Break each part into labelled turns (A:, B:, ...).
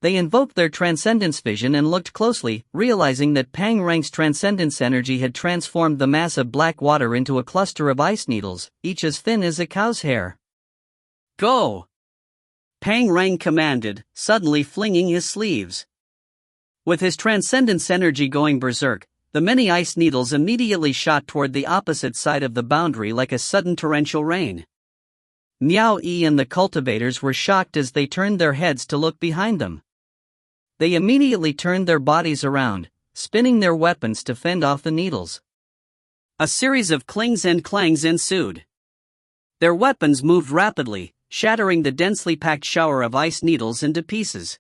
A: They invoked their transcendence vision and looked closely, realizing that Pang Rang's transcendence energy had transformed the mass of black water into a cluster of ice needles, each as thin as a cow's hair.
B: "Go!" Pang Rang commanded, suddenly flinging his sleeves. With his transcendence energy going berserk, the many ice needles immediately shot toward the opposite side of the boundary like a sudden torrential rain. Miao Yi and the cultivators were shocked as they turned their heads to look behind them. They immediately turned their bodies around, spinning their weapons to fend off the needles. A series of clings and clangs ensued. Their weapons moved rapidly, shattering the densely packed shower of ice needles into pieces.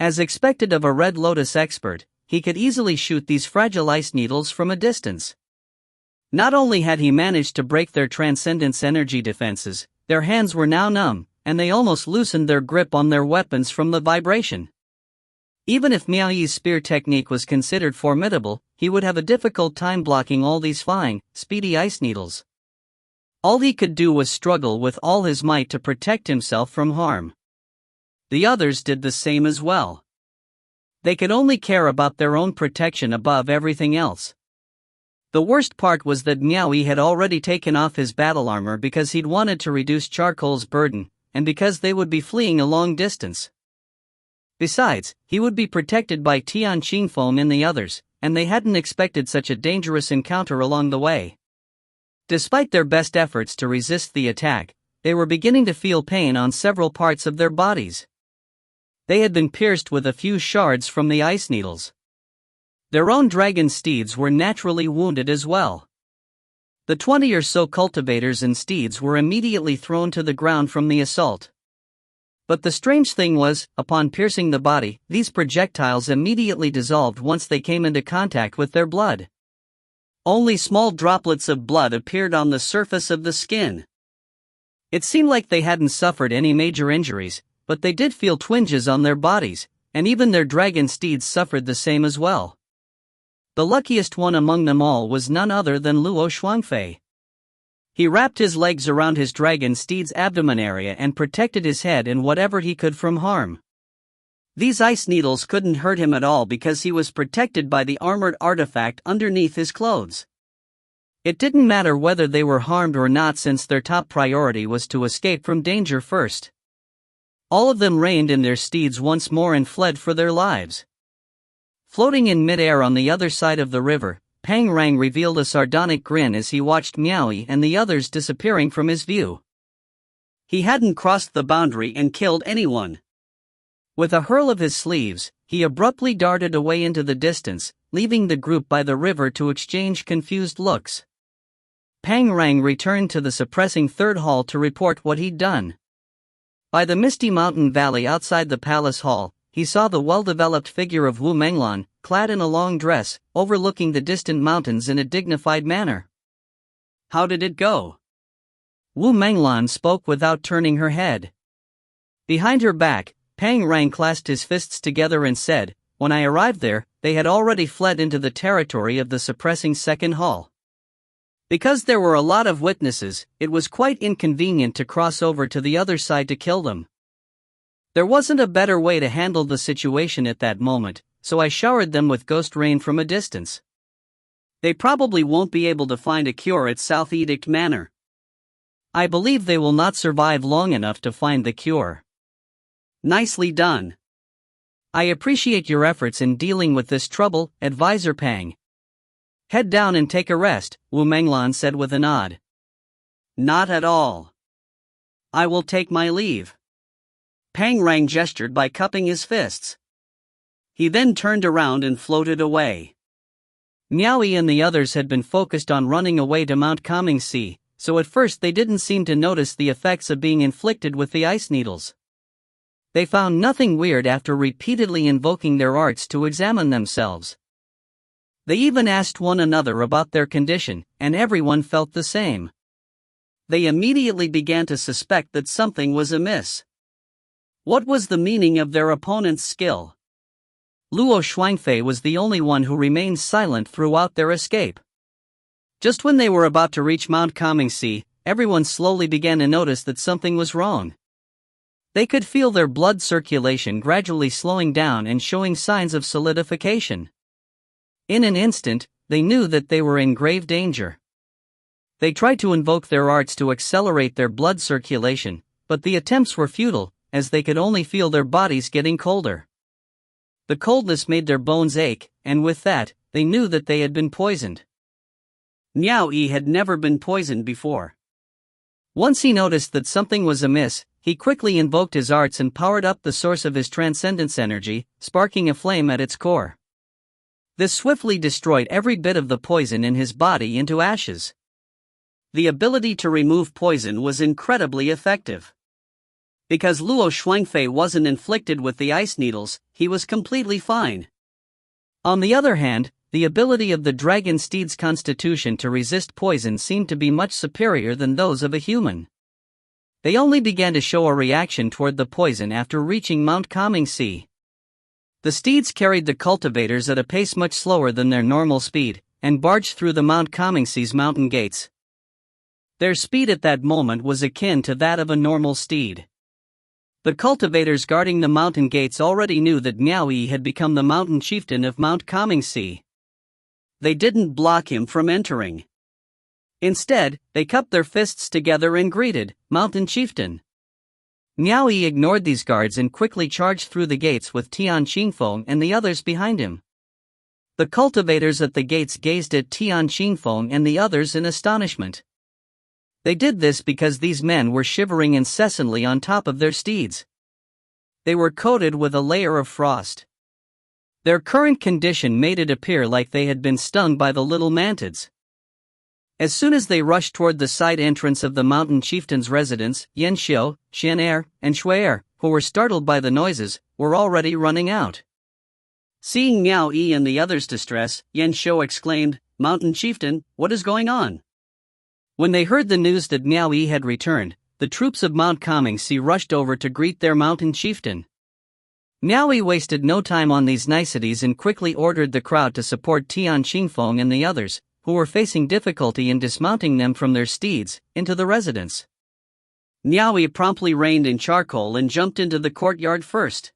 B: As expected of a Red Lotus expert, he could easily shoot these fragile ice needles from a distance. Not only had he managed to break their transcendence energy defenses, their hands were now numb, and they almost loosened their grip on their weapons from the vibration. Even if Miao Yi's spear technique was considered formidable, he would have a difficult time blocking all these flying, speedy ice needles. All he could do was struggle with all his might to protect himself from harm. The others did the same as well. They could only care about their own protection above everything else. The worst part was that Miao Yi had already taken off his battle armor because he'd wanted to reduce Charcoal's burden, and because they would be fleeing a long distance. Besides, he would be protected by Tian Qingfeng and the others, and they hadn't expected such a dangerous encounter along the way. Despite their best efforts to resist the attack, they were beginning to feel pain on several parts of their bodies. They had been pierced with a few shards from the ice needles. Their own dragon steeds were naturally wounded as well. The 20 or so cultivators and steeds were immediately thrown to the ground from the assault. But the strange thing was, upon piercing the body, these projectiles immediately dissolved once they came into contact with their blood. Only small droplets of blood appeared on the surface of the skin. It seemed like they hadn't suffered any major injuries, but they did feel twinges on their bodies, and even their dragon steeds suffered the same as well. The luckiest one among them all was none other than Luo Shuangfei. He wrapped his legs around his dragon steed's abdomen area and protected his head and whatever he could from harm. These ice needles couldn't hurt him at all because he was protected by the armored artifact underneath his clothes. It didn't matter whether they were harmed or not since their top priority was to escape from danger first. All of them reined in their steeds once more and fled for their lives. Floating in mid-air on the other side of the river, Pang Rang revealed a sardonic grin as he watched Miao Yi and the others disappearing from his view. He hadn't crossed the boundary and killed anyone. With a hurl of his sleeves, he abruptly darted away into the distance, leaving the group by the river to exchange confused looks. Pang Rang returned to the suppressing third hall to report what he'd done. By the misty mountain valley outside the palace hall, he saw the well-developed figure of Wu Menglan, clad in a long dress, overlooking the distant mountains in a dignified manner. "How did it go?"
A: Wu Menglan spoke without turning her head. Behind her back, Pang Rang clasped his fists together and said, "When I arrived there, they had already fled into the territory of the suppressing second hall. Because there were a lot of witnesses, it was quite inconvenient to cross over to the other side to kill them. There wasn't a better way to handle the situation at that moment, so I showered them with ghost rain from a distance. They probably won't be able to find a cure at South Edict Manor. I believe they will not survive long enough to find the cure."
B: "Nicely done.
A: I appreciate your efforts in dealing with this trouble, Advisor Pang." "Head down and take a rest," Wu Menglan said with a nod.
B: "Not at all. I will take my leave." Pang Rang gestured by cupping his fists. He then turned around and floated away.
A: Miao Yi and the others had been focused on running away to Mount Kangxi, so at first they didn't seem to notice the effects of being inflicted with the ice needles. They found nothing weird after repeatedly invoking their arts to examine themselves. They even asked one another about their condition, and everyone felt the same. They immediately began to suspect that something was amiss. What was the meaning of their opponent's skill? Luo Shuangfei was the only one who remained silent throughout their escape. Just when they were about to reach Mount Kangxi, everyone slowly began to notice that something was wrong. They could feel their blood circulation gradually slowing down and showing signs of solidification. In an instant, they knew that they were in grave danger. They tried to invoke their arts to accelerate their blood circulation, but the attempts were futile, as they could only feel their bodies getting colder. The coldness made their bones ache, and with that, they knew that they had been poisoned.
B: Miao Yi had never been poisoned before.
A: Once he noticed that something was amiss, he quickly invoked his arts and powered up the source of his transcendence energy, sparking a flame at its core. This swiftly destroyed every bit of the poison in his body into ashes.
B: The ability to remove poison was incredibly effective. Because Luo Shuangfei wasn't inflicted with the ice needles, he was completely fine.
A: On the other hand, the ability of the dragon steed's constitution to resist poison seemed to be much superior than those of a human. They only began to show a reaction toward the poison after reaching Mount Kangxi. The steeds carried the cultivators at a pace much slower than their normal speed, and barged through the Mount Kangxi's mountain gates. Their speed at that moment was akin to that of a normal steed. The cultivators guarding the mountain gates already knew that Miao Yi had become the mountain chieftain of Mount Kangxi. They didn't block him from entering. Instead, they cupped their fists together and greeted, "Mountain Chieftain." Miao Yi ignored these guards and quickly charged through the gates with Tian Qingfeng and the others behind him. The cultivators at the gates gazed at Tian Qingfeng and the others in astonishment. They did this because these men were shivering incessantly on top of their steeds. They were coated with a layer of frost. Their current condition made it appear like they had been stung by the little mantids. As soon as they rushed toward the side entrance of the mountain chieftain's residence, Yan Xiu, Shan Hai, and Shui, who were startled by the noises, were already running out.
B: Seeing Miao Yi and the others' distress, Yan Xiu exclaimed, "Mountain Chieftain, what is going on?"
A: When they heard the news that Miao Yi had returned, the troops of Mount Kangxi rushed over to greet their mountain chieftain. Miao Yi wasted no time on these niceties and quickly ordered the crowd to support Tian Qingfeng and the others, who were facing difficulty in dismounting them from their steeds, into the residence.
B: Miao Yi promptly reined in Charcoal and jumped into the courtyard first.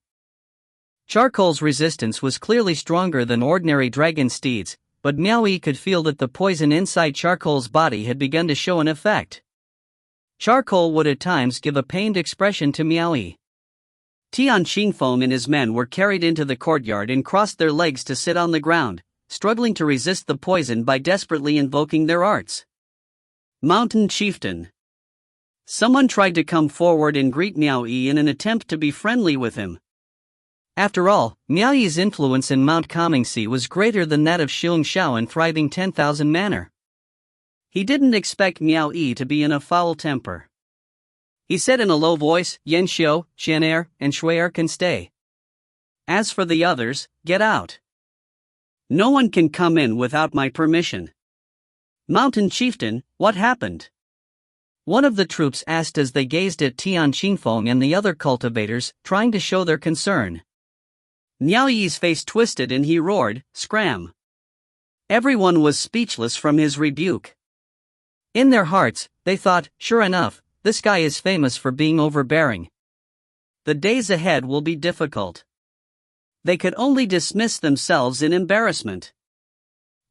A: Charcoal's resistance was clearly stronger than ordinary dragon steeds, but Miao Yi could feel that the poison inside Charcoal's body had begun to show an effect. Charcoal would at times give a pained expression to Miao Yi.
B: Tian Qingfeng and his men were carried into the courtyard and crossed their legs to sit on the ground, struggling to resist the poison by desperately invoking their arts. "Mountain Chieftain." Someone tried to come forward and greet Miao Yi in an attempt to be friendly with him.
A: After all, Miao Yi's influence in Mount Kangxi was greater than that of Xiong Shao in thriving 10,000 Manor.
B: He didn't expect Miao Yi to be in a foul temper. He said in a low voice, "Yan Xiu, Shan Hai, and Shui can stay. As for the others, get out. No one can come in without my permission." "Mountain Chieftain, what happened?"
A: one of the troops asked as they gazed at Tian Qingfeng and the other cultivators, trying to show their concern.
B: Miao Yi's face twisted and he roared, "Scram!" Everyone was speechless from his rebuke.
A: In their hearts, they thought, sure enough, this guy is famous for being overbearing.
B: The days ahead will be difficult. They could only dismiss themselves in embarrassment.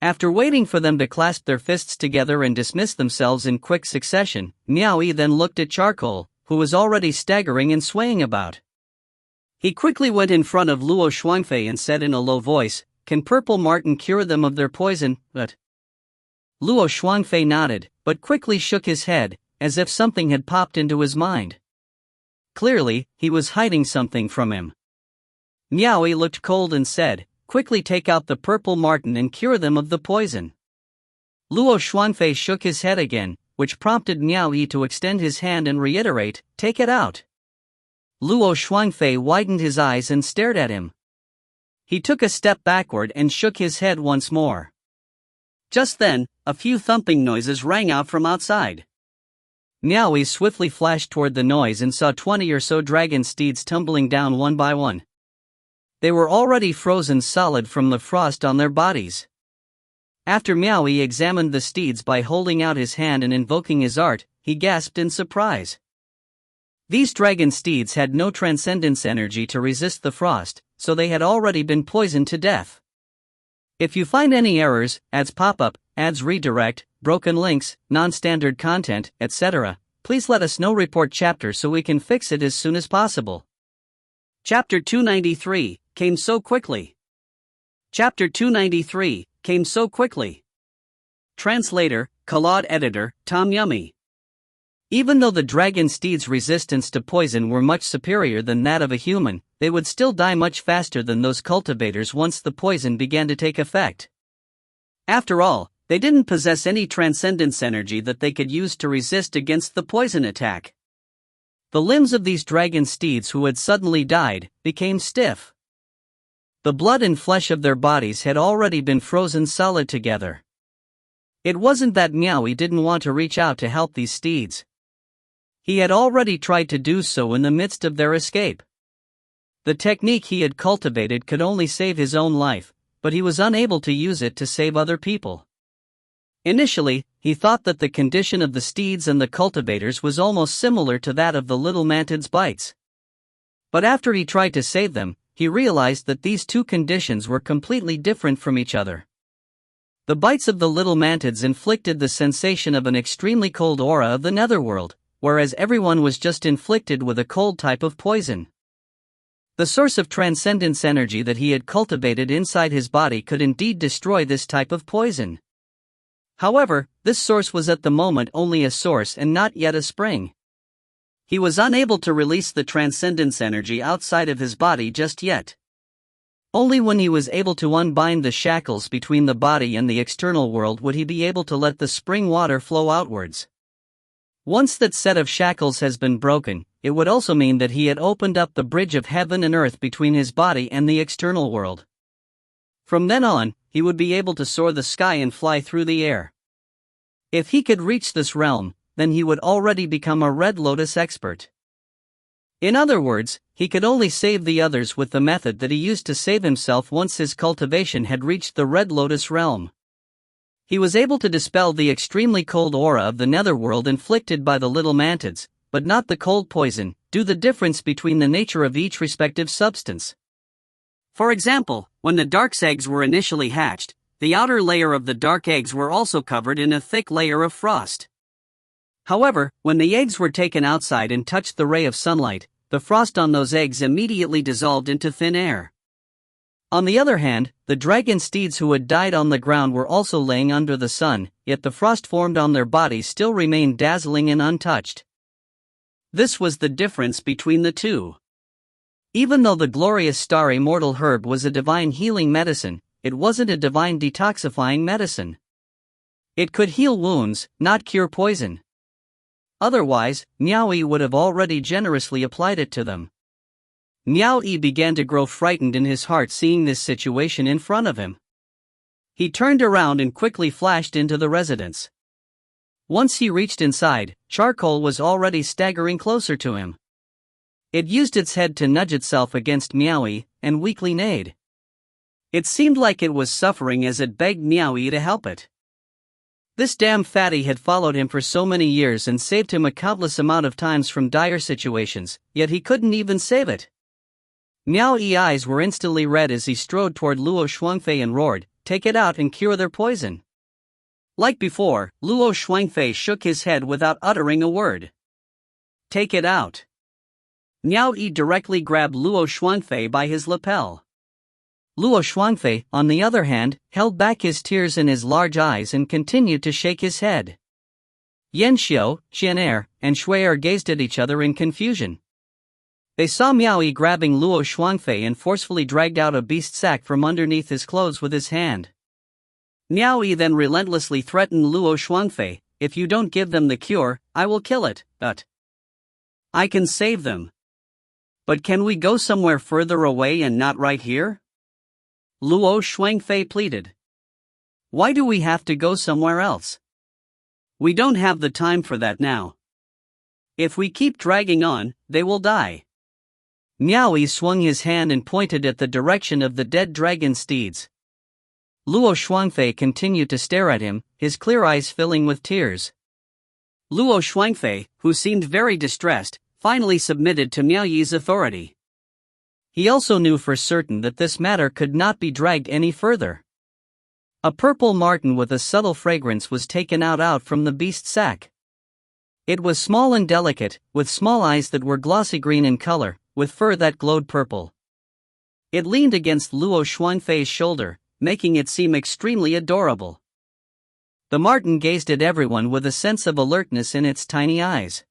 A: After waiting for them to clasp their fists together and dismiss themselves in quick succession, Miao Yi then looked at Charcoal, who was already staggering and swaying about. He quickly went in front of Luo Shuangfei and said in a low voice, "Can Purple Martin cure them of their poison?" But Luo Shuangfei nodded, but quickly shook his head, as if something had popped into his mind. Clearly, he was hiding something from him. Miao Yi looked cold and said, "Quickly take out the Purple Martin and cure them of the poison." Luo Shuangfei shook his head again, which prompted Miao Yi to extend his hand and reiterate, "Take it out." Luo Shuangfei widened his eyes and stared at him. He took a step backward and shook his head once more. Just then, a few thumping noises rang out from outside. Miao Yi swiftly flashed toward the noise and saw 20 or so dragon steeds tumbling down one by one. They were already frozen solid from the frost on their bodies. After Miao Yi examined the steeds by holding out his hand and invoking his art, he gasped in surprise. These dragon steeds had no transcendence energy to resist the frost, so they had already been poisoned to death. If you find any errors, ads pop up, ads redirect, broken links, non-standard content, etc., please let us know. Report chapter so we can fix it as soon as possible.
B: Chapter 293 came so quickly. Chapter 293 came so quickly. Translator, Claude Editor, Tom Yummy.
A: Even though the dragon steeds' resistance to poison were much superior than that of a human, they would still die much faster than those cultivators once the poison began to take effect. After all, they didn't possess any transcendence energy that they could use to resist against the poison attack. The limbs of these dragon steeds who had suddenly died became stiff. The blood and flesh of their bodies had already been frozen solid together. It wasn't that Miao Yi didn't want to reach out to help these steeds. He had already tried to do so in the midst of their escape. The technique he had cultivated could only save his own life, but he was unable to use it to save other people. Initially, he thought that the condition of the steeds and the cultivators was almost similar to that of the little mantids' bites. But after he tried to save them, he realized that these two conditions were completely different from each other. The bites of the little mantids inflicted the sensation of an extremely cold aura of the netherworld, whereas everyone was just inflicted with a cold type of poison. The source of transcendence energy that he had cultivated inside his body could indeed destroy this type of poison. However, this source was at the moment only a source and not yet a spring. He was unable to release the transcendence energy outside of his body just yet. Only when he was able to unbind the shackles between the body and the external world would he be able to let the spring water flow outwards. Once that set of shackles has been broken, it would also mean that he had opened up the bridge of heaven and earth between his body and the external world. From then on, he would be able to soar the sky and fly through the air. If he could reach this realm, then he would already become a Red Lotus expert. In other words, he could only save the others with the method that he used to save himself once his cultivation had reached the Red Lotus realm. He was able to dispel the extremely cold aura of the netherworld inflicted by the little mantids, but not the cold poison, due to the difference between the nature of each respective substance. For example, when the dark's eggs were initially hatched, the outer layer of the dark eggs were also covered in a thick layer of frost. However, when the eggs were taken outside and touched the ray of sunlight, the frost on those eggs immediately dissolved into thin air. On the other hand, the dragon steeds who had died on the ground were also laying under the sun, yet the frost formed on their bodies still remained dazzling and untouched. This was the difference between the two. Even though the glorious star immortal herb was a divine healing medicine, it wasn't a divine detoxifying medicine. It could heal wounds, not cure poison. Otherwise, Miao Yi would have already generously applied it to them. Miao Yi began to grow frightened in his heart seeing this situation in front of him. He turned around and quickly flashed into the residence. Once he reached inside, charcoal was already staggering closer to him. It used its head to nudge itself against Miao Yi, and weakly neighed. It seemed like it was suffering as it begged Miao Yi to help it. This damn fatty had followed him for so many years and saved him a countless amount of times from dire situations, yet he couldn't even save it. Miao Yi's eyes were instantly red as he strode toward Luo Shuangfei and roared, "Take it out and cure their poison." Like before, Luo Shuangfei shook his head without uttering a word. "Take it out." Miao Yi directly grabbed Luo Shuangfei by his lapel. Luo Shuangfei, on the other hand, held back his tears in his large eyes and continued to shake his head. Yan Xiao, Xianer, and Shui'er gazed at each other in confusion. They saw Miao Yi grabbing Luo Shuangfei and forcefully dragged out a beast sack from underneath his clothes with his hand. Miao Yi then relentlessly threatened Luo Shuangfei, "If you don't give them the cure, I will kill it, but I can save them. But can we go somewhere further away and not right here?" Luo Shuangfei pleaded. "Why do we have to go somewhere else? We don't have the time for that now. If we keep dragging on, they will die." Miao Yi swung his hand and pointed at the direction of the dead dragon steeds. Luo Shuangfei continued to stare at him, his clear eyes filling with tears. Luo Shuangfei, who seemed very distressed,
B: finally submitted to Miao Yi's authority.
A: He also knew for certain that this matter could not be dragged any further. A purple marten with a subtle fragrance was taken out from the beast's sack. It was small and delicate, with small eyes that were glossy green in color, with fur that glowed purple. It leaned against Luo Shuangfei's shoulder, making it seem extremely adorable. The marten gazed at everyone with a sense of alertness in its tiny eyes.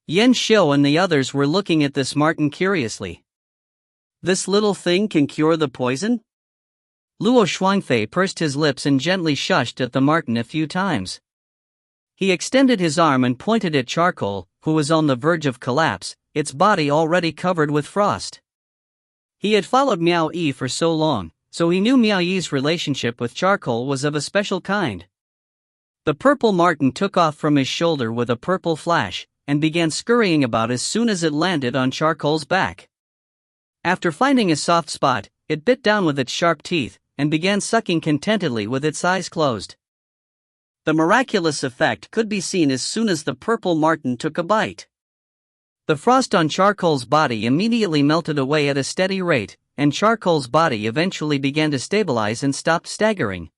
A: Yan Xiu and the others were looking at this marten curiously.
B: This little thing can cure the poison?
A: Luo Shuangfei pursed his lips and gently shushed at the marten a few times. He extended his arm and pointed at Charcoal, who was on the verge of collapse, its body already covered with frost. He had followed Miao Yi for so long, so he knew Miao Yi's relationship with Charcoal was of a special kind. The purple marten took off from his shoulder with a purple flash, and began scurrying about as soon as it landed on Charcoal's back. After finding a soft spot, it bit down with its sharp teeth, and began sucking contentedly with its eyes closed.
B: The miraculous effect could be seen as soon as the purple marten took a bite.
A: The frost on Charcoal's body immediately melted away at a steady rate, and Charcoal's body eventually began to stabilize and stopped staggering.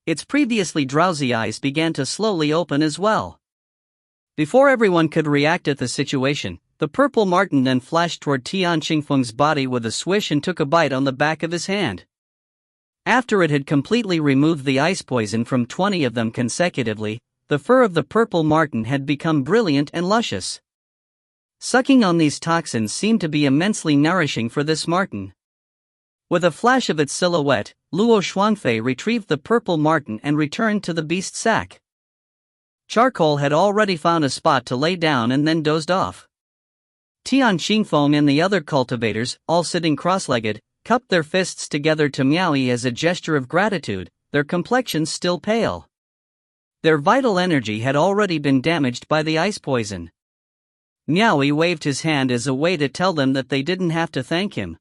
A: Its previously drowsy eyes began to slowly open as well. Before everyone could react at the situation, the purple marten then flashed toward Tian Qingfeng's body with a swish and took a bite on the back of his hand. After it had completely removed the ice poison from 20 of them consecutively, the fur of the purple marten had become brilliant and luscious. Sucking on these toxins seemed to be immensely nourishing for this marten. With a flash of its silhouette, Luo Shuangfei retrieved the purple marten and returned to the beast's sack. Charcoal had already found a spot to lay down and then dozed off. Tian Qingfeng and the other cultivators, all sitting cross-legged, cupped their fists together to Miao Yi as a gesture of gratitude, their complexions still pale. Their vital energy had already been damaged by the ice poison. Miao Yi waved his hand as a way to tell them that they didn't have to thank him.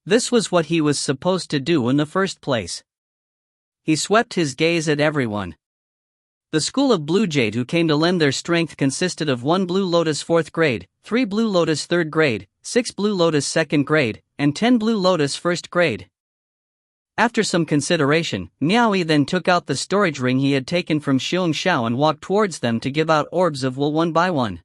A: This was what he was supposed to do in the first place. He swept his gaze at everyone. The school of Blue Jade who came to lend their strength consisted of 1 Blue Lotus 4th grade, 3 Blue Lotus 3rd grade, 6 Blue Lotus 2nd grade, and 10 Blue Lotus 1st grade. After some consideration, Miao Yi then took out the storage ring he had taken from Xiong Xiao and walked towards them to give out orbs of will one by one.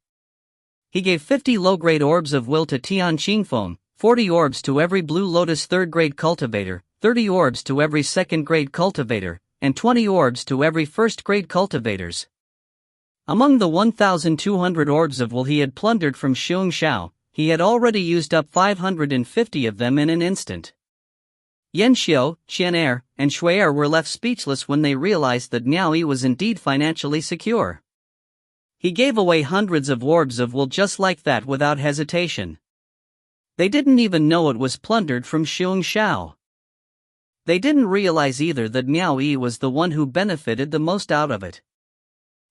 A: He gave 50 low-grade orbs of will to Tian Qingfeng, 40 orbs to every Blue Lotus 3rd grade cultivator, 30 orbs to every 2nd grade cultivator, and 20 orbs to every 1st grade cultivators. Among the 1,200 orbs of will he had plundered from Xiong Xiao, he had already used up 550 of them in an instant. Yan Xiu, Qianer, and Shui'er were left speechless when they realized that Miao Yi was indeed financially secure. He gave away hundreds of orbs of will just like that without hesitation. They didn't even know it was plundered from Xiong Xiao. They didn't realize either that Miao Yi was the one who benefited the most out of it.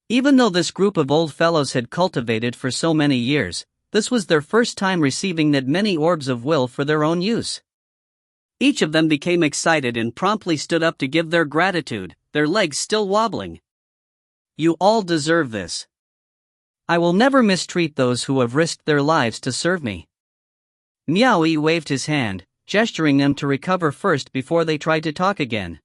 A: Even though this group of old fellows had cultivated for so many years, this was their first time receiving that many orbs of will for their own use. Each of them became excited and promptly stood up to give their gratitude, their legs still wobbling. You all deserve this. I will never mistreat those who have risked their lives to serve me. Miao Yi waved his hand, gesturing them to recover first before they tried to talk again.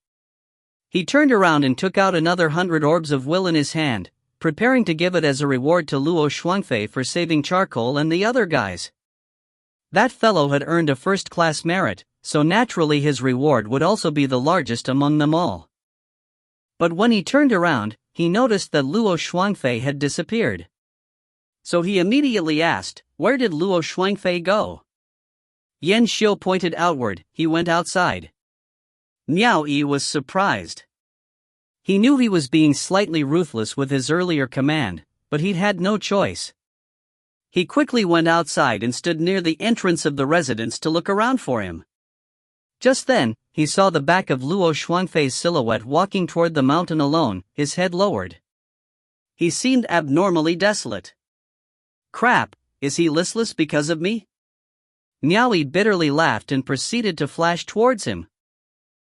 A: He turned around and took out another 100 orbs of will in his hand, preparing to give it as a reward to Luo Shuangfei for saving Charcoal and the other guys. That fellow had earned a first-class merit, so naturally his reward would also be the largest among them all. But when he turned around, he noticed that Luo Shuangfei had disappeared. So he immediately asked, "Where did Luo Shuangfei go?" Yan Xiu pointed outward, "He went outside." Miao Yi was surprised. He knew he was being slightly ruthless with his earlier command, but he'd had no choice. He quickly went outside and stood near the entrance of the residence to look around for him. Just then, he saw the back of Luo Shuangfei's silhouette walking toward the mountain alone, his head lowered. He seemed abnormally desolate. Crap, is he listless because of me? Miao Yi bitterly laughed and proceeded to flash towards him.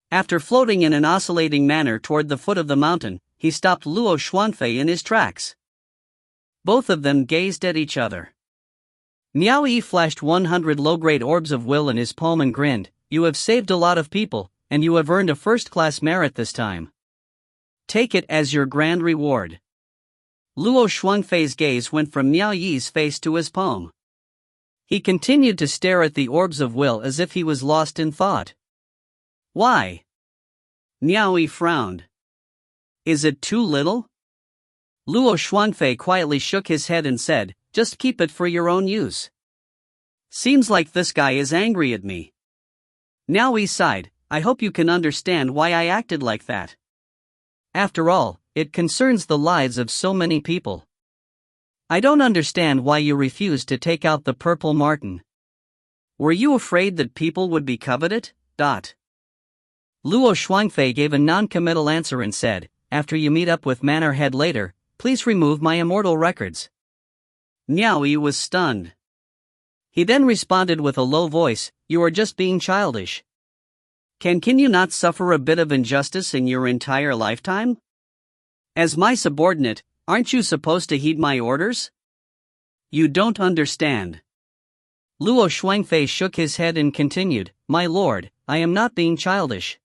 A: After floating in an oscillating manner toward the foot of the mountain, he stopped Luo Shuangfei in his tracks.
B: Both of them gazed at each other. Miao Yi flashed 100 low-grade orbs of will in his palm and grinned, "You have saved a lot of people, and you have earned a first-class merit this time. Take it as your grand reward." Luo Shuangfei's gaze went from Miao Yi's face to his palm. He continued to stare at the orbs of will as if he was lost in thought. "Why?" Miao Yi frowned. "Is it too little?" Luo Shuangfei quietly shook his head and said, "Just keep it for your own use. Seems like this guy is angry at me." Miao Yi sighed, "I hope you can understand why I acted like that. After all, it concerns the lives of so many people. I don't understand why you refused to take out the purple marten. Were you afraid that people would be coveted? Luo Shuangfei gave a non-committal answer and said, "After you meet up with Manor Head later, please remove my immortal records." Miao Yi was stunned. He then responded with a low voice, "You are just being childish. Can you not suffer a bit of injustice in your entire lifetime? As my subordinate, aren't you supposed to heed my orders? You don't understand." Luo Shuangfei shook his head and continued, "My lord, I am not being childish.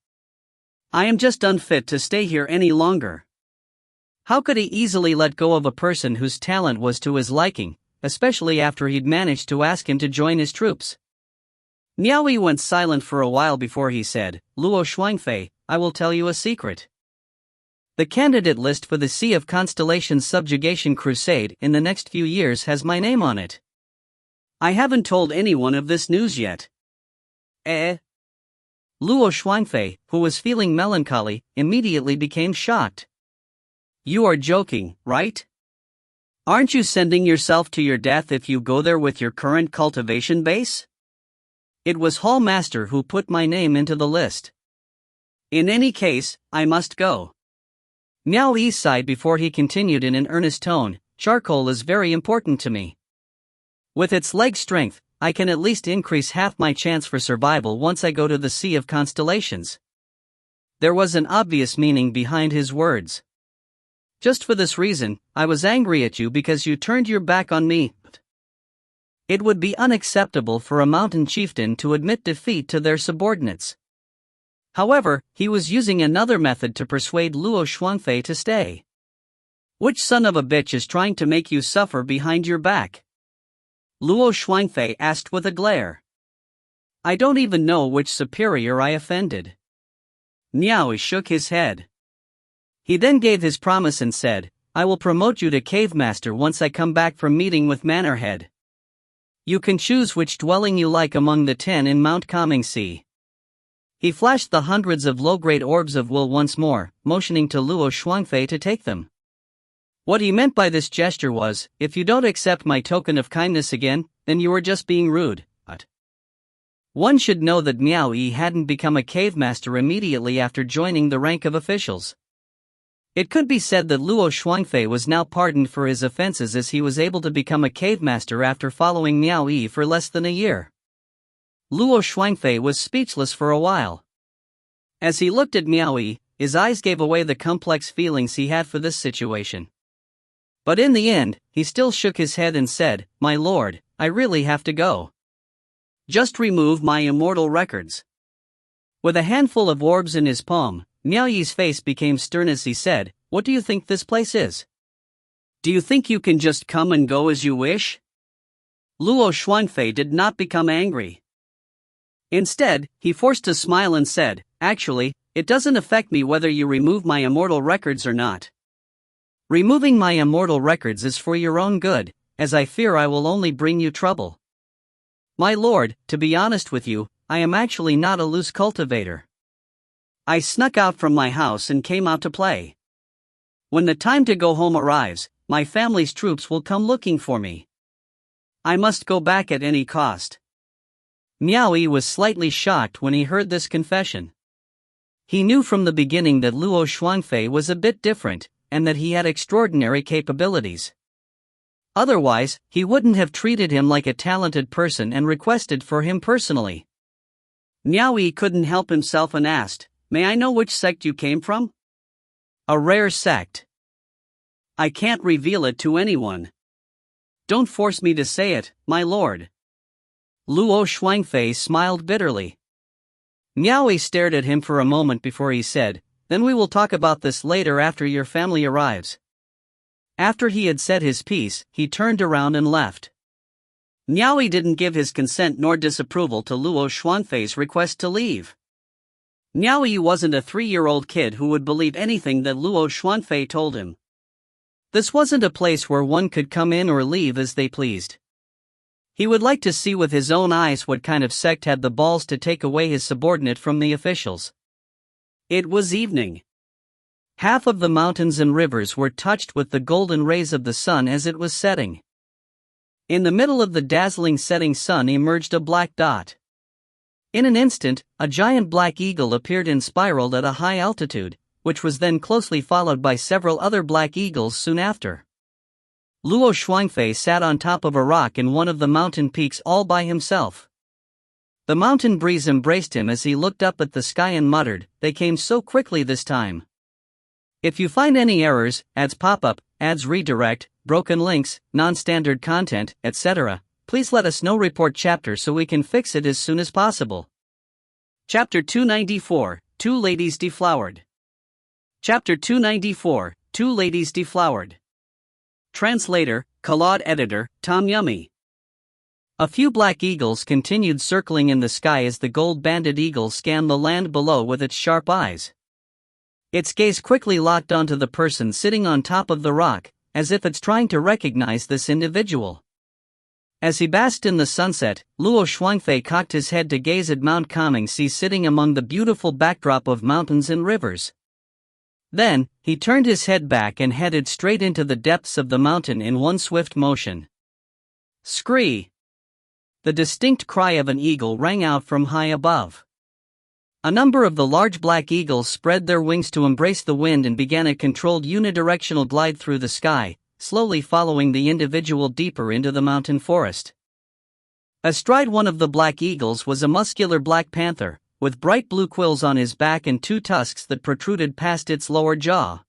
B: I am just unfit to stay here any longer." How could he easily let go of a person whose talent was to his liking, especially after he'd managed to ask him to join his troops? Miao Yi went silent for a while before he said, "Luo Shuangfei, I will tell you a secret. The candidate list for the Sea of Constellations subjugation crusade in the next few years has my name on it. I haven't told anyone of this news yet." Luo Shuangfei, who was feeling melancholy, immediately became shocked. "You are joking, right? Aren't you sending yourself to your death if you go there with your current cultivation base? It was Hall Master who put my name into the list. In any case, I must go." Miao Yi sighed before he continued in an earnest tone, "Charcoal is very important to me. With its leg strength, I can at least increase half my chance for survival once I go to the Sea of Constellations." There was an obvious meaning behind his words. "Just for this reason, I was angry at you because you turned your back on me. It would be unacceptable for a mountain chieftain to admit defeat to their subordinates." However, he was using another method to persuade Luo Shuangfei to stay. "Which son of a bitch is trying to make you suffer behind your back?" Luo Shuangfei asked with a glare. "I don't even know which superior I offended." Miao Yi shook his head. He then gave his promise and said, "I will promote you to cave master once I come back from meeting with Manor Head. You can choose which dwelling you like among the 10 in Mount Calming Sea." He flashed the hundreds of low-grade orbs of will once more, motioning to Luo Shuangfei to take them. What he meant by this gesture was, "If you don't accept my token of kindness again, then you are just being rude." One should know that Miao Yi hadn't become a cave master immediately after joining the rank of officials. It could be said that Luo Shuangfei was now pardoned for his offenses as he was able to become a cave master after following Miao Yi for less than a year. Luo Shuangfei was speechless for a while. As he looked at Miao Yi, his eyes gave away the complex feelings he had for this situation. But in the end, he still shook his head and said, "My lord, I really have to go. Just remove my immortal records." With a handful of orbs in his palm, Miao Yi's face became stern as he said, "What do you think this place is? Do you think you can just come and go as you wish?" Luo Shuangfei did not become angry. Instead, he forced a smile and said, "Actually, it doesn't affect me whether you remove my immortal records or not. Removing my immortal records is for your own good, as I fear I will only bring you trouble. My lord, to be honest with you, I am actually not a loose cultivator. I snuck out from my house and came out to play. When the time to go home arrives, my family's troops will come looking for me. I must go back at any cost." Miao Yi was slightly shocked when he heard this confession. He knew from the beginning that Luo Shuangfei was a bit different, and that he had extraordinary capabilities. Otherwise, he wouldn't have treated him like a talented person and requested for him personally. Miao Yi couldn't help himself and asked, "May I know which sect you came from?" "A rare sect. I can't reveal it to anyone." Don't force me to say it, my lord. Luo Shuangfei smiled bitterly. Miao Yi stared at him for a moment before he said, "Then we will talk about this later after your family arrives." After he had said his piece, he turned around and left. Miao Yi didn't give his consent nor disapproval to Luo Shuangfei's request to leave. Miao Yi wasn't a 3-year-old kid who would believe anything that Luo Shuangfei told him. This wasn't a place where one could come in or leave as they pleased. He would like to see with his own eyes what kind of sect had the balls to take away his subordinate from the officials. It was evening. Half of the mountains and rivers were touched with the golden rays of the sun as it was setting. In the middle of the dazzling setting sun emerged a black dot. In an instant, a giant black eagle appeared and spiraled at a high altitude, which was then closely followed by several other black eagles soon after. Luo Shuangfei sat on top of a rock in one of the mountain peaks all by himself. The mountain breeze embraced him as he looked up at the sky and muttered, "They came so quickly this time." If you find any errors, ads pop up, ads redirect, broken links, non-standard content, etc., please let us know. Report chapter so we can fix it as soon as possible. Chapter 294, Two Ladies Deflowered. Chapter 294, Two Ladies Deflowered. Translator, Claude Editor, Tom Yummy. A few black eagles continued circling in the sky as the gold-banded eagle scanned the land below with its sharp eyes. Its gaze quickly locked onto the person sitting on top of the rock, as if it's trying to recognize this individual. As he basked in the sunset, Luo Shuangfei cocked his head to gaze at Mount Kangxi sitting among the beautiful backdrop of mountains and rivers. Then, he turned his head back and headed straight into the depths of the mountain in one swift motion. Scree! The distinct cry of an eagle rang out from high above. A number of the large black eagles spread their wings to embrace the wind and began a controlled unidirectional glide through the sky, slowly following the individual deeper into the mountain forest. Astride one of the black eagles was a muscular black panther, with bright blue quills on his back and 2 tusks that protruded past its lower jaw.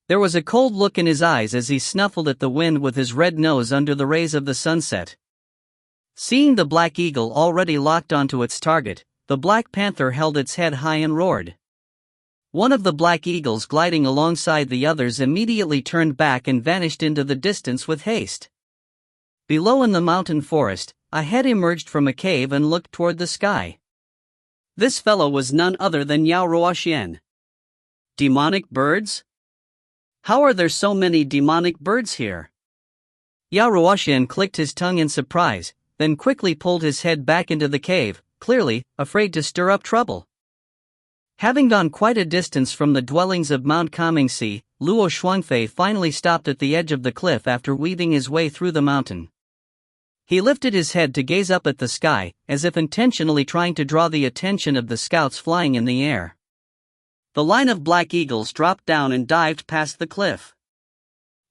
B: There was a cold look in his eyes as he snuffled at the wind with his red nose under the rays of the sunset. Seeing the black eagle already locked onto its target, the black panther held its head high and roared. One of the black eagles gliding alongside the others immediately turned back and vanished into the distance with haste. Below in the mountain forest, a head emerged from a cave and looked toward the sky. This fellow was none other than Yao Ruoxian. Demonic birds? How are there so many demonic birds here? Yao Ruoxian clicked his tongue in surprise, then quickly pulled his head back into the cave, clearly afraid to stir up trouble. Having gone quite a distance from the dwellings of Mount Kangxi, Luo Shuangfei finally stopped at the edge of the cliff after weaving his way through the mountain. He lifted his head to gaze up at the sky, as if intentionally trying to draw the attention of the scouts flying in the air. The line of black eagles dropped down and dived past the cliff.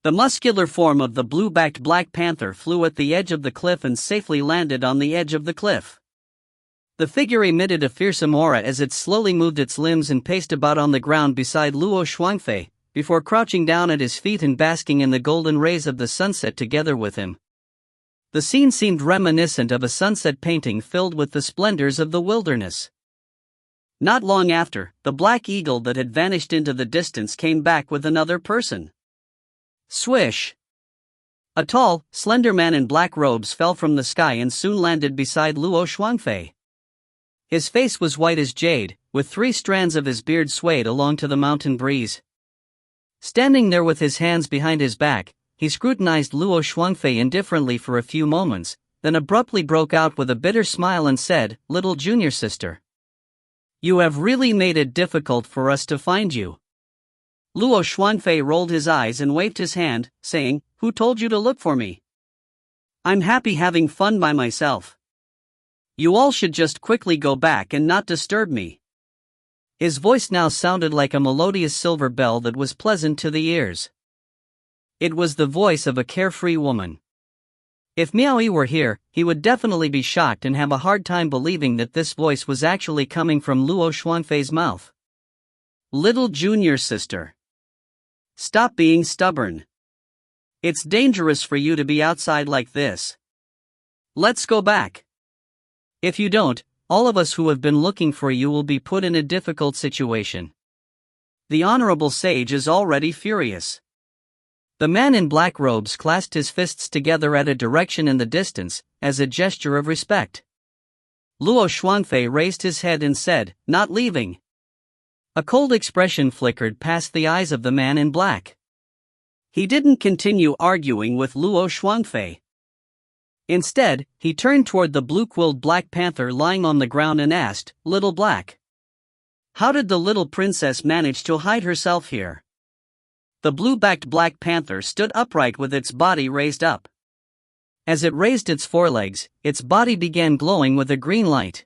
B: The muscular form of the blue-backed black panther flew at the edge of the cliff and safely landed on the edge of the cliff. The figure emitted a fearsome aura as it slowly moved its limbs and paced about on the ground beside Luo Shuangfei, before crouching down at his feet and basking in the golden rays of the sunset together with him. The scene seemed reminiscent of a sunset painting filled with the splendors of the wilderness. Not long after, the black eagle that had vanished into the distance came back with another person. Swish! A tall, slender man in black robes fell from the sky and soon landed beside Luo Shuangfei. His face was white as jade, with 3 strands of his beard swayed along to the mountain breeze. Standing there with his hands behind his back, he scrutinized Luo Shuangfei indifferently for a few moments, then abruptly broke out with a bitter smile and said, "Little junior sister. You have really made it difficult for us to find you." Luo Shuangfei rolled his eyes and waved his hand, saying, "Who told you to look for me? I'm happy having fun by myself. You all should just quickly go back and not disturb me." His voice now sounded like a melodious silver bell that was pleasant to the ears. It was the voice of a carefree woman. If Miao Yi were here, he would definitely be shocked and have a hard time believing that this voice was actually coming from Luo Shuangfei's mouth. "Little junior sister. Stop being stubborn. It's dangerous for you to be outside like this. Let's go back. If you don't, all of us who have been looking for you will be put in a difficult situation. The honorable sage is already furious.
A: The man in black robes clasped his fists together at a direction in the distance, as a gesture of respect.
B: Luo Shuangfei raised his head and said, "Not leaving."
A: A cold expression flickered past the eyes of the man in black.
B: He didn't continue arguing with Luo Shuangfei. Instead, he turned toward the blue-quilled black panther lying on the ground and asked, "Little Black, how did the little princess manage to hide herself here?" The blue-backed black panther stood upright with its body raised up.
A: As it raised its forelegs, its body began glowing with a green light.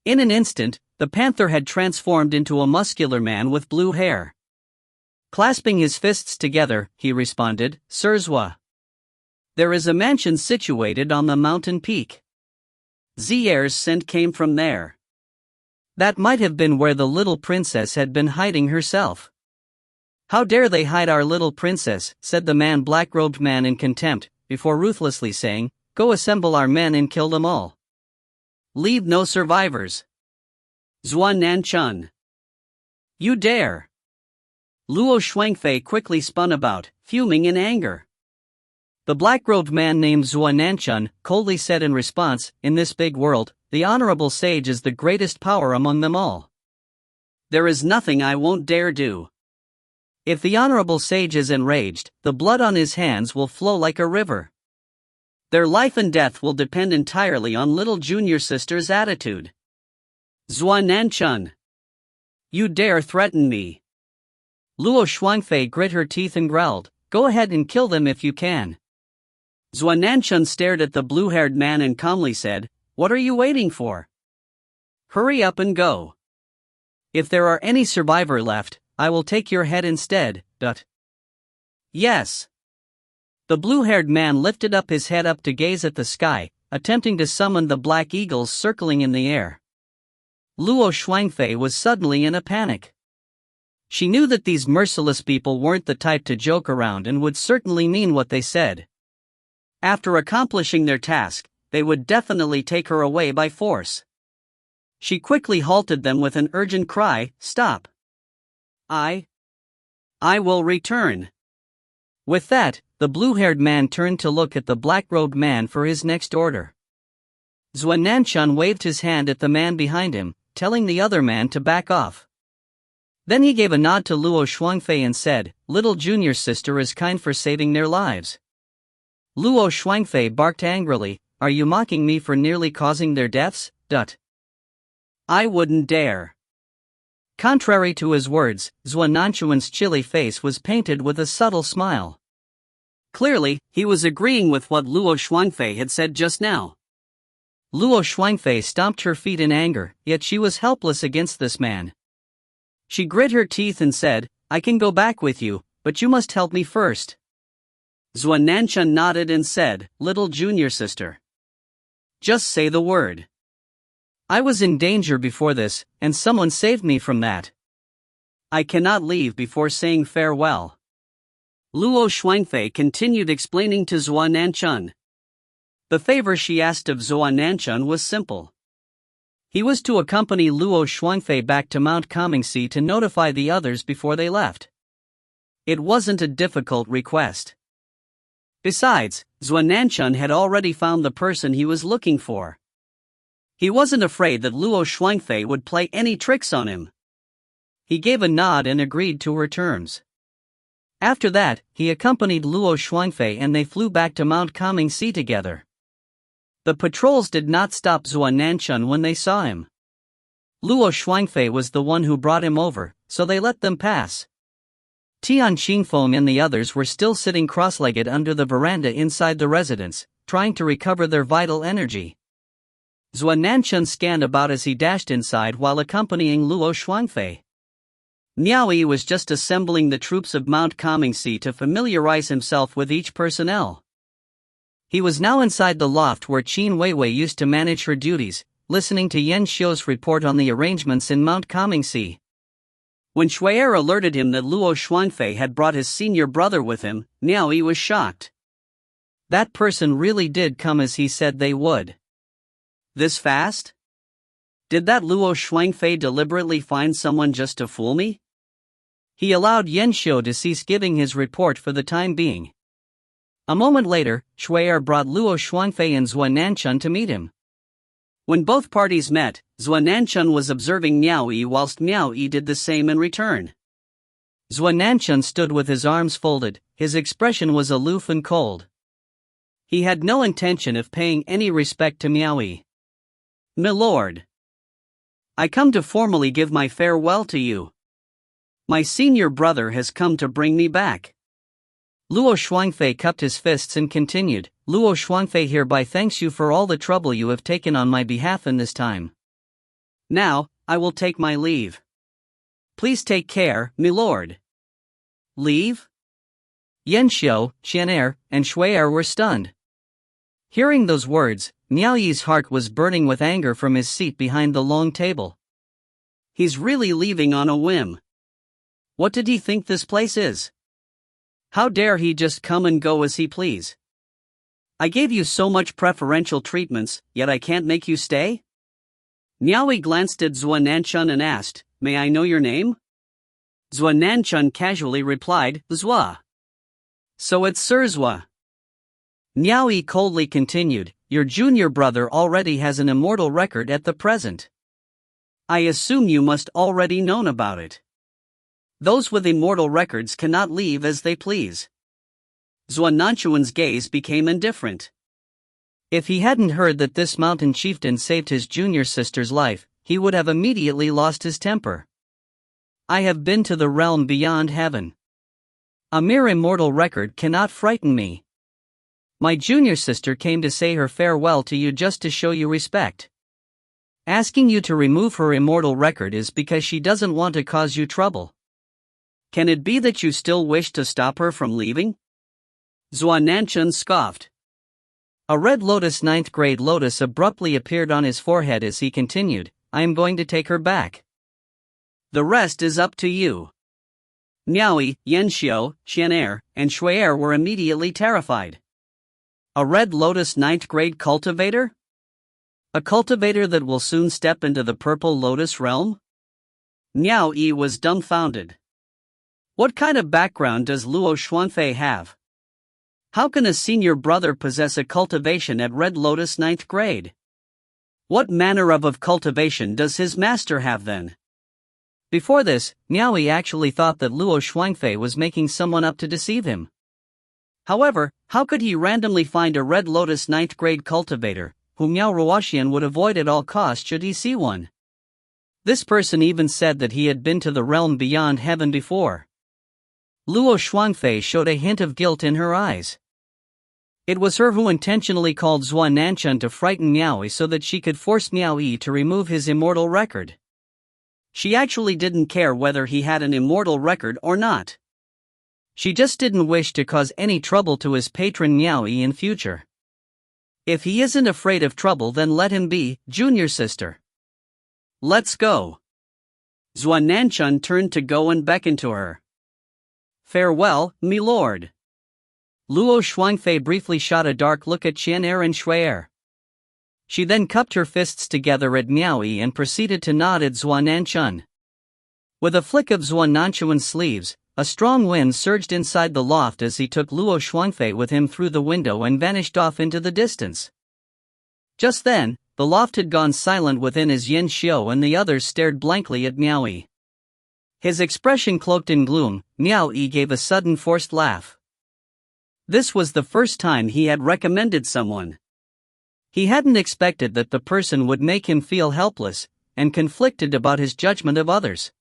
A: In an instant, the panther had transformed into a muscular man with blue hair. Clasping his fists together, he responded, "Sirzwa.
B: There is a mansion situated on the mountain peak. Zier's scent came from there."
A: That might have been where the little princess had been hiding herself.
B: "How dare they hide our little princess," said the black-robed man in contempt, before ruthlessly saying, "Go assemble our men and kill them all. Leave no survivors." "Zuan Nanchun, you dare!" Luo Shuangfei quickly spun about, fuming in anger.
A: The black-robed man named Zuan Nanchun coldly said in response, "In this big world, the honorable sage is the greatest power among them all.
B: There is nothing I won't dare do."
A: If the honorable sage is enraged, the blood on his hands will flow like a river.
B: Their life and death will depend entirely on little junior sister's attitude. "Zuan Nanchun, you dare threaten me?"
A: Luo Shuangfei grit her teeth and growled, "Go ahead and kill them if you can."
B: Zuan Nanchun stared at the blue-haired man and calmly said, "What are you waiting for? Hurry up and go.
A: If there are any survivor left, I will take your head instead."
B: "Yes."
A: The blue-haired man lifted up his head up to gaze at the sky, attempting to summon the black eagles circling in the air. Luo Shuangfei was suddenly in a panic. She knew that these merciless people weren't the type to joke around and would certainly mean what they said.
B: After accomplishing their task, they would definitely take her away by force. She quickly halted them with an urgent cry, "Stop! I will return."
A: With that, the blue-haired man turned to look at the black-robed man for his next order. Zuan Nanchun waved his hand at the man behind him, telling the other man to back off. Then he gave a nod to Luo Shuangfei and said, "Little junior sister is kind for saving their lives." Luo Shuangfei barked angrily, "Are you mocking me for nearly causing their deaths?"
B: "I wouldn't dare."
A: Contrary to his words, Zuan Nanchun's chilly face was painted with a subtle smile.
B: Clearly, he was agreeing with what Luo Shuangfei had said just now.
A: Luo Shuangfei stomped her feet in anger, yet she was helpless against this man. She grit her teeth and said, "I can go back with you, but you must help me first."
B: Zuan Nanchun nodded and said, "Little junior sister, just say the word."
A: "I was in danger before this, and someone saved me from that."
B: "I cannot leave before saying farewell." Luo Shuangfei continued explaining to Zuan Nanchun. The favor she asked of Zuan Nanchun was simple. He was to accompany Luo Shuangfei back to Mount Comingxi to notify the others before they left. It wasn't a difficult request. Besides, Zuan Nanchun had already found the person he was looking for. He wasn't afraid that Luo Shuangfei would play any tricks on him. He gave a nod and agreed to her terms. After that, he accompanied Luo Shuangfei and they flew back to Mount Comingxi together. The patrols did not stop Zuan Nanchun when they saw him. Luo Shuangfei was the one who brought him over, so they let them pass. Tian Xingfeng and the others were still sitting cross-legged under the veranda inside the residence, trying to recover their vital energy. Zuan Nanchun scanned about as he dashed inside while accompanying Luo Shuangfei. Miao Yi was just assembling the troops of Mount Comingxi to familiarize himself with each personnel. He was now inside the loft where Qin Weiwei used to manage her duties, listening to Yan Xiu's report on the arrangements in Mount Comingxi. When Shui'er alerted him that Luo Shuangfei had brought his senior brother with him, Miao Yi was shocked.
A: That person really did come as he said they would.
B: This fast? Did that Luo Shuangfei deliberately find someone just to fool me?
A: He allowed Yan Xiu to cease giving his report for the time being. A moment later, Shui'er brought Luo Shuangfei and Zhuo Nanchun to meet him.
B: When both parties met, Zhuo Nanchun was observing Miao Yi whilst Miao Yi did the same in return.
A: Zhuo Nanchun stood with his arms folded, his expression was aloof and cold. He had no intention of paying any respect to Miao Yi.
B: "Milord, I come to formally give my farewell to you. My senior brother has come to bring me back."
A: Luo Shuangfei cupped his fists and continued, "Luo Shuangfei hereby thanks you for all the trouble you have taken on my behalf in this time.
B: Now, I will take my leave. Please take care, milord."
A: Leave? Yan Xiu, Xian'er, and Shui'er were stunned. Hearing those words, Miao Yi's heart was burning with anger from his seat behind the long table.
B: He's really leaving on a whim. What did he think this place is? How dare he just come and go as he please? I gave you so much preferential treatments, yet I can't make you stay? Miao Yi glanced at Zhuo Nanchun and asked, "May I know your name?" Zhuo Nanchun casually replied, "Zhuo." "So it's Sir Zhuo."
A: Miao Yi coldly continued, "Your junior brother already has an immortal record at the present.
B: I assume you must already known about it. Those with immortal records cannot leave as they please." Zhuo Nanchun's gaze became indifferent.
A: If he hadn't heard that this mountain chieftain saved his junior sister's life, he would have immediately lost his temper. "I have been to the realm beyond heaven. A mere immortal record cannot frighten me. My junior sister came to say her farewell to you just to show you respect. Asking you to remove her immortal record is because she doesn't want to cause you trouble.
B: Can it be that you still wish to stop her from leaving?" Zhuo Nanchun scoffed.
A: A red lotus 9th grade lotus abruptly appeared on his forehead as he continued, "I am going to take her back.
B: The rest is up to you." Miao Yi, Yan Xiu, Xian'er, and Shui'er were immediately terrified. A red lotus 9th grade cultivator? A cultivator that will soon step into the purple lotus realm? Miao Yi was dumbfounded. What kind of background does Luo Shuangfei have? How can a senior brother possess a cultivation at Red Lotus 9th grade? What manner of cultivation does his master have then?
A: Before this, Miao Yi actually thought that Luo Shuangfei was making someone up to deceive him. However, how could he randomly find a Red Lotus 9th grade cultivator, whom Miao Ruoxian would avoid at all costs should he see one? This person even said that he had been to the realm beyond heaven before. Luo Shuangfei showed a hint of guilt in her eyes. It was her who intentionally called Zhuo Nanchun to frighten Miao Yi so that she could force Miao Yi to remove his immortal record. She actually didn't care whether he had an immortal record or not. She just didn't wish to cause any trouble to his patron Miao Yi in future. If he isn't afraid of trouble, then let him be, junior sister.
B: Let's go. Zhuo Nanchun turned to go and beckoned to her. Farewell, milord.
A: Luo Shuangfei briefly shot a dark look at Xian'er and Shui'er. She then cupped her fists together at Miao Yi and proceeded to nod at Zhuo Nanchun. With a flick of Zhuo Nanchun's sleeves, a strong wind surged inside the loft as he took Luo Shuangfei with him through the window and vanished off into the distance. Just then, the loft had gone silent within as Yan Xiu and the others stared blankly at Miao Yi. His expression cloaked in gloom, Miao Yi gave a sudden forced laugh. This was the first time he had recommended someone. He hadn't expected that the person would make him feel helpless and conflicted about his judgment of others.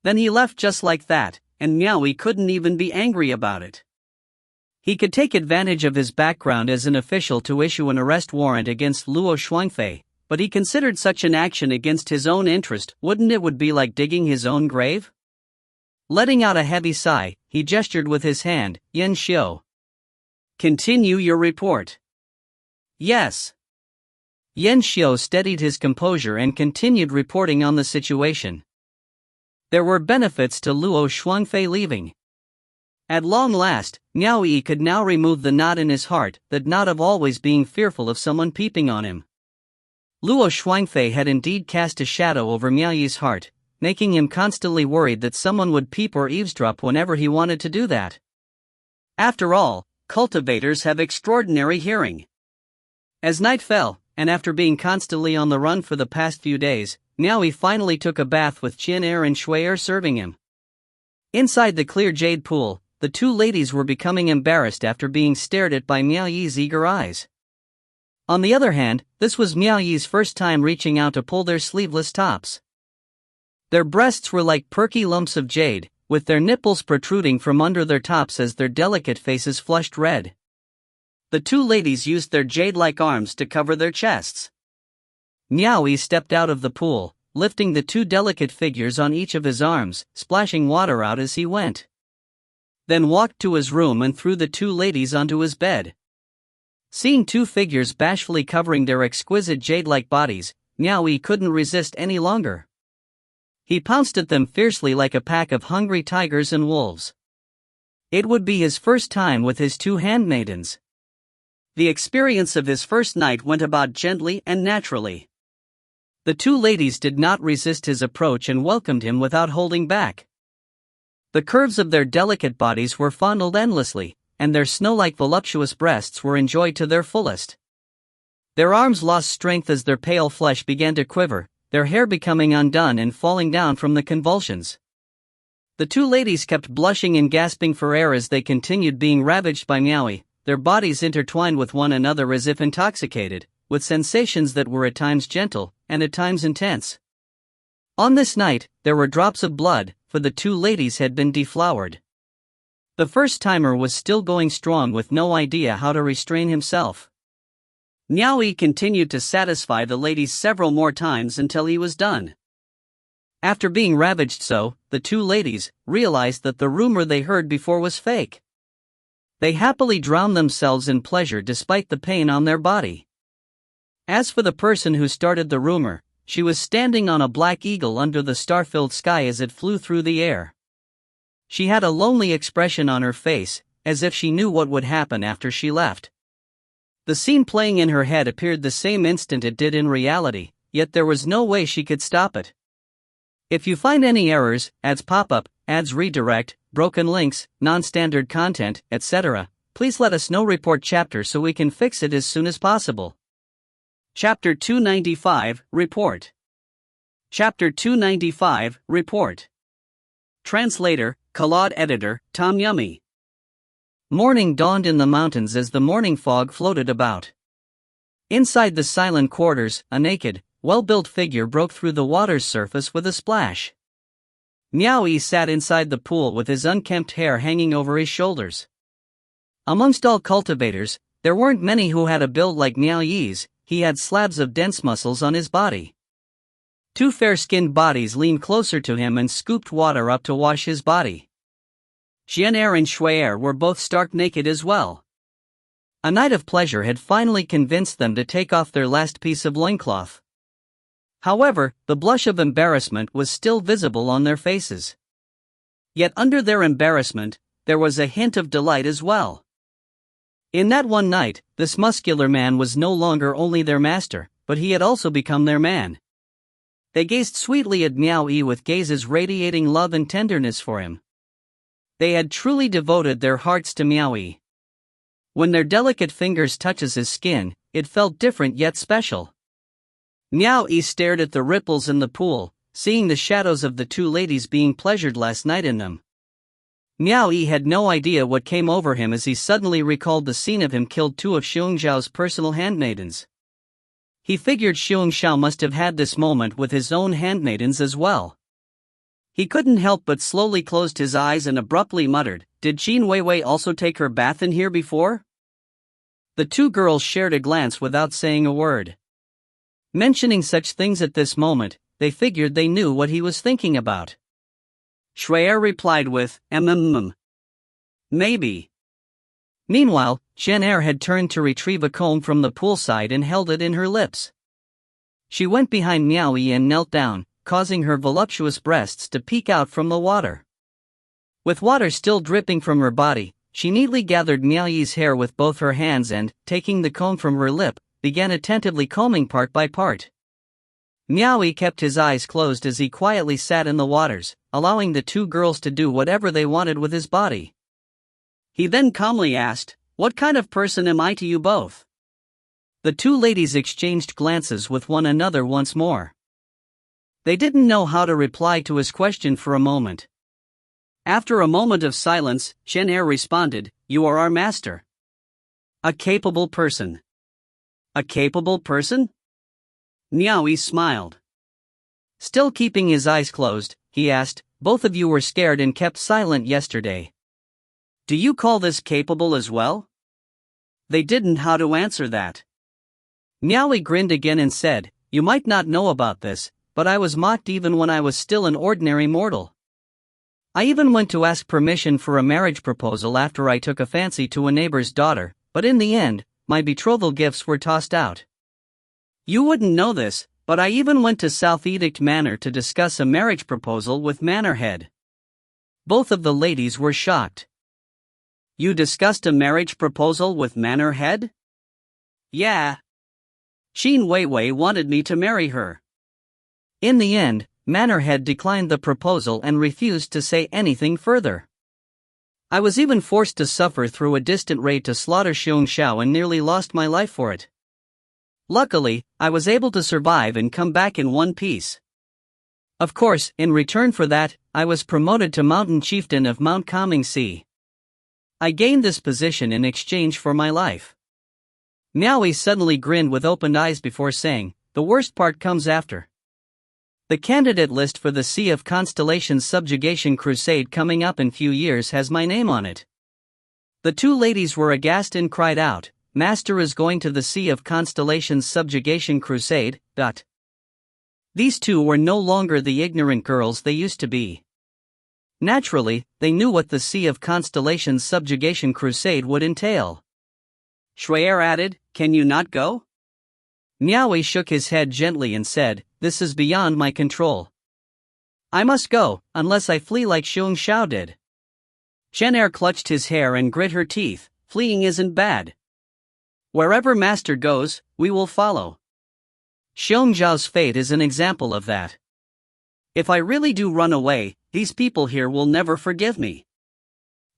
A: Then he left just like that, and Miao Yi couldn't even be angry about it. He could take advantage of his background as an official to issue an arrest warrant against Luo Shuangfei, but he considered such an action against his own interest would be like digging his own grave? Letting out a heavy sigh, he gestured with his hand, Yan Xiu.
B: Continue your report.
A: Yes. Yan Xiu steadied his composure and continued reporting on the situation. There were benefits to Luo Shuangfei leaving. At long last, Miao Yi could now remove the knot in his heart, that knot of always being fearful of someone peeping on him. Luo Shuangfei had indeed cast a shadow over Miao Yi's heart, making him constantly worried that someone would peep or eavesdrop whenever he wanted to do that. After all, cultivators have extraordinary hearing. As night fell, and after being constantly on the run for the past few days, Miao Yi finally took a bath with Qian and Shui serving him. Inside the clear jade pool, the two ladies were becoming embarrassed after being stared at by Miao Yi's eager eyes. On the other hand, this was Miao Yi's first time reaching out to pull their sleeveless tops. Their breasts were like perky lumps of jade, with their nipples protruding from under their tops as their delicate faces flushed red. The two ladies used their jade-like arms to cover their chests. Miao Yi stepped out of the pool, lifting the two delicate figures on each of his arms, splashing water out as he went. Then walked to his room and threw the two ladies onto his bed. Seeing two figures bashfully covering their exquisite jade-like bodies, Miao Yi couldn't resist any longer. He pounced at them fiercely like a pack of hungry tigers and wolves. It would be his first time with his two handmaidens. The experience of his first night went about gently and naturally. The two ladies did not resist his approach and welcomed him without holding back. The curves of their delicate bodies were fondled endlessly, and their snow-like voluptuous breasts were enjoyed to their fullest. Their arms lost strength as their pale flesh began to quiver, their hair becoming undone and falling down from the convulsions. The two ladies kept blushing and gasping for air as they continued being ravaged by Miao Yi, their bodies intertwined with one another as if intoxicated, with sensations that were at times gentle, and at times intense. On this night, there were drops of blood, for the two ladies had been deflowered. The first-timer was still going strong with no idea how to restrain himself. Miao Yi continued to satisfy the ladies several more times until he was done. After being ravaged so, the two ladies realized that the rumor they heard before was fake. They happily drowned themselves in pleasure despite the pain on their body. As for the person who started the rumor, she was standing on a black eagle under the star-filled sky as it flew through the air. She had a lonely expression on her face, as if she knew what would happen after she left. The scene playing in her head appeared the same instant it did in reality, yet there was no way she could stop it. If you find any errors, ads pop up, ads redirect, broken links, non-standard content, etc., please let us know. Report chapter so we can fix it as soon as possible. Chapter 295, Report. Chapter 295, Report. Translator, Claude Editor, Tom Yummy. Morning dawned in the mountains as the morning fog floated about. Inside the silent quarters, a naked, well-built figure broke through the water's surface with a splash. Miao Yi sat inside the pool with his unkempt hair hanging over his shoulders. Amongst all cultivators, there weren't many who had a build like Miao Yi's. He had slabs of dense muscles on his body. Two fair-skinned bodies leaned closer to him and scooped water up to wash his body. Qian and Shui were both stark naked as well. A night of pleasure had finally convinced them to take off their last piece of loincloth. However, the blush of embarrassment was still visible on their faces. Yet under their embarrassment, there was a hint of delight as well. In that one night, this muscular man was no longer only their master, but he had also become their man. They gazed sweetly at Miao Yi with gazes radiating love and tenderness for him. They had truly devoted their hearts to Miao Yi. When their delicate fingers touched his skin, it felt different yet special. Miao Yi stared at the ripples in the pool, seeing the shadows of the two ladies being pleasured last night in them. Miao Yi had no idea what came over him as he suddenly recalled the scene of him killed two of Xiong Zhao's personal handmaidens. He figured Xiong Zhao must have had this moment with his own handmaidens as well. He couldn't help but slowly closed his eyes and abruptly muttered, "Did Qin Weiwei also take her bath in here before?" The two girls shared a glance without saying a word. Mentioning such things at this moment, they figured they knew what he was thinking about. Shui replied with, Maybe. Meanwhile, Qian had turned to retrieve a comb from the poolside and held it in her lips. She went behind Miao Yi and knelt down, causing her voluptuous breasts to peek out from the water. With water still dripping from her body, she neatly gathered Miao Yi's hair with both her hands and, taking the comb from her lip, began attentively combing part by part. Miao Yi kept his eyes closed as he quietly sat in the waters, allowing the two girls to do whatever they wanted with his body. He then calmly asked, "What kind of person am I to you both?" The two ladies exchanged glances with one another once more. They didn't know how to reply to his question for a moment. After a moment of silence, Shen Hai responded, "You are our master. A capable person." "A capable person?" Miao Yi smiled. Still keeping his eyes closed, he asked, "Both of you were scared and kept silent yesterday. Do you call this capable as well?" They didn't know how to answer that. Miao Yi grinned again and said, "You might not know about this, but I was mocked even when I was still an ordinary mortal. I even went to ask permission for a marriage proposal after I took a fancy to a neighbor's daughter, but in the end, my betrothal gifts were tossed out. You wouldn't know this, but I even went to South Edict Manor to discuss a marriage proposal with Manor Head." Both of the ladies were shocked. "You discussed a marriage proposal with Manor Head?" "Yeah. Xin Weiwei wanted me to marry her." In the end, Manor Head declined the proposal and refused to say anything further. I was even forced to suffer through a distant raid to slaughter Xiong Xiao and nearly lost my life for it. Luckily, I was able to survive and come back in one piece. Of course, in return for that, I was promoted to Mountain Chieftain of Mount Calming Sea. I gained this position in exchange for my life. Miao Yi suddenly grinned with opened eyes before saying, "The worst part comes after. The candidate list for the Sea of Constellations Subjugation Crusade coming up in few years has my name on it." The two ladies were aghast and cried out, "Master is going to the Sea of Constellations Subjugation Crusade." These two were no longer the ignorant girls they used to be. Naturally, they knew what the Sea of Constellations Subjugation Crusade would entail. Shui'er added, "Can you not go?" Miao Yi shook his head gently and said, "This is beyond my control. I must go, unless I flee like Xiong Xiao did." Shen Hai clutched his hair and grit her teeth. "Fleeing isn't bad. Wherever Master goes, we will follow. Xiong Xiao's fate is an example of that. If I really do run away, these people here will never forgive me.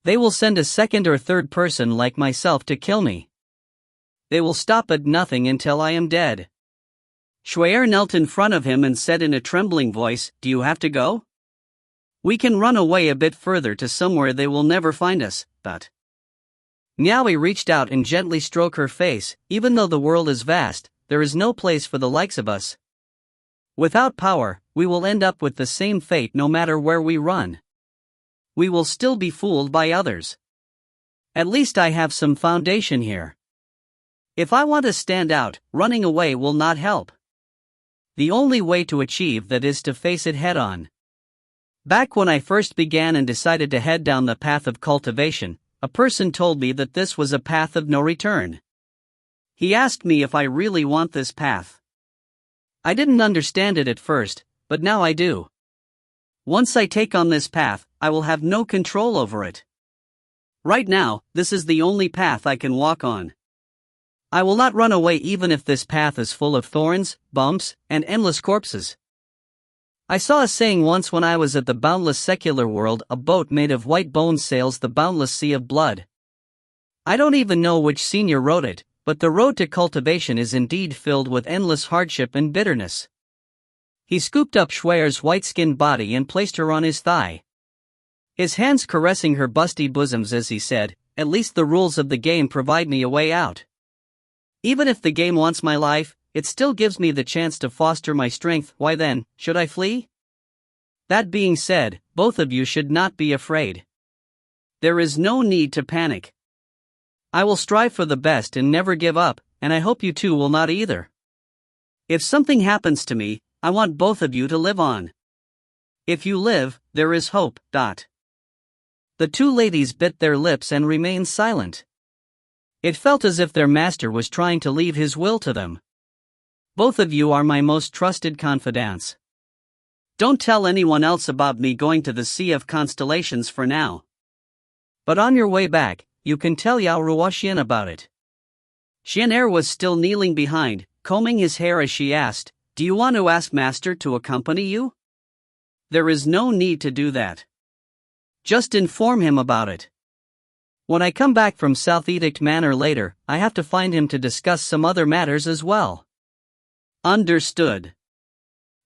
A: They will send a second or third person like myself to kill me. They will stop at nothing until I am dead." Shui'er knelt in front of him and said in a trembling voice, "Do you have to go? We can run away a bit further to somewhere they will never find us, but..." Miao Yi reached out and gently stroked her face. "Even though the world is vast, there is no place for the likes of us. Without power, we will end up with the same fate no matter where we run. We will still be fooled by others. At least I have some foundation here. If I want to stand out, running away will not help. The only way to achieve that is to face it head on. Back when I first began and decided to head down the path of cultivation, a person told me that this was a path of no return. He asked me if I really want this path. I didn't understand it at first, but now I do. Once I take on this path, I will have no control over it. Right now, this is the only path I can walk on. I will not run away even if this path is full of thorns, bumps, and endless corpses. I saw a saying once when I was at the boundless secular world. A boat made of white bones sails the boundless sea of blood. I don't even know which senior wrote it, but the road to cultivation is indeed filled with endless hardship and bitterness. He scooped up Shui'er's white-skinned body and placed her on his thigh. His hands caressing her busty bosoms as he said, "At least the rules of the game provide me a way out. Even if the game wants my life, it still gives me the chance to foster my strength. Why then, should I flee? That being said, both of you should not be afraid. There is no need to panic. I will strive for the best and never give up, and I hope you two will not either. If something happens to me, I want both of you to live on. If you live, there is hope." The two ladies bit their lips and remained silent. It felt as if their master was trying to leave his will to them. "Both of you are my most trusted confidants.
B: Don't tell anyone else about me going to the Sea of Constellations for now.
A: But on your way back, you can tell Yao Ruoxian about it.
B: Xian'er was still kneeling behind, combing his hair as she asked, "Do you want to ask Master to accompany you?" "There is no need to do that. Just inform him about it.
A: When I come back from South Edict Manor later, I have to find him to discuss some other matters as well."
B: Understood.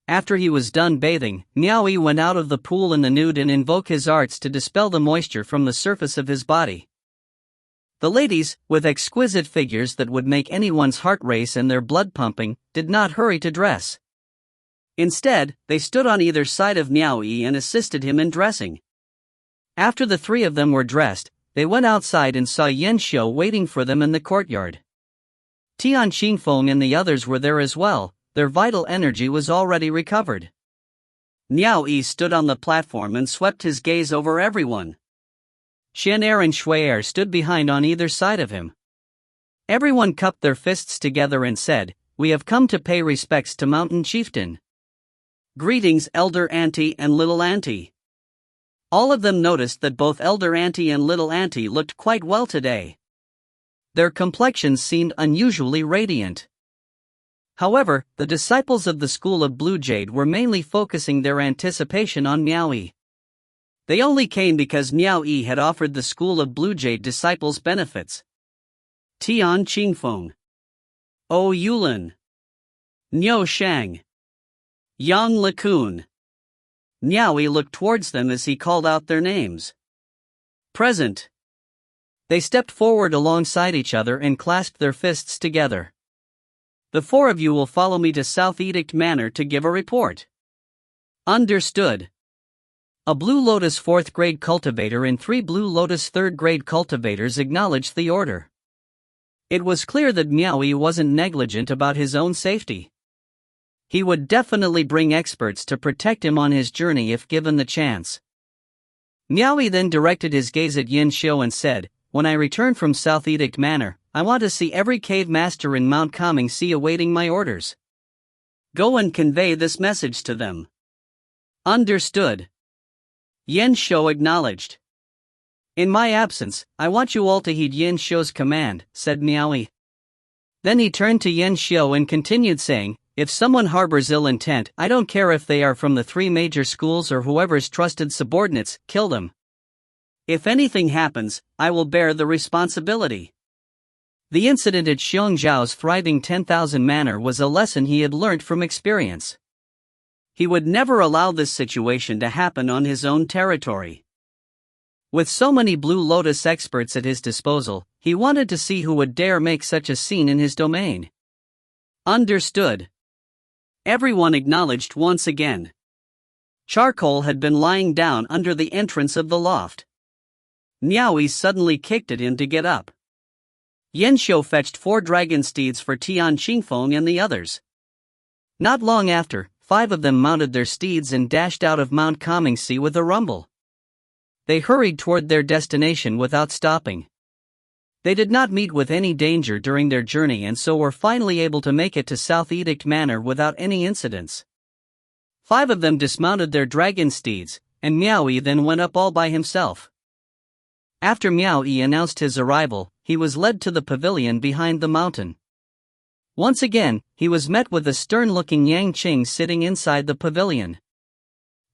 A: After he was done bathing, Miao Yi went out of the pool in the nude and invoked his arts to dispel the moisture from the surface of his body. The ladies, with exquisite figures that would make anyone's heart race and their blood pumping, did not hurry to dress.
B: Instead, they stood on either side of Miao Yi and assisted him in dressing.
A: After the three of them were dressed, they went outside and saw Yan Xiu waiting for them in the courtyard. Tian Qingfeng and the others were there as well. Their vital energy was already recovered.
B: Miao Yi stood on the platform and swept his gaze over everyone.
A: Xian'er and Shui'er stood behind on either side of him. Everyone cupped their fists together and said, "We have come to pay respects to Mountain Chieftain."
B: "Greetings, Elder Auntie and Little Auntie." All of them noticed that both Elder Auntie and Little Auntie looked quite well today.
A: Their complexions seemed unusually radiant. However, the disciples of the School of Blue Jade were mainly focusing their anticipation on Miao Yi.
B: They only came because Miao Yi had offered the School of Blue Jade disciples benefits. Tian Qingfeng, O Yulin, Niu Shang, Yang Lekun. Miao Yi looked towards them as he called out their names. "Present."
A: They stepped forward alongside each other and clasped their fists together.
B: "The four of you will follow me to South Edict Manor to give a report."
A: Understood. A Blue Lotus 4th grade cultivator and 3 Blue Lotus 3rd grade cultivators acknowledged the order. It was clear that Miao Yi wasn't negligent about his own safety. He would definitely bring experts to protect him on his journey if given the chance. Miao Yi then directed his gaze at Yan Xiu and said, "When I return from South Edict Manor, I want to see every cave master in Mount Coming Sea awaiting my orders."
B: "Go and convey this message to them."
A: Understood.
B: Yan Xiu acknowledged.
A: "In my absence, I want you all to heed Yan Xiu's command," said Miao Yi. Then he turned to Yan Xiu and continued saying, "If someone harbors ill intent, I don't care if they are from the 3 major schools or whoever's trusted subordinates, kill them.
B: If anything happens, I will bear the responsibility."
A: The incident at Xiongzhao's thriving 10,000 manor was a lesson he had learned from experience.
B: He would never allow this situation to happen on his own territory.
A: With so many Blue Lotus experts at his disposal, he wanted to see who would dare make such a scene in his domain.
B: Understood. Everyone acknowledged once again. Charcoal had been lying down under the entrance of the loft. Miao Yi suddenly kicked at him to get up. Yan Xiu fetched 4 dragon steeds for Tian Qingfeng and the others.
A: Not long after, 5 of them mounted their steeds and dashed out of Mount Coming Sea with a rumble. They hurried toward their destination without stopping. They did not meet with any danger during their journey and so were finally able to make it to South Edict Manor without any incidents. 5 of them dismounted their dragon steeds, and Miao Yi then went up all by himself. After Miao Yi announced his arrival, he was led to the pavilion behind the mountain. Once again, he was met with a stern-looking Yang Qing sitting inside the pavilion.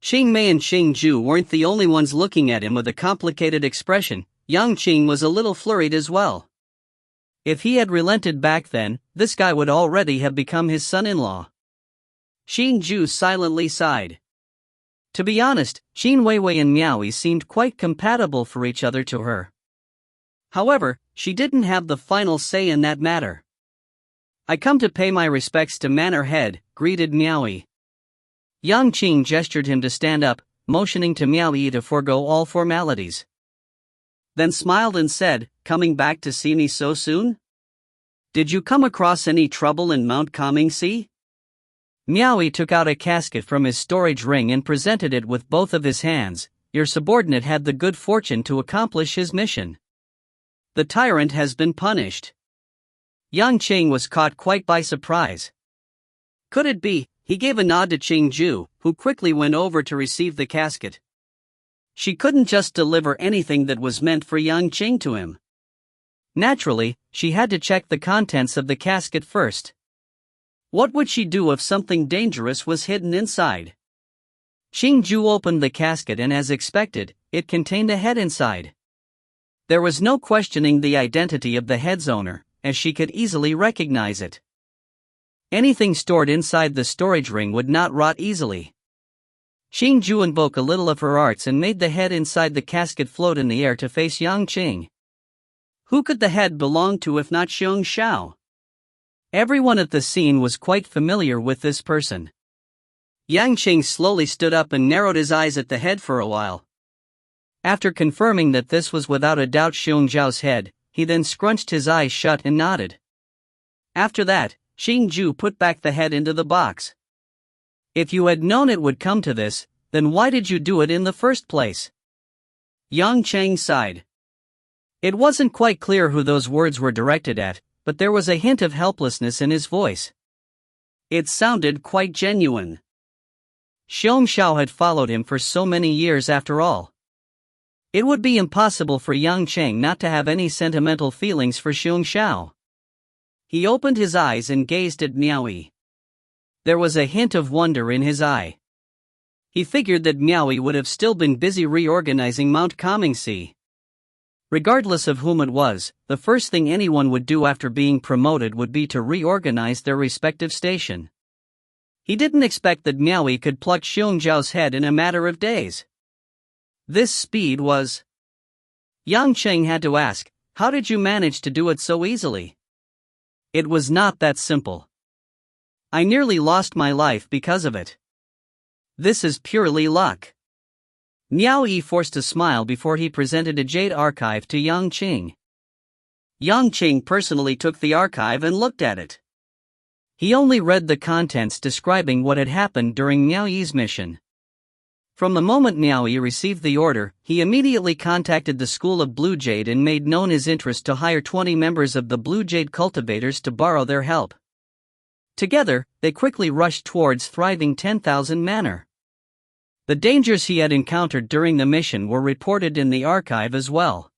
B: Xing Mei and Xing Zhu weren't the only ones looking at him with a complicated expression. Yang Qing was a little flurried as well.
A: If he had relented back then, this guy would already have become his son-in-law.
B: Xing Zhu silently sighed.
A: To be honest, Xin Weiwei and Miao Yi seemed quite compatible for each other to her. However, she didn't have the final say in that matter. "I come to pay my respects to Manor Head," greeted Miao Yi. Yang Qing gestured him to stand up, motioning to Miao Yi to forego all formalities.
B: Then smiled and said, "Coming back to see me so soon? Did you come across any trouble in Mount Coming Sea?"
A: Miao Yi took out a casket from his storage ring and presented it with both of his hands. "Your subordinate had the good fortune to accomplish his mission.
B: The tyrant has been punished."
A: Yang Qing was caught quite by surprise. Could it be
B: He gave a nod to Qing Ju, who quickly went over to receive the casket. She couldn't just deliver anything that was meant for young Qing to him. Naturally, she had to check the contents of the casket first. What would she do if something dangerous was hidden inside? Qing Ju opened the casket and, as expected, it contained a head inside. There was no questioning the identity of the head's owner, as she could easily recognize it. Anything stored inside the storage ring would not rot easily. Qing Ju invoked a little of her arts and made the head inside the casket float in the air to face Yang Qing. Who could the head belong to if not Xiong Xiao? Everyone at the scene was quite familiar with this person. Yang Qing slowly stood up and narrowed his eyes at the head for a while. After confirming that this was without a doubt Xiong Xiao's head, he then scrunched his eyes shut and nodded. After that, Qing Ju put back the head into the box. If you had known it would come to this, then why did you do it in the first place? Yang Qing sighed. It wasn't quite clear who those words were directed at, but there was a hint of helplessness in his voice. It sounded quite genuine. Xiong Xiao had followed him for so many years after all. It would be impossible for Yang Qing not to have any sentimental feelings for Xiong Xiao. He opened his eyes and gazed at Miao Yi. There was a hint of wonder in his eye. He figured that Miao Yi would have still been busy reorganizing Mount Comingxi. Regardless of whom it was, the first thing anyone would do after being promoted would be to reorganize their respective station. He didn't expect that Miao Yi could pluck Xiong Xiao's head in a matter of days. This speed was... Yang Qing had to ask, how did you manage to do it so easily? It was not that simple. I nearly lost my life because of it. This is purely luck. Miao Yi forced a smile before he presented a jade archive to Yang Qing. Yang Qing personally took the archive and looked at it. He only read the contents describing what had happened during Miao Yi's mission. From the moment Miao Yi received the order, he immediately contacted the School of Blue Jade and made known his interest to hire 20 members of the Blue Jade cultivators to borrow their help. Together, they quickly rushed towards thriving 10,000 Manor. The dangers he had encountered during the mission were reported in the archive as well.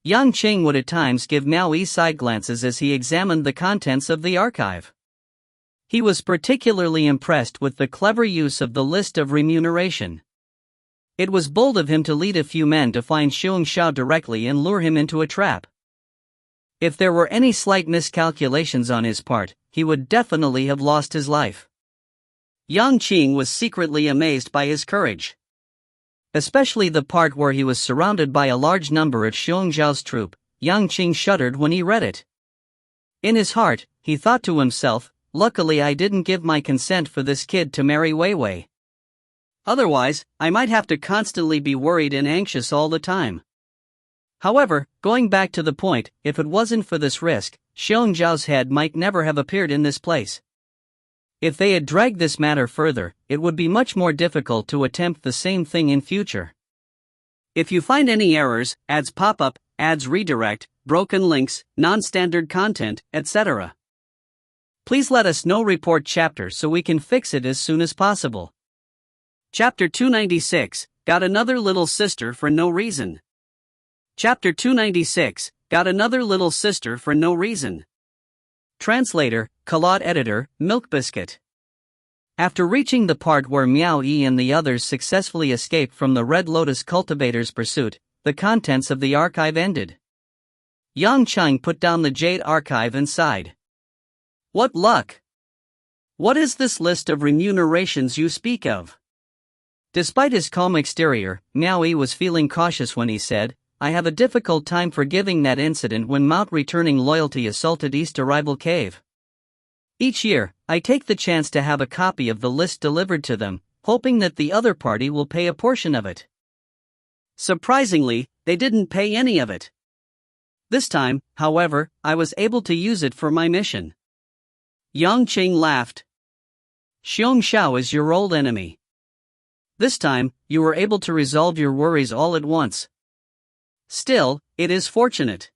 B: Yang Qing would at times give Miao Yi side glances as he examined the contents of the archive. He was particularly impressed with the clever use of the list of remuneration. It was bold of him to lead a few men to find Xiong Xiao directly and lure him into a trap. If there were any slight miscalculations on his part, he would definitely have lost his life. Yang Qing was secretly amazed by his courage. Especially the part where he was surrounded by a large number of Xiong Xiao's troop. Yang Qing shuddered when he read it. In his heart, he thought to himself, luckily I didn't give my consent for this kid to marry Wei Wei. Otherwise, I might have to constantly be worried and anxious all the time. However, going back to the point, if it wasn't for this risk, Xiong Xiao's head might never have appeared in this place. If they had dragged this matter further, it would be much more difficult to attempt the same thing in future. If you find any errors, ads pop up, ads redirect, broken links, non-standard content, etc., please let us know. Report chapter so we can fix it as soon as possible. Chapter 296, Got Another Little Sister for No Reason. Chapter 296, Got Another Little Sister for No Reason. Translator, Claude Editor, Milk Biscuit. After reaching the part where Miao Yi and the others successfully escaped from the Red Lotus cultivator's pursuit, the contents of the archive ended. Yang Qing put down the jade archive and sighed. What luck! What is this list of remunerations you speak of? Despite his calm exterior, Miao Yi was feeling cautious when he said, I have a difficult time forgiving that incident when Mount Returning Loyalty assaulted East Arrival Cave. Each year, I take the chance to have a copy of the list delivered to them, hoping that the other party will pay a portion of it. Surprisingly, they didn't pay any of it. This time, however, I was able to use it for my mission. Yang Qing laughed. Xiong Xiao is your old enemy. This time, you were able to resolve your worries all at once. Still, it is fortunate.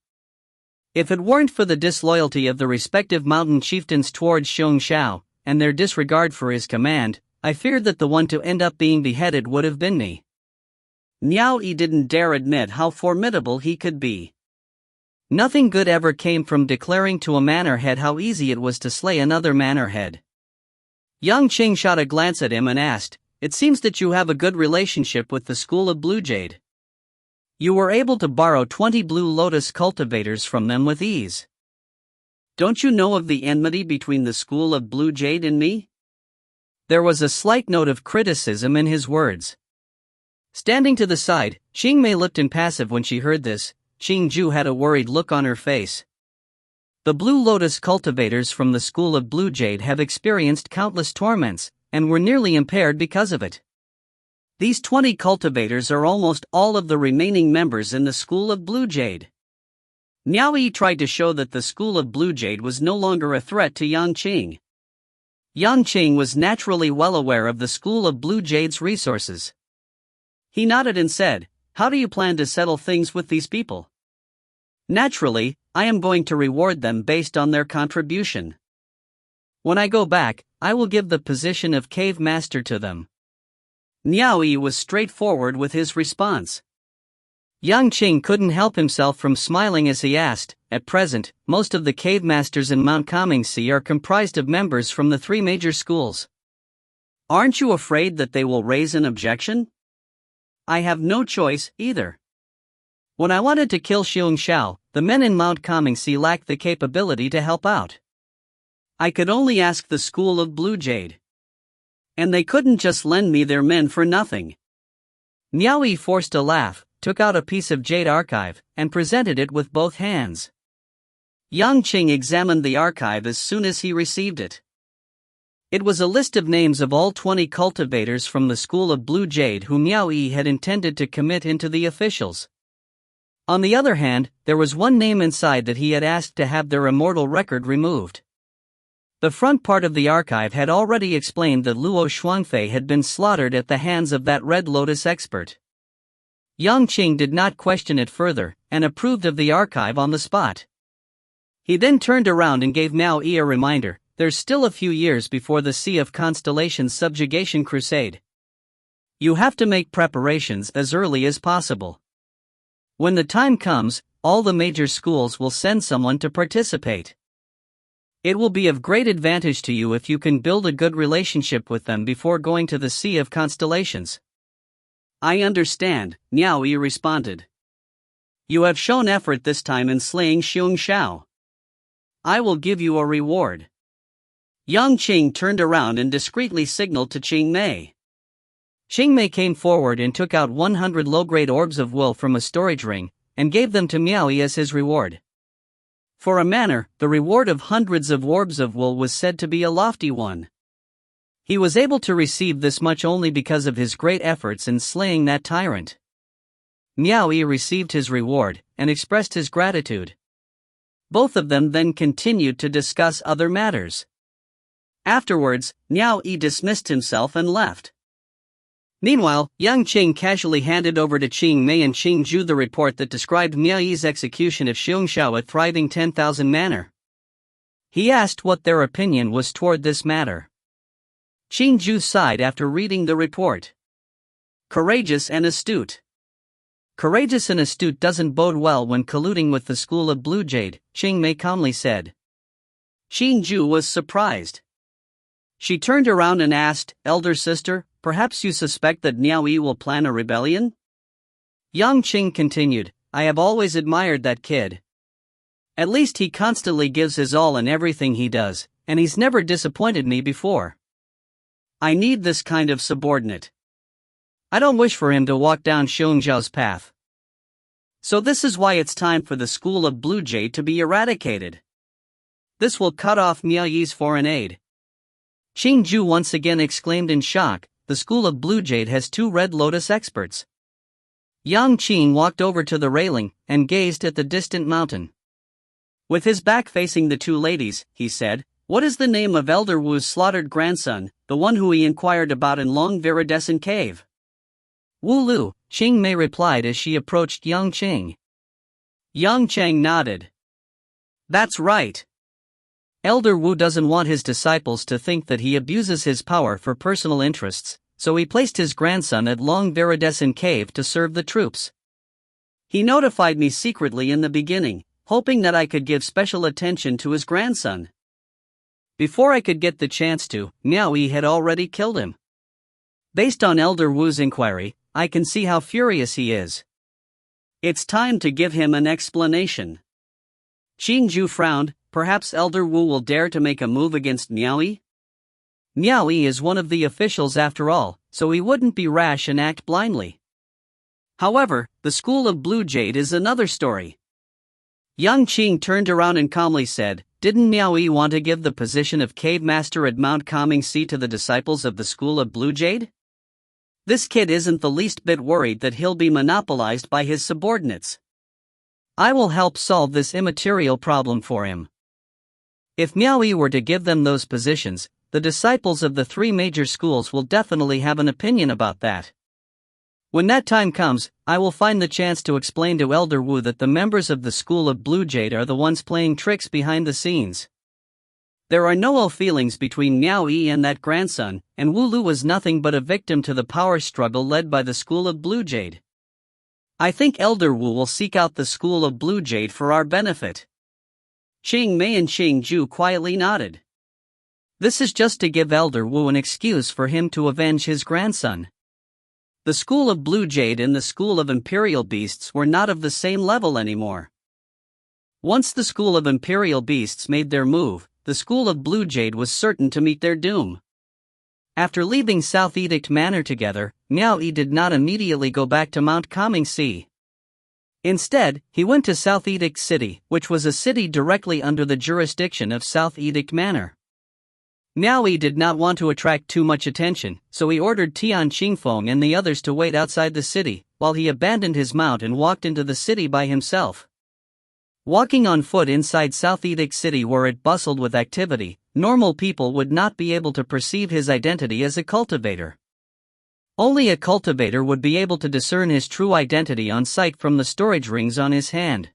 B: If it weren't for the disloyalty of the respective mountain chieftains towards Xiong Xiao,
A: and their disregard for his command, I feared that the one to end up being beheaded would have been me.
B: Miao Yi didn't dare admit how formidable he could be.
A: Nothing good ever came from declaring to a manor head how easy it was to slay another manor head. Yang Qing shot a glance at him and asked, "It seems that you have a good relationship with the School of Blue Jade. You were able to borrow 20 Blue Lotus cultivators from them with ease.
B: Don't you know of the enmity between the School of Blue Jade and me?"
A: There was a slight note of criticism in his words. Standing to the side, Qing Mei looked impassive when she heard this. Qing Ju had a worried look on her face. The Blue Lotus cultivators from the School of Blue Jade have experienced countless torments, and were nearly impaired because of it. These 20 cultivators are almost all of the remaining members in the School of Blue Jade. Miao Yi tried to show that the School of Blue Jade was no longer a threat to Yang Qing. Yang Qing was naturally well aware of the School of Blue Jade's resources. He nodded and said, "How do you plan to settle things with these people?" "Naturally, I am going to reward them based on their contribution. When I go back, I will give the position of cave master to them." Miao Yi was straightforward with his response. Yang Qing couldn't help himself from smiling as he asked, "At present, most of the cave masters in Mount Comingxi are comprised of members from the 3 major schools. Aren't you afraid that they will raise an objection?" "I have no choice, either. When I wanted to kill Xiong Xiao, the men in Mount Comingxi lacked the capability to help out. I could only ask the School of Blue Jade. And they couldn't just lend me their men for nothing." Miao Yi forced a laugh, took out a piece of jade archive, and presented it with both hands. Yang Qing examined the archive as soon as he received it. It was a list of names of all 20 cultivators from the School of Blue Jade whom Miao Yi had intended to commit into the officials. On the other hand, there was one name inside that he had asked to have their immortal record removed. The front part of the archive had already explained that Luo Shuangfei had been slaughtered at the hands of that Red Lotus expert. Yang Qing did not question it further, and approved of the archive on the spot. He then turned around and gave Miao Yi a reminder, "There's still a few years before the Sea of Constellations subjugation crusade. You have to make preparations as early as possible. When the time comes, all the major schools will send someone to participate. It will be of great advantage to you if you can build a good relationship with them before going to the Sea of Constellations."
B: "I understand," Miao Yi responded. "You have shown effort this time in slaying Xiong Xiao. I will give you a reward." Yang Qing turned around and discreetly signaled to Qing Mei.
A: Qing Mei came forward and took out 100 low-grade orbs of wool from a storage ring, and gave them to Miao Yi as his reward. For a manor, the reward of hundreds of orbs of wool was said to be a lofty one. He was able to receive this much only because of his great efforts in slaying that tyrant. Miao Yi received his reward, and expressed his gratitude. Both of them then continued to discuss other matters. Afterwards, Miao Yi dismissed himself and left. Meanwhile, Yang Qing casually handed over to Qing Mei and Qing Ju the report that described Miao Yi's execution of Xiong Xiao at thriving 10,000 manor. He asked what their opinion was toward this matter. Qing Ju sighed after reading the report. "Courageous and astute." "Courageous and astute doesn't bode well when colluding with the School of Blue Jade," Qing Mei calmly said.
B: Qing Ju was surprised. She turned around and asked, "Elder sister, perhaps you suspect that Miao Yi will plan a rebellion?"
A: Yang Qing continued, "I have always admired that kid. At least he constantly gives his all in everything he does, and he's never disappointed me before. I need this kind of subordinate. I don't wish for him to walk down Xiong Xiao's path. So this is why it's time for the School of Blue Jade to be eradicated. This will cut off Miao Yi's foreign aid." Qing Ju once again exclaimed in shock, "The School of Blue Jade has 2 Red Lotus experts." Yang Qing walked over to the railing, and gazed at the distant mountain. With his back facing the 2 ladies, he said, "What is the name of Elder Wu's slaughtered grandson, the one who he inquired about in Long Viridescent Cave?" "Wu Lu," Qing Mei replied as she approached Yang Qing. Yang Qing nodded. "That's right. Elder Wu doesn't want his disciples to think that he abuses his power for personal interests, so he placed his grandson at Long Viridescent Cave to serve the troops. He notified me secretly in the beginning, hoping that I could give special attention to his grandson. Before I could get the chance to, Miao Yi had already killed him. Based on Elder Wu's inquiry, I can see how furious he is. It's time to give him an explanation. Xingju frowned. Perhaps Elder Wu will dare to make a move against Miao Yi? Miao Yi is one of the officials after all, so he wouldn't be rash and act blindly. However, the School of Blue Jade is another story. Yang Qing turned around and calmly said, "Didn't Miao Yi want to give the position of Cave Master at Mount Calming Sea to the disciples of the School of Blue Jade? This kid isn't the least bit worried that he'll be monopolized by his subordinates. I will help solve this immaterial problem for him." If Miao Yi were to give them those positions, the disciples of the three major schools will definitely have an opinion about that. When that time comes, I will find the chance to explain to Elder Wu that the members of the School of Blue Jade are the ones playing tricks behind the scenes. There are no ill feelings between Miao Yi and that grandson, and Wu Lu was nothing but a victim to the power struggle led by the School of Blue Jade. I think Elder Wu will seek out the School of Blue Jade for our benefit. Qing Mei and Xingju quietly nodded. This is just to give Elder Wu an excuse for him to avenge his grandson. The School of Blue Jade and the School of Imperial Beasts were not of the same level anymore. Once the School of Imperial Beasts made their move, the School of Blue Jade was certain to meet their doom. After leaving South Edict Manor together, Miao Yi did not immediately go back to Mount Calming Sea. Instead, he went to South Edict City, which was a city directly under the jurisdiction of South Edict Manor. Miao Yi did not want to attract too much attention, so he ordered Tian Qingfeng and the others to wait outside the city, while he abandoned his mount and walked into the city by himself. Walking on foot inside South Edict City where it bustled with activity, normal people would not be able to perceive his identity as a cultivator. Only a cultivator would be able to discern his true identity on sight from the storage rings on his hand.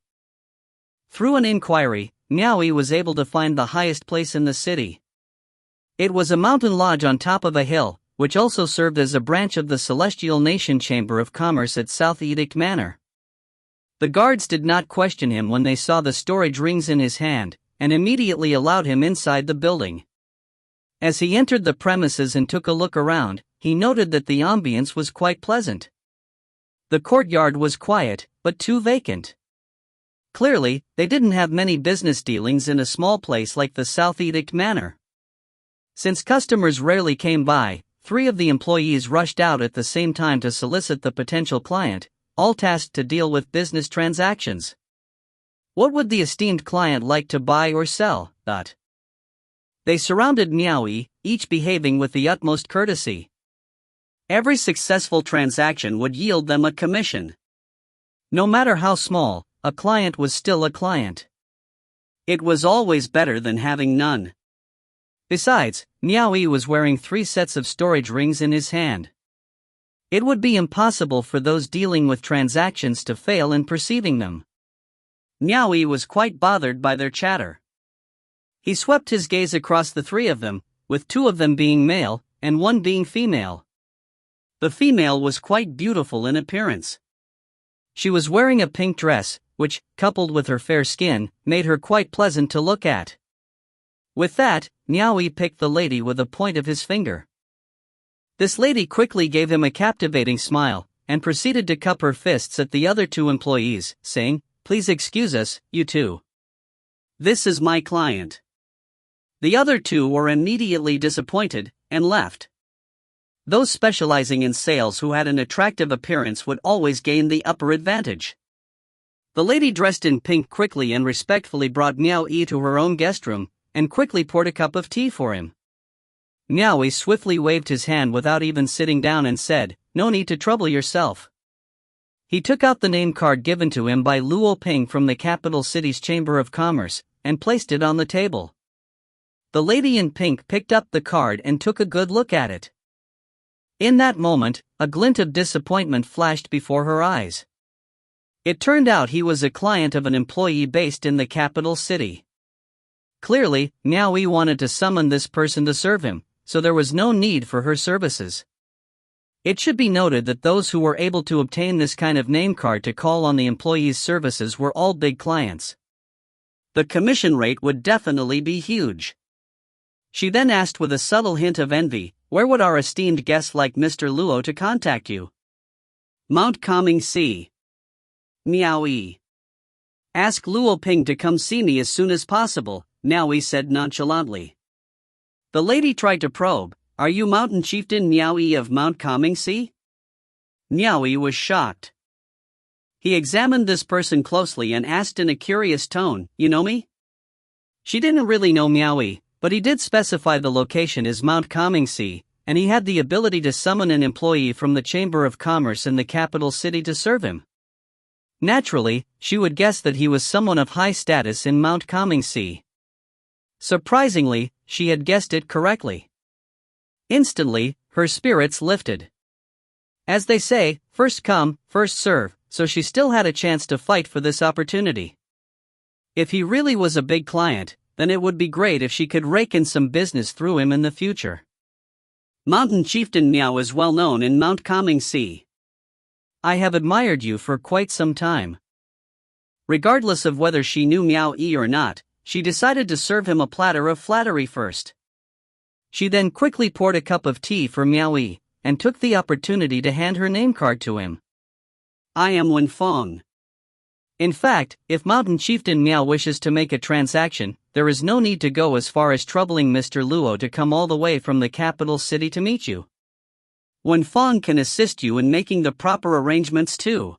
A: Through an inquiry, Miao Yi was able to find the highest place in the city. It was a mountain lodge on top of a hill, which also served as a branch of the Celestial Nation Chamber of Commerce at South Edict Manor. The guards did not question him when they saw the storage rings in his hand, and immediately allowed him inside the building. As he entered the premises and took a look around, he noted that the ambience was quite pleasant. The courtyard was quiet, but too vacant. Clearly, they didn't have many business dealings in a small place like the South Edict Manor. Since customers rarely came by, 3 of the employees rushed out at the same time to solicit the potential client, all tasked to deal with business transactions. What would the esteemed client like to buy or sell? They surrounded Miao Yi, each behaving with the utmost courtesy. Every successful transaction would yield them a commission. No matter how small, a client was still a client. It was always better than having none. Besides, Miao Yi was wearing 3 sets of storage rings in his hand. It would be impossible for those dealing with transactions to fail in perceiving them. Miao Yi was quite bothered by their chatter. He swept his gaze across the 3 of them, with 2 of them being male, and 1 being female. The female was quite beautiful in appearance. She was wearing a pink dress, which, coupled with her fair skin, made her quite pleasant to look at. With that, Miao Yi picked the lady with a point of his finger. This lady quickly gave him a captivating smile, and proceeded to cup her fists at the other 2 employees, saying, "Please excuse us, you 2. This is my client." The other 2 were immediately disappointed, and left. Those specializing in sales who had an attractive appearance would always gain the upper advantage. The lady dressed in pink quickly and respectfully brought Miao Yi to her own guest room, and quickly poured a cup of tea for him. Miao Yi swiftly waved his hand without even sitting down and said, "No need to trouble yourself." He took out the name card given to him by Luo Ping from the capital city's Chamber of Commerce, and placed it on the table. The lady in pink picked up the card and took a good look at it. In that moment, a glint of disappointment flashed before her eyes. It turned out he was a client of an employee based in the capital city. Clearly, Miao Yi wanted to summon this person to serve him, so there was no need for her services. It should be noted that those who were able to obtain this kind of name card to call on the employee's services were all big clients. The commission rate would definitely be huge. She then asked with a subtle hint of envy, "Where would our esteemed guest like Mr. Luo to contact you?" "Mount Calming Sea." "Miao Yi. Ask Luo Ping to come see me as soon as possible," Miao Yi said nonchalantly. The lady tried to probe, "Are you Mountain Chieftain Miao Yi of Mount Calming Sea?" Miao Yi was shocked. He examined this person closely and asked in a curious tone, "You know me?" She didn't really know Miao Yi, but he did specify the location as Mount Calming Sea, and he had the ability to summon an employee from the Chamber of Commerce in the capital city to serve him. Naturally, she would guess that he was someone of high status in Mount Calming Sea. Surprisingly, she had guessed it correctly. Instantly, her spirits lifted. As they say, first come, first serve, so she still had a chance to fight for this opportunity. If he really was a big client, then it would be great if she could rake in some business through him in the future. Mountain Chieftain Miao is well known in Mount Calming Sea. I have admired you for quite some time. Regardless of whether she knew Miao Yi or not, she decided to serve him a platter of flattery first. She then quickly poured a cup of tea for Miao Yi, and took the opportunity to hand her name card to him. I am Wen Fong. In fact, if Mountain Chieftain Miao wishes to make a transaction, there is no need to go as far as troubling Mr. Luo to come all the way from the capital city to meet you. Wen Fong can assist you in making the proper arrangements too.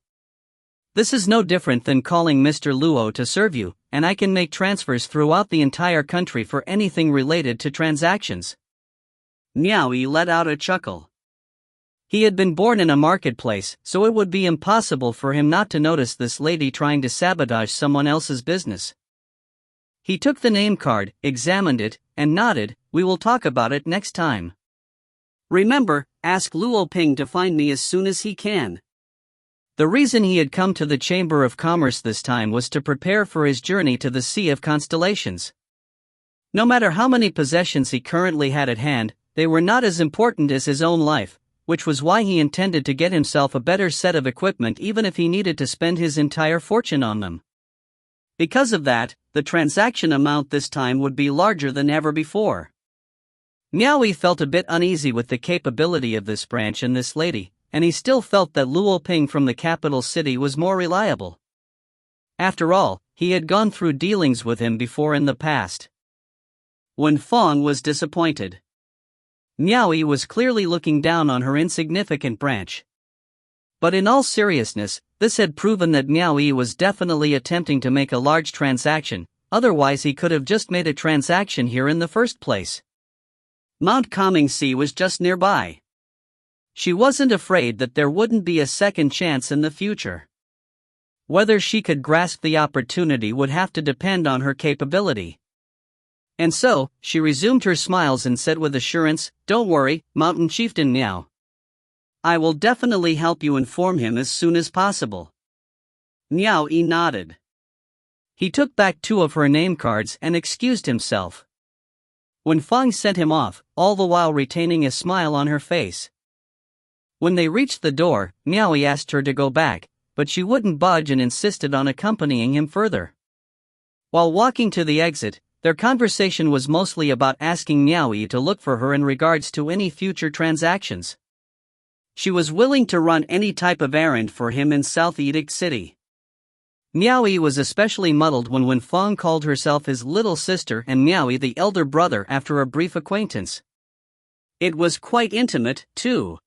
A: This is no different than calling Mr. Luo to serve you, and I can make transfers throughout the entire country for anything related to transactions. Miao Yi let out a chuckle. He had been born in a marketplace, so it would be impossible for him not to notice this lady trying to sabotage someone else's business. He took the name card, examined it, and nodded, "We will talk about it next time. Remember, ask Luo Ping to find me as soon as he can." The reason he had come to the Chamber of Commerce this time was to prepare for his journey to the Sea of Constellations. No matter how many possessions he currently had at hand, they were not as important as his own life, which was why he intended to get himself a better set of equipment even if he needed to spend his entire fortune on them. Because of that, the transaction amount this time would be larger than ever before. Miao Yi felt a bit uneasy with the capability of this branch and this lady, and he still felt that Luo Ping from the capital city was more reliable. After all, he had gone through dealings with him before in the past. Wen Fong was disappointed. Miao Yi was clearly looking down on her insignificant branch. But in all seriousness, this had proven that Miao Yi was definitely attempting to make a large transaction, otherwise he could have just made a transaction here in the first place. Mount Calming Sea was just nearby. She wasn't afraid that there wouldn't be a second chance in the future. Whether she could grasp the opportunity would have to depend on her capability. And so, she resumed her smiles and said with assurance, "Don't worry, Mountain Chieftain Miao. I will definitely help you inform him as soon as possible." Miao Yi nodded. He took back 2 of her name cards and excused himself. Wen Fong sent him off, all the while retaining a smile on her face. When they reached the door, Miao Yi asked her to go back, but she wouldn't budge and insisted on accompanying him further. While walking to the exit, their conversation was mostly about asking Miao Yi to look for her in regards to any future transactions. She was willing to run any type of errand for him in South Edict City. Miao Yi was especially muddled when Wen Fong called herself his little sister and Miao Yi the elder brother after a brief acquaintance. It was quite intimate, too.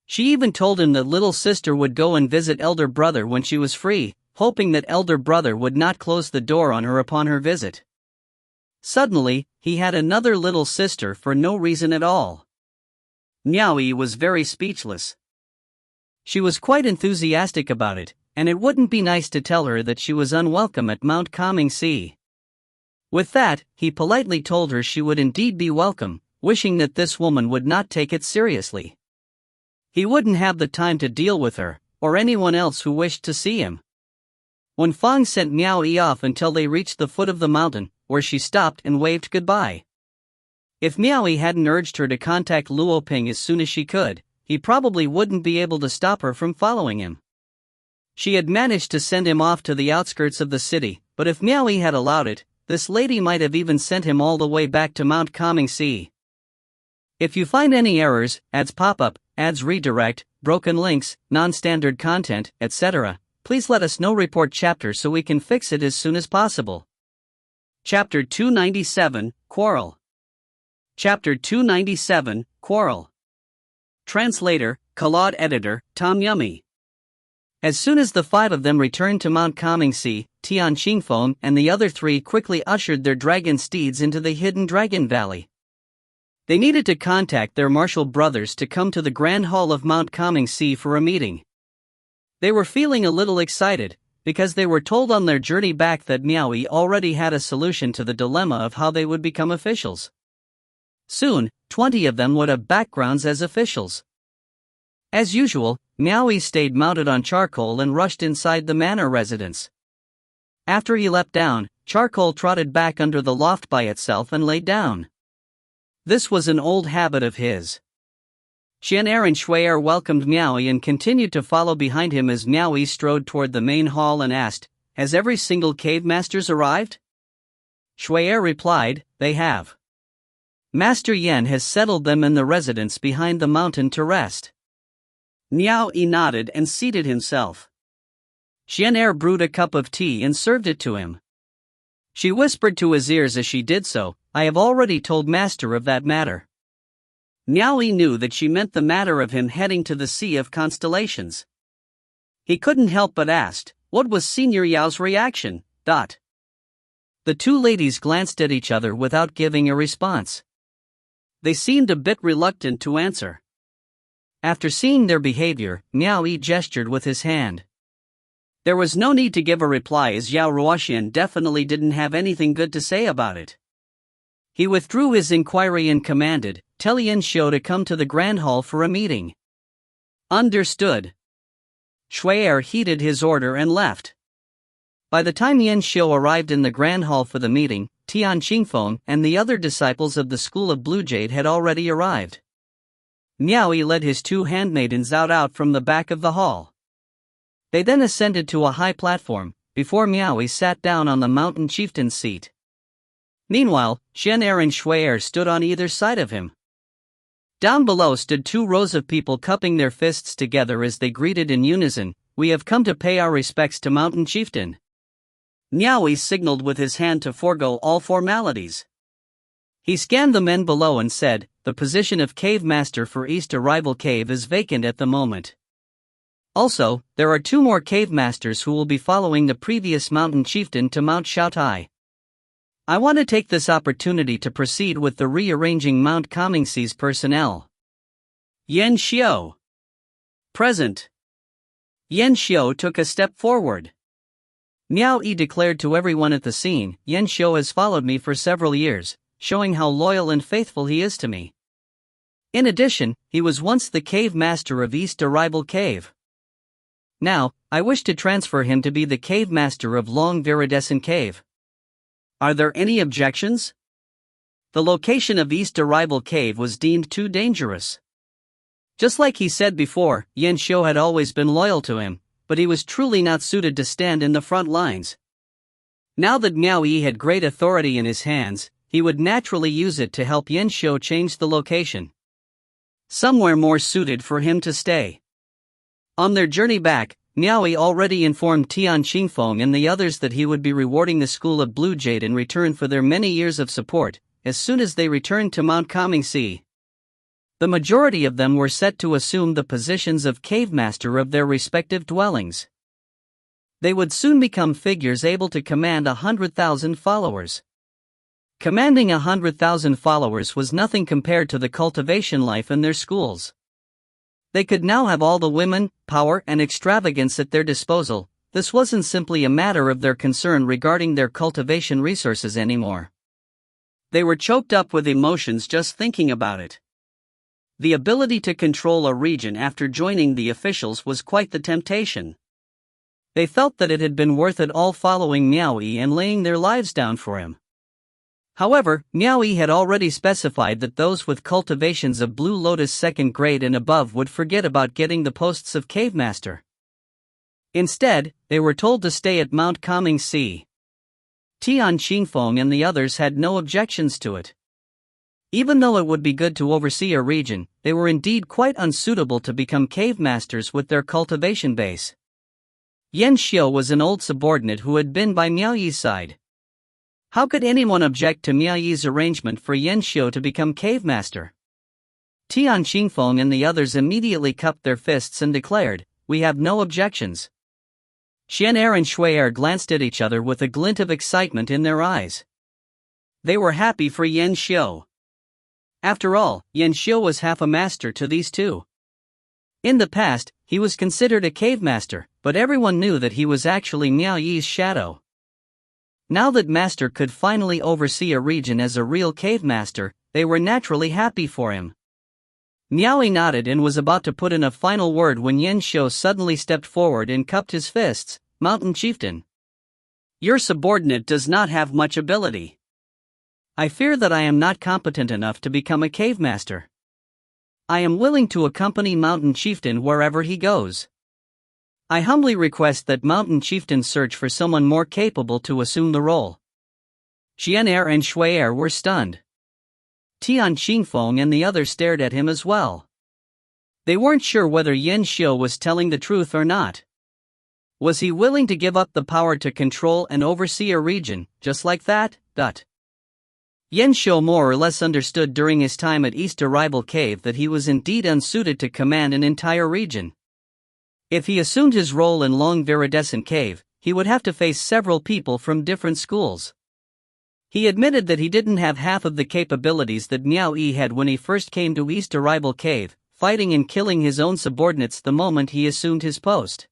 A: She even told him that little sister would go and visit elder brother when she was free, hoping that elder brother would not close the door on her upon her visit. Suddenly, he had another little sister for no reason at all. Miao Yi was very speechless. She was quite enthusiastic about it, and it wouldn't be nice to tell her that she was unwelcome at Mount Calming Sea. With that, he politely told her she would indeed be welcome, wishing that this woman would not take it seriously. He wouldn't have the time to deal with her, or anyone else who wished to see him. Wen Fong sent Miao Yi off until they reached the foot of the mountain, where she stopped and waved goodbye. If Miao Yi hadn't urged her to contact Luo Ping as soon as she could, he probably wouldn't be able to stop her from following him. She had managed to send him off to the outskirts of the city, but if Miao Yi had allowed it, this lady might have even sent him all the way back to Mount Coming-Si. If you find any errors, ads pop up, ads redirect, broken links, non-standard content, etc., please let us know. Report chapter so we can fix it as soon as possible. Chapter 297, Quarrel. Chapter 297, Quarrel. Translator, Claude Editor, Tom Yummy. As soon as the five of them returned to Mount Coming-Si, Tian Qingfeng and the other three quickly ushered their dragon steeds into the hidden Dragon Valley. They needed to contact their martial brothers to come to the Grand Hall of Mount Coming-Si for a meeting. They were feeling a little excited, because they were told on their journey back that Miao Yi already had a solution to the dilemma of how they would become officials. Soon, 20 of them would have backgrounds as officials. As usual, Miao Yi stayed mounted on Charcoal and rushed inside the manor residence. After he leapt down, Charcoal trotted back under the loft by itself and lay down. This was an old habit of his. Xian'er and Shui'er welcomed Miao Yi and continued to follow behind him as Miao Yi strode toward the main hall and asked, "Has every single cave masters arrived?" Shui'er replied, "They have. Master Yan has settled them in the residence behind the mountain to rest." Miao Yi nodded and seated himself. Xian'er brewed a cup of tea and served it to him. She whispered to his ears as she did so, "I have already told Master of that matter." Miao Yi knew that she meant the matter of him heading to the Sea of Constellations. He couldn't help but ask, what was Senior Yao's reaction? The two ladies glanced at each other without giving a response. They seemed a bit reluctant to answer. After seeing their behavior, Miao Yi gestured with his hand. There was no need to give a reply as Yao Ruoxian definitely didn't have anything good to say about it. He withdrew his inquiry and commanded, "Tell Yan Xiu to come to the Grand Hall for a meeting." Understood. Shui'er heeded his order and left. By the time Yan Xiu arrived in the Grand Hall for the meeting, Tian Qingfeng and the other disciples of the School of Blue Jade had already arrived. Miao Yi led his two handmaidens out from the back of the hall. They then ascended to a high platform, before Miao Yi sat down on the mountain chieftain's seat. Meanwhile, Xian'er and Shui'er stood on either side of him. Down below stood 2 rows of people cupping their fists together as they greeted in unison, "We have come to pay our respects to Mountain Chieftain." Miao Yi signaled with his hand to forego all formalities. He scanned the men below and said, "The position of Cave Master for East Arrival Cave is vacant at the moment. Also, there are 2 more Cave Masters who will be following the previous Mountain Chieftain to Mount Shaotai. I want to take this opportunity to proceed with the rearranging Mount Coming-Si's personnel." Yan Xiu. Present. Yan Xiu took a step forward. Miao Yi declared to everyone at the scene, "Yan Xiu has followed me for several years, showing how loyal and faithful he is to me. In addition, he was once the Cave Master of East Arrival Cave. Now, I wish to transfer him to be the Cave Master of Long Viridescent Cave. Are there any objections?" The location of East Arrival Cave was deemed too dangerous. Just like he said before, Yan Xiu had always been loyal to him, but he was truly not suited to stand in the front lines. Now that Miao Yi had great authority in his hands, he would naturally use it to help Yan Xiu change the location. Somewhere more suited for him to stay. On their journey back, Miao Yi already informed Tian Qingfeng and the others that he would be rewarding the School of Blue Jade in return for their many years of support, as soon as they returned to Mount Coming-Si. The majority of them were set to assume the positions of Cave Master of their respective dwellings. They would soon become figures able to command 100,000 followers. Commanding 100,000 followers was nothing compared to the cultivation life in their schools. They could now have all the women, power and extravagance at their disposal. This wasn't simply a matter of their concern regarding their cultivation resources anymore. They were choked up with emotions just thinking about it. The ability to control a region after joining the officials was quite the temptation. They felt that it had been worth it all following Miao Yi and laying their lives down for him. However, Miao Yi had already specified that those with cultivations of Blue Lotus 2nd grade and above would forget about getting the posts of Cave Master. Instead, they were told to stay at Mount Calming Sea. Tian Qingfeng and the others had no objections to it. Even though it would be good to oversee a region, they were indeed quite unsuitable to become cave masters with their cultivation base. Yan Xiu was an old subordinate who had been by Miao Yi's side. How could anyone object to Miao Yi's arrangement for Yan Xiu to become cave master? Tian Qingfeng and the others immediately cupped their fists and declared, "We have no objections." Xian'er and Shui'er glanced at each other with a glint of excitement in their eyes. They were happy for Yan Xiu. After all, Yan Xiu was half a master to these two. In the past, he was considered a cave master, but everyone knew that he was actually Miao Yi's shadow. Now that Master could finally oversee a region as a real cave master, they were naturally happy for him. Miao Yi nodded and was about to put in a final word when Yan Xiu suddenly stepped forward and cupped his fists. "Mountain Chieftain, your subordinate does not have much ability. I fear that I am not competent enough to become a cave master. I am willing to accompany Mountain Chieftain wherever he goes. I humbly request that Mountain Chieftain search for someone more capable to assume the role." Xian'er and Shui'er were stunned. Tian Qingfeng and the others stared at him as well. They weren't sure whether Yan Xiu was telling the truth or not. Was he willing to give up the power to control and oversee a region, just like that? Yan Xiu more or less understood during his time at East Arrival Cave that he was indeed unsuited to command an entire region. If he assumed his role in Long Viridescent Cave, he would have to face several people from different schools. He admitted that he didn't have half of the capabilities that Miao Yi had when he first came to East Arrival Cave, fighting and killing his own subordinates the moment he assumed his post.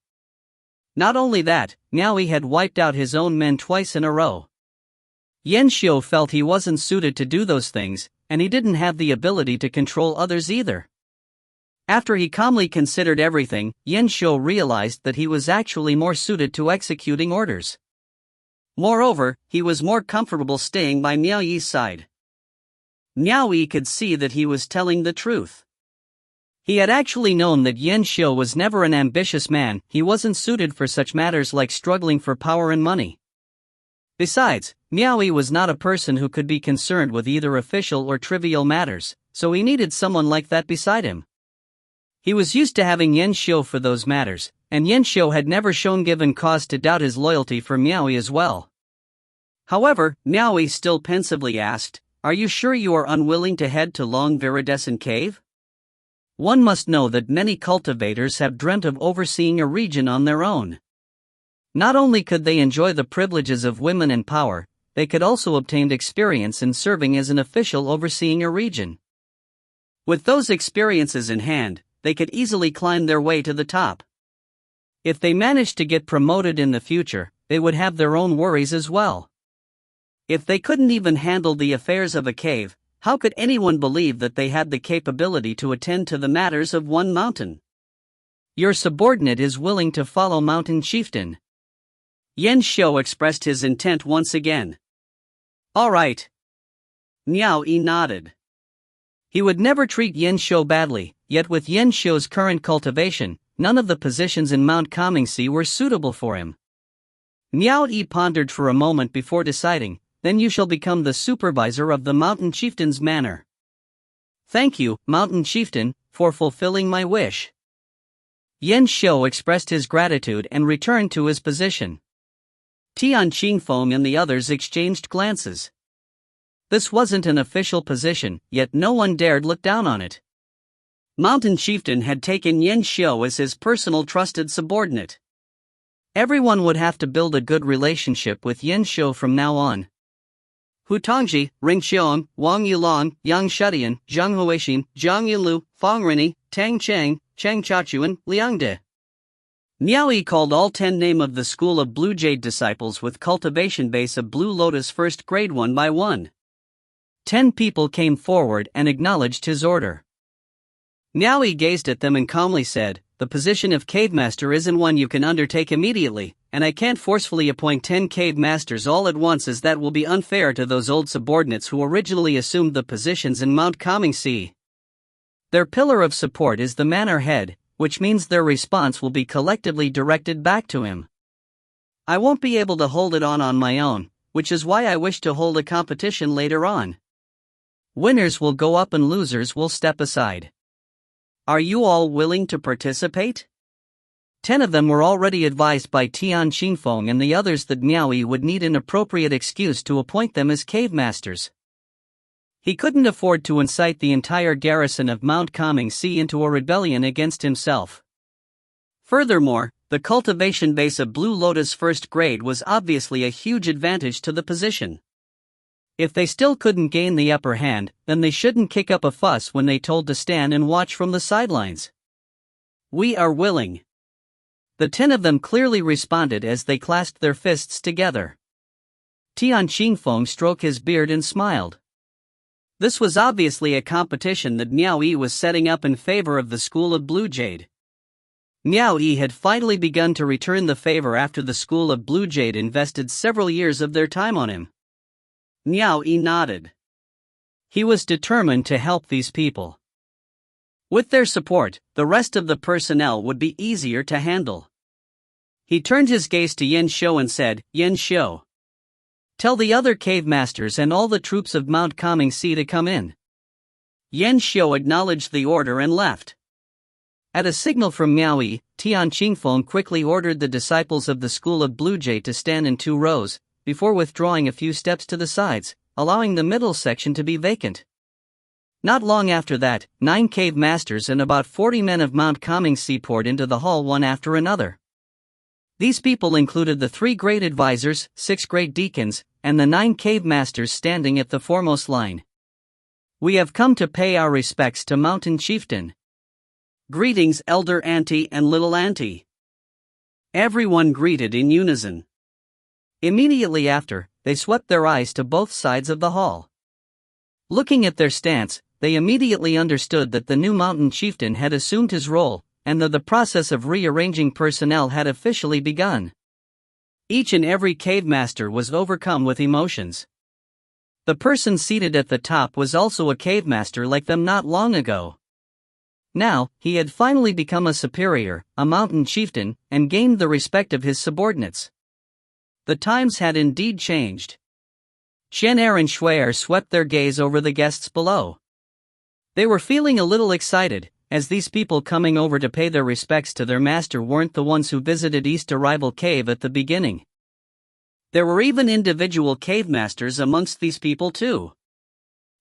A: Not only that, Miao Yi had wiped out his own men twice in a row. Yan Xiu felt he wasn't suited to do those things, and he didn't have the ability to control others either. After he calmly considered everything, Yan Xiu realized that he was actually more suited to executing orders. Moreover, he was more comfortable staying by Miao Yi's side. Miao Yi could see that he was telling the truth. He had actually known that Yan Xiu was never an ambitious man. He wasn't suited for such matters like struggling for power and money. Besides, Miao Yi was not a person who could be concerned with either official or trivial matters, so he needed someone like that beside him. He was used to having Yan Xiu for those matters, and Yan Xiu had never shown given cause to doubt his loyalty for Miao Yi as well. However, Miao Yi still pensively asked, "Are you sure you are unwilling to head to Long Viridescent Cave? One must know that many cultivators have dreamt of overseeing a region on their own. Not only could they enjoy the privileges of women and power, they could also obtain experience in serving as an official overseeing a region. With those experiences in hand, they could easily climb their way to the top. If they managed to get promoted in the future, they would have their own worries as well. If they couldn't even handle the affairs of a cave, how could anyone believe that they had the capability to attend to the matters of one mountain? Your subordinate is willing to follow Mountain Chieftain." Yan Xiu expressed his intent once again. "All right." Miao Yi nodded. He would never treat Yan Xiu badly, yet with Yan Xiu's current cultivation, none of the positions in Mount Calming-Sea were suitable for him. Miao Yi pondered for a moment before deciding, "Then you shall become the supervisor of the Mountain Chieftain's manor." "Thank you, Mountain Chieftain, for fulfilling my wish." Yan Xiu expressed his gratitude and returned to his position. Tian Qingfeng and the others exchanged glances. This wasn't an official position, yet no one dared look down on it. Mountain Chieftain had taken Yan Xiu as his personal trusted subordinate. Everyone would have to build a good relationship with Yan Xiu from now on. Hu Tongji, Ring Xiong, Wang Yulong, Yang Shudian, Zhang Huixin, Zhang Yulu, Fang Rini, Tang Cheng, Cheng Chachuan, Liang De. Miao Yi called all 10 names of the School of Blue Jade disciples with cultivation base of Blue Lotus 1st grade one by one. 10 people came forward and acknowledged his order.
B: Miao Yi gazed at them and calmly said, "The position of cave master isn't one you can undertake immediately, and I can't forcefully appoint 10 cave masters all at once, as that will be unfair to those old subordinates who originally assumed the positions in Mount Kangxi. Their pillar of support is the manor head, which means their response will be collectively directed back to him. I won't be able to hold it on my own, which is why I wish to hold a competition later on. Winners will go up and losers will step aside. Are you all willing to participate?" 10 of them were already advised by Tian Qingfeng and the others that Miao Yi would need an appropriate excuse to appoint them as cave masters. He couldn't afford to incite the entire garrison of Mount Kangxi into a rebellion against himself. Furthermore, the cultivation base of Blue Lotus first grade was obviously a huge advantage to the position. If they still couldn't gain the upper hand, then they shouldn't kick up a fuss when they told to stand and watch from the sidelines. "We are willing." The 10 of them clearly responded as they clasped their fists together. Tian Qingfeng stroked his beard and smiled. This was obviously a competition that Miao Yi was setting up in favor of the School of Blue Jade. Miao Yi had finally begun to return the favor after the School of Blue Jade invested several years of their time on him. Miao Yi nodded. He was determined to help these people. With their support, the rest of the personnel would be easier to handle. He turned his gaze to Yan Shou and said, "Yan Shou, tell the other cave masters and all the troops of Mount Kangxi to come in." Yan Shou acknowledged the order and left. At a signal from Miao Yi, Tian Qingfeng quickly ordered the disciples of the School of Blue Jade to stand in 2 rows, before withdrawing a few steps to the sides, allowing the middle section to be vacant. Not long after that, 9 cave masters and about 40 men of Mount Kangxi poured into the hall one after another. These people included the 3 great advisors, 6 great deacons, and the 9 cave masters standing at the foremost line. "We have come to pay our respects to Mountain Chieftain. Greetings, Elder Auntie and Little Auntie." Everyone greeted in unison. Immediately after, they swept their eyes to both sides of the hall. Looking at their stance, they immediately understood that the new mountain chieftain had assumed his role, and that the process of rearranging personnel had officially begun. Each and every cave master was overcome with emotions. The person seated at the top was also a cave master like them not long ago. Now, he had finally become a superior, a mountain chieftain, and gained the respect of his subordinates. The times had indeed changed. Chen Er and Shui Er swept their gaze over the guests below. They were feeling a little excited, as these people coming over to pay their respects to their master weren't the ones who visited East Arrival Cave at the beginning. There were even individual cave masters amongst these people too.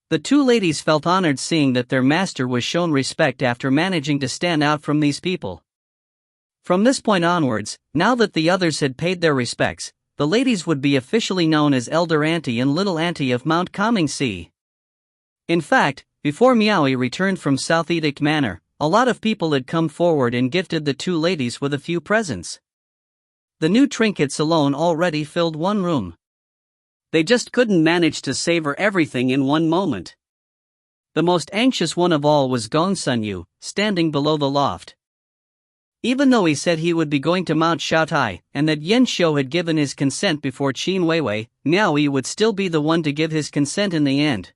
B: The 2 ladies felt honored seeing that their master was shown respect after managing to stand out from these people. From this point onwards, now that the others had paid their respects, the ladies would be officially known as Elder Auntie and Little Auntie of Mount Kangxi. In fact, before Miao Yi returned from South Edict Manor, a lot of people had come forward and gifted the 2 ladies with a few presents. The new trinkets alone already filled 1 room. They just couldn't manage to savor everything in one moment. The most anxious one of all was Gong Sunyu, standing below the loft. Even though he said he would be going to Mount Shaotai, and that Yan Shou had given his consent before Qin Weiwei, Miao Yi would still be the one to give his consent in the end.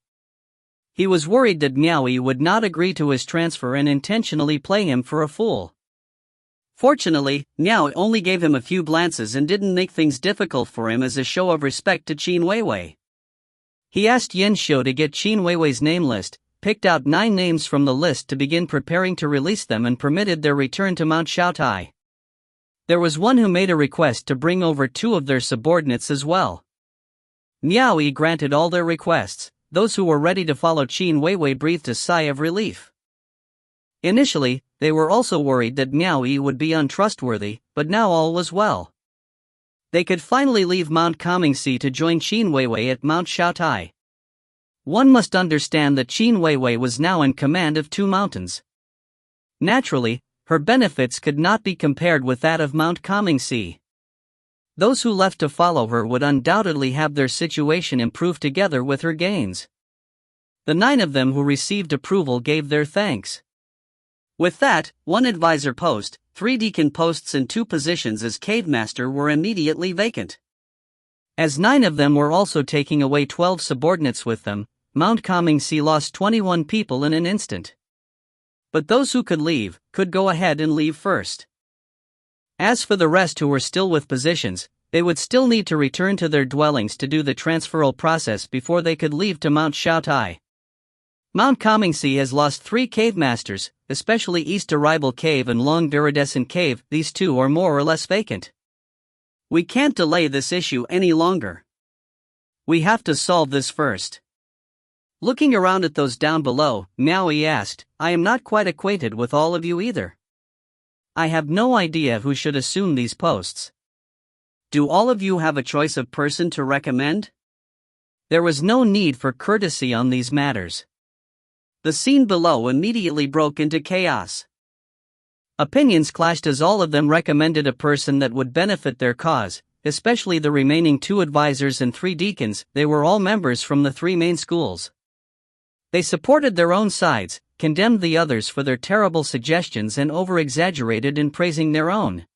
B: He was worried that Miao Yi would not agree to his transfer and intentionally play him for a fool. Fortunately, Miao only gave him a few glances and didn't make things difficult for him as a show of respect to Qin Weiwei. He asked Yan Shou to get Qin Weiwei's name list, picked out 9 names from the list to begin preparing to release them, and permitted their return to Mount Shaotai. There was one who made a request to bring over 2 of their subordinates as well. Miao Yi granted all their requests. Those who were ready to follow Qin Weiwei breathed a sigh of relief. Initially, they were also worried that Miao Yi would be untrustworthy, but now all was well. They could finally leave Mount Kangxi to join Qin Weiwei at Mount Shaotai. One must understand that Qin Weiwei was now in command of 2 mountains. Naturally, her benefits could not be compared with that of Mount Kangxi. Those who left to follow her would undoubtedly have their situation improved together with her gains. The 9 of them who received approval gave their thanks. With that, 1 advisor post, 3 deacon posts and 2 positions as cave master were immediately vacant.
A: As 9 of them were also taking away 12 subordinates with them, Mount Comingsi lost 21 people in an instant. But those who could leave, could go ahead and leave first. As for the rest who were still with positions, they would still need to return to their dwellings to do the transferal process before they could leave to Mount Shaotai. Mount Comingsi has lost 3 cave masters, especially East Arrival Cave and Long Viridescent Cave. These 2 are more or less vacant.
B: We can't delay this issue any longer. We have to solve this first. Looking around at those down below, Miao Yi asked, I am not quite acquainted with all of you either. I have no idea who should assume these posts. Do all of you have a choice of person to recommend?
A: There was no need for courtesy on these matters.
B: The scene below immediately broke into chaos.
A: Opinions clashed as all of them recommended a person that would benefit their cause, especially the remaining 2 advisors and 3 deacons. They were all members from the 3 main schools. They supported their own sides, condemned the others for their terrible suggestions and over-exaggerated in praising their own.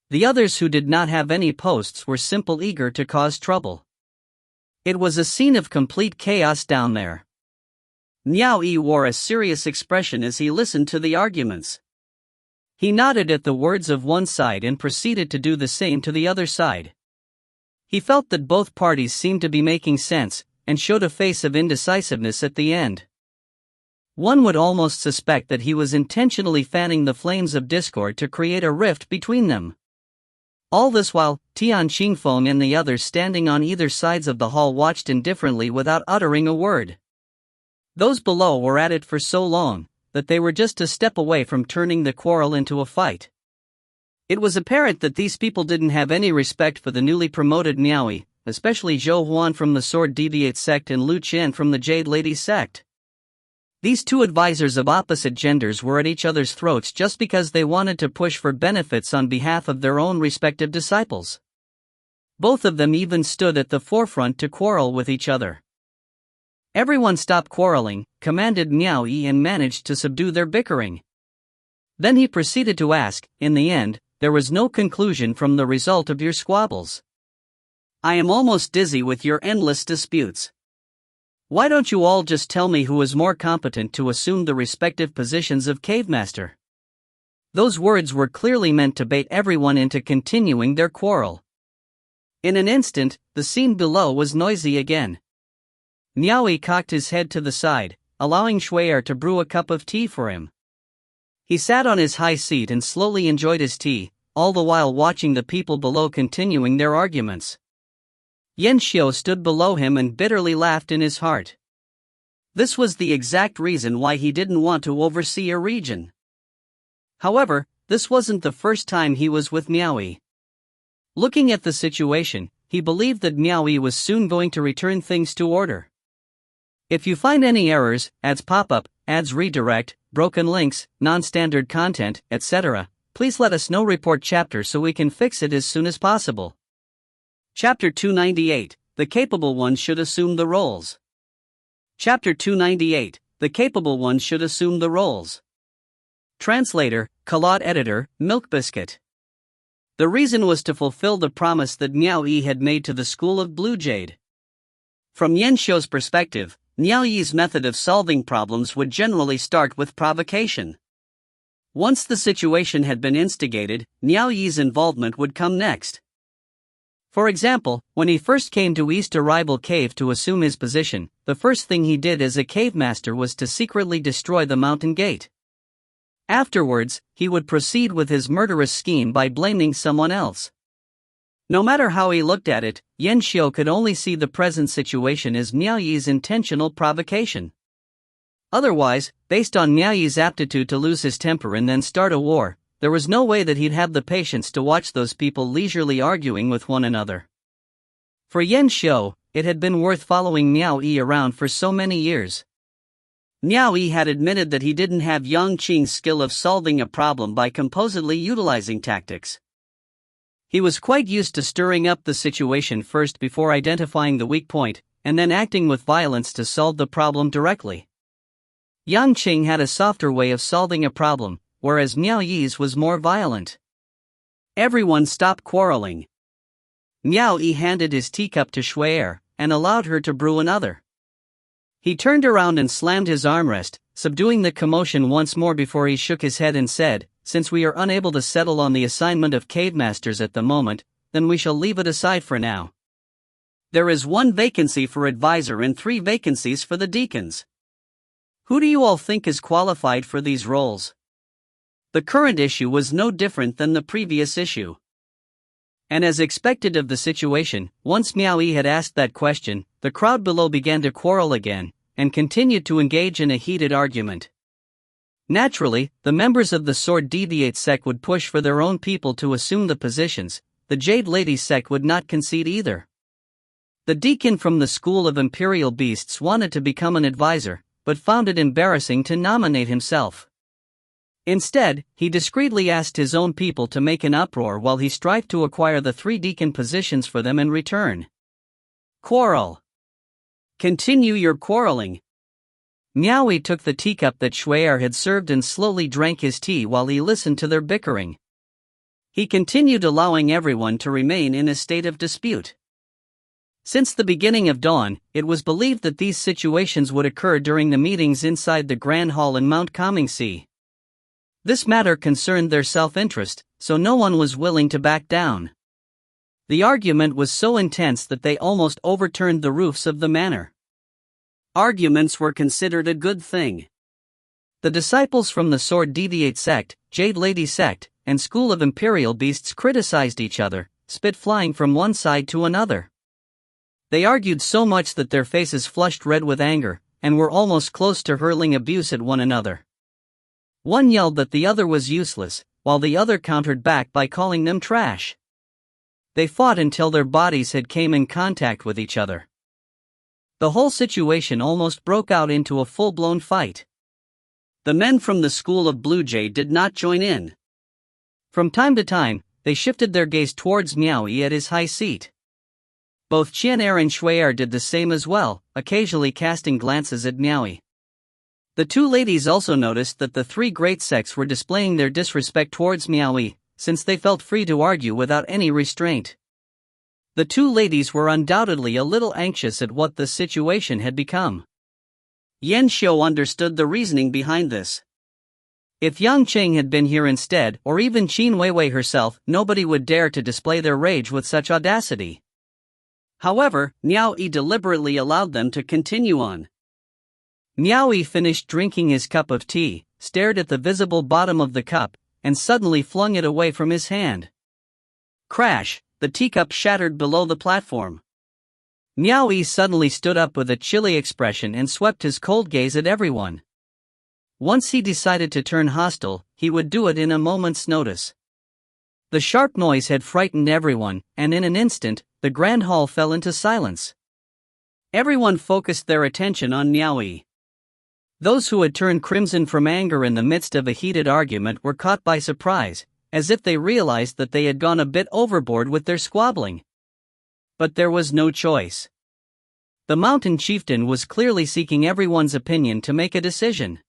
A: The others who did not have any posts were simply eager to cause trouble. It was a scene of complete chaos down there.
B: Miao Yi wore a serious expression as he listened to the arguments.
A: He nodded at the words of one side and proceeded to do the same to the other side. He felt that both parties seemed to be making sense, and showed a face of indecisiveness at the end. One would almost suspect that he was intentionally fanning the flames of discord to create a rift between them. All this while, Tian Qingfeng and the others standing on either sides of the hall watched indifferently without uttering a word. Those below were at it for so long, that they were just a step away from turning the quarrel into a fight. It was apparent that these people didn't have any respect for the newly promoted Miao Yi, especially Zhou Huan from the Sword Deviate sect and Lu Qian from the Jade Lady sect. These 2 advisors of opposite genders were at each other's throats just because they wanted to push for benefits on behalf of their own respective disciples. Both of them even stood at the forefront to quarrel with each other. Everyone stop quarreling, commanded Miao Yi, and managed to subdue their bickering. Then he proceeded to ask, in the end, there was no conclusion from the result of your squabbles.
B: I am almost dizzy with your endless disputes. Why don't you all just tell me who is more competent to assume the respective positions of cave master?
A: Those words were clearly meant to bait everyone into continuing their quarrel. In an instant, the scene below was noisy again. Miao Yi cocked his head to the side, allowing Shui'er to brew a cup of tea for him. He sat on his high seat and slowly enjoyed his tea, all the while watching the people below continuing their arguments. Yan Xiu stood below him and bitterly laughed in his heart. This was the exact reason why he didn't want to oversee a region. However, this wasn't the first time he was with Miao Yi. Looking at the situation, he believed that Miao Yi was soon going to return things to order. If you find any errors, ads pop up, ads redirect, broken links, non-standard content, etc., please let us know. Report chapter so we can fix it as soon as possible.
B: Chapter 298, The Capable One Should Assume the Roles. Chapter 298, The Capable One Should Assume the Roles.
A: Translator, Kalot Editor, Milk Biscuit.
B: The reason was to fulfill the promise that Miao Yi had made to the School of Blue Jade. From Yan Xiu's perspective, Miao Yi's method of solving problems would generally start with provocation. Once the situation had been instigated, Miao Yi's involvement would come next.
A: For example, when he first came to East Arrival Cave to assume his position, the first thing he did as a cave master was to secretly destroy the mountain gate. Afterwards, he would proceed with his murderous scheme by blaming someone else. No matter how he looked at it, Yan Xiu could only see the present situation as Miao Yi's intentional provocation. Otherwise, based on Miao Yi's aptitude to lose his temper and then start a war, there was no way that he'd have the patience to watch those people leisurely arguing with one another. For Yan Xiu, it had been worth following Miao Yi around for so many years.
B: Miao Yi had admitted that he didn't have Yang Qing's skill of solving a problem by composedly utilizing tactics.
A: He was quite used to stirring up the situation first before identifying the weak point, and then acting with violence to solve the problem directly. Yang Qing had a softer way of solving a problem, whereas Miao Yi's was more violent.
B: Everyone stop quarreling.
A: Miao Yi handed his teacup to Shui'er, and allowed her to brew another. He turned around and slammed his armrest, subduing the commotion once more before he shook his head and said, "Since we are unable to settle on the assignment of cave masters at the moment, then we shall leave it aside for now.
B: There is 1 vacancy for advisor and 3 vacancies for the deacons. Who do you all think is qualified for these roles?" The current issue was no different than the previous issue. And as expected of the situation, once Miao Yi had asked that question, the crowd below began to quarrel again, and continued to engage in a heated argument. Naturally, the members of the Sword Deviate sect would push for their own people to assume the positions. The Jade Lady sect would not concede either. The deacon from the School of Imperial Beasts wanted to become an advisor, but found it embarrassing to nominate himself. Instead, he discreetly asked his own people to make an uproar while he strived to acquire the 3 deacon positions for them in return. Quarrel. Continue your quarreling.
A: Miao Yi took the teacup that Shui'er had served and slowly drank his tea while he listened to their bickering. He continued allowing everyone to remain in a state of dispute. Since the beginning of Dawn, it was believed that these situations would occur during the meetings inside the Grand Hall in Mount Kamingsi. This matter concerned their self-interest, so no one was willing to back down. The argument was so intense that they almost overturned the roofs of the manor.
B: Arguments were considered a good thing.
A: The disciples from the Sword Deviate sect, Jade Lady sect, and School of Imperial Beasts criticized each other, spit flying from one side to another. They argued so much that their faces flushed red with anger, and were almost close to hurling abuse at one another. One yelled that the other was useless, while the other countered back by calling them trash. They fought until their bodies had came in contact with each other. The whole situation almost broke out into a full-blown fight.
B: The men from the School of Blue Jay did not join in.
A: From time to time, they shifted their gaze towards Miao Yi at his high seat. Both Qian'er and Shui'er did the same as well, occasionally casting glances at Miao Yi. The 2 ladies also noticed that the 3 great sects were displaying their disrespect towards Miao Yi, since they felt free to argue without any restraint. The 2 ladies were undoubtedly a little anxious at what the situation had become.
B: Yan Xiu understood the reasoning behind this.
A: If Yang Qing had been here instead, or even Qin Weiwei herself, nobody would dare to display their rage with such audacity.
B: However, Miao Yi deliberately allowed them to continue on.
A: Miao Yi finished drinking his cup of tea, stared at the visible bottom of the cup, and suddenly flung it away from his hand.
B: Crash! The teacup shattered below the platform.
A: Miao Yi suddenly stood up with a chilly expression and swept his cold gaze at everyone. Once he decided to turn hostile, he would do it in a moment's notice. The sharp noise had frightened everyone, and in an instant, the grand hall fell into silence.
B: Everyone focused their attention on Miao Yi.
A: Those who had turned crimson from anger in the midst of a heated argument were caught by surprise, as if they realized that they had gone a bit overboard with their squabbling. But there was no choice. The mountain chieftain was clearly seeking everyone's opinion to make a decision.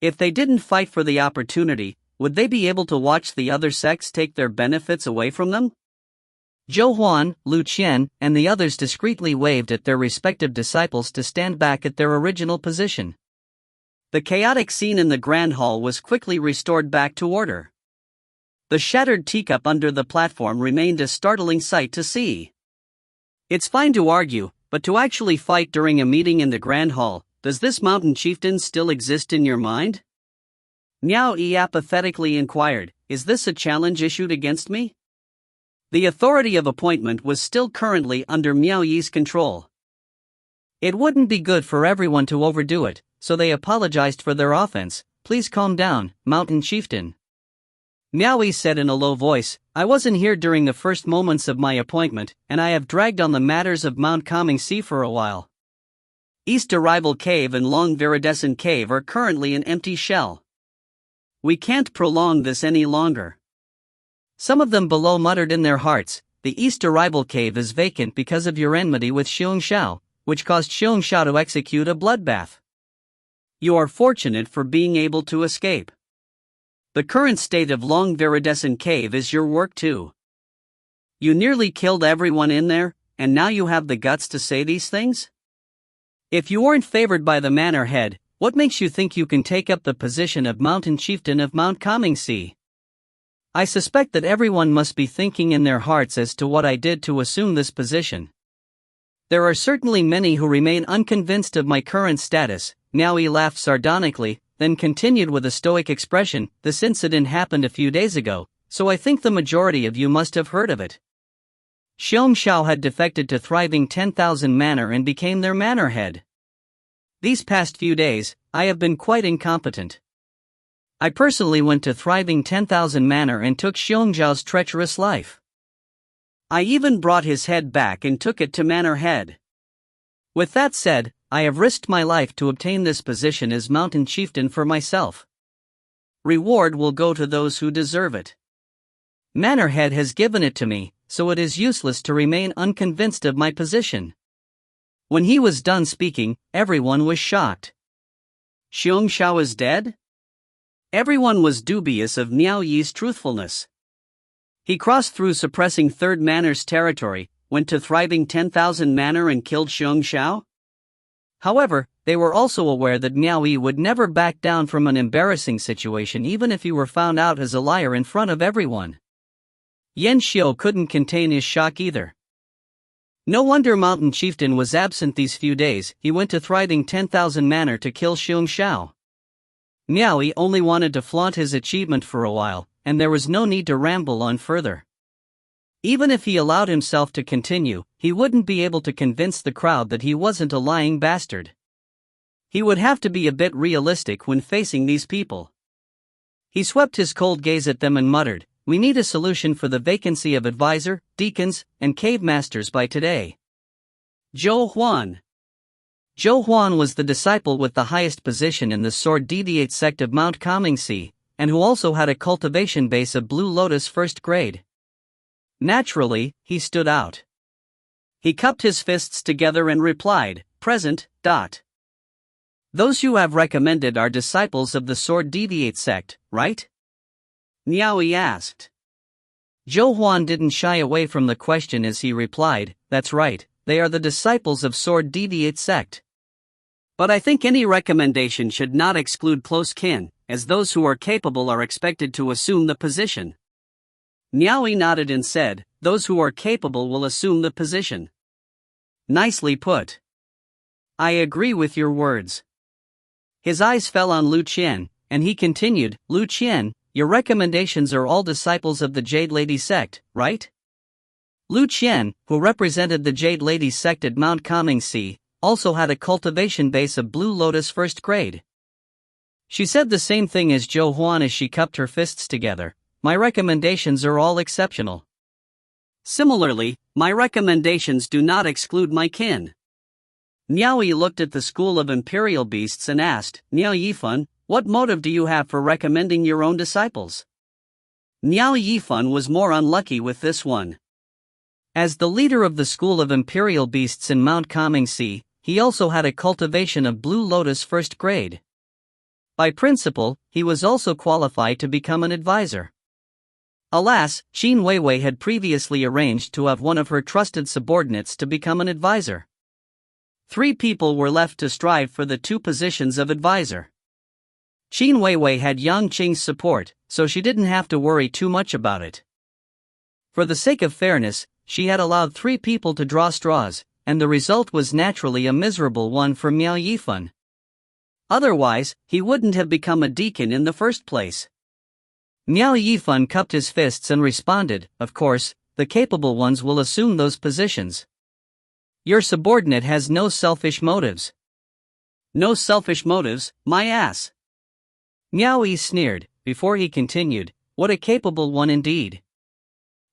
A: If they didn't fight for the opportunity, would they be able to watch the other sects take their benefits away from them? Zhou Huan, Lu Qian, and the others discreetly waved at their respective disciples to stand back at their original position.
B: The chaotic scene in the Grand Hall was quickly restored back to order. The shattered teacup under the platform remained a startling sight to see. It's fine to argue, but to actually fight during a meeting in the Grand Hall, does this mountain chieftain still exist in your mind? Miao Yi apathetically inquired, is this a challenge issued against me? The authority of appointment was still currently under Miao Yi's control.
A: It wouldn't be good for everyone to overdo it, so they apologized for their offense. Please calm down, mountain chieftain. Miao Yi said in a low voice, I wasn't here during the first moments of my appointment, and I have dragged on the matters of Mount Kamingsi for a while. East Arrival Cave and Long Viridescent Cave are currently an empty shell. We can't prolong this any longer. Some of them below muttered in their hearts, the East Arrival Cave is vacant because of your enmity with Xiong Shao, which caused Xiong Shao to execute a bloodbath.
B: You are fortunate for being able to escape. The current state of Long Viridescent Cave is your work too. You nearly killed everyone in there, and now you have the guts to say these things? If you weren't favored by the manor head, what makes you think you can take up the position of Mountain Chieftain of Mount Comingse? I suspect that everyone must be thinking in their hearts as to what I did to assume this position. There are certainly many who remain unconvinced of my current status. Miao Yi laughed sardonically, then continued with a stoic expression, this incident happened a few days ago, so I think the majority of you must have heard of it. Xiong Xiao had defected to Thriving 10,000 Manor and became their manor head. These past few days, I have been quite incompetent. I personally went to Thriving 10,000 Manor and took Xiong Xiao's treacherous life. I even brought his head back and took it to manor head. With that said, I have risked my life to obtain this position as mountain chieftain for myself. Reward will go to those who deserve it. Manor head has given it to me, so it is useless to remain unconvinced of my position. When he was done speaking, everyone was shocked. Xiong Xiao is dead? Everyone was dubious of Miao Yi's truthfulness. He crossed through suppressing Third Manor's territory, went to Thriving 10,000 Manor and killed Xiong Xiao? However, they were also aware that Miao Yi would never back down from an embarrassing situation even if he were found out as a liar in front of everyone. Yan Xiu couldn't contain his shock either. No wonder Mountain Chieftain was absent these few days, he went to Thriving 10,000 Manor to kill Xiong Xiao. Miao Yi only wanted to flaunt his achievement for a while, and there was no need to ramble on further. Even if he allowed himself to continue, he wouldn't be able to convince the crowd that he wasn't a lying bastard. He would have to be a bit realistic when facing these people. He swept his cold gaze at them and muttered, "We need a solution for the vacancy of advisor, deacons, and cave masters by today." Zhou Huan. Zhou Huan was the disciple with the highest position in the Sword Deviate sect of Mount Comingse, and who also had a cultivation base of Blue Lotus first grade. Naturally, he stood out. He cupped his fists together and replied, "Present, dot. Those you have recommended are disciples of the Sword Deviate sect, right?" Miao Yi asked. Zhou Huan didn't shy away from the question as he replied, "That's right, they are the disciples of Sword Deviate sect. But I think any recommendation should not exclude close kin, as those who are capable are expected to assume the position." Miao Yi nodded and said, "Those who are capable will assume the position." Nicely put. I agree with your words. His eyes fell on Lu Qian, and he continued, "Lu Qian, your recommendations are all disciples of the Jade Lady sect, right?" Lu Qian, who represented the Jade Lady sect at Mount Comingse, also had a cultivation base of Blue Lotus first grade. She said the same thing as Zhou Huan as she cupped her fists together, "My recommendations are all exceptional. Similarly, my recommendations do not exclude my kin." Miao Yi looked at the school of imperial beasts and asked, "Miao Yifan, what motive do you have for recommending your own disciples?" Miao Yifan was more unlucky with this one. As the leader of the school of imperial beasts in Mount Comingse, he also had a cultivation of Blue Lotus first grade. By principle, he was also qualified to become an advisor. Alas, Qin Weiwei had previously arranged to have one of her trusted subordinates to become an advisor. 3 people were left to strive for the 2 positions of advisor. Qin Weiwei had Yang Qing's support, so she didn't have to worry too much about it. For the sake of fairness, she had allowed 3 people to draw straws, and the result was naturally a miserable one for Miao Yifan. Otherwise, he wouldn't have become a deacon in the first place. Miao Yifan cupped his fists and responded, "Of course, the capable ones will assume those positions. Your subordinate has no selfish motives." "No selfish motives, my ass." Miao Yi sneered, before he continued, "What a capable one indeed."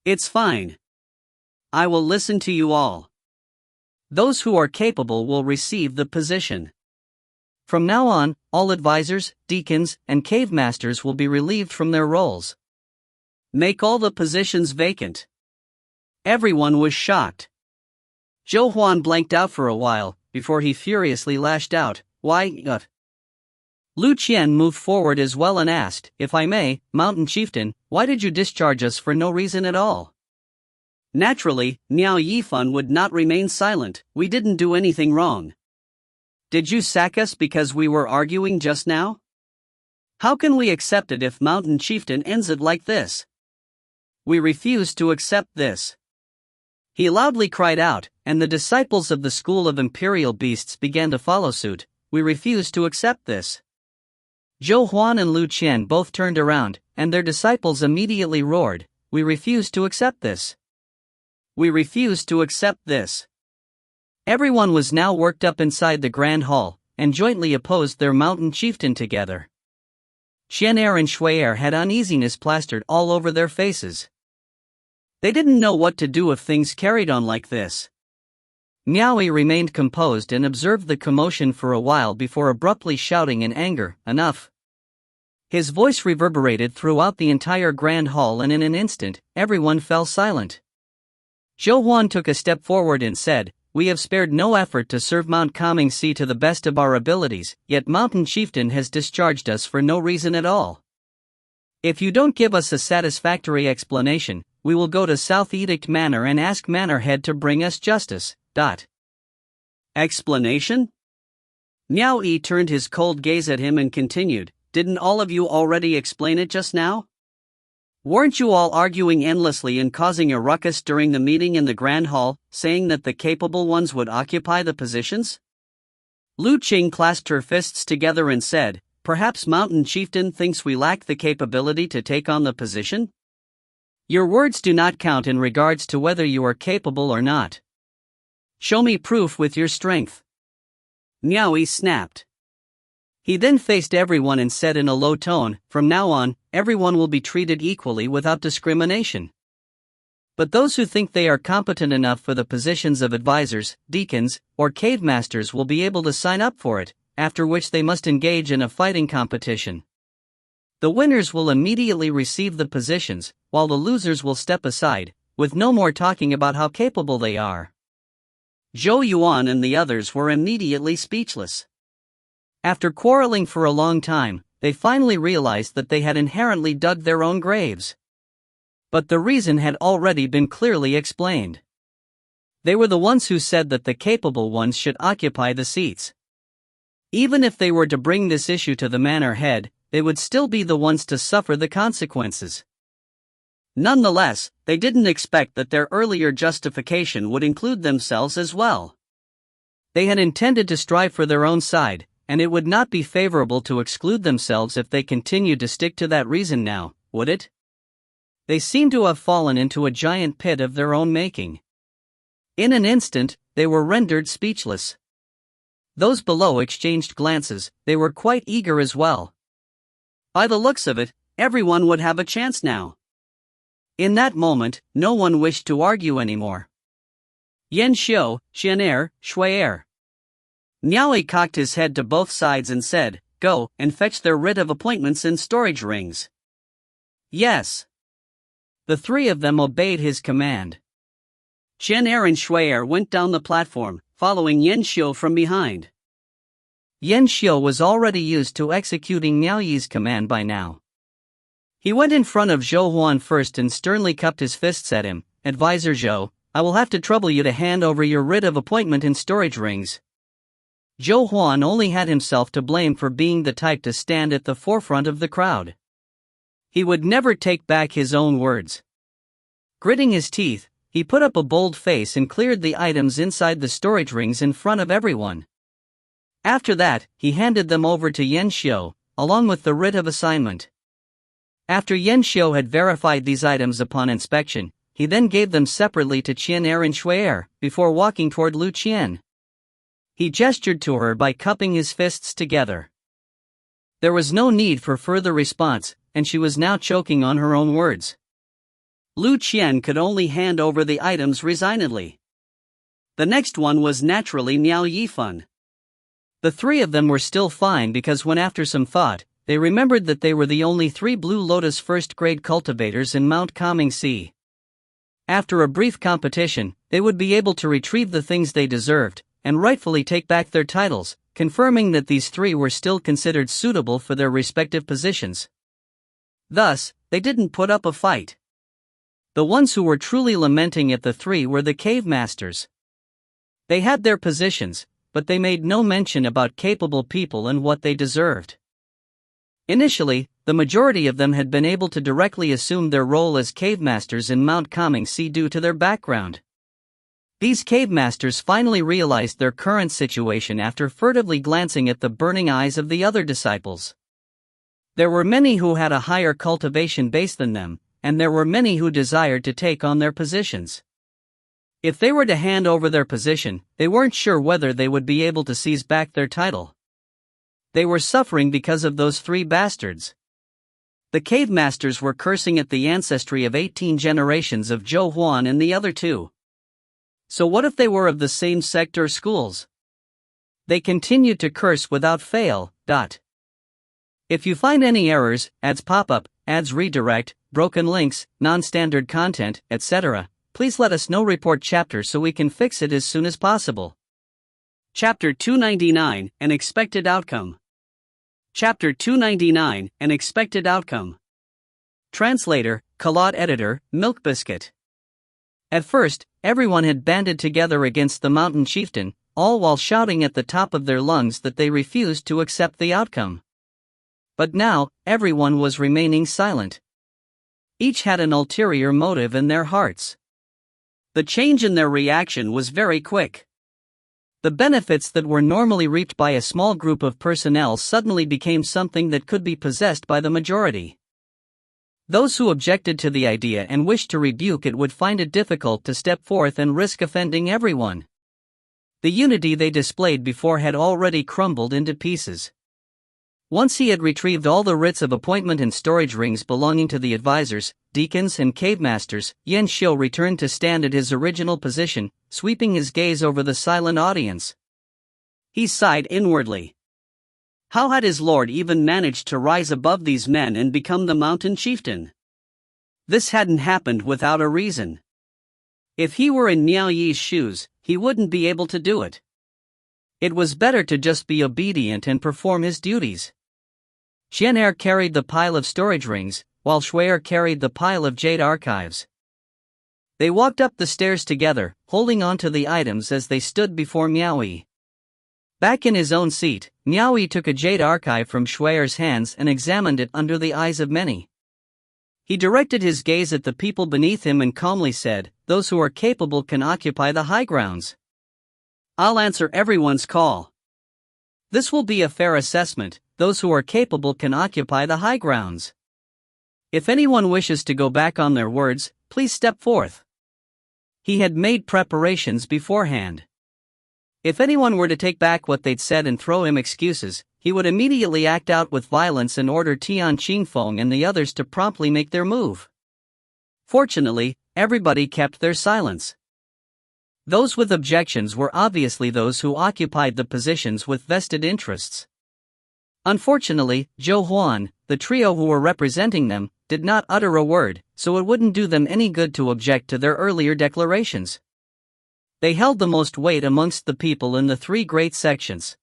B: "It's fine. I will listen to you all. Those who are capable will receive the position. From now on, all advisors, deacons, and cave masters will be relieved from their roles. Make all the positions vacant." Everyone was shocked. Zhou Huan blanked out for a while, before he furiously lashed out, "Why, Lu Qian moved forward as well and asked, "If I may, Mountain Chieftain, why did you discharge us for no reason at all?" Naturally, Miao Yi would not remain silent. "We didn't do anything wrong. Did you sack us because we were arguing just now? How can we accept it if Mountain Chieftain ends it like this? We refuse to accept this." He loudly cried out, and the disciples of the school of imperial beasts began to follow suit. "We refuse to accept this." Zhou Huan and Lu Qian both turned around, and their disciples immediately roared, "We refuse to accept this. We refuse to accept this." Everyone was now worked up inside the grand hall, and jointly opposed their mountain chieftain together. Xian'er and Shui'er had uneasiness plastered all over their faces. They didn't know what to do if things carried on like this. Miao Yi remained composed and observed the commotion for a while before abruptly shouting in anger, "Enough!" His voice reverberated throughout the entire grand hall, and in an instant, everyone fell silent. Zhou Huan took a step forward and said, "We have spared no effort to serve Mount Kamingxi to the best of our abilities, yet Mountain Chieftain has discharged us for no reason at all. If you don't give us a satisfactory explanation, we will go to South Edict Manor and ask Manor Head to bring us justice." Explanation? Miao Yi turned his cold gaze at him and continued, "Didn't all of you already explain it just now? Weren't you all arguing endlessly and causing a ruckus during the meeting in the Grand Hall, saying that the capable ones would occupy the positions?" Lu Qing clasped her fists together and said, "Perhaps Mountain Chieftain thinks we lack the capability to take on the position? Your words do not count in regards to whether you are capable or not. Show me proof with your strength." Miao Yi snapped. He then faced everyone and said in a low tone, "From now on, everyone will be treated equally without discrimination. But those who think they are competent enough for the positions of advisors, deacons, or cave masters will be able to sign up for it, after which they must engage in a fighting competition. The winners will immediately receive the positions, while the losers will step aside, with no more talking about how capable they are." Zhou Yuan and the others were immediately speechless. After quarreling for a long time, they finally realized that they had inherently dug their own graves. But the reason had already been clearly explained. They were the ones who said that the capable ones should occupy the seats. Even if they were to bring this issue to the manor head, they would still be the ones to suffer the consequences. Nonetheless, they didn't expect that their earlier justification would include themselves as well. They had intended to strive for their own side, and it would not be favorable to exclude themselves if they continued to stick to that reason now, would it? They seemed to have fallen into a giant pit of their own making. In an instant, they were rendered speechless. Those below exchanged glances. They were quite eager as well. By the looks of it, everyone would have a chance now. In that moment, no one wished to argue anymore. Yan Xiu, Xian'er, Shui'er. Miao Yi cocked his head to both sides and said, "Go and fetch their writ of appointments and storage rings." Yes. The three of them obeyed his command. Xian'er and Shui'er went down the platform, following Yan Xiu from behind. Yan Xiu was already used to executing Miao Yi's command by now. He went in front of Zhou Huan first and sternly cupped his fists at him. "Advisor Zhou, I will have to trouble you to hand over your writ of appointment and storage rings." Zhou Huan only had himself to blame for being the type to stand at the forefront of the crowd. He would never take back his own words. Gritting his teeth, he put up a bold face and cleared the items inside the storage rings in front of everyone. After that, he handed them over to Yan Xiu, along with the writ of assignment. After Yan Xiu had verified these items upon inspection, he then gave them separately to Qian'er and Shui'er, before walking toward Lu Qian. He gestured to her by cupping his fists together. There was no need for further response, and she was now choking on her own words. Lu Qian could only hand over the items resignedly. The next one was naturally Miao Yi. The three of them were still fine because when after some thought, they remembered that they were the only 3 Blue Lotus first-grade cultivators in Mount Kamingxi. After a brief competition, they would be able to retrieve the things they deserved,
A: and rightfully take back their titles, confirming that these three were still considered suitable for their respective positions. Thus, they didn't put up a fight. The ones who were truly lamenting at the three were the cave masters. They had their positions, but they made no mention about capable people and what they deserved. Initially, the majority of them had been able to directly assume their role as cave masters in Mount Kangxi due to their background. These cave masters finally realized their current situation after furtively glancing at the burning eyes of the other disciples. There were many who had a higher cultivation base than them, and there were many who desired to take on their positions. If they were to hand over their position, they weren't sure whether they would be able to seize back their title. They were suffering because of those three bastards. The cave masters were cursing at the ancestry of 18 generations of Zhou Huan and the other two. So what if they were of the same sect or schools? They continued to curse without fail. If you find any errors, ads pop up, ads redirect, broken links, non-standard content, etc., please let us know. Report chapter so we can fix it as soon as possible. Chapter 299, An Expected Outcome. Chapter 299, An Expected Outcome. Translator, Kalot Editor, Milk Biscuit. At first, everyone had banded together against the mountain chieftain, all while shouting at the top of their lungs that they refused to accept the outcome. But now, everyone was remaining silent. Each had an ulterior motive in their hearts. The change in their reaction was very quick. The benefits that were normally reaped by a small group of personnel suddenly became something that could be possessed by the majority. Those who objected to the idea and wished to rebuke it would find it difficult to step forth and risk offending everyone. The unity they displayed before had already crumbled into pieces. Once he had retrieved all the writs of appointment and storage rings belonging to the advisors, deacons and cave masters, Yan Xiu returned to stand at his original position, sweeping his gaze over the silent audience. He sighed inwardly. How had his lord even managed to rise above these men and become the mountain chieftain? This hadn't happened without a reason. If he were in Miao Yi's shoes, he wouldn't be able to do it. It was better to just be obedient and perform his duties. Qian'er carried the pile of storage rings, while Shui'er carried the pile of jade archives. They walked up the stairs together, holding on to the items as they stood before Miao Yi. Back in his own seat, Miao Yi took a jade archive from Shui'er's hands and examined it under the eyes of many. He directed his gaze at the people beneath him and calmly said, "Those who are capable can occupy the high grounds. I'll answer everyone's call. This will be a fair assessment. Those who are capable can occupy the high grounds. If anyone wishes to go back on their words, please step forth." He had made preparations beforehand. If anyone were to take back what they'd said and throw him excuses, he would immediately act out with violence and order Tian Qingfeng and the others to promptly make their move. Fortunately, everybody kept their silence. Those with objections were obviously those who occupied the positions with vested interests. Unfortunately, Zhou Huan, the trio who were representing them, did not utter a word, so it wouldn't do them any good to object to their earlier declarations. They held the most weight amongst the people in the three great sections.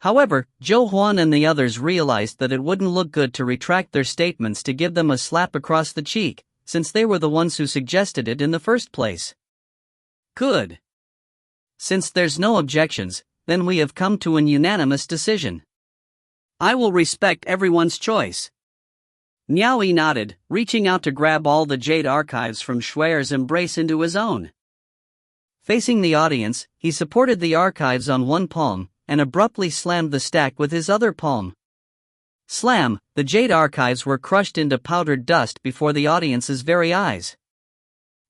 A: However, Zhou Huan and the others realized that it wouldn't look good to retract their statements to give them a slap across the cheek, since they were the ones who suggested it in the first place. Good. Since there's no objections, then we have come to an unanimous decision. I will respect everyone's choice. Miao Yi nodded, reaching out to grab all the jade archives from Shui'er's embrace into his own. Facing the audience, he supported the archives on one palm, and abruptly slammed the stack with his other palm. Slam! The jade archives were crushed into powdered dust before the audience's very eyes.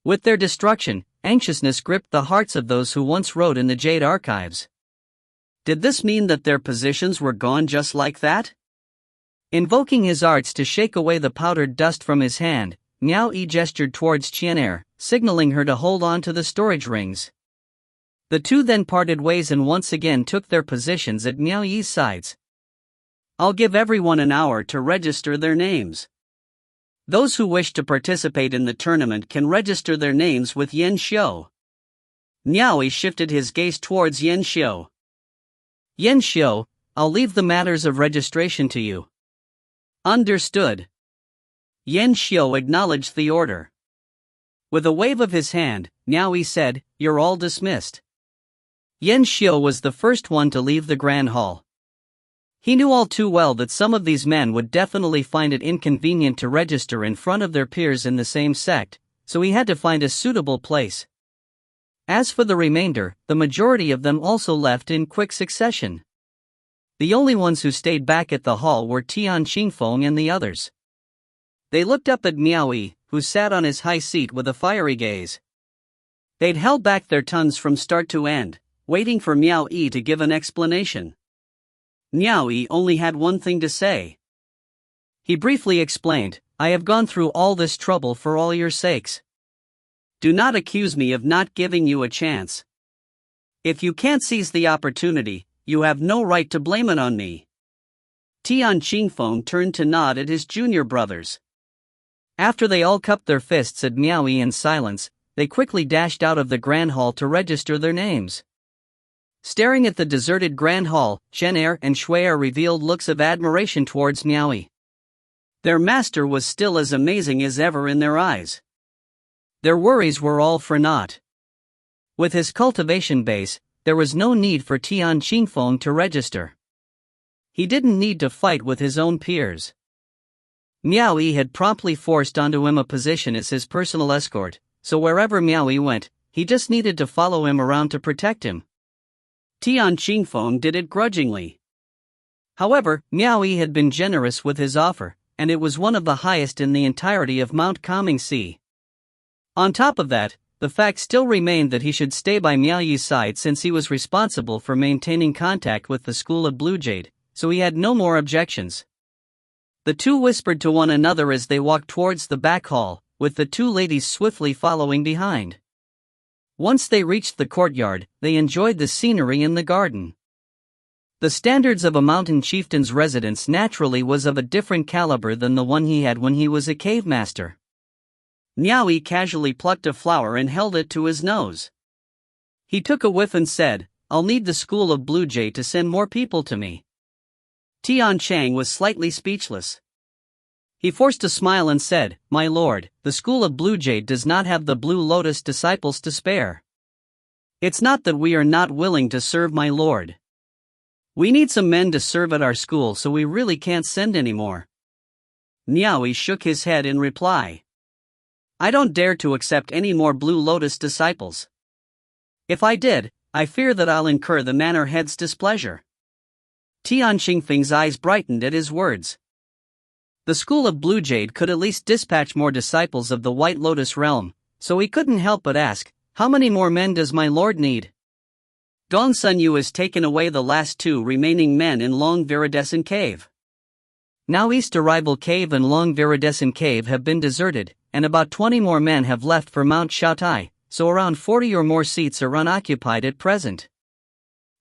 A: With their destruction, anxiousness gripped the hearts of those who once wrote in the jade archives. Did this mean that their positions were gone just like that? Invoking his arts to shake away the powdered dust from his hand, Miao Yi gestured towards Qian'er, signaling her to hold on to the storage rings. The two then parted ways and once again took their positions at Miao Yi's sides. I'll give everyone an hour to register their names. Those who wish to participate in the tournament can register their names with Yan Xiu.
B: Miao Yi shifted his gaze towards Yan Xiu.
A: Yan Xiu, I'll leave the matters of registration to you.
B: Understood. Yan Xiu acknowledged the order. With a wave of his hand, Miao Yi said, "You're all dismissed."
A: Yan Xiu was the first one to leave the Grand Hall. He knew all too well that some of these men would definitely find it inconvenient to register in front of their peers in the same sect, so he had to find a suitable place. As for the remainder, the majority of them also left in quick succession. The only ones who stayed back at the hall were Tian Qingfeng and the others. They looked up at Miao Yi, who sat on his high seat with a fiery gaze. They'd held back their tongues from start to end, waiting for Miao Yi to give an explanation. Miao Yi only had one thing to say. He briefly explained, "I have gone through all this trouble for all your sakes. Do not accuse me of not giving you a chance. If you can't seize the opportunity, you have no right to blame it on me." Tian Qingfeng turned to nod at his junior brothers. After they all cupped their fists at Miao Yi in silence, they quickly dashed out of the Grand Hall to register their names. Staring at the deserted Grand Hall, Shen Hai and Shui revealed looks of admiration towards Miao Yi. Their master was still as amazing as ever in their eyes. Their worries were all for naught. With his cultivation base, there was no need for Tian Qingfeng to register. He didn't need to fight with his own peers. Miao Yi had promptly forced onto him a position as his personal escort, so wherever Miao Yi went, he just needed to follow him around to protect him. Tian Qingfeng did it grudgingly. However, Miao Yi had been generous with his offer, and it was one of the highest in the entirety of Mount Comingxi. On top of that, the fact still remained that he should stay by Miao Yi's side since he was responsible for maintaining contact with the School of Blue Jade, so he had no more objections. The two whispered to one another as they walked towards the back hall, with the two ladies swiftly following behind. Once they reached the courtyard, they enjoyed the scenery in the garden. The standards of a mountain chieftain's residence naturally was of a different caliber than the one he had when he was a cave master. Miao Yi casually plucked a flower and held it to his nose. He took a whiff and said, "I'll need the School of Blue Jade to send more people to me." Tian Chang was slightly speechless. He forced a smile and said, "My lord, the School of Blue Jade does not have the Blue Lotus disciples to spare. It's not that we are not willing to serve, my lord. We need some men to serve at our school, so we really can't send any more." Miao Yi shook his head in reply. "I don't dare to accept any more Blue Lotus disciples. If I did, I fear that I'll incur the manor head's displeasure." Tian Qingfeng's eyes brightened at his words. The School of Blue Jade could at least dispatch more disciples of the White Lotus realm, so he couldn't help but ask, "How many more men does my lord need?" Gong Sun Yu has taken away the last two remaining men in Long Viridescent Cave. Now East Arrival Cave and Long Viridescent Cave have been deserted, and about 20 more men have left for Mount Shaotai, so around 40 or more seats are unoccupied at present.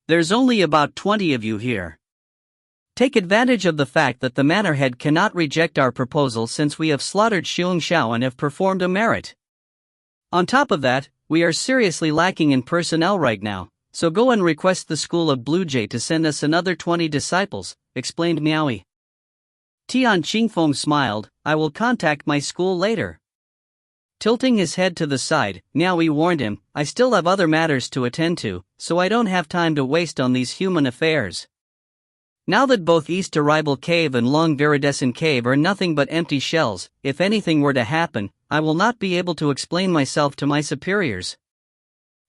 A: There's only about 20 of you here. Take advantage of the fact that the manor head cannot reject our proposal since we have slaughtered Xiong Xiao and have performed a merit. On top of that, we are seriously lacking in personnel right now, so go and request the School of Blue Jade to send us another 20 disciples, explained Miao Yi. Tian Qingfeng smiled, "I will contact my school later." Tilting his head to the side, Miao Yi warned him, "I still have other matters to attend to, so I don't have time to waste on these human affairs. Now that both East Arrival Cave and Long Viridescent Cave are nothing but empty shells, if anything were to happen, I will not be able to explain myself to my superiors.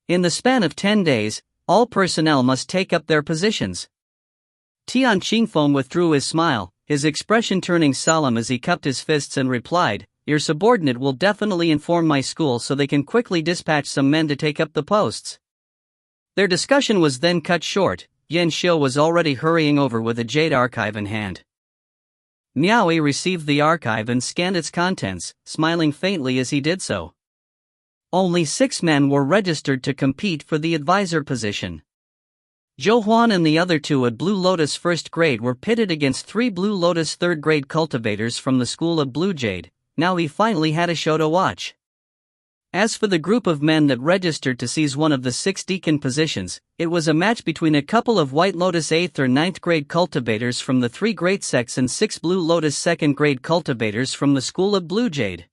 A: In the span of 10 days, all personnel must take up their positions." Tian Qingfeng withdrew his smile, his expression turning solemn as he cupped his fists and replied, "Your subordinate will definitely inform my school so they can quickly dispatch some men to take up the posts." Their discussion was then cut short. Yan Xiu was already hurrying over with a jade archive in hand. Miao Yi received the archive and scanned its contents, smiling faintly as he did so. Only 6 men were registered to compete for the advisor position. Zhou Huan and the other 2 at Blue Lotus First Grade were pitted against 3 Blue Lotus Third Grade cultivators from the School of Blue Jade. Now he finally had a show to watch. As for the group of men that registered to seize one of the 6 deacon positions, it was a match between a couple of White Lotus 8th or 9th grade cultivators from the 3 great sects and 6 Blue Lotus 2nd grade cultivators from the School of Blue Jade.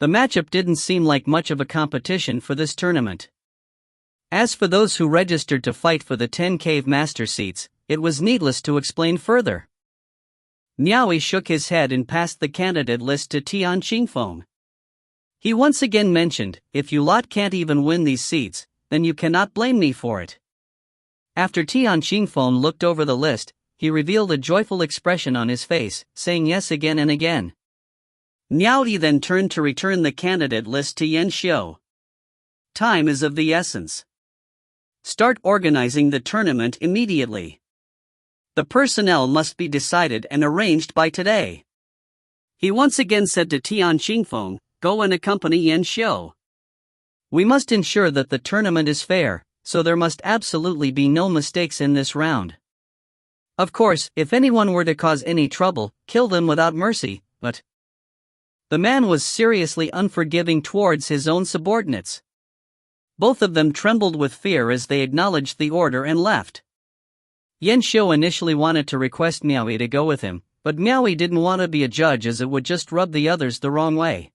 A: The matchup didn't seem like much of a competition for this tournament. As for those who registered to fight for the 10 cave master seats, it was needless to explain further. Miao Yi shook his head and passed the candidate list to Tian Qingfeng. He once again mentioned, "If you lot can't even win these seats, then you cannot blame me for it." After Tian Qingfeng looked over the list, he revealed a joyful expression on his face, saying yes again and again. Miao Yi then turned to return the candidate list to Yan Xiu. "Time is of the essence. Start organizing the tournament immediately. The personnel must be decided and arranged by today." He once again said to Tian Qingfeng, "Go and accompany Yan Xiu. We must ensure that the tournament is fair, so there must absolutely be no mistakes in this round. Of course, if anyone were to cause any trouble, kill them without mercy, but..." The man was seriously unforgiving towards his own subordinates. Both of them trembled with fear as they acknowledged the order and left. Yan Xiu initially wanted to request Miao Yi to go with him, but Miao Yi didn't want to be a judge as it would just rub the others the wrong way.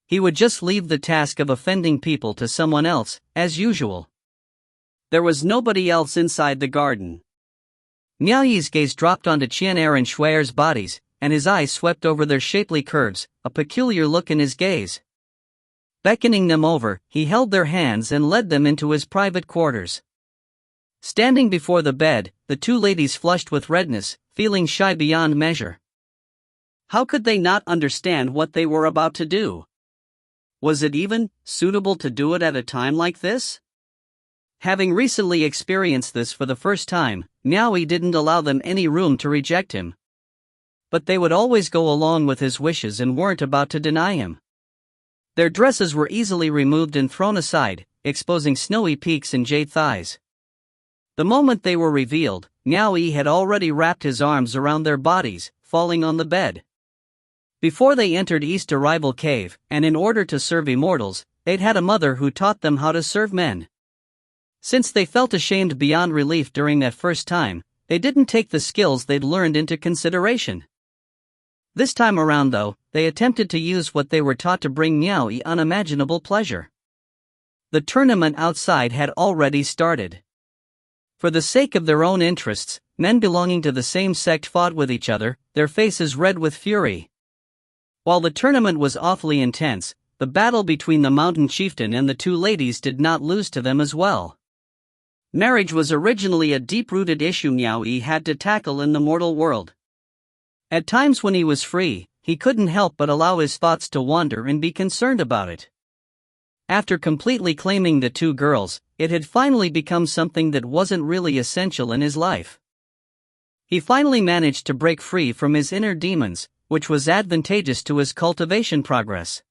A: He would just leave the task of offending people to someone else, as usual. There was nobody else inside the garden. Miao Yi's gaze dropped onto Qianer and Shui'er's bodies, and his eyes swept over their shapely curves, a peculiar look in his gaze. Beckoning them over, he held their hands and led them into his private quarters. Standing before the bed, the 2 ladies flushed with redness, feeling shy beyond measure. How could they not understand what they were about to do? Was it even suitable to do it at a time like this? Having recently experienced this for the first time, Miao Yi didn't allow them any room to reject him. But they would always go along with his wishes and weren't about to deny him. Their dresses were easily removed and thrown aside, exposing snowy peaks and jade thighs. The moment they were revealed, Miao Yi had already wrapped his arms around their bodies, falling on the bed. Before they entered East Arrival Cave, and in order to serve immortals, they'd had a mother who taught them how to serve men. Since they felt ashamed beyond relief during that first time, they didn't take the skills they'd learned into consideration. This time around though, they attempted to use what they were taught to bring Miao Yi unimaginable pleasure. The tournament outside had already started. For the sake of their own interests, men belonging to the same sect fought with each other, their faces red with fury. While the tournament was awfully intense, the battle between the mountain chieftain and the 2 ladies did not lose to them as well. Marriage was originally a deep-rooted issue Miao Yi had to tackle in the mortal world. At times when he was free, he couldn't help but allow his thoughts to wander and be concerned about it. After completely claiming the 2 girls, it had finally become something that wasn't really essential in his life. He finally managed to break free from his inner demons, which was advantageous to his cultivation progress.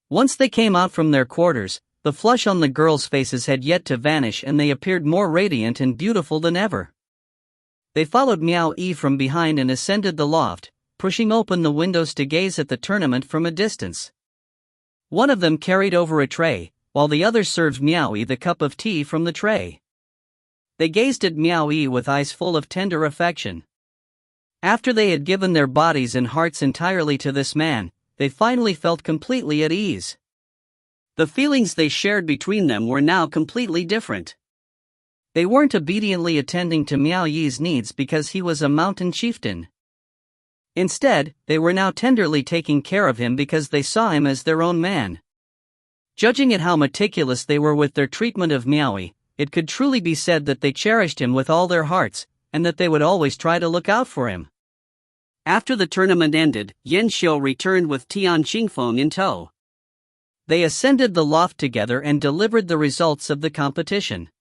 A: Once they came out from their quarters, the flush on the girls' faces had yet to vanish and they appeared more radiant and beautiful than ever. They followed Miao Yi from behind and ascended the loft, pushing open the windows to gaze at the tournament from a distance. One of them carried over a tray, while the other served Miao Yi the cup of tea from the tray. They gazed at Miao Yi with eyes full of tender affection. After they had given their bodies and hearts entirely to this man, they finally felt completely at ease. The feelings they shared between them were now completely different. They weren't obediently attending to Miao Yi's needs because he was a mountain chieftain. Instead, they were now tenderly taking care of him because they saw him as their own man. Judging at how meticulous they were with their treatment of Miao Yi, it could truly be said that they cherished him with all their hearts, and that they would always try to look out for him. After the tournament ended, Yan Xiu returned with Tian Qingfeng in tow. They ascended the loft together and delivered the results of the competition.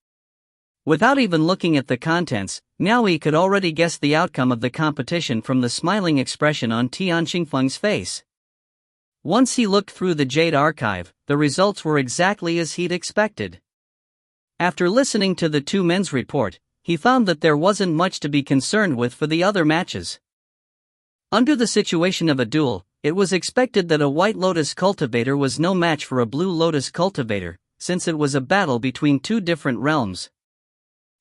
A: Without even looking at the contents, Miao Yi could already guess the outcome of the competition from the smiling expression on Tian Qingfeng's face. Once he looked through the Jade archive, the results were exactly as he'd expected. After listening to the 2 men's report, he found that there wasn't much to be concerned with for the other matches. Under the situation of a duel, it was expected that a White Lotus cultivator was no match for a Blue Lotus cultivator, since it was a battle between two different realms.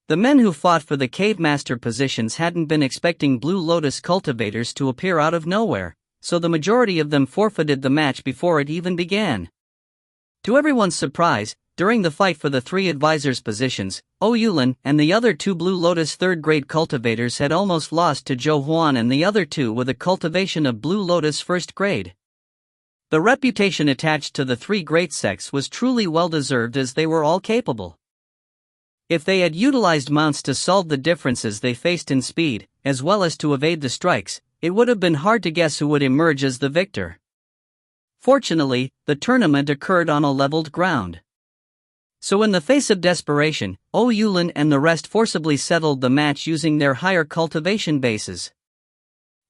A: The men who fought for the cave master positions hadn't been expecting Blue Lotus cultivators to appear out of nowhere, so the majority of them forfeited the match before it even began. To everyone's surprise, during the fight for the three advisors' positions, Yulan and the other two Blue Lotus third-grade cultivators had almost lost to Zhou Huan and the other two with a cultivation of Blue Lotus first grade. The reputation attached to the three great sects was truly well-deserved, as they were all capable. If they had utilized mounts to solve the differences they faced in speed, as well as to evade the strikes, it would have been hard to guess who would emerge as the victor. Fortunately, the tournament occurred on a leveled ground. So in the face of desperation, Yulan and the rest forcibly settled the match using their higher cultivation bases.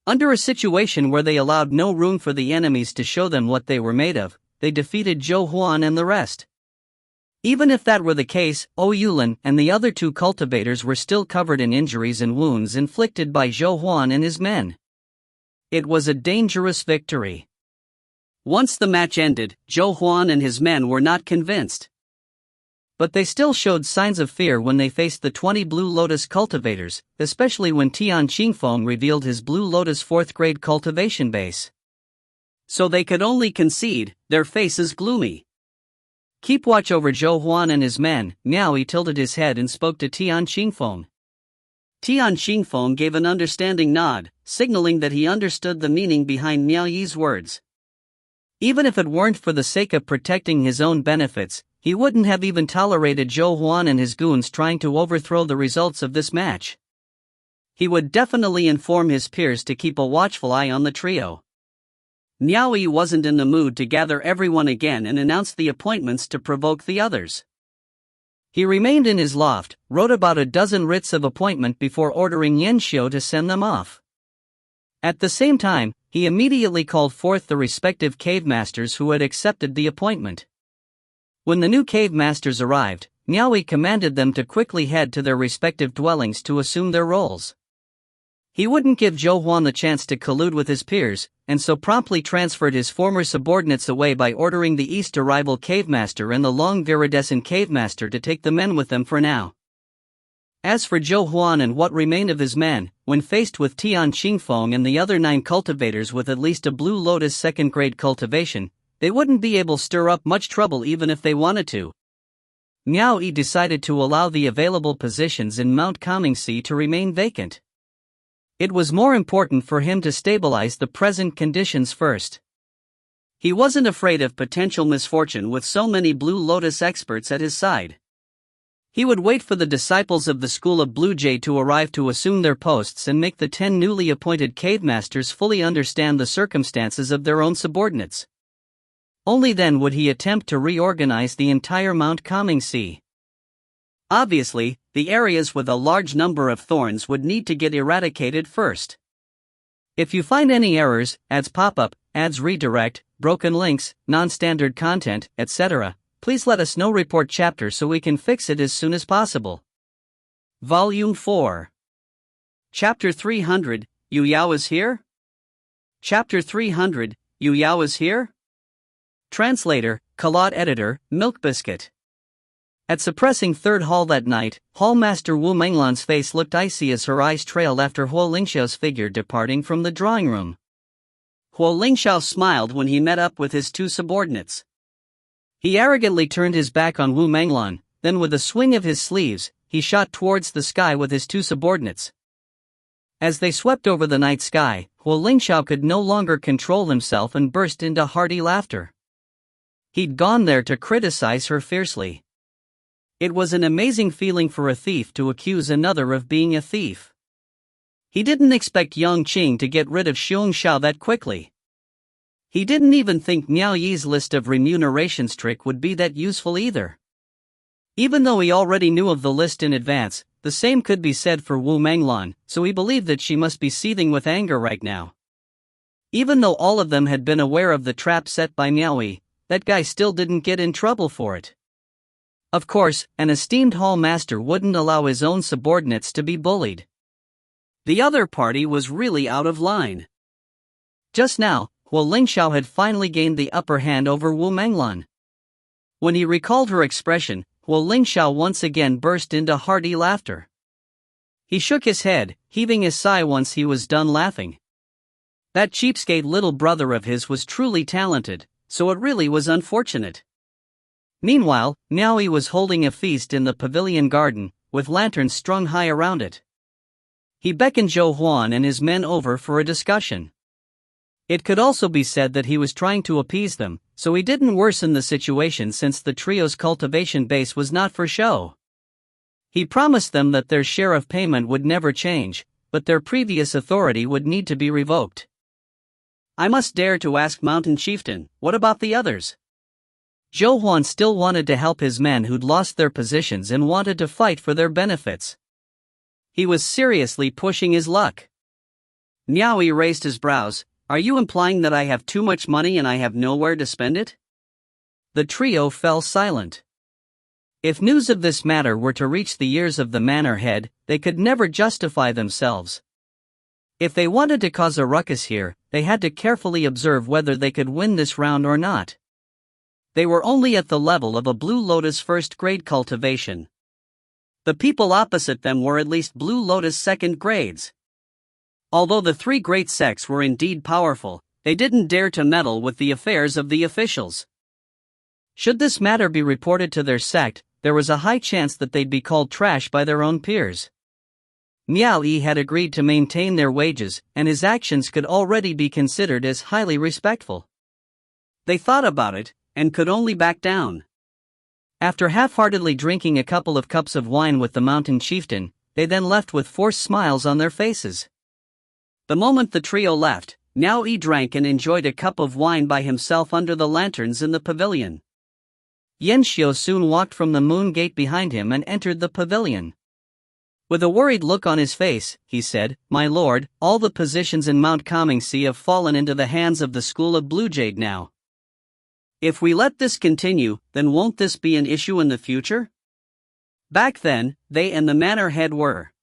A: Under a situation where they allowed no room for the enemies to show them what they were made of, they defeated Zhou Huan and the rest. Even if that were the case, Yulan and the other two cultivators were still covered in injuries and wounds inflicted by Zhou Huan and his men. It was a dangerous victory. Once the match ended, Zhou Huan and his men were not convinced. But they still showed signs of fear when they faced the 20 Blue Lotus cultivators, especially when Tian Qingfeng revealed his Blue Lotus 4th grade cultivation base. So they could only concede, their faces gloomy. "Keep watch over Zhou Huan and his men." Miao Yi tilted his head and spoke to Tian Qingfeng. Tian Qingfeng gave an understanding nod, signaling that he understood the meaning behind Miao Yi's words. Even if it weren't for the sake of protecting his own benefits, he wouldn't have even tolerated Zhou Huan and his goons trying to overthrow the results of this match. He would definitely inform his peers to keep a watchful eye on the trio. Miao Yi wasn't in the mood to gather everyone again and announce the appointments to provoke the others. He remained in his loft, wrote about a dozen writs of appointment before ordering Yan Xiu to send them off. At the same time, he immediately called forth the respective cave masters who had accepted the appointment. When the new cave masters arrived, Miao Yi commanded them to quickly head to their respective dwellings to assume their roles. He wouldn't give Zhou Huan the chance to collude with his peers, and so promptly transferred his former subordinates away by ordering the East Arrival Cave Master and the Long Viridescent Cave Master to take the men with them for now. As for Zhou Huan and what remained of his men, when faced with Tian Qingfeng and the other 9 cultivators with at least a Blue Lotus 2nd grade cultivation, they wouldn't be able to stir up much trouble even if they wanted to. Miao Yi decided to allow the available positions in Mount Kangxi to remain vacant. It was more important for him to stabilize the present conditions first. He wasn't afraid of potential misfortune with so many Blue Lotus experts at his side. He would wait for the disciples of the School of Blue Jade to arrive to assume their posts and make the 10 newly appointed cave masters fully understand the circumstances of their own subordinates. Only then would he attempt to reorganize the entire Mount Kangxi. Obviously, the areas with a large number of thorns would need to get eradicated first. If you find any errors, ads pop up, ads redirect, broken links, non-standard content, etc., please let us know. Report chapter so we can fix it as soon as possible. Volume 4. Chapter 300, Yu Yao is here? Chapter 300, Yu Yao is here? Translator, Kalot Editor, Milk Biscuit. At suppressing third hall that night, Hallmaster Wu Menglan's face looked icy as her eyes trailed after Huo Lingxiao's figure departing from the drawing room. Huo Lingxiao smiled when he met up with his 2 subordinates. He arrogantly turned his back on Wu Menglan, then with a swing of his sleeves, he shot towards the sky with his 2 subordinates. As they swept over the night sky, Huo Lingxiao could no longer control himself and burst into hearty laughter. He'd gone there to criticize her fiercely. It was an amazing feeling for a thief to accuse another of being a thief. He didn't expect Yang Qing to get rid of Xiong Xiao that quickly. He didn't even think Miao Yi's list of remunerations trick would be that useful either. Even though he already knew of the list in advance, the same could be said for Wu Menglan, so he believed that she must be seething with anger right now. Even though all of them had been aware of the trap set by Miao Yi, that guy still didn't get in trouble for it. Of course, an esteemed hall master wouldn't allow his own subordinates to be bullied. The other party was really out of line. Just now, Wu Lingxiao had finally gained the upper hand over Wu Menglan. When he recalled her expression, Wu Lingxiao once again burst into hearty laughter. He shook his head, heaving a sigh once he was done laughing. That cheapskate little brother of his was truly talented, so it really was unfortunate. Meanwhile, Miao Yi was holding a feast in the pavilion garden, with lanterns strung high around it. He beckoned Zhou Huan and his men over for a discussion. It could also be said that he was trying to appease them, so he didn't worsen the situation since the trio's cultivation base was not for show. He promised them that their share of payment would never change, but their previous authority would need to be revoked. I must dare to ask Mountain Chieftain, what about the others? Zhou Huan still wanted to help his men who'd lost their positions and wanted to fight for their benefits. He was seriously pushing his luck. Miao Yi raised his brows. Are you implying that I have too much money and I have nowhere to spend it? The trio fell silent. If news of this matter were to reach the ears of the manor head, they could never justify themselves. If they wanted to cause a ruckus here, they had to carefully observe whether they could win this round or not. They were only at the level of a Blue Lotus first-grade cultivation. The people opposite them were at least Blue Lotus second grades. Although the three great sects were indeed powerful, they didn't dare to meddle with the affairs of the officials. Should this matter be reported to their sect, there was a high chance that they'd be called trash by their own peers. Miao Yi had agreed to maintain their wages, and his actions could already be considered as highly respectful. They thought about it, and could only back down. After half-heartedly drinking a couple of cups of wine with the mountain chieftain, they then left with forced smiles on their faces. The moment the trio left, Miao Yi drank and enjoyed a cup of wine by himself under the lanterns in the pavilion. Yan Xiao soon walked from the moon gate behind him and entered the pavilion. With a worried look on his face, he said, "My lord, all the positions in Mount Comingxi have fallen into the hands of the School of Blue Jade now. If we let this continue, then won't this be an issue in the future?" Back then, they and the manor head were.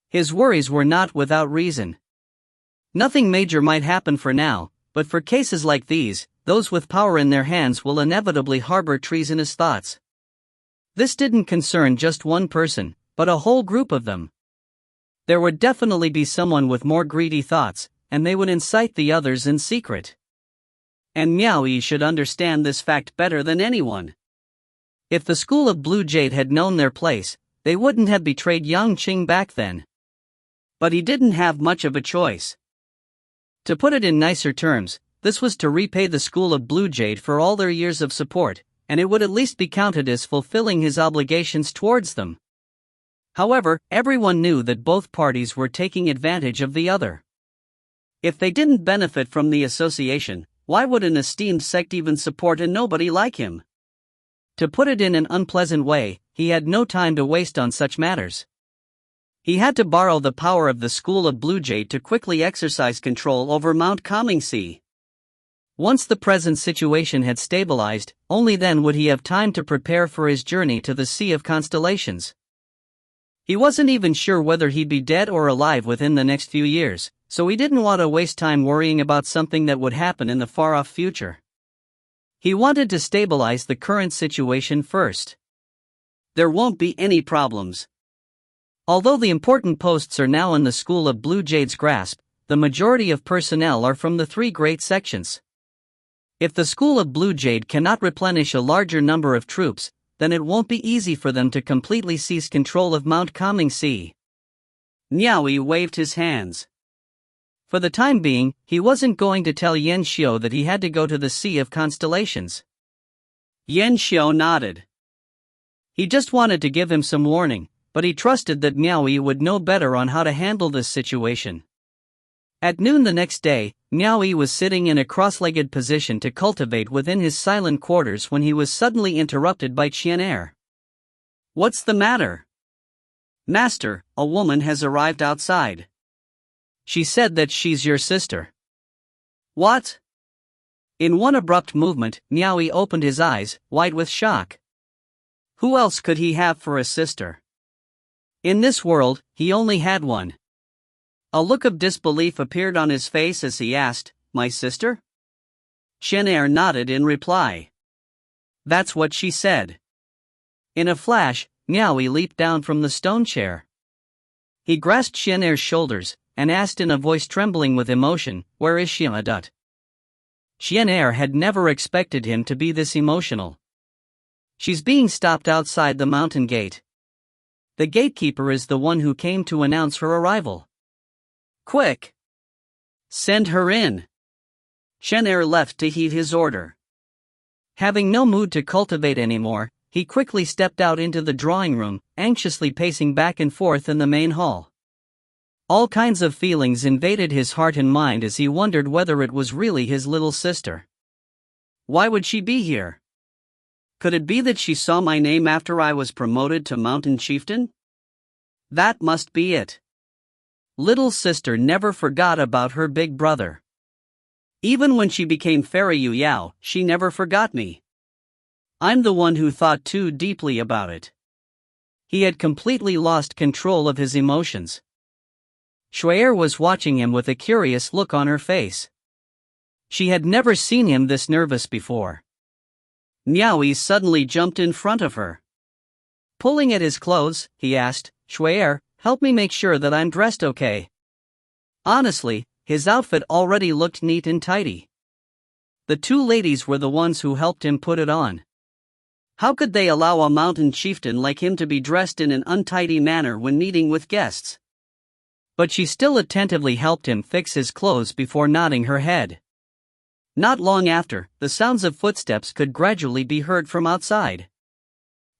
A: His worries were not without reason. Nothing major might happen for now, but for cases like these, those with power in their hands will inevitably harbor treasonous thoughts. This didn't concern just one person, but a whole group of them. There would definitely be someone with more greedy thoughts, and they would incite the others in secret. And Miao Yi should understand this fact better than anyone. If the School of Blue Jade had known their place, they wouldn't have betrayed Yang Qing back then. But he didn't have much of a choice. To put it in nicer terms, this was to repay the School of Blue Jade for all their years of support, and it would at least be counted as fulfilling his obligations towards them. However, everyone knew that both parties were taking advantage of the other. If they didn't benefit from the association, why would an esteemed sect even support a nobody like him? To put it in an unpleasant way, he had no time to waste on such matters. He had to borrow the power of the School of Blue Jade to quickly exercise control over Mount Comingxi. Once the present situation had stabilized, only then would he have time to prepare for his journey to the Sea of Constellations. He wasn't even sure whether he'd be dead or alive within the next few years, so he didn't want to waste time worrying about something that would happen in the far-off future. He wanted to stabilize the current situation first. There won't be any problems. Although the important posts are now in the School of Blue Jade's grasp, the majority of personnel are from the three great sections. If the School of Blue Jade cannot replenish a larger number of troops, then it won't be easy for them to completely seize control of Mount Comingxi. Miao Yi waved his hands. For the time being, he wasn't going to tell Yan Xiao that he had to go to the Sea of Constellations. Yan Xiao nodded. He just wanted to give him some warning, but he trusted that Miao Yi would know better on how to handle this situation. At noon the next day, Miao Yi was sitting in a cross-legged position to cultivate within his silent quarters when he was suddenly interrupted by Qian. "What's the matter?" "Master, a woman has arrived outside. She said that she's your sister." "What?" In one abrupt movement, Miao Yi opened his eyes, wide with shock. Who else could he have for a sister? In this world, he only had one. A look of disbelief appeared on his face as he asked,
B: my sister? Shan Hai nodded in reply. That's what she said. In a flash, Miao Yi leaped down from the stone chair. He grasped Shan Hai's shoulders and asked in a voice trembling with emotion, "Where is Shan Hai?" Shan Hai had never expected him to be this emotional. She's being stopped outside the mountain gate. The gatekeeper is the one who came to announce her arrival. Quick! Send her in. Shan Hai left to heed his order. Having no mood to cultivate anymore, he quickly stepped out into the drawing room, anxiously pacing back and forth in the main hall. All kinds of feelings invaded his heart and mind as he wondered whether it was really his little sister. Why would she be here? Could it be that she saw my name after I was promoted to mountain chieftain? That must be it. Little sister never forgot about her big brother. Even when she became Fairy Yu Yao, she never forgot me. I'm the one who thought too deeply about it. He had completely lost control of his emotions. Shuai was watching him with a curious look on her face. She had never seen him this nervous before. Miao Yi suddenly jumped in front of her. Pulling at his clothes, he asked, "Shuai, help me make sure that I'm dressed okay." Honestly, his outfit already looked neat and tidy. The two ladies were the ones who helped him put it on. How could they allow a mountain chieftain like him to be dressed in an untidy manner when meeting with guests? But she still attentively helped him fix his clothes before nodding her head. Not long after, the sounds of footsteps could gradually be heard from outside.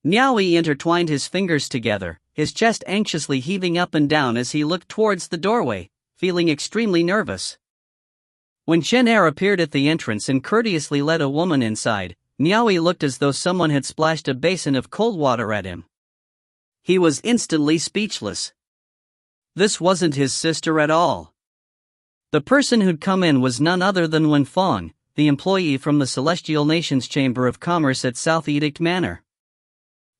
B: Miao Yi intertwined his fingers together, his chest anxiously heaving up and down as he looked towards the doorway, feeling extremely nervous. When Shan Hai appeared at the entrance and courteously led a woman inside, Miao Yi looked as though someone had splashed a basin of cold water at him. He was instantly speechless. This wasn't his sister at all. The person who'd come in was none other than Wen Fong, the employee from the Celestial Nations Chamber of Commerce at South Edict Manor.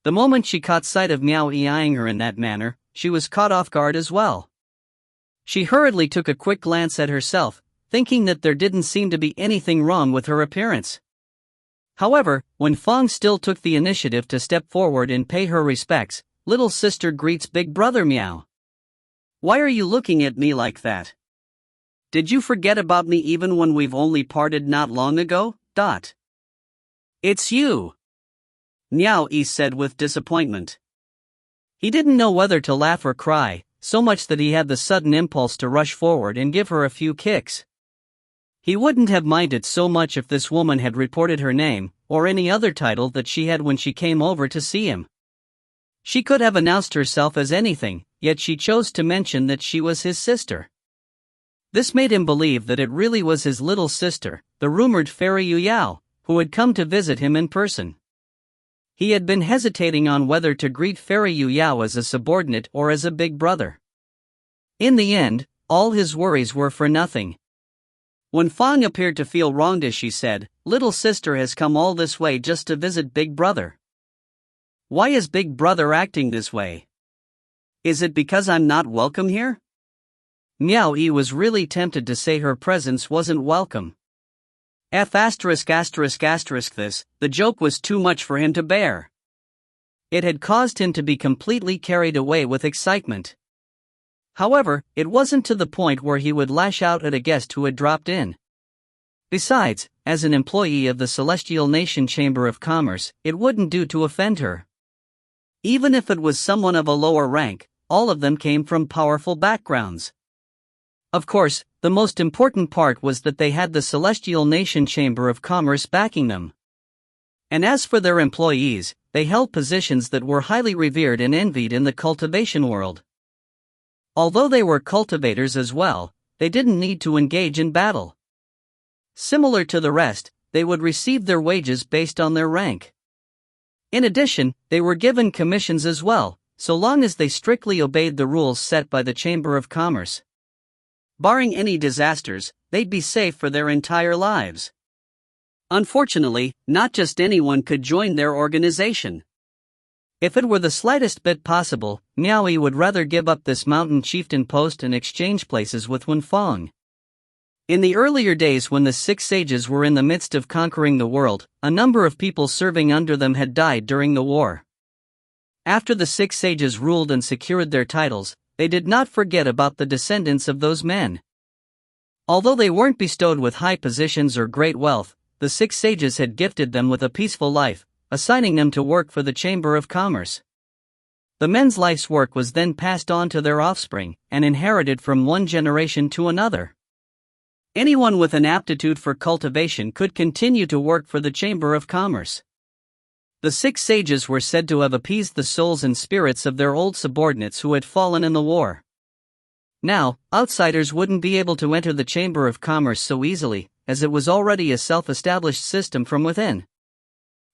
B: The moment she caught sight of Miao Yi eyeing her in that manner, she was caught off guard as well. She hurriedly took a quick glance at herself, thinking that there didn't seem to be anything wrong with her appearance. However, when Fong still took the initiative to step forward and pay her respects, little sister greets big brother Miao. Why are you looking at me like that? Did you forget about me even when we've only parted not long ago? It's you, Miao Yi said with disappointment. He didn't know whether to laugh or cry, so much that he had the sudden impulse to rush forward and give her a few kicks. He wouldn't have minded so much if this woman had reported her name, or any other title that she had when she came over to see him. She could have announced herself as anything, yet she chose to mention that she was his sister. This made him believe that it really was his little sister, the rumored Fairy Yu Yao, who had come to visit him in person. He had been hesitating on whether to greet Fairy Yu Yao as a subordinate or as a big brother. In the end, all his worries were for nothing. When Fong appeared to feel wronged as she said, "Little sister has come all this way just to visit big brother. Why is big brother acting this way? Is it because I'm not welcome here?" Miao Yi was really tempted to say her presence wasn't welcome. This, the joke was too much for him to bear. It had caused him to be completely carried away with excitement. However, it wasn't to the point where he would lash out at a guest who had dropped in. Besides, as an employee of the Celestial Nation Chamber of Commerce, it wouldn't do to offend her. Even if it was someone of a lower rank, all of them came from powerful backgrounds. Of course, the most important part was that they had the Celestial Nation Chamber of Commerce backing them. And as for their employees, they held positions that were highly revered and envied in the cultivation world. Although they were cultivators as well, they didn't need to engage in battle. Similar to the rest, they would receive their wages based on their rank. In addition, they were given commissions as well, so long as they strictly obeyed the rules set by the Chamber of Commerce. Barring any disasters, they'd be safe for their entire lives. Unfortunately, not just anyone could join their organization. If it were the slightest bit possible, Miao Yi would rather give up this mountain chieftain post and exchange places with Wen Fong.
A: In the earlier days when the six sages were in the midst of conquering the world, a number of people serving under them had died during the war. After the six sages ruled and secured their titles, they did not forget about the descendants of those men. Although they weren't bestowed with high positions or great wealth, the six sages had gifted them with a peaceful life, assigning them to work for the Chamber of Commerce. The men's life's work was then passed on to their offspring, and inherited from one generation to another. Anyone with an aptitude for cultivation could continue to work for the Chamber of Commerce. The six sages were said to have appeased the souls and spirits of their old subordinates who had fallen in the war. Now, outsiders wouldn't be able to enter the Chamber of Commerce so easily, as it was already a self-established system from within.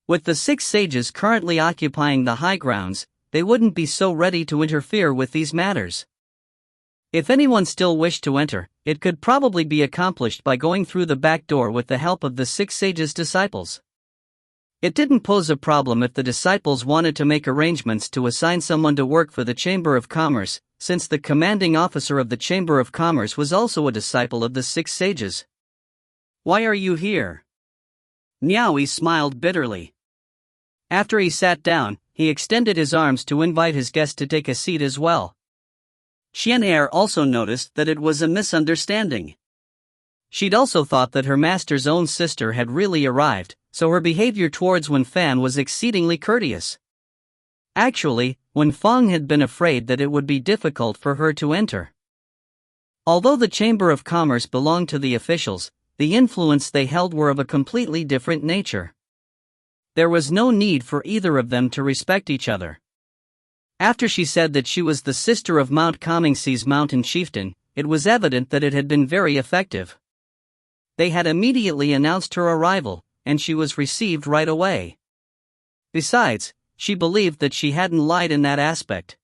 A: With the six sages currently occupying the high grounds, they wouldn't be so ready to interfere with these matters. If anyone still wished to enter, it could probably be accomplished by going through the back door with the help of the six sages' disciples. It didn't pose a problem if the disciples wanted to make arrangements to assign someone to work for the Chamber of Commerce, since the commanding officer of the Chamber of Commerce was also a disciple of the six sages. "Why are you here?" Miao Yi smiled bitterly. After he sat down, he extended his arms to invite his guest to take a seat as well. Qian Er also noticed that it was a misunderstanding. She'd also thought that her master's own sister had really arrived, so her behavior towards Wen Fan was exceedingly courteous. Actually, Wen Fang had been afraid that it would be difficult for her to enter. Although the Chamber of Commerce belonged to the officials, the influence they held were of a completely different nature. There was no need for either of them to respect each other. After she said that she was the sister of Mount Comingse's mountain chieftain, it was evident that it had been very effective. They had immediately announced her arrival, and she was received right away. Besides, she believed that she hadn't lied in that aspect.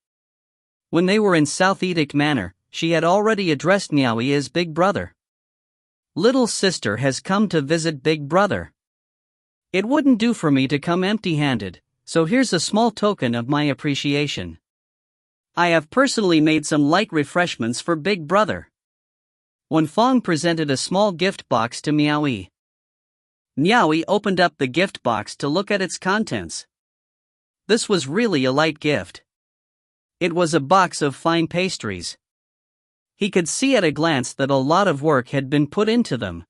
A: When they were in South Edict Manor, she had already addressed Miao Yi as Big Brother. "Little sister has come to visit Big Brother. It wouldn't do for me to come empty-handed, so here's a small token of my appreciation. I have personally made some light refreshments for Big Brother." Wen Fang presented a small gift box to Miao Yi. Miao Yi opened up the gift box to look at its contents. This was really a light gift. It was a box of fine pastries. He could see at a glance that a lot of work had been put into them.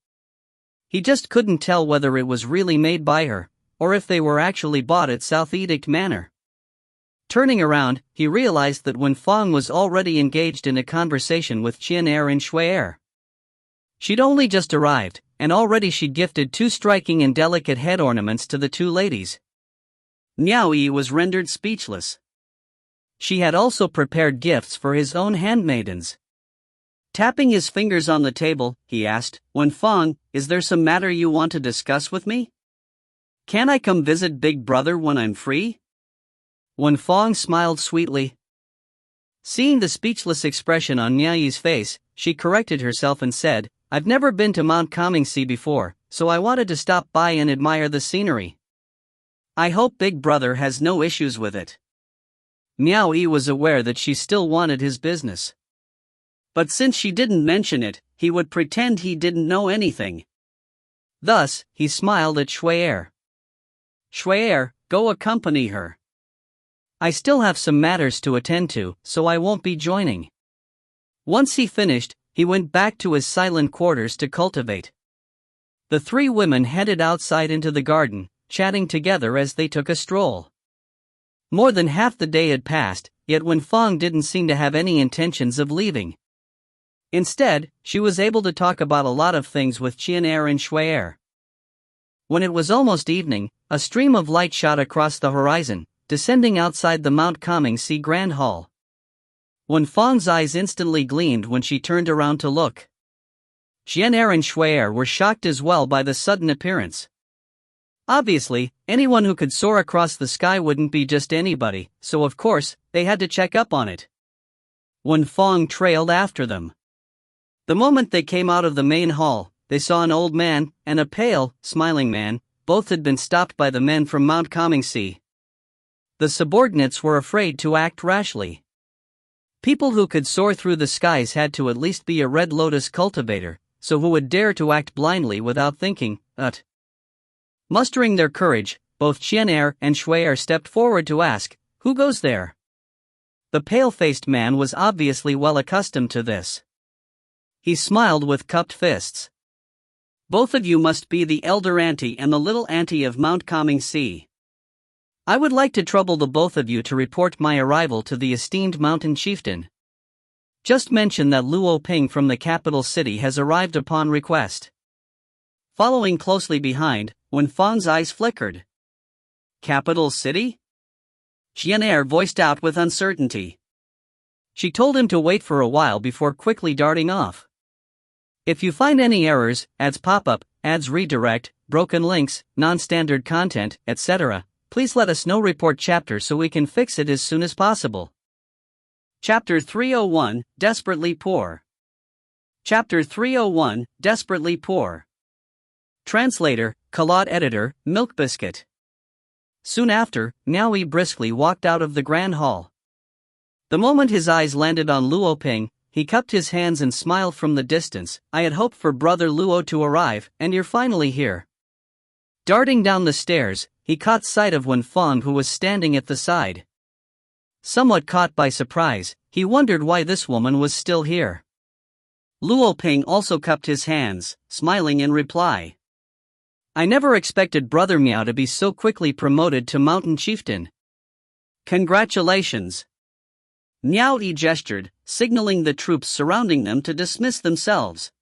A: He just couldn't tell whether it was really made by her, or if they were actually bought at South Edict Manor. Turning around, he realized that Wen Fang was already engaged in a conversation with Qian Er and Shui Er. She'd only just arrived, and already she'd gifted two striking and delicate head ornaments to the two ladies. Miao Yi was rendered speechless. She had also prepared gifts for his own handmaidens. Tapping his fingers on the table, he asked, "Wen Fang, is there some matter you want to discuss with me? Can I come visit Big Brother when I'm free?" Wen Fang smiled sweetly. Seeing the speechless expression on Miao Yi's face, she corrected herself and said, "I've never been to Mount Comingse before, so I wanted to stop by and admire the scenery. I hope Big Brother has no issues with it." Miao Yi was aware that she still wanted his business. But since she didn't mention it, he would pretend he didn't know anything. Thus, he smiled at Shui Er. "Shui Er, go accompany her. I still have some matters to attend to, so I won't be joining." Once he finished, he went back to his silent quarters to cultivate. The three women headed outside into the garden, chatting together as they took a stroll. More than half the day had passed, yet Wen Fang didn't seem to have any intentions of leaving. Instead, she was able to talk about a lot of things with Qian Er and Shui Er. When it was almost evening, a stream of light shot across the horizon, descending outside the Mount Comingse Grand Hall. Wen Fang's eyes instantly gleamed when she turned around to look. Qian Er and Shui Er were shocked as well by the sudden appearance. Obviously, anyone who could soar across the sky wouldn't be just anybody, so of course, they had to check up on it. Wen Fang trailed after them. The moment they came out of the main hall, they saw an old man and a pale, smiling man. Both had been stopped by the men from Mount Comingse. The subordinates were afraid to act rashly. People who could soar through the skies had to at least be a Red Lotus cultivator, so who would dare to act blindly without thinking? Mustering their courage, both Qianer and Shui'er stepped forward to ask, "Who goes there?" The pale-faced man was obviously well accustomed to this. He smiled with cupped fists. "Both of you must be the elder auntie and the little auntie of Mount Calming Sea. I would like to trouble the both of you to report my arrival to the esteemed mountain chieftain. Just mention that Luo Ping from the capital city has arrived upon request." Following closely behind, Wen Fang's eyes flickered. "Capital city?" Qianer voiced out with uncertainty. She told him to wait for a while before quickly darting off. "If you find any errors, ads pop-up, ads redirect, broken links, non-standard content, etc., please let us know. Report chapter so we can fix it as soon as possible." Chapter 301, Desperately Poor. Chapter 301, Desperately Poor. Translator, Kalot Editor, Milk Biscuit. Soon after, Miao Yi briskly walked out of the grand hall. The moment his eyes landed on Luo Ping, he cupped his hands and smiled from the distance. "I had hoped for brother Luo to arrive, and you're finally here." Darting down the stairs, he caught sight of Wen Fang, who was standing at the side. Somewhat caught by surprise, he wondered why this woman was still here. Luo Ping also cupped his hands, smiling in reply. "I never expected Brother Miao to be so quickly promoted to mountain chieftain. Congratulations." Miao Yi gestured, signaling the troops surrounding them to dismiss themselves.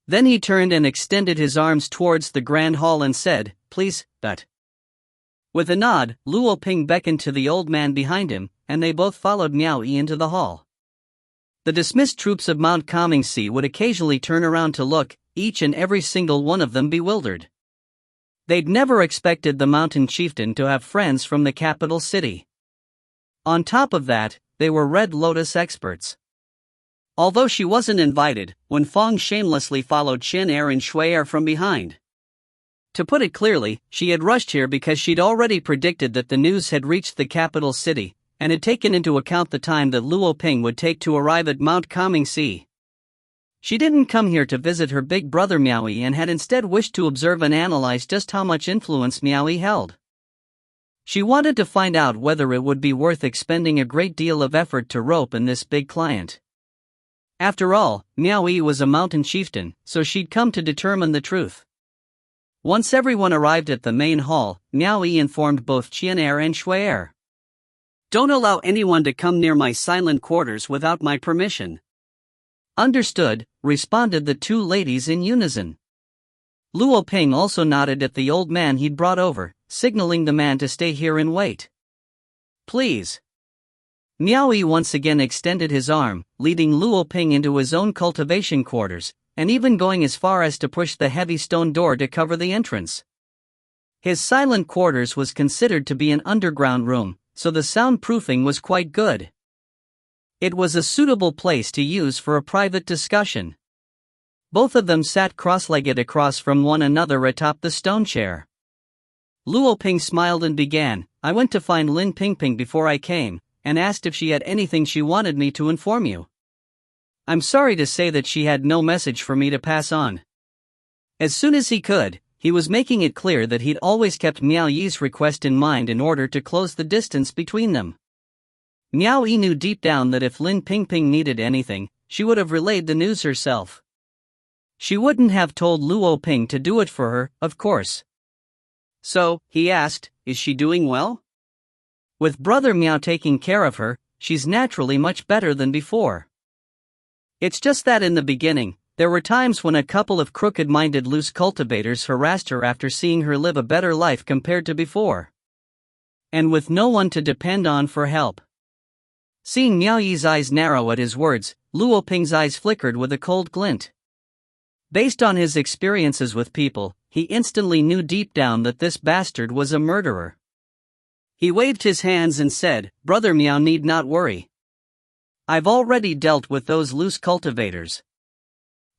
A: Then he turned and extended his arms towards the grand hall and said, "Please, that." With a nod, Luo Ping beckoned to the old man behind him, and they both followed Miao Yi into the hall. The dismissed troops of Mount Calming Sea would occasionally turn around to look, each and every single one of them bewildered. They'd never expected the mountain chieftain to have friends from the capital city. On top of that, they were Red Lotus experts. Although she wasn't invited, Wen Fang shamelessly followed Qianer and Shui'er from behind. To put it clearly, she had rushed here because she'd already predicted that the news had reached the capital city, and had taken into account the time that Luo Ping would take to arrive at Mount Calming Sea. She didn't come here to visit her big brother Miao Yi and had instead wished to observe and analyze just how much influence Miao Yi held. She wanted to find out whether it would be worth expending a great deal of effort to rope in this big client. After all, Miao Yi was a mountain chieftain, so she'd come to determine the truth. Once everyone arrived at the main hall, Miao Yi informed both Qianer and Shui'er. "Don't allow anyone to come near my silent quarters without my permission." "Understood," responded the two ladies in unison. Luo Ping also nodded at the old man he'd brought over, signaling the man to stay here and wait. "Please." Miao Yi once again extended his arm, leading Luo Ping into his own cultivation quarters, and even going as far as to push the heavy stone door to cover the entrance. His silent quarters was considered to be an underground room, so the soundproofing was quite good. It was a suitable place to use for a private discussion. Both of them sat cross-legged across from one another atop the stone chair. Luo Ping smiled and began, "I went to find Lin Pingping before I came, and asked if she had anything she wanted me to inform you. I'm sorry to say that she had no message for me to pass on." As soon as he could, he was making it clear that he'd always kept Miao Yi's request in mind in order to close the distance between them. Miao Yi knew deep down that if Lin Pingping needed anything, she would have relayed the news herself. She wouldn't have told Luo Ping to do it for her, of course. So, he asked, "Is she doing well?" "With brother Miao taking care of her, she's naturally much better than before. It's just that in the beginning, there were times when a couple of crooked-minded loose cultivators harassed her after seeing her live a better life compared to before. And with no one to depend on for help." Seeing Miao Yi's eyes narrow at his words, Luo Ping's eyes flickered with a cold glint. Based on his experiences with people, he instantly knew deep down that this bastard was a murderer. He waved his hands and said, "Brother Miao need not worry. I've already dealt with those loose cultivators.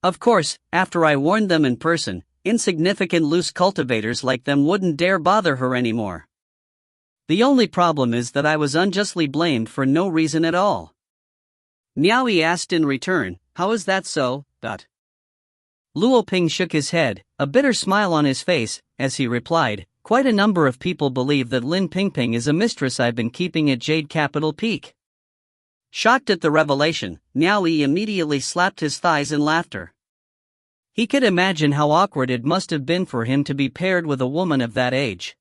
A: Of course, after I warned them in person, insignificant loose cultivators like them wouldn't dare bother her anymore. The only problem is that I was unjustly blamed for no reason at all." Miao Yi asked in return, "How is that so?" Luo Ping shook his head, a bitter smile on his face, as he replied, "Quite a number of people believe that Lin Pingping is a mistress I've been keeping at Jade Capital Peak." Shocked at the revelation, Miao Yi immediately slapped his thighs in laughter. He could imagine how awkward it must have been for him to be paired with a woman of that age.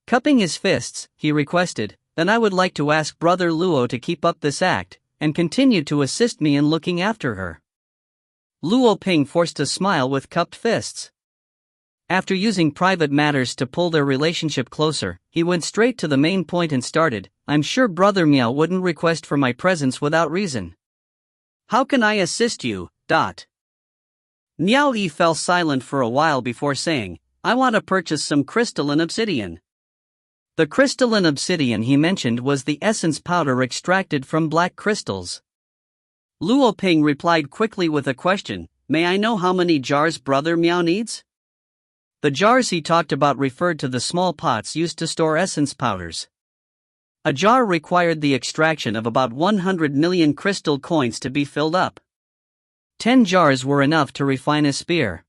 A: Cupping his fists, he requested, "Then I would like to ask Brother Luo to keep up this act, and continue to assist me in looking after her." Luo Ping forced a smile with cupped fists. After using private matters to pull their relationship closer, he went straight to the main point and started, "I'm sure Brother Miao wouldn't request for my presence without reason. How can I assist you?" Miao Yi fell silent for a while before saying, "I want to purchase some crystalline obsidian." The crystalline obsidian he mentioned was the essence powder extracted from black crystals. Luo Ping replied quickly with a question, "May I know how many jars Brother Miao needs?" The jars he talked about referred to the small pots used to store essence powders. A jar required the extraction of about 100 million crystal coins to be filled up. 10 jars were enough to refine a spear.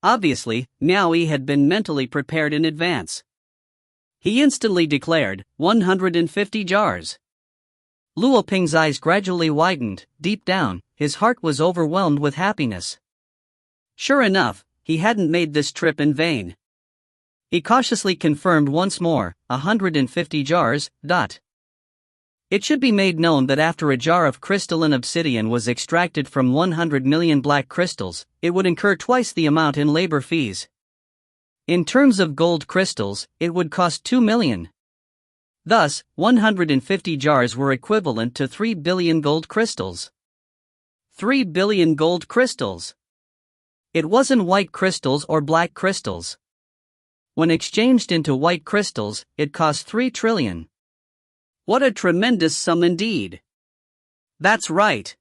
A: Obviously, Miao Yi had been mentally prepared in advance. He instantly declared, 150 jars. Luo Ping's eyes gradually widened. Deep down, his heart was overwhelmed with happiness. Sure enough, he hadn't made this trip in vain. He cautiously confirmed once more, 150 jars. It should be made known that after a jar of crystalline obsidian was extracted from 100 million black crystals, it would incur twice the amount in labor fees. In terms of gold crystals, it would cost 2 million. Thus, 150 jars were equivalent to 3 billion gold crystals. 3 billion gold crystals! It wasn't white crystals or black crystals. When exchanged into white crystals, it cost 3 trillion. What a tremendous sum indeed! That's right.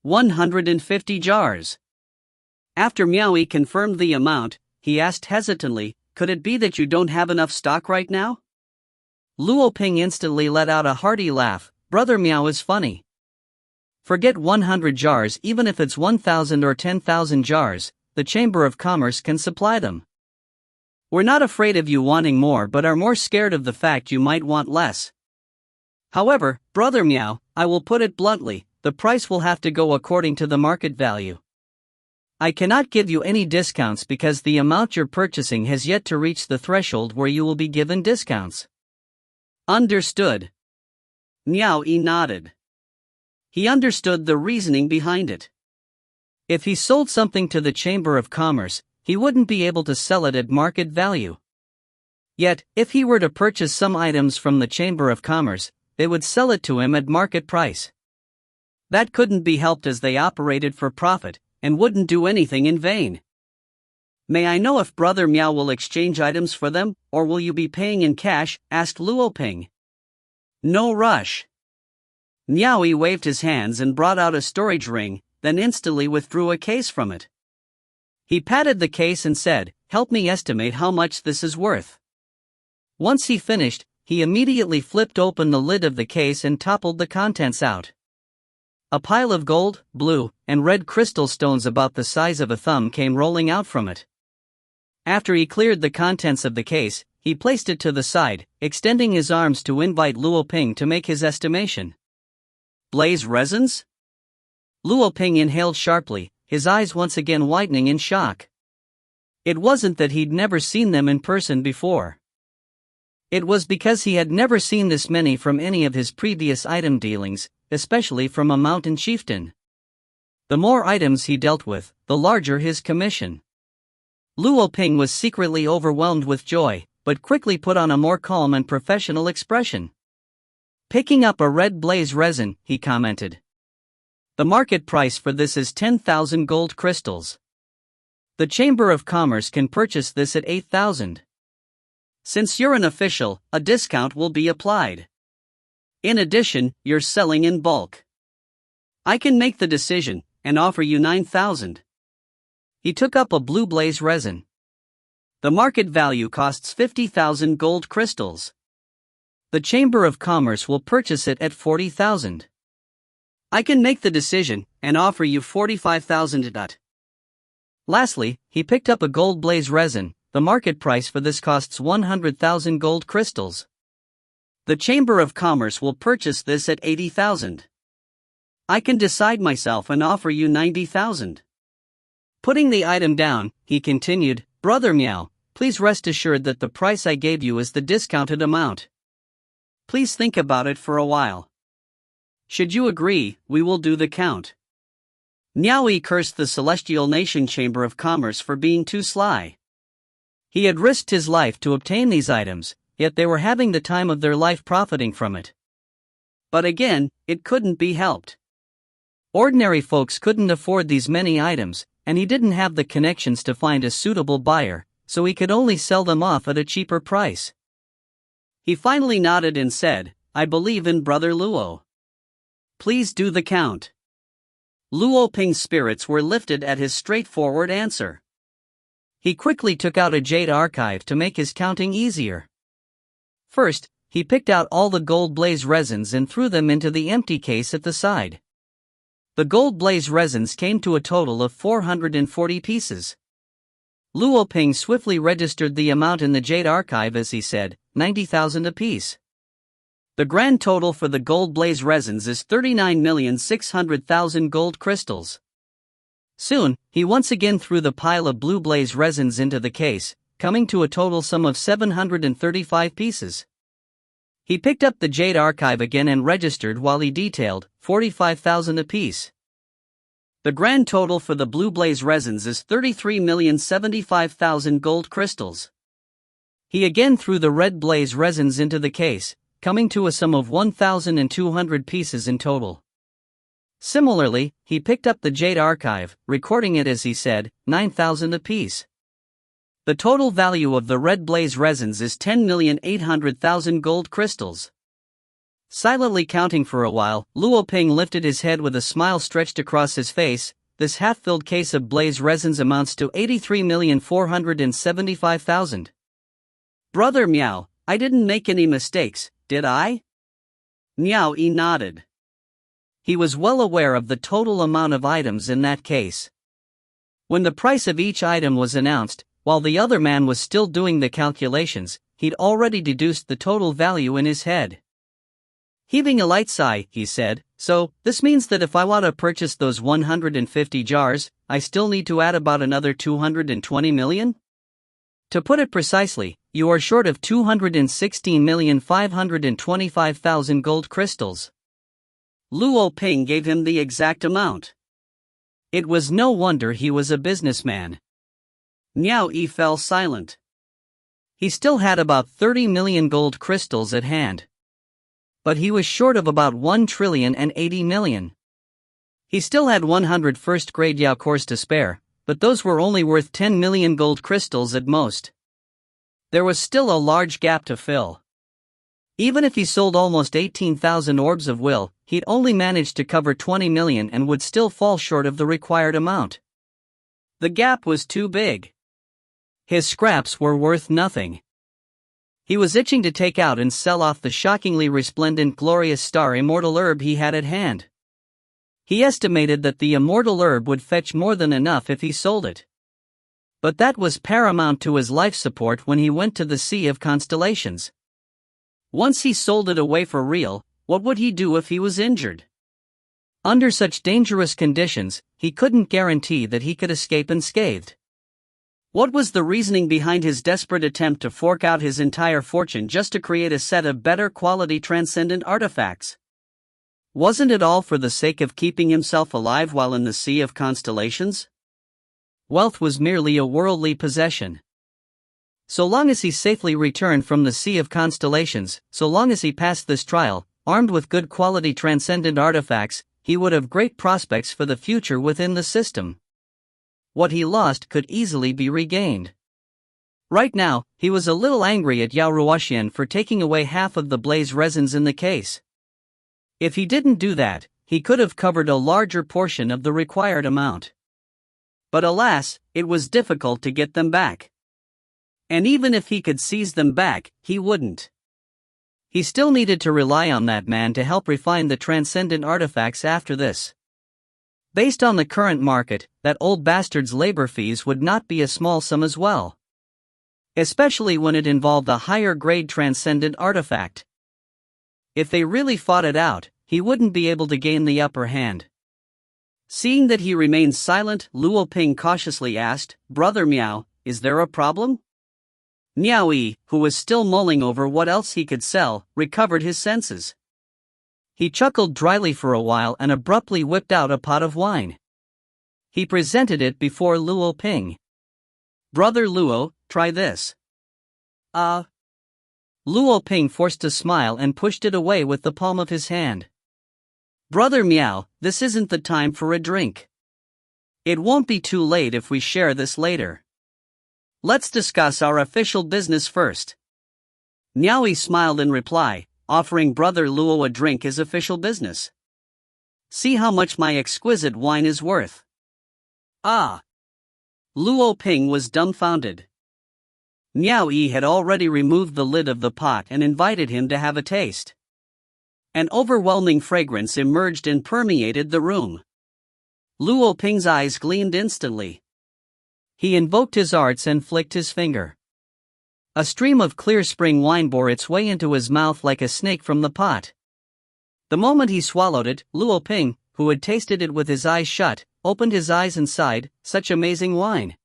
A: 150 jars. After Miao Yi confirmed the amount, he asked hesitantly, "Could it be that you don't have enough stock right now?" Luo Ping instantly let out a hearty laugh. "Brother Miao is funny. Forget 100 jars, even if it's 1,000 or 10,000 jars, the Chamber of Commerce can supply them. We're not afraid of you wanting more but are more scared of the fact you might want less. However, Brother Miao, I will put it bluntly, the price will have to go according to the market value. I cannot give you any discounts because the amount you're purchasing has yet to reach the threshold where you will be given discounts." Understood. Miao Yi nodded. He understood the reasoning behind it. If he sold something to the Chamber of Commerce, he wouldn't be able to sell it at market value. Yet, if he were to purchase some items from the Chamber of Commerce, they would sell it to him at market price. That couldn't be helped as they operated for profit, and wouldn't do anything in vain. "May I know if Brother Miao will exchange items for them, or will you be paying in cash?" asked Luo Ping. "No rush." Miao Yi waved his hands and brought out a storage ring, then instantly withdrew a case from it. He patted the case and said, "Help me estimate how much this is worth." Once he finished, he immediately flipped open the lid of the case and toppled the contents out. A pile of gold, blue, and red crystal stones about the size of a thumb came rolling out from it. After he cleared the contents of the case, he placed it to the side, extending his arms to invite Luo Ping to make his estimation. "Blaze resins?" Luo Ping inhaled sharply, his eyes once again widening in shock. It wasn't that he'd never seen them in person before. It was because he had never seen this many from any of his previous item dealings, especially from a mountain chieftain. The more items he dealt with, the larger his commission. Luo Ping was secretly overwhelmed with joy, but quickly put on a more calm and professional expression. "Picking up a red blaze resin," he commented. "The market price for this is 10,000 gold crystals. The Chamber of Commerce can purchase this at 8,000. Since you're an official, a discount will be applied. In addition, you're selling in bulk. I can make the decision, and offer you 9,000. He took up a blue blaze resin. "The market value costs 50,000 gold crystals. The Chamber of Commerce will purchase it at 40,000. I can make the decision, and offer you 45,000. Lastly, he picked up a gold blaze resin. The market price for this costs 100,000 gold crystals.
B: The Chamber of Commerce will purchase this at 80,000. I can decide myself and offer you 90,000.
A: Putting the item down, he continued, Brother Miao, please rest assured that the price I gave you is the discounted amount.
B: Please think about it for a while. Should you agree, we will do the count. Miao Yi cursed the Celestial Nation Chamber of Commerce for being too sly.
A: He had risked his life to obtain these items, yet they were having the time of their life profiting from it.
B: But again, it couldn't be helped.
A: Ordinary folks couldn't afford these many items, and he didn't have the connections to find a suitable buyer, so he could only sell them off at a cheaper price.
B: He finally nodded and said, I believe in Brother Luo. Please do the count. Luo Ping's spirits were lifted at his straightforward answer.
A: He quickly took out a jade archive to make his counting easier. First, he picked out all the gold blaze resins and threw them into the empty case at the side. The gold blaze resins came to a total of 440 pieces. Luo Ping swiftly registered the amount in the jade archive as he said, 90,000 apiece. The grand total for the gold blaze resins is 39,600,000 gold crystals. Soon, he once again threw the pile of blue blaze resins into the case, coming to a total sum of 735 pieces. He picked up the jade archive again and registered while he detailed, 45,000 apiece. The grand total for the blue blaze resins is 33,075,000 gold crystals. He again threw the red blaze resins into the case, coming to a sum of 1,200 pieces in total. Similarly, he picked up the jade archive, recording it as he said, 9,000 apiece. The total value of the red blaze resins is 10,800,000 gold crystals. Silently counting for a while, Luo Ping lifted his head with a smile stretched across his face. This half-filled case of blaze resins amounts to 83,475,000.
B: Brother Miao, I didn't make any mistakes, did I? Miao Yi nodded.
A: He was well aware of the total amount of items in that case. When the price of each item was announced, while the other man was still doing the calculations, he'd already deduced the total value in his head. Heaving a light sigh, he said, so, this means that if I want to purchase those 150 jars, I still need to add about another 220 million? To put it precisely, you are short of 216,525,000 gold crystals.
B: Luo Ping gave him the exact amount.
A: It was no wonder he was a businessman.
B: Miao Yi fell silent.
A: He still had about 30 million gold crystals at hand. But he was short of about 1,080 million. He still had 100 first-grade Yao cores to spare, but those were only worth 10 million gold crystals at most. There was still a large gap to fill. Even if he sold almost 18,000 orbs of will, he'd only manage to cover 20 million and would still fall short of the required amount.
B: The gap was too big.
A: His scraps were worth nothing. He was itching to take out and sell off the shockingly resplendent glorious star immortal herb he had at hand. He estimated that the immortal herb would fetch more than enough if he sold it. But that was paramount to his life support when he went to the Sea of Constellations. Once he sold it away for real, what would he do if he was injured? Under such dangerous conditions, he couldn't guarantee that he could escape unscathed. What was the reasoning behind his desperate attempt to fork out his entire fortune just to create a set of better quality transcendent artifacts? Wasn't it all for the sake of keeping himself alive while in the Sea of Constellations? Wealth was merely a worldly possession. So long as he safely returned from the Sea of Constellations, so long as he passed this trial, armed with good quality transcendent artifacts, he would have great prospects for the future within the system. What he lost could easily be regained. Right now, he was a little angry at Yao Ruoxian for taking away half of the blaze resins in the case. If he didn't do that, he could have covered a larger portion of the required amount. But alas, it was difficult to get them back. And even if he could seize them back, he wouldn't. He still needed to rely on that man to help refine the transcendent artifacts after this. Based on the current market, that old bastard's labor fees would not be a small sum as well. Especially when it involved a higher-grade transcendent artifact. If they really fought it out, he wouldn't be able to gain the upper hand. Seeing that he remained silent, Luo Ping cautiously asked, "Brother Miao, is there a problem?" Miao Yi, who was still mulling over what else he could sell, recovered his senses. He chuckled dryly for a while and abruptly whipped out a pot of wine. He presented it before Luo Ping. "Brother Luo, try this." Luo Ping forced a smile and pushed it away with the palm of his hand. "Brother Miao, this isn't the time for a drink. It won't be too late if we share this later. Let's discuss our official business first." Miao Yi smiled in reply, offering Brother Luo a drink as official business. "See how much my exquisite wine is worth." Luo Ping was dumbfounded. Miao Yi had already removed the lid of the pot and invited him to have a taste. An overwhelming fragrance emerged and permeated the room. Luo Ping's eyes gleamed instantly. He invoked his arts and flicked his finger. A stream of clear spring wine bore its way into his mouth like a snake from the pot. The moment he swallowed it, Luo Ping, who had tasted it with his eyes shut, opened his eyes and sighed, "Such amazing wine."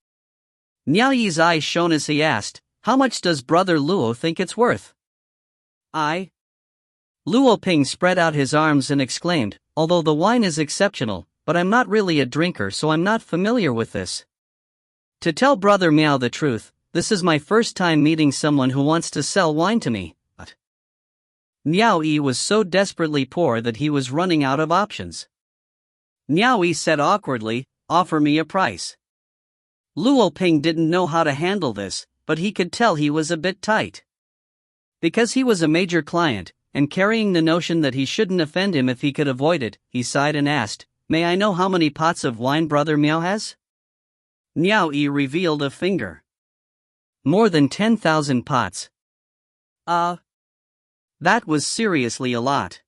A: Miao Yi's eyes shone as he asked, "How much does Brother Luo think it's worth?" Luo Ping spread out his arms and exclaimed, "Although the wine is exceptional, but I'm not really a drinker, so I'm not familiar with this. To tell Brother Miao the truth, this is my first time meeting someone who wants to sell wine to me." But Miao Yi was so desperately poor that he was running out of options. Miao Yi said awkwardly, "Offer me a price." Luo Ping didn't know how to handle this, but he could tell he was a bit tight. Because he was a major client, and carrying the notion that he shouldn't offend him if he could avoid it, he sighed and asked, "May I know how many pots of wine Brother Miao has?" Miao Yi revealed a finger. "More than 10,000 pots." That was seriously a lot.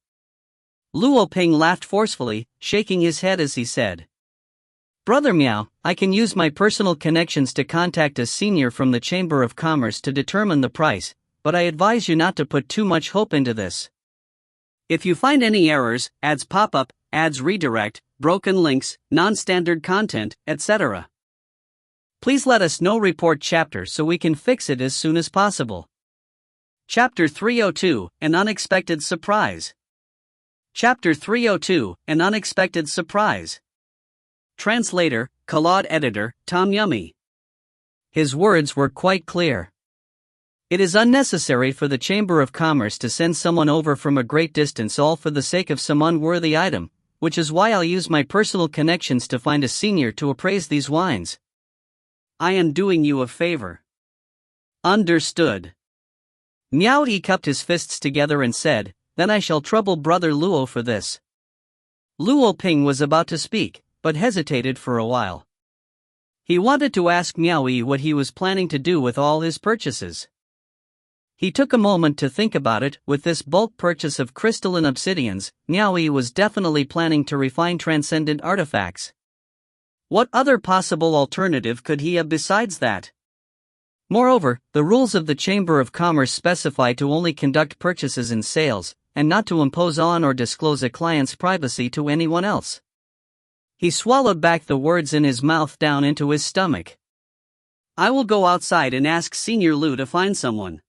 A: Luo Ping laughed forcefully, shaking his head as he said, "Brother Miao, I can use my personal connections to contact a senior from the Chamber of Commerce to determine the price, but I advise you not to put too much hope into this. If you find any errors, ads pop up, ads redirect, broken links, non-standard content, etc., please let us know. Report chapter so we can fix it as soon as possible." Chapter 302, An Unexpected Surprise. Chapter 302, An Unexpected Surprise. Translator, Claude Editor, Tom Yummy. His words were quite clear. It is unnecessary for the Chamber of Commerce to send someone over from a great distance all for the sake of some unworthy item, which is why I'll use my personal connections to find a senior to appraise these wines. I am doing you a favor. Understood. Miao Yi cupped his fists together and said, "Then I shall trouble Brother Luo for this." Luo Ping was about to speak, but hesitated for a while. He wanted to ask Miao Yi what he was planning to do with all his purchases. He took a moment to think about it. With this bulk purchase of crystalline obsidians, Miao Yi was definitely planning to refine transcendent artifacts. What other possible alternative could he have besides that? Moreover, the rules of the Chamber of Commerce specify to only conduct purchases and sales, and not to impose on or disclose a client's privacy to anyone else. He swallowed back the words in his mouth down into his stomach. "I will go outside and ask Senior Lu to find someone."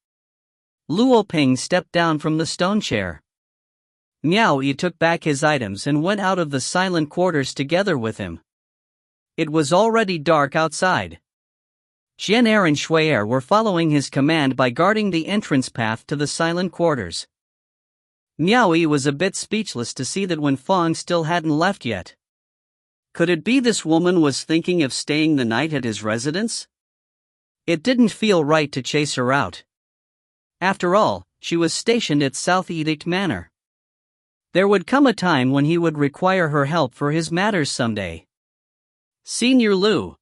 A: Luo Ping stepped down from the stone chair. Miao Yi took back his items and went out of the silent quarters together with him. It was already dark outside. Jian and Shui were following his command by guarding the entrance path to the silent quarters. Miao Yi was a bit speechless to see that Wen Fong still hadn't left yet. Could it be this woman was thinking of staying the night at his residence? It didn't feel right to chase her out. After all, she was stationed at South Edict Manor. There would come a time when he would require her help for his matters someday. Senior Lu.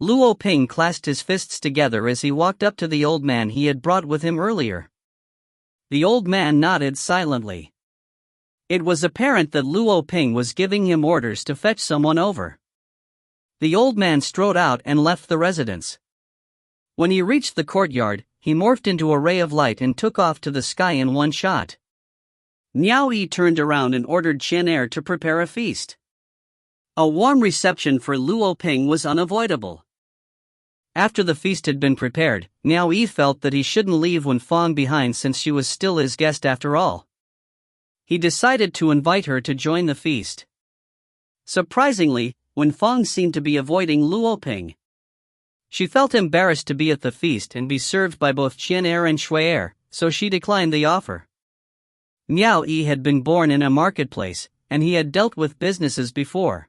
A: Luo Ping clasped his fists together as he walked up to the old man he had brought with him earlier. The old man nodded silently.
B: It was apparent that Luo Ping was giving him orders to fetch someone over. The old man strode out and left the residence. When he reached the courtyard, he morphed into a ray of light and took off to the sky in one shot. Miao Yi turned around and ordered Chen Er to prepare a feast. A warm reception for Luo Ping was unavoidable. After the feast had been prepared, Miao Yi felt that he shouldn't leave Wen Fong behind since she was still his guest after all. He decided to invite her to join the feast. Surprisingly, Wen Fong seemed to be avoiding Luo Ping. She felt embarrassed to be at the feast and be served by both Chen Er and Shui Er, so she declined the offer. Miao Yi had been born in a marketplace, and he had dealt with businesses before.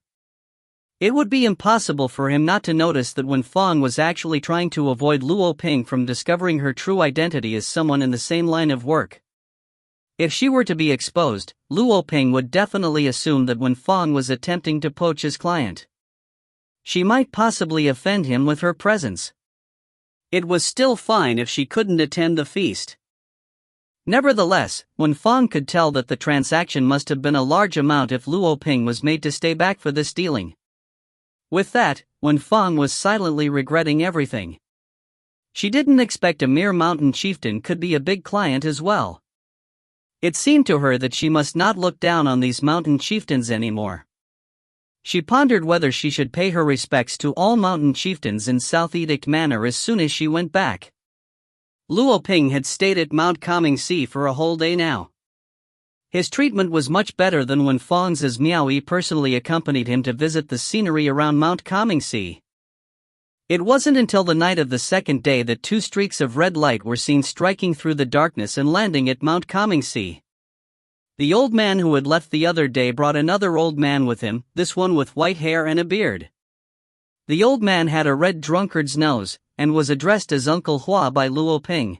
B: It would be impossible for him not to notice that Wen Fong was actually trying to avoid Luo Ping from discovering her true identity as someone in the same line of work. If she were to be exposed, Luo Ping would definitely assume that Wen Fong was attempting to poach his client. She might possibly offend him with her presence. It was still fine if she couldn't attend the feast. Nevertheless, Wen Fong could tell that the transaction must have been a large amount if Luo Ping was made to stay back for this dealing. With that, Wen Fong was silently regretting everything. She didn't expect a mere mountain chieftain could be a big client as well. It seemed to her that she must not look down on these mountain chieftains anymore. She pondered whether she should pay her respects to all mountain chieftains in South Edict Manor as soon as she went back. Luo Ping had stayed at Mount Comingxi for a whole day now. His treatment was much better than Wen Fong's, as Miao Yi personally accompanied him to visit the scenery around Mount Comingxi. It wasn't until the night of the second day that two streaks of red light were seen striking through the darkness and landing at Mount Comingxi. The old man who had left the other day brought another old man with him, this one with white hair and a beard. The old man had a red drunkard's nose, and was addressed as Uncle Hua by Luo Ping.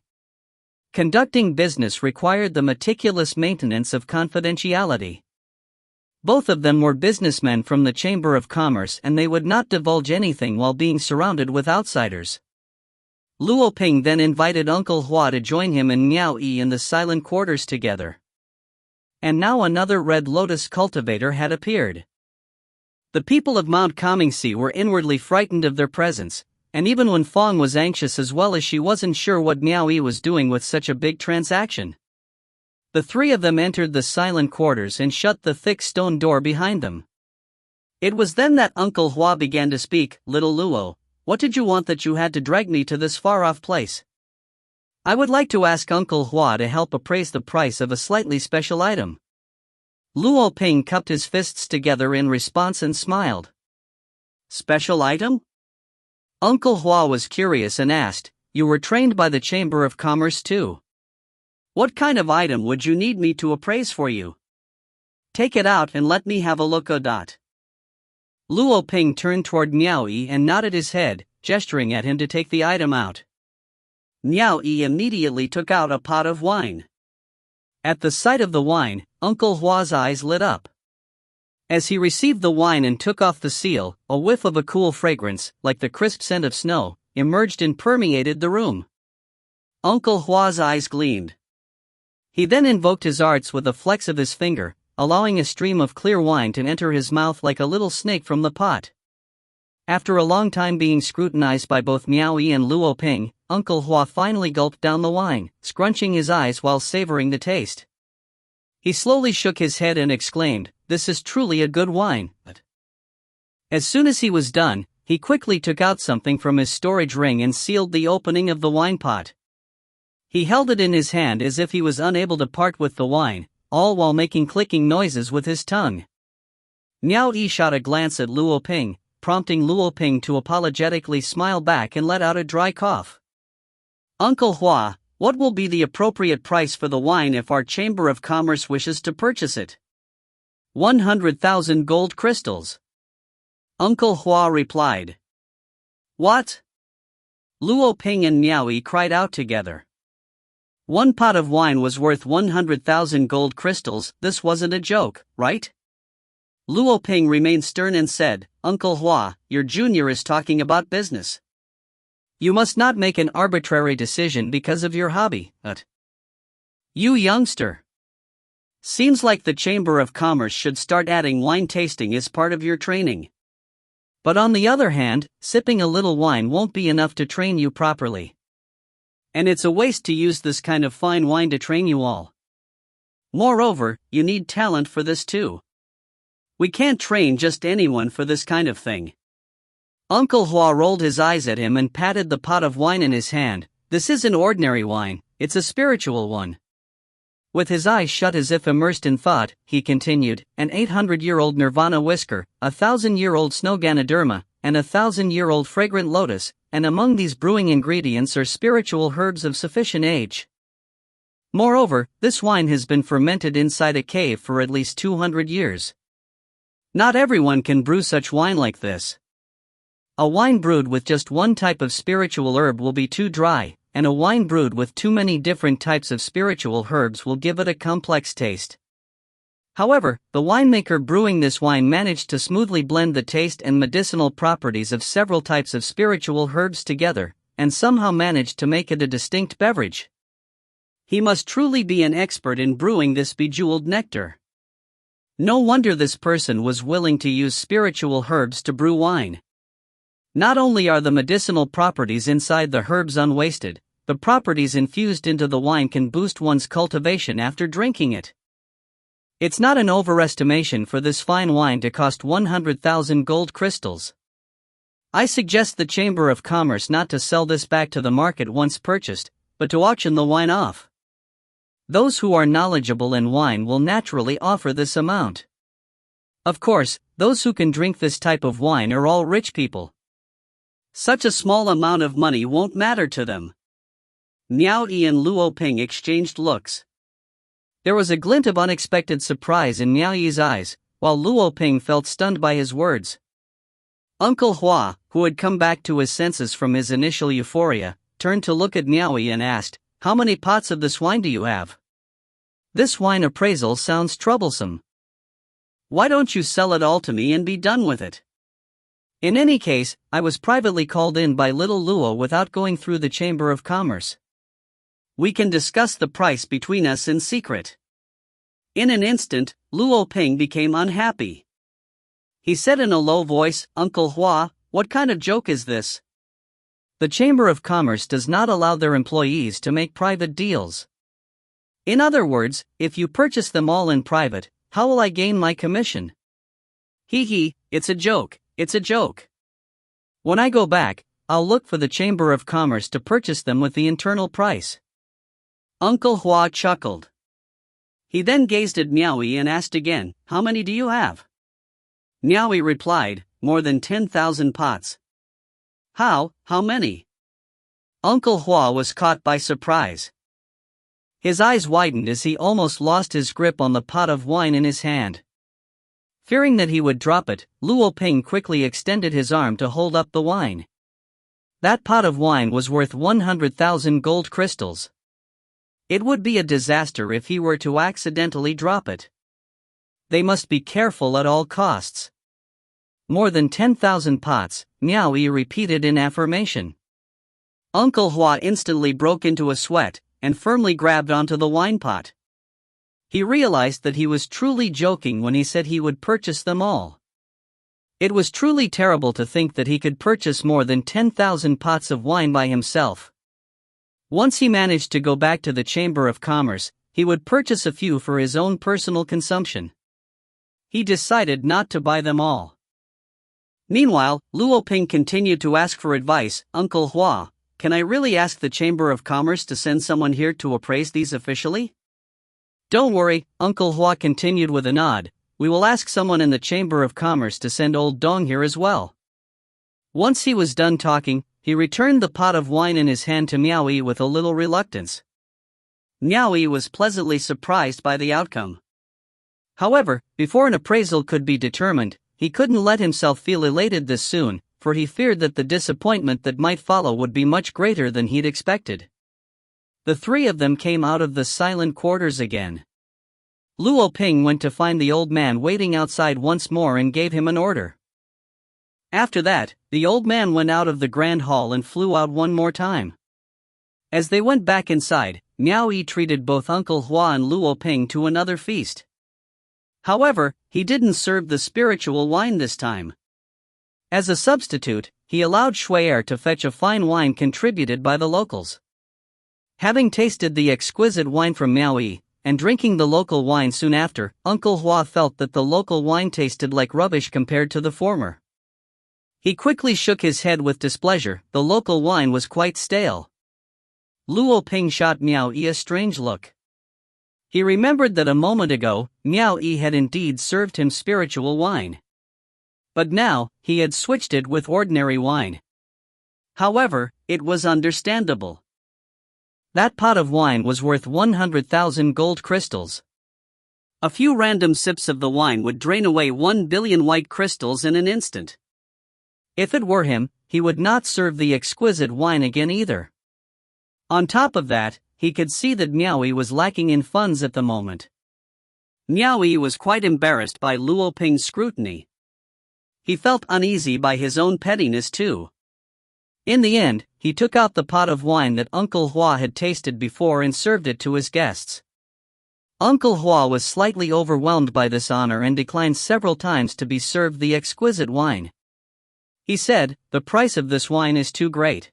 B: Conducting business required the meticulous maintenance of confidentiality. Both of them were businessmen from the Chamber of Commerce, and they would not divulge anything while being surrounded with outsiders. Luo Ping then invited Uncle Hua to join him and Miao Yi in the silent quarters together. And now another Red Lotus cultivator had appeared. The people of Mount Comingxi were inwardly frightened of their presence, and even Wen Fong was anxious as well, as she wasn't sure what Miao Yi was doing with such a big transaction. The three of them entered the silent quarters and shut the thick stone door behind them. It was then that Uncle Hua began to speak. "Little Luo, what did you want that you had to drag me to this far-off place? I would like to ask Uncle Hua to help appraise the price of a slightly special item." Luo Ping cupped his fists together in response and smiled. "Special item?" Uncle Hua was curious and asked, "You were trained by the Chamber of Commerce too? What kind of item would you need me to appraise for you? Take it out and let me have a look." Luo Ping turned toward Miao Yi and nodded his head, gesturing at him to take the item out. Miao Yi immediately took out a pot of wine. At the sight of the wine, Uncle Hua's eyes lit up. As he received the wine and took off the seal, a whiff of a cool fragrance, like the crisp scent of snow, emerged and permeated the room. Uncle Hua's eyes gleamed. He then invoked his arts with a flex of his finger, allowing a stream of clear wine to enter his mouth like a little snake from the pot. After a long time being scrutinized by both Miao Yi and Luo Ping, Uncle Hua finally gulped down the wine, scrunching his eyes while savoring the taste. He slowly shook his head and exclaimed, "This is truly a good wine." As soon as he was done, he quickly took out something from his storage ring and sealed the opening of the wine pot. He held it in his hand as if he was unable to part with the wine, all while making clicking noises with his tongue. Miao Yi shot a glance at Luo Ping, prompting Luo Ping to apologetically smile back and let out a dry cough. "Uncle Hua, what will be the appropriate price for the wine if our Chamber of Commerce wishes to purchase it?" 100,000 gold crystals. Uncle Hua replied. "What?" Luo Ping and Miao Yi cried out together. One pot of wine was worth 100,000 gold crystals. This wasn't a joke, right? Luo Ping remained stern and said, "Uncle Hua, your junior is talking about business. You must not make an arbitrary decision because of your hobby, You youngster. Seems like the Chamber of Commerce should start adding wine tasting as part of your training.
A: But on the other hand, sipping a little wine won't be enough to train you properly.
B: And it's a waste to use this kind of fine wine to train you all. Moreover, you need talent for this too. We can't train just anyone for this kind of thing.
A: Uncle Hua rolled his eyes at him and patted the pot of wine in his hand. This isn't ordinary wine, it's a spiritual one. With his eyes shut as if immersed in thought, he continued, an 800-year-old nirvana whisker, a 1,000-year-old snow ganoderma, and a 1,000-year-old fragrant lotus, and among these brewing ingredients are spiritual herbs of sufficient age. Moreover, this wine has been fermented inside a cave for at least 200 years. Not everyone can brew such wine like this. A wine brewed with just one type of spiritual herb will be too dry, and a wine brewed with too many different types of spiritual herbs will give it a complex taste. However, the winemaker brewing this wine managed to smoothly blend the taste and medicinal properties of several types of spiritual herbs together, and somehow managed to make it a distinct beverage. He must truly be an expert in brewing this bejeweled nectar. No wonder this person was willing to use spiritual herbs to brew wine. Not only are the medicinal properties inside the herbs unwasted, the properties infused into the wine can boost one's cultivation after drinking it. It's not an overestimation for this fine wine to cost 100,000 gold crystals. I suggest the Chamber of Commerce not to sell this back to the market once purchased, but to auction the wine off. Those who are knowledgeable in wine will naturally offer this amount. Of course, those who can drink this type of wine are all rich people. Such a small amount of money won't matter to them. Miao Yi and Luo Ping exchanged looks. There was a glint of unexpected surprise in Miao Yi's eyes, while Luo Ping felt stunned by his words. Uncle Hua, who had come back to his senses from his initial euphoria, turned to look at Miao Yi and asked, "How many pots of this wine do you have? This wine appraisal sounds troublesome. Why don't you sell it all to me and be done with it?" In any case, I was privately called in by little Luo without going through the Chamber of Commerce. We can discuss the price between us in secret. In an instant, Luo Ping became unhappy. He said in a low voice, "Uncle Hua, what kind of joke is this? The Chamber of Commerce does not allow their employees to make private deals. In other words, if you purchase them all in private, how will I gain my commission? Hee, it's a joke. It's a joke. When I go back, I'll look for the Chamber of Commerce to purchase them with the internal price." Uncle Hua chuckled. He then gazed at Miao Yi and asked again, "How many do you have?" Miao Yi replied, "More than 10,000 pots." How many? Uncle Hua was caught by surprise. His eyes widened as he almost lost his grip on the pot of wine in his hand. Fearing that he would drop it, Luo Ping quickly extended his arm to hold up the wine. That pot of wine was worth 100,000 gold crystals. It would be a disaster if he were to accidentally drop it. They must be careful at all costs. More than 10,000 pots, Miao Yi repeated in affirmation. Uncle Hua instantly broke into a sweat, and firmly grabbed onto the wine pot. He realized that he was truly joking when he said he would purchase them all. It was truly terrible to think that he could purchase more than 10,000 pots of wine by himself. Once he managed to go back to the Chamber of Commerce, he would purchase a few for his own personal consumption. He decided not to buy them all. Meanwhile, Luo Ping continued to ask for advice. "Uncle Hua, can I really ask the Chamber of Commerce to send someone here to appraise these officially?" "Don't worry," Uncle Hua continued with a nod, "we will ask someone in the Chamber of Commerce to send old Dong here as well." Once he was done talking, he returned the pot of wine in his hand to Miao Yi with a little reluctance. Miao Yi was pleasantly surprised by the outcome. However, before an appraisal could be determined, he couldn't let himself feel elated this soon, for he feared that the disappointment that might follow would be much greater than he'd expected. The three of them came out of the silent quarters again. Luo Ping went to find the old man waiting outside once more and gave him an order. After that, the old man went out of the grand hall and flew out one more time. As they went back inside,
B: Miao Yi treated both Uncle Hua and Luo Ping to another feast. However, he didn't serve the spiritual wine this time. As a substitute, he allowed Shui'er to fetch a fine wine contributed by the locals. Having tasted the exquisite wine from Miao Yi, and drinking the local wine soon after, Uncle Hua felt that the local wine tasted like rubbish compared to the former. He quickly shook his head with displeasure. The local wine was quite stale. Luo Ping shot Miao Yi a strange look. He remembered that a moment ago, Miao Yi had indeed served him spiritual wine. But now, he had switched it with ordinary wine. However, it was understandable. That pot of wine was worth 100,000 gold crystals. A few random sips of the wine would drain away 1 billion white crystals in an instant. If it were him, he would not serve the exquisite wine again either. On top of that, he could see that Miao Yi was lacking in funds at the moment. Miao Yi was quite embarrassed by Luo Ping's scrutiny. He felt uneasy by his own pettiness too. In the end, he took out the pot of wine that Uncle Hua had tasted before and served it to his guests. Uncle Hua was slightly overwhelmed by this honor and declined several times to be served the exquisite wine. He said, "The price of this wine is too great.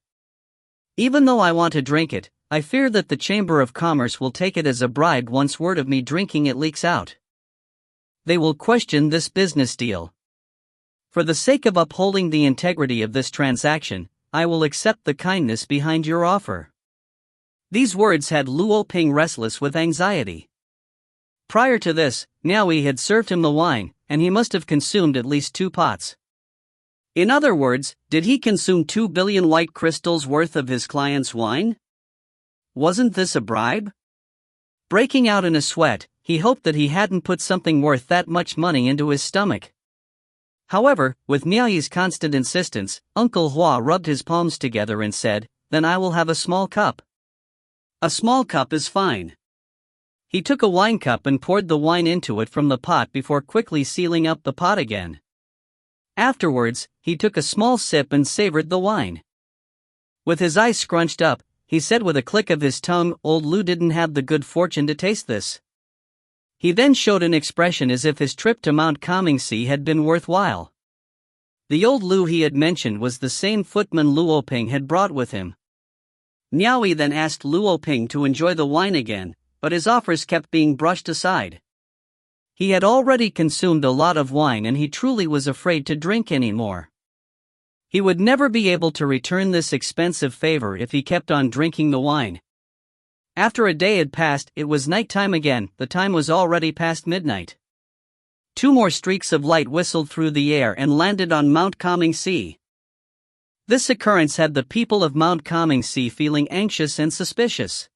B: Even though I want to drink it, I fear that the Chamber of Commerce will take it as a bribe once word of me drinking it leaks out. They will question this business deal. For the sake of upholding the integrity of this transaction, I will accept the kindness behind your offer." These words had Luo Ping restless with anxiety. Prior to this, Miao Yi had served him the wine, and he must have consumed at least 2 pots. In other words, did he consume 2 billion white crystals worth of his client's wine? Wasn't this a bribe? Breaking out in a sweat, he hoped that he hadn't put something worth that much money into his stomach. However, with Miao Yi's constant insistence, Uncle Hua rubbed his palms together and said, "Then I will have a small cup." "A small cup is fine." He took a wine cup and poured the wine into it from the pot before quickly sealing up the pot again. Afterwards, he took a small sip and savored the wine. With his eyes scrunched up, he said with a click of his tongue, "Old Lu didn't have the good fortune to taste this." He then showed an expression as if his trip to Mount Kangxi had been worthwhile. The old Lu he had mentioned was the same footman Luo Ping had brought with him. Miao Yi then asked Luo Ping to enjoy the wine again, but his offers kept being brushed aside. He had already consumed a lot of wine and he truly was afraid to drink any more. He would never be able to return this expensive favor if he kept on drinking the wine. After a day had passed, it was night time again. The time was already past midnight. 2 more streaks of light whistled through the air and landed on Mount Kangxi. This occurrence had the people of Mount Kangxi feeling anxious and suspicious.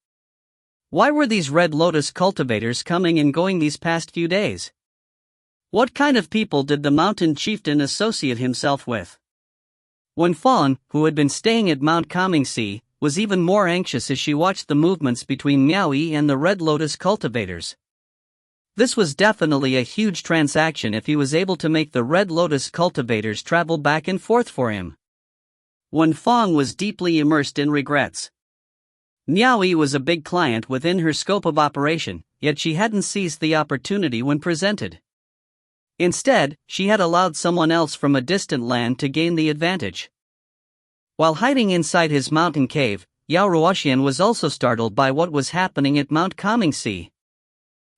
B: Why were these red lotus cultivators coming and going these past few days? What kind of people did the mountain chieftain associate himself with? Wen Fan, who had been staying at Mount Kangxi, was even more anxious as she watched the movements between Miao Yi and the red lotus cultivators. This was definitely a huge transaction if he was able to make the red lotus cultivators travel back and forth for him. Wen Fan was deeply immersed in regrets. Miao Yi was a big client within her scope of operation, yet she hadn't seized the opportunity when presented. Instead, she had allowed someone else from a distant land to gain the advantage. While hiding inside his mountain cave, Yao Ruoxian was also startled by what was happening at Mount Kangxi.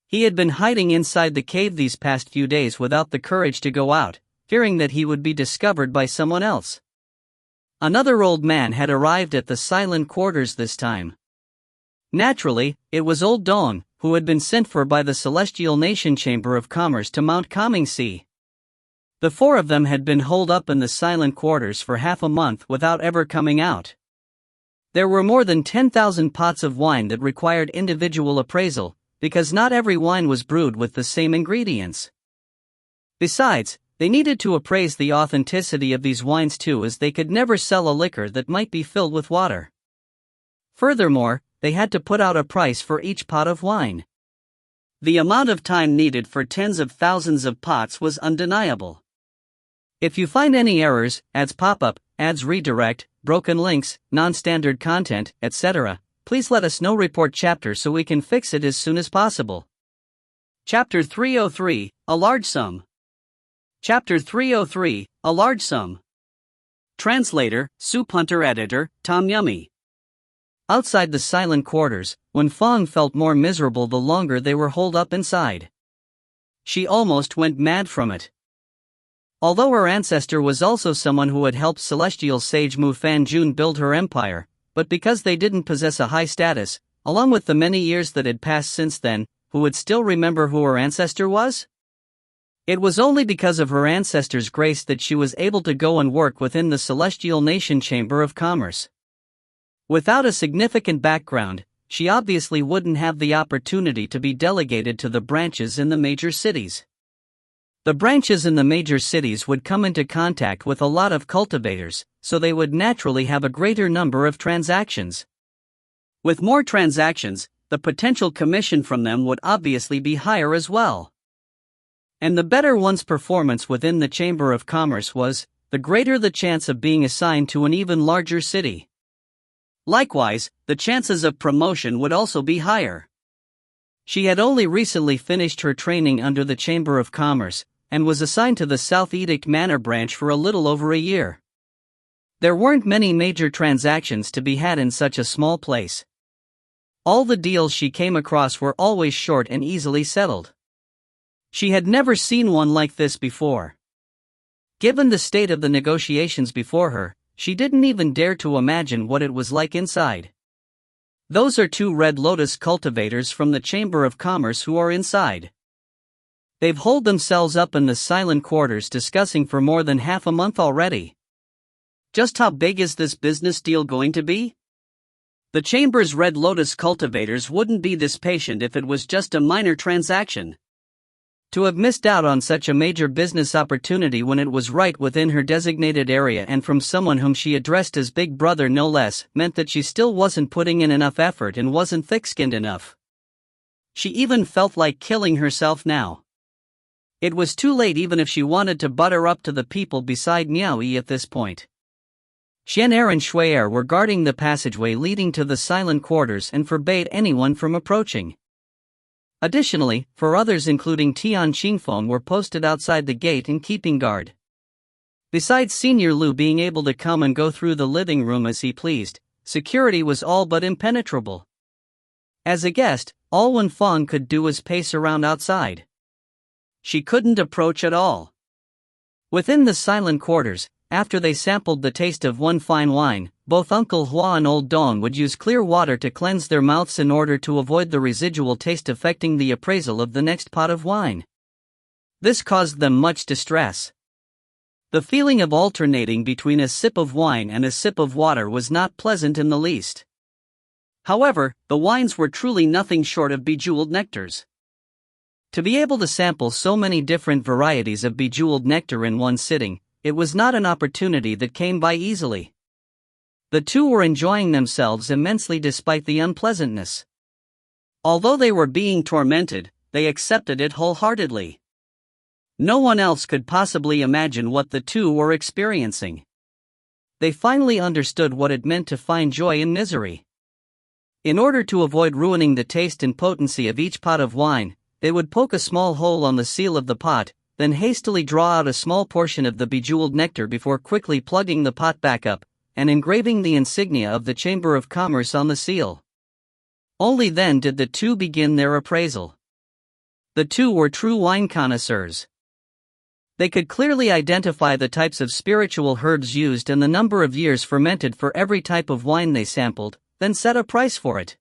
B: He had been hiding inside the cave these past few days without the courage to go out, fearing that he would be discovered by someone else. Another old man had arrived at the silent quarters this time. Naturally, it was Old Dong, who had been sent for by the Celestial Nation Chamber of Commerce to Mount Kangxi. The 4 of them had been holed up in the silent quarters for half a month without ever coming out. There were more than 10,000 pots of wine that required individual appraisal, because not every wine was brewed with the same ingredients. Besides, they needed to appraise the authenticity of these wines too, as they could never sell a liquor that might be filled with water. Furthermore, they had to put out a price for each pot of wine. The amount of time needed for tens of thousands of pots was undeniable. If you find any errors, ads pop up, ads redirect, broken links, non-standard content, etc.,
A: Please let us know report chapter so we can fix it as soon as possible.
B: Chapter 303, A Large Sum. Chapter 303, A Large Sum. Translator, Soup Hunter Editor, Tom Yummy.
A: Outside the silent quarters, Wen Fong felt more miserable the longer they were holed up inside. She almost went mad from it. Although her ancestor was also someone who had helped celestial sage Mu Fan Jian build her empire, but because they didn't possess a high status, along with the many years that had passed since then, who would still remember who her ancestor was? It was only because of her ancestor's grace that she was able to go and work within the Celestial Nation Chamber of Commerce. Without a significant background, she obviously wouldn't have the opportunity to be delegated to the branches in the major cities. The branches in the major cities would come into contact with a lot of cultivators, so they would naturally have a greater number of transactions. With more transactions, the potential commission from them would obviously be higher as well. And the better one's performance within the Chamber of Commerce was, the greater the chance of being assigned to an even larger city. Likewise, the chances of promotion would also be higher. She had only recently finished her training under the Chamber of Commerce, and was assigned to the South Edict Manor branch for a little over a year. There weren't many major transactions to be had in such a small place. All the deals she came across were always short and easily settled. She had never seen one like this before. Given the state of the negotiations before her, she didn't even dare to imagine what it was like inside. Those are 2 Red Lotus cultivators from the Chamber of Commerce who are inside. They've holed themselves up in the silent quarters discussing for more than half a month already. Just how big is this business deal going to be? The Chamber's Red Lotus cultivators wouldn't be this patient if it was just a minor transaction. To have missed out on such a major business opportunity when it was right within her designated area and from someone whom she addressed as Big Brother no less, meant that she still wasn't putting in enough effort and wasn't thick-skinned enough. She even felt like killing herself now. It was too late even if she wanted to butter up to the people beside Miao Yi at this point. Xian and Shui were guarding the passageway leading to the silent quarters and forbade anyone from approaching. Additionally, 4 others including Tian Qingfeng were posted outside the gate and keeping guard. Besides Senior Lu being able to come and go through the living room as he pleased, security was all but impenetrable. As a guest, all Wen Fong could do was pace around outside. She couldn't approach at all. Within the silent quarters, after they sampled the taste of one fine wine, both Uncle Hua and Old Dong would use clear water to cleanse their mouths in order to avoid the residual taste affecting the appraisal of the next pot of wine. This caused them much distress. The feeling of alternating between a sip of wine and a sip of water was not pleasant in the least. However, the wines were truly nothing short of bejeweled nectars. To be able to sample so many different varieties of bejeweled nectar in one sitting, it was not an opportunity that came by easily. The 2 were enjoying themselves immensely despite the unpleasantness. Although they were being tormented, they accepted it wholeheartedly. No one else could possibly imagine what the 2 were experiencing. They finally understood what it meant to find joy in misery. In order to avoid ruining the taste and potency of each pot of wine, they would poke a small hole on the seal of the pot, then hastily draw out a small portion of the bejeweled nectar before quickly plugging the pot back up, and engraving the insignia of the Chamber of Commerce on the seal. Only then did the 2 begin their appraisal. The 2 were true wine connoisseurs. They could clearly identify the types of spiritual herbs used and the number of years fermented for every type of wine they sampled, then set a price for it.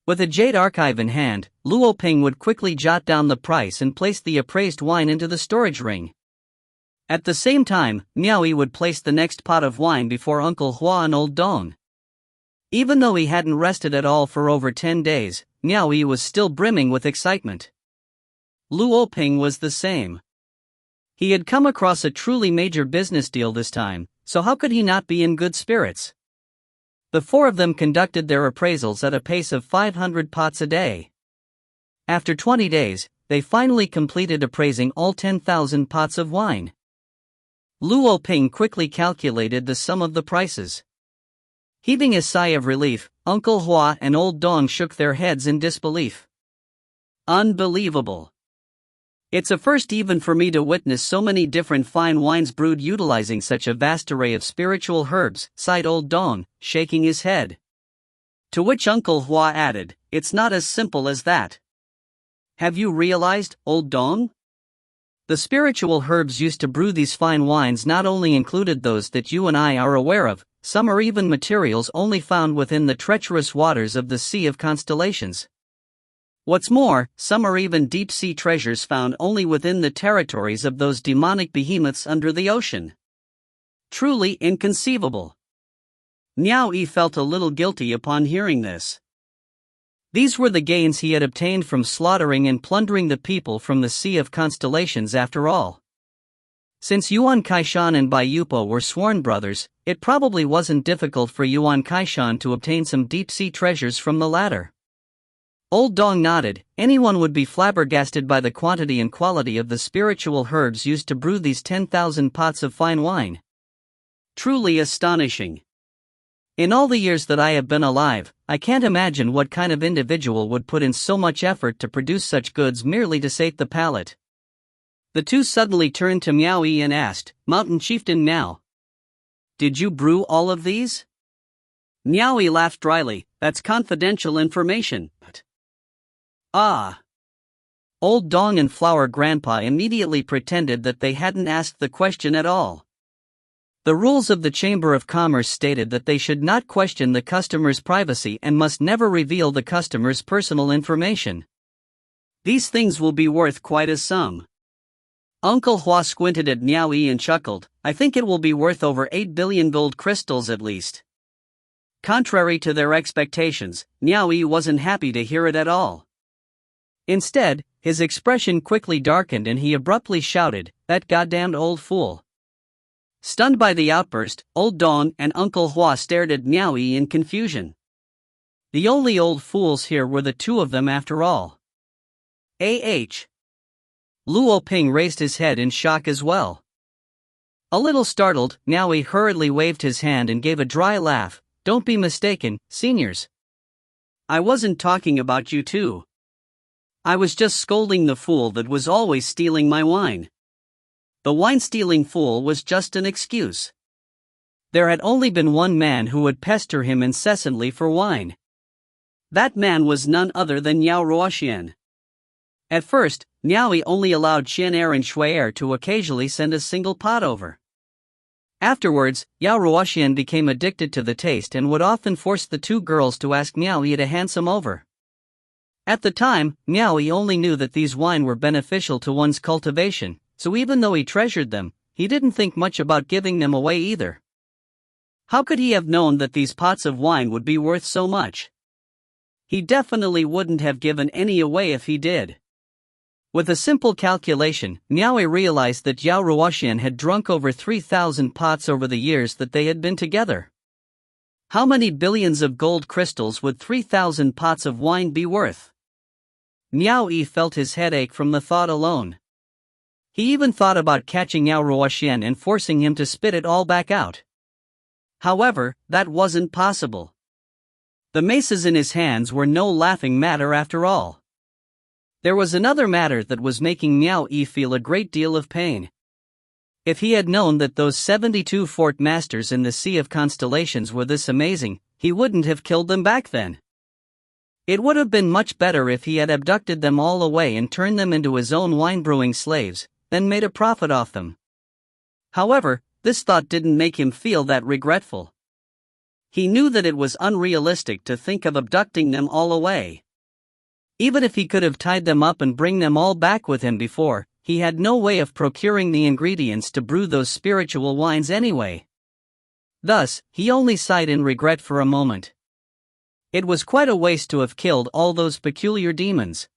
A: With a jade archive in hand, Luo Ping would quickly jot down the price and place the appraised wine into the storage ring. At the same time, Miao Yi would place the next pot of wine before Uncle Hua and Old Dong. Even though he hadn't rested at all for over 10 days, Miao Yi was still brimming with excitement. Luo Ping was the same. He had come across a truly major business deal this time, so how could he not be in good spirits? The 4 of them conducted their appraisals at a pace of 500 pots a day. After 20 days, they finally completed appraising all 10,000 pots of wine. Luo Ping quickly calculated the sum of the prices. Heaving a sigh of relief, Uncle Hua and Old Dong shook their heads in disbelief.
B: Unbelievable. It's a first even for me to witness so many different fine wines brewed utilizing such a vast array of spiritual herbs, sighed Old Dong, shaking his head. To which Uncle Hua added, it's not as simple as that. Have you realized, Old Dong? The spiritual herbs used to brew these fine wines not only included those that you and I are aware of, some are even materials only found within the treacherous waters of the Sea of Constellations. What's more, some are even deep-sea treasures found only within the territories of those demonic behemoths under the ocean. Truly inconceivable. Miao Yi felt a little guilty upon hearing this. These were the gains he had obtained from slaughtering and plundering the people from the Sea of Constellations after all. Since Yuan Kaishan and Bai Yupo were sworn brothers, it probably wasn't difficult for Yuan Kaishan to obtain some deep-sea treasures from the latter. Old Dong nodded. Anyone would be flabbergasted by the quantity and quality of the spiritual herbs used to brew these 10,000 pots of fine wine. Truly astonishing. In all the years that I have been alive, I can't imagine what kind of individual would put in so much effort to produce such goods merely to sate the palate. The two suddenly turned to Miao Yi and asked, Mountain Chieftain Miao, did you brew all of these? Miao Yi laughed dryly, that's confidential information. Ah. Old Dong and Flower Grandpa immediately pretended that they hadn't asked the question at all. The rules of the Chamber of Commerce stated that they should not question the customer's privacy and must never reveal the customer's personal information. These things will be worth quite a sum. Uncle Hua squinted at Miao Yi and chuckled, I think it will be worth over 8 billion gold crystals at least. Contrary to their expectations, Miao Yi wasn't happy to hear it at all. Instead, his expression quickly darkened and he abruptly shouted, that goddamned old fool. Stunned by the outburst, Old Dong and Uncle Hua stared at Miao Yi in confusion. The only old fools here were the two of them after all. Luo Ping raised his head in shock as well. A little startled, Miao Yi hurriedly waved his hand and gave a dry laugh. Don't be mistaken, seniors. I wasn't talking about you two. I was just scolding the fool that was always stealing my wine. The wine-stealing fool was just an excuse. There had only been one man who would pester him incessantly for wine. That man was none other than Yao Ruoxian. At first, Miao Yi only allowed Xian and Shui to occasionally send a single pot over. Afterwards, Yao Ruoxian became addicted to the taste and would often force the two girls to ask Miao Yi to hand some over. At the time, Miao Yi only knew that these wine were beneficial to one's cultivation, so even though he treasured them, he didn't think much about giving them away either. How could he have known that these pots of wine would be worth so much? He definitely wouldn't have given any away if he did. With a simple calculation, Miao Yi realized that Yao Ruoxian had drunk over 3,000 pots over the years that they had been together. How many billions of gold crystals would 3,000 pots of wine be worth? Miao Yi felt his head ache from the thought alone. He even thought about catching Yao Ruoxian and forcing him to spit it all back out. However, that wasn't possible. The maces in his hands were no laughing matter after all. There was another matter that was making Miao Yi feel a great deal of pain. If he had known that those 72 fort masters in the Sea of Constellations were this amazing, he wouldn't have killed them back then. It would have been much better if he had abducted them all away and turned them into his own wine-brewing slaves, then made a profit off them. However, this thought didn't make him feel that regretful. He knew that it was unrealistic to think of abducting them all away. Even if he could have tied them up and bring them all back with him before, he had no way of procuring the ingredients to brew those spiritual wines anyway. Thus, he only sighed in regret for a moment. It was quite a waste to have killed all those peculiar demons.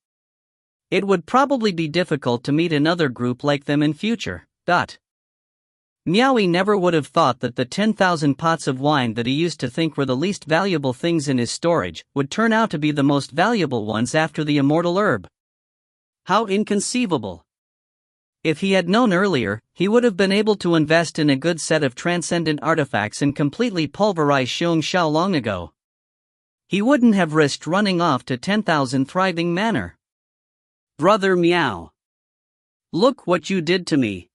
B: It would probably be difficult to meet another group like them in future. Miao Yi never would have thought that the 10,000 pots of wine that he used to think were the least valuable things in his storage would turn out to be the most valuable ones after the immortal herb. How inconceivable!
A: If he had known earlier, he would have been able to invest in a good set of transcendent artifacts and completely pulverize Xiong Xiao long ago. He wouldn't have risked running off to 10,000 Thriving Manor.
B: Brother Miao. Look what you did to me.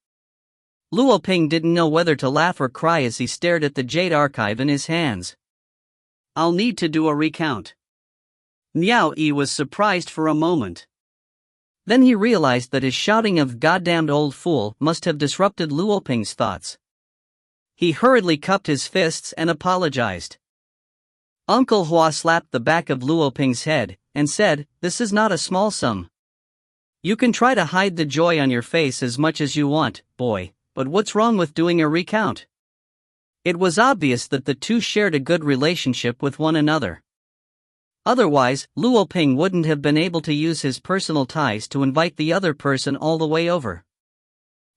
A: Luo Ping didn't know whether to laugh or cry as he stared at the jade archive in his hands.
B: I'll need to do a recount. Miao Yi was surprised for a moment.
A: Then he realized that his shouting of "goddamned old fool" must have disrupted Luo Ping's thoughts. He hurriedly cupped his fists and apologized. Uncle Hua slapped the back of Luo Ping's head and said, "This is not a small sum. You can try to hide the joy on your face as much as you want, boy, but what's wrong with doing a recount?" It was obvious that the two shared a good relationship with one another. Otherwise, Luo Ping wouldn't have been able to use his personal ties to invite the other person all the way over.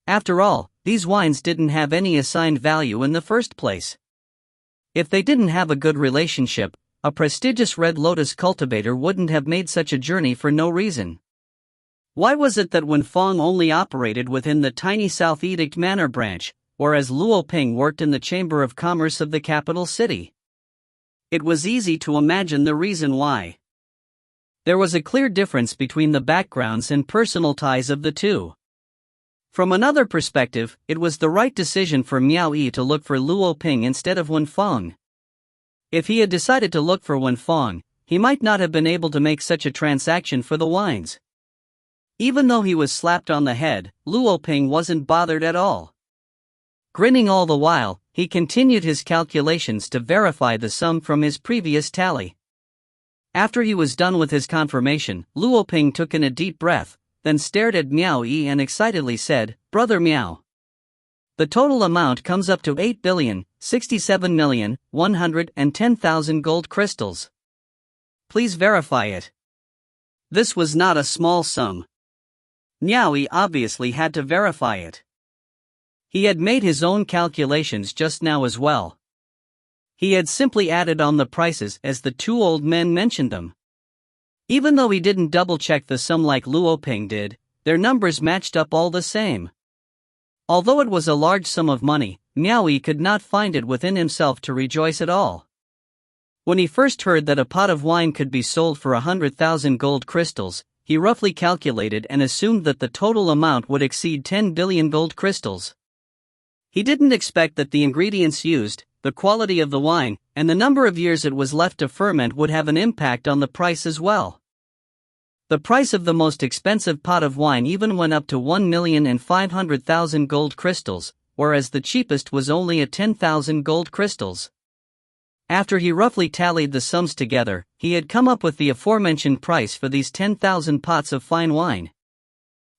A: After all, these wines didn't have any assigned value in the first place. If they didn't have a good relationship, a prestigious Red Lotus cultivator wouldn't have made such a journey for no reason. Why was it that Wen Fong only operated within the tiny South Edict Manor branch, whereas Luo Ping worked in the Chamber of Commerce of the capital city? It was easy to imagine the reason why. There was a clear difference between the backgrounds and personal ties of the two. From another perspective, it was the right decision for Miao Yi to look for Luo Ping instead of Wen Fong. If he had decided to look for Wen Fong, he might not have been able to make such a transaction for the wines. Even though he was slapped on the head, Luo Ping wasn't bothered at all. Grinning all the while, he continued his calculations to verify the sum from his previous tally. After he was done with his confirmation, Luo Ping took in a deep breath, then stared at Miao Yi and excitedly said, "Brother Miao. The total amount comes up to 8,067,110,000 gold crystals. Please verify it." This was not a small sum. Miao Yi obviously had to verify it. He had made his own calculations just now as well. He had simply added on the prices as the two old men mentioned them. Even though he didn't double-check the sum like Luo Ping did, their numbers matched up all the same. Although it was a large sum of money, Miao Yi could not find it within himself to rejoice at all. When he first heard that a pot of wine could be sold for 100,000 gold crystals, he roughly calculated and assumed that the total amount would exceed 10 billion gold crystals. He didn't expect that the ingredients used, the quality of the wine, and the number of years it was left to ferment would have an impact on the price as well. The price of the most expensive pot of wine even went up to 1,500,000 gold crystals, whereas the cheapest was only at 10,000 gold crystals. After he roughly tallied the sums together, he had come up with the aforementioned price for these 10,000 pots of fine wine.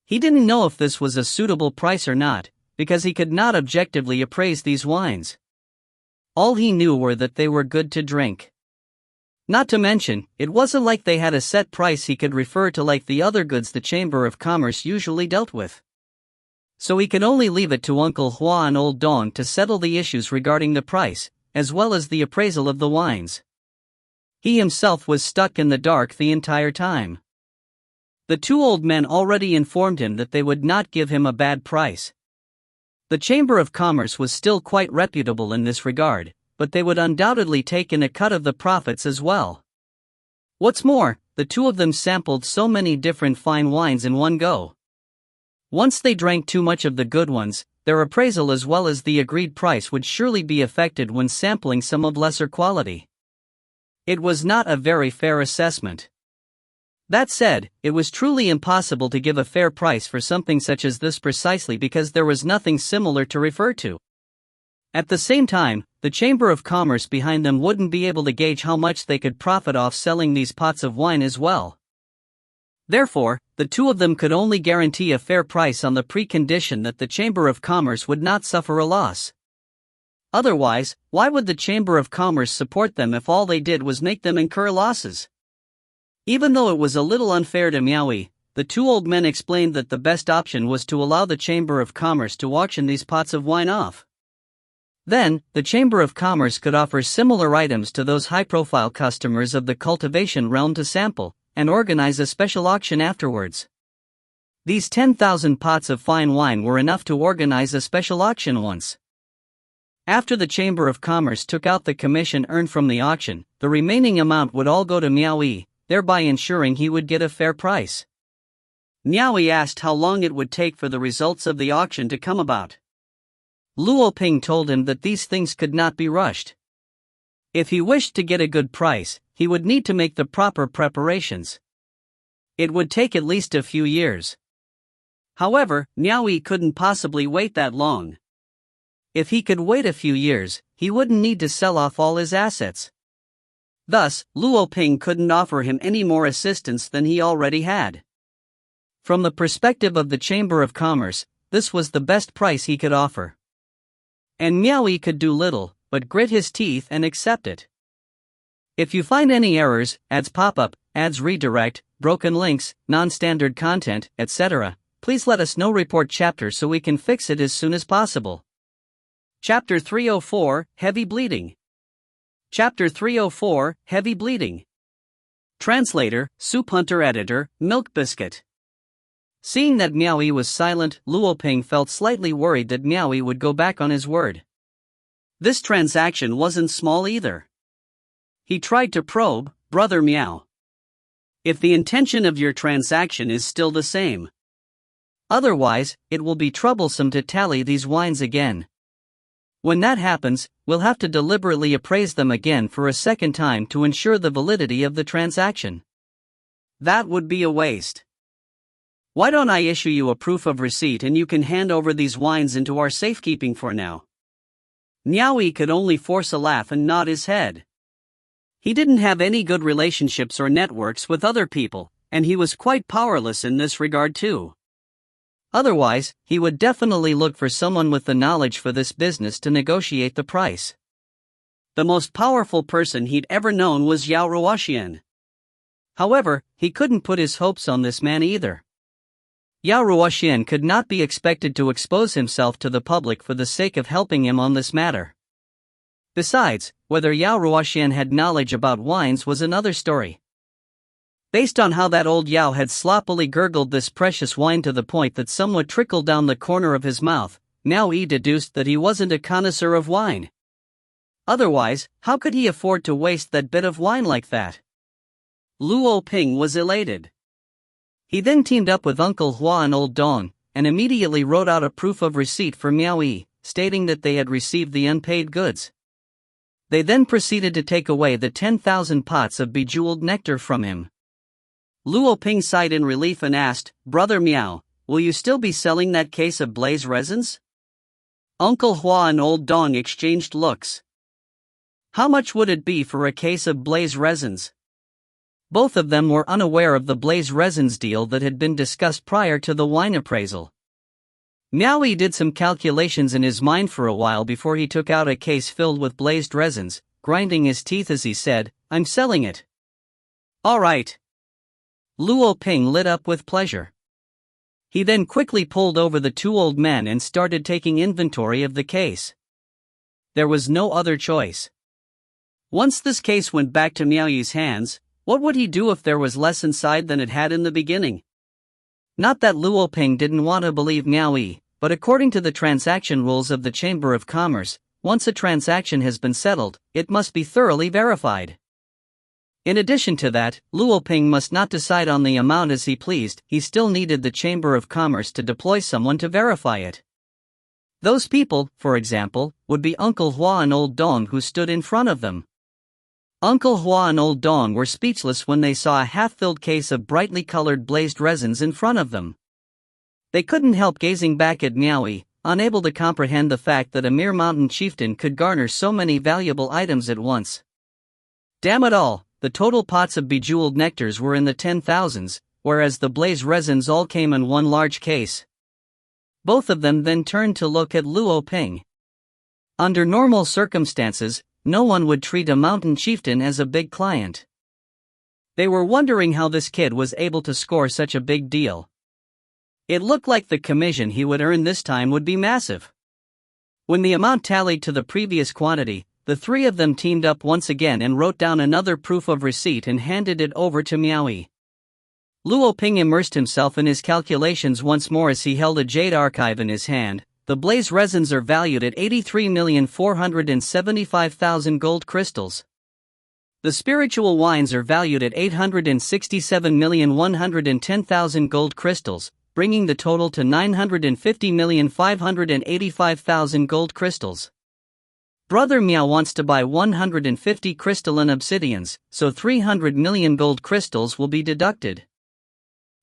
A: He didn't know if this was a suitable price or not, because he could not objectively appraise these wines. All he knew were that they were good to drink. Not to mention, it wasn't like they had a set price he could refer to like the other goods the Chamber of Commerce usually dealt with. So he could only leave it to Uncle Hua and Old Dong to settle the issues regarding the price, as well as the appraisal of the wines. He himself was stuck in the dark the entire time. The two old men already informed him that they would not give him a bad price. The Chamber of Commerce was still quite reputable in this regard, but they would undoubtedly take in a cut of the profits as well. What's more, the two of them sampled so many different fine wines in one go. Once they drank too much of the good ones, their appraisal as well as the agreed price would surely be affected when sampling some of lesser quality. It was not a very fair assessment. That said, it was truly impossible to give a fair price for something such as this precisely because there was nothing similar to refer to. At the same time, the Chamber of Commerce behind them wouldn't be able to gauge how much they could profit off selling these pots of wine as well. Therefore, the two of them could only guarantee a fair price on the precondition that the Chamber of Commerce would not suffer a loss. Otherwise, why would the Chamber of Commerce support them if all they did was make them incur losses? Even though it was a little unfair to Miao Yi, the two old men explained that the best option was to allow the Chamber of Commerce to auction these pots of wine off. Then, the Chamber of Commerce could offer similar items to those high-profile customers of the cultivation realm to sample, and organize a special auction afterwards. These 10,000 pots of fine wine were enough to organize a special auction once. After the Chamber of Commerce took out the commission earned from the auction, the remaining amount would all go to Miao Yi, thereby ensuring he would get a fair price.
B: Miao Yi asked how long it would take for the results of the auction to come about.
A: Luo Ping told him that these things could not be rushed. If he wished to get a good price, he would need to make the proper preparations. It would take at least a few years.
B: However, Miao Yi couldn't possibly wait that long.
A: If he could wait a few years, he wouldn't need to sell off all his assets.
B: Thus, Luo Ping couldn't offer him any more assistance than he already had.
A: From the perspective of the Chamber of Commerce, this was the best price he could offer. And Miao Yi could do little but grit his teeth and accept it. If you find any errors, ads pop up, ads redirect, broken links, non-standard content, etc., please let us know. Report chapter so we can fix it as soon as possible.
B: Chapter 304, Heavy Bleeding. Chapter 304, Heavy Bleeding. Translator, Soup Hunter Editor, Milk Biscuit.
A: Seeing that Miao Yi was silent, Luo Ping felt slightly worried that Miao Yi would go back on his word.
B: This transaction wasn't small either. He tried to probe, Brother Miao. If the intention of your transaction is still the same.
A: Otherwise, it will be troublesome to tally these wines again. When that happens, we'll have to deliberately appraise them again for a second time to ensure the validity of the transaction.
B: That would be a waste. Why don't I issue you a proof of receipt and you can hand over these wines into our safekeeping for now? Miao Yi could only force a laugh and nod his head. He didn't have any good relationships or networks with other people, and he was quite powerless in this regard too.
A: Otherwise, he would definitely look for someone with the knowledge for this business to negotiate the price.
B: The most powerful person he'd ever known was Yao Ruoxian.
A: However, he couldn't put his hopes on this man either. Yao Ruoxian could not be expected to expose himself to the public for the sake of helping him on this matter. Besides, whether Yao Ruoxian had knowledge about wines was another story. Based on how that old Yao had sloppily gurgled this precious wine to the point that somewhat trickled down the corner of his mouth, Miao Yi deduced that he wasn't a connoisseur of wine. Otherwise, how could he afford to waste that bit of wine like that?
B: Luo Ping was elated.
A: He then teamed up with Uncle Hua and Old Dong, and immediately wrote out a proof of receipt for Miao Yi, stating that they had received the unpaid goods. They then proceeded to take away the 10,000 pots of bejeweled nectar from him.
B: Luo Ping sighed in relief and asked, Brother Miao, will you still be selling that case of blaze resins? Uncle Hua and Old Dong exchanged looks. How much would it be for a case of blaze resins?
A: Both of them were unaware of the blaze resins deal that had been discussed prior to the wine appraisal. Miao Yi did some calculations in his mind for a while before he took out a case filled with blazed resins, grinding his teeth as he said, I'm selling it.
B: All right.
A: Luo Ping lit up with pleasure. He then quickly pulled over the two old men and started taking inventory of the case. There was no other choice.
B: Once this case went back to Miao Yi's hands, what would he do if there was less inside than it had in the beginning?
A: Not that Luo Ping didn't want to believe Miao Yi, but according to the transaction rules of the Chamber of Commerce, once a transaction has been settled, it must be thoroughly verified. In addition to that, Luo Ping must not decide on the amount as he pleased, he still needed the Chamber of Commerce to deploy someone to verify it. Those people, for example, would be Uncle Hua and Old Dong who stood in front of them. Uncle Hua and Old Dong were speechless when they saw a half-filled case of brightly colored blazed resins in front of them. They couldn't help gazing back at Miao Yi, unable to comprehend the fact that a mere mountain chieftain could garner so many valuable items at once. Damn it all, the total pots of bejeweled nectars were in the 10,000s, whereas the blaze resins all came in one large case. Both of them then turned to look at Luo Ping. Under normal circumstances, no one would treat a mountain chieftain as a big client. They were wondering how this kid was able to score such a big deal. It looked like the commission he would earn this time would be massive. When the amount tallied to the previous quantity, the three of them teamed up once again and wrote down another proof of receipt and handed it over to Miao Yi. Luo Ping immersed himself in his calculations once more as he held a jade archive in his hand. The blaze resins are valued at 83,475,000 gold crystals. The spiritual wines are valued at 867,110,000 gold crystals, bringing the total to 950,585,000 gold crystals. Brother Miao wants to buy 150 crystalline obsidians, so 300 million gold crystals will be deducted.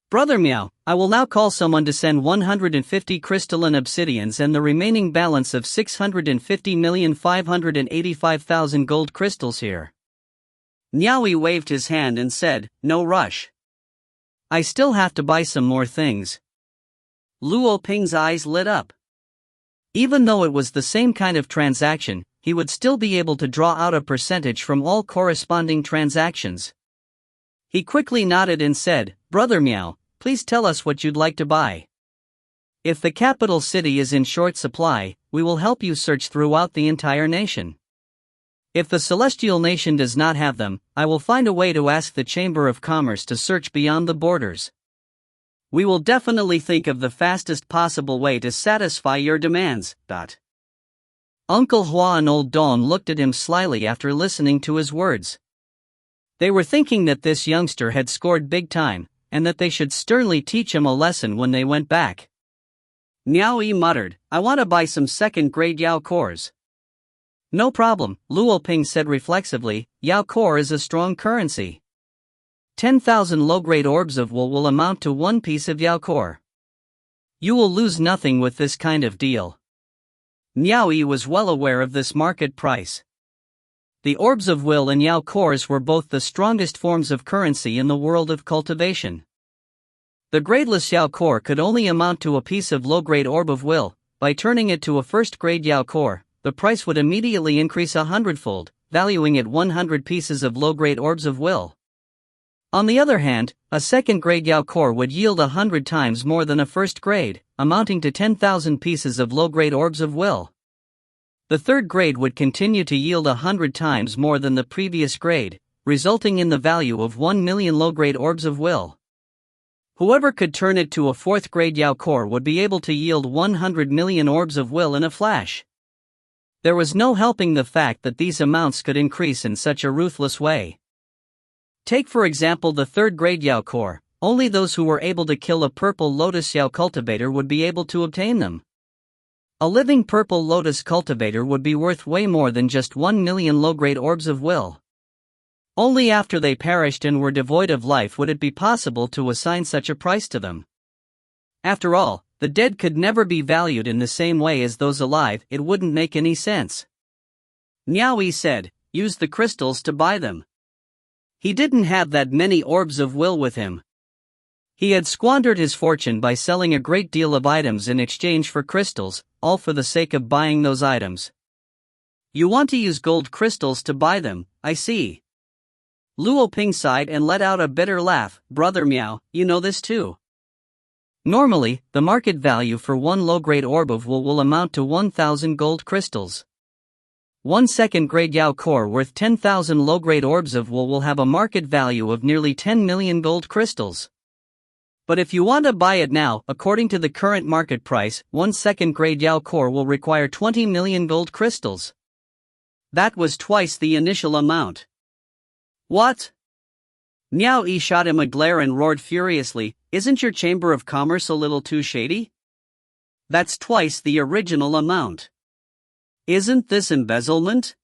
A: Brother Miao, I will now call someone to send 150 crystalline obsidians and the remaining balance of 650,585,000 gold crystals here. Miao Yi waved his hand and said, "No rush. I still have to buy some more things." Luo Ping's eyes lit up. Even though it was the same kind of transaction, he would still be able to draw out a percentage from all corresponding transactions. He quickly nodded and said, "Brother Miao, please tell us what you'd like to buy. If the capital city is in short supply, we will help you search throughout the entire nation. If the celestial nation does not have them, I will find a way to ask the Chamber of Commerce to search beyond the borders. We will definitely think of the fastest possible way to satisfy your demands." Uncle Hua and Old Don looked at him slyly after listening to his words. They were thinking that this youngster had scored big time, and that they should sternly teach him a lesson when they went back. Miao Yi muttered, "I want to buy some second-grade Yao cores." "No problem," Luo Ping said reflexively, "Yao core is a strong currency. 10,000 low-grade orbs of wool will amount to one piece of Yao core. You will lose nothing with this kind of deal." Miao Yi was well aware of this market price. The orbs of will and Yao cores were both the strongest forms of currency in the world of cultivation. The gradeless Yao core could only amount to a piece of low-grade orb of will. By turning it to a first-grade Yao core, the price would immediately increase 100-fold, valuing it 100 pieces of low-grade orbs of will. On the other hand, a second-grade Yao core would yield 100 times more than a first-grade, amounting to 10,000 pieces of low-grade orbs of will. The third grade would continue to yield 100 times more than the previous grade, resulting in the value of 1 million low-grade orbs of will. Whoever could turn it to a fourth-grade Yao core would be able to yield 100 million orbs of will in a flash. There was no helping the fact that these amounts could increase in such a ruthless way. Take for example the third-grade Yao core. Only those who were able to kill a purple lotus Yao cultivator would be able to obtain them. A living purple lotus cultivator would be worth way more than just 1 million low-grade orbs of will. Only after they perished and were devoid of life would it be possible to assign such a price to them. After all, the dead could never be valued in the same way as those alive. It wouldn't make any sense. Miao Yi said, "Use the crystals to buy them." He didn't have that many orbs of will with him. He had squandered his fortune by selling a great deal of items in exchange for crystals, all for the sake of buying those items. "You want to use gold crystals to buy them, I see." Luo Ping sighed and let out a bitter laugh. "Brother Miao, you know this too. Normally, the market value for one low-grade orb of wool will amount to 1,000 gold crystals. One second-grade Yao core worth 10,000 low-grade orbs of wool will have a market value of nearly 10 million gold crystals. But if you want to buy it now, according to the current market price, one second-grade Yao core will require 20 million gold crystals. That was twice the initial amount." "What?" Miao Yi shot him a glare and roared furiously, "Isn't your Chamber of Commerce a little too shady? That's twice the original amount. Isn't this embezzlement?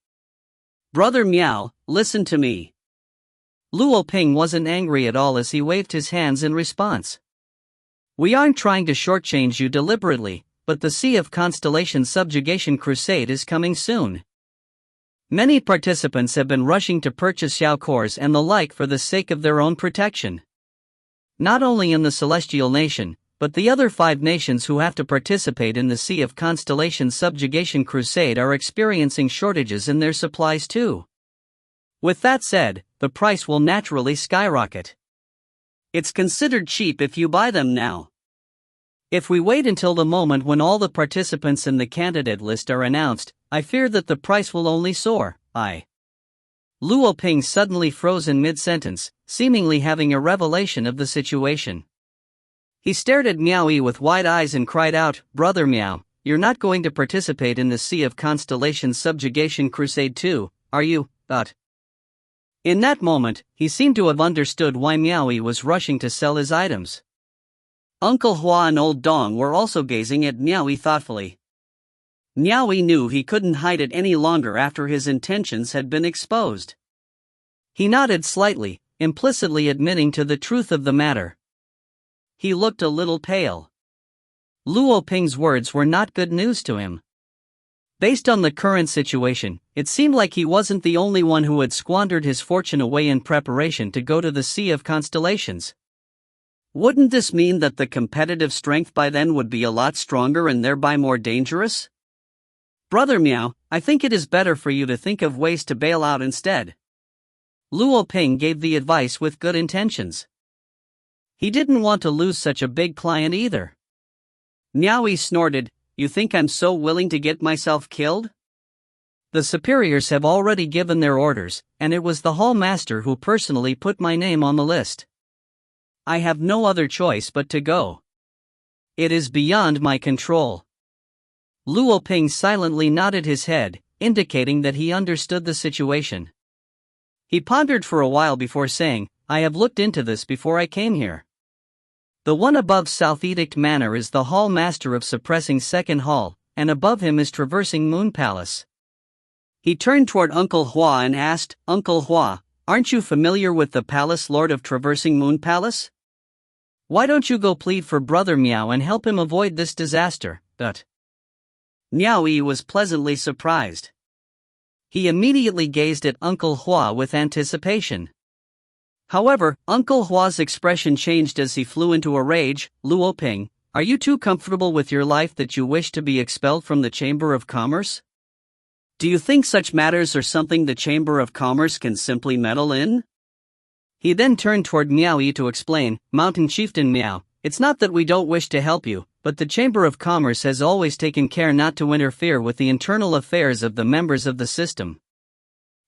A: Brother Miao, listen to me." Luo Ping wasn't angry at all as he waved his hands in response. "We aren't trying to shortchange you deliberately, but the Sea of Constellation Subjugation Crusade is coming soon. Many participants have been rushing to purchase Yao cores and the like for the sake of their own protection. Not only in the Celestial Nation, but the other 5 nations who have to participate in the Sea of Constellation Subjugation Crusade are experiencing shortages in their supplies too. With that said, the price will naturally skyrocket. It's considered cheap if you buy them now. If we wait until the moment when all the participants in the candidate list are announced, I fear that the price will only soar." Luo Ping suddenly froze in mid-sentence, seemingly having a revelation of the situation. He stared at Miao Yi with wide eyes and cried out, "Brother Miao, you're not going to participate in the Sea of Constellations Subjugation Crusade too, are you?" In that moment, he seemed to have understood why Miao Yi was rushing to sell his items. Uncle Hua and Old Dong were also gazing at Miao Yi thoughtfully. Miao Yi knew he couldn't hide it any longer after his intentions had been exposed. He nodded slightly, implicitly admitting to the truth of the matter. He looked a little pale. Luo Ping's words were not good news to him. Based on the current situation, it seemed like he wasn't the only one who had squandered his fortune away in preparation to go to the Sea of Constellations. Wouldn't this mean that the competitive strength by then would be a lot stronger and thereby more dangerous? Brother Miao, I think it is better for you to think of ways to bail out instead. Luo Ping gave the advice with good intentions. He didn't want to lose such a big client either. Miao Yi snorted, "You think I'm so willing to get myself killed?" The superiors have already given their orders, and it was the hall master who personally put my name on the list. I have no other choice but to go. It is beyond my control. Luo Ping silently nodded his head, indicating that he understood the situation. He pondered for a while before saying, "I have looked into this before I came here. The one above South Edict Manor is the hall master of suppressing Second Hall, and above him is traversing Moon Palace." He turned toward Uncle Hua and asked, "Uncle Hua, aren't you familiar with the Palace Lord of Traversing Moon Palace? Why don't you go plead for Brother Miao and help him avoid this disaster?" Miao Yi was pleasantly surprised. He immediately gazed at Uncle Hua with anticipation. However, Uncle Hua's expression changed as he flew into a rage. "Luo Ping, are you too comfortable with your life that you wish to be expelled from the Chamber of Commerce? Do you think such matters are something the Chamber of Commerce can simply meddle in?" He then turned toward Miao Yi to explain, "Mountain Chieftain Miao, it's not that we don't wish to help you, but the Chamber of Commerce has always taken care not to interfere with the internal affairs of the members of the system.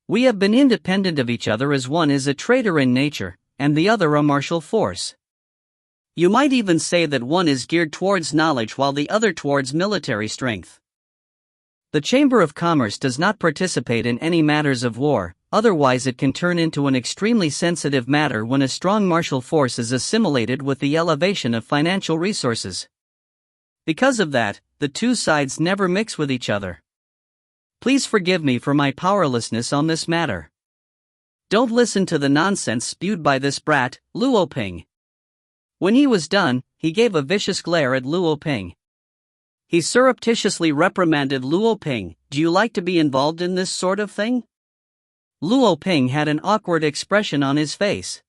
A: We have been independent of each other as one is a trader in nature, and the other a martial force. You might even say that one is geared towards knowledge while the other towards military strength. The Chamber of Commerce does not participate in any matters of war, otherwise it can turn into an extremely sensitive matter when a strong martial force is assimilated with the elevation of financial resources. Because of that, the two sides never mix with each other. Please forgive me for my powerlessness on this matter. Don't listen to the nonsense spewed by this brat, Luo Ping." When he was done, he gave a vicious glare at Luo Ping. He surreptitiously reprimanded Luo Ping, "Do you like to be involved in this sort of thing?" Luo Ping had an awkward expression on his face.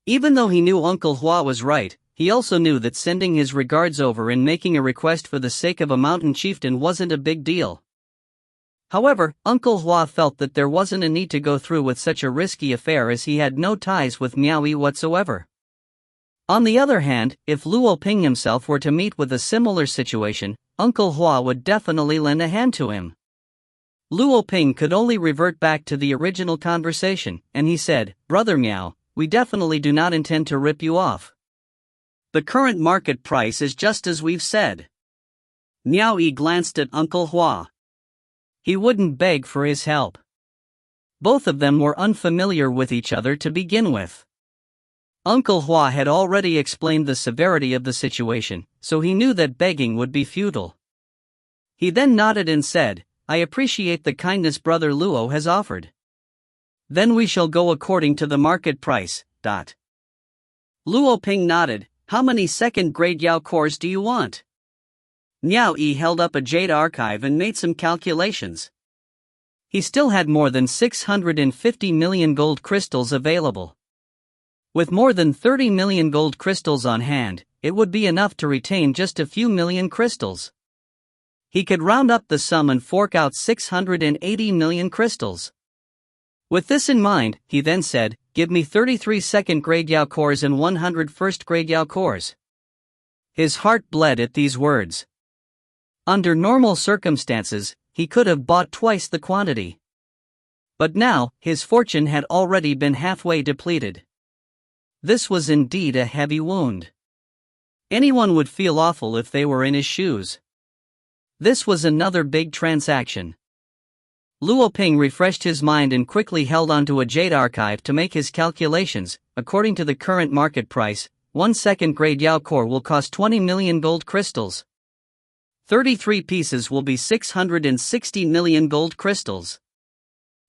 A: Even though he knew Uncle Hua was right, he also knew that sending his regards over and making a request for the sake of a mountain chieftain wasn't a big deal. However, Uncle Hua felt that there wasn't a need to go through with such a risky affair as he had no ties with Miao Yi whatsoever. On the other hand, if Luo Ping himself were to meet with a similar situation, Uncle Hua would definitely lend a hand to him. Luo Ping could only revert back to the original conversation, and he said, "Brother Miao, we definitely do not intend to rip you off. The current market price is just as we've said." Miao Yi glanced at Uncle Hua. He wouldn't beg for his help. Both of them were unfamiliar with each other to begin with. Uncle Hua had already explained the severity of the situation, so he knew that begging would be futile. He then nodded and said, "I appreciate the kindness Brother Luo has offered. Then we shall go according to the market price." Luo Ping nodded, "How many second-grade Yao cores do you want?" Miao Yi held up a jade archive and made some calculations. He still had more than 650 million gold crystals available. With more than 30 million gold crystals on hand, it would be enough to retain just a few million crystals. He could round up the sum and fork out 680 million crystals. With this in mind, he then said, "Give me 33 second-grade Yao cores and 100 first-grade Yao cores." His heart bled at these words. Under normal circumstances, he could have bought twice the quantity. But now, his fortune had already been halfway depleted. This was indeed a heavy wound. Anyone would feel awful if they were in his shoes. This was another big transaction. Luo Ping refreshed his mind and quickly held onto a jade archive to make his calculations. According to the current market price, 1 second-grade Yao core will cost 20 million gold crystals. 33 pieces will be 660 million gold crystals.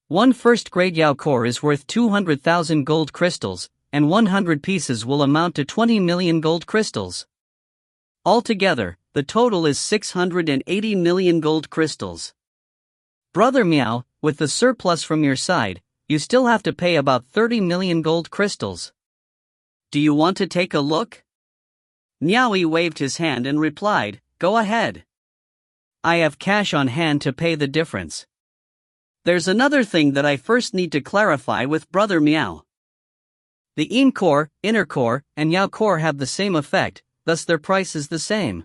A: 1 first-grade Yao core is worth 200,000 gold crystals, and 100 pieces will amount to 20 million gold crystals. Altogether, the total is 680 million gold crystals. Brother Miao, with the surplus from your side, you still have to pay about 30 million gold crystals. Do you want to take a look? Miao Yi waved his hand and replied, "Go ahead. I have cash on hand to pay the difference. There's another thing that I first need to clarify with Brother Miao. The Yin core, inner core, and Yao core have the same effect, thus their price is the same.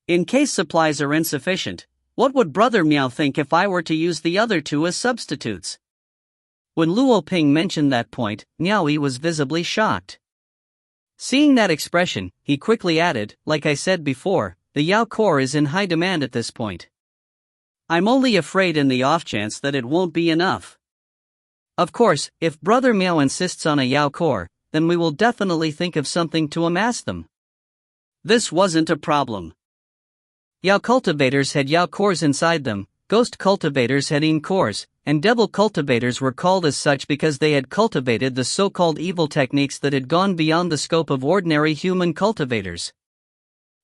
A: In case supplies are insufficient, what would Brother Miao think if I were to use the other two as substitutes?" When Luo Ping mentioned that point, Miao Yi was visibly shocked. Seeing that expression, he quickly added, "Like I said before, the Yao core is in high demand at this point. I'm only afraid in the off chance that it won't be enough. Of course, if Brother Miao insists on a Yao core, then we will definitely think of something to amass them." This wasn't a problem. Yao cultivators had Yao cores inside them, ghost cultivators had Yin cores, and devil cultivators were called as such because they had cultivated the so-called evil techniques that had gone beyond the scope of ordinary human cultivators.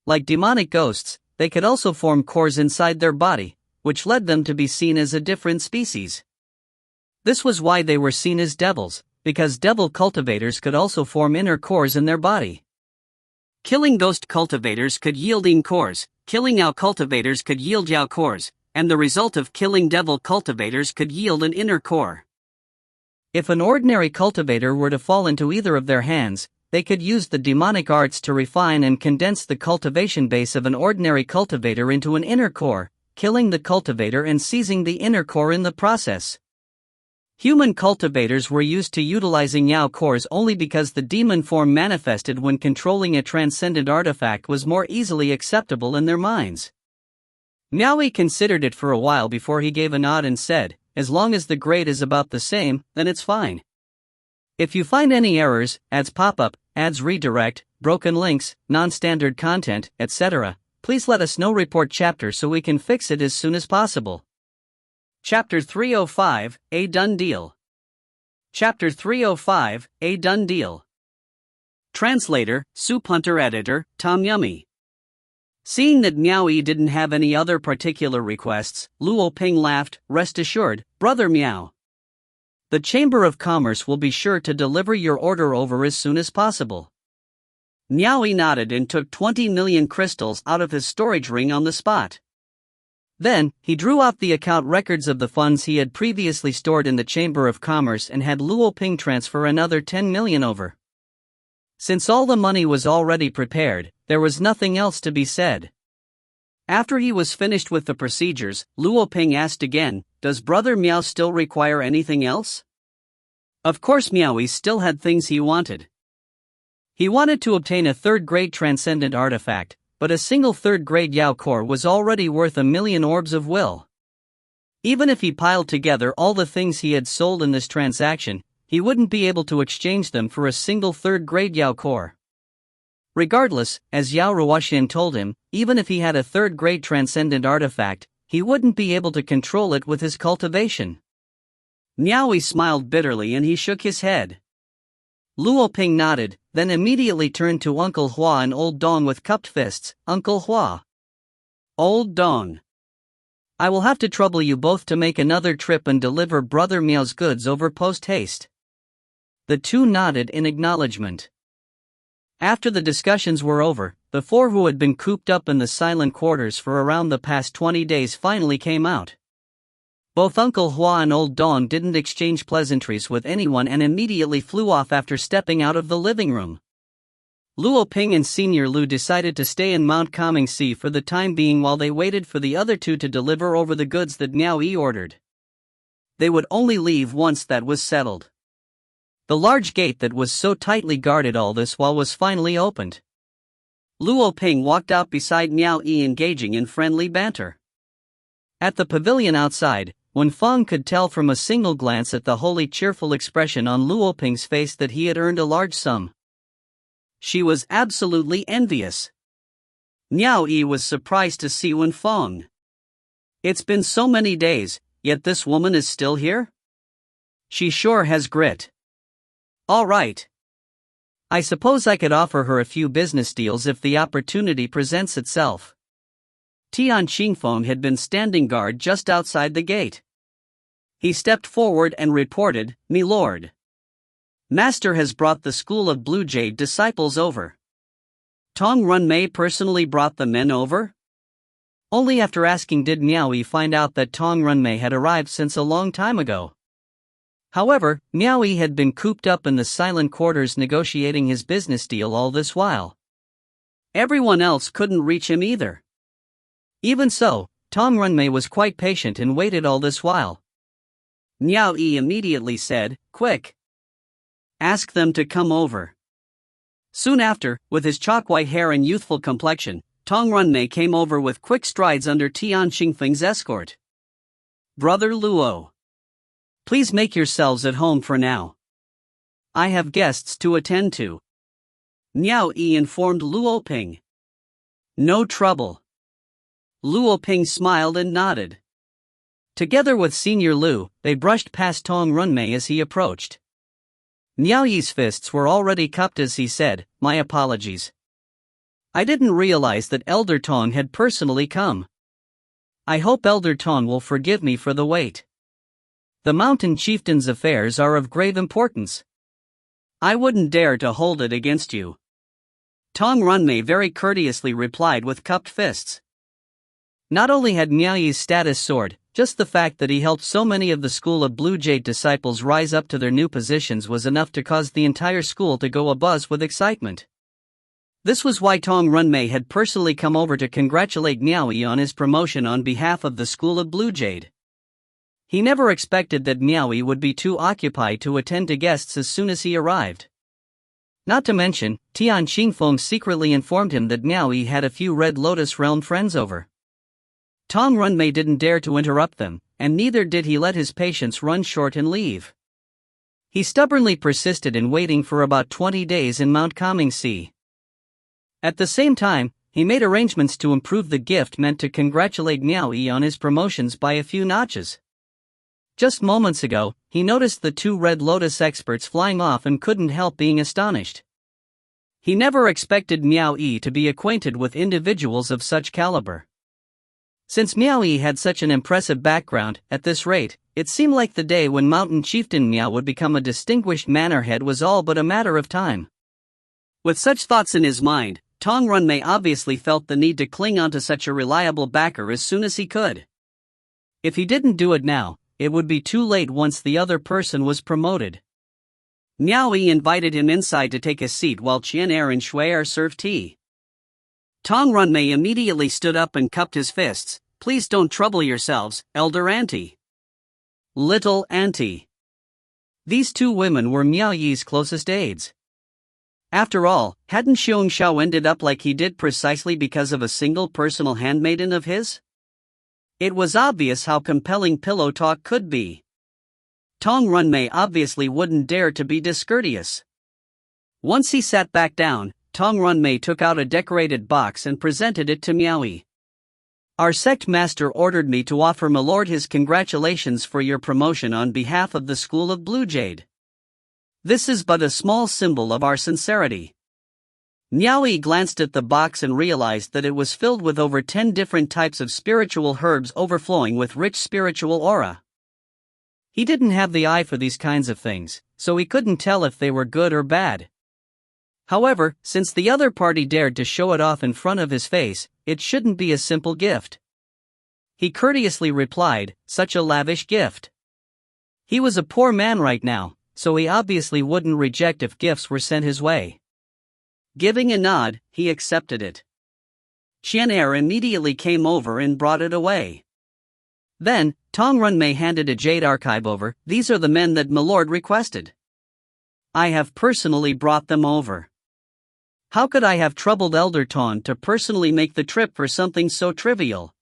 A: Like demonic ghosts, they could also form cores inside their body, which led them to be seen as a different species. This was why they were seen as devils, because devil cultivators could also form inner cores in their body. Killing ghost cultivators could yield Yin cores, killing Yao cultivators could yield Yao cores, and the result of killing devil cultivators could yield an inner core. If an ordinary cultivator were to fall into either of their hands, they could use the demonic arts to refine and condense the cultivation base of an ordinary cultivator into an inner core, killing the cultivator and seizing the inner core in the process. Human cultivators were used to utilizing Yao cores only because the demon form manifested when controlling a transcendent artifact was more easily acceptable in their minds. Miao Yi considered it for a while before he gave a nod and said, "As long as the grade is about the same, then it's fine. If you find any errors, ads pop up, ads redirect, broken links, non-standard content, etc., please let us know. Report chapter so we can fix it as soon as possible." Chapter 305, A Done Deal. Chapter 305, A Done Deal. Translator, Soup Hunter Editor, Tom Yummy. Seeing that Miao Yi didn't have any other particular requests, Luo Ping laughed, "Rest assured, Brother Miao. The Chamber of Commerce will be sure to deliver your order over as soon as possible." Miao Yi nodded and took 20 million crystals out of his storage ring on the spot. Then, he drew out the account records of the funds he had previously stored in the Chamber of Commerce and had Luo Ping transfer another 10 million over. Since all the money was already prepared, there was nothing else to be said. After he was finished with the procedures, Luo Ping asked again, "Does Brother Miao still require anything else?" Of course Miao Yi still had things he wanted. He wanted to obtain a third-grade transcendent artifact, but a single third-grade Yao core was already worth 1,000,000 orbs of will. Even if he piled together all the things he had sold in this transaction, he wouldn't be able to exchange them for a single third-grade Yao core. Regardless, as Yao Ruoxian told him, even if he had a third-grade transcendent artifact, he wouldn't be able to control it with his cultivation. Miao Yi smiled bitterly and he shook his head. Luo Ping nodded, then immediately turned to Uncle Hua and Old Dong with cupped fists. "Uncle Hua. Old Dong. I will have to trouble you both to make another trip and deliver Brother Miao's goods over post-haste." The two nodded in acknowledgement. After the discussions were over, the four who had been cooped up in the silent quarters for around the past 20 days finally came out. Both Uncle Hua and Old Dong didn't exchange pleasantries with anyone and immediately flew off after stepping out of the living room. Luo Ping and Senior Lu decided to stay in Mount Comingxi for the time being while they waited for the other two to deliver over the goods that Miao Yi ordered. They would only leave once that was settled. The large gate that was so tightly guarded all this while was finally opened.
B: Luo Ping walked out beside Miao Yi, engaging in friendly banter.
A: At the pavilion outside, Wen Feng could tell from a single glance at the wholly cheerful expression on Luo Ping's face that he had earned a large sum.
B: She was absolutely envious. Miao Yi was surprised to see Wen Feng. It's been so many days, yet this woman is still here? She sure has grit.
A: All right. I suppose I could offer her a few business deals if the opportunity presents itself.
B: Tian Qingfeng had been standing guard just outside the gate. He stepped forward and reported, "Me lord. Master has brought the School of Blue Jade disciples over." Tong Runmei personally brought the men over?
A: Only after asking did Miao Yi find out that Tong Runmei had arrived since a long time ago. However, Miao Yi had been cooped up in the silent quarters negotiating his business deal all this while.
B: Everyone else couldn't reach him either.
A: Even so, Tong Runmei was quite patient and waited all this while.
B: Miao Yi immediately said, "Quick! Ask them to come over." Soon after, with his chalk-white hair and youthful complexion, Tong Runmei came over with quick strides under Tian Qingfeng's escort. "Brother Luo, please make yourselves at home for now. I have guests to attend to," Miao Yi informed Luo Ping. "No trouble." Luo Ping smiled and nodded.
A: Together with Senior Lu, they brushed past Tong Runmei as he approached. Miao Yi's fists were already cupped as he said, "My apologies. I didn't realize that Elder Tong had personally come. I hope Elder Tong will forgive me for the wait. The mountain chieftain's affairs are of grave importance.
B: I wouldn't dare to hold it against you," Tong Runmei very courteously replied with cupped fists.
A: Not only had Miao Yi's status soared, just the fact that he helped so many of the School of Blue Jade disciples rise up to their new positions was enough to cause the entire school to go abuzz with excitement. This was why Tong Runmei had personally come over to congratulate Miao Yi on his promotion on behalf of the School of Blue Jade. He never expected that Miao Yi would be too occupied to attend to guests as soon as he arrived. Not to mention, Tian Qingfeng secretly informed him that Miao Yi had a few Red Lotus Realm friends over. Tong Runmei didn't dare to interrupt them, and neither did he let his patience run short and leave. He stubbornly persisted in waiting for about 20 days in Mount Kangxi. At the same time, he made arrangements to improve the gift meant to congratulate Miao Yi on his promotions by a few notches. Just moments ago, he noticed the two Red Lotus experts flying off and couldn't help being astonished. He never expected Miao Yi to be acquainted with individuals of such caliber. Since Miao Yi had such an impressive background, at this rate, it seemed like the day when Mountain Chieftain Miao would become a distinguished manor head was all but a matter of time.
B: With such thoughts in his mind, Tong Runmei obviously felt the need to cling onto such a reliable backer as soon as he could.
A: If he didn't do it now, it would be too late once the other person was promoted.
B: Miao Yi invited him inside to take a seat while Qian Er and Shui Er served tea. Tong Runmei immediately stood up and cupped his fists. "Please don't trouble yourselves, Elder Auntie. Little Auntie."
A: These two women were Miao Yi's closest aides.
B: After all, hadn't Xiong Xiao ended up like he did precisely because of a single personal handmaiden of his? It was obvious how compelling pillow talk could be. Tong Runmei obviously wouldn't dare to be discourteous. Once he sat back down, Tong Runmei took out a decorated box and presented it to Miao Yi. "Our sect master ordered me to offer my lord his congratulations for your promotion on behalf of the School of Blue Jade. This is but a small symbol of our sincerity." Miao Yi glanced at the box and realized that it was filled with over 10 different types of spiritual herbs overflowing with rich spiritual aura. He didn't have the eye for these kinds of things, so he couldn't tell if they were good or bad. However, since the other party dared to show it off in front of his face, it shouldn't be a simple gift. He courteously replied, "Such a lavish gift." He was a poor man right now, so he obviously wouldn't reject if gifts were sent his way. Giving a nod, he accepted it. Qian Er immediately came over and brought it away. Then, Tong Runmei handed a jade archive over. "These are the men that my lord requested." I have personally brought them over. How could I have troubled Elder Ton to personally make the trip for something so trivial?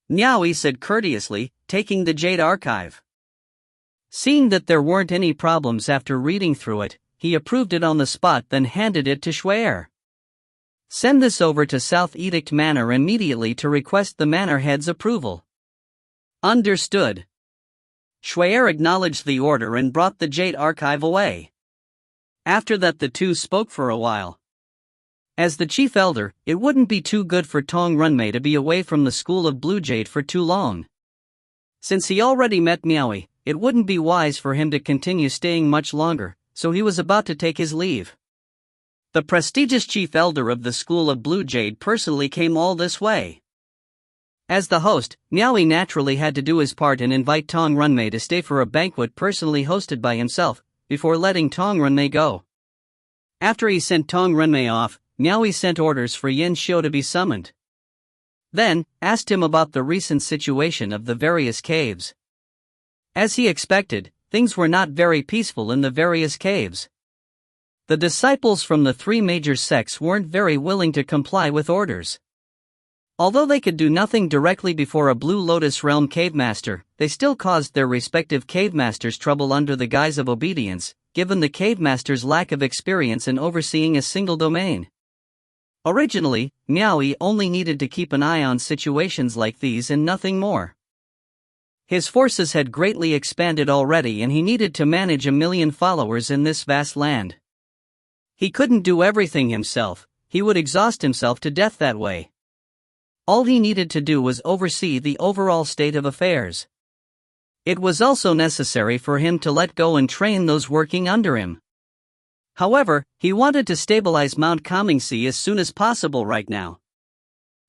B: Miao Yi said courteously, taking the Jade Archive. Seeing that there weren't any problems after reading through it, he approved it on the spot, then handed it to Shui'er. Send this over to South Edict Manor immediately to request the manor head's approval. Understood. Shui'er acknowledged the order and brought the Jade Archive away. After that, the two spoke for a while. As the chief elder, it wouldn't be too good for Tong Runmei to be away from the School of Blue Jade for too long. Since he already met Miao Yi, it wouldn't be wise for him to continue staying much longer, so he was about to take his leave. The prestigious chief elder of the School of Blue Jade personally came all this way. As the host, Miao Yi naturally had to do his part and invite Tong Runmei to stay for a banquet personally hosted by himself, before letting Tong Runmei go. After he sent Tong Runmei off, Miao Yi sent orders for Yin Xiu to be summoned. Then, asked him about the recent situation of the various caves. As he expected, things were not very peaceful in the various caves. The disciples from the three major sects weren't very willing to comply with orders. Although they could do nothing directly before a Blue Lotus Realm cave master, they still caused their respective cave masters trouble under the guise of obedience, given the cave master's lack of experience in overseeing a single domain. Originally, Miao Yi only needed to keep an eye on situations like these and nothing more. His forces had greatly expanded already and he needed to manage 1 million followers in this vast land. He couldn't do everything himself, he would exhaust himself to death that way. All he needed to do was oversee the overall state of affairs. It was also necessary for him to let go and train those working under him. However, he wanted to stabilize Mount Kangxi as soon as possible right now.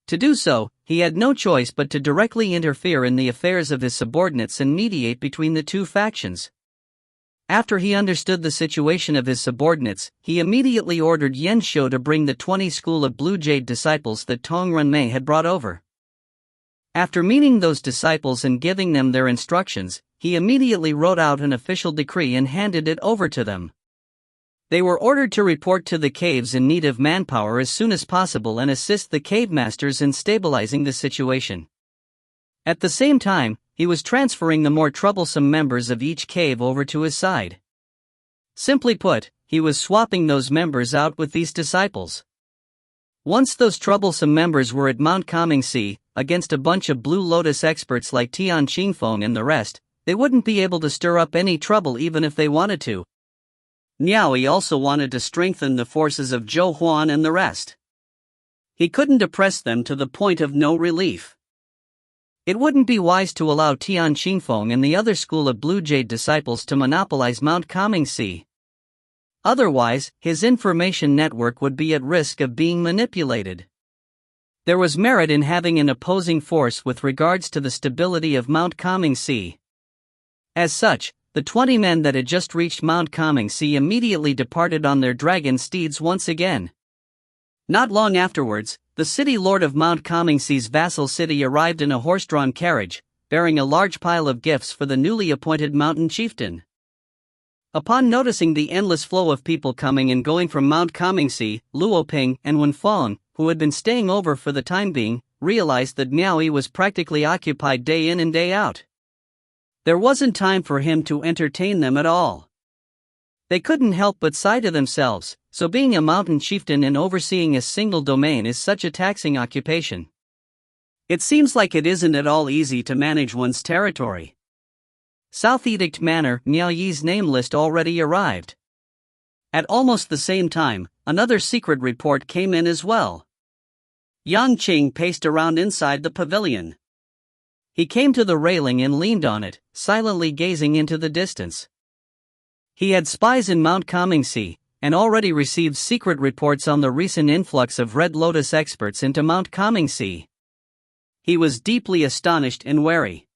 B: To do so, he had no choice but to directly interfere in the affairs of his subordinates and mediate between the two factions. After he understood the situation of his subordinates, he immediately ordered Yin Xiu to bring the 20 School of Blue Jade disciples that Tong Runmei had brought over. After meeting those disciples and giving them their instructions, he immediately wrote out an official decree and handed it over to them. They were ordered to report to the caves in need of manpower as soon as possible and assist the cave masters in stabilizing the situation. At the same time, he was transferring the more troublesome members of each cave over to his side. Simply put, he was swapping those members out with these disciples. Once those troublesome members were at Mount Kangxi, against a bunch of Blue Lotus experts like Tian Qingfeng and the rest, they wouldn't be able to stir up any trouble even if they wanted to. Miao Yi also wanted to strengthen the forces of Zhou Huan and the rest. He couldn't depress them to the point of no relief. It wouldn't be wise to allow Tian Qingfeng and the other School of Blue Jade disciples to monopolize Mount Kangxi. Otherwise, his information network would be at risk of being manipulated. There was merit in having an opposing force with regards to the stability of Mount Kangxi. As such, the 20 men that had just reached Mount Kangxi immediately departed on their dragon steeds once again. Not long afterwards, the city lord of Mount Kangxi's vassal city arrived in a horse-drawn carriage, bearing a large pile of gifts for the newly appointed mountain chieftain. Upon noticing the endless flow of people coming and going from Mount Kangxi, Luo Ping and Wen Feng, who had been staying over for the time being, realized that Miao Yi was practically occupied day in and day out. There wasn't time for him to entertain them at all. They couldn't help but sigh to themselves, so being a mountain chieftain and overseeing a single domain is such a taxing occupation. It seems like it isn't at all easy to manage one's territory. South Edict Manor, Miao Yi's name list already arrived. At almost the same time, another secret report came in as well. Yang Qing paced around inside the pavilion. He came to the railing and leaned on it, silently gazing into the distance. He had spies in Mount Kangxi, and already received secret reports on the recent influx of Red Lotus experts into Mount Kangxi. He was deeply astonished and wary.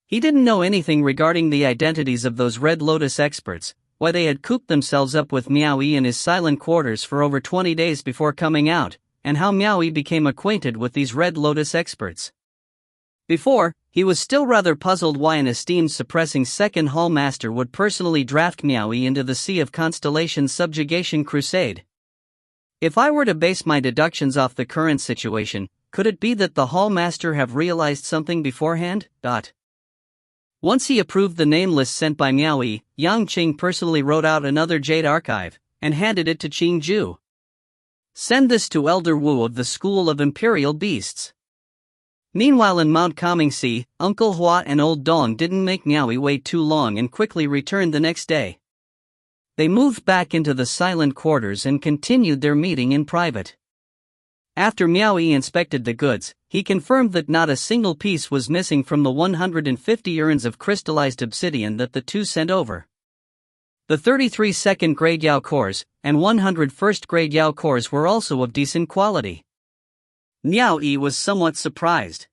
B: He didn't know anything regarding the identities of those Red Lotus experts, why they had cooped themselves up with Miao Yi in his silent quarters for over 20 days before coming out, and how Miao Yi became acquainted with these Red Lotus experts. Before,
A: He was still rather puzzled why an esteemed suppressing second hall master would personally draft Miao Yi into the Sea of Constellations subjugation crusade. If I were to base my deductions off the current situation, could it be that the hall master have realized something beforehand? Once he approved the name list sent by Miao Yi, Yang Qing personally wrote out another jade archive, and handed it to Qing Ju. Send this to Elder Wu of the School of Imperial Beasts. Meanwhile in Mount Comingxi, Uncle Hua and Old Dong didn't make Miao Yi wait too long and quickly returned the next day. They moved back into the silent quarters and continued their meeting in private. After Miao Yi inspected the goods, he confirmed that not a single piece was missing from the 150 urns of crystallized obsidian that the two sent over. The 33 second-grade Yao cores and 100 first-grade Yao cores were also of decent quality. Miao Yi was somewhat surprised.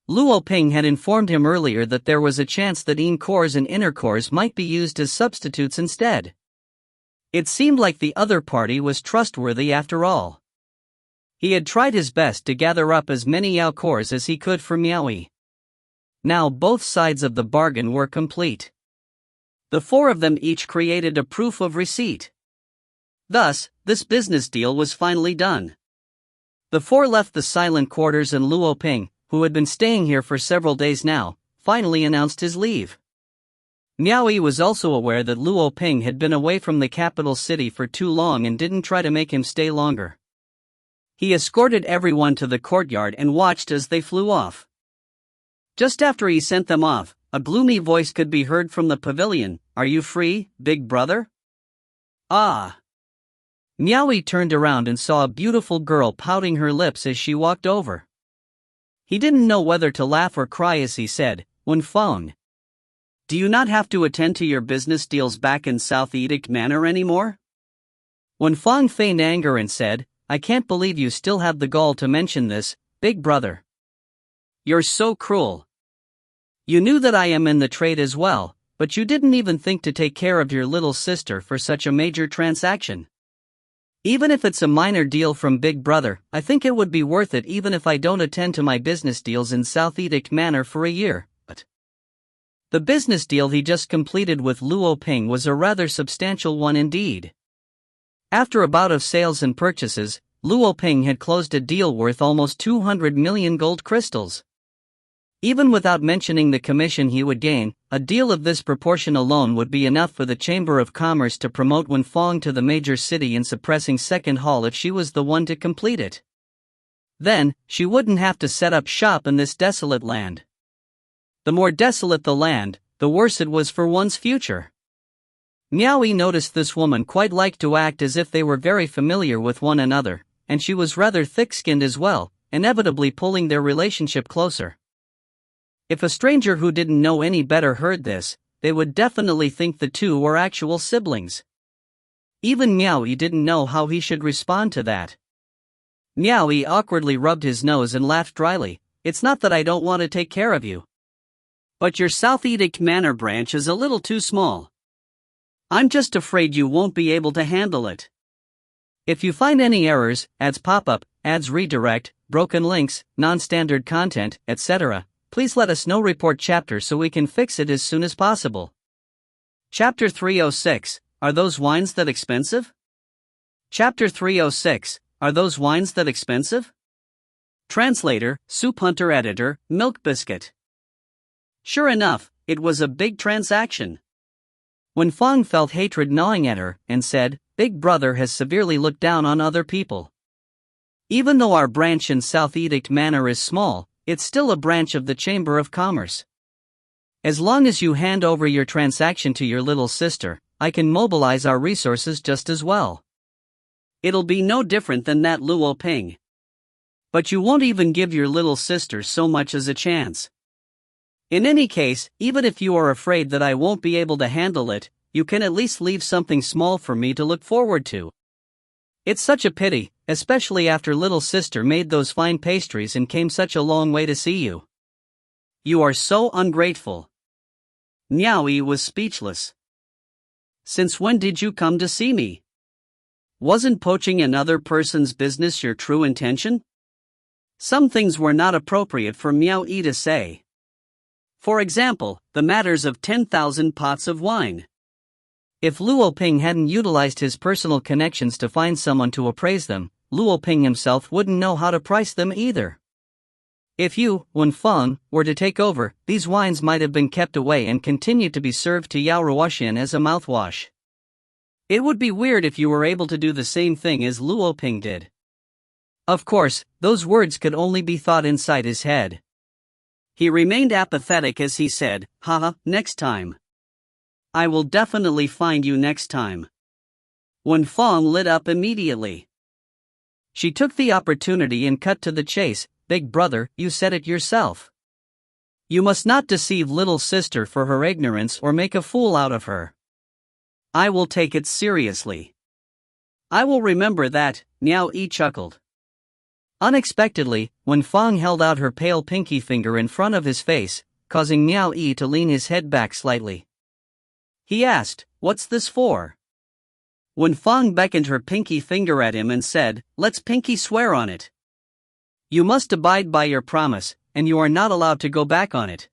A: Luo Ping had informed him earlier that there was a chance that yin cores and inner cores might be used as substitutes instead. It seemed like the other party was trustworthy after all. He had tried his best to gather up as many Yao cores as he could for Miao Yi. Now both sides of the bargain were complete. The four of them each created a proof of receipt. Thus, this business deal was finally done. The four left the silent quarters and Luo Ping, who had been staying here for several days now, finally announced his leave. Miao Yi was also aware that Luo Ping had been away from the capital city for too long and didn't try to make him stay longer. He escorted everyone to the courtyard and watched as they flew off. Just after he sent them off, a gloomy voice could be heard from the pavilion. "Are you free, big brother?" "Ah." Miao Yi turned around and saw a beautiful girl pouting her lips as she walked over. He didn't know whether to laugh or cry as he said, "Wen Feng, do you not have to attend to your business deals back in South Edict Manor anymore?" Wen Feng feigned anger and said, "I can't believe you still have the gall to mention this, big brother. You're so cruel. You knew that I am in the trade as well, but you didn't even think to take care of your little sister for such a major transaction. Even if it's a minor deal from Big Brother, I think it would be worth it even if I don't attend to my business deals in South Edict Manor for a year." But the business deal he just completed with Luo Ping was a rather substantial one indeed. After a bout of sales and purchases, Luo Ping had closed a deal worth almost 200 million gold crystals. Even without mentioning the commission he would gain, a deal of this proportion alone would be enough for the Chamber of Commerce to promote Wen Feng to the major city in suppressing Second Hall if she was the one to complete it. Then, she wouldn't have to set up shop in this desolate land. The more desolate the land, the worse it was for one's future. Miao Yi noticed this woman quite liked to act as if they were very familiar with one another, and she was rather thick-skinned as well, inevitably pulling their relationship closer. If a stranger who didn't know any better heard this, they would definitely think the two were actual siblings. Even Miao Yi didn't know how he should respond to that. Miao Yi awkwardly rubbed his nose and laughed dryly. "It's not that I don't want to take care of you. But your South Edict Manor branch is a little too small. I'm just afraid you won't be able to handle it. If you find any errors, ads pop up, ads redirect, broken links, non-standard content, etc., please let us know. Report chapter so we can fix it as soon as possible." Chapter 306, Are those wines that expensive? Chapter 306, Are those wines that expensive? Translator, Soup Hunter Editor, Milk Biscuit. Sure enough, it was a big transaction. Wen Feng felt hatred gnawing at her, and said, "Big Brother has severely looked down on other people. Even though our branch in South Edict Manor is small, it's still a branch of the Chamber of Commerce. As long as you hand over your transaction to your little sister, I can mobilize our resources just as well. It'll be no different than that Luo Ping. But you won't even give your little sister so much as a chance. In any case, even if you are afraid that I won't be able to handle it, you can at least leave something small for me to look forward to. It's such a pity, especially after little sister made those fine pastries and came such a long way to see you. You are so ungrateful." Miao Yi was speechless. "Since when did you come to see me? Wasn't poaching another person's business your true intention?" Some things were not appropriate for Miao Yi to say.
B: For example, the matters of 10,000 pots of wine.
A: If Luo Ping hadn't utilized his personal connections to find someone to appraise them, Luo Ping himself wouldn't know how to price them either. If you, Wen Feng, were to take over, these wines might have been kept away and continued to be served to Yao Ruoxian as a mouthwash. It would be weird if you were able to do the same thing as Luo Ping did. Of course, those words could only be thought inside his head.
B: He remained apathetic as he said, "Haha, next time. I will definitely find you next time." Wen Feng lit up immediately.
A: She took the opportunity and cut to the chase. "Big brother, you said it yourself. You must not deceive little sister for her ignorance or make a fool out of her."
B: "I will take it seriously. I will remember that," Miao Yi chuckled.
A: Unexpectedly, Wen Feng held out her pale pinky finger in front of his face, causing Miao Yi to lean his head back slightly.
B: He asked, "What's this for?" Wen Feng beckoned her pinky finger at him and said, "Let's pinky swear on it. You must abide by your promise, and you are not allowed to go back on it."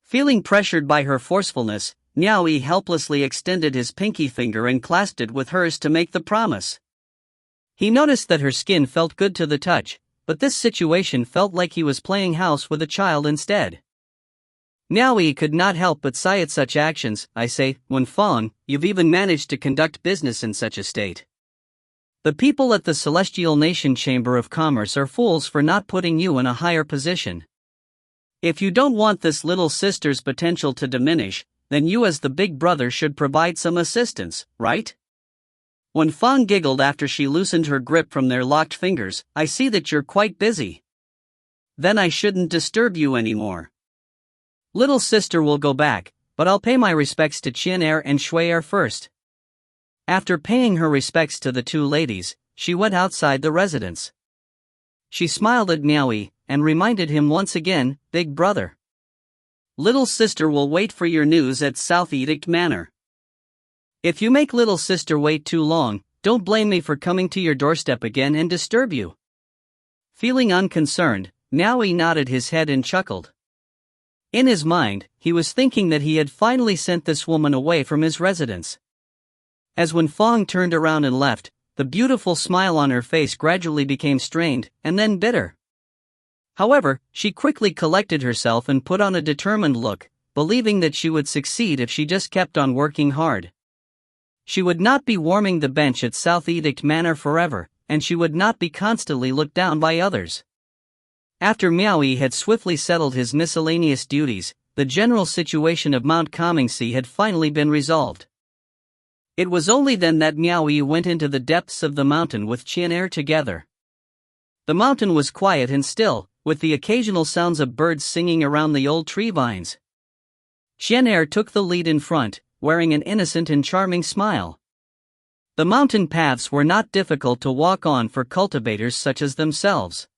B: Feeling pressured by her forcefulness, Miao Yi helplessly extended his pinky finger and clasped it with hers to make the promise.
A: He noticed that her skin felt good to the touch, but this situation felt like he was playing house with a child instead. Miao Yi could not help but sigh at such actions. "I say, Wen Feng, you've even managed to conduct business in such a state. The people at the Celestial Nation Chamber of Commerce are fools for not putting you in a higher position. If you don't want this little sister's potential to diminish, then you as the big brother should provide some assistance, right?" Wen Feng giggled after she loosened her grip from their locked fingers. "I see that you're quite busy. Then I shouldn't disturb you anymore. Little sister will go back, but I'll pay my respects to Qian and Shui first." After paying her respects to the two ladies, she went outside the residence. She smiled at Miao Yi and reminded him once again, "Big brother. Little sister will wait for your news at South Edict Manor. If you make little sister wait too long, don't blame me for coming to your doorstep again and disturb you." Feeling unconcerned, Miao Yi nodded his head and chuckled. In his mind, he was thinking that he had finally sent this woman away from his residence. As Wen Feng turned around and left, the beautiful smile on her face gradually became strained, and then bitter. However, she quickly collected herself and put on a determined look, believing that she would succeed if she just kept on working hard. She would not be warming the bench at South Edict Manor forever, and she would not be constantly looked down by others. After Miao Yi had swiftly settled his miscellaneous duties, the general situation of Mount Comingse had finally been resolved. It was only then that Miao Yi went into the depths of the mountain with Qian together. The mountain was quiet and still, with the occasional sounds of birds singing around the old tree vines. Qian took the lead in front, wearing an innocent and charming smile. The mountain paths were not difficult to walk on for cultivators such as themselves.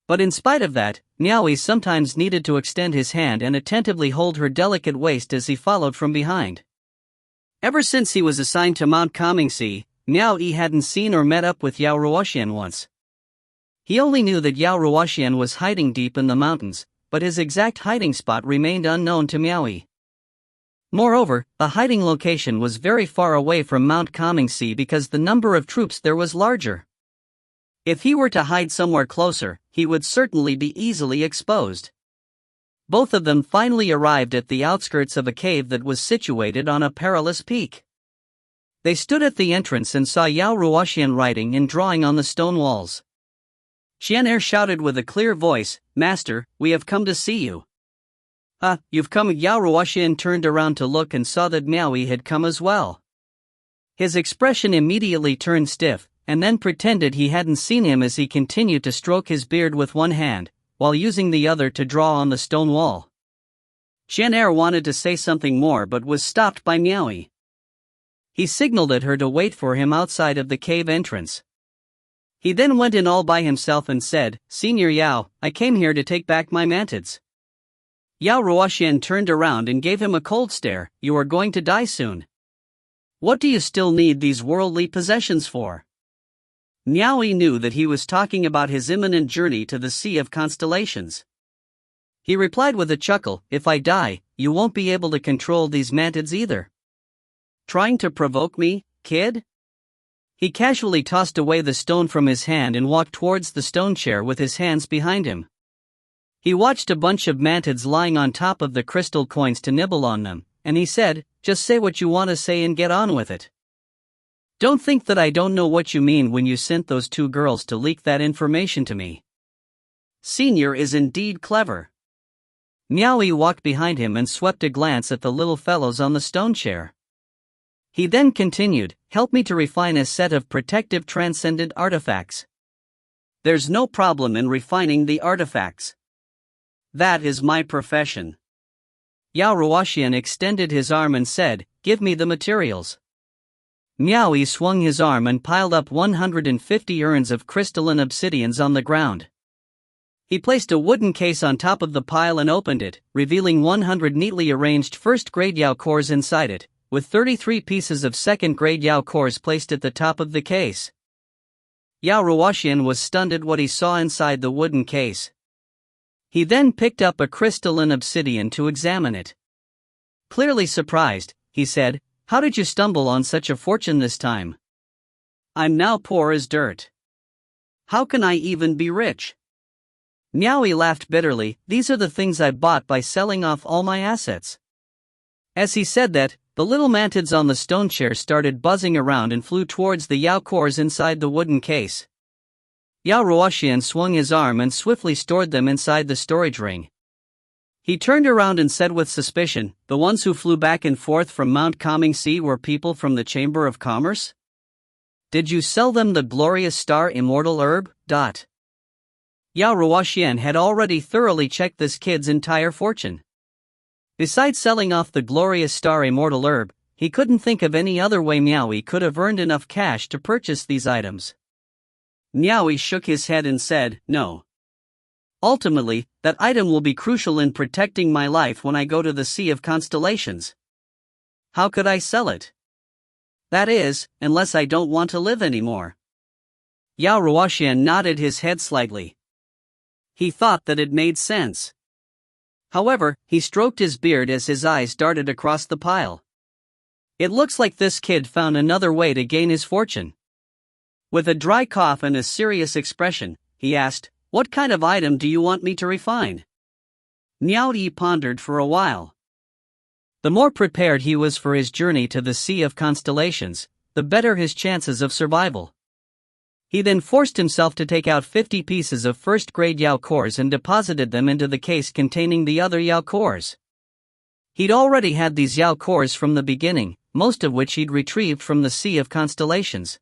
A: But in spite of that, Miao Yi sometimes needed to extend his hand and attentively hold her delicate waist as he followed from behind. Ever since he was assigned to Mount Comingse, Miao Yi hadn't seen or met up with Yao Ruoxian once. He only knew that Yao Ruoxian was hiding deep in the mountains, but his exact hiding spot remained unknown to Miao Yi. Moreover, the hiding location was very far away from Mount Comingse because the number of troops there was larger. If he were to hide somewhere closer, he would certainly be easily exposed. Both of them finally arrived at the outskirts of a cave that was situated on a perilous peak. They stood at the entrance and saw Yao Ruoxian writing and drawing on the stone walls. Qian shouted with a clear voice, "Master, we have come to see you." "Ah, you've come." Yao Ruoxian turned around to look and saw that Miao Yi had come as well. His expression immediately turned stiff, and then pretended he hadn't seen him as he continued to stroke his beard with one hand, while using the other to draw on the stone wall. Qian wanted to say something more but was stopped by Miao Yi. He signaled at her to wait for him outside of the cave entrance. He then went in all by himself and said, "Senior Yao, I came here to take back my mantids." Yao Ruoxian turned around and gave him a cold stare. "You are going to die soon. What do you still need these worldly possessions for?" Miao Yi knew that he was talking about his imminent journey to the Sea of Constellations. He replied with a chuckle, if I die, you won't be able to control these mantids either.
B: Trying to provoke me, kid?
A: He casually tossed away the stone from his hand and walked towards the stone chair with his hands behind him. He watched a bunch of mantids lying on top of the crystal coins to nibble on them, and he said, just say what you want to say and get on with it. Don't think that I don't know what you mean when you sent those two girls to leak that information to me.
B: Senior is indeed clever.
A: Miao Yi walked behind him and swept a glance at the little fellows on the stone chair. He then continued, help me to refine a set of protective transcendent artifacts.
B: There's no problem in refining the artifacts. That is my profession.
A: Yao Ruoxian extended his arm and said, give me the materials. Miao Yi swung his arm and piled up 150 urns of crystalline obsidians on the ground. He placed a wooden case on top of the pile and opened it, revealing 100 neatly arranged first-grade Yao cores inside it, with 33 pieces of second-grade Yao cores placed at the top of the case. Yao Ruoxian was stunned at what he saw inside the wooden case. He then picked up a crystalline obsidian to examine it. Clearly surprised, he said, how did you stumble on such a fortune this time?
B: I'm now poor as dirt. How can I even be rich?
A: Miao Yi laughed bitterly, these are the things I bought by selling off all my assets. As he said that, the little mantids on the stone chair started buzzing around and flew towards the Yao cores inside the wooden case. Yao Ruoxian swung his arm and swiftly stored them inside the storage ring. He turned around and said with suspicion, the ones who flew back and forth from Mount Coming-sea were people from the Chamber of Commerce? Did you sell them the glorious star immortal herb? Yao Ruoxian had already thoroughly checked this kid's entire fortune. Besides selling off the glorious star immortal herb, he couldn't think of any other way Miao Yi could have earned enough cash to purchase these items.
B: Miao Yi shook his head and said, no.
A: Ultimately, that item will be crucial in protecting my life when I go to the Sea of Constellations.
B: How could I sell it?
A: That is, unless I don't want to live anymore. Yao Ruoxian nodded his head slightly.
B: He thought that it made sense.
A: However, he stroked his beard as his eyes darted across the pile. It looks like this kid found another way to gain his fortune. With a dry cough and a serious expression, he asked, what kind of item do you want me to refine?
B: Miao Yi pondered for a while.
A: The more prepared he was for his journey to the Sea of Constellations, the better his chances of survival. He then forced himself to take out 50 pieces of first-grade Yao cores and deposited them into the case containing the other Yao cores. He'd already had these Yao cores from the beginning, most of which he'd retrieved from the Sea of Constellations.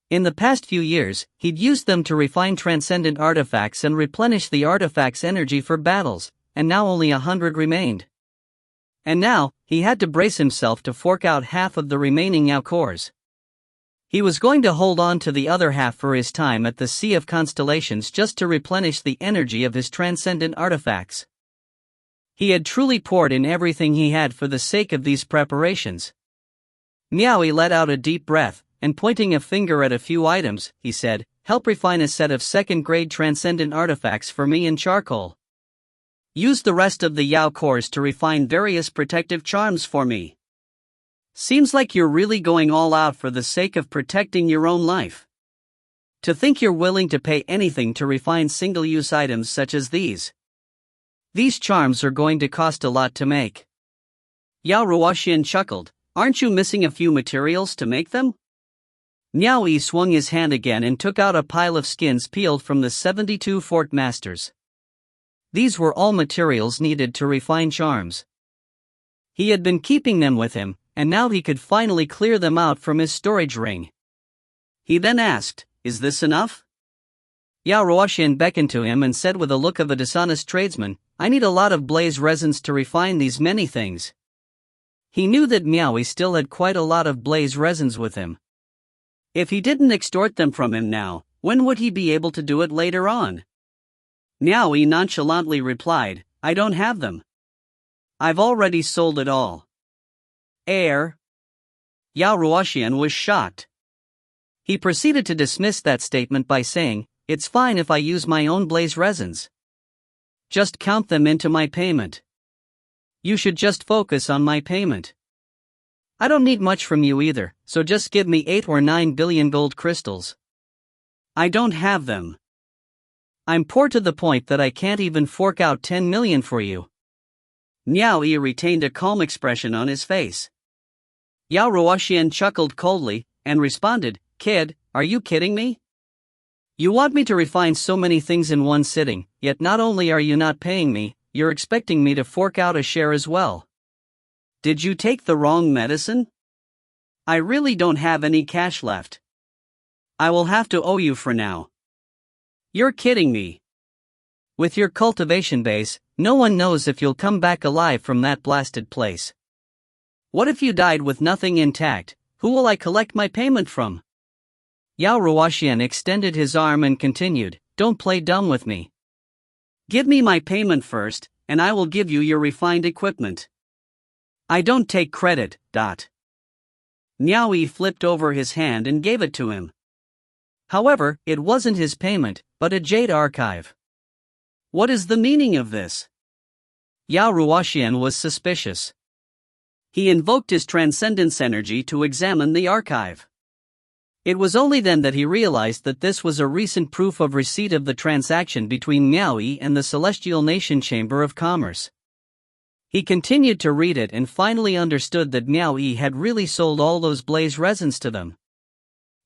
A: In the past few years, he'd used them to refine transcendent artifacts and replenish the artifact's energy for battles, and now only 100 remained. And now, he had to brace himself to fork out half of the remaining Yao cores. He was going to hold on to the other half for his time at the Sea of Constellations just to replenish the energy of his transcendent artifacts. He had truly poured in everything he had for the sake of these preparations. Miao Yi let out a deep breath, and pointing a finger at a few items, he said, help refine a set of second-grade transcendent artifacts for me in charcoal. Use the rest of the Yao cores to refine various protective charms for me. Seems like you're really going all out for the sake of protecting your own life. To think you're willing to pay anything to refine single-use items such as these. These charms are going to cost a lot to make.
B: Yao Ruoxian chuckled, aren't you missing a few materials to make them?
A: Miao Yi swung his hand again and took out a pile of skins peeled from the 72 fort masters. These were all materials needed to refine charms. He had been keeping them with him, and now he could finally clear them out from his storage ring.
B: He then asked, is this enough?
A: Yao Ruoxian beckoned to him and said with a look of a dishonest tradesman, I need a lot of blaze resins to refine these many things. He knew that Miao Yi still had quite a lot of blaze resins with him. If he didn't extort them from him now, when would he be able to do it later on?
B: Miao Yi nonchalantly replied, I don't have them. I've already sold it all.
A: Yao Ruoxian was shocked. He proceeded to dismiss that statement by saying, it's fine if I use my own blaze resins.
B: Just count them into my payment. You should just focus on my payment. I don't need much from you either, so just give me 8 or 9 billion gold crystals. I don't have them. I'm poor to the point that I can't even fork out 10 million for you. Miao Yi retained a calm expression on his face. Yao Ruoxian chuckled coldly, and responded, "Kid, are you kidding me? You want me to refine so many things in one sitting, yet not only are you not paying me, you're expecting me to fork out a share as well. Did you take the wrong medicine? I really don't have any cash left. I will have to owe you for now." You're kidding me. With your cultivation base, no one knows if you'll come back alive from that blasted place. What if you died with nothing intact? Who will I collect my payment from? Yao Ruoxian extended his arm and continued, "Don't play dumb with me. Give me my payment first, and I will give you your refined equipment. I don't take credit, Miao Yi flipped over his hand and gave it to him. However, it wasn't his payment, but a jade archive. What is the meaning of this? Yao Ruoxian was suspicious. He invoked his transcendence energy to examine the archive. It was only then that he realized that this was a recent proof of receipt of the transaction between Miao Yi and the Celestial Nation Chamber of Commerce. He continued to read it and finally understood that Miao Yi had really sold all those blaze resins to them.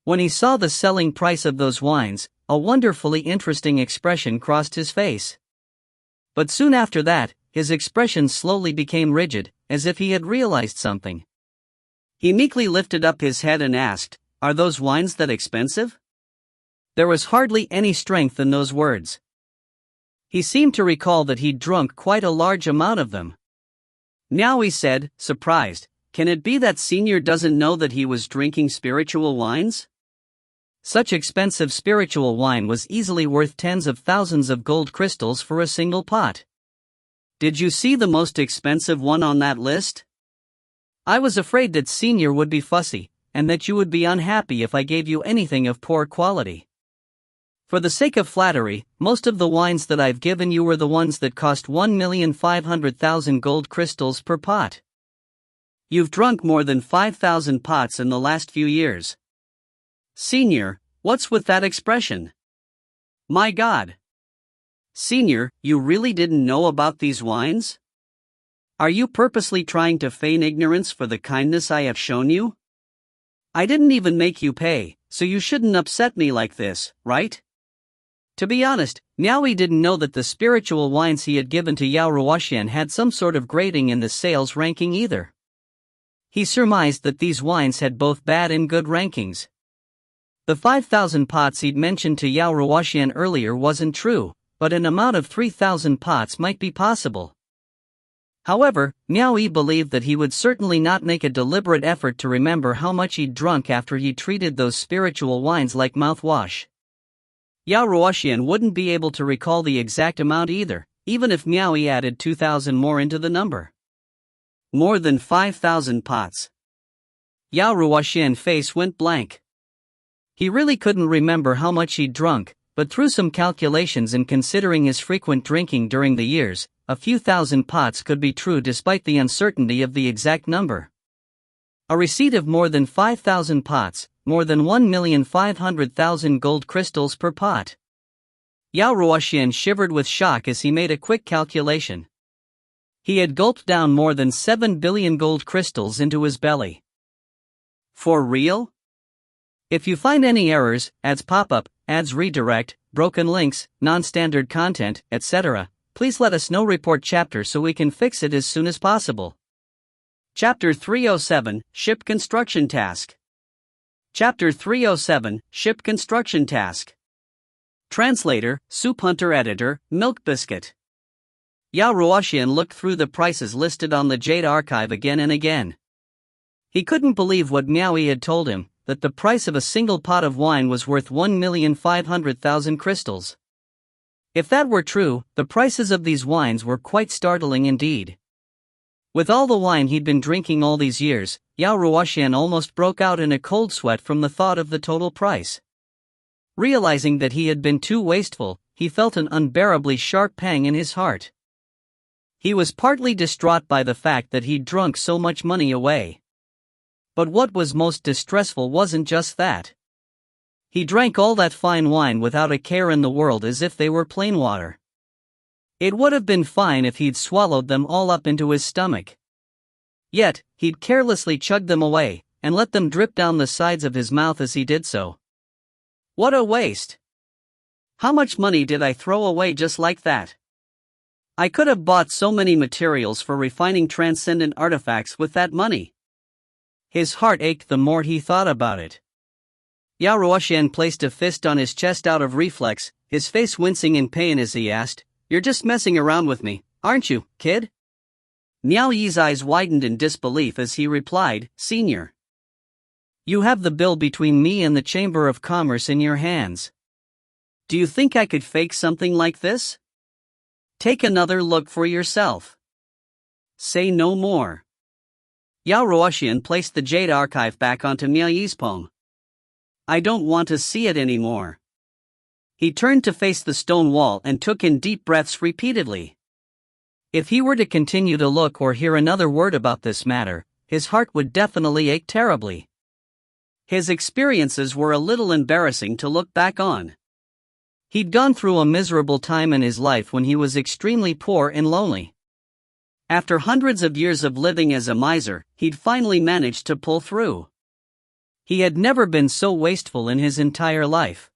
B: When he saw the selling price of those wines, a wonderfully interesting expression crossed his face. But soon after that, his expression slowly became rigid, as if he had realized something. He meekly lifted up his head and asked, "Are those wines that expensive?" There was hardly any strength in those words. He seemed to recall that he'd drunk quite a large amount of them. Miao Yi said, surprised, "Can it be that Senior doesn't know that he was drinking spiritual wines?" Such expensive spiritual wine was easily worth tens of thousands of gold crystals for a single pot. Did you see the most expensive one on that list? I was afraid that Senior would be fussy, and that you would be unhappy if I gave you anything of poor quality. For the sake of flattery, most of the wines that I've given you were the ones that cost 1,500,000 gold crystals per pot. You've drunk more than 5,000 pots in the last few years. Senior, what's with that expression? My God! Senior, you really didn't know about these wines? Are you purposely trying to feign ignorance for the kindness I have shown you? I didn't even make you pay, so you shouldn't upset me like this, right? To be honest, Miao Yi didn't know that the spiritual wines he had given to Yao Ruoxian had some sort of grading in the sales ranking either. He surmised that these wines had both bad and good rankings. The 5,000 pots he'd mentioned to Yao Ruoxian earlier wasn't true, but an amount of 3,000 pots might be possible. However, Miao Yi believed that he would certainly not make a deliberate effort to remember how much he'd drunk after he treated those spiritual wines like mouthwash. Yao Ruoxian wouldn't be able to recall the exact amount either, even if Miao Yi added 2,000 more into the number. More than 5,000 pots. Yao Ruoxian's face went blank. He really couldn't remember how much he'd drunk, but through some calculations and considering his frequent drinking during the years, a few thousand pots could be true despite the uncertainty of the exact number. A receipt of more than 5,000 pots, more than 1,500,000 gold crystals per pot. Yao Ruoxian shivered with shock as he made a quick calculation. He had gulped down more than 7 billion gold crystals into his belly. For real? If you find any errors, ads pop up, ads redirect, broken links, non-standard content, etc., please let us know. Report chapter so we can fix it as soon as possible. Chapter 307, Ship Construction Task. Chapter 307, Ship Construction Task. Translator, Soup Hunter Editor, Milk Biscuit. Yao Ruoxian looked through the prices listed on the Jade Archive again and again. He couldn't believe what Miao Yi had told him, that the price of a single pot of wine was worth 1,500,000 crystals. If that were true, the prices of these wines were quite startling indeed. With all the wine he'd been drinking all these years, Yao Ruoxian almost broke out in a cold sweat from the thought of the total price. Realizing that he had been too wasteful,
A: he felt an unbearably sharp pang in his heart. He was partly distraught by the fact that he'd drunk so much money away. But what was most distressful wasn't just that. He drank all that fine wine without a care in the world, as if they were plain water. It would have been fine if he'd swallowed them all up into his stomach. Yet, he'd carelessly chugged them away, and let them drip down the sides of his mouth as he did so. What a waste! How much money did I throw away just like that? I could have bought so many materials for refining transcendent artifacts with that money. His heart ached the more he thought about it. Yao Ruoxian placed a fist on his chest out of reflex, his face wincing in pain as he asked, "You're just messing around with me, aren't you, kid?" Miao Yi's eyes widened in disbelief as he replied, "Senior. You have the bill between me and the Chamber of Commerce in your hands. Do you think I could fake something like this? Take another look for yourself. Say no more." Yao Ruoxian placed the jade archive back onto Miao Yi's palm. "I don't want to see it anymore." He turned to face the stone wall and took in deep breaths repeatedly. If he were to continue to look or hear another word about this matter, his heart would definitely ache terribly. His experiences were a little embarrassing to look back on. He'd gone through a miserable time in his life when he was extremely poor and lonely. After hundreds of years of living as a miser, he'd finally managed to pull through. He had never been so wasteful in his entire life.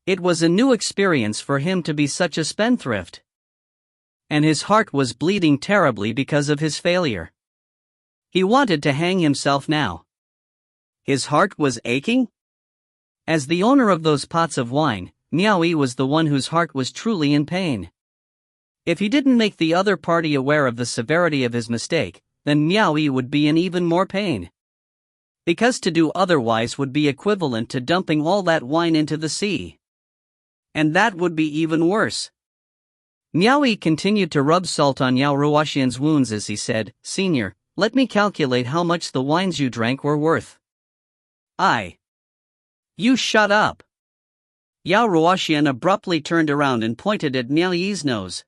A: It was a new experience for him to be such a spendthrift. And his heart was bleeding terribly because of his failure. He wanted to hang himself now. His heart was aching? As the owner of those pots of wine, Miao Yi was the one whose heart was truly in pain. If he didn't make the other party aware of the severity of his mistake, then Miao Yi would be in even more pain. Because to do otherwise would be equivalent to dumping all that wine into the sea. And that would be even worse. Miao Yi continued to rub salt on Yao Ruoxian's wounds as he said, "Senior, let me calculate how much the wines you drank were worth." You shut up." Yao Ruoxian abruptly turned around and pointed at Miao Yi's nose.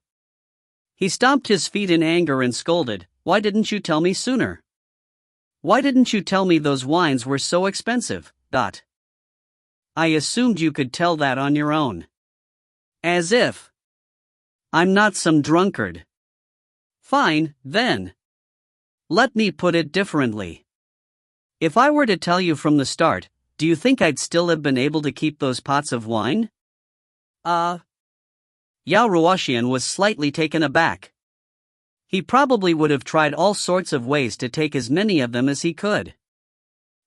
A: He stomped his feet in anger and scolded, "Why didn't you tell me sooner? Why didn't you tell me those wines were so expensive? I assumed you could tell that on your own. As if. I'm not some drunkard." "Fine, then. Let me put it differently. If I were to tell you from the start, do you think I'd still have been able to keep those pots of wine?" Yao Ruoxian was slightly taken aback. He probably would have tried all sorts of ways to take as many of them as he could.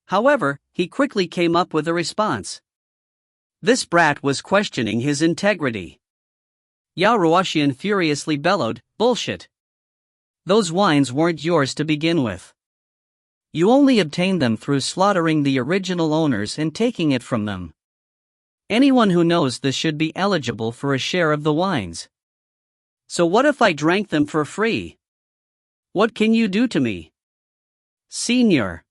A: However, he quickly came up with a response. This brat was questioning his integrity. Yao Ruoxian furiously bellowed, "Bullshit! Those wines weren't yours to begin with. You only obtained them through slaughtering the original owners and taking it from them. Anyone who knows this should be eligible for a share of the wines. So what if I drank them for free? What can you do to me? Senior.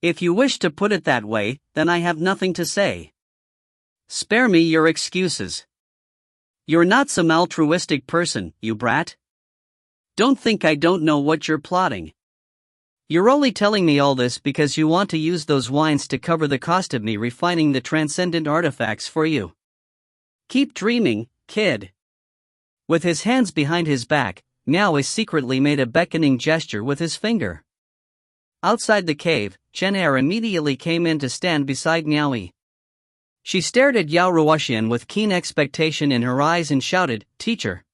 A: If you wish to put it that way, then I have nothing to say. Spare me your excuses. You're not some altruistic person, you brat. Don't think I don't know what you're plotting. You're only telling me all this because you want to use those wines to cover the cost of me refining the transcendent artifacts for you. Keep dreaming, kid." With his hands behind his back, Miao Yi secretly made a beckoning gesture with his finger. Outside the cave, Chen Hai immediately came in to stand beside Miao Yi. She stared at Yao Ruoxian with keen expectation in her eyes and shouted, "Teacher."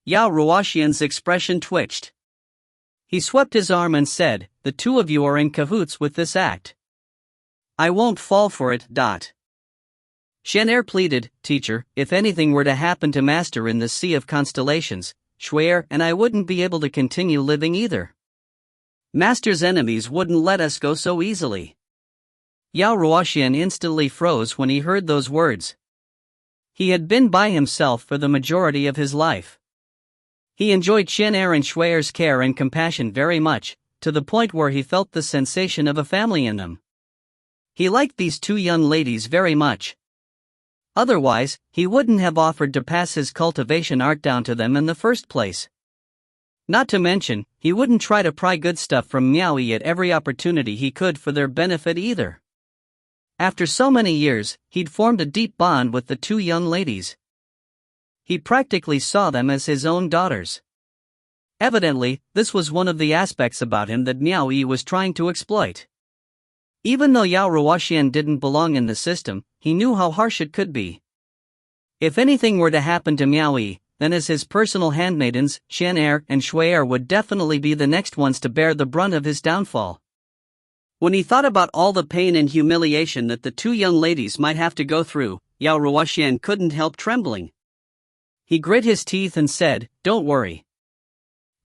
A: Yao Ruoxian's expression twitched. He swept his arm and said, "The two of you are in cahoots with this act. I won't fall for it. Shan Hai pleaded, "Teacher, if anything were to happen to Master in the Sea of Constellations, Shuai and I wouldn't be able to continue living either. Master's enemies wouldn't let us go so easily." Yao Ruoxian instantly froze when he heard those words. He had been by himself for the majority of his life. He enjoyed Shan Hai and Shuai's care and compassion very much, to the point where he felt the sensation of a family in them. He liked these two young ladies very much. Otherwise, he wouldn't have offered to pass his cultivation art down to them in the first place. Not to mention, he wouldn't try to pry good stuff from Miao Yi at every opportunity he could for their benefit either. After so many years, he'd formed a deep bond with the two young ladies. He practically saw them as his own daughters. Evidently, this was one of the aspects about him that Miao Yi was trying to exploit. Even though Yao Ruoxian didn't belong in the system, he knew how harsh it could be. If anything were to happen to Miao Yi, then as his personal handmaidens, Xian and Shui would definitely be the next ones to bear the brunt of his downfall. When he thought about all the pain and humiliation that the two young ladies might have to go through, Yao Ruoxian couldn't help trembling. He grit his teeth and said, "Don't worry.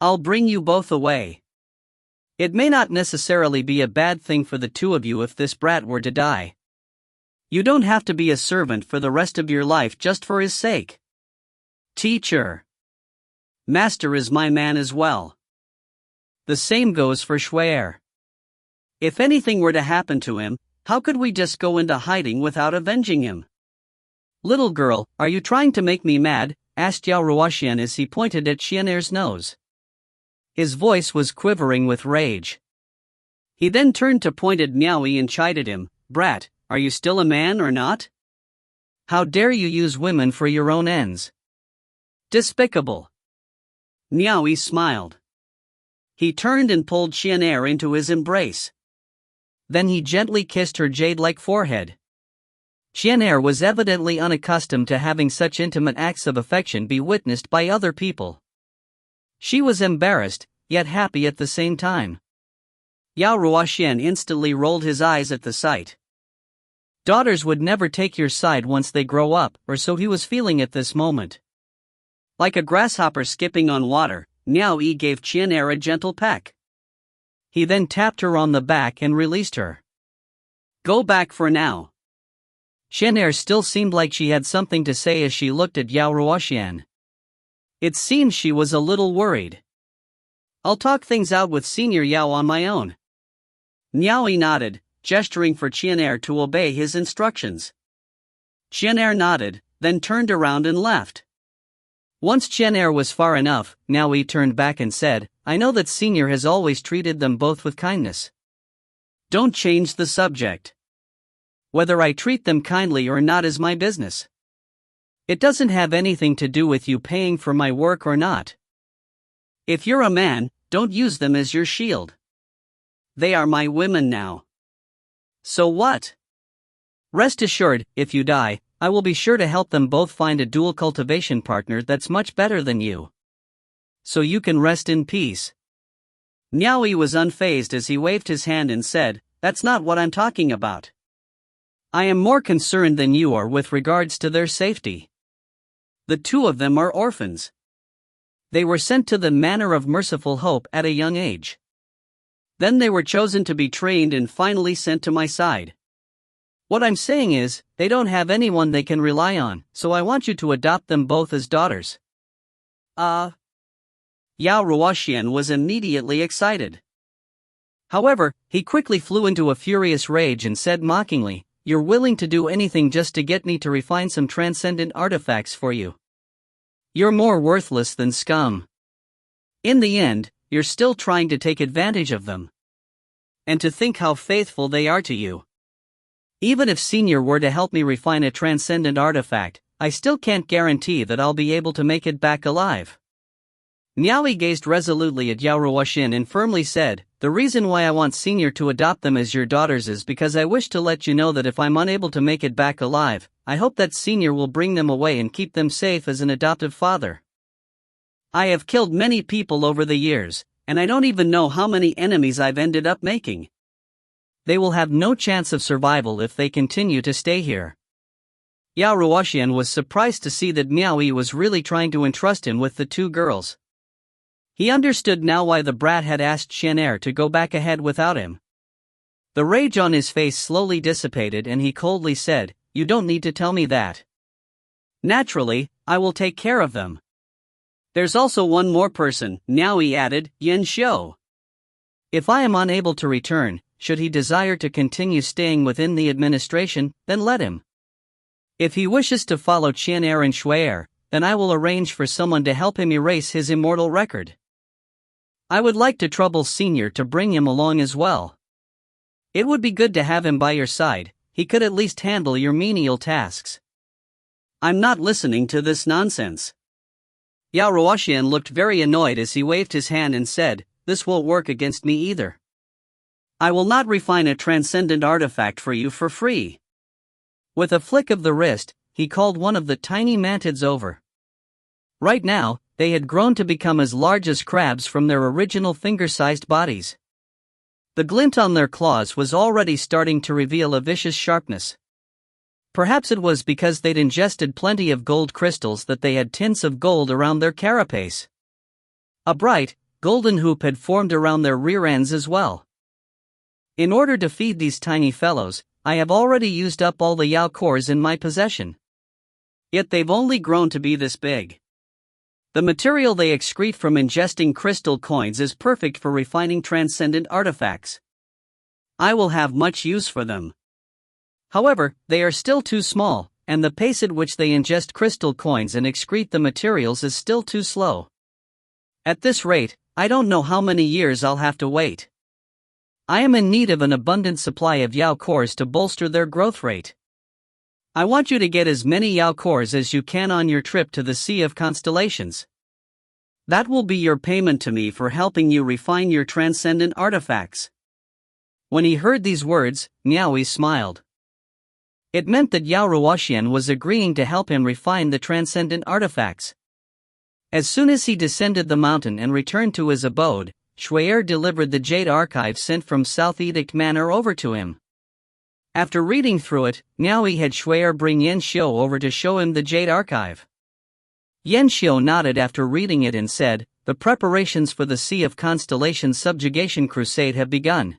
A: I'll bring you both away. It may not necessarily be a bad thing for the two of you if this brat were to die. You don't have to be a servant for the rest of your life just for his sake. Teacher. Master is my man as well. The same goes for Shui. If anything were to happen to him, how could we just go into hiding without avenging him?" "Little girl, are you trying to make me mad?" asked Yao Ruoxian as he pointed at Xian'er's nose. His voice was quivering with rage. He then turned to point at Miao Yi and chided him, "Brat, are you still a man or not? How dare you use women for your own ends? Despicable." Miao Yi smiled. He turned and pulled Xian'er into his embrace. Then he gently kissed her jade-like forehead. Xian'er was evidently unaccustomed to having such intimate acts of affection be witnessed by other people. She was embarrassed, yet happy at the same time. Yao Ruoxian instantly rolled his eyes at the sight. Daughters would never take your side once they grow up, or so he was feeling at this moment. Like a grasshopper skipping on water, Miao Yi gave Xian'er a gentle peck. He then tapped her on the back and released her. "Go back for now." Xian'er still seemed like she had something to say as she looked at Yao Ruoxian. It seemed she was a little worried. "I'll talk things out with Senior Yao on my own." Miao Yi nodded, gesturing for Xian'er to obey his instructions. Xian'er nodded, then turned around and left. Once Xian'er was far enough, Miao Yi turned back and said, "I know that Senior has always treated them both with kindness. Don't change the subject. Whether I treat them kindly or not is my business. It doesn't have anything to do with you paying for my work or not. If you're a man, don't use them as your shield. They are my women now. So what? Rest assured, if you die, I will be sure to help them both find a dual cultivation partner that's much better than you. So you can rest in peace." Miao Yi was unfazed as he waved his hand and said, "That's not what I'm talking about. I am more concerned than you are with regards to their safety. The two of them are orphans. They were sent to the Manor of Merciful Hope at a young age. Then they were chosen to be trained and finally sent to my side. What I'm saying is, they don't have anyone they can rely on, so I want you to adopt them both as daughters." Yao Ruoxian was immediately excited. However, he quickly flew into a furious rage and said mockingly, "You're willing to do anything just to get me to refine some transcendent artifacts for you. You're more worthless than scum. In the end, you're still trying to take advantage of them. And to think how faithful they are to you. Even if Senior were to help me refine a transcendent artifact, I still can't guarantee that I'll be able to make it back alive." Miao Yi gazed resolutely at Yao Ruoxian and firmly said, "The reason why I want Senior to adopt them as your daughters is because I wish to let you know that if I'm unable to make it back alive, I hope that Senior will bring them away and keep them safe as an adoptive father. I have killed many people over the years, and I don't even know how many enemies I've ended up making. They will have no chance of survival if they continue to stay here." Yao Ruoxian was surprised to see that Miao Yi was really trying to entrust him with the two girls. He understood now why the brat had asked Xian'er to go back ahead without him. The rage on his face slowly dissipated and he coldly said, "You don't need to tell me that. Naturally, I will take care of them. There's also one more person," Miao Yi added, "Yan Xiu. If I am unable to return, should he desire to continue staying within the administration, then let him. If he wishes to follow Qian and Shui'er, then I will arrange for someone to help him erase his immortal record. I would like to trouble Senior to bring him along as well. It would be good to have him by your side, he could at least handle your menial tasks.
B: I'm not listening to this nonsense.
A: Yao Ruoxian looked very annoyed as he waved his hand and said, "This won't work against me either.
B: I will not refine a transcendent artifact for you for free."
A: With a flick of the wrist, he called one of the tiny mantids over. Right now, they had grown to become as large as crabs from their original finger-sized bodies. The glint on their claws was already starting to reveal a vicious sharpness. Perhaps it was because they'd ingested plenty of gold crystals that they had tints of gold around their carapace. A bright, golden hoop had formed around their rear ends as well. In order to feed these tiny fellows, I have already used up all the Yao cores in my possession.
B: Yet they've only grown to be this big.
A: The material they excrete from ingesting crystal coins is perfect for refining transcendent artifacts.
B: I will have much use for them.
A: However, they are still too small, and the pace at which they ingest crystal coins and excrete the materials is still too slow. At this rate, I don't know how many years I'll have to wait. I am in need of an abundant supply of Yao cores to bolster their growth rate. I want you to get as many Yao cores as you can on your trip to the Sea of Constellations.
B: That will be your payment to me for helping you refine your transcendent artifacts."
A: When he heard these words, Miao Yi smiled. It meant that Yao Ruoxian was agreeing to help him refine the transcendent artifacts. As soon as he descended the mountain and returned to his abode, Shui'er delivered the Jade Archive sent from South Edict Manor over to him. After reading through it, Miao Yi had Shui'er bring Yan Xiu over to show him the Jade Archive. Yan Xiu nodded after reading it and said, "The preparations for the Sea of Constellations Subjugation Crusade have begun."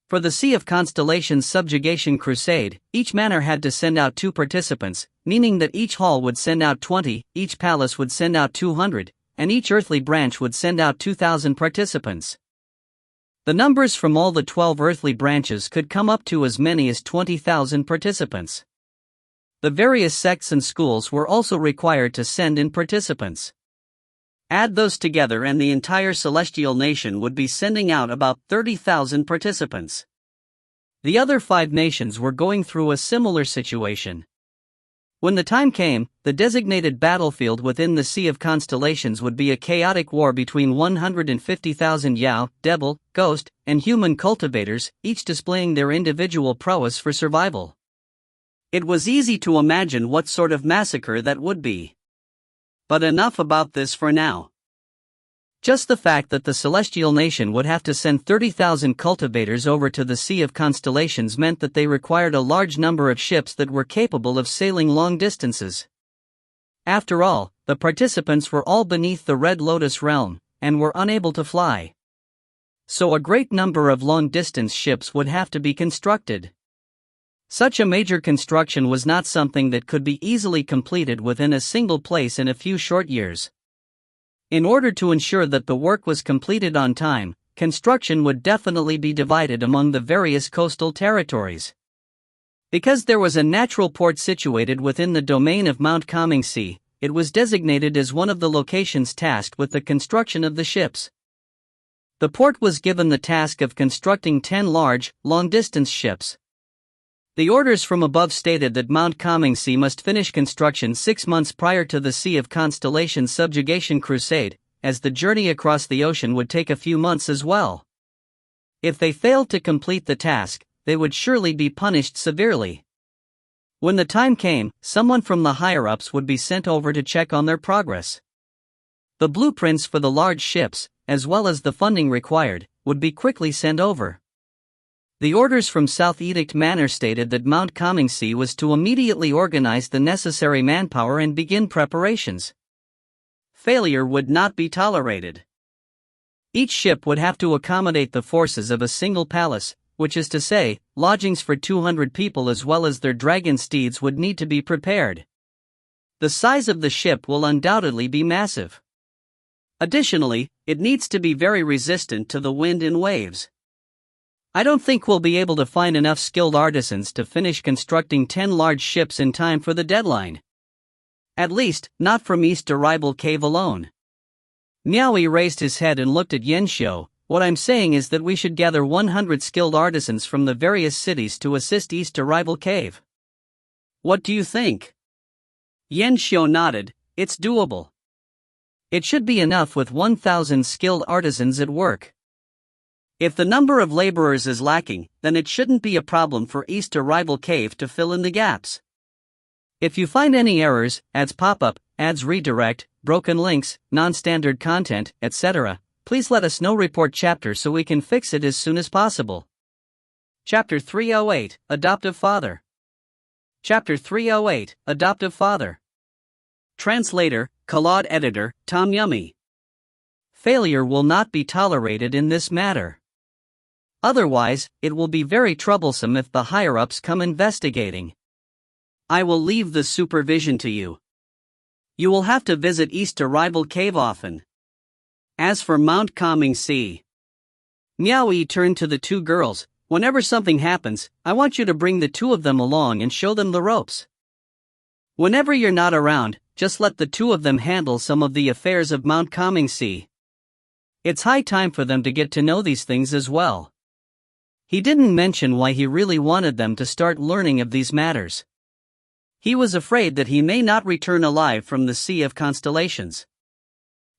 A: For the Sea of Constellations Subjugation Crusade, each manor had to send out 2 participants, meaning that each hall would send out 20, each palace would send out 200, and each earthly branch would send out 2,000 participants. The numbers from all the 12 earthly branches could come up to as many as 20,000 participants. The various sects and schools were also required to send in participants. Add those together and the entire celestial nation would be sending out about 30,000 participants. The other 5 nations were going through a similar situation. When the time came, the designated battlefield within the Sea of Constellations would be a chaotic war between 150,000 Yao, Devil, Ghost, and human cultivators, each displaying their individual prowess for survival.
B: It was easy to imagine what sort of massacre that would be. But enough about this for now.
A: Just the fact that the celestial nation would have to send 30,000 cultivators over to the Sea of Constellations meant that they required a large number of ships that were capable of sailing long distances. After all, the participants were all beneath the Red Lotus realm, and were unable to fly. So a great number of long-distance ships would have to be constructed. Such a major construction was not something that could be easily completed within a single place in a few short years. In order to ensure that the work was completed on time, construction would definitely be divided among the various coastal territories. Because there was a natural port situated within the domain of Mount Kangxi, it was designated as one of the locations tasked with the construction of the ships. The port was given the task of constructing 10 large, long-distance ships. The orders from above stated that Mount Kangxi must finish construction 6 months prior to the Sea of Constellations Subjugation Crusade, as the journey across the ocean would take a few months as well. If they failed to complete the task, they would surely be punished severely. When the time came, someone from the higher-ups would be sent over to check on their progress. The blueprints for the large ships, as well as the funding required, would be quickly sent over. The orders from South Edict Manor stated that Mount Kangxi was to immediately organize the necessary manpower and begin preparations. Failure would not be tolerated. Each ship would have to accommodate the forces of a single palace, which is to say, lodgings for 200 people as well as their dragon steeds would need to be prepared. The size of the ship will undoubtedly be massive. Additionally, it needs to be very resistant to the wind and waves. I don't think we'll be able to find enough skilled artisans to finish constructing 10 large ships in time for the deadline. At least, not from East Arrival Cave alone. Miao Yi raised his head and looked at Yan Xiu. What I'm saying is that we should gather 100 skilled artisans from the various cities to assist East Arrival Cave. What do you think? Yan Xiu nodded. It's doable. It should be enough with 1,000 skilled artisans at work. If the number of laborers is lacking, then it shouldn't be a problem for East Arrival Cave to fill in the gaps. If you find any errors, ads pop up, ads redirect, broken links, non-standard content, etc., please let us know. Report chapter so we can fix it as soon as possible. Chapter 308, Adoptive Father. Chapter 308, Adoptive Father. Translator, Claude Editor, Tom Yummy. Failure will not be tolerated in this matter. Otherwise, it will be very troublesome if the higher-ups come investigating. I will leave the supervision to you. You will have to visit East Arrival Cave often. As for Mount Calming Sea, Miao Yi turned to the two girls. Whenever something happens, I want you to bring the two of them along and show them the ropes. Whenever you're not around, just let the two of them handle some of the affairs of Mount Calming Sea. It's high time for them to get to know these things as well. He didn't mention why he really wanted them to start learning of these matters. He was afraid that he may not return alive from the Sea of Constellations.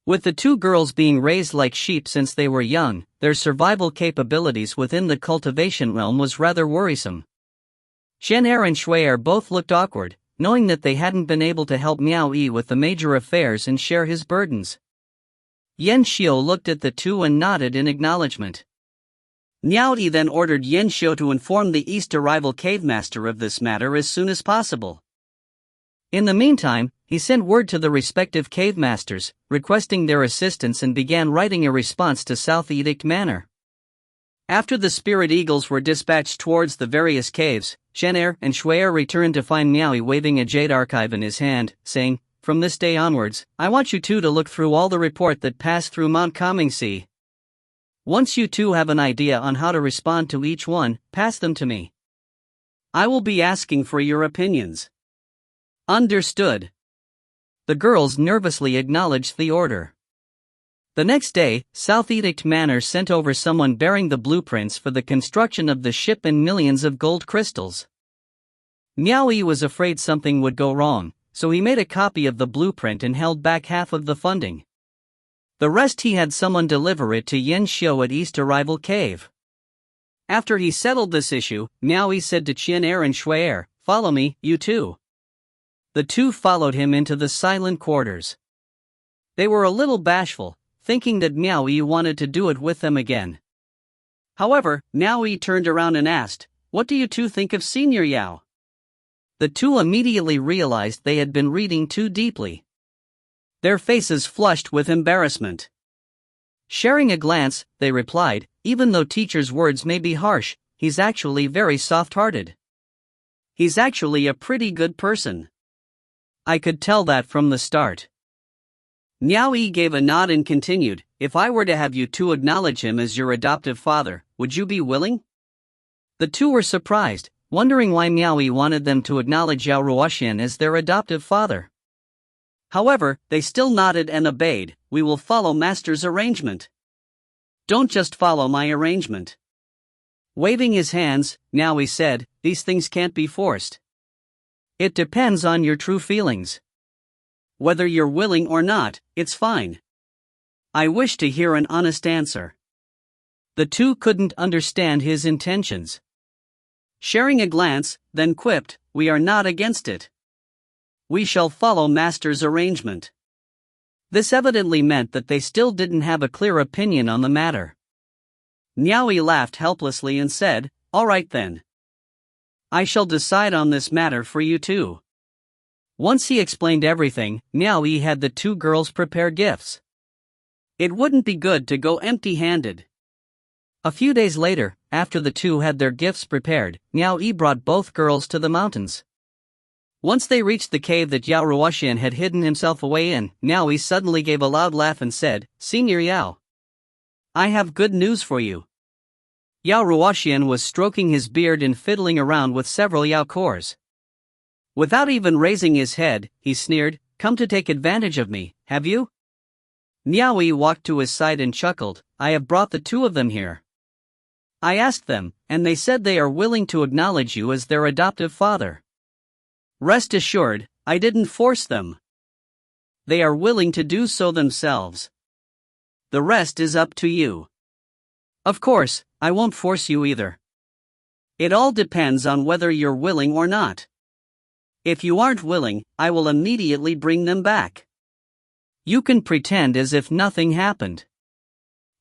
A: With the two girls being raised like sheep since they were young, their survival capabilities within the cultivation realm was rather worrisome. Shan Hai and Shui both looked awkward, knowing that they hadn't been able to help Miao Yi with the major affairs and share his burdens. Yan Xiu looked at the two and nodded in acknowledgement. Miao Yi then ordered Yan Xiu to inform the East Arrival Cave Master of this matter as soon as possible. In the meantime, he sent word to the respective cave masters, requesting their assistance, and began writing a response to South Edict Manor. After the spirit eagles were dispatched towards the various caves, Shan Hai and Shui returned to find Miao Yi waving a jade archive in his hand, saying, "From this day onwards, I want you two to look through all the report that passed through Mount Calming Sea. Once you two have an idea on how to respond to each one, pass them to me. I will be asking for your opinions." Understood. The girls nervously acknowledged the order. The next day, South Edict Manor sent over someone bearing the blueprints for the construction of the ship and millions of gold crystals. Miao Yi was afraid something would go wrong, so he made a copy of the blueprint and held back half of the funding. The rest he had someone deliver it to Yan Xiu at East Arrival Cave. After he settled this issue, Miao Yi said to Shan Hai and Shui, "Follow me, you two." The two followed him into the silent quarters. They were a little bashful, thinking that Miao Yi wanted to do it with them again. However, Miao Yi turned around and asked, "What do you two think of Senior Yao?" The two immediately realized they had been reading too deeply. Their faces flushed with embarrassment. Sharing a glance, they replied, "Even though teacher's words may be harsh, he's actually very soft-hearted. He's actually a pretty good person. I could tell that from the start." Miao Yi gave a nod and continued, "If I were to have you two acknowledge him as your adoptive father, would you be willing?" The two were surprised, wondering why Miao Yi wanted them to acknowledge Yao Ruoxian as their adoptive father. However, they still nodded and obeyed. "We will follow Master's arrangement." "Don't just follow my arrangement." Waving his hands, Miao Yi said, "These things can't be forced. It depends on your true feelings. Whether you're willing or not, it's fine. I wish to hear an honest answer." The two couldn't understand his intentions. Sharing a glance, then quipped, "We are not against it. We shall follow Master's arrangement." This evidently meant that they still didn't have a clear opinion on the matter. Miao Yi laughed helplessly and said, "All right then. I shall decide on this matter for you two." Once he explained everything, Miao Yi had the two girls prepare gifts. It wouldn't be good to go empty-handed. A few days later, after the two had their gifts prepared, Miao Yi brought both girls to the mountains. Once they reached the cave that Yao Ruoxian had hidden himself away in, Miao Yi suddenly gave a loud laugh and said, "Senior Yao, I have good news for you.
B: Yao Ruoxian was stroking his beard and fiddling around with several Yao cores. Without even raising his head, he sneered, "Come to take advantage of me, have you?" Miao Yi walked to his side and chuckled, "I have brought the two of them here. I asked them, and they said they are willing to acknowledge you as their adoptive father. Rest assured, I didn't force them. They are willing to do so themselves. The rest is up to you. Of course, I won't force you either. It all depends on whether you're willing or not. If you aren't willing, I will immediately bring them back. You can pretend as if nothing happened."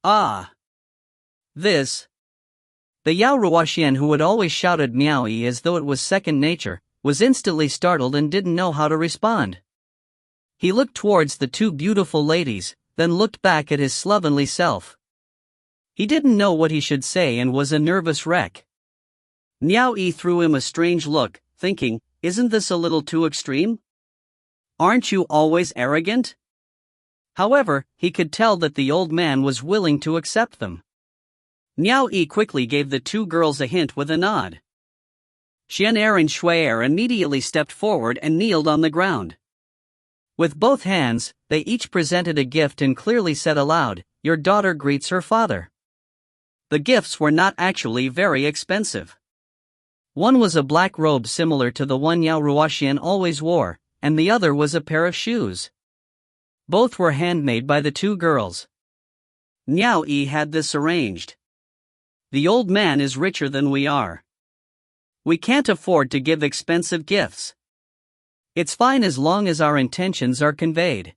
B: "Ah. This." The Yao Ruoxian, who had always shouted Miao Yi as though it was second nature, was instantly startled and didn't know how to respond. He looked towards the two beautiful ladies, then looked back at his slovenly self. He didn't know what he should say and was a nervous wreck. Miao Yi threw him a strange look, thinking, "Isn't this a little too extreme? Aren't you always arrogant?" However, he could tell that the old man was willing to accept them. Miao Yi quickly gave the two girls a hint with a nod. Xian and Shui immediately stepped forward and kneeled on the ground. With both hands, they each presented a gift and clearly said aloud, "Your daughter greets her father." The gifts were not actually very expensive. One was a black robe similar to the one Yao Ruoxian always wore, and the other was a pair of shoes. Both were handmade by the two girls. Miao Yi had this arranged. "The old man is richer than we are. We can't afford to give expensive gifts. It's fine as long as our intentions are conveyed."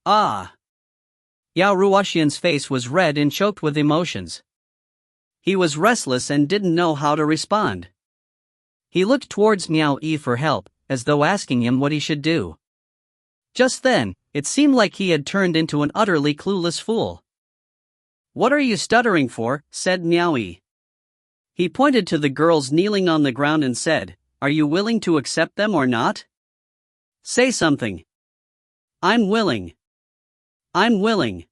B: "Ah." Yao Ruoxian's face was red and choked with emotions. He was restless and didn't know how to respond. He looked towards Miao Yi for help, as though asking him what he should do. Just then, it seemed like he had turned into an utterly clueless fool. "What are you stuttering for?" said Miao Yi. He pointed to the girls kneeling on the ground and said, "Are you willing to accept them or not? Say something." "I'm willing. I'm willing."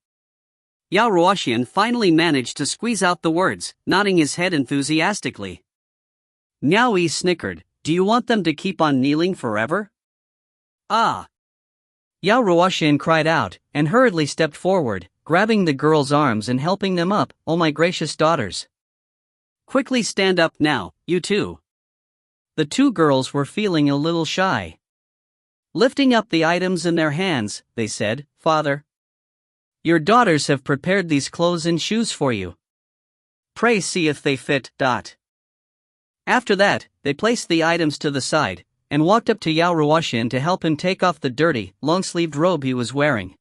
B: Yao Ruoxian finally managed to squeeze out the words, nodding his head enthusiastically. Miao Yi snickered, "Do you want them to keep on kneeling forever?" "Ah." Yao Ruoxian cried out, and hurriedly stepped forward, grabbing the girls' arms and helping them up. "Oh my gracious daughters. Quickly stand up now, you two." The two girls were feeling a little shy. Lifting up the items in their hands, they said, "Father, your daughters have prepared these clothes and shoes for you. Pray see if they fit." After that, they placed the items to the side, and walked up to Yao Ruoxian to help him take off the dirty, long-sleeved robe he was wearing.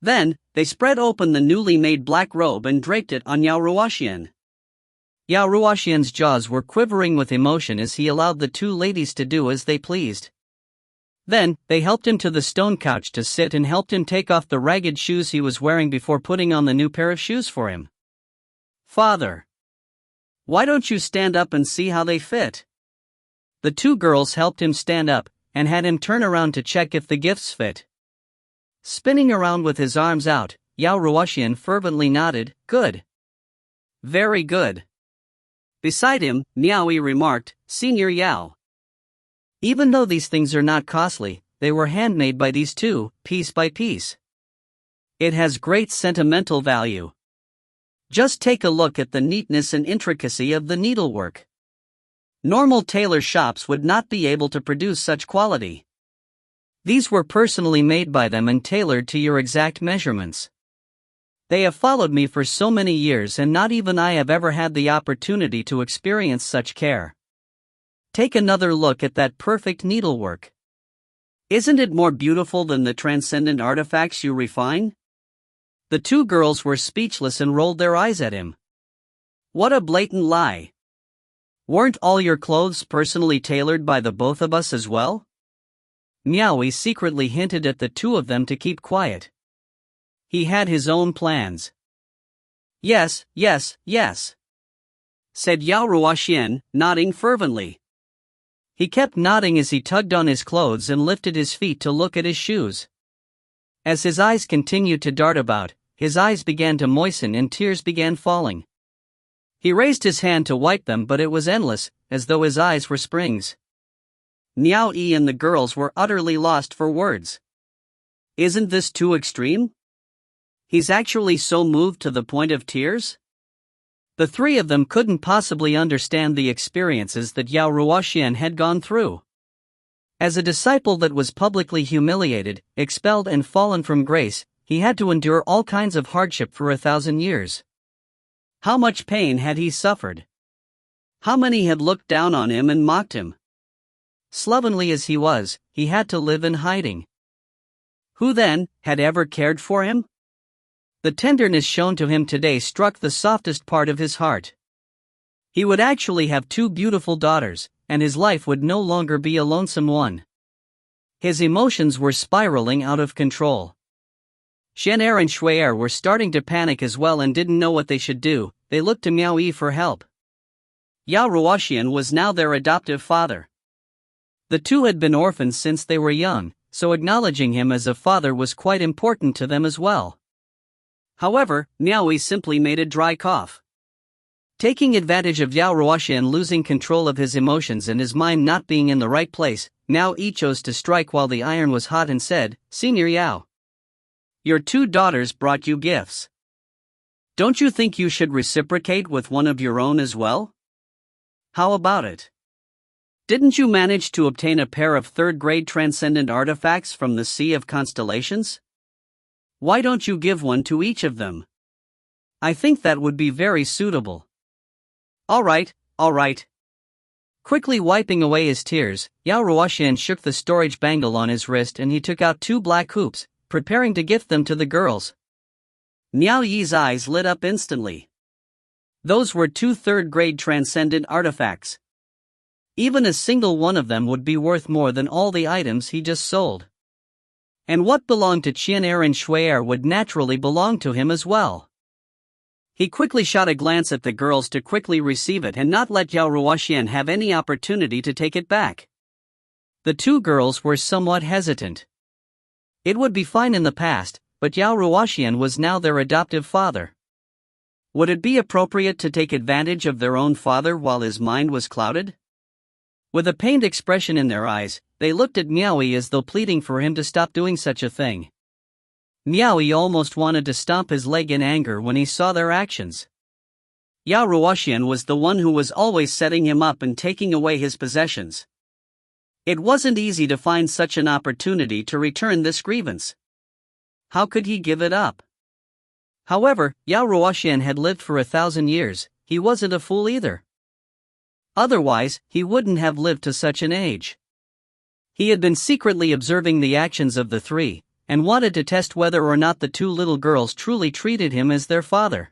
B: Then, they spread open the newly made black robe and draped it on Yao Ruoxian. Yao Ruoxian's jaws were quivering with emotion as he allowed the two ladies to do as they pleased. Then, they helped him to the stone couch to sit and helped him take off the ragged shoes he was wearing before putting on the new pair of shoes for him. "Father, why don't you stand up and see how they fit?" The two girls helped him stand up, and had him turn around to check if the gifts fit. Spinning around with his arms out, Yao Ruoxian fervently nodded, "Good. Very good." Beside him, Miao Yi remarked, "Senior Yao. Even though these things are not costly, they were handmade by these two, piece by piece. It has great sentimental value. Just take a look at the neatness and intricacy of the needlework. Normal tailor shops would not be able to produce such quality. These were personally made by them and tailored to your exact measurements. They have followed me for so many years and not even I have ever had the opportunity to experience such care. Take another look at that perfect needlework. Isn't it more beautiful than the transcendent artifacts you refine?" The two girls were speechless and rolled their eyes at him. What a blatant lie. Weren't all your clothes personally tailored by the both of us as well? Miao Yi secretly hinted at the two of them to keep quiet. He had his own plans. "Yes, yes, yes," said Yao Ruoxian, nodding fervently. He kept nodding as he tugged on his clothes and lifted his feet to look at his shoes. As his eyes continued to dart about, his eyes began to moisten and tears began falling.
A: He raised his hand to wipe them, but it was endless, as though his eyes were springs.
B: Miao Yi and the girls were utterly lost for words. Isn't this too extreme? He's actually so moved to the point of tears?
A: The three of them couldn't possibly understand the experiences that Yao Ruoxian had gone through. As a disciple that was publicly humiliated, expelled and fallen from grace, he had to endure all kinds of hardship for 1,000 years.
B: How much pain had he suffered? How many had looked down on him and mocked him?
A: Slovenly as he was, he had to live in hiding.
B: Who then had ever cared for him?
A: The tenderness shown to him today struck the softest part of his heart. He would actually have 2 beautiful daughters, and his life would no longer be a lonesome one. His emotions were spiraling out of control.
B: Shan Hai and Shui were starting to panic as well and didn't know what they should do. They looked to Miao Yi for help. Yao Ruoxian was now their adoptive father.
A: The two had been orphans since they were young, so acknowledging him as a father was quite important to them as well.
B: However, Miao Yi simply made a dry cough.
A: Taking advantage of Yao Ruoxian losing control of his emotions and his mind not being in the right place, Miao Yi chose to strike while the iron was hot and said, "Senior Yao,
B: your 2 daughters brought you gifts. Don't you think you should reciprocate with one of your own as well? How about it? Didn't you manage to obtain a pair of 3rd-grade transcendent artifacts from the Sea of Constellations? Why don't you give one to each of them?
A: I think that would be very suitable."
B: All right.
A: Quickly wiping away his tears, Yao Ruoxian shook the storage bangle on his wrist and he took out 2 black hoops, preparing to gift them to the girls.
B: Miao Yi's eyes lit up instantly. Those were 2 3rd-grade transcendent artifacts.
A: Even a single one of them would be worth more than all the items he just sold. And what belonged to Qian and Shui would naturally belong to him as well.
B: He quickly shot a glance at the girls to quickly receive it and not let Yao Ruoxian have any opportunity to take it back.
A: The 2 girls were somewhat hesitant. It would be fine in the past, but Yao Ruoxian was now their adoptive father.
B: Would it be appropriate to take advantage of their own father while his mind was clouded?
A: With a pained expression in their eyes, they looked at Miao Yi as though pleading for him to stop doing such a thing. Miao Yi almost wanted to stomp his leg in anger when he saw their actions.
B: Yao Ruoxian was the one who was always setting him up and taking away his possessions. It wasn't easy to find such an opportunity to return this grievance. How could he give it up?
A: However, Yao Ruoxian had lived for 1,000 years, he wasn't a fool either. Otherwise, he wouldn't have lived to such an age. He had been secretly observing the actions of the 3, and wanted to test whether or not the 2 little girls truly treated him as their father.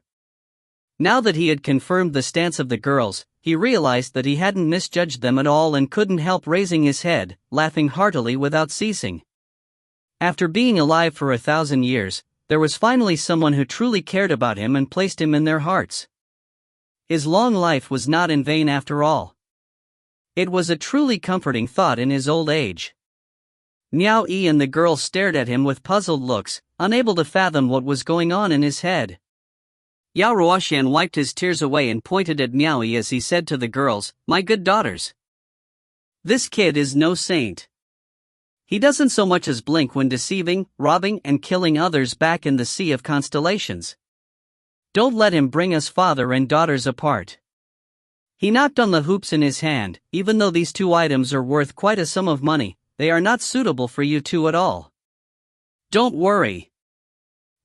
A: Now that he had confirmed the stance of the girls, he realized that he hadn't misjudged them at all and couldn't help raising his head, laughing heartily without ceasing. After being alive for 1,000 years, there was finally someone who truly cared about him and placed him in their hearts. His long life was not in vain after all. It was a truly comforting thought in his old age. Miao Yi and the girls stared at him with puzzled looks, unable to fathom what was going on in his head.
B: Yao Ruoxian wiped his tears away and pointed at Miao Yi as he said to the girls, "My good daughters. This kid is no saint. He doesn't so much as blink when deceiving, robbing and killing others back in the Sea of Constellations. Don't let him bring us father and daughters apart."
A: He knocked on the hoops in his hand. "Even though these 2 items are worth quite a sum of money, they are not suitable for you 2 at all.
B: Don't worry.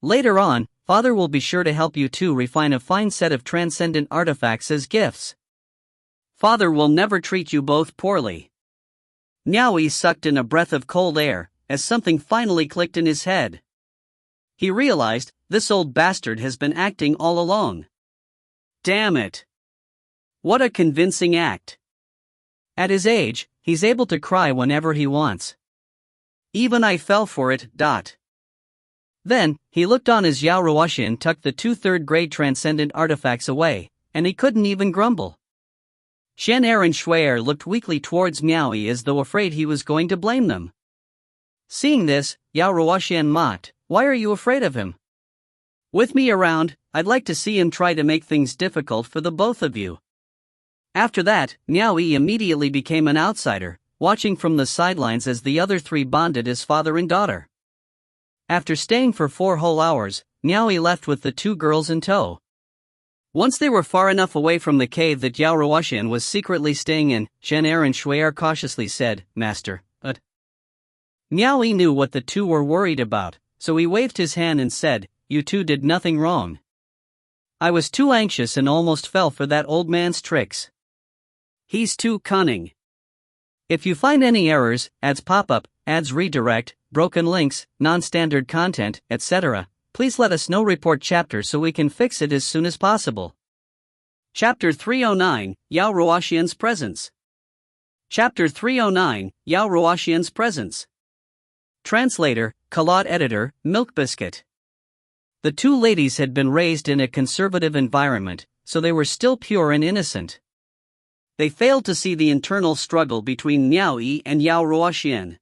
A: Later on, Father will be sure to help you 2 refine a fine set of transcendent artifacts as gifts.
B: Father will never treat you both poorly." Miao Yi sucked in a breath of cold air, as something finally clicked in his head. He realized, this old bastard has been acting all along. Damn it! What a convincing act.
A: At his age, he's able to cry whenever he wants.
B: Even I fell for it.
A: Then, he looked on as Yao Ruoxian tucked the 2 3rd-grade transcendent artifacts away, and he couldn't even grumble.
B: Shan Hai and Shui looked weakly towards Miao Yi as though afraid he was going to blame them.
A: Seeing this, Yao Ruoxian mocked, "Why are you afraid of him?
B: With me around, I'd like to see him try to make things difficult for the both of you. After that, Miao Yi immediately became an outsider, watching from the sidelines as the other three bonded as father and daughter. After staying for 4 whole hours, Miao Yi left with the 2 girls in tow. Once they were far enough away from the cave that Yao Ruoxian was secretly staying in, Shan Hai Pavilion cautiously said, "Master, but..." Miao Yi knew what the 2 were worried about, so he waved his hand and said, "You 2 did nothing wrong. I was too anxious and almost fell for that old man's tricks. He's too cunning. If you find any errors, ads pop up, ads redirect, broken links, non-standard content, etc., please let us know. Report chapter so we can fix it as soon as possible." Chapter 309, Yao Ruoxian's Presence. Chapter 309, Yao Ruoxian's Presence. Translator, Kalot Editor, Milk Biscuit. The 2 ladies had been raised in a conservative environment, so they were still pure and innocent. They failed to see the internal struggle between Miao Yi and Yao Ruoxian.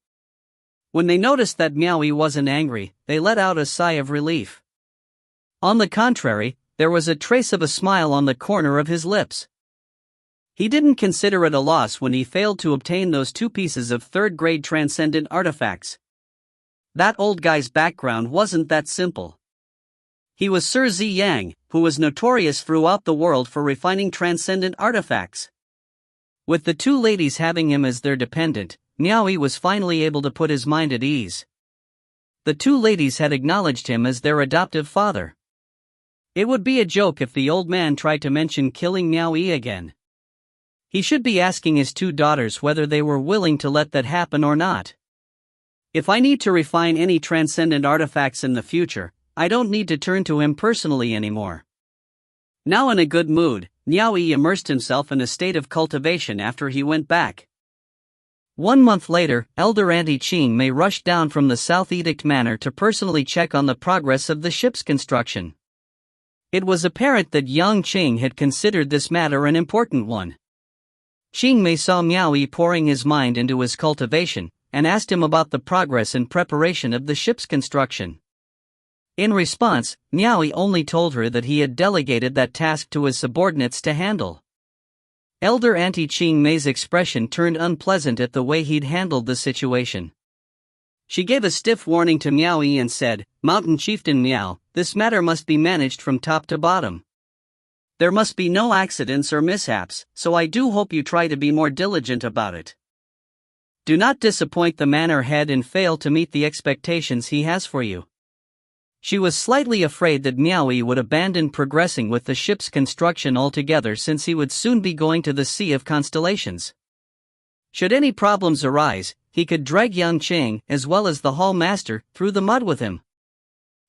B: When they noticed that Miao Yi wasn't angry, they let out a sigh of relief. On the contrary, there was a trace of a smile on the corner of his lips. He didn't consider it a loss when he failed to obtain those 2 pieces of 3rd-grade transcendent artifacts. That old guy's background wasn't that simple. He was Sir Ziyang, who was notorious throughout the world for refining transcendent artifacts. With the 2 ladies having him as their dependent, Miao Yi was finally able to put his mind at ease. The 2 ladies had acknowledged him as their adoptive father. It would be a joke if the old man tried to mention killing Miao Yi again. He should be asking his 2 daughters whether they were willing to let that happen or not. If I need to refine any transcendent artifacts in the future, I don't need to turn to him personally anymore. Now in a good mood, Miao Yi immersed himself in a state of cultivation after he went back. 1 month later, Elder Auntie Qing Mei rushed down from the South Edict Manor to personally check on the progress of the ship's construction. It was apparent that young Qing had considered this matter an important one. Qing Mei saw Miao Yi pouring his mind into his cultivation, and asked him about the progress and preparation of the ship's construction. In response, Miao Yi only told her that he had delegated that task to his subordinates to handle. Elder Auntie Qing Mei's expression turned unpleasant at the way he'd handled the situation. She gave a stiff warning to Miao Yi and said, "Mountain Chieftain Miao, this matter must be managed from top to bottom. There must be no accidents or mishaps, so I do hope you try to be more diligent about it. Do not disappoint the manor head and fail to meet the expectations he has for you." She was slightly afraid that Miao Yi would abandon progressing with the ship's construction altogether, since he would soon be going to the Sea of Constellations. Should any problems arise, he could drag young Qing, as well as the hall master, through the mud with him.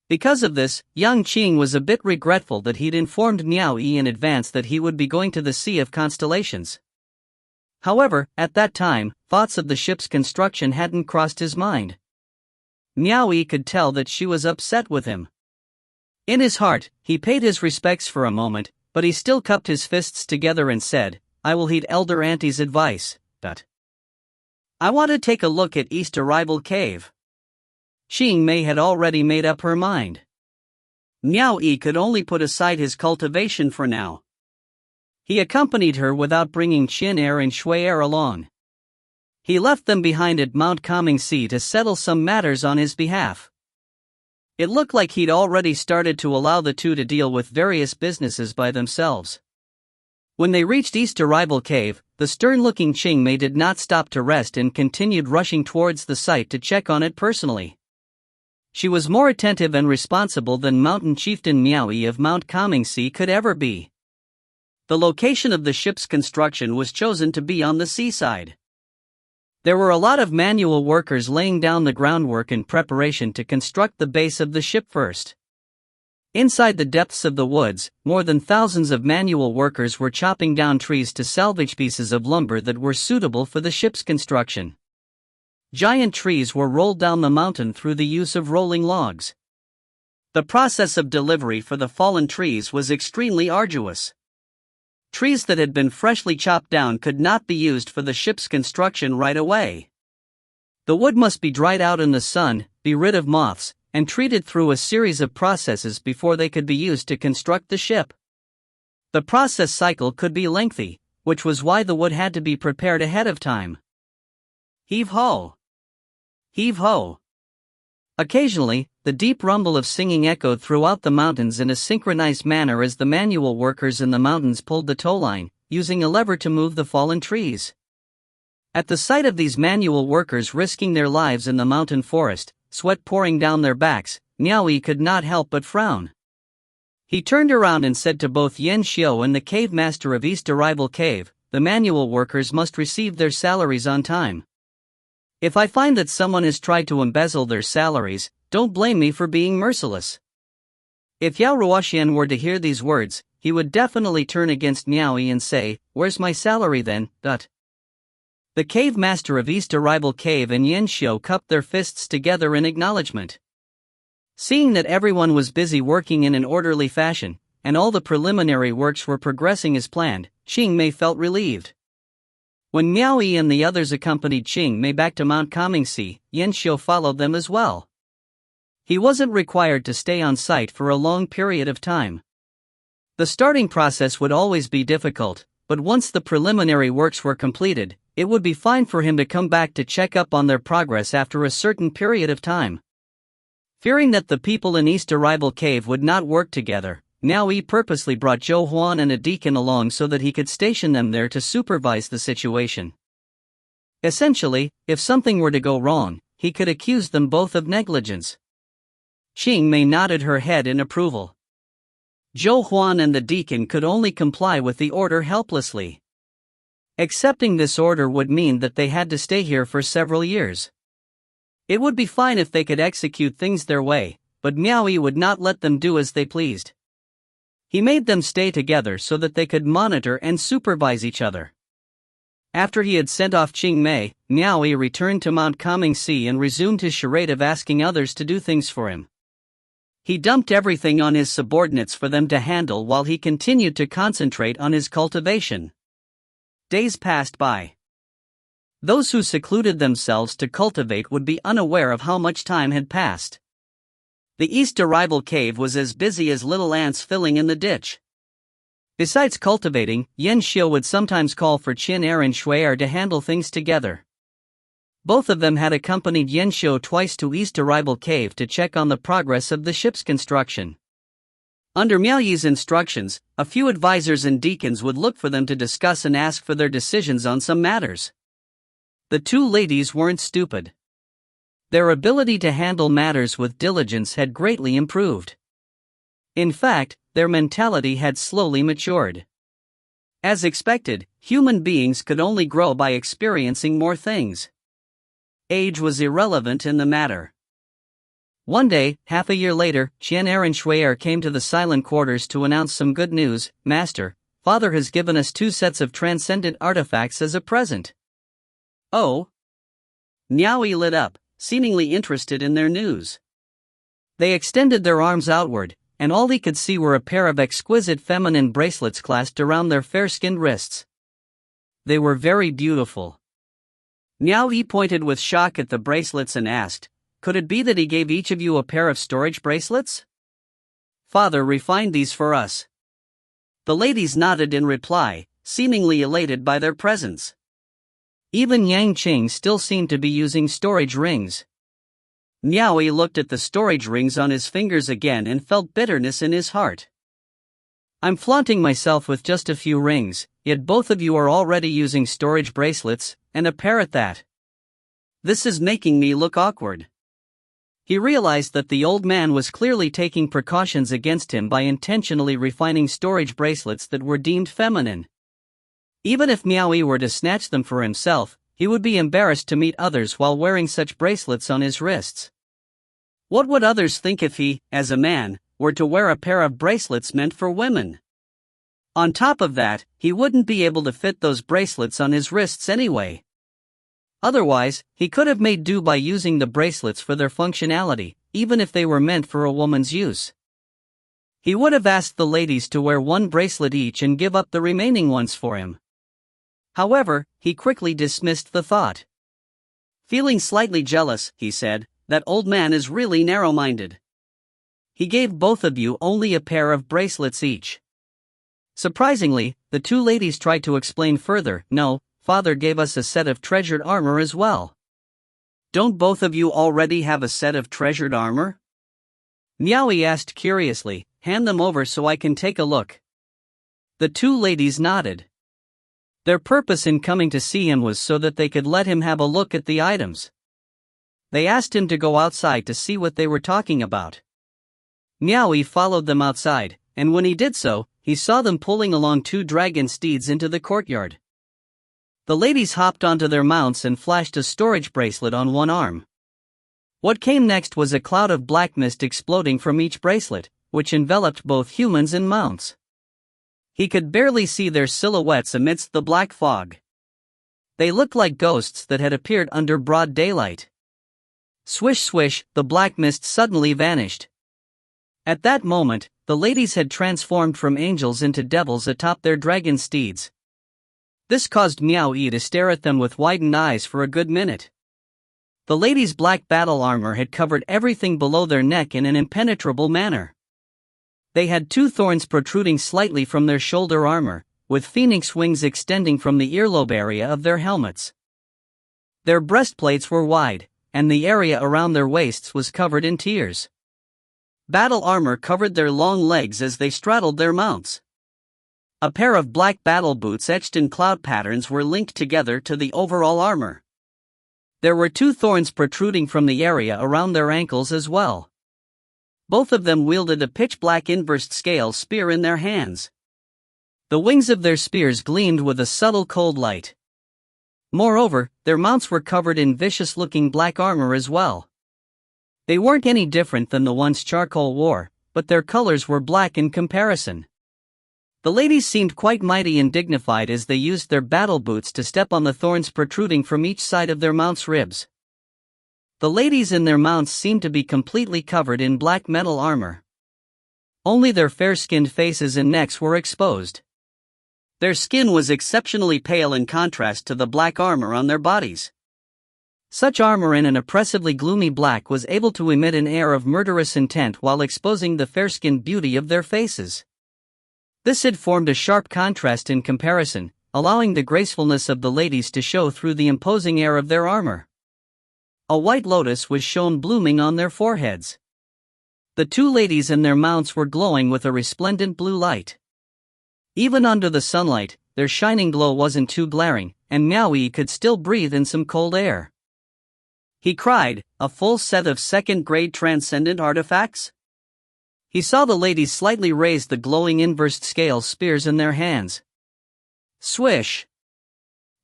B: Because of this, young Qing was a bit regretful that he'd informed Miao Yi in advance that he would be going to the Sea of Constellations. However, at that time, thoughts of the ship's construction hadn't crossed his mind. Miao Yi could tell that she was upset with him. In his heart, he paid his respects for a moment, but he still cupped his fists together and said, "I will heed Elder Auntie's advice, but I want to take a look at East Arrival Cave." Qing Mei had already made up her mind. Miao Yi could only put aside his cultivation for now. He accompanied her without bringing Qin Er and Shui Er along. He left them behind at Mount Comingxi to settle some matters on his behalf. It looked like he'd already started to allow the 2 to deal with various businesses by themselves. When they reached East Arrival Cave, the stern-looking Qing Mei did not stop to rest and continued rushing towards the site to check on it personally. She was more attentive and responsible than Mountain Chieftain Miao Yi of Mount Comingxi could ever be. The location of the ship's construction was chosen to be on the seaside. There were a lot of manual workers laying down the groundwork in preparation to construct the base of the ship first. Inside the depths of the woods, more than thousands of manual workers were chopping down trees to salvage pieces of lumber that were suitable for the ship's construction. Giant trees were rolled down the mountain through the use of rolling logs. The process of delivery for the fallen trees was extremely arduous. Trees that had been freshly chopped down could not be used for the ship's construction right away. The wood must be dried out in the sun, be rid of moths,
A: and treated through a series of processes before they could be used to construct the ship. The process cycle could be lengthy, which was why the wood had to be prepared ahead of time. Heave ho! Heave ho! Occasionally, the deep rumble of singing echoed throughout the mountains in a synchronized manner as the manual workers in the mountains pulled the tow line, using a lever to move the fallen trees. At the sight of these manual workers risking their lives in the mountain forest, sweat pouring down their backs, Miao Yi could not help but frown. He turned around and said to both Yan Xiu and the cave master of East Arrival Cave, "The manual workers must receive their salaries on time. If I find that someone has tried to embezzle their salaries, don't blame me for being merciless." If Yao Ruoxian were to hear these words, he would definitely turn against Miao Yi and say, "Where's my salary then?" The cave master of East Arrival Cave and Yan Xiu cupped their fists together in acknowledgement. Seeing that everyone was busy working in an orderly fashion, and all the preliminary works were progressing as planned, Qing Mei felt relieved. When Miao Yi and the others accompanied Qing Mei back to Mount Comingsi, Yan Xiu followed them as well. He wasn't required to stay on site for a long period of time. The starting process would always be difficult, but once the preliminary works were completed, it would be fine for him to come back to check up on their progress after a certain period of time. Fearing that the people in East Arrival Cave would not work together, Miao Yi purposely brought Zhou Huan and a deacon along so that he could station them there to supervise the situation. Essentially, if something were to go wrong, he could accuse them both of negligence. Qing Mei nodded her head in approval. Zhou Huan and the deacon could only comply with the order helplessly. Accepting this order would mean that they had to stay here for several years. It would be fine if they could execute things their way, but Miao Yi would not let them do as they pleased. He made them stay together so that they could monitor and supervise each other. After he had sent off Qing Mei, Miao Yi returned to Mount Comingsi and resumed his charade of asking others to do things for him. He dumped everything on his subordinates for them to handle while he continued to concentrate on his cultivation. Days passed by. Those who secluded themselves to cultivate would be unaware of how much time had passed. The East Arrival Cave was as busy as little ants filling in the ditch. Besides cultivating, Yan Xiu would sometimes call for Qin Er and Shui Er to handle things together. Both of them had accompanied Yan Xiu twice to East Arrival Cave to check on the progress of the ship's construction. Under Miao Yi's instructions, a few advisors and deacons would look for them to discuss and ask for their decisions on some matters. The two ladies weren't stupid. Their ability to handle matters with diligence had greatly improved. In fact, their mentality had slowly matured. As expected, human beings could only grow by experiencing more things. Age was irrelevant in the matter. One day, half a year later, Qian Er and Shui Er came to the silent quarters to announce some good news. "Master, Father has given us 2 sets of transcendent artifacts as a present." "Oh?" Miao Yi lit up, seemingly interested in their news. They extended their arms outward, and all he could see were a pair of exquisite feminine bracelets clasped around their fair-skinned wrists. They were very beautiful. Miao Yi pointed with shock at the bracelets and asked, "Could it be that he gave each of you a pair of storage bracelets?" "Father refined these for us." The ladies nodded in reply, seemingly elated by their presents. Even Yang Qing still seemed to be using storage rings. Miao Yi looked at the storage rings on his fingers again and felt bitterness in his heart. "I'm flaunting myself with just a few rings, yet both of you are already using storage bracelets, and a pair at that. This is making me look awkward." He realized that the old man was clearly taking precautions against him by intentionally refining storage bracelets that were deemed feminine. Even if Miao Yi were to snatch them for himself, he would be embarrassed to meet others while wearing such bracelets on his wrists. What would others think if he, as a man, were to wear a pair of bracelets meant for women? On top of that, he wouldn't be able to fit those bracelets on his wrists anyway. Otherwise, he could have made do by using the bracelets for their functionality, even if they were meant for a woman's use. He would have asked the ladies to wear 1 bracelet each and give up the remaining ones for him. However, he quickly dismissed the thought. Feeling slightly jealous, he said,
B: that old man is really narrow-minded. He gave both of you only a pair of bracelets each. Surprisingly, the two ladies tried to explain further. No, father gave us a set of treasured armor as well. Don't both of you already have a set of treasured armor? Miao Yi asked curiously. Hand them over so I can take a look. The two ladies nodded. Their purpose in coming to see him was so that they could let him have a look at the items. They asked him to go outside to see what they were talking about. Miao Yi followed them outside, and when he did so, he saw them pulling along two dragon steeds into the courtyard. The ladies hopped onto their mounts and flashed a storage bracelet on one arm. What came next was a cloud of black mist exploding from each bracelet, which enveloped both humans and mounts. He could barely see their silhouettes amidst the black fog. They looked like ghosts that had appeared under broad daylight. Swish swish, the black mist suddenly vanished. At that moment, the ladies had transformed from angels into devils atop their dragon steeds. This caused Miao Yi to stare at them with widened eyes for a good minute. The ladies' black battle armor had covered everything below their neck in an impenetrable manner. They had two thorns protruding slightly from their shoulder armor, with phoenix wings extending from the earlobe area of their helmets. Their breastplates were wide, and the area around their waists was covered in tears. Battle armor covered their long legs as they straddled their mounts. A pair of black battle boots etched in cloud patterns were linked together to the overall armor. There were two thorns protruding from the area around their ankles as well. Both of them wielded a pitch-black inversed scale spear in their hands. The wings of their spears gleamed with a subtle cold light. Moreover, their mounts were covered in vicious-looking black armor as well. They weren't any different than the ones Charcoal wore, but their colors were black in comparison. The ladies seemed quite mighty and dignified as they used their battle boots to step on the thorns protruding from each side of their mounts' ribs. The ladies in their mounts seemed to be completely covered in black metal armor. Only their fair-skinned faces and necks were exposed. Their skin was exceptionally pale in contrast to the black armor on their bodies. Such armor in an oppressively gloomy black was able to emit an air of murderous intent while exposing the fair-skinned beauty of their faces. This had formed a sharp contrast in comparison, allowing the gracefulness of the ladies to show through the imposing air of their armor. A white lotus was shown blooming on their foreheads. The two ladies and their mounts were glowing with a resplendent blue light. Even under the sunlight, their shining glow wasn't too glaring, and Miao Yi could still breathe in some cold air. He cried, "A full set of second-grade transcendent artifacts?" He saw the ladies slightly raise the glowing inversed scale spears in their hands. Swish!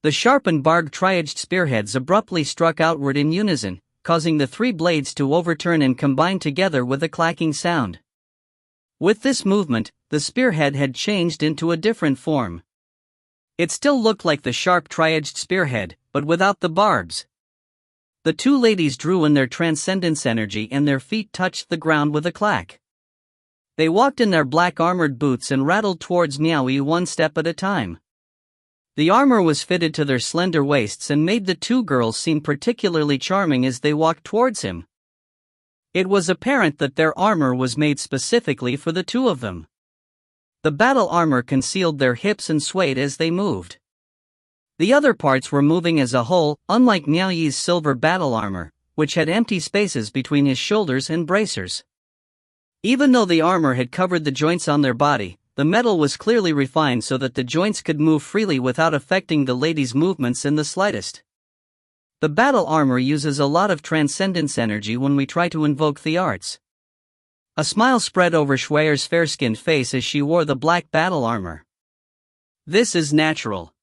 B: The sharp and barbed tri-edged spearheads abruptly struck outward in unison, causing the three blades to overturn and combine together with a clacking sound. With this movement, the spearhead had changed into a different form. It still looked like the sharp tri-edged spearhead, but without the barbs. The two ladies drew in their transcendence energy and their feet touched the ground with a clack. They walked in their black armored boots and rattled towards Miao Yi one step at a time. The armor was fitted to their slender waists and made the two girls seem particularly charming as they walked towards him. It was apparent that their armor was made specifically for the two of them. The battle armor concealed their hips and swayed as they moved. The other parts were moving as a whole, unlike Miao Yi's silver battle armor, which had empty spaces between his shoulders and bracers. Even though the armor had covered the joints on their body, the metal was clearly refined so that the joints could move freely without affecting the ladies' movements in the slightest. The battle armor uses a lot of transcendence energy when we try to invoke the arts. A smile spread over Shueyer's fair-skinned face as she wore the black battle armor. This is natural.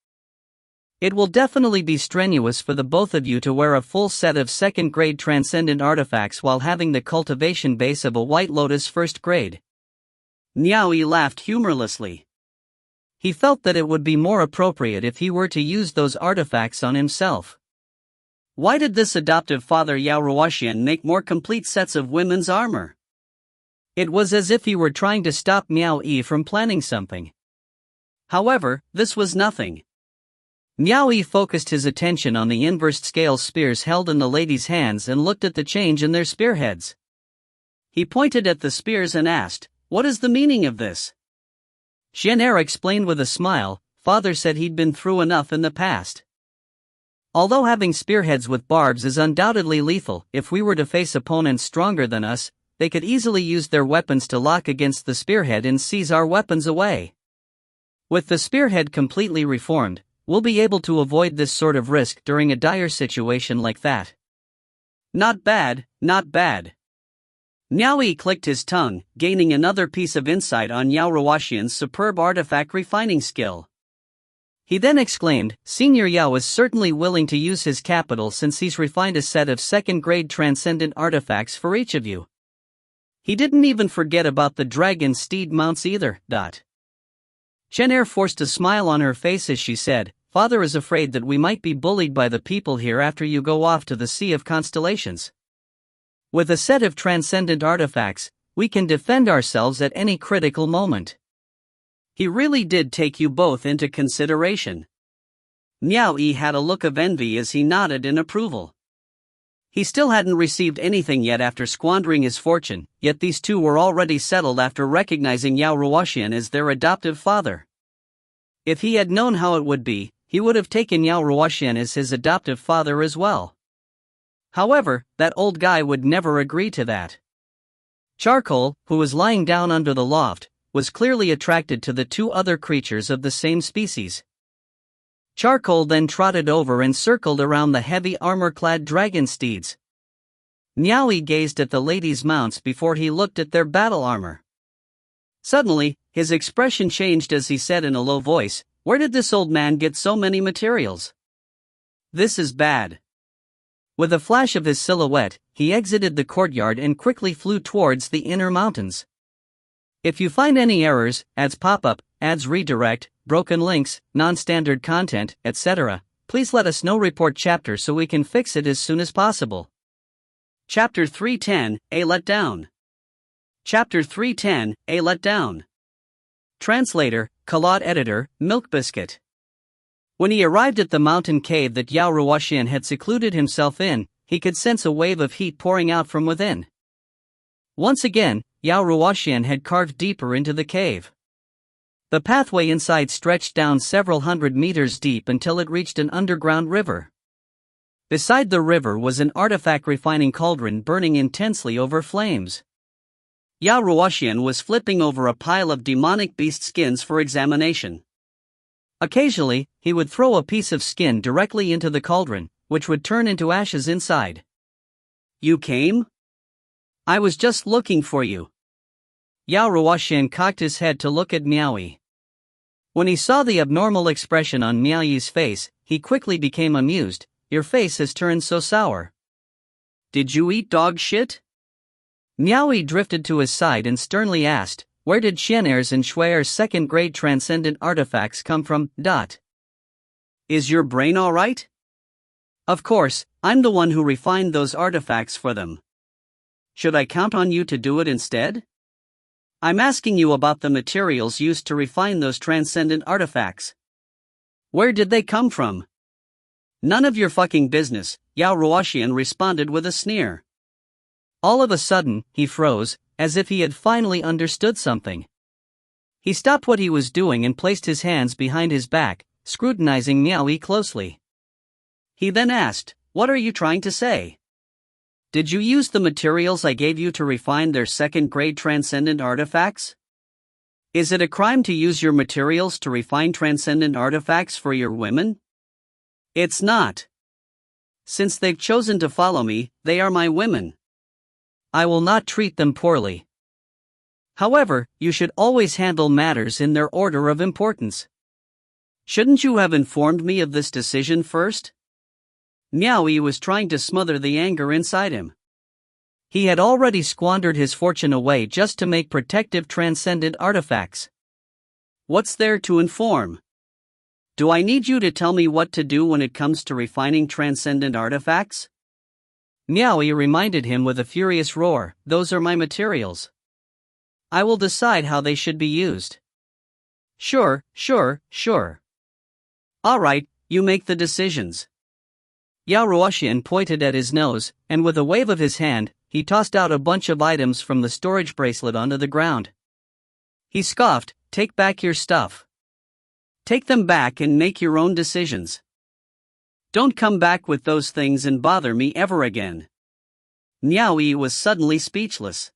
B: It will definitely be strenuous for the both of you to wear a full set of second-grade transcendent artifacts while having the cultivation base of a White Lotus first grade. Miao Yi laughed humorlessly. He felt that it would be more appropriate if he were to use those artifacts on himself. Why did this adoptive father Yao Ruoxian make more complete sets of women's armor? It was as if he were trying to stop Miao Yi from planning something. However, this was nothing.
A: Miao Yi focused his attention on the inversed scale spears held in the lady's hands and looked at the change in their spearheads.
B: He pointed at the spears and asked, "What is the meaning of this?"
A: Shan Hai explained with a smile, "Father said he'd been through enough in the past. Although having spearheads with barbs is undoubtedly lethal, if we were to face opponents stronger than us, they could easily use their weapons to lock against the spearhead and seize our weapons away. With the spearhead completely reformed, we'll be able to avoid this sort of risk during a dire situation like that."
B: Not bad, not bad. Miao Yi clicked his tongue, gaining another piece of insight on Yao Ruoxian's superb artifact refining skill.
A: He then exclaimed, "Senior Yao is certainly willing to use his capital since he's refined a set of second-grade transcendent artifacts for each of you. He didn't even forget about the dragon steed mounts either." Shan Hai forced a smile on her face as she said, "Father is afraid that we might be bullied by the people here after you go off to the Sea of Constellations. With a set of transcendent artifacts, we can defend ourselves at any critical moment."
B: He really did take you both into consideration. Miao Yi had a look of envy as he nodded in approval. He still hadn't received anything yet after squandering his fortune, yet these two were already settled after recognizing Yao Ruoxian as their adoptive father. If he had known how it would be, he would have taken Yao Ruoxian as his adoptive father as well. However, that old guy would never agree to that. Charcoal, who was lying down under the loft, was clearly attracted to the two other creatures of the same species. Charcoal then trotted over and circled around the heavy armor-clad dragon steeds. Miao Yi gazed at the ladies' mounts before he looked at their battle armor. Suddenly, his expression changed as he said in a low voice, "Where did this old man get so many materials? This is bad." With a flash of his silhouette, he exited the courtyard and quickly flew towards the inner mountains. If you find any errors, ads pop up, ads redirect, broken links, non-standard content, etc., please let us know. Report chapter so we can fix it as soon as possible. Chapter 310, A Letdown. Chapter 310, A Letdown. Translator, Kalad Editor, Milk Biscuit. When he arrived at the mountain cave that Yao Ruoxian had secluded himself in, he could sense a wave of heat pouring out from within. Once again, Yao Ruoxian had carved deeper into the cave. The pathway inside stretched down several hundred meters deep until it reached an underground river. Beside the river was an artifact refining cauldron burning intensely over flames. Yao Ruoxian was flipping over a pile of demonic beast skins for examination. Occasionally, he would throw a piece of skin directly into the cauldron, which would turn into ashes inside. "You came? I was just looking for you." Yao Ruoxian cocked his head to look at Miao Yi. When he saw the abnormal expression on Miao Yi's face, he quickly became amused. "Your face has turned so sour. Did you eat dog shit?" Miao Yi drifted to his side and sternly asked, "Where did Shan Hai's and Shui Er's second-grade transcendent artifacts come from? Is your brain alright? Of course, I'm the one who refined those artifacts for them. Should I count on you to do it instead? I'm asking you about the materials used to refine those transcendent artifacts. Where did they come from?" "None of your fucking business," Yao Ruoxian responded with a sneer. All of a sudden, he froze, as if he had finally understood something. He stopped what he was doing and placed his hands behind his back, scrutinizing Miao Yi closely. He then asked, "What are you trying to say? Did you use the materials I gave you to refine their second-grade transcendent artifacts? Is it a crime to use your materials to refine transcendent artifacts for your women?" "It's not. Since they've chosen to follow me, they are my women. I will not treat them poorly. However, you should always handle matters in their order of importance. Shouldn't you have informed me of this decision first?" Miao Yi was trying to smother the anger inside him. He had already squandered his fortune away just to make protective transcendent artifacts. What's there to inform? Do I need you to tell me what to do when it comes to refining transcendent artifacts? Miao Yi reminded him with a furious roar, "Those are my materials. I will decide how they should be used." Sure. Alright, you make the decisions. Yao Ruoxian pointed at his nose, and with a wave of his hand, he tossed out a bunch of items from the storage bracelet onto the ground. He scoffed, "Take back your stuff. Take them back and make your own decisions. Don't come back with those things and bother me ever again." Miao Yi was suddenly speechless.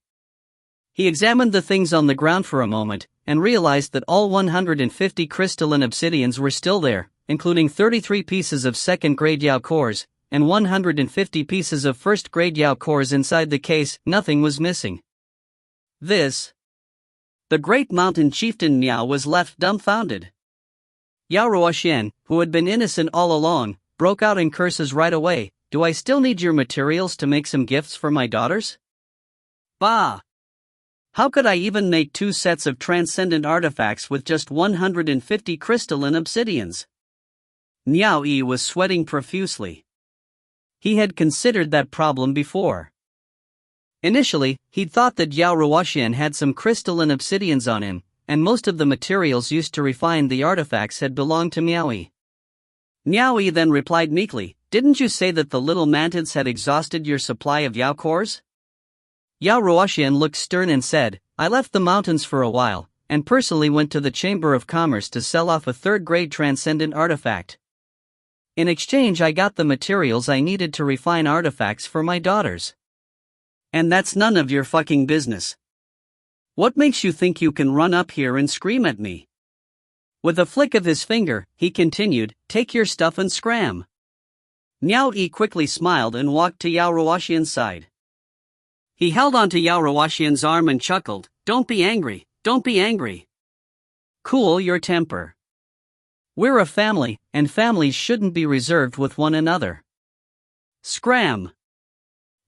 B: He examined the things on the ground for a moment, and realized that all 150 crystalline obsidians were still there, including 33 pieces of second-grade Yao cores, and 150 pieces of first-grade Yao cores inside the case. Nothing was missing. The great mountain chieftain Miao was left dumbfounded. Yao Ruoxian, who had been innocent all along, broke out in curses right away. "Do I still need your materials to make some gifts for my daughters? Bah! How could I even make 2 sets of transcendent artifacts with just 150 crystalline obsidians?" Miao Yi was sweating profusely. He had considered that problem before. Initially, he'd thought that Yao Ruoxian had some crystalline obsidians on him, and most of the materials used to refine the artifacts had belonged to Miao Yi. Miao Yi then replied meekly, "Didn't you say that the little mantids had exhausted your supply of Yao cores?" Yao Ruoxian looked stern and said, "I left the mountains for a while, and personally went to the Chamber of Commerce to sell off a third-grade transcendent artifact. In exchange I got the materials I needed to refine artifacts for my daughters. And that's none of your fucking business. What makes you think you can run up here and scream at me?" With a flick of his finger, he continued, "Take your stuff and scram." Miao Yi quickly smiled and walked to Yao Ruoxian's side. He held onto Yao Ruoxian's arm and chuckled, "Don't be angry, don't be angry. Cool your temper. We're a family, and families shouldn't be reserved with one another. Scram!"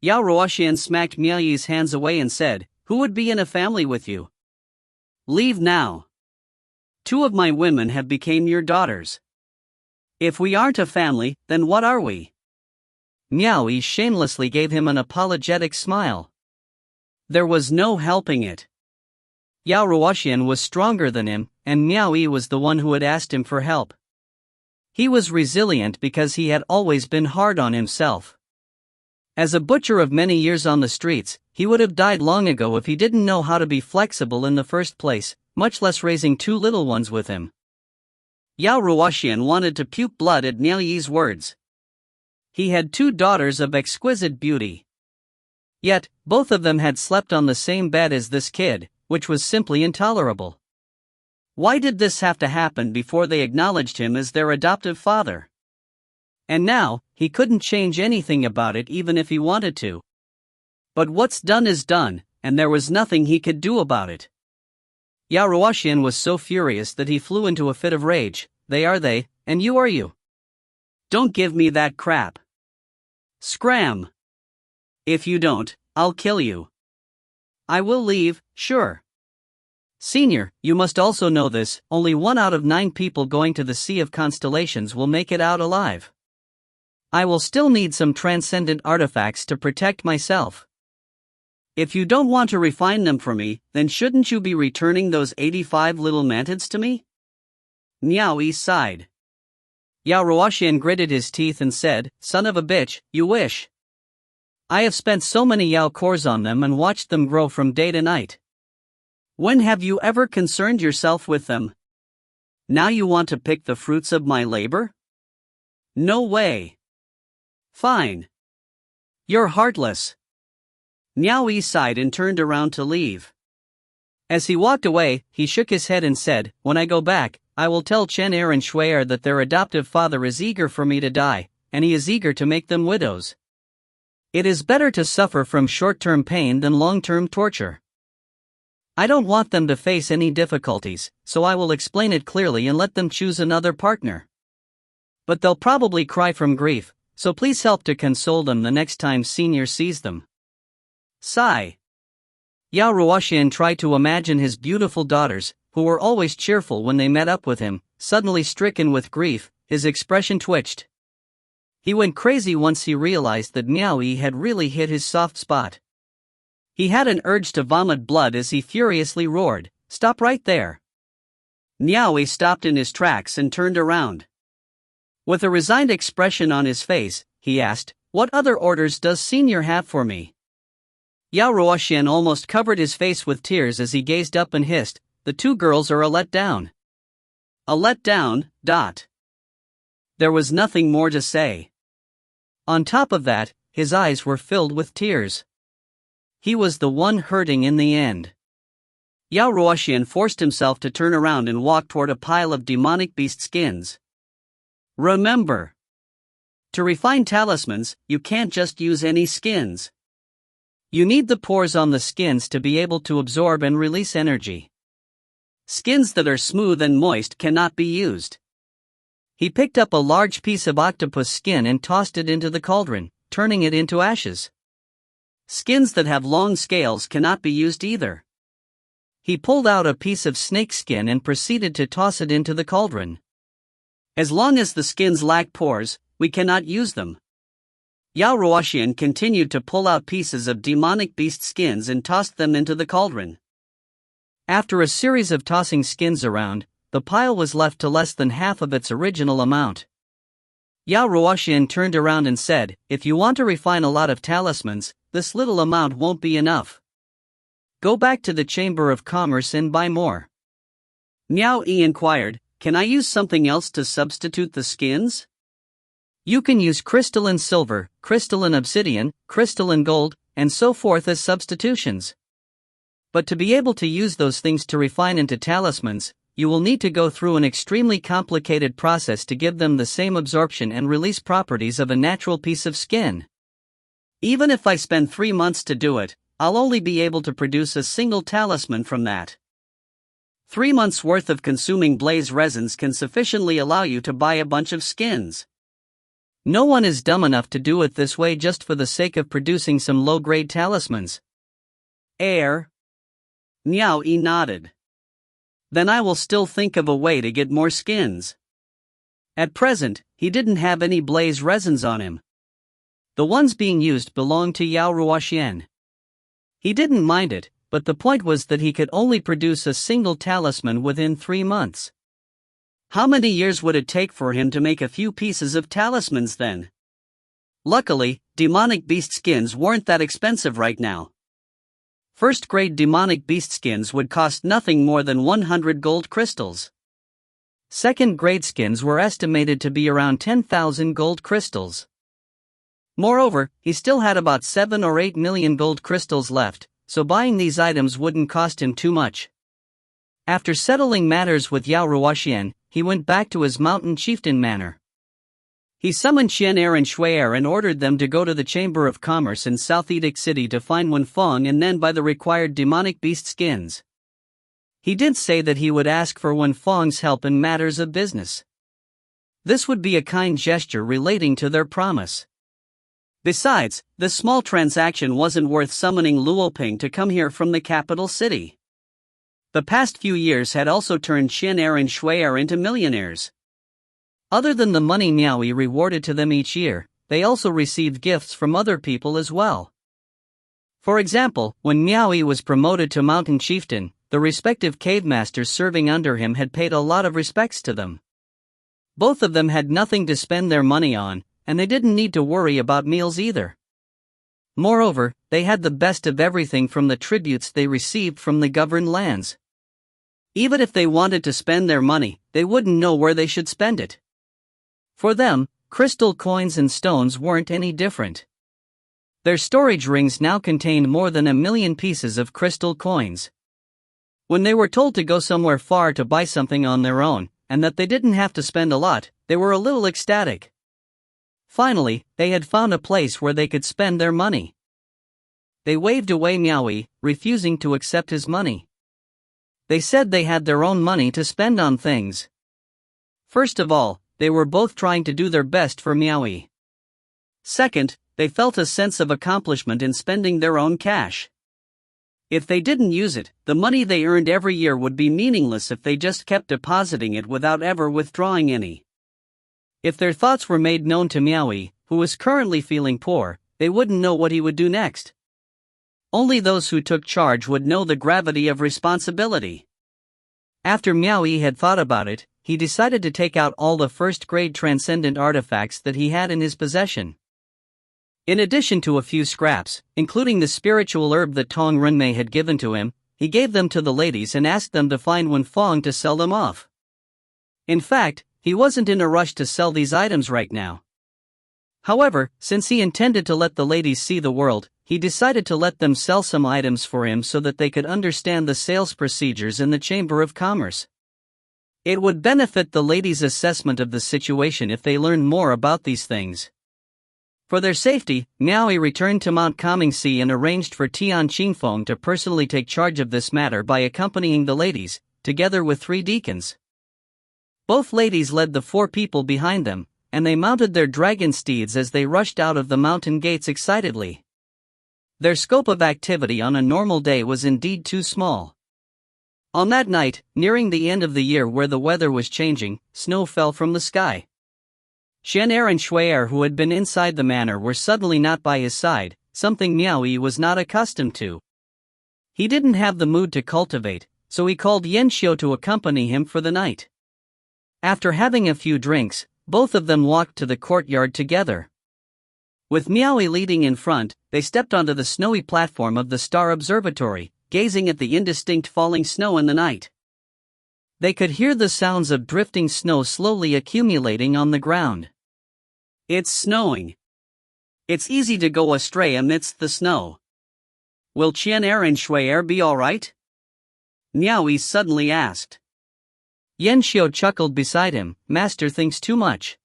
B: Yao Ruoxian smacked Miao Yi's hands away and said, "Who would be in a family with you? Leave now. 2 of my women have become your daughters. If we aren't a family, then what are we?" Miao Yi shamelessly gave him an apologetic smile. There was no helping it. Yao Ruoxian was stronger than him, and Miao Yi was the one who had asked him for help. He was resilient because he had always been hard on himself. As a butcher of many years on the streets, he would have died long ago if he didn't know how to be flexible in the first place, much less raising 2 little ones with him. Yao Ruoxian wanted to puke blood at Miao Yi's words. He had 2 daughters of exquisite beauty. Yet, both of them had slept on the same bed as this kid, which was simply intolerable. Why did this have to happen before they acknowledged him as their adoptive father? And now, he couldn't change anything about it even if he wanted to. But what's done is done, and there was nothing he could do about it. Yao Ruoxian was so furious that he flew into a fit of rage. "They are they, and you are you. Don't give me that crap. Scram! If you don't, I'll kill you. I will leave, sure. Senior, you must also know this, only 1 out of 9 people going to the Sea of Constellations will make it out alive. I will still need some transcendent artifacts to protect myself. If you don't want to refine them for me, then shouldn't you be returning those 85 little mantids to me?" Miao Yi sighed. Yao Ruoxian gritted his teeth and said, "Son of a bitch, you wish. I have spent so many Yao cores on them and watched them grow from day to night. When have you ever concerned yourself with them? Now you want to pick the fruits of my labor? No way. Fine. You're heartless." Miao Yi sighed and turned around to leave. As he walked away, he shook his head and said, "When I go back, I will tell Chen Er and Shui Er that their adoptive father is eager for me to die, and he is eager to make them widows. It is better to suffer from short-term pain than long-term torture. I don't want them to face any difficulties, so I will explain it clearly and let them choose another partner. But they'll probably cry from grief, so please help to console them the next time Senior sees them." Sigh. Yao Ruoxian tried to imagine his beautiful daughters, who were always cheerful when they met up with him, suddenly stricken with grief. His expression twitched. He went crazy once he realized that Miao Yi had really hit his soft spot. He had an urge to vomit blood as he furiously roared, "Stop right there!" Miao Yi stopped in his tracks and turned around. With a resigned expression on his face, he asked, "What other orders does Senior have for me?" Yao Ruoxian almost covered his face with tears as he gazed up and hissed, "The two girls are a letdown." A letdown, dot. There was nothing more to say. On top of that, his eyes were filled with tears. He was the one hurting in the end. Yao Ruoxian forced himself to turn around and walk toward a pile of demonic beast skins. Remember, to refine talismans, you can't just use any skins. You need the pores on the skins to be able to absorb and release energy. Skins that are smooth and moist cannot be used. He picked up a large piece of octopus skin and tossed it into the cauldron, turning it into ashes. Skins that have long scales cannot be used either. He pulled out a piece of snake skin and proceeded to toss it into the cauldron. As long as the skins lack pores, we cannot use them. Yao Ruoxian continued to pull out pieces of demonic beast skins and tossed them into the cauldron. After a series of tossing skins around, the pile was left to less than half of its original amount. Yao Ruoxian turned around and said, "If you want to refine a lot of talismans, this little amount won't be enough. Go back to the Chamber of Commerce and buy more." Miao Yi inquired, "Can I use something else to substitute the skins?" "You can use crystalline silver, crystalline obsidian, crystalline gold, and so forth as substitutions. But to be able to use those things to refine into talismans, you will need to go through an extremely complicated process to give them the same absorption and release properties of a natural piece of skin. Even if I spend 3 months to do it, I'll only be able to produce a single talisman from that. 3 months' worth of consuming blaze resins can sufficiently allow you to buy a bunch of skins. No one is dumb enough to do it this way just for the sake of producing some low-grade talismans." Miao Yi nodded. "Then I will still think of a way to get more skins." At present, he didn't have any blaze resins on him. The ones being used belonged to Yao Ruoxian. He didn't mind it, but the point was that he could only produce a single talisman within 3 months. How many years would it take for him to make a few pieces of talismans then? Luckily, demonic beast skins weren't that expensive right now. First-grade demonic beast skins would cost nothing more than 100 gold crystals. Second-grade skins were estimated to be around 10,000 gold crystals. Moreover, he still had about 7 or 8 million gold crystals left, so buying these items wouldn't cost him too much. After settling matters with Yao Ruoxian, he went back to his mountain chieftain manor. He summoned Xian'er and Shui'er and ordered them to go to the Chamber of Commerce in South Edict City to find Wenfeng and then buy the required demonic beast skins. He did say that he would ask for Wenfeng's help in matters of business. This would be a kind gesture relating to their promise. Besides, this small transaction wasn't worth summoning Luoping to come here from the capital city. The past few years had also turned Xian'er and Shui'er into millionaires. Other than the money Miao Yi rewarded to them each year, they also received gifts from other people as well. For example, when Miao Yi was promoted to mountain chieftain, the respective cave masters serving under him had paid a lot of respects to them. Both of them had nothing to spend their money on, and they didn't need to worry about meals either. Moreover, they had the best of everything from the tributes they received from the governed lands. Even if they wanted to spend their money, they wouldn't know where they should spend it. For them, crystal coins and stones weren't any different. Their storage rings now contained more than 1 million pieces of crystal coins. When they were told to go somewhere far to buy something on their own, and that they didn't have to spend a lot, they were a little ecstatic. Finally, they had found a place where they could spend their money. They waved away Miao Yi, refusing to accept his money. They said they had their own money to spend on things. First of all, they were both trying to do their best for Miao Yi. Second, they felt a sense of accomplishment in spending their own cash. If they didn't use it, the money they earned every year would be meaningless if they just kept depositing it without ever withdrawing any. If their thoughts were made known to Miao Yi, who was currently feeling poor, they wouldn't know what he would do next. Only those who took charge would know the gravity of responsibility.
A: After Miao Yi had thought about it, he decided to take out all the first-grade transcendent artifacts that he had in his possession. In addition to a few scraps, including the spiritual herb that Tong Renmei had given to him, he gave them to the ladies and asked them to find Wen Fong to sell them off. In fact, he wasn't in a rush to sell these items right now. However, since he intended to let the ladies see the world, he decided to let them sell some items for him so that they could understand the sales procedures in the Chamber of Commerce. It would benefit the ladies' assessment of the situation if they learned more about these things. For their safety, Miao Yi returned to Mount Kamingxi and arranged for Tian Qingfeng to personally take charge of this matter by accompanying the ladies, together with 3 deacons. Both ladies led the 4 people behind them, and they mounted their dragon steeds as they rushed out of the mountain gates excitedly. Their scope of activity on a normal day was indeed too small. On that night, nearing the end of the year where the weather was changing, snow fell from the sky. Shen Er and Shui Er, who had been inside the manor, were suddenly not by his side, something Miao Yi was not accustomed to. He didn't have the mood to cultivate, so he called Yan Xiu to accompany him for the night. After having a few drinks, both of them walked to the courtyard together. With Miao Yi leading in front, they stepped onto the snowy platform of the Star Observatory, gazing at the indistinct falling snow in the night. They could hear the sounds of drifting snow slowly accumulating on the ground. It's snowing. It's easy to go astray amidst the snow. Will Qian Er and Shui Er be alright? Miao Yi suddenly asked. Yan Xiu chuckled beside him. Master thinks too much.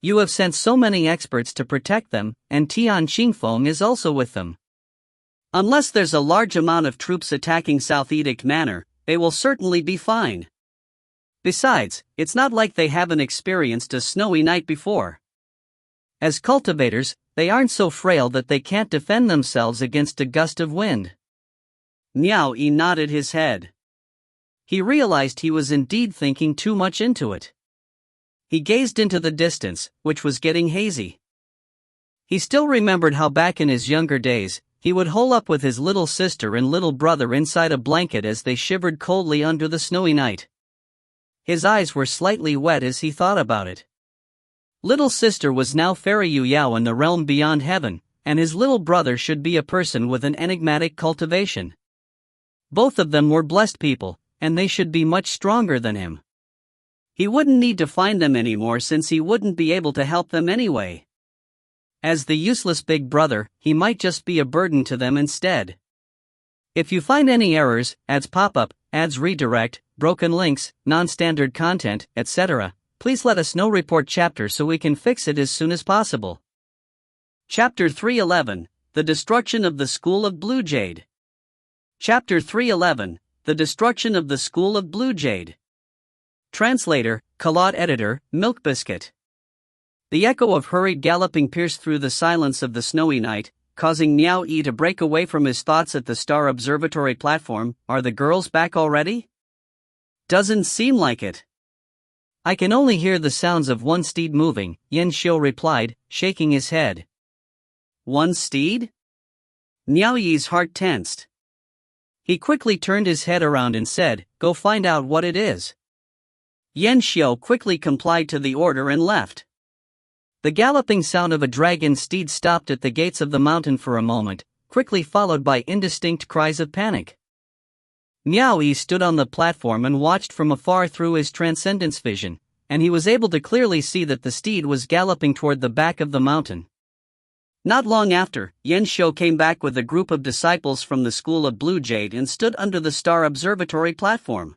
A: You have sent so many experts to protect them, and Tian Qingfeng is also with them. Unless there's a large amount of troops attacking South Edict Manor, they will certainly be fine. Besides, it's not like they haven't experienced a snowy night before. As cultivators, they aren't so frail that they can't defend themselves against a gust of wind. Miao Yi nodded his head. He realized he was indeed thinking too much into it. He gazed into the distance, which was getting hazy. He still remembered how back in his younger days, he would hole up with his little sister and little brother inside a blanket as they shivered coldly under the snowy night. His eyes were slightly wet as he thought about it. Little sister was now Fairy Yu Yao in the realm beyond heaven, and his little brother should be a person with an enigmatic cultivation. Both of them were blessed people, and they should be much stronger than him. He wouldn't need to find them anymore since he wouldn't be able to help them anyway. As the useless big brother, he might just be a burden to them instead. If you find any errors, ads pop up, ads redirect, broken links, non-standard content, etc., please let us know. Report chapter so we can fix it as soon as possible. Chapter 311, The Destruction of the School of Blue Jade. Chapter 311, The Destruction of the School of Blue Jade. Translator, Claude Editor, Milk Biscuit. The echo of hurried galloping pierced through the silence of the snowy night, causing Miao Yi to break away from his thoughts at the Star Observatory platform. Are the girls back already? Doesn't seem like it. I can only hear the sounds of one steed moving, Yan Xiu replied, shaking his head. One steed? Miao Yi's heart tensed. He quickly turned his head around and said, Go find out what it is. Yan Xiu quickly complied to the order and left. The galloping sound of a dragon steed stopped at the gates of the mountain for a moment, quickly followed by indistinct cries of panic. Miao Yi stood on the platform and watched from afar through his transcendence vision, and he was able to clearly see that the steed was galloping toward the back of the mountain. Not long after, Yan Xiu came back with a group of disciples from the School of Blue Jade and stood under the Star Observatory platform.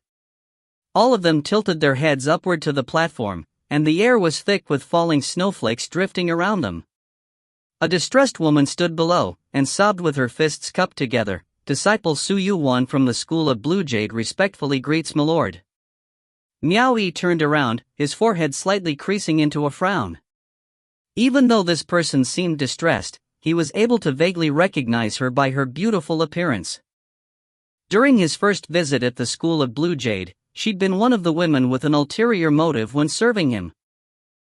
A: All of them tilted their heads upward to the platform, and the air was thick with falling snowflakes drifting around them. A distressed woman stood below, and sobbed with her fists cupped together. Disciple Su Yuan from the School of Blue Jade respectfully greets my lord. Miao Yi turned around, his forehead slightly creasing into a frown. Even though this person seemed distressed, he was able to vaguely recognize her by her beautiful appearance. During his first visit at the School of Blue Jade, she'd been one of the women with an ulterior motive when serving him.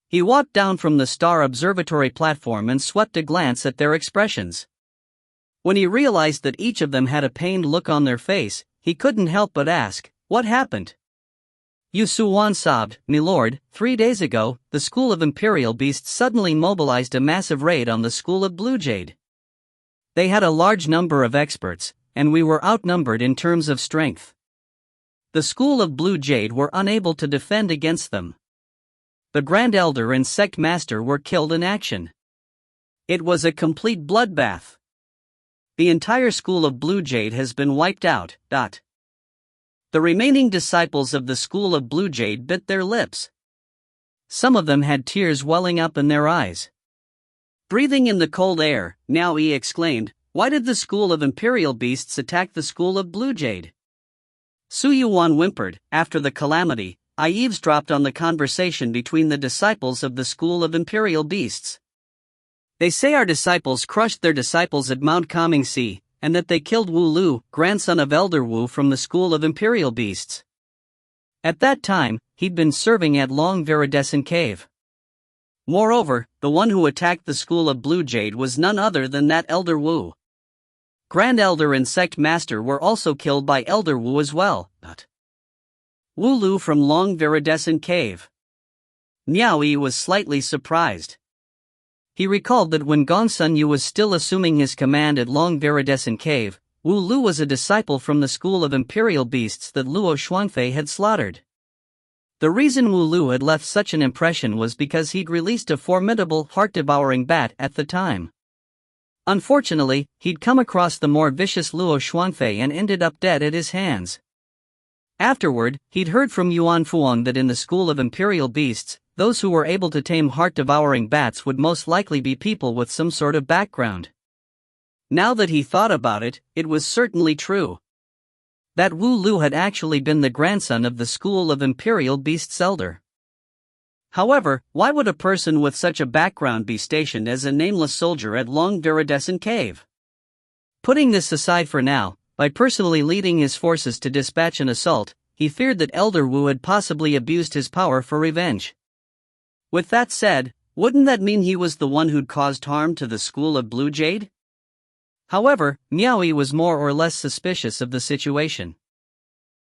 A: He walked down from the Star Observatory platform and swept a glance at their expressions. When he realized that each of them had a pained look on their face, he couldn't help but ask, What happened? Yu Suwan sobbed, "Milord, 3 days ago, the School of Imperial Beasts suddenly mobilized a massive raid on the School of Blue Jade. They had a large number of experts, and we were outnumbered in terms of strength. The School of Blue Jade were unable to defend against them. The Grand Elder and Sect Master were killed in action. It was a complete bloodbath. The entire School of Blue Jade has been wiped out." The remaining disciples of the School of Blue Jade bit their lips. Some of them had tears welling up in their eyes. Breathing in the cold air, Miao Yi exclaimed, "Why did the School of Imperial Beasts attack the School of Blue Jade?" Su Yuan whimpered, "After the calamity, I eavesdropped on the conversation between the disciples of the School of Imperial Beasts. They say our disciples crushed their disciples at Mount Kamingsi, and that they killed Wu Lu, grandson of Elder Wu from the School of Imperial Beasts. At that time, he'd been serving at Long Viridescent Cave. Moreover, the one who attacked the School of Blue Jade was none other than that Elder Wu. Grand Elder and Sect Master were also killed by Elder Wu as well. Wu Lu from Long Viridescent Cave." Miao Yi was slightly surprised. He recalled that when Gongsun Yu was still assuming his command at Long Viridescent Cave, Wu Lu was a disciple from the School of Imperial Beasts that Luo Shuangfei had slaughtered. The reason Wu Lu had left such an impression was because he'd released a formidable, heart-devouring bat at the time. Unfortunately, he'd come across the more vicious Luo Shuangfei and ended up dead at his hands. Afterward, he'd heard from Yuan Fuang that in the School of Imperial Beasts, those who were able to tame heart-devouring bats would most likely be people with some sort of background. Now that he thought about it, it was certainly true. That Wu Lu had actually been the grandson of the School of Imperial Beasts elder. However, why would a person with such a background be stationed as a nameless soldier at Long Viridescent Cave? Putting this aside for now, by personally leading his forces to dispatch an assault, he feared that Elder Wu had possibly abused his power for revenge. With that said, wouldn't that mean he was the one who'd caused harm to the School of Blue Jade? However, Miao Yi was more or less suspicious of the situation.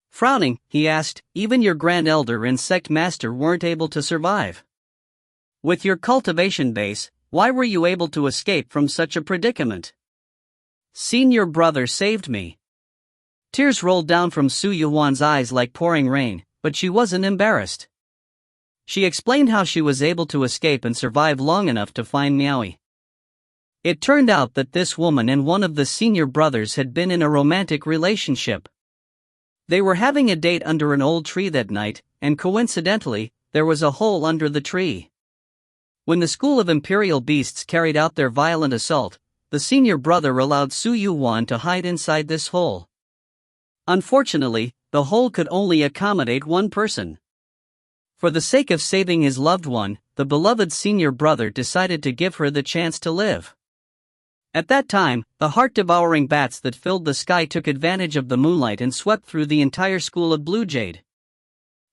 A: Frowning, he asked, "Even your Grand Elder and Sect Master weren't able to survive. With your cultivation base, why were you able to escape from such a predicament?" "Senior brother saved me." Tears rolled down from Su Yuan's eyes like pouring rain, but she wasn't embarrassed. She explained how she was able to escape and survive long enough to find Miao Yi. It turned out that this woman and one of the senior brothers had been in a romantic relationship. They were having a date under an old tree that night, and coincidentally, there was a hole under the tree. When the School of Imperial Beasts carried out their violent assault, the senior brother allowed Su Yuan to hide inside this hole. Unfortunately, the hole could only accommodate one person. For the sake of saving his loved one, the beloved senior brother decided to give her the chance to live. At that time, the heart-devouring bats that filled the sky took advantage of the moonlight and swept through the entire School of Blue Jade.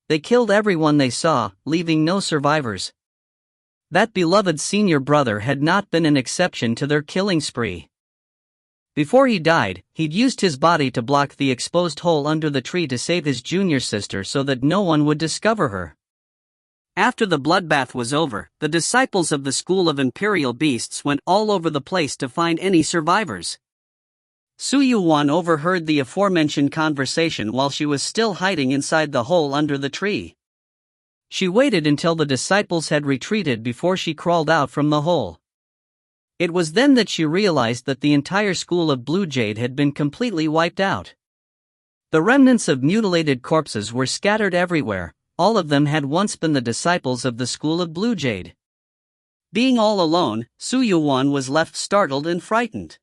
A: They killed everyone they saw, leaving no survivors. That beloved senior brother had not been an exception to their killing spree. Before he died, he'd used his body to block the exposed hole under the tree to save his junior sister so that no one would discover her. After the bloodbath was over, the disciples of the School of Imperial Beasts went all over the place to find any survivors. Su Yuan overheard the aforementioned conversation while she was still hiding inside the hole under the tree. She waited until the disciples had retreated before she crawled out from the hole. It was then that she realized that the entire School of Blue Jade had been completely wiped out. The remnants of mutilated corpses were scattered everywhere. All of them had once been the disciples of the School of Blue Jade. Being all alone, Su Yuan was left startled and frightened.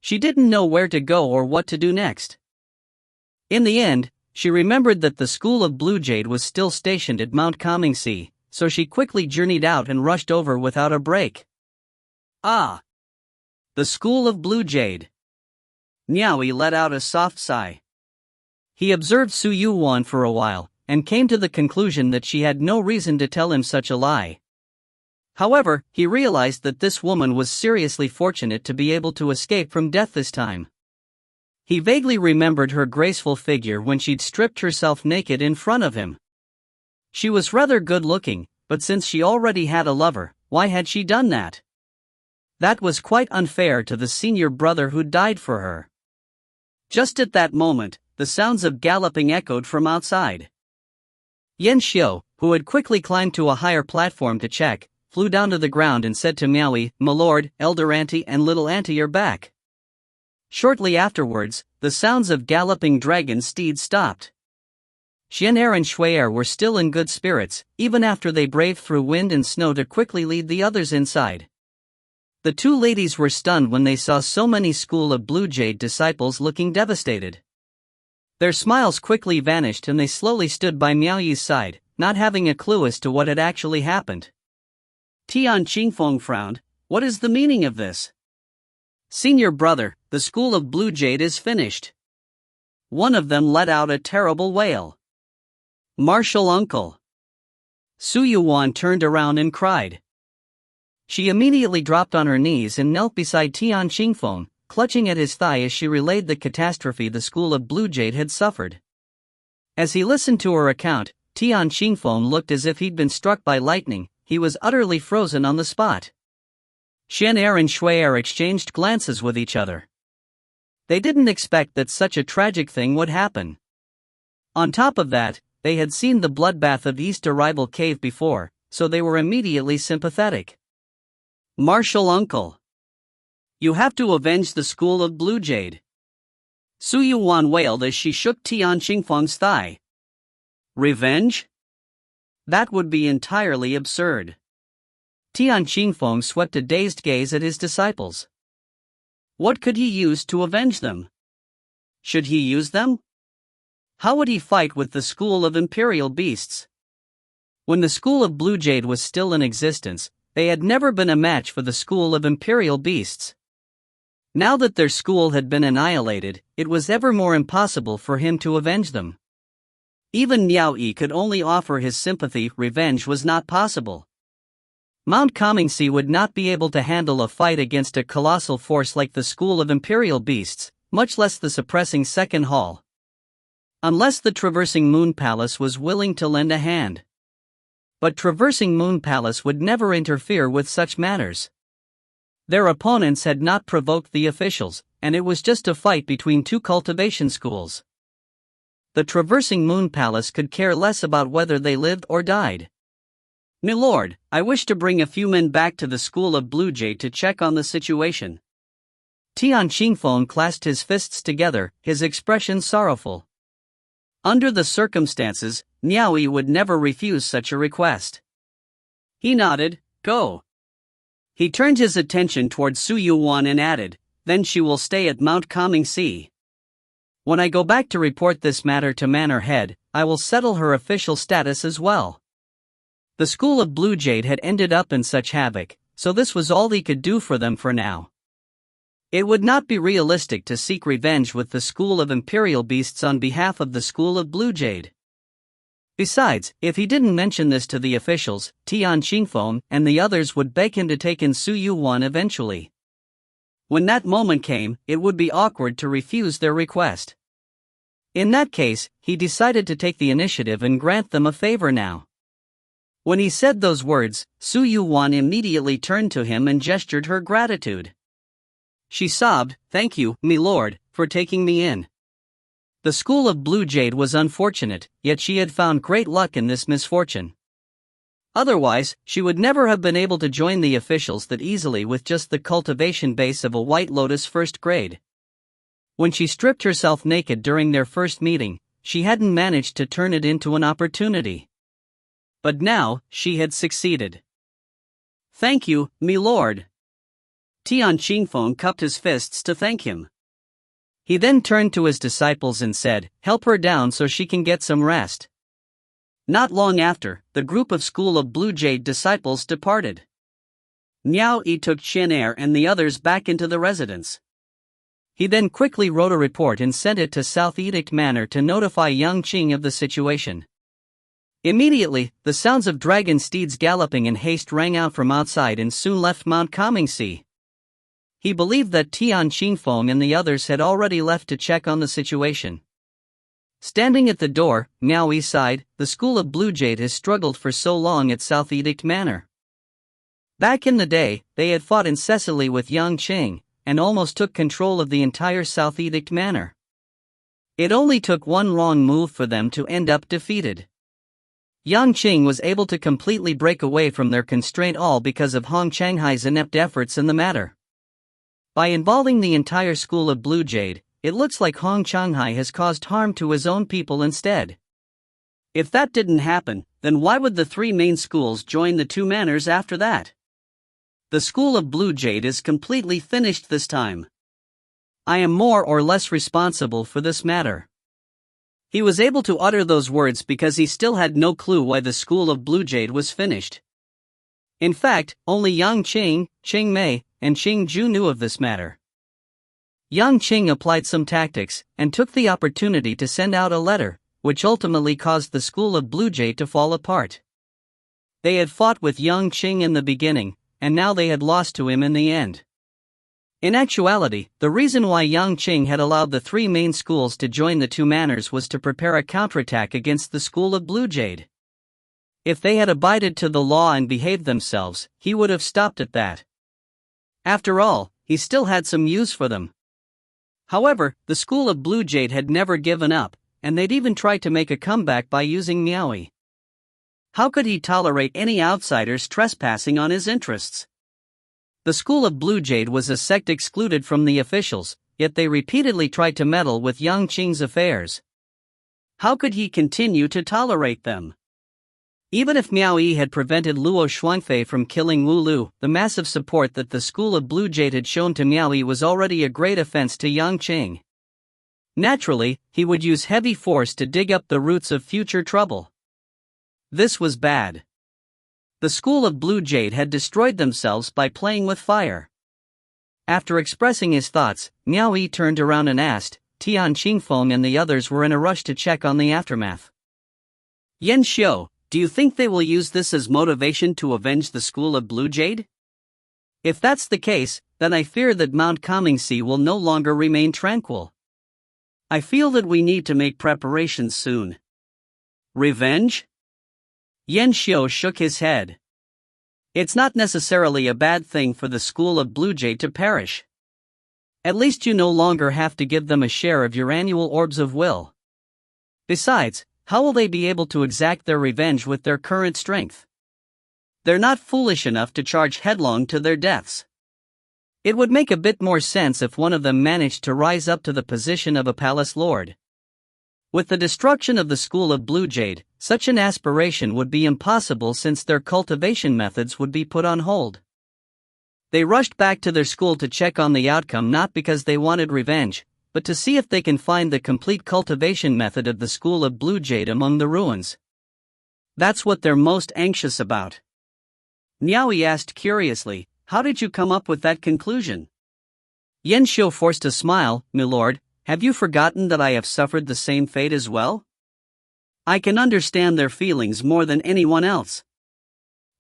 A: She didn't know where to go or what to do next. In the end, she remembered that the School of Blue Jade was still stationed at Mount Kamingsi, so she quickly journeyed out and rushed over without a break. Ah! The School of Blue Jade. Miao Yi let out a soft sigh. He observed Su Yuan for a while, and came to the conclusion that she had no reason to tell him such a lie. However, he realized that this woman was seriously fortunate to be able to escape from death this time. He vaguely remembered her graceful figure when she'd stripped herself naked in front of him. She was rather good-looking, but since she already had a lover, why had she done that? That was quite unfair to the senior brother who died for her. Just at that moment, the sounds of galloping echoed from outside. Yan Xiu, who had quickly climbed to a higher platform to check, flew down to the ground and said to Miao Yi, "My lord, elder auntie and little auntie are back." Shortly afterwards, the sounds of galloping dragon steeds stopped. Xian'er and Shui'er were still in good spirits, even after they braved through wind and snow to quickly lead the others inside. The two ladies were stunned when they saw so many School of Blue Jade disciples looking devastated. Their smiles quickly vanished and they slowly stood by Miao Yi's side, not having a clue as to what had actually happened. Tian Qingfeng frowned. "What is the meaning of this?" "Senior brother, the School of Blue Jade is finished." One of them let out a terrible wail. "Martial uncle!" Su Yuan turned around and cried. She immediately dropped on her knees and knelt beside Tian Qingfeng, clutching at his thigh as she relayed the catastrophe the School of Blue Jade had suffered. As he listened to her account, Tian Qingfeng looked as if he'd been struck by lightning. He was utterly frozen on the spot. Xian'er and Shui'er exchanged glances with each other. They didn't expect that such a tragic thing would happen. On top of that, they had seen the bloodbath of East Arrival Cave before, so they were immediately sympathetic. "Martial uncle! You have to avenge the School of Blue Jade." Su Yuan wailed as she shook Tian Qingfeng's thigh. "Revenge? That would be entirely absurd." Tian Qingfeng swept a dazed gaze at his disciples. What could he use to avenge them? Should he use them? How would he fight with the School of Imperial Beasts? When the School of Blue Jade was still in existence, they had never been a match for the School of Imperial Beasts. Now that their school had been annihilated, it was ever more impossible for him to avenge them. Even Miao Yi could only offer his sympathy. Revenge was not possible. Mount Comingxi would not be able to handle a fight against a colossal force like the School of Imperial Beasts, much less the suppressing Second Hall. Unless the Traversing Moon Palace was willing to lend a hand. But Traversing Moon Palace would never interfere with such matters. Their opponents had not provoked the officials, and it was just a fight between two cultivation schools. The Traversing Moon Palace could care less about whether they lived or died. "My lord, I wish to bring a few men back to the School of Blue Jade to check on the situation." Tian Qingfeng clasped his fists together, his expression sorrowful. Under the circumstances, Miao Yi would never refuse such a request. He nodded. "Go." He turned his attention toward Su Yuan and added, "Then she will stay at Mount Comingxi. When I go back to report this matter to Manor Head, I will settle her official status as well." The School of Blue Jade had ended up in such havoc, so this was all he could do for them for now. It would not be realistic to seek revenge with the School of Imperial Beasts on behalf of the School of Blue Jade. Besides, if he didn't mention this to the officials, Tian Qingfeng and the others would beg him to take in Su Yuan eventually. When that moment came, it would be awkward to refuse their request. In that case, he decided to take the initiative and grant them a favor now. When he said those words, Su Yuan immediately turned to him and gestured her gratitude. She sobbed, "Thank you, my lord, for taking me in." The School of Blue Jade was unfortunate, yet she had found great luck in this misfortune. Otherwise, she would never have been able to join the officials that easily with just the cultivation base of a White Lotus first grade. When she stripped herself naked during their first meeting, she hadn't managed to turn it into an opportunity. But now, she had succeeded. "Thank you, my lord." Tian Qingfeng cupped his fists to thank him. He then turned to his disciples and said, "Help her down so she can get some rest." Not long after, the group of School of Blue Jade disciples departed. Miao Yi took Xian'er and the others back into the residence. He then quickly wrote a report and sent it to South Edict Manor to notify Yang Qing of the situation. Immediately, the sounds of dragon steeds galloping in haste rang out from outside and soon left Mount Comingxi. He believed that Tian Qingfeng and the others had already left to check on the situation. Standing at the door, Miao Yi sighed. The school of Blue Jade has struggled for so long at South Edict Manor. Back in the day, they had fought incessantly with Yang Qing, and almost took control of the entire South Edict Manor. It only took one wrong move for them to end up defeated. Yang Qing was able to completely break away from their constraint, all because of Hong Changhai's inept efforts in the matter. By involving the entire school of Blue Jade, it looks like Hong Changhai has caused harm to his own people instead.
B: If that didn't happen, then why would the three main schools join the two manors after that? The school of Blue Jade is completely finished this time. I am more or less responsible for this matter. He was able to utter those words because he still had no clue why the school of Blue Jade was finished. In fact, only Yang Qing, Qing Mei, and Qing Ju knew of this matter. Yang Qing applied some tactics, and took the opportunity to send out a letter, which ultimately caused the school of Blue Jade to fall apart. They had fought with Yang Qing in the beginning, and now they had lost to him in the end. In actuality, the reason why Yang Qing had allowed the three main schools to join the two manors was to prepare a counterattack against the school of Blue Jade. If they had abided to the law and behaved themselves, he would have stopped at that. After all, he still had some use for them. However, the school of Blue Jade had never given up, and they'd even tried to make a comeback by using Miao Yi. How could he tolerate any outsiders trespassing on his interests? The school of Blue Jade was a sect excluded from the officials, yet they repeatedly tried to meddle with Yang Qing's affairs. How could he continue to tolerate them? Even if Miao Yi had prevented Luo Shuangfei from killing Wu Lu, the massive support that the school of Blue Jade had shown to Miao Yi was already a great offense to Yang Qing. Naturally, he would use heavy force to dig up the roots of future trouble. This was bad. The school of Blue Jade had destroyed themselves by playing with fire. After expressing his thoughts, Miao Yi turned around and asked, Tian Qingfeng and the others were in a rush to check on the aftermath. Yan Xiu, do you think they will use this as motivation to avenge the school of Blue Jade?
A: If that's the case, then I fear that Mount Kangxi will no longer remain tranquil.
B: I feel that we need to make preparations soon. Revenge?
A: Yan Xiu shook his head.
B: It's not necessarily a bad thing for the school of Blue Jade to perish.
A: At least you no longer have to give them a share of your annual orbs of will. Besides, how will they be able to exact their revenge with their current strength?
B: They're not foolish enough to charge headlong to their deaths.
A: It would make a bit more sense if one of them managed to rise up to the position of a palace lord. With the destruction of the school of Blue Jade, such an aspiration would be impossible since their cultivation methods would be put on hold. They rushed back to their school to check on the outcome, not because they wanted revenge, but to see if they can find the complete cultivation method of the school of Blue Jade among the ruins.
B: That's what they're most anxious about.
A: Miao Yi asked curiously, how did you come up with that conclusion? Yan Xiu forced a smile, milord. Have you forgotten that I have suffered the same fate as well?
B: I can understand their feelings more than anyone else.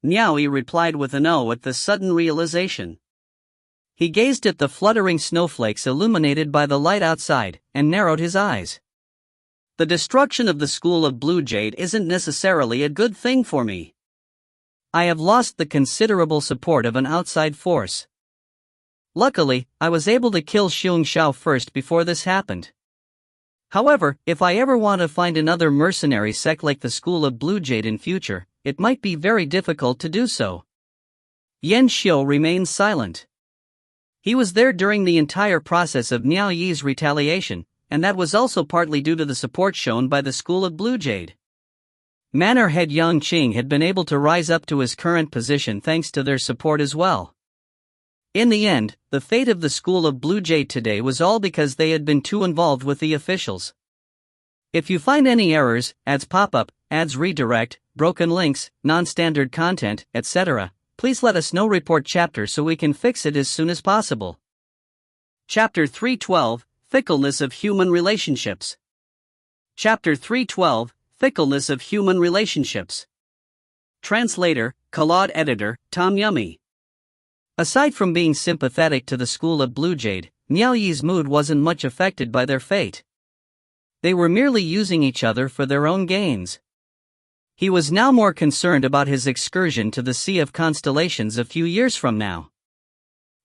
A: Miao Yi replied with an "oh" at the sudden realization. He gazed at the fluttering snowflakes illuminated by the light outside, and narrowed his eyes.
B: The destruction of the school of Blue Jade isn't necessarily a good thing for me.
A: I have lost the considerable support of an outside force. Luckily, I was able to kill Xiong Xiao first before this happened. However, if I ever want to find another mercenary sect like the school of Blue Jade in future, it might be very difficult to do so. Yan Xiu remained silent. He was there during the entire process of Miao Yi's retaliation, and that was also partly due to the support shown by the school of Blue Jade. Manor head Yang Qing had been able to rise up to his current position thanks to their support as well. In the end, the fate of the school of Blue Jade today was all because they had been too involved with the officials. If you find any errors, ads pop up, ads redirect, broken links, non-standard content, etc., please let us know. Report chapter so we can fix it as soon as possible.
B: Chapter 312, Fickleness of Human Relationships. Chapter 312, Fickleness of Human Relationships. Translator, Claude Editor, Tom Yummy.
A: Aside from being sympathetic to the school of Blue Jade, Miao Yi's mood wasn't much affected by their fate. They were merely using each other for their own gains. He was now more concerned about his excursion to the Sea of Constellations a few years from now.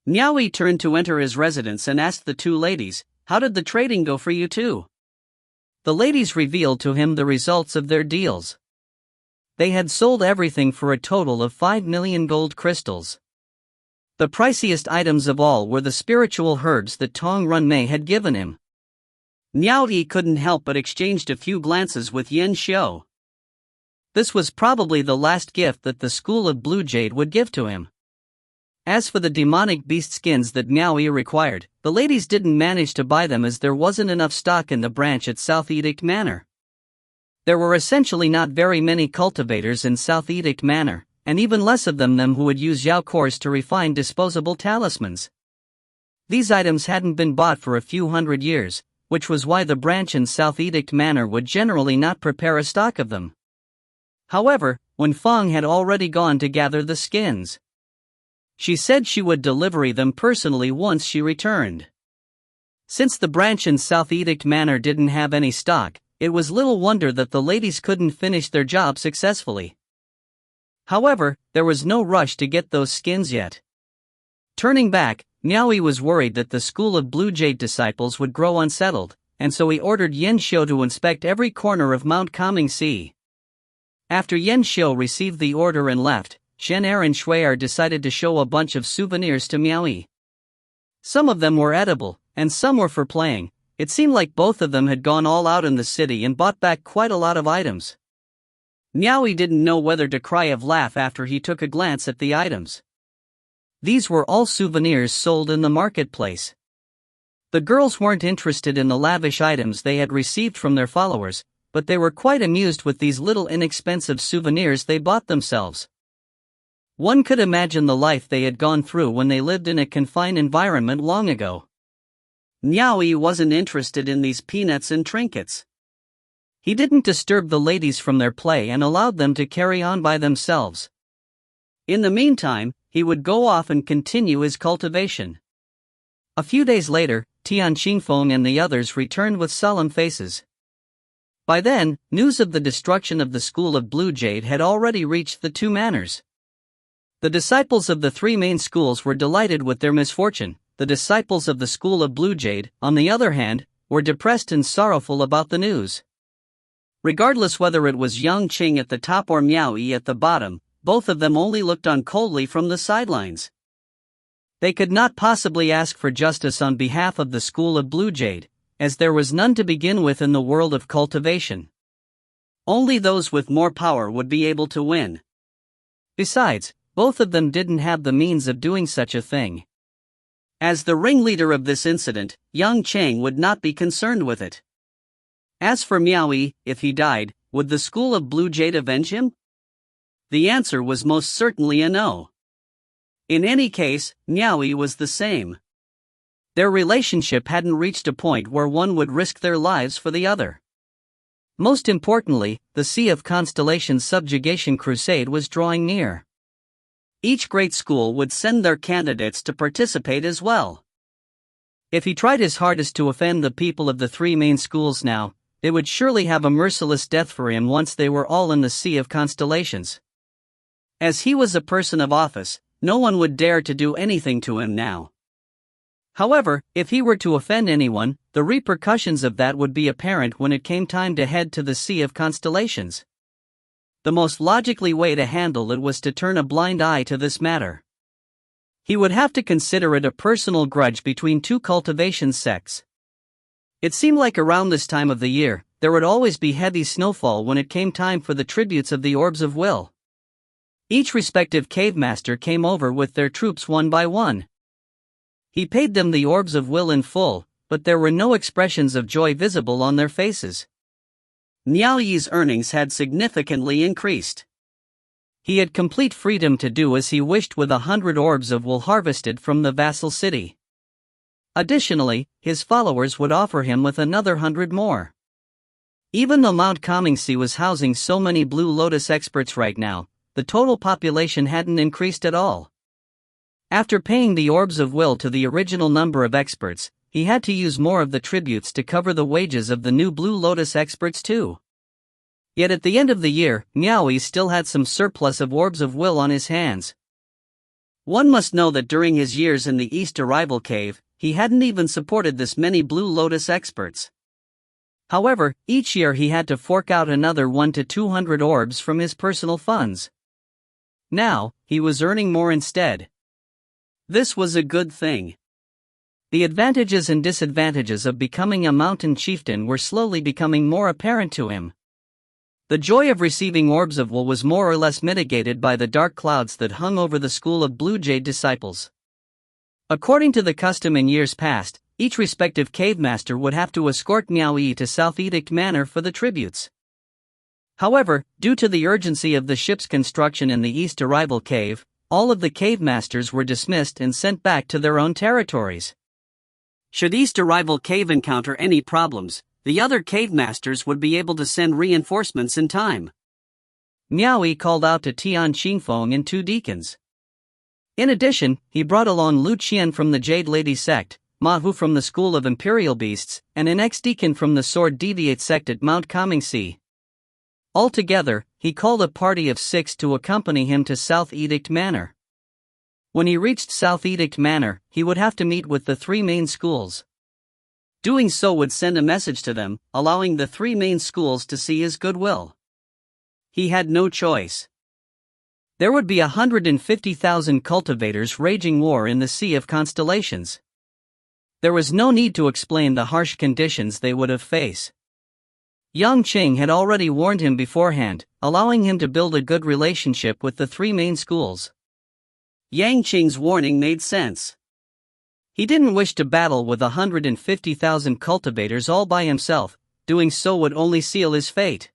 B: Miao Yi turned to enter his residence and asked the two ladies, "How did the trading go for you two?"
A: The ladies revealed to him the results of their deals. They had sold everything for a total of 5 million gold crystals. The priciest items of all were the spiritual herbs that Tong Runmei had given him.
B: Miao Yi couldn't help but exchanged a few glances with Yan Xiu.
A: This was probably the last gift that the school of Blue Jade would give to him. As for the demonic beast skins that Miao Yi required, the ladies didn't manage to buy them as there wasn't enough stock in the branch at South Edict Manor. There were essentially not very many cultivators in South Edict Manor, and even less of them who would use Yao cores to refine disposable talismans. These items hadn't been bought for a few hundred years, which was why the branch in South Edict Manor would generally not prepare a stock of them. However, when Feng had already gone to gather the skins, she said she would deliver them personally once she returned. Since the branch in South Edict Manor didn't have any stock, it was little wonder that the ladies couldn't finish their job successfully. However, there was no rush to get those skins yet. Turning back, Miao Yi was worried that the school of Blue Jade disciples would grow unsettled, and so he ordered Yan Xiu to inspect every corner of Mount Coming Sea. After Yan Xiu received the order and left, Shen Er and Shui Er decided to show a bunch of souvenirs to Miao Yi. Some of them were edible, and some were for playing. It seemed like both of them had gone all out in the city and bought back quite a lot of items.
B: Miao Yi didn't know whether to cry or laugh after he took a glance at the items.
A: These were all souvenirs sold in the marketplace. The girls weren't interested in the lavish items they had received from their followers, but they were quite amused with these little inexpensive souvenirs they bought themselves. One could imagine the life they had gone through when they lived in a confined environment long ago.
B: Miao Yi wasn't interested in these peanuts and trinkets.
A: He didn't disturb the ladies from their play and allowed them to carry on by themselves.
B: In the meantime, he would go off and continue his cultivation.
A: A few days later, Tian Qingfeng and the others returned with solemn faces. By then, news of the destruction of the school of Blue Jade had already reached the two manors. The disciples of the three main schools were delighted with their misfortune. The disciples of the school of Blue Jade, on the other hand, were depressed and sorrowful about the news. Regardless whether it was Yang Qing at the top or Miao Yi at the bottom, both of them only looked on coldly from the sidelines. They could not possibly ask for justice on behalf of the school of Blue Jade, as there was none to begin with in the world of cultivation.
B: Only those with more power would be able to win.
A: Besides, both of them didn't have the means of doing such a thing.
B: As the ringleader of this incident, Yang Cheng would not be concerned with it. As for Miao Yi, if he died, would the school of Blue Jade avenge him? The answer was most certainly a no. In any case, Miao Yi was the same. Their relationship hadn't reached a point where one would risk their lives for the other.
A: Most importantly, the Sea of Constellations subjugation crusade was drawing near.
B: Each great school would send their candidates to participate as well.
A: If he tried his hardest to offend the people of the three main schools now, they would surely have a merciless death for him once they were all in the Sea of Constellations. As he was a person of office, no one would dare to do anything to him now. However, if he were to offend anyone, the repercussions of that would be apparent when it came time to head to the Sea of Constellations. The most logically way to handle it was to turn a blind eye to this matter. He would have to consider it a personal grudge between two cultivation sects. It seemed like around this time of the year, there would always be heavy snowfall when it came time for the tributes of the Orbs of Will. Each respective cave master came over with their troops one by one. He paid them the Orbs of Will in full, but there were no expressions of joy visible on their faces.
B: Miao Yi's earnings had significantly increased.
A: He had complete freedom to do as he wished with 100 orbs of wool harvested from the vassal city. Additionally, his followers would offer him with another 100 more. Even though Mount Coming-Sea was housing so many Blue Lotus experts right now, the total population hadn't increased at all. After paying the orbs of will to the original number of experts, he had to use more of the tributes to cover the wages of the new Blue Lotus experts too. Yet at the end of the year, Miao Yi still had some surplus of orbs of will on his hands. One must know that during his years in the East Arrival Cave, he hadn't even supported this many Blue Lotus experts. However, each year he had to fork out another 1 to 200 orbs from his personal funds. Now, he was earning more instead. This was a good thing. The advantages and disadvantages of becoming a mountain chieftain were slowly becoming more apparent to him. The joy of receiving orbs of will was more or less mitigated by the dark clouds that hung over the school of Blue Jade disciples. According to the custom in years past, each respective cave master would have to escort Miao Yi to South Edict Manor for the tributes. However, due to the urgency of the ship's construction in the East Arrival Cave, all of the cave masters were dismissed and sent back to their own territories. Should East Arrival Cave encounter any problems, the other cave masters would be able to send reinforcements in time. Miao Yi called out to Tian Qingfeng and 2 deacons. In addition, he brought along Lu Qian from the Jade Lady sect, Ma Hu from the School of Imperial Beasts, and an ex-deacon from the Sword Deviate sect at Mount Kamingsi. Altogether, he called a party of 6 to accompany him to South Edict Manor. When he reached South Edict Manor, he would have to meet with the 3 main schools. Doing so would send a message to them, allowing the 3 main schools to see his goodwill. He had no choice. There would be 150,000 cultivators raging war in the Sea of Constellations. There was no need to explain the harsh conditions they would have faced. Yang Qing had already warned him beforehand, allowing him to build a good relationship with the 3 main schools. Yang Qing's warning made sense. He didn't wish to battle with 150,000 cultivators all by himself, doing so would only seal his fate.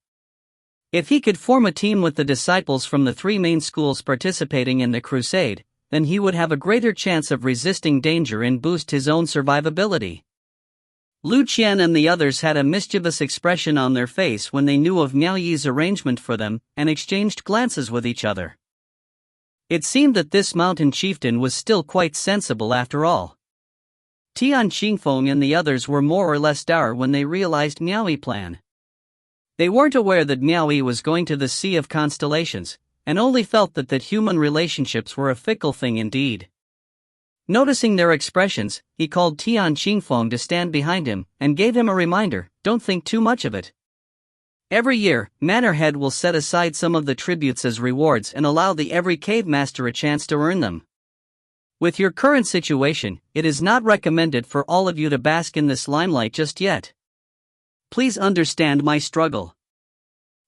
A: If he could form a team with the disciples from the 3 main schools participating in the crusade, then he would have a greater chance of resisting danger and boost his own survivability. Lu Qian and the others had a mischievous expression on their face when they knew of Miao Yi's arrangement for them, and exchanged glances with each other. It seemed that this mountain chieftain was still quite sensible after all. Tian Qingfeng and the others were more or less dour when they realized Miao Yi's plan. They weren't aware that Miao Yi was going to the Sea of Constellations, and only felt that human relationships were a fickle thing indeed. Noticing their expressions, he called Tian Qingfeng to stand behind him, and gave him a reminder, don't think too much of it. Every year, Manor Head will set aside some of the tributes as rewards and allow every cave master a chance to earn them. With your current situation, it is not recommended for all of you to bask in this limelight just yet. Please understand my struggle.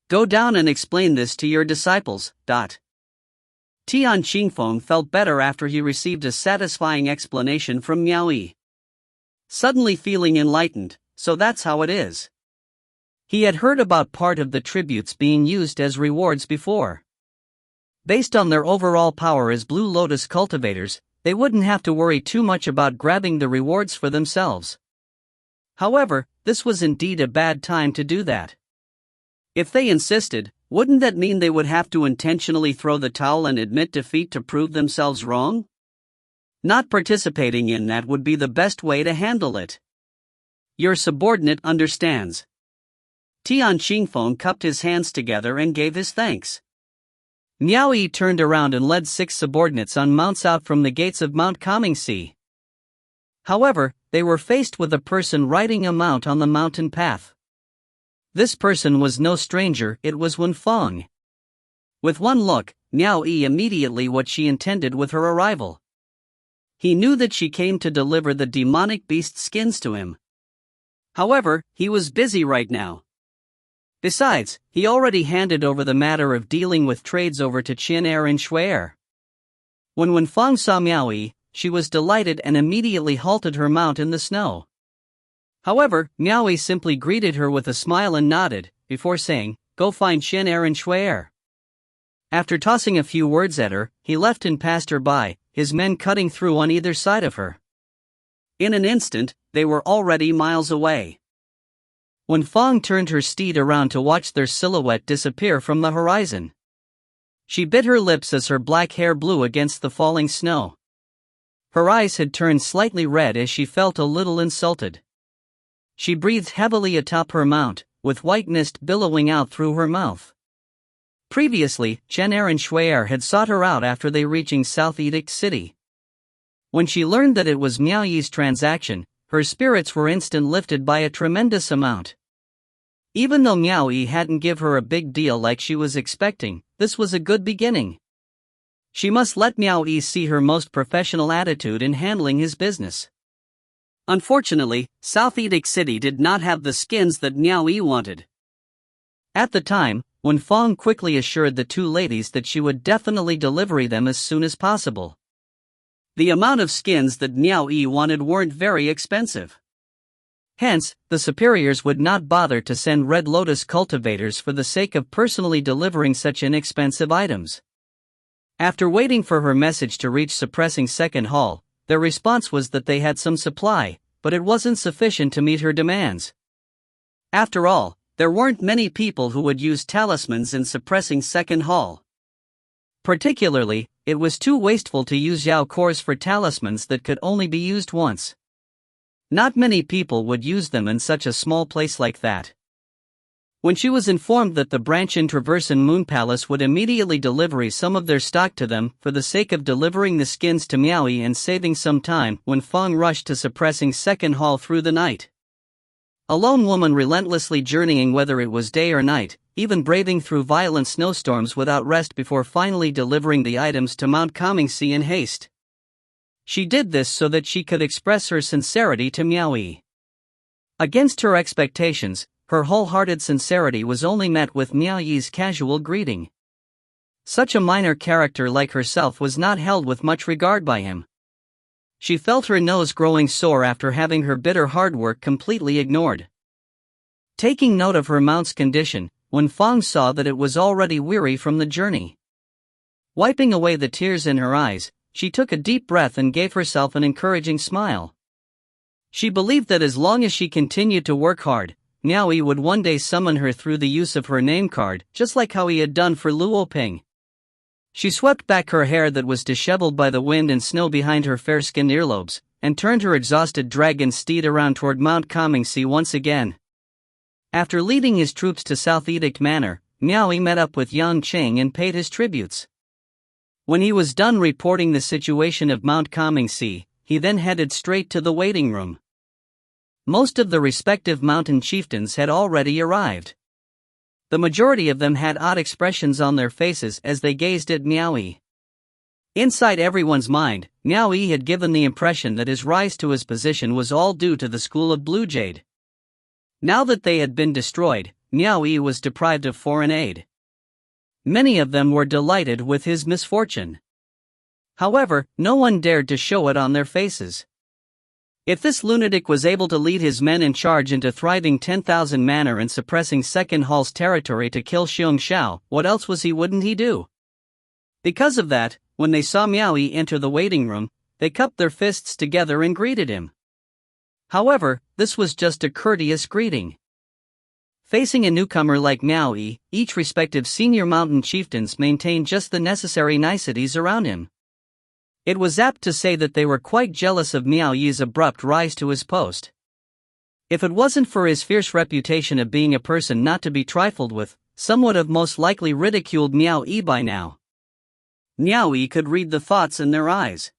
A: Go down and explain this to your disciples. Tian Qingfeng felt better after he received a satisfying explanation from Miao Yi. Suddenly feeling enlightened, so that's how it is. He had heard about part of the tributes being used as rewards before. Based on their overall power as Blue Lotus cultivators, they wouldn't have to worry too much about grabbing the rewards for themselves. However, this was indeed a bad time to do that. If they insisted, wouldn't that mean they would have to intentionally throw the towel and admit defeat to prove themselves wrong? Not participating in that would be the best way to handle it. Your subordinate understands. Tian Qingfeng cupped his hands together and gave his thanks. Miao Yi turned around and led 6 subordinates on mounts out from the gates of Mount Kamingsi. However, they were faced with a person riding a mount on the mountain path. This person was no stranger, it was Wen Feng. With one look, Miao Yi immediately what she intended with her arrival. He knew that she came to deliver the demonic beast skins to him. However, he was busy right now. Besides, he already handed over the matter of dealing with trades over to Qin Er and Shui Er. When Wen Feng saw Miao Yi, she was delighted and immediately halted her mount in the snow. However, Miao Yi simply greeted her with a smile and nodded, before saying, "Go find Qin Er and Shui Er." After tossing a few words at her, he left and passed her by, his men cutting through on either side of her. In an instant, they were already miles away. When Feng turned her steed around to watch their silhouette disappear from the horizon. She bit her lips as her black hair blew against the falling snow. Her eyes had turned slightly red as she felt a little insulted. She breathed heavily atop her mount, with white mist billowing out through her mouth. Previously, Chen Er and Shui Er had sought her out after they reaching South Edict City. When she learned that it was Miao Yi's transaction, her spirits were instantly lifted by a tremendous amount. Even though Miao Yi hadn't give her a big deal like she was expecting, this was a good beginning. She must let Miao Yi see her most professional attitude in handling his business. Unfortunately, South Edict City did not have the skins that Miao Yi wanted. At the time, Wen Fong quickly assured the two ladies that she would definitely deliver them as soon as possible. The amount of skins that Miao Yi wanted weren't very expensive. Hence, the superiors would not bother to send Red Lotus cultivators for the sake of personally delivering such inexpensive items. After waiting for her message to reach suppressing second hall, their response was that they had some supply, but it wasn't sufficient to meet her demands. After all, there weren't many people who would use talismans in suppressing second hall. Particularly, it was too wasteful to use Yao cores for talismans that could only be used once. Not many people would use them in such a small place like that. When she was informed that the branch in Traversan Moon Palace would immediately deliver some of their stock to them for the sake of delivering the skins to Miao Yi and saving some time, Wen Fong rushed to suppressing second hall through the night. A lone woman relentlessly journeying whether it was day or night, even braving through violent snowstorms without rest before finally delivering the items to Mount Comingxi in haste. She did this so that she could express her sincerity to Miao Yi. Against her expectations, her wholehearted sincerity was only met with Miao Yi's casual greeting. Such a minor character like herself was not held with much regard by him. She felt her nose growing sore after having her bitter hard work completely ignored. Taking note of her mount's condition, Wen Fong saw that it was already weary from the journey. Wiping away the tears in her eyes, she took a deep breath and gave herself an encouraging smile. She believed that as long as she continued to work hard, Miao Yi would one day summon her through the use of her name card, just like how he had done for Luo Ping. She swept back her hair that was disheveled by the wind and snow behind her fair-skinned earlobes, and turned her exhausted dragon steed around toward Mount Comingxi once again. After leading his troops to South Edict Manor, Miao Yi met up with Yang Qing and paid his tributes. When he was done reporting the situation of Mount Comingxi, he then headed straight to the waiting room. Most of the respective mountain chieftains had already arrived. The majority of them had odd expressions on their faces as they gazed at Miao Yi. Inside everyone's mind, Miao Yi had given the impression that his rise to his position was all due to the school of Blue Jade. Now that they had been destroyed, Miao Yi was deprived of foreign aid. Many of them were delighted with his misfortune. However, no one dared to show it on their faces. If this lunatic was able to lead his men in charge into thriving 10,000 manor and suppressing Second Hall's territory to kill Xiong Xiao, what else wouldn't he do? Because of that, when they saw Miao Yi enter the waiting room, they cupped their fists together and greeted him. However, this was just a courteous greeting. Facing a newcomer like Miao Yi, each respective senior mountain chieftains maintained just the necessary niceties around him. It was apt to say that they were quite jealous of Miao Yi's abrupt rise to his post. If it wasn't for his fierce reputation of being a person not to be trifled with, some would have most likely ridiculed Miao Yi by now. Miao Yi could read the thoughts in their eyes.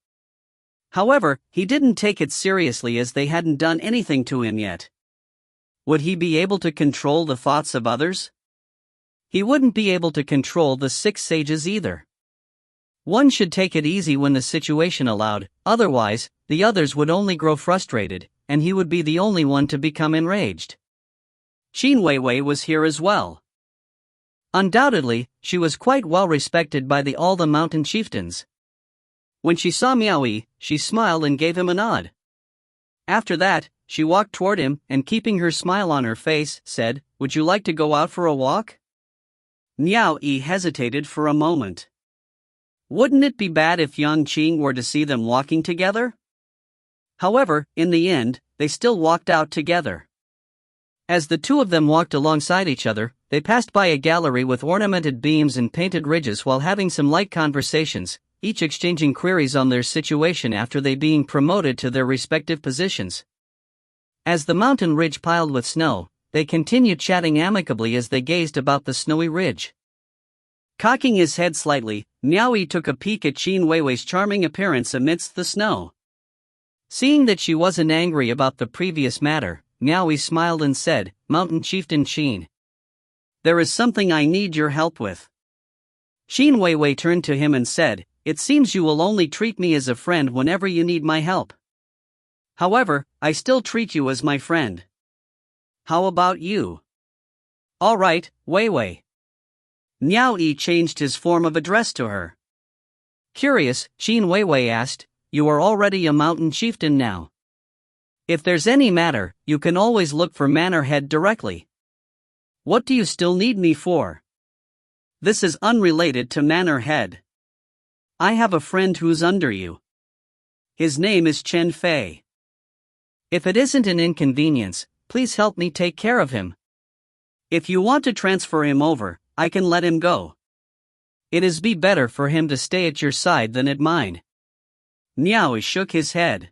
A: However, he didn't take it seriously as they hadn't done anything to him yet. Would he be able to control the thoughts of others? He wouldn't be able to control the 6 sages either. One should take it easy when the situation allowed, otherwise, the others would only grow frustrated, and he would be the only one to become enraged. Qin Weiwei was here as well. Undoubtedly, she was quite well respected by all the mountain chieftains. When she saw Miao Yi, she smiled and gave him a nod. After that, she walked toward him and keeping her smile on her face, said, "Would you like to go out for a walk?" Miao Yi hesitated for a moment. Wouldn't it be bad if Yang Qing were to see them walking together? However, in the end, they still walked out together. As the two of them walked alongside each other, they passed by a gallery with ornamented beams and painted ridges while having some light conversations, each exchanging queries on their situation after they being promoted to their respective positions. As the mountain ridge piled with snow, they continued chatting amicably as they gazed about the snowy ridge. Cocking his head slightly, Miao Yi took a peek at Qin Weiwei's charming appearance amidst the snow. Seeing that she wasn't angry about the previous matter, Miao Yi smiled and said, "Mountain Chieftain Qin, there is something I need your help with." Qin Weiwei turned to him and said, "It seems you will only treat me as a friend whenever you need my help. However, I still treat you as my friend. How about you?" "All right, Weiwei." Miao Yi changed his form of address to her. Curious, Qin Weiwei asked, "You are already a mountain chieftain now. If there's any matter, you can always look for Manor Head directly. What do you still need me for?" "This is unrelated to Manor Head. I have a friend who's under you. His name is Chen Fei. If it isn't an inconvenience, please help me take care of him. If you want to transfer him over, I can let him go. It is be better for him to stay at your side than at mine." Miao Yi shook his head.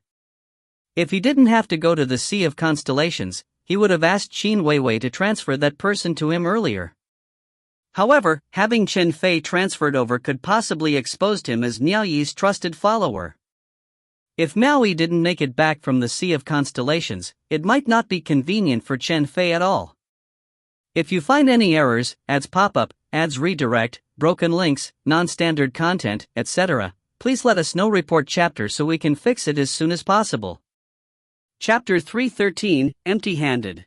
A: If he didn't have to go to the Sea of Constellations, he would have asked Qin Weiwei to transfer that person to him earlier. However, having Chen Fei transferred over could possibly expose him as Miao Yi's trusted follower. If Miao Yi didn't make it back from the Sea of Constellations, it might not be convenient for Chen Fei at all. If you find any errors, ads pop up, ads redirect, broken links, non-standard content, etc., please let us know. Report chapter so we can fix it as soon as possible. Chapter 313, Empty-Handed.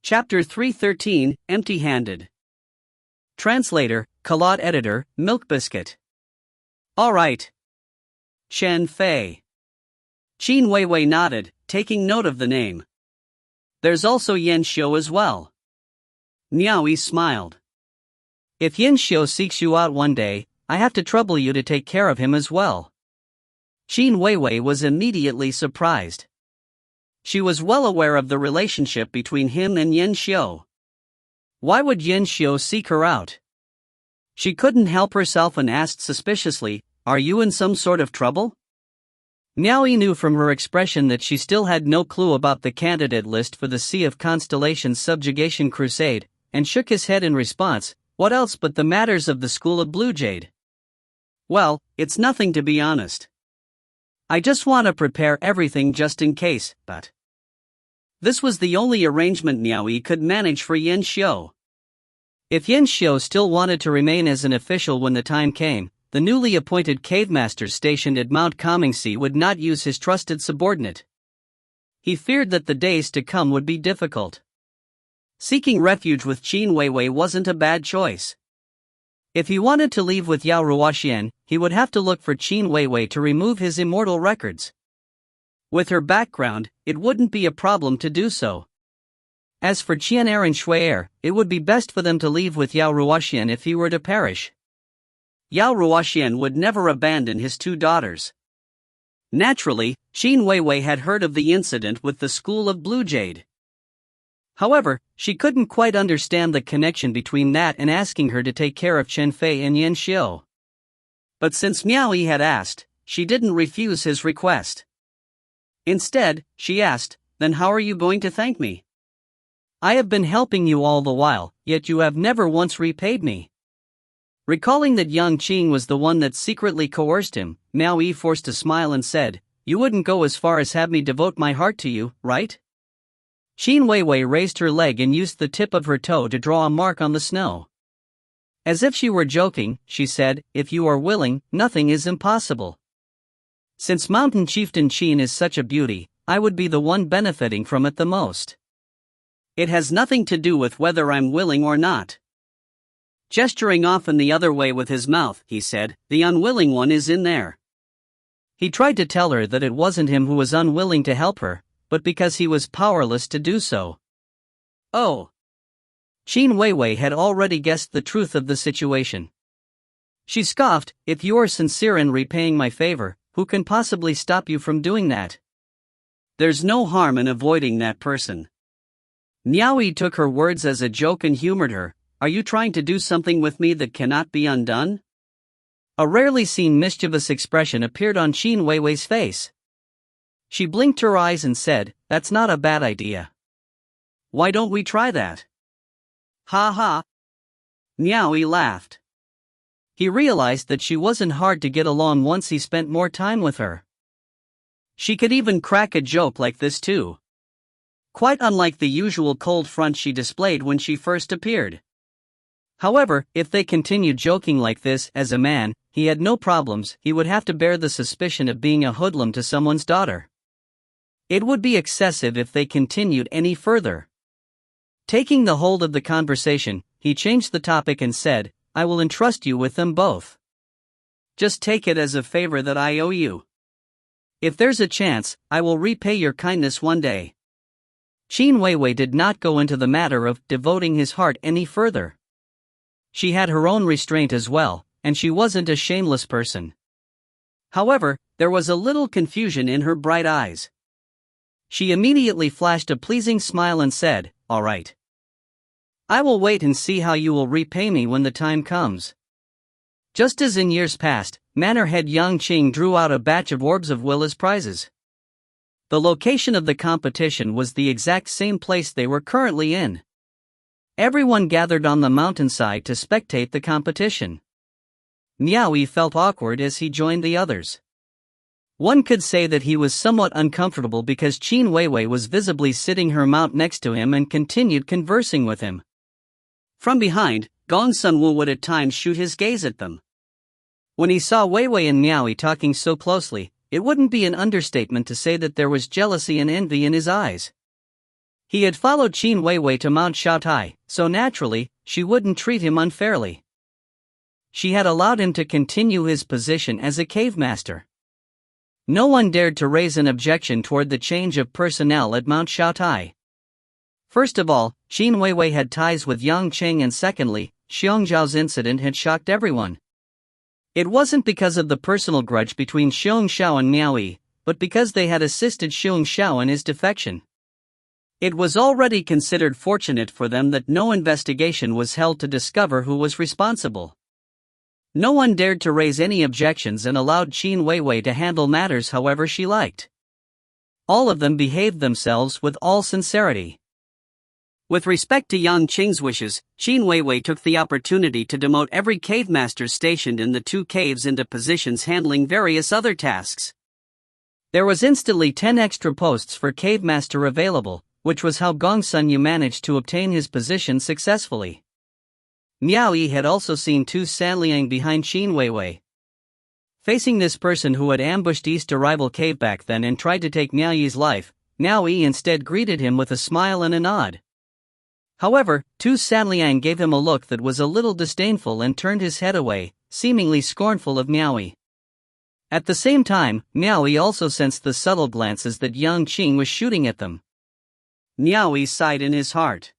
A: Chapter 313, Empty-Handed. Translator, Kalot Editor, Milk Biscuit. Alright. Chen Fei. Qin Weiwei nodded, taking note of the name. There's also Yan Xiu as well. Miao Yi smiled. If Yan Xiu seeks you out one day, I have to trouble you to take care of him as well. Qin Weiwei was immediately surprised. She was well aware of the relationship between him and Yan Xiu. Why would Yan Xiu seek her out? She couldn't help herself and asked suspiciously, "Are you in some sort of trouble?" Miao Yi knew from her expression that she still had no clue about the candidate list for the Sea of Constellations subjugation crusade, and shook his head in response, "What else but the matters of the School of Blue Jade?" "Well, it's nothing to be honest. I just want to prepare everything just in case, but..." This was the only arrangement Miao Yi could manage for Yan Xiu. If Yan Xiu still wanted to remain as an official when the time came, the newly appointed cavemaster stationed at Mount Comingse would not use his trusted subordinate. He feared that the days to come would be difficult. Seeking refuge with Qin Weiwei wasn't a bad choice. If he wanted to leave with Yao Ruoxian, he would have to look for Qin Weiwei to remove his immortal records. With her background, it wouldn't be a problem to do so. As for Qianer and Shui'er, it would be best for them to leave with Yao Ruoxian if he were to perish. Yao Ruoxian would never abandon his two daughters. Naturally, Qin Weiwei had heard of the incident with the School of Blue Jade. However, she couldn't quite understand the connection between that and asking her to take care of Chen Fei and Yan Xiu. But since Miao Yi had asked, she didn't refuse his request. Instead, she asked, "Then how are you going to thank me? I have been helping you all the while, yet you have never once repaid me." Recalling that Yang Qing was the one that secretly coerced him, Miao Yi forced a smile and said, "You wouldn't go as far as have me devote my heart to you, right?" Qin Weiwei raised her leg and used the tip of her toe to draw a mark on the snow. As if she were joking, she said, "If you are willing, nothing is impossible. Since Mountain Chieftain Qin is such a beauty, I would be the one benefiting from it the most. It has nothing to do with whether I'm willing or not." Gesturing often the other way with his mouth, he said, "The unwilling one is in there." He tried to tell her that it wasn't him who was unwilling to help her, but because he was powerless to do so. Oh. Qin Weiwei had already guessed the truth of the situation. She scoffed, "If you are sincere in repaying my favor, who can possibly stop you from doing that? There's no harm in avoiding that person." Miao Yi took her words as a joke and humored her, "Are you trying to do something with me that cannot be undone?" A rarely seen mischievous expression appeared on Qin Weiwei's face. She blinked her eyes and said, "That's not a bad idea.
B: Why don't we try that?"
A: Ha ha.
B: Miao Yi laughed.
A: He realized that she wasn't hard to get along once he spent more time with her.
B: She could even crack a joke like this too. Quite unlike the usual cold front she displayed when she first appeared.
A: However, if they continued joking like this, as a man, he had no problems. He would have to bear the suspicion of being a hoodlum to someone's daughter. It would be excessive if they continued any further. Taking the hold of the conversation, he changed the topic and said, "I will entrust you with them both.
B: Just take it as a favor that I owe you.
A: If there's a chance, I will repay your kindness one day." Qin Weiwei did not go into the matter of devoting his heart any further. She had her own restraint as well, and she wasn't a shameless person. However, there was a little confusion in her bright eyes. She immediately flashed a pleasing smile and said, "All right. I will wait and see how you will repay me when the time comes." Just as in years past, Manor Head Yang Qing drew out a batch of orbs of will as prizes. The location of the competition was the exact same place they were currently in. Everyone gathered on the mountainside to spectate the competition. Miao Yi felt awkward as he joined the others. One could say that he was somewhat uncomfortable because Qin Weiwei was visibly sitting her mount next to him and continued conversing with him.
B: From behind, Gong Sun Wu would at times shoot his gaze at them.
A: When he saw Weiwei and Miao Yi talking so closely, it wouldn't be an understatement to say that there was jealousy and envy in his eyes. He had followed Qin Weiwei to Mount Shaotai, so naturally, she wouldn't treat him unfairly. She had allowed him to continue his position as a cave master. No one dared to raise an objection toward the change of personnel at Mount Shaotai. First of all, Qin Weiwei had ties with Yang Qing, and secondly, Xiong Zhao's incident had shocked everyone. It wasn't because of the personal grudge between Xiong Zhao and Miao Yi, but because they had assisted Xiong Zhao in his defection. It was already considered fortunate for them that no investigation was held to discover who was responsible. No one dared to raise any objections and allowed Qin Weiwei to handle matters however she liked. All of them behaved themselves with all sincerity.
B: With respect to Yang Qing's wishes, Qin Weiwei took the opportunity to demote every cave master stationed in the two caves into positions handling various other tasks.
A: There was instantly 10 extra posts for cave master available, which was how Gong Sun Yu managed to obtain his position successfully. Miao Yi had also seen Tu Sanliang behind Qin Weiwei. Facing this person who had ambushed East Arrival Cave back then and tried to take Miao Yi's life, Miao Yi instead greeted him with a smile and a nod. However, Tu Sanliang gave him a look that was a little disdainful and turned his head away, seemingly scornful of Miao Yi. At the same time, Miao Yi also sensed the subtle glances that Yang Qing was shooting at them.
B: Miao Yi sighed in his heart.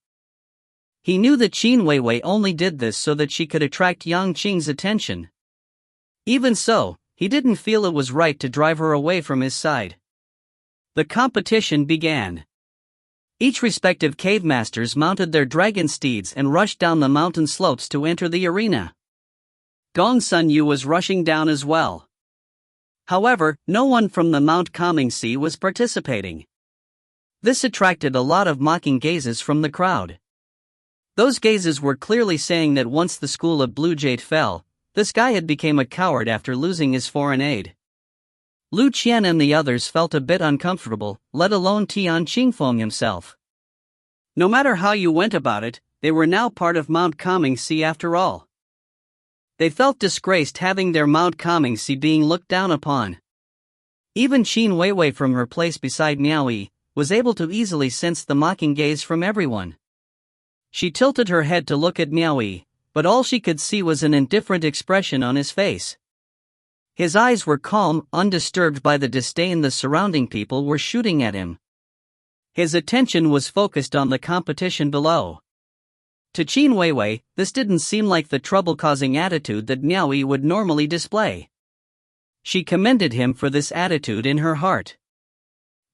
A: He knew that Qin Weiwei only did this so that she could attract Yang Qing's attention. Even so, he didn't feel it was right to drive her away from his side. The competition began. Each respective cave masters mounted their dragon steeds and rushed down the mountain slopes to enter the arena.
B: Gong Sun Yu was rushing down as well. However, no one from the Mount Comingxi was participating.
A: This attracted a lot of mocking gazes from the crowd. Those gazes were clearly saying that once the school of Blue Jade fell, this guy had become a coward after losing his foreign aid. Lu Qian and the others felt a bit uncomfortable, let alone Tian Qingfeng himself.
B: No matter how you went about it, they were now part of Mount Comingxi after all.
A: They felt disgraced having their Mount Comingxi being looked down upon. Even Qin Weiwei from her place beside Miao Yi was able to easily sense the mocking gaze from everyone. She tilted her head to look at Miao Yi, but all she could see was an indifferent expression on his face. His eyes were calm, undisturbed by the disdain the surrounding people were shooting at him. His attention was focused on the competition below. To Qin Weiwei, this didn't seem like the trouble-causing attitude that Miao Yi would normally display. She commended him for this attitude in her heart.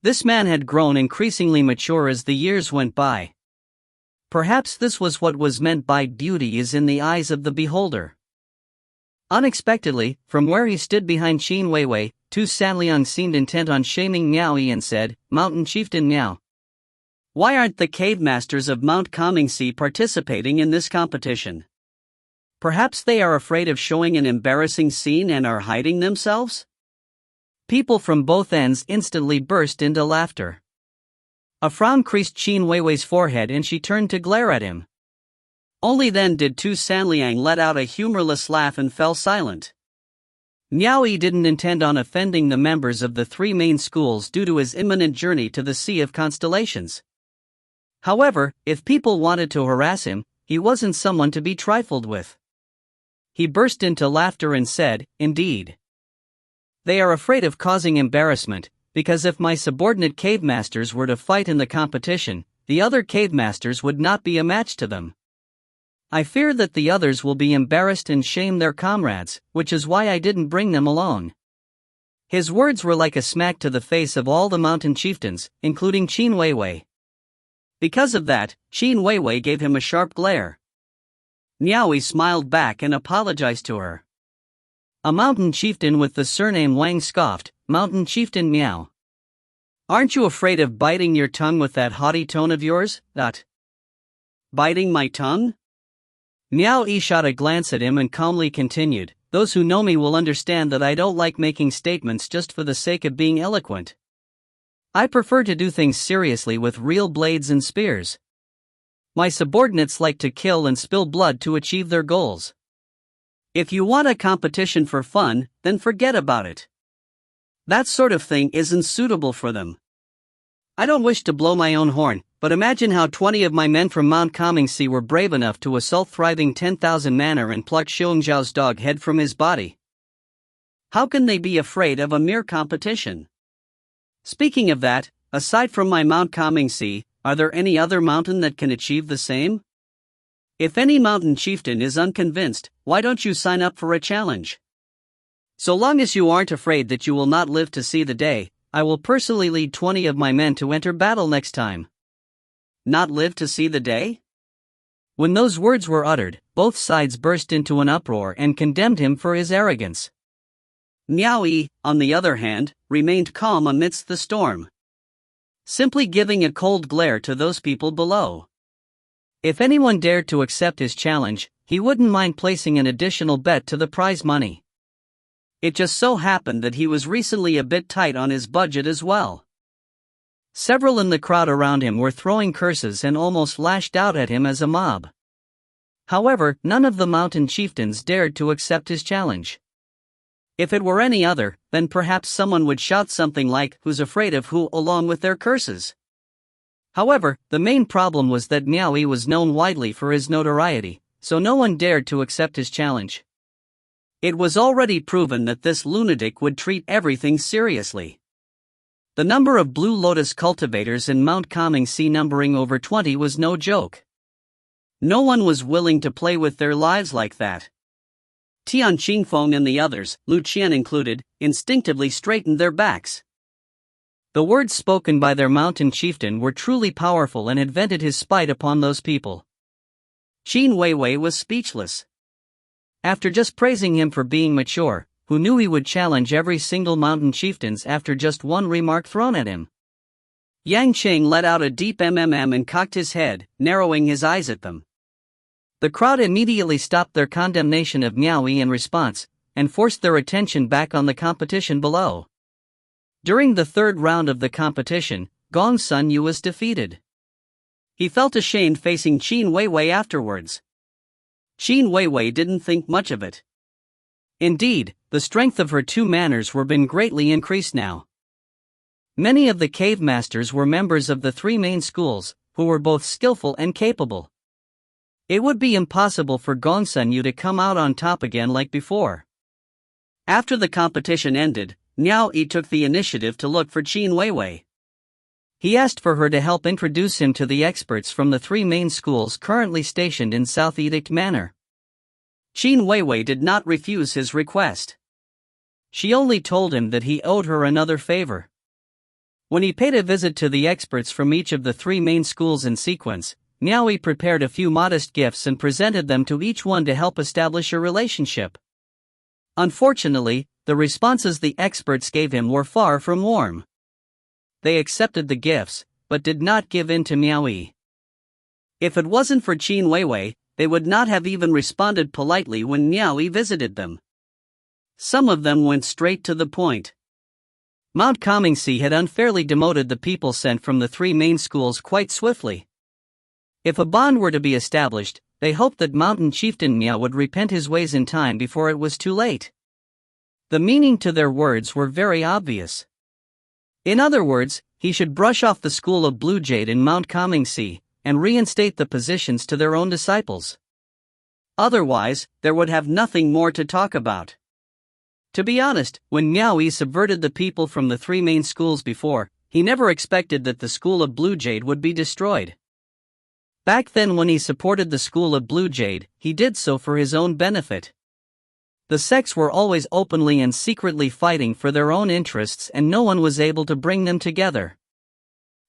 A: This man had grown increasingly mature as the years went by. Perhaps this was what was meant by beauty is in the eyes of the beholder. Unexpectedly, from where he stood behind Qin Weiwei, Tu Sanliang seemed intent on shaming Miao Yi and said, "Mountain Chieftain Miao.
B: Why aren't the cave masters of Mount Kamingsi participating in this competition? Perhaps they are afraid of showing an embarrassing scene and are hiding themselves?"
A: People from both ends instantly burst into laughter. A frown creased Qin Weiwei's forehead and she turned to glare at him.
B: Only then did Tu Sanliang let out a humorless laugh and fell silent.
A: Miao Yi didn't intend on offending the members of the three main schools due to his imminent journey to the Sea of Constellations. However, if people wanted to harass him, he wasn't someone to be trifled with. He burst into laughter and said, "Indeed. They are afraid of causing embarrassment, because if my subordinate cave masters were to fight in the competition, the other cave masters would not be a match to them. I fear that the others will be embarrassed and shame their comrades, which is why I didn't bring them along." His words were like a smack to the face of all the mountain chieftains, including Qin Weiwei. Because of that, Qin Weiwei gave him a sharp glare. Miao Yi smiled back and apologized to her. A mountain chieftain with the surname Wang scoffed, "Mountain Chieftain Miao. Aren't you afraid of biting your tongue with that haughty tone of yours?"
B: Biting my tongue?
A: Miao Yi shot a glance at him and calmly continued, "Those who know me will understand that I don't like making statements just for the sake of being eloquent. I prefer to do things seriously with real blades and spears. My subordinates like to kill and spill blood to achieve their goals.
B: If you want a competition for fun, then forget about it. That sort of thing isn't suitable for them.
A: I don't wish to blow my own horn, but imagine how 20 of my men from Mount Kamingsi were brave enough to assault thriving 10,000 manner and pluck Xiongzhao's dog head from his body.
B: How can they be afraid of a mere competition? Speaking of that, aside from my Mount Kamingsi, are there any other mountain that can achieve the same? If any mountain chieftain is unconvinced, why don't you sign up for a challenge?
A: So long as you aren't afraid that you will not live to see the day, I will personally lead 20 of my men to enter battle next time."
B: Not live to see the day?
A: When those words were uttered, both sides burst into an uproar and condemned him for his arrogance.
B: Miao Yi, on the other hand, remained calm amidst the storm, simply giving a cold glare to those people below.
A: If anyone dared to accept his challenge, he wouldn't mind placing an additional bet to the prize money.
B: It just so happened that he was recently a bit tight on his budget as well.
A: Several in the crowd around him were throwing curses and almost lashed out at him as a mob. However, none of the mountain chieftains dared to accept his challenge. If it were any other, then perhaps someone would shout something like, "Who's afraid of who?" along with their curses. However, the main problem was that Miao Yi was known widely for his notoriety, so no one dared to accept his challenge.
B: It was already proven that this lunatic would treat everything seriously.
A: The number of Blue Lotus cultivators in Mount Kamingsi numbering over 20 was no joke.
B: No one was willing to play with their lives like that. Tian Qingfeng and the others, Lu Qian included, instinctively straightened their backs.
A: The words spoken by their mountain chieftain were truly powerful and had vented his spite upon those people.
B: Qin Weiwei was speechless.
A: After just praising him for being mature, who knew he would challenge every single mountain chieftains after just one remark thrown at him?
B: Yang Qing let out a deep and cocked his head, narrowing his eyes at them.
A: The crowd immediately stopped their condemnation of Miao Yi in response, and forced their attention back on the competition below. During the third round of the competition, Gong Sun Yu was defeated.
B: He felt ashamed facing Qin Weiwei afterwards. Qin Weiwei didn't think much of it.
A: Indeed, the strength of her two manners were been greatly increased now. Many of the cave masters were members of the three main schools, who were both skillful and capable. It would be impossible for Gong Sun Yu to come out on top again like before.
B: After the competition ended, Miao Yi took the initiative to look for Qin Weiwei.
A: He asked for her to help introduce him to the experts from the three main schools currently stationed in South Edict Manor.
B: Qin Weiwei did not refuse his request.
A: She only told him that he owed her another favor. When he paid a visit to the experts from each of the three main schools in sequence, Miao Yi prepared a few modest gifts and presented them to each one to help establish a relationship. Unfortunately, the responses the experts gave him were far from warm. They accepted the gifts, but did not give in to Miao Yi. If it wasn't for Qin Weiwei, they would not have even responded politely when Miao Yi visited them. Some of them went straight to the point. Mount Comingsi had unfairly demoted the people sent from the three main schools quite swiftly. If a bond were to be established, they hoped that mountain chieftain Miao would repent his ways in time before it was too late. The meaning to their words were very obvious. In other words, he should brush off the school of Blue Jade in Mount Comingsi, and reinstate the positions to their own disciples. Otherwise, there would have nothing more to talk about. To be honest, when Miao Yi subverted the people from the three main schools before, he never expected that the school of Blue Jade would be destroyed. Back then when he supported the school of Blue Jade, he did so for his own benefit. The sects were always openly and secretly fighting for their own interests and no one was able to bring them together.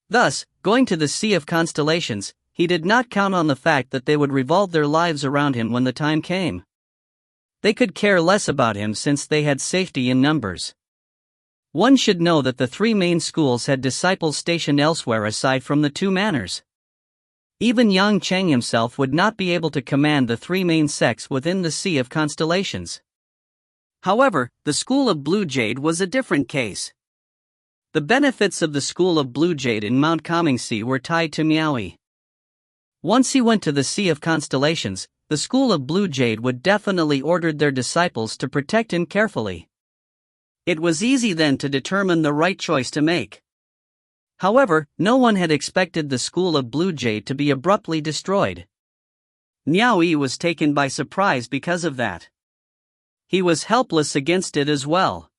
A: Thus, going to the Sea of Constellations, he did not count on the fact that they would revolve their lives around him when the time came. They could care less about him since they had safety in numbers. One should know that the three main schools had disciples stationed elsewhere aside from the two manors. Even Yang Cheng himself would not be able to command the three main sects within the Sea of Constellations. However, the school of Blue Jade was a different case. The benefits of the school of Blue Jade in Mount Comingsi were tied to Miao Yi. Once he went to the Sea of Constellations, the school of Blue Jade would definitely order their disciples to protect him carefully. It was easy then to determine the right choice to make. However, no one had expected the school of Blue Jade to be abruptly destroyed. Miao Yi was taken by surprise because of that. He was helpless against it as well.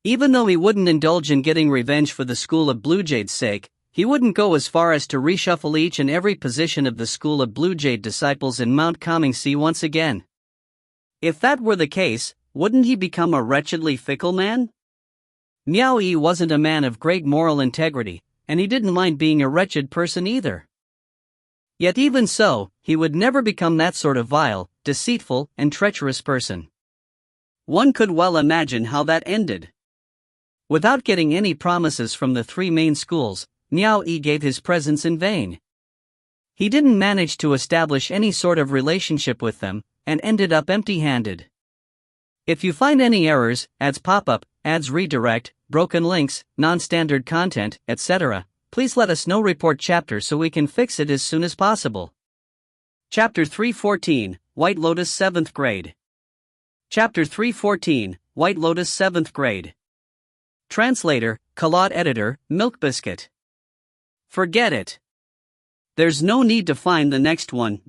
A: Even though he wouldn't indulge in getting revenge for the school of Blue Jade's sake, he wouldn't go as far as to reshuffle each and every position of the school of Blue Jade disciples in Mount Comingsi once again. If that were the case, wouldn't he become a wretchedly fickle man? Miao Yi wasn't a man of great moral integrity, and he didn't mind being a wretched person either. Yet even so, he would never become that sort of vile, deceitful, and treacherous person. One could well imagine how that ended. Without getting any promises from the three main schools, Miao Yi gave his presence in vain. He didn't manage to establish any sort of relationship with them, and ended up empty-handed. If you find any errors, ads pop up, ads redirect, broken links, non-standard content, etc., please let us know. Report chapter so we can fix it as soon as possible. Chapter 314, White Lotus 7th Grade. Chapter 314, White Lotus 7th Grade. Translator, Claude Editor, Milk Biscuit. Forget it. There's no need to find the next one.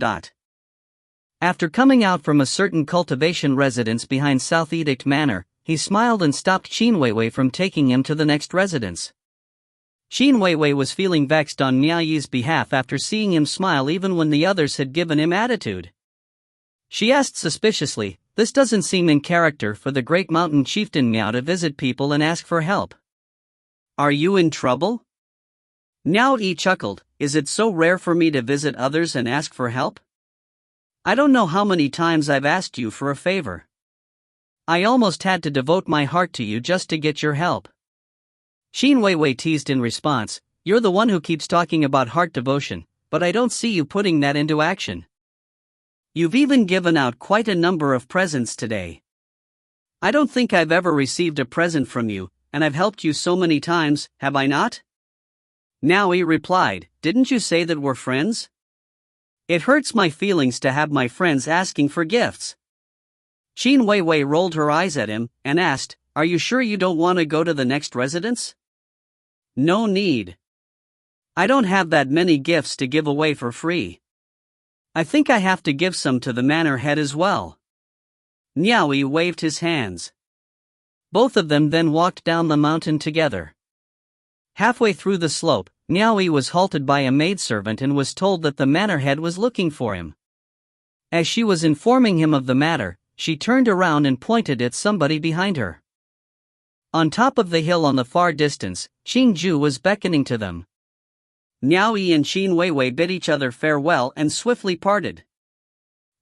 A: After coming out from a certain cultivation residence behind South Edict Manor, he smiled and stopped Qin Weiwei from taking him to the next residence. Qin Weiwei was feeling vexed on Miao Yi's behalf after seeing him smile even when the others had given him attitude. She asked suspiciously, "This doesn't seem in character for the great mountain chieftain Miao to visit people and ask for help. Are you in trouble?" Miao Yi chuckled, "Is it so rare for me to visit others and ask for help? I don't know how many times I've asked you for a favor. I almost had to devote my heart to you just to get your help." Qin Weiwei teased in response, "You're the one who keeps talking about heart devotion, but I don't see you putting that into action. You've even given out quite a number of presents today. I don't think I've ever received a present from you, and I've helped you so many times, have I not?" Miao Yi replied, "Didn't you say that we're friends? It hurts my feelings to have my friends asking for gifts." Qin Weiwei rolled her eyes at him, and asked, "Are you sure you don't want to go to the next residence?" "No need. I don't have that many gifts to give away for free. I think I have to give some to the manor head as well." Miao Yi waved his hands. Both of them then walked down the mountain together. Halfway through the slope, Miao Yi was halted by a maidservant and was told that the manor head was looking for him. As she was informing him of the matter, she turned around and pointed at somebody behind her. On top of the hill on the far distance, Qing Zhu was beckoning to them. Miao Yi and Qin Weiwei bid each other farewell and swiftly parted.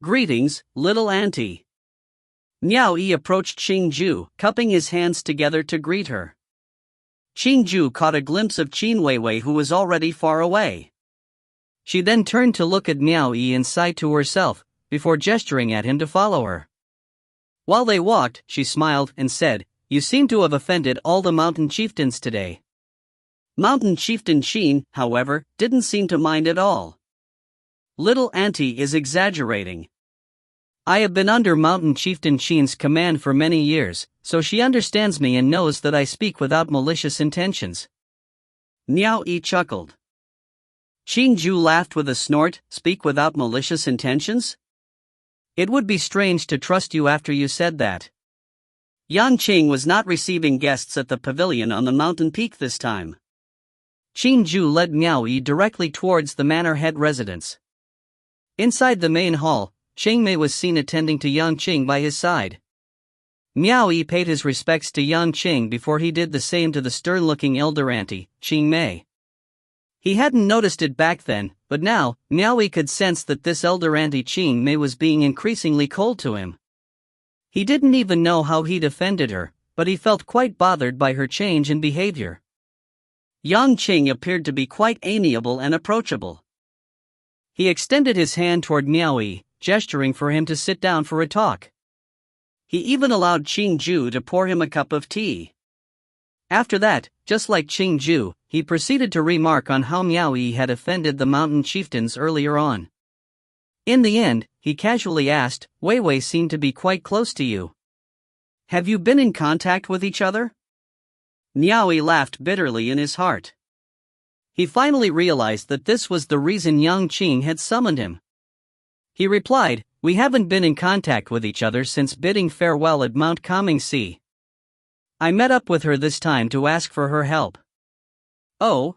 A: "Greetings, little auntie.
B: Miao Yi approached Qingju, cupping his hands together to greet her. Qingju caught a glimpse of Qin Weiwei, who was already far away.
A: She then turned to look at Miao Yi and sighed to herself, before gesturing at him to follow her. While they walked, she smiled and said, "You seem to have offended all the mountain chieftains today."
B: Mountain Chieftain Qin, however, didn't seem to mind at all. "Little auntie is exaggerating.
A: I have been under Mountain Chieftain Qin's command for many years, so she understands me and knows that I speak without malicious intentions."
B: Miao Yi chuckled. Qingju laughed with a snort. "Speak without malicious intentions?
A: It would be strange to trust you after you said that."
B: Yan Qing was not receiving guests at the pavilion on the mountain peak this time.
A: Qingju led Miao Yi directly towards the manor head residence. Inside the main hall, Cheng Mei was seen attending to Yang Qing by his side. Miao Yi paid his respects to Yang Qing before he did the same to the stern-looking elder auntie, Qing Mei. He hadn't noticed it back then, but now, Miao Yi could sense that this elder auntie Qing Mei was being increasingly cold to him. He didn't even know how he'd offended her, but he felt quite bothered by her change in behavior.
B: Yang Qing appeared to be quite amiable and approachable.
A: He extended his hand toward Miao Yi, gesturing for him to sit down for a talk.
B: He even allowed Qingju to pour him a cup of tea.
A: After that, just like Qingju, he proceeded to remark on how Miao Yi had offended the mountain chieftains earlier on. In the end, he casually asked, "Weiwei seemed to be quite close to you.
B: Have you been in contact with each other?" Miao Yi laughed bitterly in his heart.
A: He finally realized that this was the reason Yang Qing had summoned him. He replied, "We haven't been in contact with each other since bidding farewell at Mount Kangxi. I met up with her this time to ask for her help."
B: "Oh?"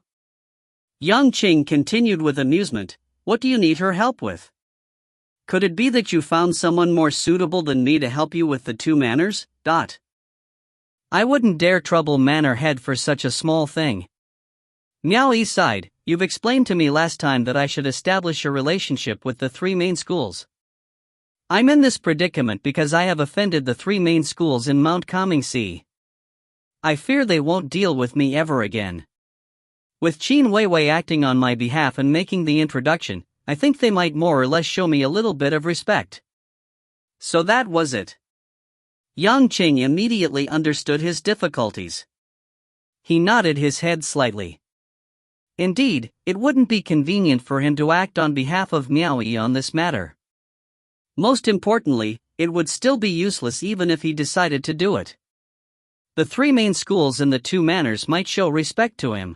B: Yang Qing continued with amusement. "What do you need her help with? Could it be that you found someone more suitable than me to help you with the two manors?
A: I wouldn't dare trouble manor head for such a small thing." Miao Yi sighed. "You've explained to me last time that I should establish a relationship with the three main schools. I'm in this predicament because I have offended the three main schools in Mount Kangxi. I fear they won't deal with me ever again. With Qin Weiwei acting on my behalf and making the introduction, I think they might more or less show me a little bit of respect."
B: So that was it. Yang Qing immediately understood his difficulties.
A: He nodded his head slightly. Indeed, it wouldn't be convenient for him to act on behalf of Miao Yi on this matter. Most importantly, it would still be useless even if he decided to do it. The three main schools in the two manors might show respect to him.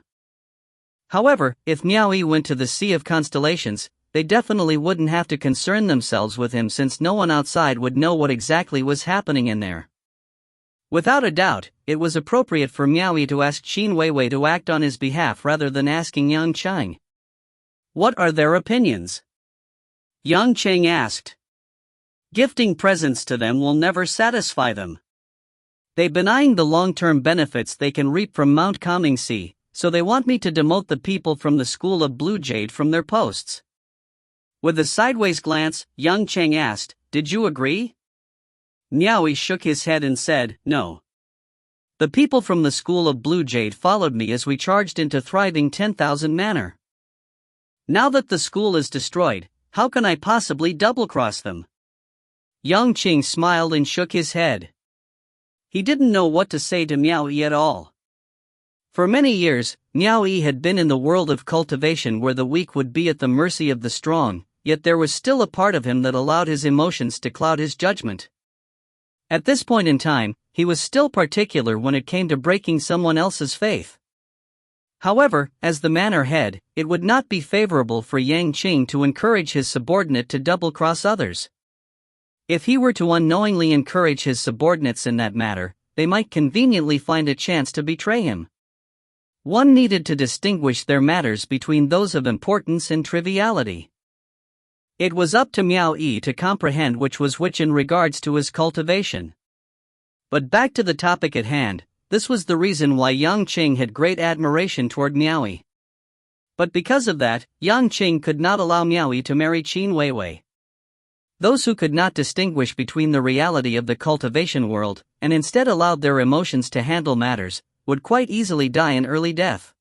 A: However, if Miao Yi went to the Sea of Constellations, they definitely wouldn't have to concern themselves with him since no one outside would know what exactly was happening in there. Without a doubt, it was appropriate for Miao Yi to ask Qin Weiwei to act on his behalf rather than asking Yang Qing.
B: "What are their opinions?" Yang Qing asked. "Gifting presents to them will never satisfy them.
A: They've been eyeing the long-term benefits they can reap from Mount Kangxi, so they want me to demote the people from the School of Blue Jade from their posts." With a sideways glance, Yang Qing asked, "Did you agree?"
B: Miao Yi shook his head and said, "No.
A: The people from the School of Blue Jade followed me as we charged into thriving 10,000 Manor. Now that the school is destroyed, how can I possibly double-cross them?" Yang Qing smiled and shook his head.
B: He didn't know what to say to Miao Yi at all.
A: For many years, Miao Yi had been in the world of cultivation where the weak would be at the mercy of the strong, yet there was still a part of him that allowed his emotions to cloud his judgment. At this point in time, he was still particular when it came to breaking someone else's faith. However, as the manor head, it would not be favorable for Yang Qing to encourage his subordinate to double-cross others. If he were to unknowingly encourage his subordinates in that matter, they might conveniently find a chance to betray him. One needed to distinguish their matters between those of importance and triviality. It was up to Miao Yi to comprehend which was which in regards to his cultivation. But back to the topic at hand, this was the reason why Yang Qing had great admiration toward Miao Yi. But because of that, Yang Qing could not allow Miao Yi to marry Qin Weiwei. Those who could not distinguish between the reality of the cultivation world, and instead allowed their emotions to handle matters, would quite easily die an early death.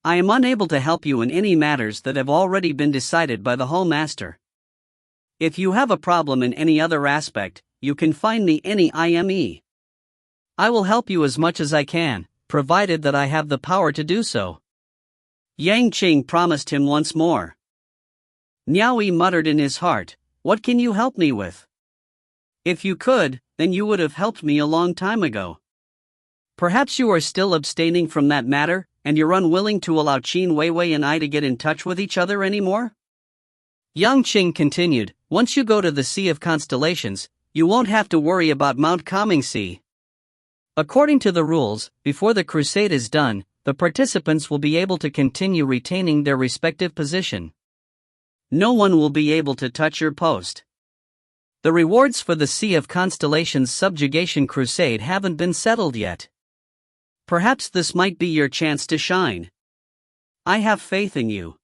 B: I am unable to help you in any matters that have already been decided by the Hall Master. If you have a problem in any other aspect, you can find me any IME.
A: I will help you as much as I can, provided that I have the power to do so.
B: Yang Qing promised him once more. Miao Yi muttered in his heart, "What can you help me with? If you could, then you would have helped me a long time ago. Perhaps you are still abstaining from that matter, and you're unwilling to allow Qin Weiwei and I to get in touch with each other anymore?"
A: Yang Qing continued, "Once you go to the Sea of Constellations, you won't have to worry about Mount Kangxi. According to the rules, before the crusade is done, the participants will be able to continue retaining their respective position.
B: No one will be able to touch your post.
A: The rewards for the Sea of Constellations subjugation crusade haven't been settled yet.
B: Perhaps this might be your chance to shine. I have faith in you.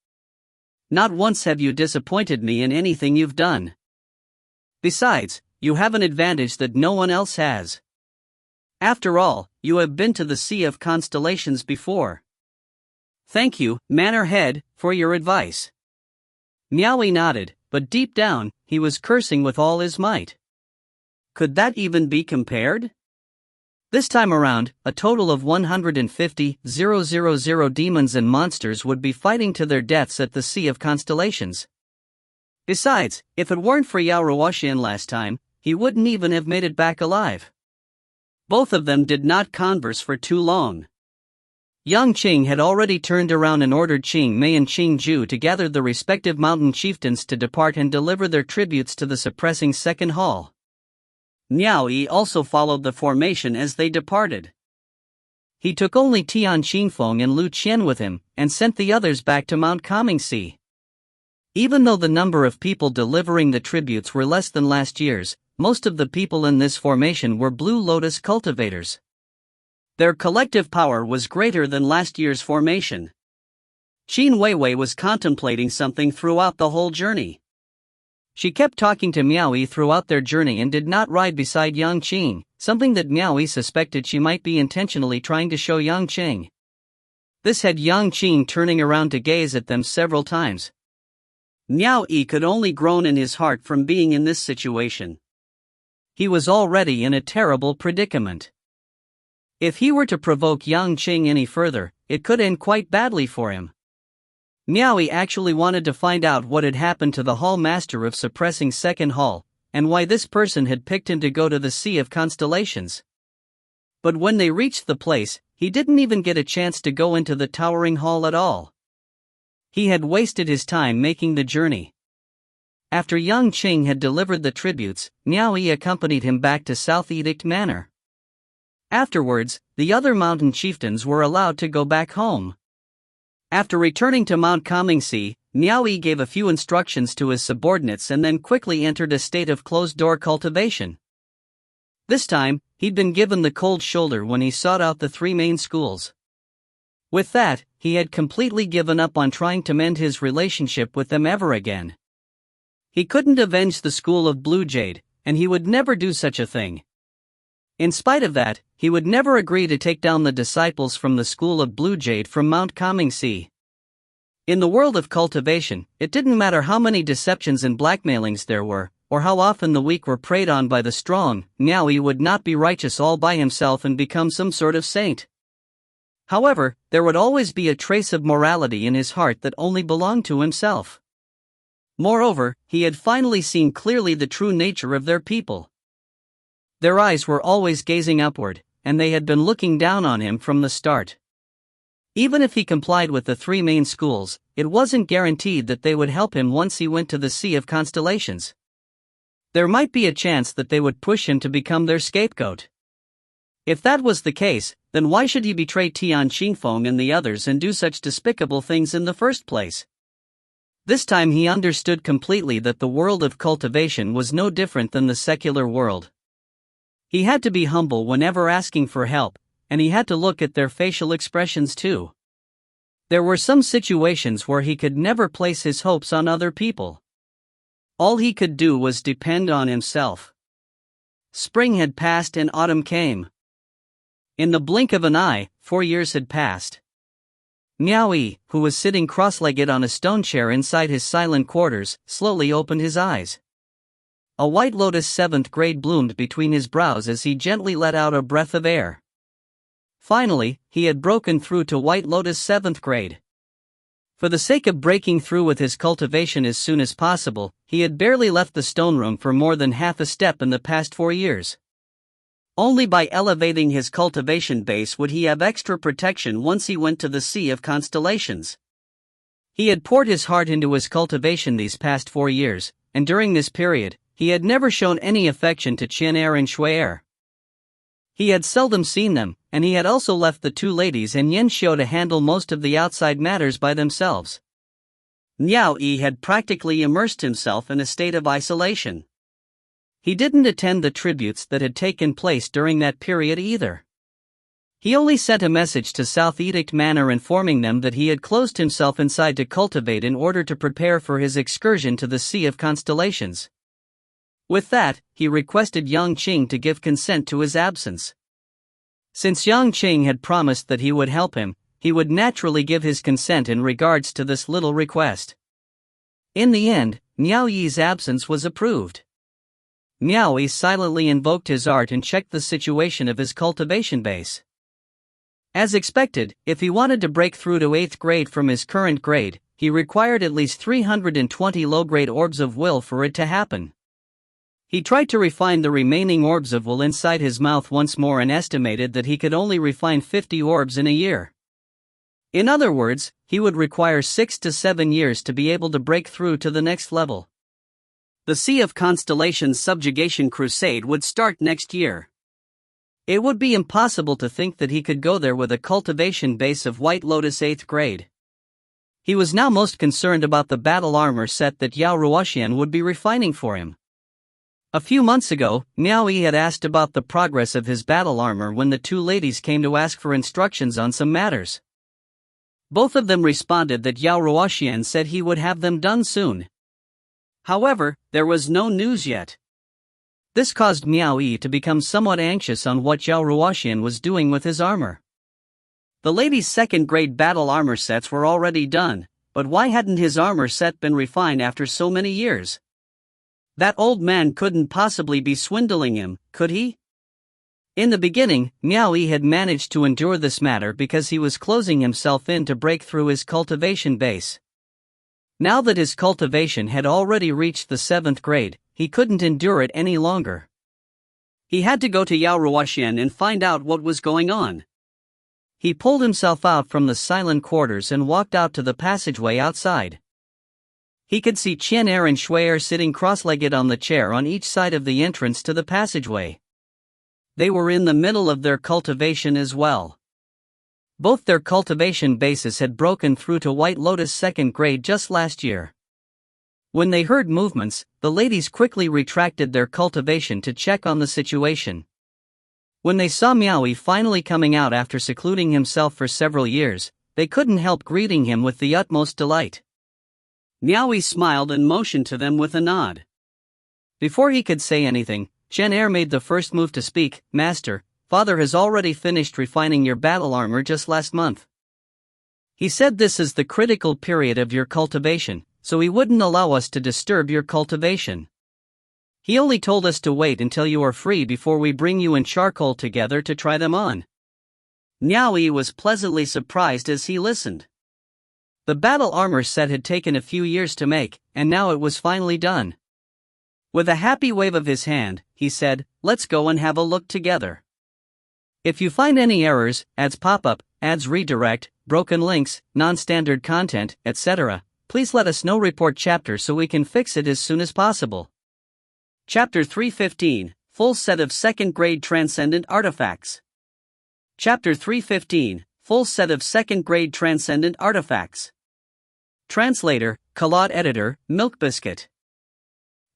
B: Not once have you disappointed me in anything you've done. Besides, you have an advantage that no one else has. After all, you have been to the Sea of Constellations before. Thank you, Manor Head, for your advice."
A: Miao Yi nodded, but deep down, he was cursing with all his might.
B: Could that even be compared?
A: This time around, a total of 150,000 demons and monsters would be fighting to their deaths at the Sea of Constellations. Besides, if it weren't for Yao Ruoxian last time, he wouldn't even have made it back alive.
B: Both of them did not converse for too long.
A: Yang Qing had already turned around and ordered Qing Mei and Qing Ju to gather the respective mountain chieftains to depart and deliver their tributes to the suppressing second hall.
B: Miao Yi also followed the formation as they departed.
A: He took only Tian Qingfeng and Lu Qian with him, and sent the others back to Mount Kangxi. Even though the number of people delivering the tributes were less than last year's, most of the people in this formation were Blue Lotus cultivators. Their collective power was greater than last year's formation.
B: Qin Weiwei was contemplating something throughout the whole journey.
A: She kept talking to Miao Yi throughout their journey and did not ride beside Yang Qing, something that Miao Yi suspected she might be intentionally trying to show Yang Qing. This had Yang Qing turning around to gaze at them several times.
B: Miao Yi could only groan in his heart from being in this situation.
A: He was already in a terrible predicament. If he were to provoke Yang Qing any further, it could end quite badly for him. Miao Yi actually wanted to find out what had happened to the Hall Master of Suppressing Second Hall, and why this person had picked him to go to the Sea of Constellations. But when they reached the place, he didn't even get a chance to go into the towering hall at all. He had wasted his time making the journey. After Yang Qing had delivered the tributes, Miao Yi accompanied him back to South Edict Manor. Afterwards, the other mountain chieftains were allowed to go back home. After returning to Mount Kangxi, Miao Yi gave a few instructions to his subordinates and then quickly entered a state of closed-door cultivation. This time, he'd been given the cold shoulder when he sought out the three main schools. With that, he had completely given up on trying to mend his relationship with them ever again. He couldn't avenge the school of Blue Jade, and he would never do such a thing. In spite of that, he would never agree to take down the disciples from the school of Blue Jade from Mount Kangxi. In the world of cultivation, it didn't matter how many deceptions and blackmailings there were, or how often the weak were preyed on by the strong. Miao Yi would not be righteous all by himself and become some sort of saint. However, there would always be a trace of morality in his heart that only belonged to himself. Moreover, he had finally seen clearly the true nature of their people. Their eyes were always gazing upward, and they had been looking down on him from the start. Even if he complied with the three main schools, it wasn't guaranteed that they would help him once he went to the Sea of Constellations. There might be a chance that they would push him to become their scapegoat. If that was the case, then why should he betray Tian Qingfeng and the others and do such despicable things in the first place? This time he understood completely that the world of cultivation was no different than the secular world. He had to be humble whenever asking for help, and he had to look at their facial expressions too. There were some situations where he could never place his hopes on other people.
B: All he could do was depend on himself. Spring had passed and autumn came. In the blink of an eye, 4 years had passed. Miao Yi, who was sitting cross-legged on a stone chair inside his silent quarters, slowly opened his eyes. A white lotus 7th grade bloomed between his brows as he gently let out a breath of air. Finally, he had broken through to white lotus 7th grade. For the sake of breaking through with his cultivation as soon as possible, he had barely left the stone room for more than half a step in the past 4 years. Only by elevating his cultivation base would he have extra protection once he went to the Sea of Constellations. He had poured his heart into his cultivation these past 4 years, and during this period, he had never shown any affection to Qian and Shui. He had seldom seen them, and he had also left the two ladies and Yan Xiu to handle most of the outside matters by themselves. Miao Yi had practically immersed himself in a state of isolation. He didn't attend the tributes that had taken place during that period either. He only sent a message to South Edict Manor informing them that he had closed himself inside to cultivate in order to prepare for his excursion to the Sea of Constellations. With that, he requested Yang Qing to give consent to his absence. Since Yang Qing had promised that he would help him, he would naturally give his consent in regards to this little request. In the end, Miao Yi's absence was approved. Miao Yi silently invoked his art and checked the situation of his cultivation base. As expected, if he wanted to break through to 8th grade from his current grade, he required at least 320 low-grade orbs of will for it to happen. He tried to refine the remaining orbs of will inside his mouth once more and estimated that he could only refine 50 orbs in a year. In other words, he would require 6 to 7 years to be able to break through to the next level. The Sea of Constellations subjugation crusade would start next year. It would be impossible to think that he could go there with a cultivation base of White Lotus 8th grade. He was now most concerned about the battle armor set that Yao Ruoxian would be refining for him. A few months ago, Miao Yi had asked about the progress of his battle armor when the two ladies came to ask for instructions on some matters. Both of them responded that Yao Ruoxian said he would have them done soon. However, there was no news yet. This caused Miao Yi to become somewhat anxious on what Yao Ruoxian was doing with his armor. The ladies' 2nd grade battle armor sets were already done, but why hadn't his armor set been refined after so many years? That old man couldn't possibly be swindling him, could he? In the beginning, Miao Yi had managed to endure this matter because he was closing himself in to break through his cultivation base. Now that his cultivation had already reached the 7th grade, he couldn't endure it any longer. He had to go to Yao Ruoxian and find out what was going on. He pulled himself out from the silent quarters and walked out to the passageway outside. He could see Qian and Shui sitting cross-legged on the chair on each side of the entrance to the passageway. They were in the middle of their cultivation as well. Both their cultivation bases had broken through to White Lotus 2nd grade just last year. When they heard movements, the ladies quickly retracted their cultivation to check on the situation. When they saw Miao Yi finally coming out after secluding himself for several years, they couldn't help greeting him with the utmost delight. Miao Yi smiled and motioned to them with a nod. Before he could say anything, Shan Hai made the first move to speak. "Master, Father has already finished refining your battle armor just last month. He said this is the critical period of your cultivation, so he wouldn't allow us to disturb your cultivation. He only told us to wait until you are free before we bring you and charcoal together to try them on." Miao Yi was pleasantly surprised as he listened. The battle armor set had taken a few years to make, and now it was finally done. With a happy wave of his hand, he said, "Let's go and have a look together. If you find any errors, ads pop up, ads redirect, broken links, non-standard content, etc., please let us know. Report chapter so we can fix it as soon as possible." Chapter 315, Full Set of 2nd Grade Transcendent Artifacts. Chapter 315, Full Set of 2nd Grade Transcendent Artifacts. Translator, Claude Editor, Milk Biscuit.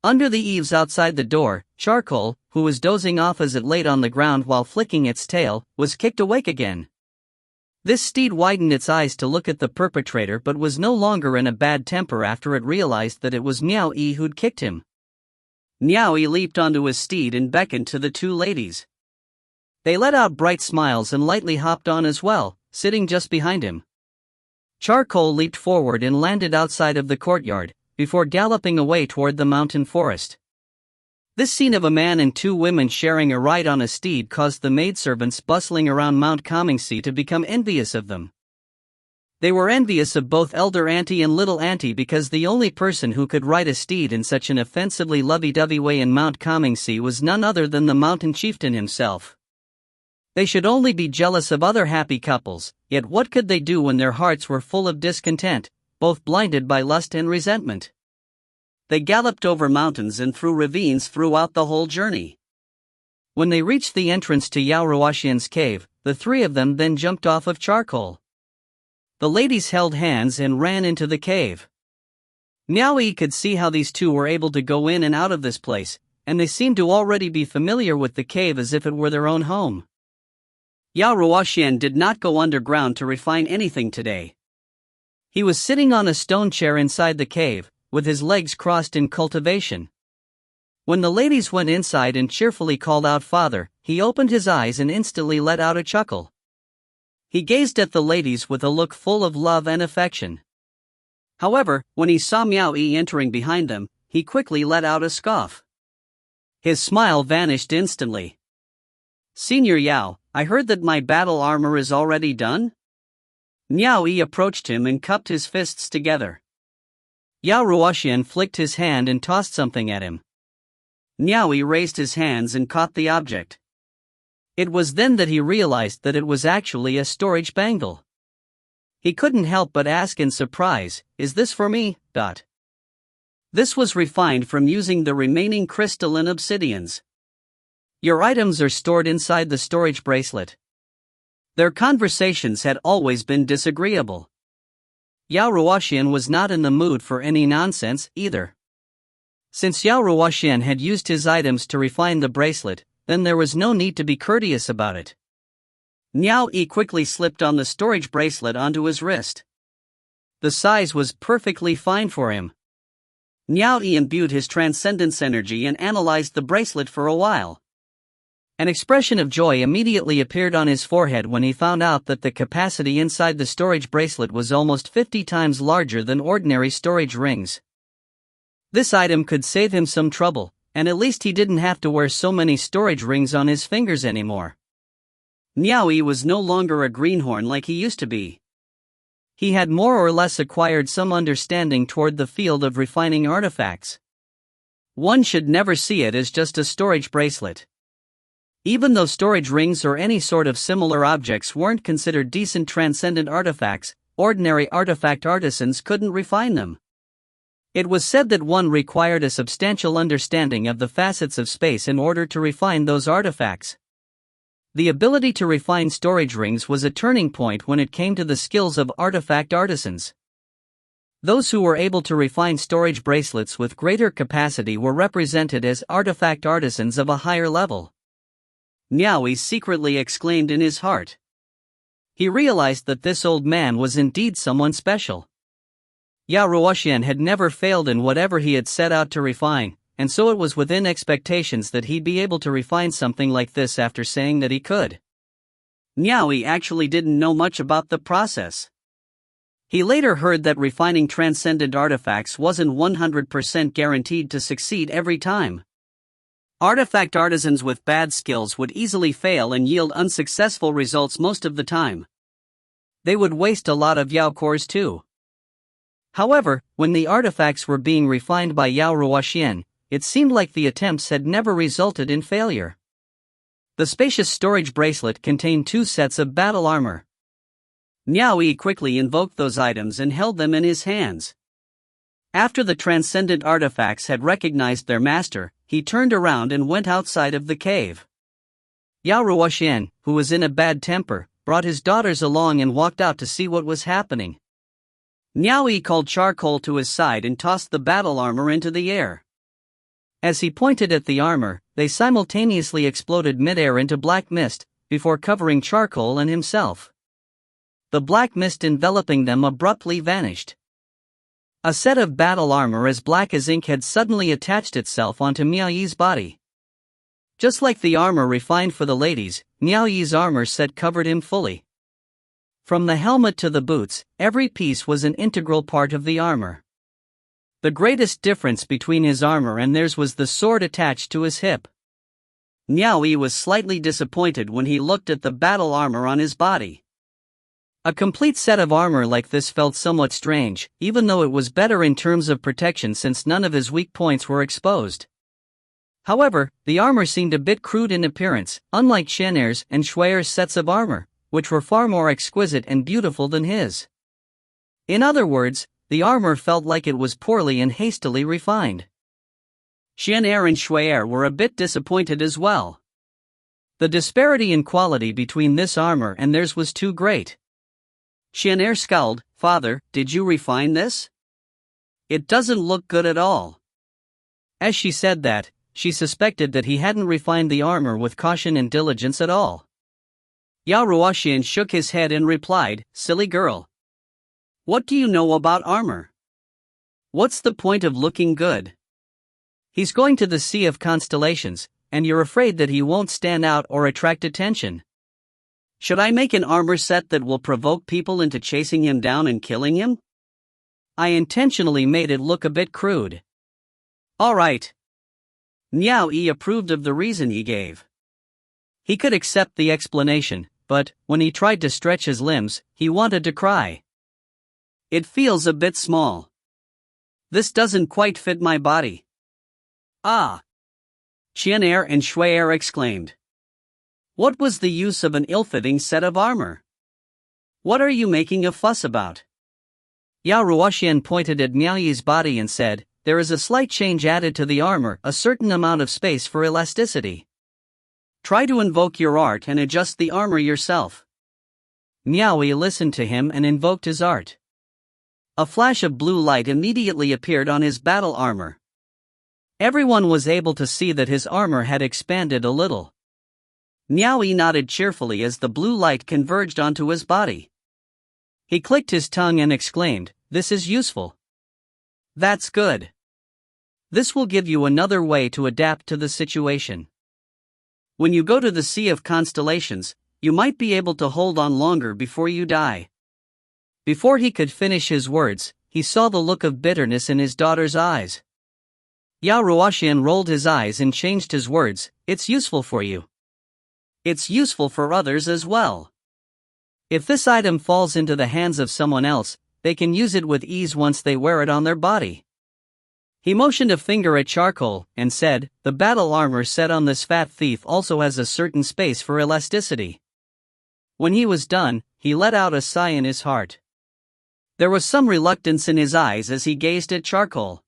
B: Under the eaves outside the door, Charcoal, who was dozing off as it laid on the ground while flicking its tail, was kicked awake again.
A: This steed widened its eyes to look at the perpetrator but was no longer in a bad temper after it realized that it was Miao Yi who'd kicked him.
B: Miao Yi leaped onto his steed and beckoned to the two ladies.
A: They let out bright smiles and lightly hopped on as well, sitting just behind him. Charcoal leaped forward and landed outside of the courtyard, before galloping away toward the mountain forest. This scene of a man and two women sharing a ride on a steed caused the maidservants bustling around Mount Comingse to become envious of them. They were envious of both Elder Auntie and Little Auntie because the only person who could ride a steed in such an offensively lovey-dovey way in Mount Comingse was none other than the mountain chieftain himself. They should only be jealous of other happy couples, yet what could they do when their hearts were full of discontent, both blinded by lust and resentment?
B: They galloped over mountains and through ravines throughout the whole journey.
A: When they reached the entrance to Yao Ruoxian's cave, the three of them then jumped off of Charcoal. The ladies held hands and ran into the cave. Miao Yi could see how these two were able to go in and out of this place, and they seemed to already be familiar with the cave as if it were their own home.
B: Yao Ruoxian did not go underground to refine anything today.
A: He was sitting on a stone chair inside the cave, with his legs crossed in cultivation. When the ladies went inside and cheerfully called out "Father," he opened his eyes and instantly let out a chuckle. He gazed at the ladies with a look full of love and affection.
B: However, when he saw Miao Yi entering behind them, he quickly let out a scoff.
A: His smile vanished instantly.
B: "Senior Yao, I heard that my battle armor is already done?"
A: Miao Yi approached him and cupped his fists together. Yao Ruoxian flicked his hand and tossed something at him.
B: Miao Yi raised his hands and caught the object.
A: It was then that he realized that it was actually a storage bangle. He couldn't help but ask in surprise, "Is this for me?"
B: This was refined from using the remaining crystalline obsidians.
A: Your items are stored inside the storage bracelet.
B: Their conversations had always been disagreeable.
A: Yao Ruoxian was not in the mood for any nonsense, either. Since Yao Ruoxian had used his items to refine the bracelet, then there was no need to be courteous about it.
B: Miao Yi quickly slipped on the storage bracelet onto his wrist.
A: The size was perfectly fine for him.
B: Miao Yi imbued his transcendence energy and analyzed the bracelet for a while.
A: An expression of joy immediately appeared on his forehead when he found out that the capacity inside the storage bracelet was almost 50 times larger than ordinary storage rings. This item could save him some trouble, and at least he didn't have to wear so many storage rings on his fingers anymore.
B: Miao Yi was no longer a greenhorn like he used to be.
A: He had more or less acquired some understanding toward the field of refining artifacts. One should never see it as just a storage bracelet. Even though storage rings or any sort of similar objects weren't considered decent transcendent artifacts, ordinary artifact artisans couldn't refine them. It was said that one required a substantial understanding of the facets of space in order to refine those artifacts. The ability to refine storage rings was a turning point when it came to the skills of artifact artisans. Those who were able to refine storage bracelets with greater capacity were represented as artifact artisans of a higher level.
B: Miao Yi secretly exclaimed in his heart.
A: He realized that this old man was indeed someone special. Yao Ruoxian had never failed in whatever he had set out to refine, and so it was within expectations that he'd be able to refine something like this after saying that he could.
B: Miao Yi actually didn't know much about the process.
A: He later heard that refining transcendent artifacts wasn't 100% guaranteed to succeed every time.
B: Artifact artisans with bad skills would easily fail and yield unsuccessful results most of the time.
A: They would waste a lot of Yao cores too. However, when the artifacts were being refined by Yao Ruoxian, it seemed like the attempts had never resulted in failure. The spacious storage bracelet contained 2 sets of battle armor.
B: Miao Yi quickly invoked those items and held them in his hands. After the transcendent artifacts had recognized their master, he turned around and went outside of the cave.
A: Yao Ruoxian, who was in a bad temper, brought his daughters along and walked out to see what was happening.
B: Miao Yi called Charcoal to his side and tossed the battle armor into the air.
A: As he pointed at the armor, they simultaneously exploded midair into black mist, before covering Charcoal and himself. the black mist enveloping them abruptly vanished. A set of battle armor as black as ink had suddenly attached itself onto Miao Yi's body. Just like the armor refined for the ladies, Miao Yi's armor set covered him fully. From the helmet to the boots, every piece was an integral part of the armor. The greatest difference between his armor and theirs was the sword attached to his hip. Miao Yi was slightly disappointed when he looked at the battle armor on his body. A complete set of armor like this felt somewhat strange, even though it was better in terms of protection since none of his weak points were exposed. However, the armor seemed a bit crude in appearance, unlike Shan Hai's and Shui Er's sets of armor, which were far more exquisite and beautiful than his. In other words, the armor felt like it was poorly and hastily refined. Shan Hai and Shui Er were a bit disappointed as well. The disparity in quality between this armor and theirs was too great. Shan Hai scowled. "Father, did you refine this? It doesn't look good at all." As she said that, she suspected that he hadn't refined the armor with caution and diligence at all. Yao Ruoxian shook his head and replied, "Silly girl. What do you know about armor? What's the point of looking good? He's going to the Sea of Constellations, and you're afraid that he won't stand out or attract attention. Should I make an armor set that will provoke people into chasing him down and killing him? I intentionally made it look a bit crude." "All right." Miao Yi approved of the reason he gave. He could accept the explanation, but when he tried to stretch his limbs, he wanted to cry. "It feels a bit small. This doesn't quite fit my body." "Ah!" Shan Hai and Shui Er exclaimed. "What was the use of an ill-fitting set of armor? What are you making a fuss about?" Yao Ruoxian pointed at Miao Yi's body and said, "There is a slight change added to the armor, a certain amount of space for elasticity. Try to invoke your art and adjust the armor yourself." Miao Yi listened to him and invoked his art. A flash of blue light immediately appeared on his battle armor. Everyone was able to see that his armor had expanded a little. Miao Yi nodded cheerfully as the blue light converged onto his body. He clicked his tongue and exclaimed, "This is useful. That's good. This will give you another way to adapt to the situation. When you go to the Sea of Constellations, you might be able to hold on longer before you die." Before he could finish his words, he saw the look of bitterness in his daughter's eyes. Yao Ruoxian rolled his eyes and changed his words, "It's useful for you. It's useful for others as well. If this item falls into the hands of someone else, they can use it with ease once they wear it on their body." He motioned a finger at charcoal and said, "The battle armor set on this fat thief also has a certain space for elasticity." When he was done, he let out a sigh in his heart. There was some reluctance in his eyes as he gazed at charcoal.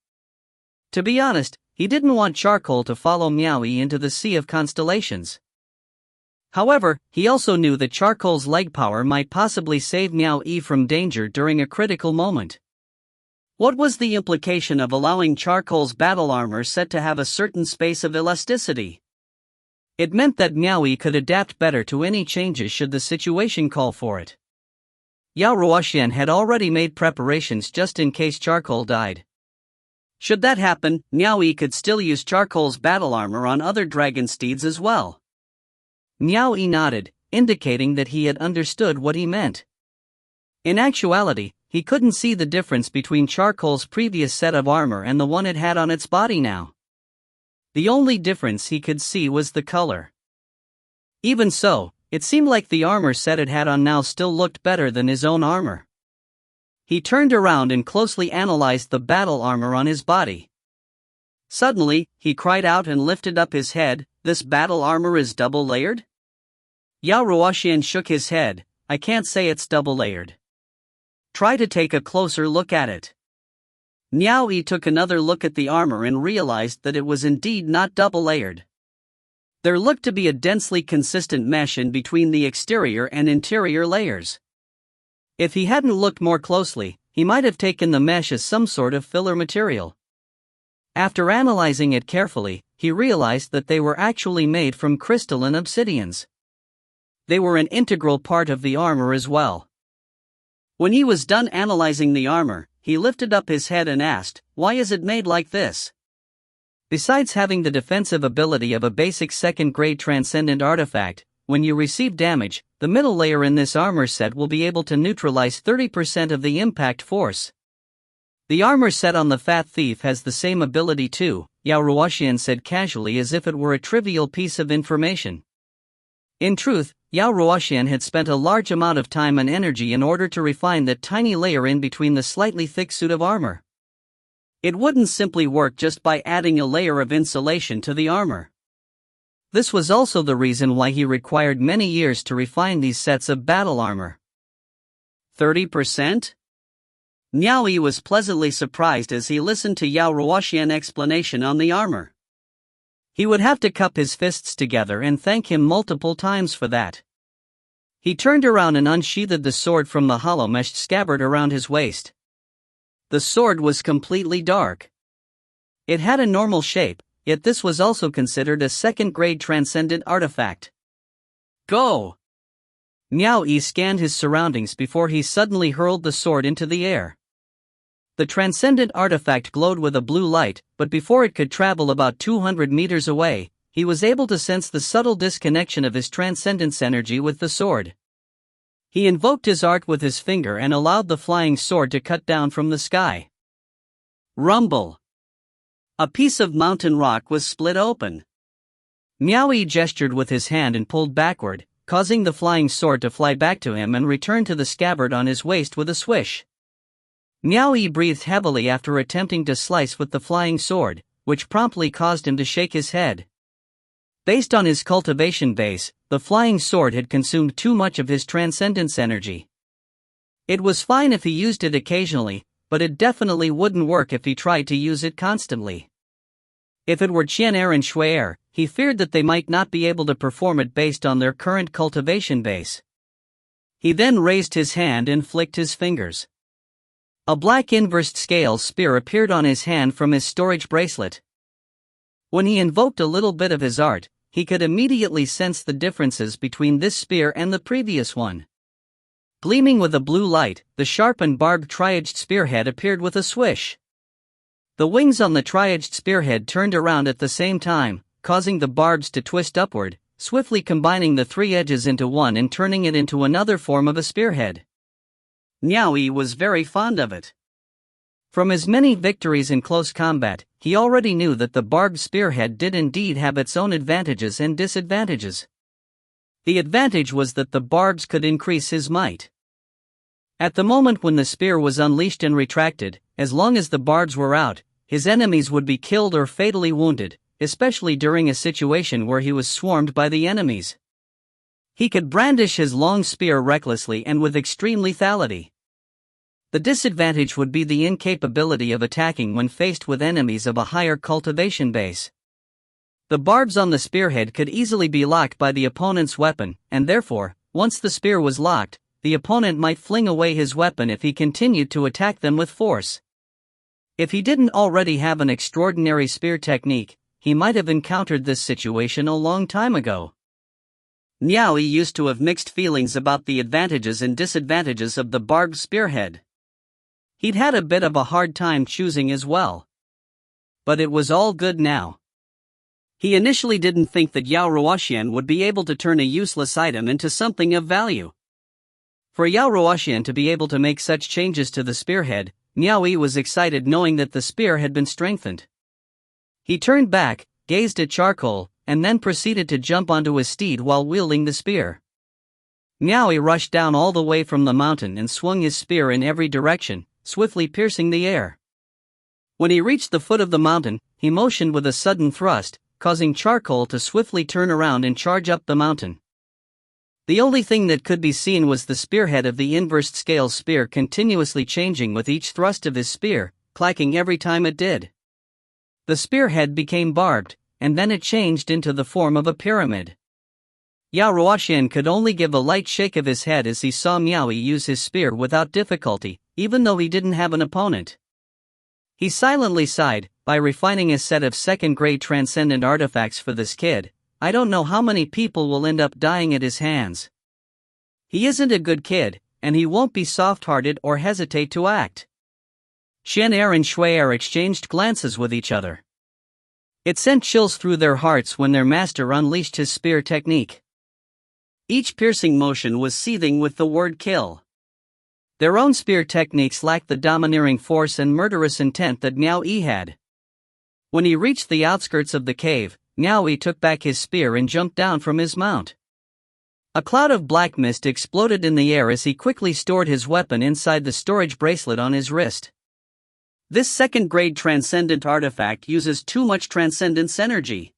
A: To be honest, he didn't want charcoal to follow Miao Yi into the Sea of Constellations. However, he also knew that charcoal's leg power might possibly save Miao Yi from danger during a critical moment. What was the implication of allowing charcoal's battle armor set to have a certain space of elasticity? It meant that Miao Yi could adapt better to any changes should the situation call for it. Yao Ruoxian had already made preparations just in case charcoal died. Should that happen, Miao Yi could still use charcoal's battle armor on other dragon steeds as well. Miao Yi nodded, indicating that he had understood what he meant. In actuality, he couldn't see the difference between charcoal's previous set of armor and the one it had on its body now. The only difference he could see was the color. Even so, it seemed like the armor set it had on now still looked better than his own armor. He turned around and closely analyzed the battle armor on his body. Suddenly, he cried out and lifted up his head, "This battle armor is double-layered?" Yao Ruoxian shook his head, "I can't say it's double-layered. Try to take a closer look at it." Miao Yi took another look at the armor and realized that it was indeed not double-layered. There looked to be a densely consistent mesh in between the exterior and interior layers. If he hadn't looked more closely, he might have taken the mesh as some sort of filler material. After analyzing it carefully, he realized that they were actually made from crystalline obsidians. They were an integral part of the armor as well.
B: When he was done analyzing the armor, he lifted up his head and asked, "Why is it made like this?"
A: Besides having the defensive ability of a basic second-grade transcendent artifact, when you receive damage, the middle layer in this armor set will be able to neutralize 30% of the impact force. The armor set on the Fat Thief has the same ability too, Yao Ruoxian said casually as if it were a trivial piece of information. In truth, Yao Ruoxian had spent a large amount of time and energy in order to refine that tiny layer in between the slightly thick suit of armor. It wouldn't simply work just by adding a layer of insulation to the armor. This was also the reason why he required many years to refine these sets of battle armor.
B: 30%? Miao Yi was pleasantly surprised as he listened to Yao Ruoxian's explanation on the armor.
A: He would have to cup his fists together and thank him multiple times for that. He turned around and unsheathed the sword from the hollow meshed scabbard around his waist. The sword was completely dark. It had a normal shape, yet this was also considered a second-grade transcendent artifact.
B: Go!
A: Miao Yi scanned his surroundings before he suddenly hurled the sword into the air. The transcendent artifact glowed with a blue light, but before it could travel about 200 meters away, he was able to sense the subtle disconnection of his transcendence energy with the sword. He invoked his art with his finger and allowed the flying sword to cut down from the sky.
B: Rumble! A piece of mountain rock was split open.
A: Miao Yi gestured with his hand and pulled backward, causing the flying sword to fly back to him and return to the scabbard on his waist with a swish. Miao Yi breathed heavily after attempting to slice with the flying sword, which promptly caused him to shake his head. Based on his cultivation base, the flying sword had consumed too much of his transcendence energy. It was fine if he used it occasionally, but it definitely wouldn't work if he tried to use it constantly. If it were Qianer and Shui'er, he feared that they might not be able to perform it based on their current cultivation base. He then raised his hand and flicked his fingers. A black inversed scale spear appeared on his hand from his storage bracelet. When he invoked a little bit of his art, he could immediately sense the differences between this spear and the previous one. Gleaming with a blue light, the sharp and barbed tri-edged spearhead appeared with a swish. The wings on the tri-edged spearhead turned around at the same time, causing the barbs to twist upward, swiftly combining the three edges into one and turning it into another form of a spearhead.
B: Miao Yi was very fond of it.
A: From his many victories in close combat, he already knew that the barbed spearhead did indeed have its own advantages and disadvantages. The advantage was that the barbs could increase his might. At the moment when the spear was unleashed and retracted, as long as the barbs were out, his enemies would be killed or fatally wounded, especially during a situation where he was swarmed by the enemies. He could brandish his long spear recklessly and with extreme lethality. The disadvantage would be the incapability of attacking when faced with enemies of a higher cultivation base. The barbs on the spearhead could easily be locked by the opponent's weapon, and therefore, once the spear was locked, the opponent might fling away his weapon if he continued to attack them with force. If he didn't already have an extraordinary spear technique, he might have encountered this situation a long time ago.
B: Miao Yi used to have mixed feelings about the advantages and disadvantages of the barbed spearhead.
A: He'd had a bit of a hard time choosing as well. But it was all good now.
B: He initially didn't think that Yao Ruoxian would be able to turn a useless item into something of value.
A: For Yao Ruoxian to be able to make such changes to the spearhead, Miao Yi was excited knowing that the spear had been strengthened. He turned back, gazed at charcoal, and then proceeded to jump onto his steed while wielding the spear. Miao Yi rushed down all the way from the mountain and swung his spear in every direction, swiftly piercing the air. When he reached the foot of the mountain, he motioned with a sudden thrust, causing charcoal to swiftly turn around and charge up the mountain. The only thing that could be seen was the spearhead of the inversed scale spear continuously changing with each thrust of his spear, clacking every time it did. The spearhead became barbed, and then it changed into the form of a pyramid. Yao Ruoxian could only give a light shake of his head as he saw Miao Yi use his spear without difficulty, even though he didn't have an opponent. He silently sighed, by refining a set of second-grade transcendent artifacts for this kid, I don't know how many people will end up dying at his hands. He isn't a good kid, and he won't be soft-hearted or hesitate to act. Xian Er and Shui Er exchanged glances with each other. It sent chills through their hearts when their master unleashed his spear technique. Each piercing motion was seething with the word kill. Their own spear techniques lacked the domineering force and murderous intent that Miao Yi had. When he reached the outskirts of the cave, Miao Yi took back his spear and jumped down from his mount. A cloud of black mist exploded in the air as he quickly stored his weapon inside the storage bracelet on his wrist. This second-grade transcendent artifact uses too much transcendence energy.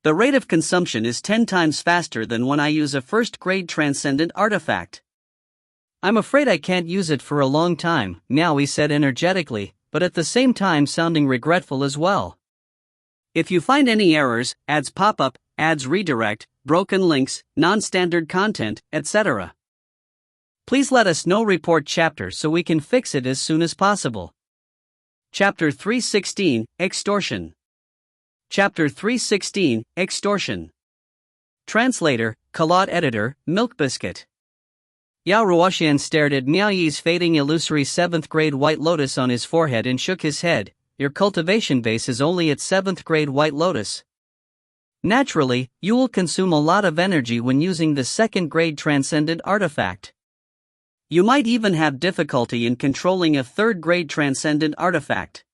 A: The rate of consumption is 10 times faster than when I use a first-grade transcendent artifact. I'm afraid I can't use it for a long time, Miao Yi said energetically, but at the same time sounding regretful as well. If you find any errors, ads pop up, ads redirect, broken links, non-standard content, etc., please let us know. Report chapter so we can fix it as soon as possible. Chapter 316, Extortion. Chapter 316, Extortion. Translator, Kalot Editor, Milk Biscuit. Yao Ruoxian stared at Miao Yi's fading illusory 7th grade White Lotus on his forehead and shook his head. Your cultivation base is only at 7th grade White Lotus. Naturally, you will consume a lot of energy when using the 2nd grade transcendent artifact. You might even have difficulty in controlling a 3rd grade transcendent artifact.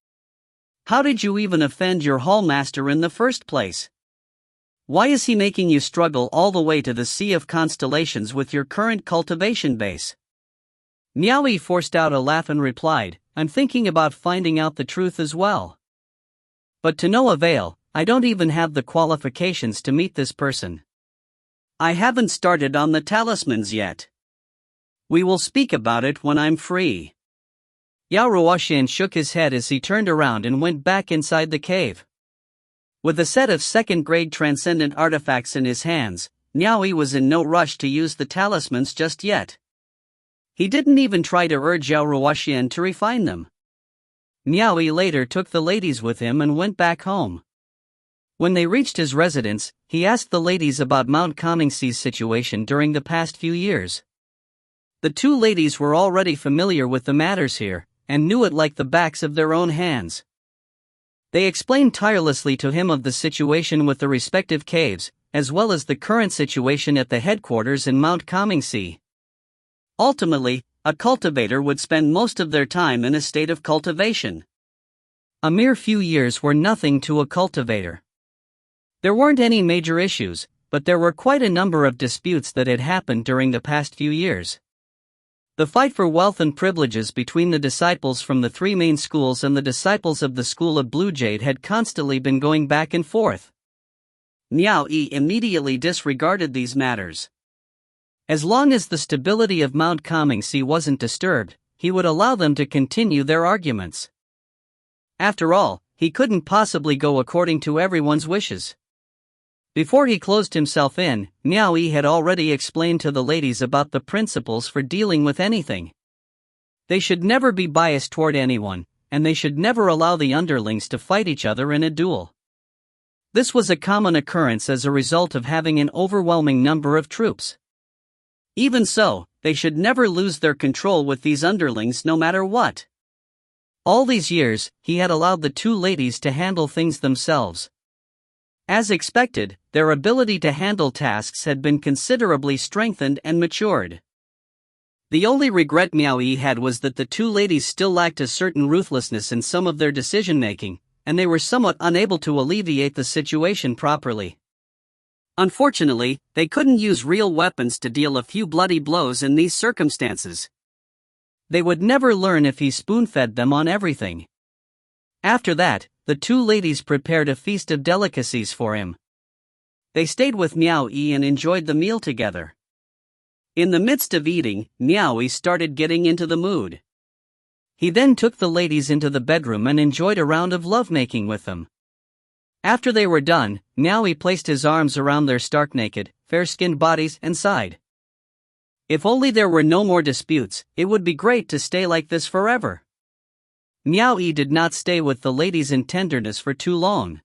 A: How did you even offend your hall master in the first place? Why is he making you struggle all the way to the Sea of Constellations with your current cultivation base? Miao Yi forced out a laugh and replied, I'm thinking about finding out the truth as well. But to no avail, I don't even have the qualifications to meet this person. I haven't started on the talismans yet. We will speak about it when I'm free. Yao Ruoxian shook his head as he turned around and went back inside the cave. With a set of 2nd grade transcendent artifacts in his hands, Miao Yi was in no rush to use the talismans just yet. He didn't even try to urge Yao Ruoxian to refine them. Miao Yi later took the ladies with him and went back home. When they reached his residence, he asked the ladies about Mount Comingsea's situation during the past few years. The two ladies were already familiar with the matters here, and knew it like the backs of their own hands. They explained tirelessly to him of the situation with the respective caves, as well as the current situation at the headquarters in Mount Comingsea. Ultimately, a cultivator would spend most of their time in a state of cultivation. A mere few years were nothing to a cultivator. There weren't any major issues, but there were quite a number of disputes that had happened during the past few years. The fight for wealth and privileges between the disciples from the 3 main schools and the disciples of the school of Blue Jade had constantly been going back and forth. Miao Yi immediately disregarded these matters. As long as the stability of Mount Comingsea wasn't disturbed, he would allow them to continue their arguments. After all, he couldn't possibly go according to everyone's wishes. Before he closed himself in, Miao Yi had already explained to the ladies about the principles for dealing with anything. They should never be biased toward anyone, and they should never allow the underlings to fight each other in a duel. This was a common occurrence as a result of having an overwhelming number of troops. Even so, they should never lose their control with these underlings no matter what. All these years, he had allowed the two ladies to handle things themselves. As expected, their ability to handle tasks had been considerably strengthened and matured. The only regret Miao Yi had was that the two ladies still lacked a certain ruthlessness in some of their decision-making, and they were somewhat unable to alleviate the situation properly. Unfortunately, they couldn't use real weapons to deal a few bloody blows in these circumstances. They would never learn if he spoon-fed them on everything. After that, the two ladies prepared a feast of delicacies for him. They stayed with Miao Yi and enjoyed the meal together. In the midst of eating, Miao Yi started getting into the mood. He then took the ladies into the bedroom and enjoyed a round of lovemaking with them. After they were done, Miao Yi placed his arms around their stark-naked, fair-skinned bodies and sighed. If only there were no more disputes, it would be great to stay like this forever. Miao Yi did not stay with the ladies in tenderness for too long.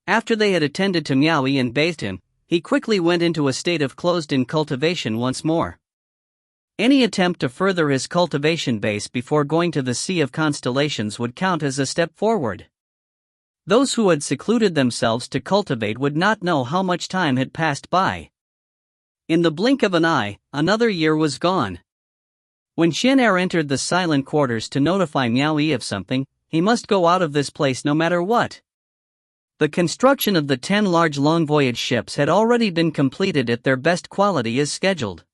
A: After they had attended to Miao Yi and bathed him, he quickly went into a state of closed-in cultivation once more. Any attempt to further his cultivation base before going to the Sea of Constellations would count as a step forward. Those who had secluded themselves to cultivate would not know how much time had passed by. In the blink of an eye, another year was gone. When Shan Hai entered the silent quarters to notify Miao Yi of something, he must go out of this place no matter what. The construction of the 10 large long voyage ships had already been completed at their best quality as scheduled.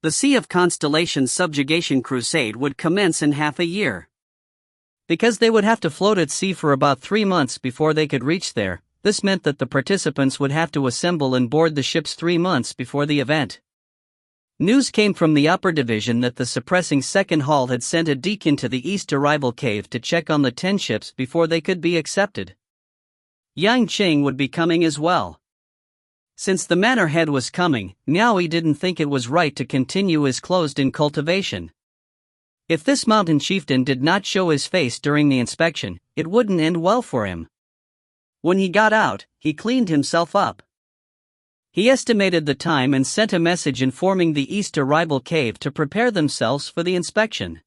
A: The Sea of Constellations subjugation crusade would commence in half a year. Because they would have to float at sea for about 3 months before they could reach there, this meant that the participants would have to assemble and board the ships 3 months before the event. News came from the upper division that the suppressing second hall had sent a deacon to the east arrival cave to check on the 10 ships before they could be accepted. Yang Qing would be coming as well. Since the manor head was coming, Miao Yi didn't think it was right to continue his closed-in cultivation. If this mountain chieftain did not show his face during the inspection, it wouldn't end well for him. When he got out, he cleaned himself up. He estimated the time and sent a message informing the east arrival cave to prepare themselves for the inspection.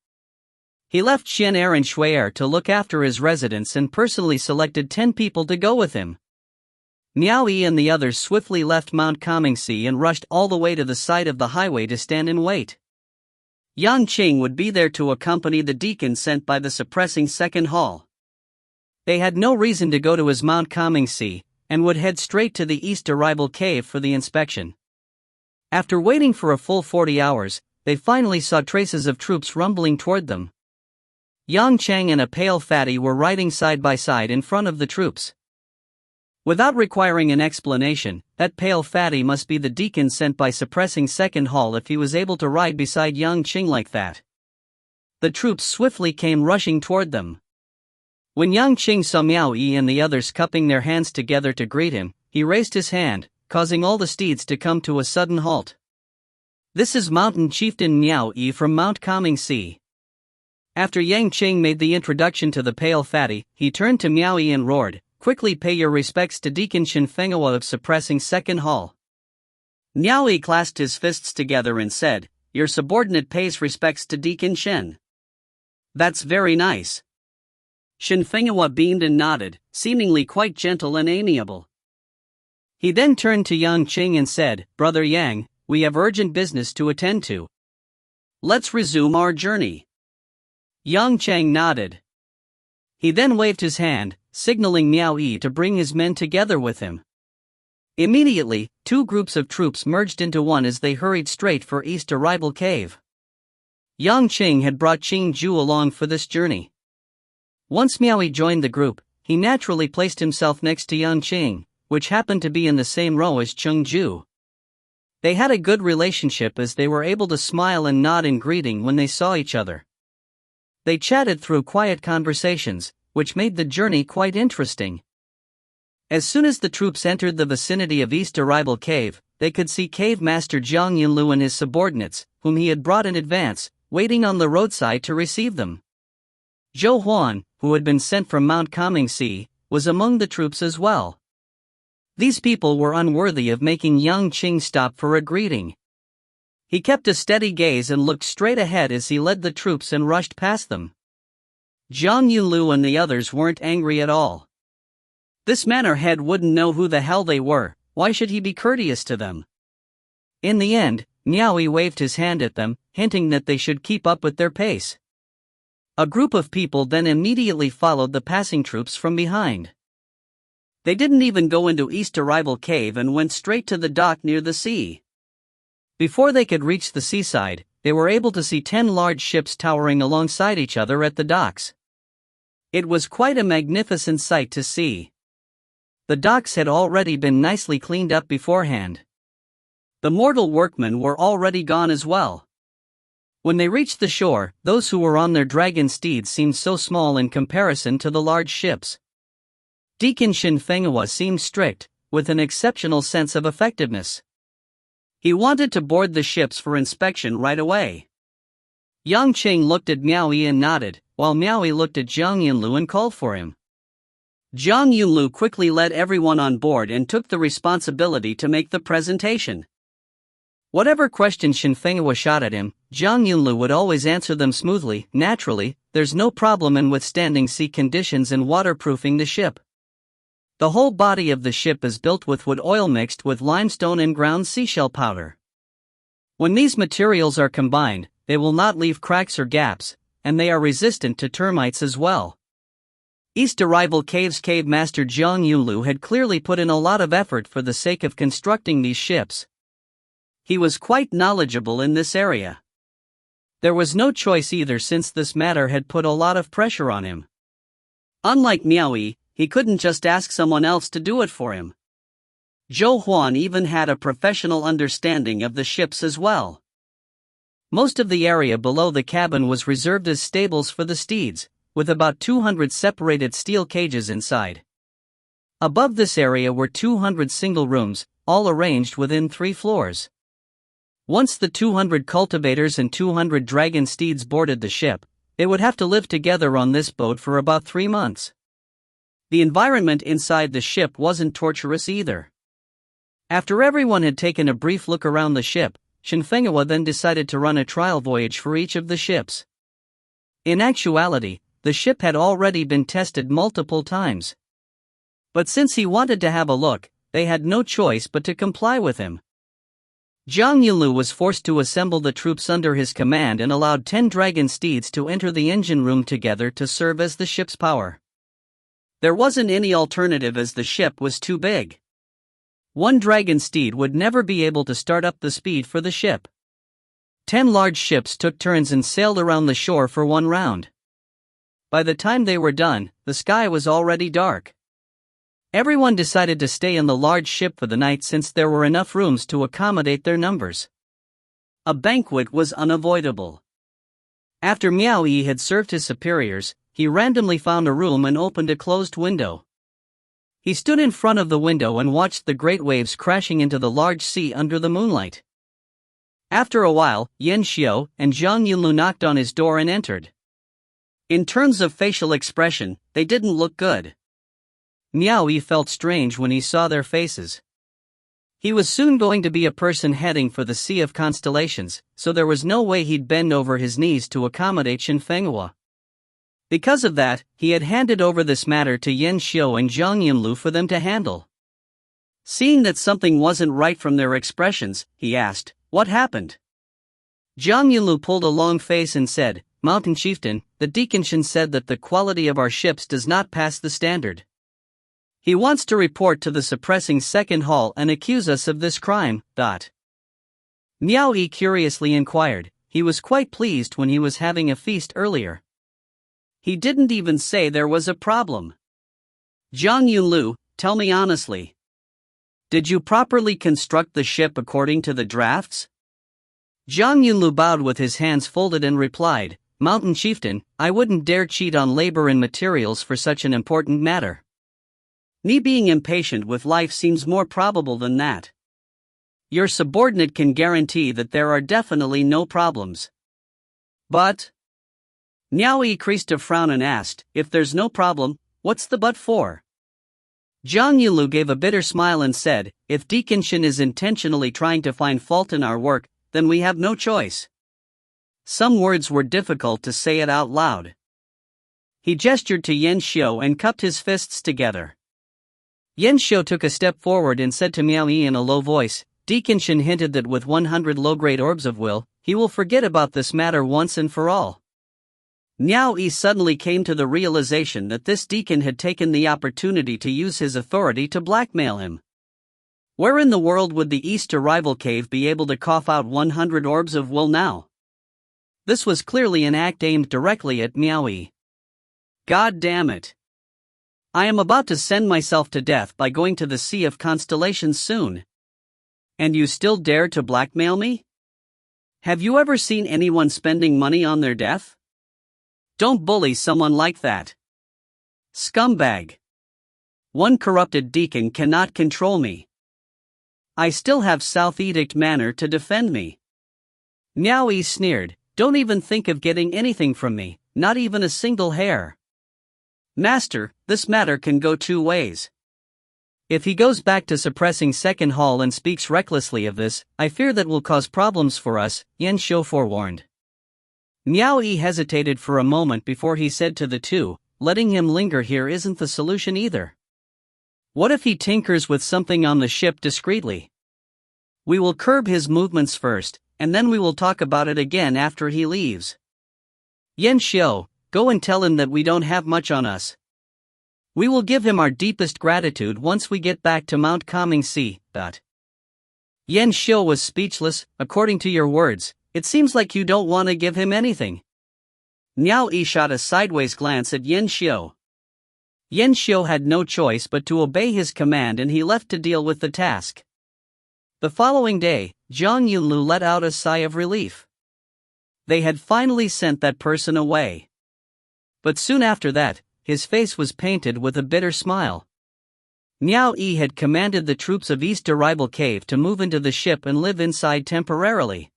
A: He left Shan Hai and Shui Er to look after his residence and personally selected 10 people to go with him. Miao Yi and the others swiftly left Mount Comingsi and rushed all the way to the side of the highway to stand in wait. Yang Qing would be there to accompany the deacon sent by the suppressing second hall. They had no reason to go to his Mount Comingsi, and would head straight to the east arrival cave for the inspection. After waiting for a full 40 hours, they finally saw traces of troops rumbling toward them. Yang Cheng and a pale fatty were riding side by side in front of the troops. Without requiring an explanation, that pale fatty must be the deacon sent by suppressing second hall if he was able to ride beside Yang Qing like that. The troops swiftly came rushing toward them. When Yang Qing saw Miao Yi and the others cupping their hands together to greet him, he raised his hand, causing all the steeds to come to a sudden halt. "This is Mountain Chieftain Miao Yi from Mount Comingsi." After Yang Qing made the introduction to the pale fatty, he turned to Miao Yi and roared, "Quickly pay your respects to Deacon Shin Fengwa of suppressing second hall." Miao Yi clasped his fists together and said, "Your subordinate pays respects to Deacon Shin." "That's very nice." Shin Fengwa beamed and nodded, seemingly quite gentle and amiable. He then turned to Yang Qing and said, "Brother Yang, we have urgent business to attend to. Let's resume our journey." Yang Qing nodded. He then waved his hand, signaling Miao Yi to bring his men together with him. Immediately, 2 groups of troops merged into one as they hurried straight for East Arrival Cave. Yang Qing had brought Qing Ju along for this journey. Once Miao Yi joined the group, he naturally placed himself next to Yang Qing, which happened to be in the same row as Qing Ju. They had a good relationship as they were able to smile and nod in greeting when they saw each other. They chatted through quiet conversations, which made the journey quite interesting. As soon as the troops entered the vicinity of East Arrival Cave, they could see Cave Master Jiang Yunlu and his subordinates, whom he had brought in advance, waiting on the roadside to receive them. Zhou Huan, who had been sent from Mount Comingsi, was among the troops as well. These people were unworthy of making Yang Qing stop for a greeting. He kept a steady gaze and looked straight ahead as he led the troops and rushed past them. Jiang Yunlu and the others weren't angry at all. This manor head wouldn't know who the hell they were, why should he be courteous to them? In the end, Miao Yi waved his hand at them, hinting that they should keep up with their pace. A group of people then immediately followed the passing troops from behind. They didn't even go into East Arrival Cave and went straight to the dock near the sea. Before they could reach the seaside, they were able to see 10 large ships towering alongside each other at the docks. It was quite a magnificent sight to see. The docks had already been nicely cleaned up beforehand. The mortal workmen were already gone as well. When they reached the shore, those who were on their dragon steeds seemed so small in comparison to the large ships. Deacon Shin Fengwa seemed strict, with an exceptional sense of effectiveness. He wanted to board the ships for inspection right away. Yang Qing looked at Miao Yi and nodded, while Miao Yi looked at Jiang Yunlu and called for him. Jiang Yunlu quickly led everyone on board and took the responsibility to make the presentation. Whatever questions Shan Fenghua shot at him, Zhang Yunlu would always answer them smoothly. Naturally, there's no problem in withstanding sea conditions and waterproofing the ship. The whole body of the ship is built with wood oil mixed with limestone and ground seashell powder. When these materials are combined, they will not leave cracks or gaps, and they are resistant to termites as well. East Arrival Cave's cave master Zhang Yunlu had clearly put in a lot of effort for the sake of constructing these ships. He was quite knowledgeable in this area. There was no choice either, since this matter had put a lot of pressure on him. Unlike Miao Yi, he couldn't just ask someone else to do it for him. Zhou Huan even had a professional understanding of the ships as well. Most of the area below the cabin was reserved as stables for the steeds, with about 200 separated steel cages inside. Above this area were 200 single rooms, all arranged within 3 floors. Once the 200 cultivators and 200 dragon steeds boarded the ship, they would have to live together on this boat for about 3 months. The environment inside the ship wasn't torturous either. After everyone had taken a brief look around the ship, Shan Fenghua then decided to run a trial voyage for each of the ships. In actuality, the ship had already been tested multiple times. But since he wanted to have a look, they had no choice but to comply with him. Zhang Yunlu was forced to assemble the troops under his command and allowed 10 dragon steeds to enter the engine room together to serve as the ship's power. There wasn't any alternative, as the ship was too big. One dragon steed would never be able to start up the speed for the ship. 10 large ships took turns and sailed around the shore for 1 round. By the time they were done, the sky was already dark. Everyone decided to stay in the large ship for the night, since there were enough rooms to accommodate their numbers. A banquet was unavoidable. After Miao Yi had served his superiors, he randomly found a room and opened a closed window. He stood in front of the window and watched the great waves crashing into the large sea under the moonlight. After a while, Yan Xiao and Zhang Yunlu knocked on his door and entered. In terms of facial expression, they didn't look good. Miao Yi felt strange when he saw their faces. He was soon going to be a person heading for the Sea of Constellations, so there was no way he'd bend over his knees to accommodate Shan Fenghua. Because of that, he had handed over this matter to Yan Xiao and Zhang Yunlu for them to handle. Seeing that something wasn't right from their expressions, he asked, "What happened?" Zhang Yunlu pulled a long face and said, "Mountain Chieftain, the Deacon Shan said that the quality of our ships does not pass the standard. He wants to report to the suppressing second hall and accuse us of this crime." Miao Yi curiously inquired. He was quite pleased when he was having a feast earlier. He didn't even say there was a problem. "Zhang Yunlu, tell me honestly. Did you properly construct the ship according to the drafts?" Zhang Yunlu bowed with his hands folded and replied, "Mountain Chieftain, I wouldn't dare cheat on labor and materials for such an important matter. Me being impatient with life seems more probable than that. Your subordinate can guarantee that there are definitely no problems." "But?" Miao Yi creased a frown and asked, "If there's no problem, what's the but for?" Zhang Yunlu gave a bitter smile and said, "If Deacon Shan is intentionally trying to find fault in our work, then we have no choice." Some words were difficult to say it out loud. He gestured to Yan Xiao and cupped his fists together. Yan Xiao took a step forward and said to Miao Yi in a low voice, "Deacon Shan hinted that with 100 low-grade orbs of will, he will forget about this matter once and for all." Miao Yi suddenly came to the realization that this deacon had taken the opportunity to use his authority to blackmail him. Where in the world would the East Arrival Cave be able to cough out 100 orbs of will now? This was clearly an act aimed directly at Miao Yi. God damn it. I am about to send myself to death by going to the Sea of Constellations soon. And you still dare to blackmail me? Have you ever seen anyone spending money on their death? Don't bully someone like that. Scumbag. One corrupted deacon cannot control me. I still have South Edict Manor to defend me. Miao Yi sneered, "Don't even think of getting anything from me, not even a single hair. Master, this matter can go 2 ways. If he goes back to suppressing Second Hall and speaks recklessly of this, I fear that will cause problems for us, Yan Xiu forewarned. Miao Yi hesitated for a moment before he said to the two, letting him linger here isn't the solution either. What if he tinkers with something on the ship discreetly? We will curb his movements first, and then we will talk about it again after he leaves. Yan Xiu, go and tell him that we don't have much on us. We will give him our deepest gratitude once we get back to Mount Coming-Si. Yan Xiu was speechless. According to your words, it seems like you don't want to give him anything. Miao Yi shot a sideways glance at Yan Xiu. Yan Xiu had no choice but to obey his command, and he left to deal with the task. The following day, Zhang Yunlu let out a sigh of relief. They had finally sent that person away. But soon after that, his face was painted with a bitter smile. Miao Yi had commanded the troops of East Arrival Cave to move into the ship and live inside temporarily.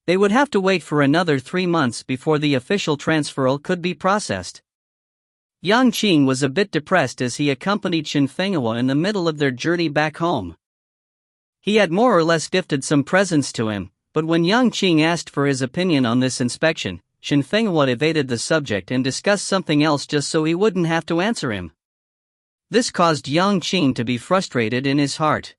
A: They would have to wait for another 3 months before the official transferal could be processed. Yang Qing was a bit depressed as he accompanied Shan Fenghua in the middle of their journey back home. He had more or less gifted some presents to him, but when Yang Qing asked for his opinion on this inspection, Shan Fenghua evaded the subject and discussed something else just so he wouldn't have to answer him. This caused Yang Qing to be frustrated in his heart.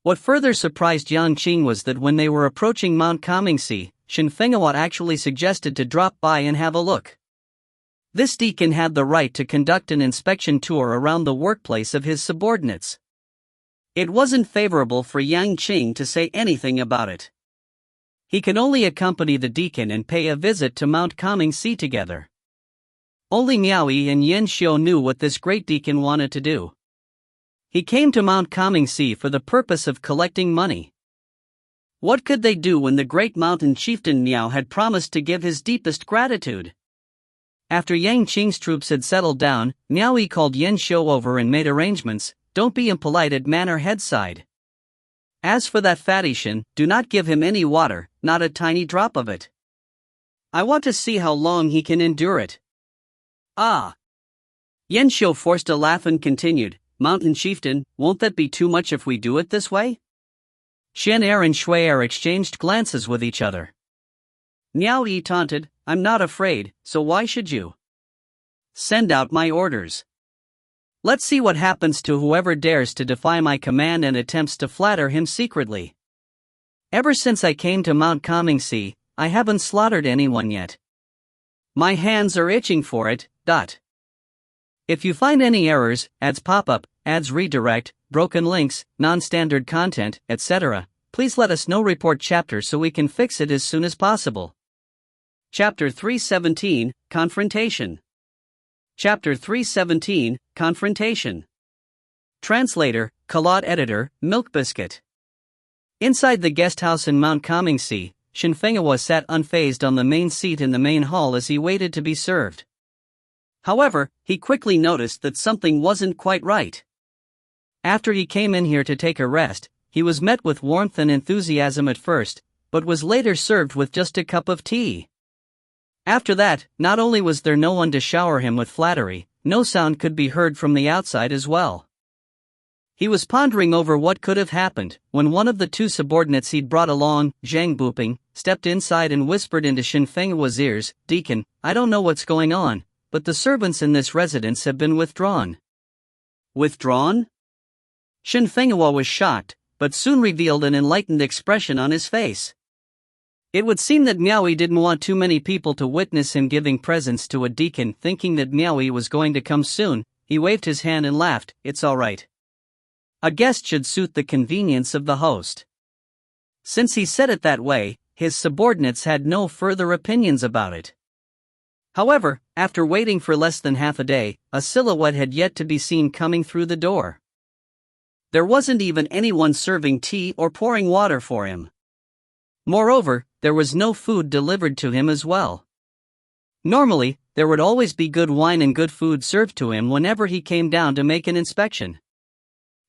A: What further surprised Yang Qing was that when they were approaching Mount Coming-Si, Shan Fenghua actually suggested to drop by and have a look. This deacon had the right to conduct an inspection tour around the workplace of his subordinates. It wasn't favorable for Yang Qing to say anything about it. He could only accompany the deacon and pay a visit to Mount Coming-Si together. Only Miao Yi and Yan Xiu knew what this great deacon wanted to do. He came to Mount Coming-Si for the purpose of collecting money. What could they do when the great mountain chieftain Miao had promised to give his deepest gratitude? After Yang Qing's troops had settled down, Miao Yi called Yan Xiu over and made arrangements. Don't be impolite at Manor Headside. As for that fatty Shan, do not give him any water, not a tiny drop of it. I want to see how long he can endure it. Ah! Yan Xiu forced a laugh and continued, Mountain Chieftain, won't that be too much if we do it this way? Shen Er and Shui Er exchanged glances with each other. Miao Yi taunted, I'm not afraid, so why should you? Send out my orders. Let's see what happens to whoever dares to defy my command and attempts to flatter him secretly. Ever since I came to Mount Coming-Si, I haven't slaughtered anyone yet. My hands are itching for it. If you find any errors, ads pop-up, ads redirect, broken links, non-standard content, etc., please let us know. Report chapter so we can fix it as soon as possible. Chapter 317, Confrontation. Chapter 317, Confrontation. Translator, Kalad Editor, Milk Biscuit. Inside the guest house in Mount Coming-Si, Shan Fenghua sat unfazed on the main seat in the main hall as he waited to be served. However, he quickly noticed that something wasn't quite right. After he came in here to take a rest, he was met with warmth and enthusiasm at first, but was later served with just a cup of tea. After that, not only was there no one to shower him with flattery, no sound could be heard from the outside as well. He was pondering over what could have happened, when one of the two subordinates he'd brought along, Zhang Buping, stepped inside and whispered into Shan Fenghua's ears, Deacon, I don't know what's going on, but the servants in this residence have been withdrawn. Withdrawn? Shan Fenghua was shocked, but soon revealed an enlightened expression on his face. It would seem that Miao Yi didn't want too many people to witness him giving presents to a deacon. Thinking that Miao Yi was going to come soon, he waved his hand and laughed, it's all right. A guest should suit the convenience of the host. Since he said it that way, his subordinates had no further opinions about it. However, after waiting for less than half a day, a silhouette had yet to be seen coming through the door. There wasn't even anyone serving tea or pouring water for him. Moreover, there was no food delivered to him as well. Normally, there would always be good wine and good food served to him whenever he came down to make an inspection.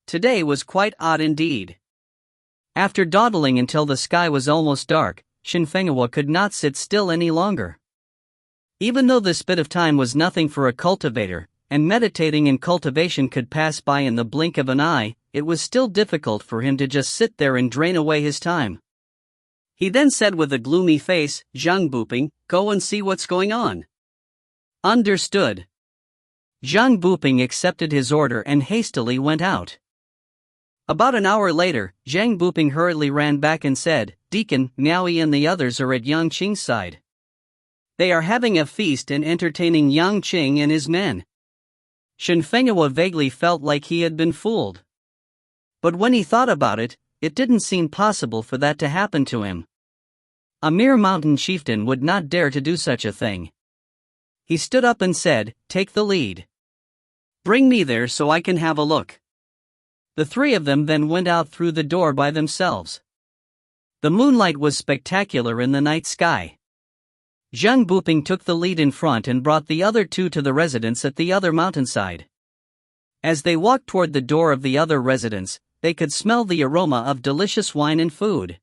A: Today was quite odd indeed. After dawdling until the sky was almost dark, Shan Fenghua could not sit still any longer. Even though this bit of time was nothing for a cultivator, and meditating and cultivation could pass by in the blink of an eye, it was still difficult for him to just sit there and drain away his time.
B: He then said with a gloomy face, "Zhang Buping, go and see what's going on."
A: Understood. Zhang Buping accepted his order and hastily went out. About an hour later, Zhang Buping hurriedly ran back and said, "Deacon, Miao Yi and the others are at Yang Qing's side. They are having a feast and entertaining Yang Qing and his men." Shan Fenghua vaguely felt like he had been fooled. But when he thought about it, it didn't seem possible for that to happen to him. A mere mountain chieftain would not dare to do such a thing. He stood up and said, "Take the lead.
B: Bring me there so I can have a look."
A: The three of them then went out through the door by themselves. The moonlight was spectacular in the night sky. Zhang Buping took the lead in front and brought the other two to the residence at the other mountainside. As they walked toward the door of the other residence, they could smell the aroma of delicious wine and food.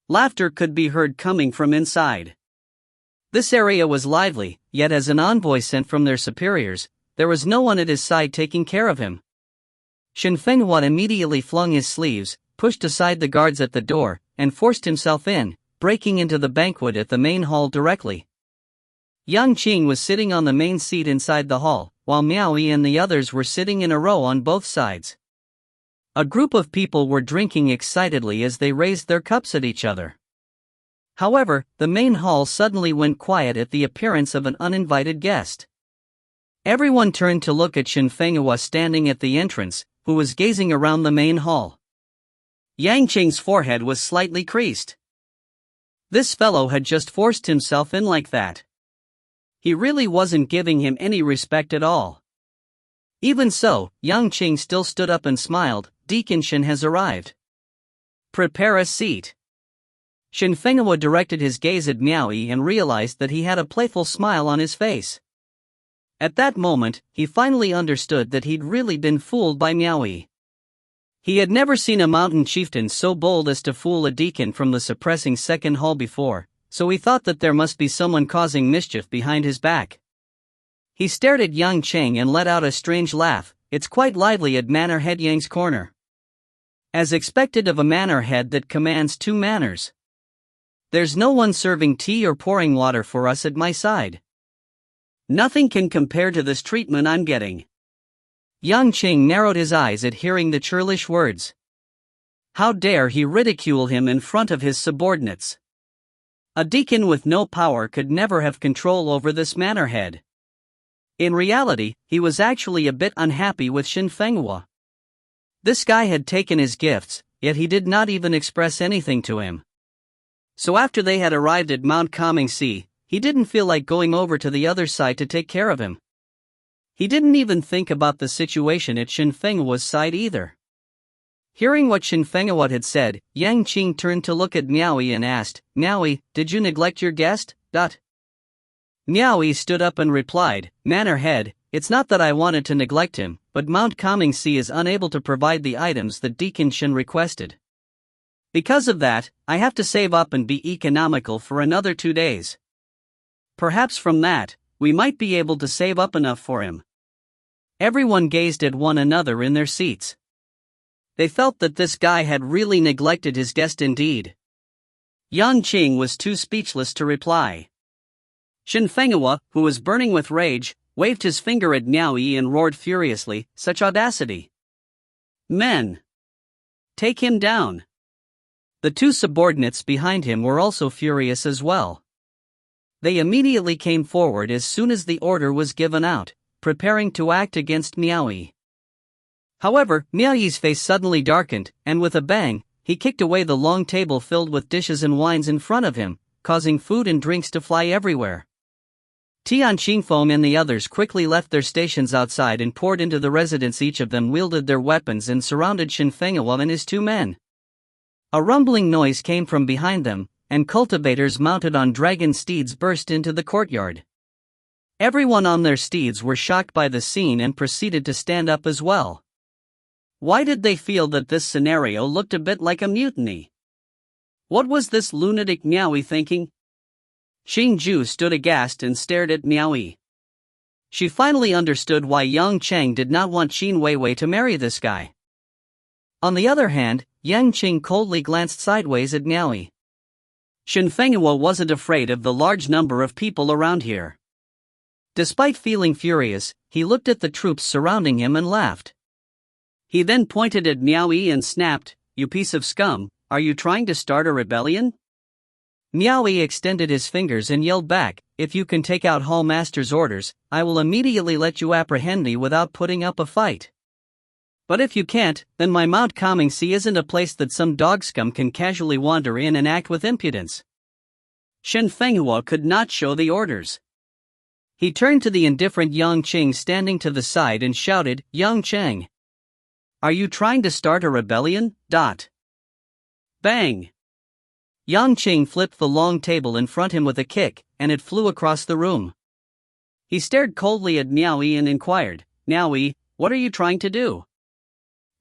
B: Laughter could be heard coming from inside.
A: This area was lively, yet as an envoy sent from their superiors, there was no one at his side taking care of him. Shan Fenghua immediately flung his sleeves, pushed aside the guards at the door, and forced himself in, breaking into the banquet at the main hall directly. Yang Qing was sitting on the main seat inside the hall, while Miao Yi and the others were sitting in a row on both sides. A group of people were drinking excitedly as they raised their cups at each other. However, the main hall suddenly went quiet at the appearance of an uninvited guest. Everyone turned to look at Shan Fenghua standing at the entrance, who was gazing around the main hall.
B: Yang Qing's forehead was slightly creased.
A: This fellow had just forced himself in like that. He really wasn't giving him any respect at all. Even so, Yang Qing still stood up and smiled. "Deacon Shan has arrived. Prepare a seat." Shan Fenghua directed his gaze at Miao Yi and realized that he had a playful smile on his face. At that moment, he finally understood that he'd really been fooled by Miao Yi. He had never seen a mountain chieftain so bold as to fool a deacon from the suppressing second hall before, so he thought that there must be someone causing mischief behind his back. He stared at Yang Qing and let out a strange laugh. "It's quite lively at Manor Head Yang's corner. As expected of a manor head that commands two manors. There's no one serving tea or pouring water for us at my side.
B: Nothing can compare to this treatment I'm getting."
A: Yang Qing narrowed his eyes at hearing the churlish words. How dare he ridicule him in front of his subordinates? A deacon with no power could never have control over this manor head. In reality, he was actually a bit unhappy with Shan Fenghua. This guy had taken his gifts, yet he did not even express anything to him. So after they had arrived at Mount Kamingsi, he didn't feel like going over to the other side to take care of him. He didn't even think about the situation at Shan Fenghua's side either. Hearing what Shan Fenghua had said, Yang Qing turned to look at Miao Yi and asked, "Miao Yi, did you neglect your guest?" Miao Yi stood up and replied, "Manor head, it's not that I wanted to neglect him, but Mount Kamingsi is unable to provide the items that Deacon Shan requested. Because of that, I have to save up and be economical for another 2 days. Perhaps from that, we might be able to save up enough for him." Everyone gazed at one another in their seats. They felt that this guy had really neglected his guest indeed.
B: Yang Qing was too speechless to reply. Shan Fenghua, who was burning with rage, waved his finger at Miao Yi and roared furiously, "Such audacity! Men! Take him down!" The two subordinates behind him were also furious as well. They immediately came forward as soon as the order was given out, preparing to act against Miao Yi. However, Miao Yi's face suddenly darkened, and with a bang, he kicked away the long table filled with dishes and wines in front of him, causing food and drinks to fly everywhere. Tian Qingfeng and the others quickly left their stations outside and poured into the residence. Each of them wielded their weapons and surrounded Shan Fenghua and his two men. A rumbling noise came from behind them, and cultivators mounted on dragon steeds burst into the courtyard. Everyone on their steeds were shocked by the scene and proceeded to stand up as well. Why did they feel that this scenario looked a bit like a mutiny? What was this lunatic Miao Yi thinking? Xing Ju stood aghast and stared at Miao Yi.
A: She finally understood why Yang Cheng did not want Qin Weiwei to marry this guy. On the other hand, Yang Qing coldly glanced sideways at Miao Yi.
B: Shan Fenghua wasn't afraid of the large number of people around here.
A: Despite feeling furious, he looked at the troops surrounding him and laughed.
B: He then pointed at Miao Yi and snapped, "You piece of scum, are you trying to start a rebellion?"
A: Miao Yi extended his fingers and yelled back, "If you can take out Hall Master's orders, I will immediately let you apprehend me without putting up a fight. But if you can't, then my Mount Comingse isn't a place that some dog scum can casually wander in and act with impudence."
B: Shan Fenghua could not show the orders.
A: He turned to the indifferent Yang Qing standing to the side and shouted, "Yang Cheng,
B: are you trying to start a rebellion?" Bang!
A: Yang Qing flipped the long table in front of him with a kick, and it flew across the room.
B: He stared coldly at Miao Yi and inquired, "Miao Yi, what are you trying to do?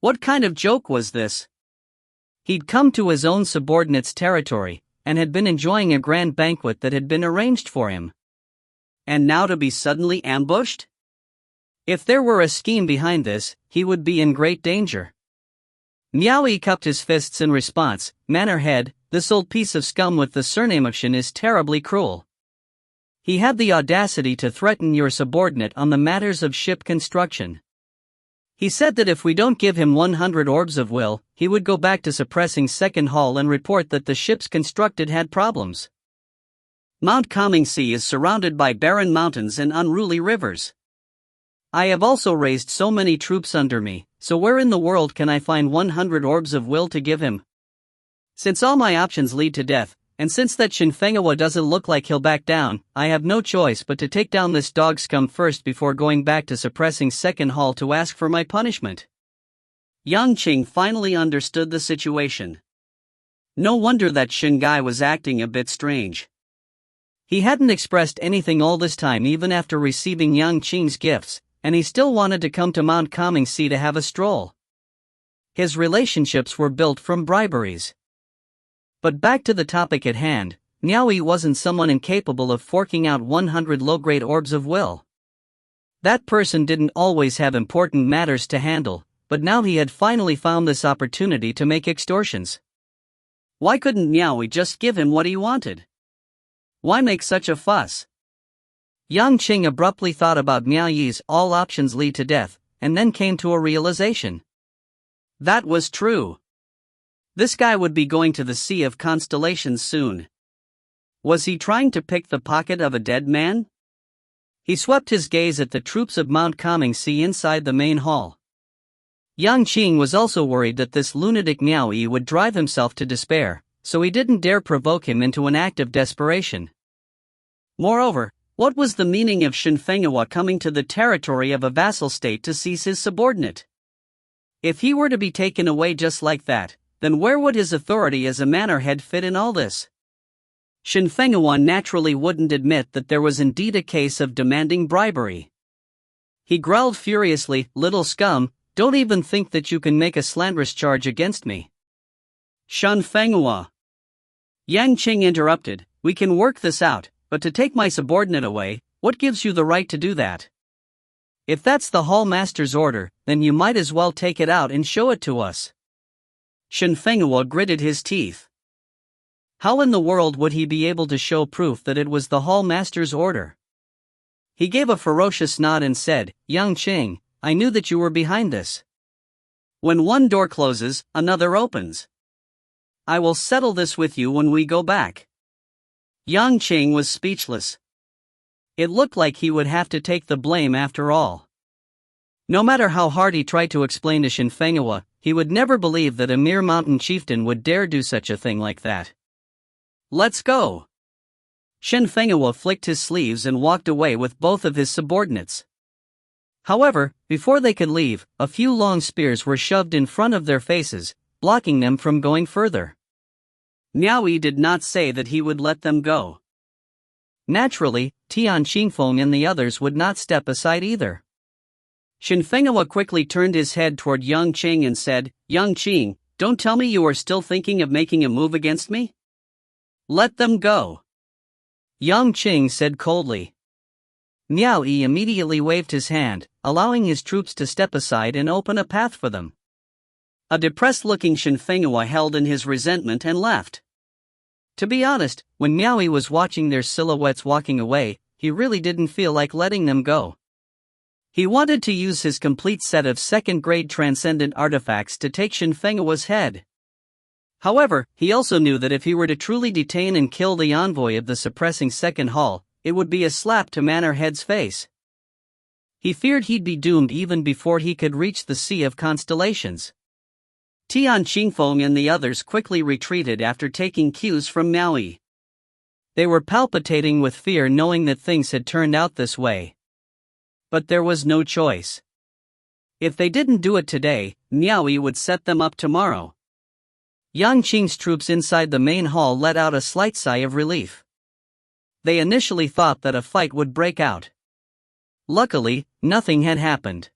B: What kind of joke was this?"
A: He'd come to his own subordinate's territory, and had been enjoying a grand banquet that had been arranged for him.
B: And now to be suddenly ambushed?
A: If there were a scheme behind this, he would be in great danger. Miao Yi cupped his fists in response, "Mannerhead, this old piece of scum with the surname of Shan is terribly cruel. He had the audacity to threaten your subordinate on the matters of ship construction. He said that if we don't give him 100 orbs of will, he would go back to suppressing Second Hall and report that the ships constructed had problems.
B: Mount Comingse is surrounded by barren mountains and unruly rivers.
A: I have also raised so many troops under me, so where in the world can I find 100 orbs of will to give him? Since all my options lead to death, and since that Shan Fenghua doesn't look like he'll back down, I have no choice but to take down this dog scum first before going back to suppressing Second Hall to ask for my punishment."
B: Yang Qing finally understood the situation. No wonder that Shan guy was acting a bit strange.
A: He hadn't expressed anything all this time even after receiving Yang Qing's gifts, and he still wanted to come to Mount Comingse to have a stroll. His relationships were built from briberies. But back to the topic at hand, Miao Yi wasn't someone incapable of forking out 100 low-grade orbs of will. That person didn't always have important matters to handle, but now he had finally found this opportunity to make extortions.
B: Why couldn't Miao Yi just give him what he wanted? Why make such a fuss?
A: Yang Qing abruptly thought about Miao Yi's "all options lead to death," and then came to a realization.
B: That was true. This guy would be going to the Sea of Constellations soon. Was he trying to pick the pocket of a dead man?
A: He swept his gaze at the troops of Mount Comingse inside the main hall. Yang Qing was also worried that this lunatic Miao Yi would drive himself to despair, so he didn't dare provoke him into an act of desperation.
B: Moreover, what was the meaning of Shan Fenghua coming to the territory of a vassal state to seize his subordinate? If he were to be taken away just like that, then where would his authority as a mannerhead fit in all this? Shan Fenghua naturally wouldn't admit that there was indeed a case of demanding bribery.
A: He growled furiously, "Little scum, don't even think that you can make a slanderous charge against me."
B: Shan Fenghua. Yang Qing interrupted, "We can work this out, but to take my subordinate away, what gives you the right to do that?
A: If that's the Hall Master's order, then you might as well take it out and show it to us."
B: Shan Fenghua gritted his teeth.
A: How in the world would he be able to show proof that it was the Hall Master's order? He gave a ferocious nod and said, "Yang Qing, I knew that you were behind this.
B: When one door closes, another opens. I will settle this with you when we go back." Yang Qing was speechless.
A: It looked like he would have to take the blame after all. No matter how hard he tried to explain to Shan Fenghua, he would never believe that a mere mountain chieftain would dare do such a thing like that.
B: "Let's go." Shan Fenghua flicked his sleeves and walked away with both of his subordinates.
A: However, before they could leave, a few long spears were shoved in front of their faces, blocking them from going further.
B: Miao Yi did not say that he would let them go.
A: Naturally, Tian Qingfeng and the others would not step aside either.
B: Shan Fenghua quickly turned his head toward Yang Qing and said, "Yang Qing, don't tell me you are still thinking of making a move against me? Let them go."
A: Yang Qing said coldly. Miao Yi immediately waved his hand, allowing his troops to step aside and open a path for them.
B: A depressed-looking Shan Fenghua held in his resentment and left.
A: To be honest, when Miao Yi was watching their silhouettes walking away, he really didn't feel like letting them go. He wanted to use his complete set of second-grade transcendent artifacts to take Shan Fenghua's head. However, he also knew that if he were to truly detain and kill the envoy of the suppressing second hall, it would be a slap to Mannerhead's face. He feared he'd be doomed even before he could reach the Sea of Constellations.
B: Tian Qingfeng and the others quickly retreated after taking cues from Miao Yi.
A: They were palpitating with fear knowing that things had turned out this way. But there was no choice. If they didn't do it today, Miao Yi would set them up tomorrow. Yang Qing's troops inside the main hall let out a slight sigh of relief. They initially thought that a fight would break out. Luckily, nothing had happened.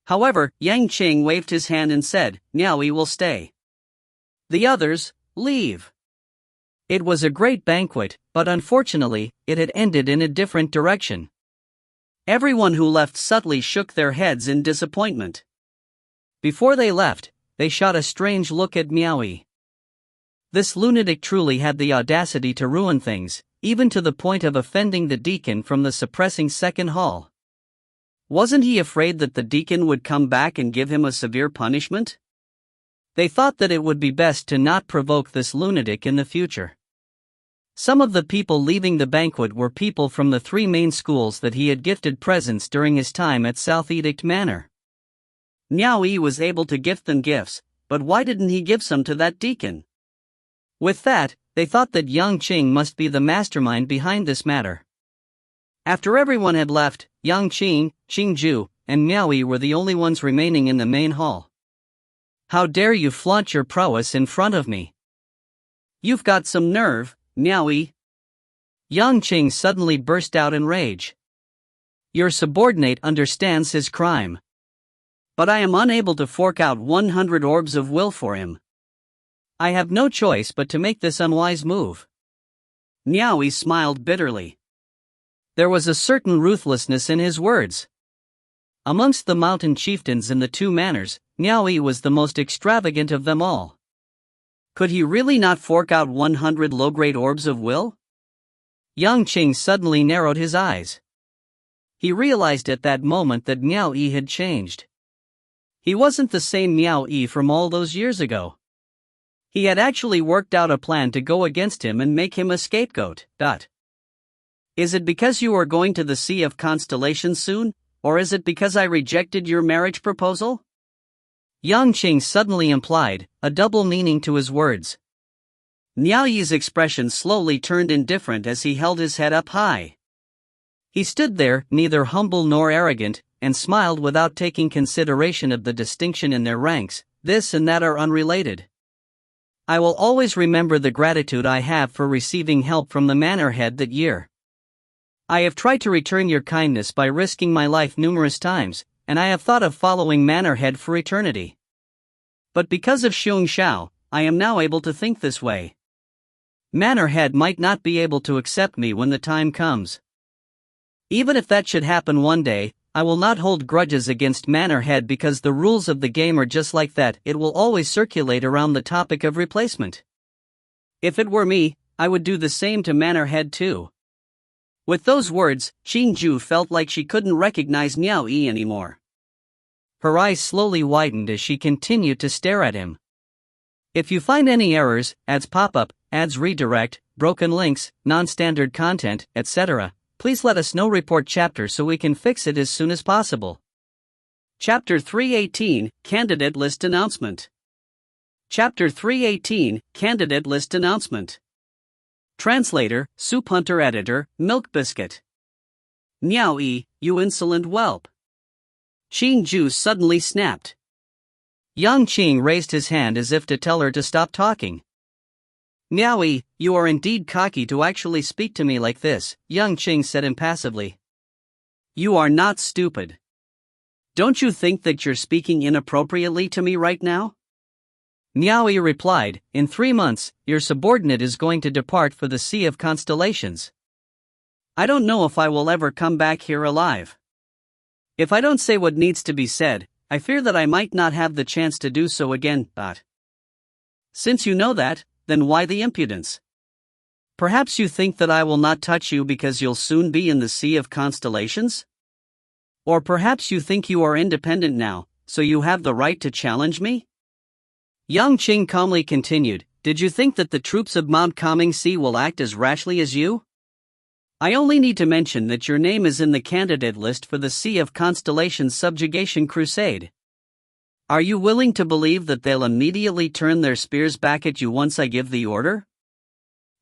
B: However, Yang Qing waved his hand and said, "Miao Yi will stay. The others, leave."
A: It was a great banquet, but unfortunately, it had ended in a different direction.
B: Everyone who left subtly shook their heads in disappointment.
A: Before they left, they shot a strange look at Miao Yi. This lunatic truly had the audacity to ruin things, even to the point of offending the deacon from the suppressing second hall. Wasn't he afraid that the deacon would come back and give him a severe punishment? They thought that it would be best to not provoke this lunatic in the future. Some of the people leaving the banquet were people from the 3 main schools that he had gifted presents during his time at South Edict Manor.
B: Miao Yi was able to gift them gifts, but why didn't he give some to that deacon?
A: With that, they thought that Yang Qing must be the mastermind behind this matter. After everyone had left, Yang Qing, Qing Ju, and Miao Yi were the only ones remaining in the main hall. "How dare you flaunt your prowess in front of me?
B: You've got some nerve, Miao Yi."
A: Yang Qing suddenly burst out in rage. "Your subordinate understands his crime.
B: But I am unable to fork out 100 orbs of will for him.
A: I have no choice but to make this unwise move."
B: Miao Yi smiled bitterly.
A: There was a certain ruthlessness in his words. Amongst the mountain chieftains in the 2 manors, Miao Yi was the most extravagant of them all.
B: Could he really not fork out 100 low-grade orbs of will?
A: Yang Qing suddenly narrowed his eyes. He realized at that moment that Miao Yi had changed. He wasn't the same Miao Yi from all those years ago. He had actually worked out a plan to go against him and make him a scapegoat.
B: Is it because you are going to the Sea of Constellations soon, or is it because I rejected your marriage proposal?
A: Yang Qing suddenly implied, a double meaning to his words.
B: Miao Yi's expression slowly turned indifferent as he held his head up high.
A: He stood there, neither humble nor arrogant, and smiled without taking consideration of the distinction in their ranks. This and that are unrelated. I will always remember the gratitude I have for receiving help from the manor head that year. I have tried to return your kindness by risking my life numerous times, and I have thought of following manor head for eternity. But because of Xiong Xiao, I am now able to think this way. Manor head might not be able to accept me when the time comes. Even if that should happen one day, I will not hold grudges against manor head because the rules of the game are just like that. It will always circulate around the topic of replacement. If it were me, I would do the same to manor head too." With those words, Qing Ju felt like she couldn't recognize Miao Yi anymore. Her eyes slowly widened as she continued to stare at him. If you find any errors, ads pop-up, ads redirect, broken links, non-standard content, etc., please let us know. Report chapter so we can fix it as soon as possible.
B: Chapter 318, Candidate List Announcement. Chapter 318, Candidate List Announcement. Translator, Soup Hunter Editor, Milk Biscuit. Miao Yi, you insolent whelp. Qing Ju suddenly snapped.
A: Yang Qing raised his hand as if to tell her to stop talking. "Miao Yi, you are indeed cocky to actually speak to me like this," Yang Qing said impassively.
B: "You are not stupid. Don't you think that you're speaking inappropriately to me right now?"
A: Miao Yi replied, "In 3 months, your subordinate is going to depart for the Sea of Constellations.
B: I don't know if I will ever come back here alive. If I don't say what needs to be said, I fear that I might not have the chance to do so again, but since you know that, then why the impudence? Perhaps you think that I will not touch you because you'll soon be in the Sea of Constellations? Or perhaps you think you are independent now, so you have the right to challenge me? Yang Qing calmly continued, did you think that the troops of Mount Coming-Si will act as rashly as you? I only need to mention that your name is in the candidate list for the Sea of Constellations subjugation crusade. Are you willing to believe that they'll immediately turn their spears back at you once I give the order?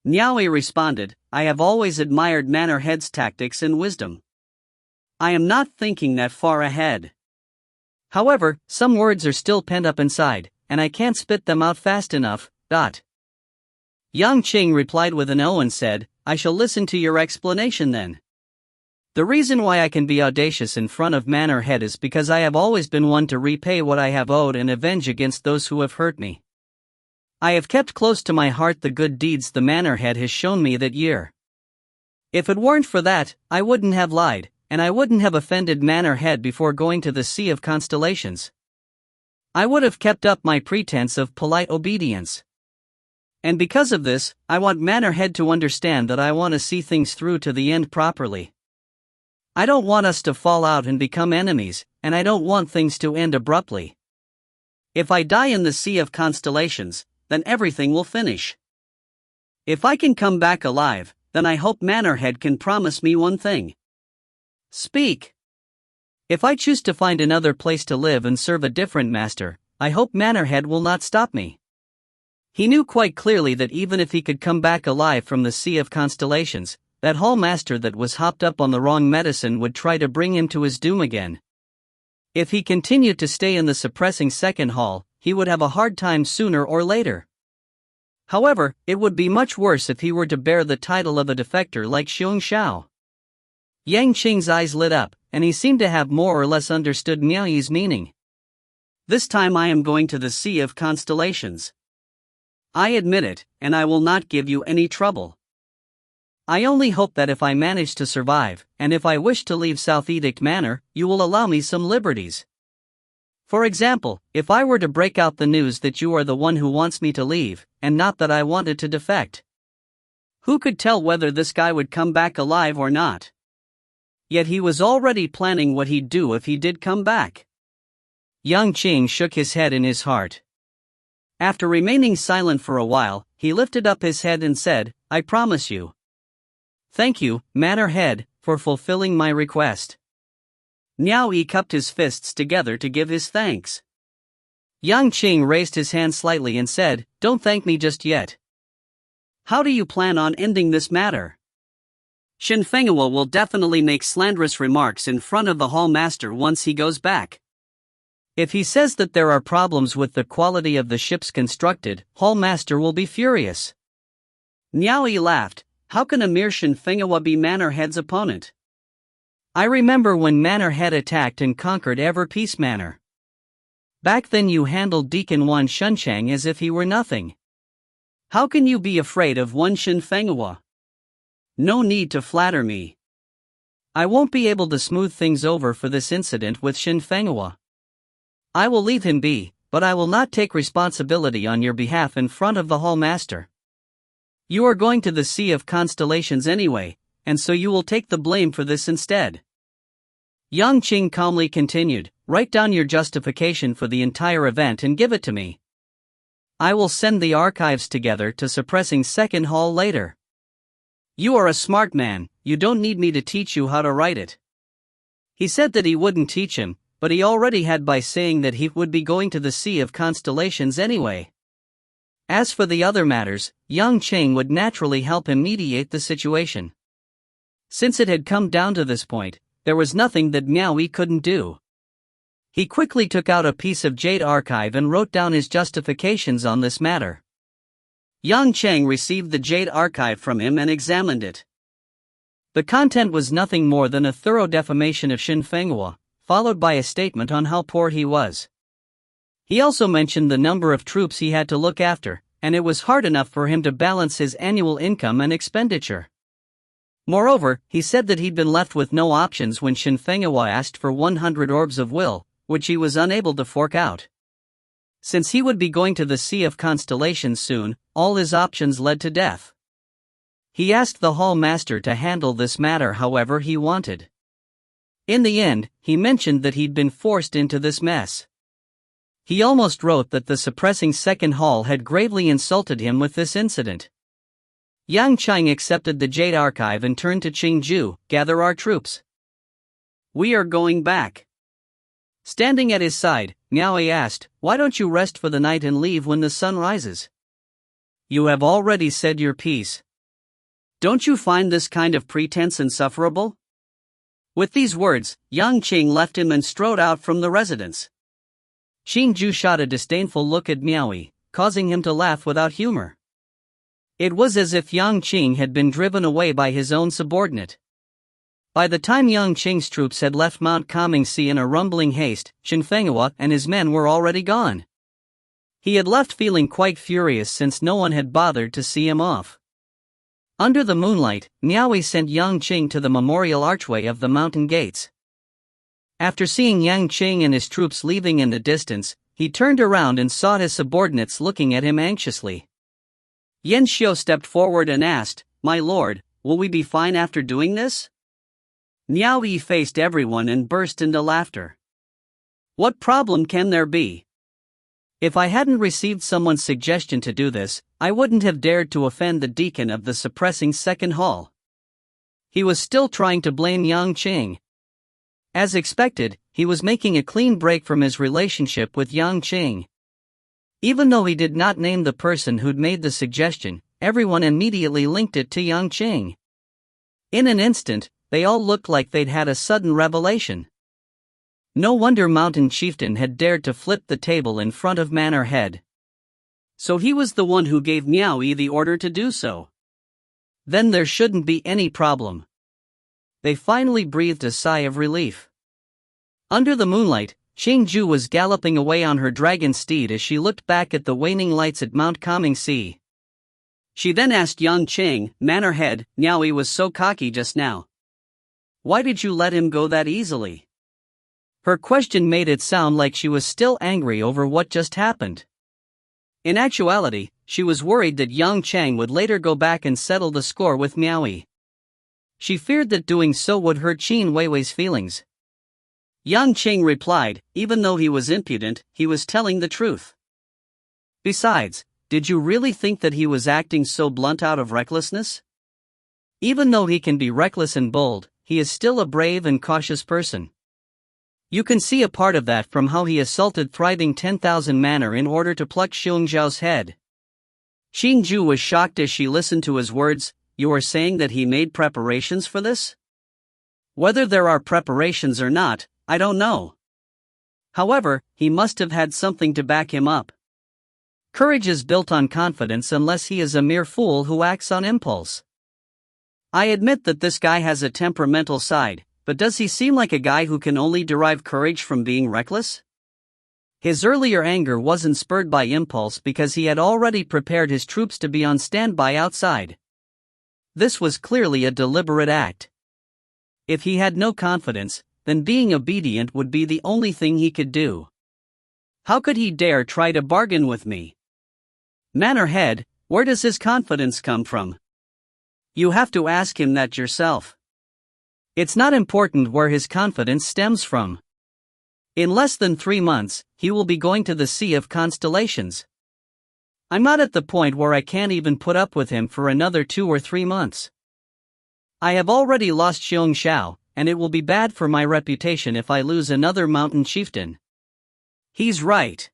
B: Miao Yi responded, I have always admired Mannerhead's tactics and wisdom. I am not thinking that far ahead. However, some words are still pent up inside, and I can't spit them out fast enough. Yang Qing replied with an O and said, I shall listen to your explanation then. The reason why I can be audacious in front of Mannerhead is because I have always been one to repay what I have owed and avenge against those who have hurt me. I have kept close to my heart the good deeds the Mannerhead has shown me that year. If it weren't for that, I wouldn't have lied, and I wouldn't have offended Mannerhead before going to the Sea of Constellations. I would have kept up my pretense of polite obedience. And because of this, I want Mannerhead to understand that I want to see things through to the end properly. I don't want us to fall out and become enemies, and I don't want things to end abruptly. If I die in the Sea of Constellations, then everything will finish. If I can come back alive, then I hope Mannerhead can promise me one thing. Speak. If I choose to find another place to live and serve a different master, I hope Mannerhead will not stop me. He knew quite clearly that even if he could come back alive from the Sea of Constellations, that hall master that was hopped up on the wrong medicine would try to bring him to his doom again. If he continued to stay in the suppressing second hall, he would have a hard time sooner or later. However, it would be much worse if he were to bear the title of a defector like Xiong Xiao. Yang Qing's eyes lit up, and he seemed to have more or less understood Miao Yi's meaning. This time I am going to the Sea of Constellations. I admit it, and I will not give you any trouble. I only hope that if I manage to survive, and if I wish to leave South Edict Manor, you will allow me some liberties. For example, if I were to break out the news that you are the one who wants me to leave, and not that I wanted to defect. Who could tell whether this guy would come back alive or not? Yet he was already planning what he'd do if he did come back. Yang Qing shook his head in his heart. After remaining silent for a while, he lifted up his head and said, I promise you. Thank you, Mannerhead, for fulfilling my request. Miao Yi cupped his fists together to give his thanks. Yang Qing raised his hand slightly and said, Don't thank me just yet. How do you plan on ending this matter? Shin Fenghua will definitely make slanderous remarks in front of the hall master once he goes back. If he says that there are problems with the quality of the ships constructed, hall master will be furious. Miao Yi laughed. How can a mere Shin Fenghua be Mannerhead's opponent? I remember when Mannerhead attacked and conquered Everpeace Manor. Back then you handled Deacon Wan Shunchang as if he were nothing. How can you be afraid of one Shin Fenghua? No need to flatter me. I won't be able to smooth things over for this incident with Shin Fenghua. I will leave him be, but I will not take responsibility on your behalf in front of the hall master. You are going to the Sea of Constellations anyway, and so you will take the blame for this instead. Yang Qing calmly continued, Write down your justification for the entire event and give it to me. I will send the archives together to suppressing second hall later. You are a smart man, you don't need me to teach you how to write it. He said that he wouldn't teach him, but he already had by saying that he would be going to the Sea of Constellations anyway. As for the other matters, Yang Qing would naturally help him mediate the situation. Since it had come down to this point, there was nothing that Miao Yi couldn't do. He quickly took out a piece of jade archive and wrote down his justifications on this matter. Yang Qing received the jade archive from him and examined it. The content was nothing more than a thorough defamation of Shin Fenghua, followed by a statement on how poor he was. He also mentioned the number of troops he had to look after, and it was hard enough for him to balance his annual income and expenditure.
A: Moreover, he said that he'd been left with no options when Shan Fenghua asked for 100 orbs of will, which he was unable to fork out. Since he would be going to the Sea of Constellations soon, all his options led to death. He asked the hall master to handle this matter however he wanted. In the end, he mentioned that he'd been forced into this mess. He almost wrote that the suppressing second hall had gravely insulted him with this incident. Yang Cheng accepted the Jade Archive and turned to Qingju, "Gather our troops. We are going back." Standing at his side, Miao Yi asked, "Why don't you rest for the night and leave when the sun rises? You have already said your piece. Don't you find this kind of pretense insufferable?" With these words, Yang Qing left him and strode out from the residence. Qingju shot a disdainful look at Miao Yi, causing him to laugh without humor. It was as if Yang Qing had been driven away by his own subordinate. By the time Yang Qing's troops had left Mount Kamingsi in a rumbling haste, Shan Fenghua and his men were already gone. He had left feeling quite furious since no one had bothered to see him off. Under the moonlight, Miao Yi sent Yang Qing to the memorial archway of the mountain gates. After seeing Yang Qing and his troops leaving in the distance, he turned around and saw his subordinates looking at him anxiously. Yan Xiu stepped forward and asked, "My lord, will we be fine after doing this?" Miao Yi faced everyone and burst into laughter. "What problem can there be? If I hadn't received someone's suggestion to do this, I wouldn't have dared to offend the deacon of the suppressing second hall." He was still trying to blame Yang Qing. As expected, he was making a clean break from his relationship with Yang Qing. Even though he did not name the person who'd made the suggestion, everyone immediately linked it to Yang Qing. In an instant, they all looked like they'd had a sudden revelation. No wonder Mountain Chieftain had dared to flip the table in front of Manor Head. So he was the one who gave Miao Yi the order to do so. Then there shouldn't be any problem. They finally breathed a sigh of relief. Under the moonlight, Qingju was galloping away on her dragon steed as she looked back at the waning lights at Mount Kamingsi. She then asked Yang Qing, "Manor Head, Miao Yi was so cocky just now. Why did you let him go that easily?" Her question made it sound like she was still angry over what just happened. In actuality, she was worried that Yang Cheng would later go back and settle the score with Miao Yi. She feared that doing so would hurt Qin Weiwei's feelings. Yang Qing replied, even though he was impudent, he was telling the truth. Besides, did you really think that he was acting so blunt out of recklessness? Even though he can be reckless and bold, he is still a brave and cautious person. You can see a part of that from how he assaulted thriving 10,000 manor in order to pluck Xiong Zhao's head. Qingju was shocked as she listened to his words. "You are saying that he made preparations for this?" "Whether there are preparations or not, I don't know. However, he must have had something to back him up. Courage is built on confidence unless he is a mere fool who acts on impulse. I admit that this guy has a temperamental side, but does he seem like a guy who can only derive courage from being reckless?" His earlier anger wasn't spurred by impulse because he had already prepared his troops to be on standby outside. This was clearly a deliberate act. If he had no confidence, then being obedient would be the only thing he could do. How could he dare try to bargain with me? Manor Head, where does his confidence come from? You have to ask him that yourself. It's not important where his confidence stems from. In less than 3 months, he will be going to the Sea of Constellations. I'm not at the point where I can't even put up with him for another 2 or 3 months. I have already lost Xiong Xiao, and it will be bad for my reputation if I lose another mountain chieftain. He's right.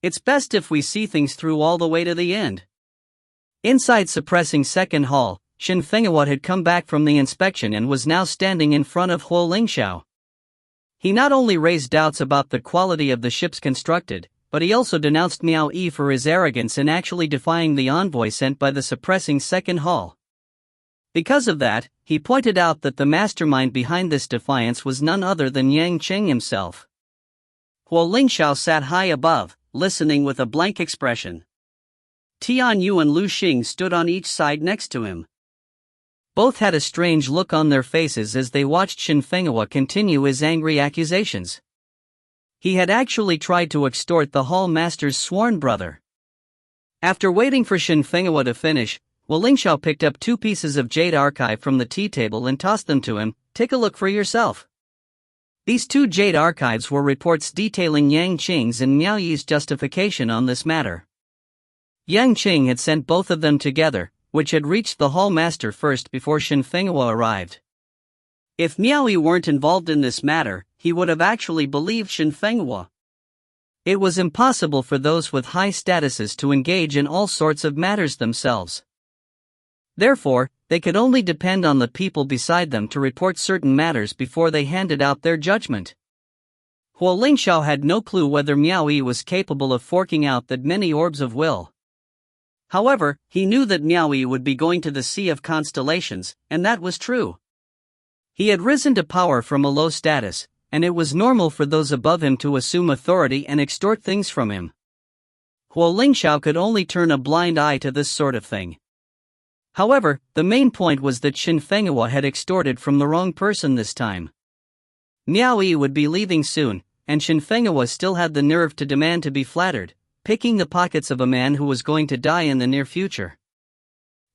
A: It's best if we see things through all the way to the end. Inside suppressing second hall, Shan Fenghua had come back from the inspection and was now standing in front of Huo Lingxiao. He not only raised doubts about the quality of the ships constructed, but he also denounced Miao Yi for his arrogance in actually defying the envoy sent by the suppressing second hall. Because of that, he pointed out that the mastermind behind this defiance was none other than Yang Qing himself. Huo Lingxiao sat high above, listening with a blank expression. Tian Yu and Lu Xing stood on each side next to him. Both had a strange look on their faces as they watched Shan Fenghua continue his angry accusations. He had actually tried to extort the hall master's sworn brother. After waiting for Shan Fenghua to finish, Wu Lingxiao picked up 2 pieces of jade archive from the tea table and tossed them to him. "Take a look for yourself." These 2 jade archives were reports detailing Yang Qing's and Miao Yi's justification on this matter. Yang Qing had sent both of them together, which had reached the hall master first before Shan Fenghua arrived. If Miao Yi weren't involved in this matter, he would have actually believed Shan Fenghua. It was impossible for those with high statuses to engage in all sorts of matters themselves. Therefore, they could only depend on the people beside them to report certain matters before they handed out their judgment. Wu Lingxiao had no clue whether Miao Yi was capable of forking out that many orbs of will. However, he knew that Miao Yi would be going to the Sea of Constellations, and that was true. He had risen to power from a low status, and it was normal for those above him to assume authority and extort things from him. Wu Lingxiao could only turn a blind eye to this sort of thing. However, the main point was that Shan Fenghua had extorted from the wrong person this time. Miao Yi would be leaving soon, and Shan Fenghua still had the nerve to demand to be flattered, picking the pockets of a man who was going to die in the near future.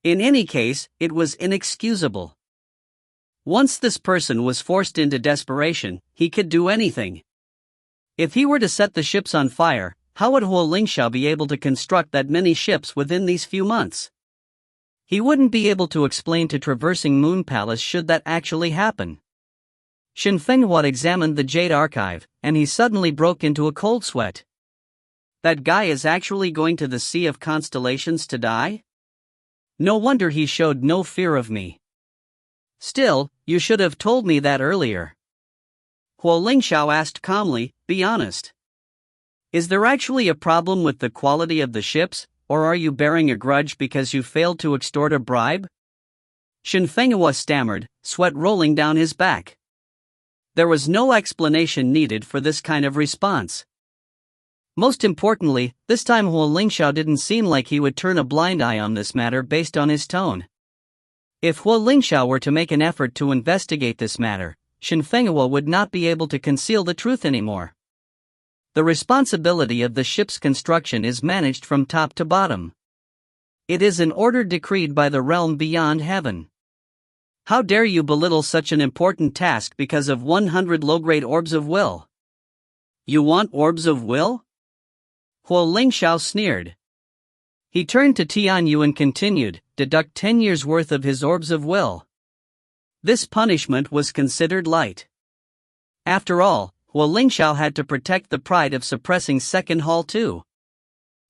A: In any case, it was inexcusable. Once this person was forced into desperation, he could do anything. If he were to set the ships on fire, how would Wu Lingxiao be able to construct that many ships within these few months? He wouldn't be able to explain to traversing Moon Palace should that actually happen. Shan Fenghua examined the jade archive, and he suddenly broke into a cold sweat. That guy is actually going to the Sea of Constellations to die? No wonder he showed no fear of me. Still, you should have told me that earlier. Wu Lingxiao asked calmly, "Be honest. Is there actually a problem with the quality of the ships, or are you bearing a grudge because you failed to extort a bribe?" Shan Fenghua stammered, sweat rolling down his back. There was no explanation needed for this kind of response. Most importantly, this time Wu Lingxiao didn't seem like he would turn a blind eye on this matter based on his tone. If Wu Lingxiao were to make an effort to investigate this matter, Shan Fenghua would not be able to conceal the truth anymore. The responsibility of the ship's construction is managed from top to bottom. It is an order decreed by the realm beyond heaven. How dare you belittle such an important task because of 100 low-grade orbs of will? You want orbs of will? Wu Lingxiao sneered. He turned to Tian Yu and continued, "Deduct 10 years' worth of his orbs of will." This punishment was considered light. After all, Wu Lingxiao had to protect the pride of suppressing Second Hall too.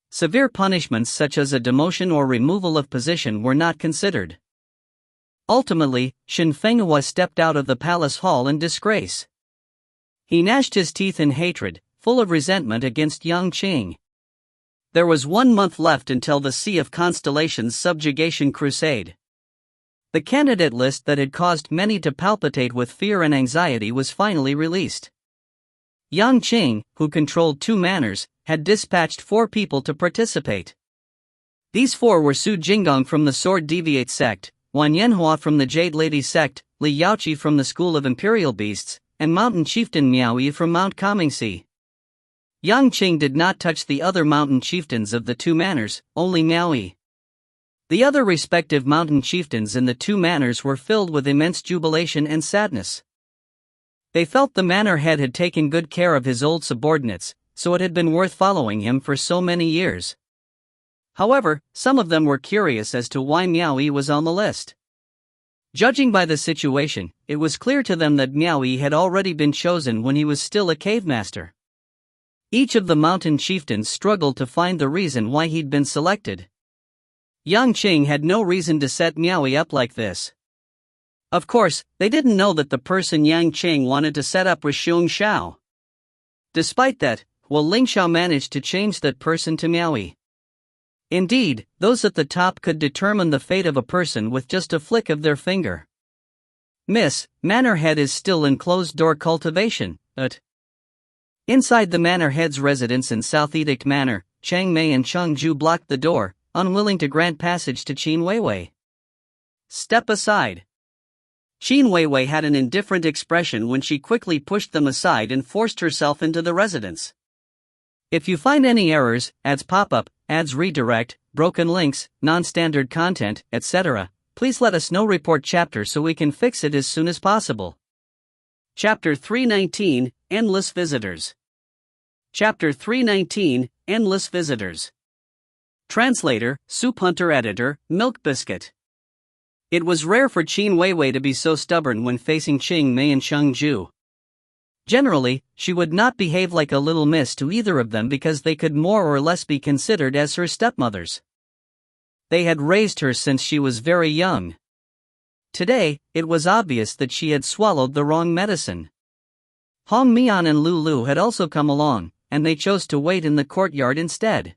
A: Severe punishments such as a demotion or removal of position were not considered. Ultimately, Shan Fenghua stepped out of the palace hall in disgrace. He gnashed his teeth in hatred, full of resentment against Yang Qing. There was 1 month left until the Sea of Constellations subjugation crusade. The candidate list that had caused many to palpitate with fear and anxiety was finally released. Yang Qing, who controlled 2 manors, had dispatched 4 people to participate. These 4 were Su Jinggong from the Sword Deviate sect, Wan Yanhua from the Jade Lady sect, Li Yaoqi from the School of Imperial Beasts, and Mountain Chieftain Miao Yi from Mount Comingxi. Yang Qing did not touch the other mountain chieftains of the 2 manors, only Miao Yi. The other respective mountain chieftains in the 2 manors were filled with immense jubilation and sadness. They felt the manor head had taken good care of his old subordinates, so it had been worth following him for so many years. However, some of them were curious as to why Miao Yi was on the list. Judging by the situation, it was clear to them that Miao Yi had already been chosen when he was still a cave master. Each of the mountain chieftains struggled to find the reason why he'd been selected. Yang Qing had no reason to set Miao Yi up like this. Of course, they didn't know that the person Yang Qing wanted to set up was Xiong Xiao. Despite that, Wu Lingxiao managed to change that person to Miao Yi. Indeed, those at the top could determine the fate of a person with just a flick of their finger. "Miss, Manor Head is still in closed-door cultivation, but..." Inside the Manor Head's residence in South Edict Manor, Chang Mei and Cheng Ju blocked the door, unwilling to grant passage to Qin Weiwei.
B: step aside." Qin Weiwei had an indifferent expression when she quickly pushed them aside and forced herself into the residence.
A: If you find any errors, ads pop up, ads redirect, broken links, non-standard content, etc., please let us know. Report chapter so we can fix it as soon as possible.
B: Chapter 319, Endless Visitors. Chapter 319, Endless Visitors. Translator, Soup Hunter Editor, Milk Biscuit. It was rare for Qin Weiwei to be so stubborn when facing Qing Mei and Sheng Zhu. Generally, she would not behave like a little miss to either of them because they could more or less be considered as her stepmothers. They had raised her since she was very young. Today, it was obvious that she had swallowed the wrong medicine. Hong Mian and Lulu had also come along, and they chose to wait in the courtyard instead.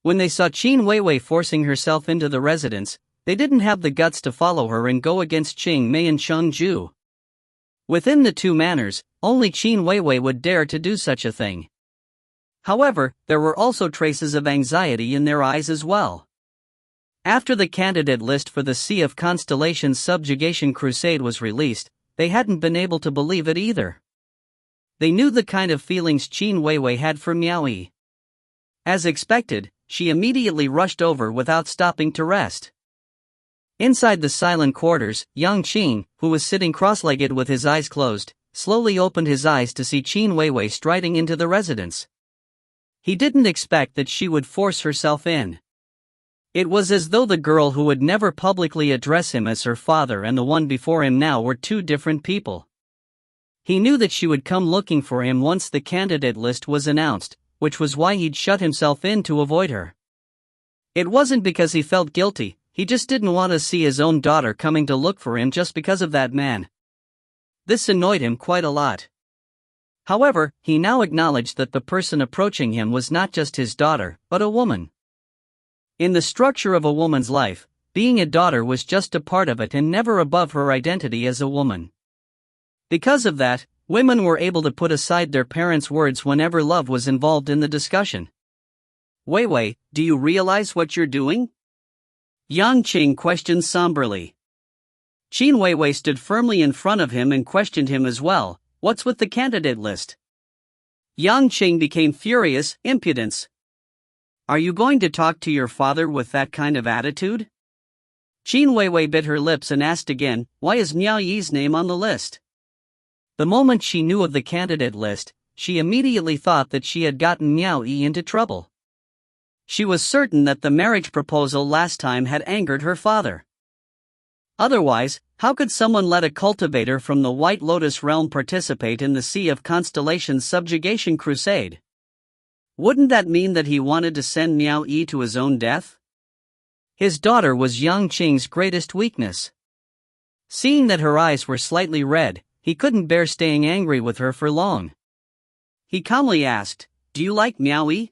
B: When they saw Qin Weiwei forcing herself into the residence, they didn't have the guts to follow her and go against Qing Mei and Sheng Zhu. Within the two manors, only Qin Weiwei would dare to do such a thing. However, there were also traces of anxiety in their eyes as well. After the candidate list for the Sea of Constellations Subjugation Crusade was released, they hadn't been able to believe it either. They knew the kind of feelings Qin Weiwei had for Miao Yi. As expected, she immediately rushed over without stopping to rest. Inside the silent quarters, young Qin, who was sitting cross-legged with his eyes closed, slowly opened his eyes to see Qin Weiwei striding into the residence. He didn't expect that she would force herself in. It was as though the girl who would never publicly address him as her father and the one before him now were two different people. He knew that she would come looking for him once the candidate list was announced, which was why he'd shut himself in to avoid her. It wasn't because he felt guilty, he just didn't want to see his own daughter coming to look for him just because of that man. This annoyed him quite a lot. However, he now acknowledged that the person approaching him was not just his daughter, but a woman. In the structure of a woman's life, being a daughter was just a part of it and never above her identity as a woman. Because of that, women were able to put aside their parents' words whenever love was involved in the discussion. "Weiwei, do you realize what you're doing?" Yang Qing questioned somberly. Qin Weiwei stood firmly in front of him and questioned him as well. "What's with the candidate list?" Yang Qing became furious. "Impudence! Are you going to talk to your father with that kind of attitude?" Qin Weiwei bit her lips and asked again, "Why is Miao Yi's name on the list?" The moment she knew of the candidate list, she immediately thought that she had gotten Miao Yi into trouble. She was certain that the marriage proposal last time had angered her father. Otherwise, how could someone let a cultivator from the White Lotus realm participate in the Sea of Constellations Subjugation Crusade? Wouldn't that mean that he wanted to send Miao Yi to his own death? His daughter was Yang Qing's greatest weakness. Seeing that her eyes were slightly red, he couldn't bear staying angry with her for long. He calmly asked, "Do you like Miao Yi?"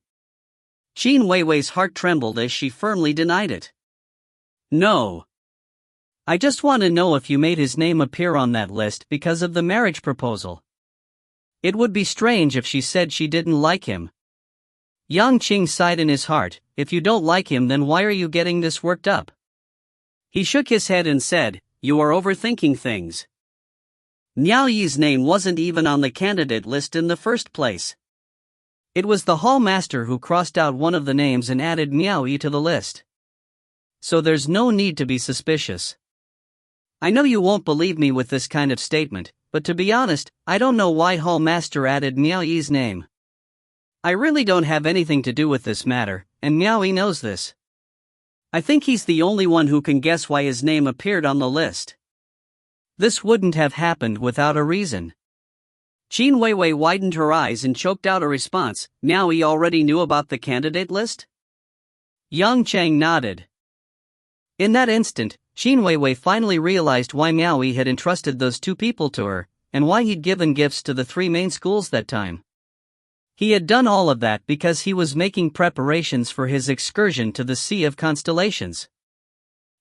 B: Qin Weiwei's heart trembled as she firmly denied it. "No. I just want to know if you made his name appear on that list because of the marriage proposal. It would be strange if she said she didn't like him." Yang Qing sighed in his heart, "If you don't like him, then why are you getting this worked up?" He shook his head and said, "You are overthinking things. Miao Yi's name wasn't even on the candidate list in the first place. It was the hall master who crossed out one of the names and added Miao Yi to the list. So there's no need to be suspicious. I know you won't believe me with this kind of statement, but to be honest, I don't know why hall master added Miao Yi's name. I really don't have anything to do with this matter, and Miao Yi knows this. I think he's the only one who can guess why his name appeared on the list. This wouldn't have happened without a reason." Qin Weiwei widened her eyes and choked out a response. "Miao Yi already knew about the candidate list?" Yang Cheng nodded. In that instant, Qin Weiwei finally realized why Miao Yi had entrusted those two people to her, and why he'd given gifts to the three main schools that time. He had done all of that because he was making preparations for his excursion to the Sea of Constellations.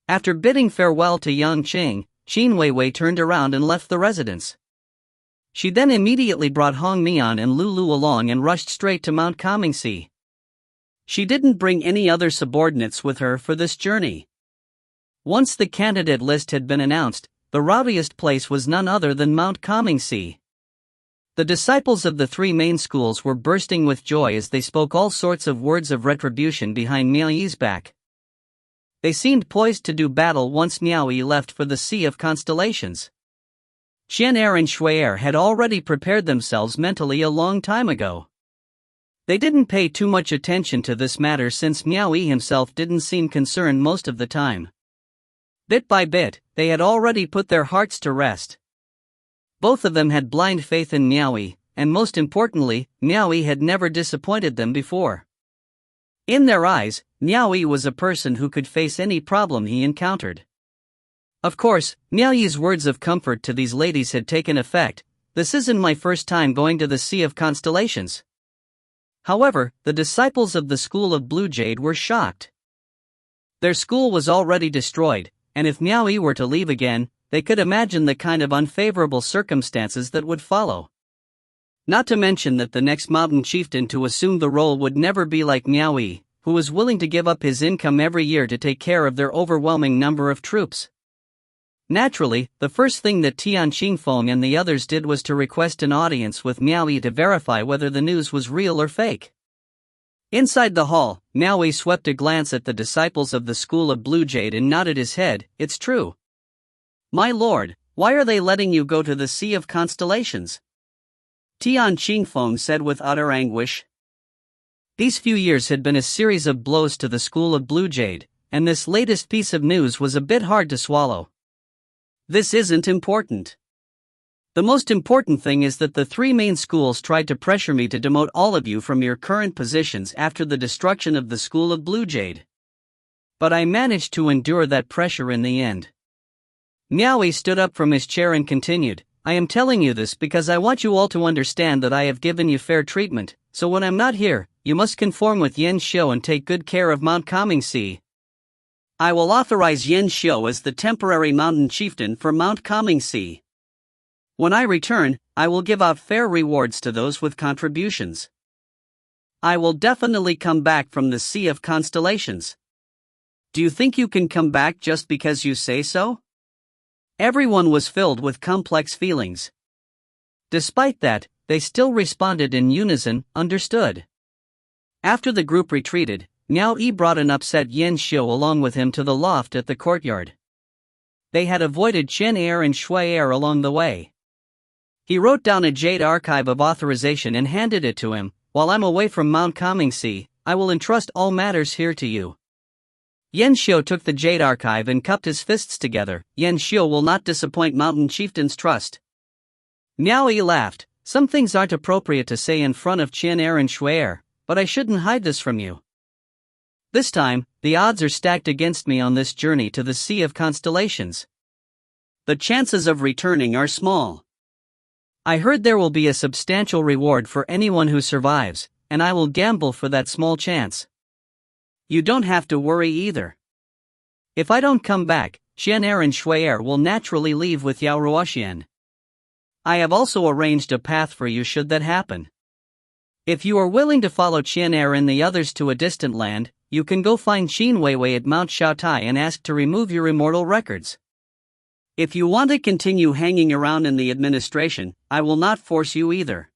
B: After bidding farewell to Yang Qing, Qin Weiwei turned around and left the residence. She then immediately brought Hong Mian and Lulu along and rushed straight to Mount Comingxi. She didn't bring any other subordinates with her for this journey.
A: Once the candidate list had been announced, the rowdiest place was none other than Mount Comingsi. The disciples of the three main schools were bursting with joy as they spoke all sorts of words of retribution behind Miao Yi's back. They seemed poised to do battle once Miao Yi left for the Sea of Constellations. Qian'er and Shui'er had already prepared themselves mentally a long time ago. They didn't pay too much attention to this matter since Miao Yi himself didn't seem concerned most of the time. Bit by bit, they had already put their hearts to rest. Both of them had blind faith in Miao Yi, and most importantly, Miao Yi had never disappointed them before. In their eyes, Miao Yi was a person who could face any problem he encountered. Of course, Miao Yi's words of comfort to these ladies had taken effect. "This isn't my first time going to the Sea of Constellations." However, the disciples of the School of Blue Jade were shocked. Their school was already destroyed, and if Miao Yi were to leave again, they could imagine the kind of unfavorable circumstances that would follow. Not to mention that the next mountain chieftain to assume the role would never be like Miao Yi, who was willing to give up his income every year to take care of their overwhelming number of troops. Naturally, the first thing that Tian Qingfeng and the others did was to request an audience with Miao Yi to verify whether the news was real or fake. Inside the hall, Miao Yi swept a glance at the disciples of the School of Blue Jade and nodded his head. "It's true. My lord, why are they letting you go to the Sea of Constellations?" Tian Qingfeng said with utter anguish. These few years had been a series of blows to the School of Blue Jade, and this latest piece of news was a bit hard to swallow. "This isn't important. The most important thing is that the three main schools tried to pressure me to demote all of you from your current positions after the destruction of the School of Blue Jade. But I managed to endure that pressure in the end." Miao Yi stood up from his chair and continued, "I am telling you this because I want you all to understand that I have given you fair treatment, so when I'm not here, you must conform with Yan Xiu and take good care of Mount Comingsi. I will authorize Yan Xiu as the temporary mountain chieftain for Mount Comingsi. When I return, I will give out fair rewards to those with contributions. I will definitely come back from the Sea of Constellations. Do you think you can come back just because you say so?" Everyone was filled with complex feelings. Despite that, they still responded in unison, "Understood." After the group retreated, Miao Yi brought an upset Yan Xiu along with him to the loft at the courtyard. They had avoided Qian'er and Shui'er along the way. He wrote down a jade archive of authorization and handed it to him. "While I'm away from Mount Comingsi, I will entrust all matters here to you." Yan Xiu took the jade archive and cupped his fists together. "Yan Xiu will not disappoint Mountain Chieftain's trust." Miao Yi laughed. "Some things aren't appropriate to say in front of Qian'er and Shui'er, but I shouldn't hide this from you. This time, the odds are stacked against me on this journey to the Sea of Constellations. The chances of returning are small. I heard there will be a substantial reward for anyone who survives, and I will gamble for that small chance. You don't have to worry either. If I don't come back, Qian'er and Shui'er will naturally leave with Yao Ruoxian. I have also arranged a path for you should that happen. If you are willing to follow Qian'er and the others to a distant land, you can go find Qin Weiwei at Mount Shaotai and ask to remove your immortal records. If you want to continue hanging around in the administration, I will not force you either.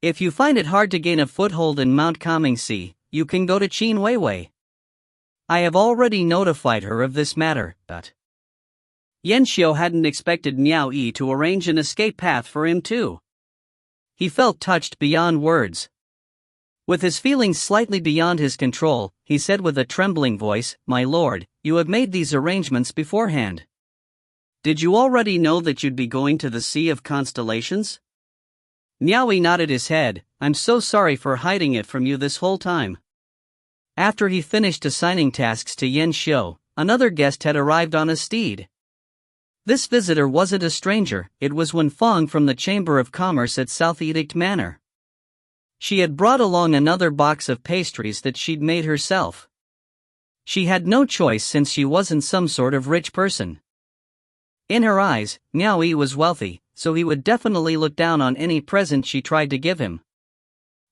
A: If you find it hard to gain a foothold in Mount Comingsi, you can go to Qin Weiwei. I have already notified her of this matter, but..." Yan Xiu hadn't expected Miao Yi to arrange an escape path for him too. He felt touched beyond words. With his feelings slightly beyond his control, he said with a trembling voice, "My lord, you have made these arrangements beforehand. Did you already know that you'd be going to the Sea of Constellations?" Miao Yi nodded his head. "I'm so sorry for hiding it from you this whole time." After he finished assigning tasks to Yan Xiu, another guest had arrived on a steed. This visitor wasn't a stranger, it was Wen Fong from the Chamber of Commerce at South Edict Manor. She had brought along another box of pastries that she'd made herself. She had no choice since she wasn't some sort of rich person. In her eyes, Miao Yi was wealthy, so he would definitely look down on any present she tried to give him.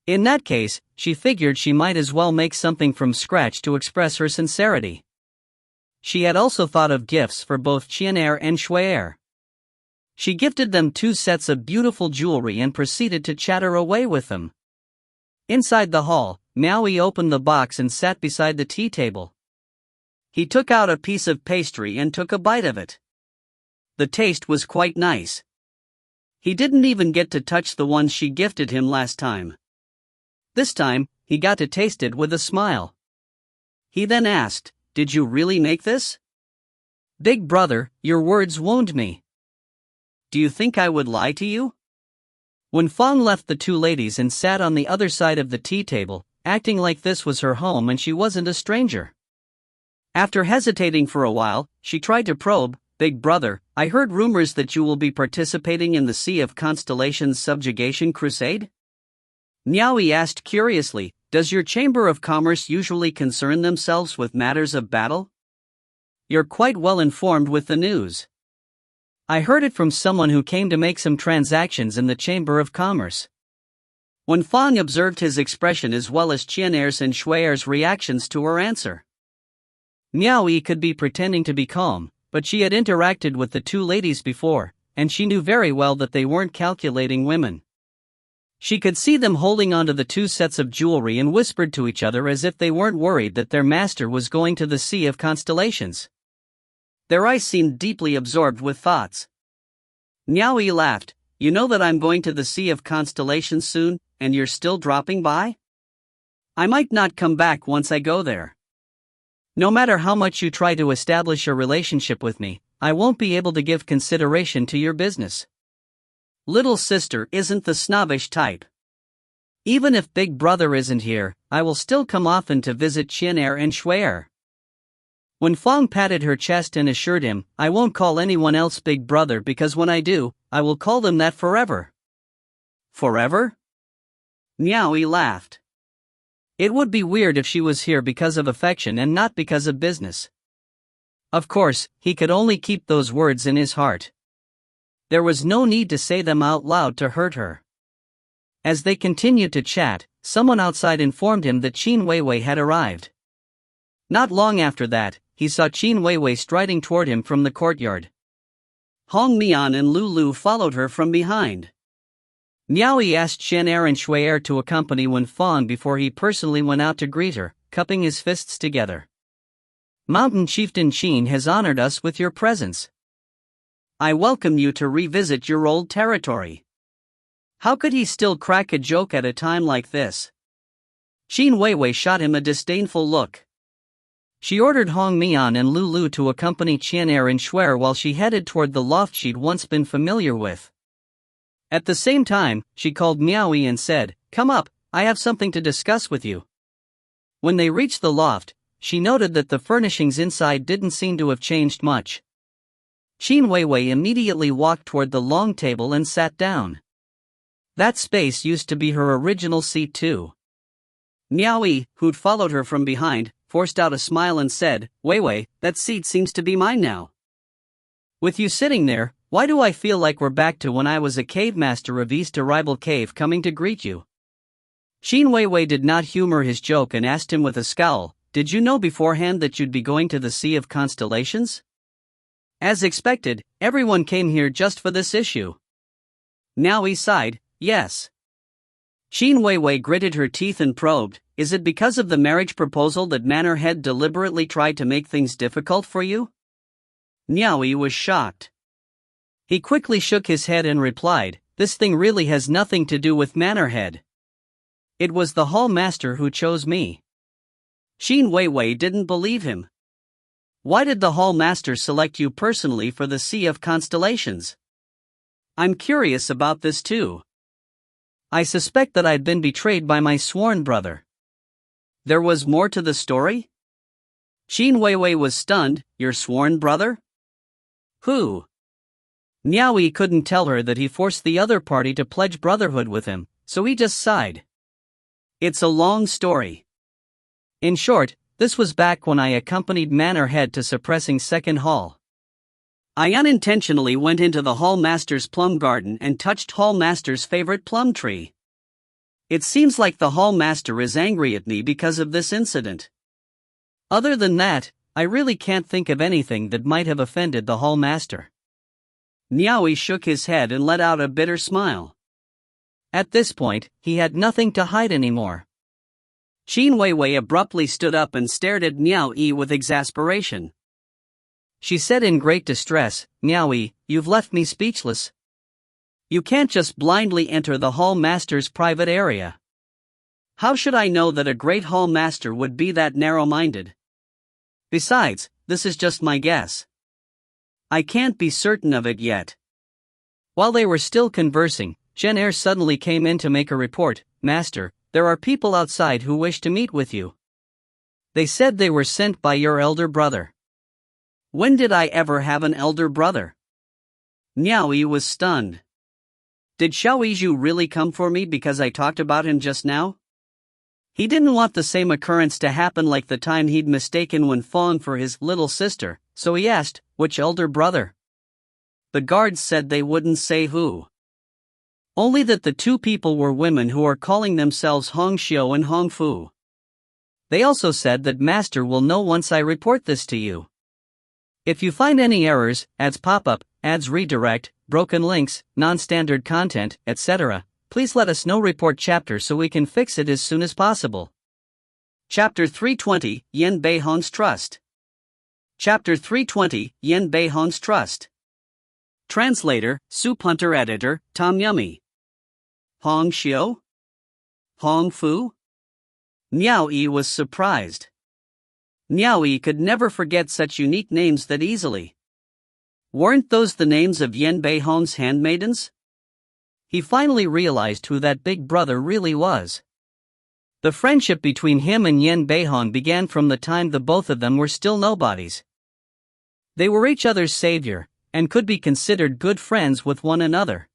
A: In that case, she figured she might as well make something from scratch to express her sincerity. she had also thought of gifts for both Qian'er and Shui'er. She gifted them 2 sets of beautiful jewelry and proceeded to chatter away with them. Inside the hall, Miao Yi opened the box and sat beside the tea table. He took out a piece of pastry and took a bite of it. The taste was quite nice. He didn't even get to touch the ones she gifted him last time. This time, he got to taste it with a smile. He then asked, "Did you really make this?" "Big brother, your words wound me. Do you think I would lie to you?" When Fang left the 2 ladies and sat on the other side of the tea table, acting like this was her home and she wasn't a stranger. After hesitating for a while, she tried to probe, "Big brother, I heard rumors that you will be participating in the Sea of Constellations subjugation crusade?" Miao Yi asked curiously, "Does your Chamber of Commerce usually concern themselves with matters of battle? You're quite well informed with the news." "I heard it from someone who came to make some transactions in the Chamber of Commerce." When Fang observed his expression as well as Qian'er's and Shui'er's reactions to her answer, Miao Yi could be pretending to be calm, but she had interacted with the 2 ladies before, and she knew very well that they weren't calculating women. She could see them holding onto the 2 sets of jewelry and whispered to each other as if they weren't worried that their master was going to the Sea of Constellations. Their eyes seemed deeply absorbed with thoughts. Miao Yi laughed, "You know that I'm going to the Sea of Constellations soon, and you're still dropping by? I might not come back once I go there. No matter how much you try to establish a relationship with me, I won't be able to give consideration to your business. Little sister isn't the snobbish type. Even if big brother isn't here, I will still come often to visit Qian'er and Shui'er." When Fang patted her chest and assured him, "I won't call anyone else big brother because when I do, I will call them that forever." "Forever?" Miao Yi laughed. It would be weird if she was here because of affection and not because of business. Of course, he could only keep those words in his heart. There was no need to say them out loud to hurt her. As they continued to chat, someone outside informed him that Qin Weiwei had arrived. Not long after that, he saw Qin Weiwei striding toward him from the courtyard. Hong Mian and Lulu followed her from behind. Miao Yi asked Qian'er and Shui'er to accompany Wen Fang before he personally went out to greet her, cupping his fists together. "Mountain Chieftain Qin has honored us with your presence. I welcome you to revisit your old territory." How could he still crack a joke at a time like this? Qin Weiwei shot him a disdainful look. She ordered Hong Mian and Lulu to accompany Qian'er and Shui'er while she headed toward the loft she'd once been familiar with. At the same time, she called Miao Yi and said, "Come up, I have something to discuss with you." When they reached the loft, she noted that the furnishings inside didn't seem to have changed much. Qin Weiwei immediately walked toward the long table and sat down. That space used to be her original seat too. Miao Yi, who'd followed her from behind, forced out a smile and said, "Weiwei, that seat seems to be mine now. With you sitting there, why do I feel like we're back to when I was a cave master of East Arrival Cave coming to greet you?" Qin Weiwei did not humor his joke and asked him with a scowl, "Did you know beforehand that you'd be going to the Sea of Constellations?" As expected, everyone came here just for this issue. Miao Yi sighed, "Yes." Qin Weiwei gritted her teeth and probed, "Is it because of the marriage proposal that Manor Head deliberately tried to make things difficult for you?" Miao Yi was shocked. He quickly shook his head and replied, "This thing really has nothing to do with Manor Head. It was the Hall Master who chose me." Qin Weiwei didn't believe him. "Why did the Hall Master select you personally for the Sea of Constellations? I'm curious about this too. I suspect that I'd been betrayed by my sworn brother." There was more to the story? Qin Weiwei was stunned. "Your sworn brother? Who?" Miao Yi couldn't tell her that he forced the other party to pledge brotherhood with him, so he just sighed. "It's a long story. In short, this was back when I accompanied Manor Head to suppressing Second Hall. I unintentionally went into the Hall Master's plum garden and touched Hall Master's favorite plum tree. It seems like the Hall Master is angry at me because of this incident. Other than that, I really can't think of anything that might have offended the hall master.
B: Miao Yi shook his head and let out a bitter smile.
A: At this point, he had nothing to hide anymore.
B: Qin Weiwei abruptly stood up and stared at Miao Yi with exasperation.
A: She said in great distress, "Miao Yi, you've left me speechless. You can't just blindly enter the hall master's private area.
B: How should I know that a great hall master would be that narrow-minded? Besides, this is just my guess. I can't be certain of it yet."
A: While they were still conversing, Chen Er suddenly came in to make a report. "Master, there are people outside who wish to meet with you. They said they were sent by your elder brother."
B: When did I ever have an elder brother? Miao Yi was stunned. Did Xiao Yizhu really come for me because I talked about him just now? He didn't want the same occurrence to happen like the time he'd mistaken Wen Fong for his little sister, so he asked, "Which elder brother?" The guards said they wouldn't say who. Only that the two people were women who are calling themselves Hong Xiu and Hong Fu.
A: They also said that Master will know once I report this to you. If you find any errors, ads pop up, ads redirect, broken links, non-standard content, etc., please let us know. Report chapter so we can fix it as soon as possible.
B: Chapter 320, Yan Beihong's Trust. Chapter 320, Yan Beihong's Trust. Translator, Soup Hunter. Editor, Tom Yummy. Hong Xiu? Hong Fu? Miao Yi was surprised. Miao Yi could never forget such unique names that easily. Weren't those the names of Yan Beihong's handmaidens?
A: He finally realized who that big brother really was. The friendship between him and Yan Beihong began from the time the both of them were still nobodies. They were each other's savior, and could be considered good friends with one another.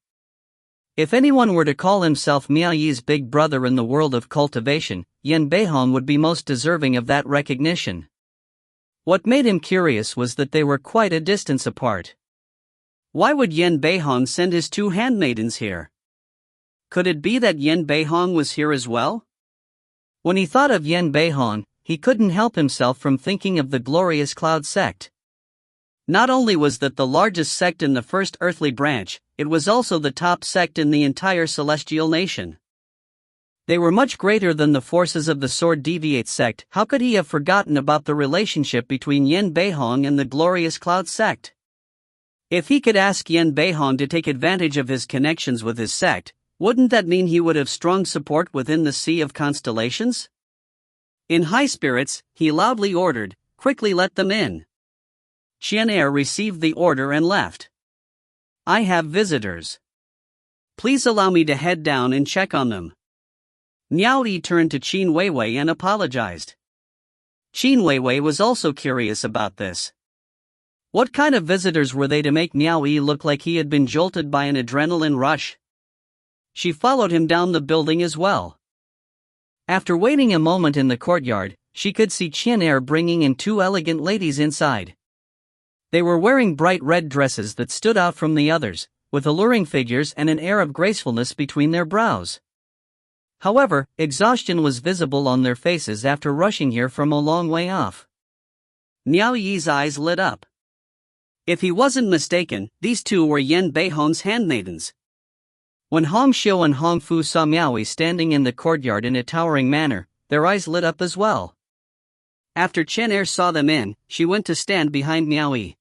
A: If anyone were to call himself Miao Yi's big brother in the world of cultivation, Yan Beihong would be most deserving of that recognition. What made him curious was that they were quite a distance apart.
B: Why would Yan Beihong send his two handmaidens here? Could it be that Yan Beihong was here as well?
A: When he thought of Yan Beihong, he couldn't help himself from thinking of the glorious Cloud sect.
B: Not only was that the largest sect in the first earthly branch, it was also the top sect in the entire celestial nation.
A: They were much greater than the forces of the Sword Deviate sect. How could he have forgotten about the relationship between Yan Beihong and the glorious Cloud sect? If he could ask Yan Beihong to take advantage of his connections with his sect, wouldn't that mean he would have strong support within the Sea of Constellations? In high spirits, he loudly ordered, "Quickly let them in." Chen Er received the order and left. "I have visitors. Please allow me to head down and check on them." Miao Yi turned to Qin Weiwei and apologized. Qin Weiwei was also curious about this. What kind of visitors were they to make Miao Yi look like he had been jolted by an adrenaline rush? She followed him down the building as well. After waiting a moment in the courtyard, she could see Chen Er bringing in two elegant ladies inside. They were wearing bright red dresses that stood out from the others, with alluring figures and an air of gracefulness between their brows. However, exhaustion was visible on their faces after rushing here from a long way off. Miao Yi's eyes lit up. If he wasn't mistaken, these two were Yan Beihong's handmaidens. When Hong Xiu and Hong Fu saw Miao Yi standing in the courtyard in a towering manner, their eyes lit up as well. After Chen Er saw them in, she went to stand behind Miao Yi.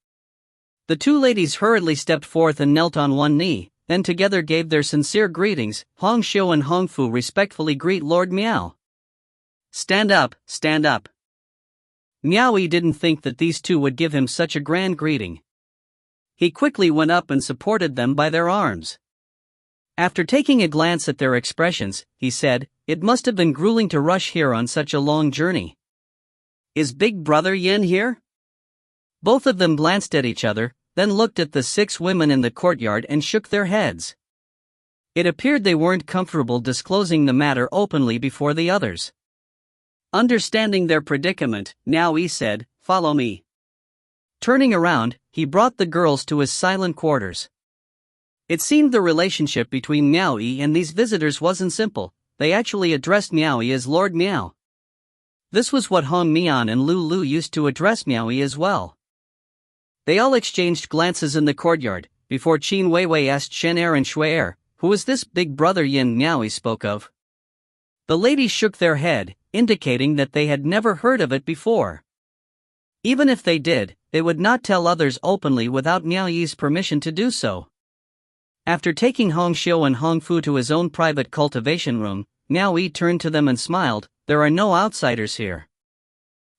A: The two ladies hurriedly stepped forth and knelt on one knee, then together gave their sincere greetings. Hong Xiu and Hong Fu respectfully greet Lord Miao. "Stand up, stand up." Miao Yi didn't think that these two would give him such a grand greeting. He quickly went up and supported them by their arms. After taking a glance at their expressions, he said, "It must have been grueling to rush here on such a long journey. Is Big Brother Yan here?" Both of them glanced at each other, then looked at the six women in the courtyard and shook their heads. It appeared they weren't comfortable disclosing the matter openly before the others. Understanding their predicament, Miao Yi said, "Follow me." Turning around, he brought the girls to his silent quarters. It seemed the relationship between Miao Yi and these visitors wasn't simple. They actually addressed Miao Yi as Lord Miao. This was what Hong Mian and Lu Lu used to address Miao Yi as well. They all exchanged glances in the courtyard, before Qin Weiwei asked Shen Er and Shui Er, who was this big brother Yin Miao Yi spoke of? The ladies shook their head, indicating that they had never heard of it before. Even if they did, they would not tell others openly without Miao Yi's permission to do so. After taking Hong Xiu and Hong Fu to his own private cultivation room, Miao Yi turned to them and smiled, "There are no outsiders here.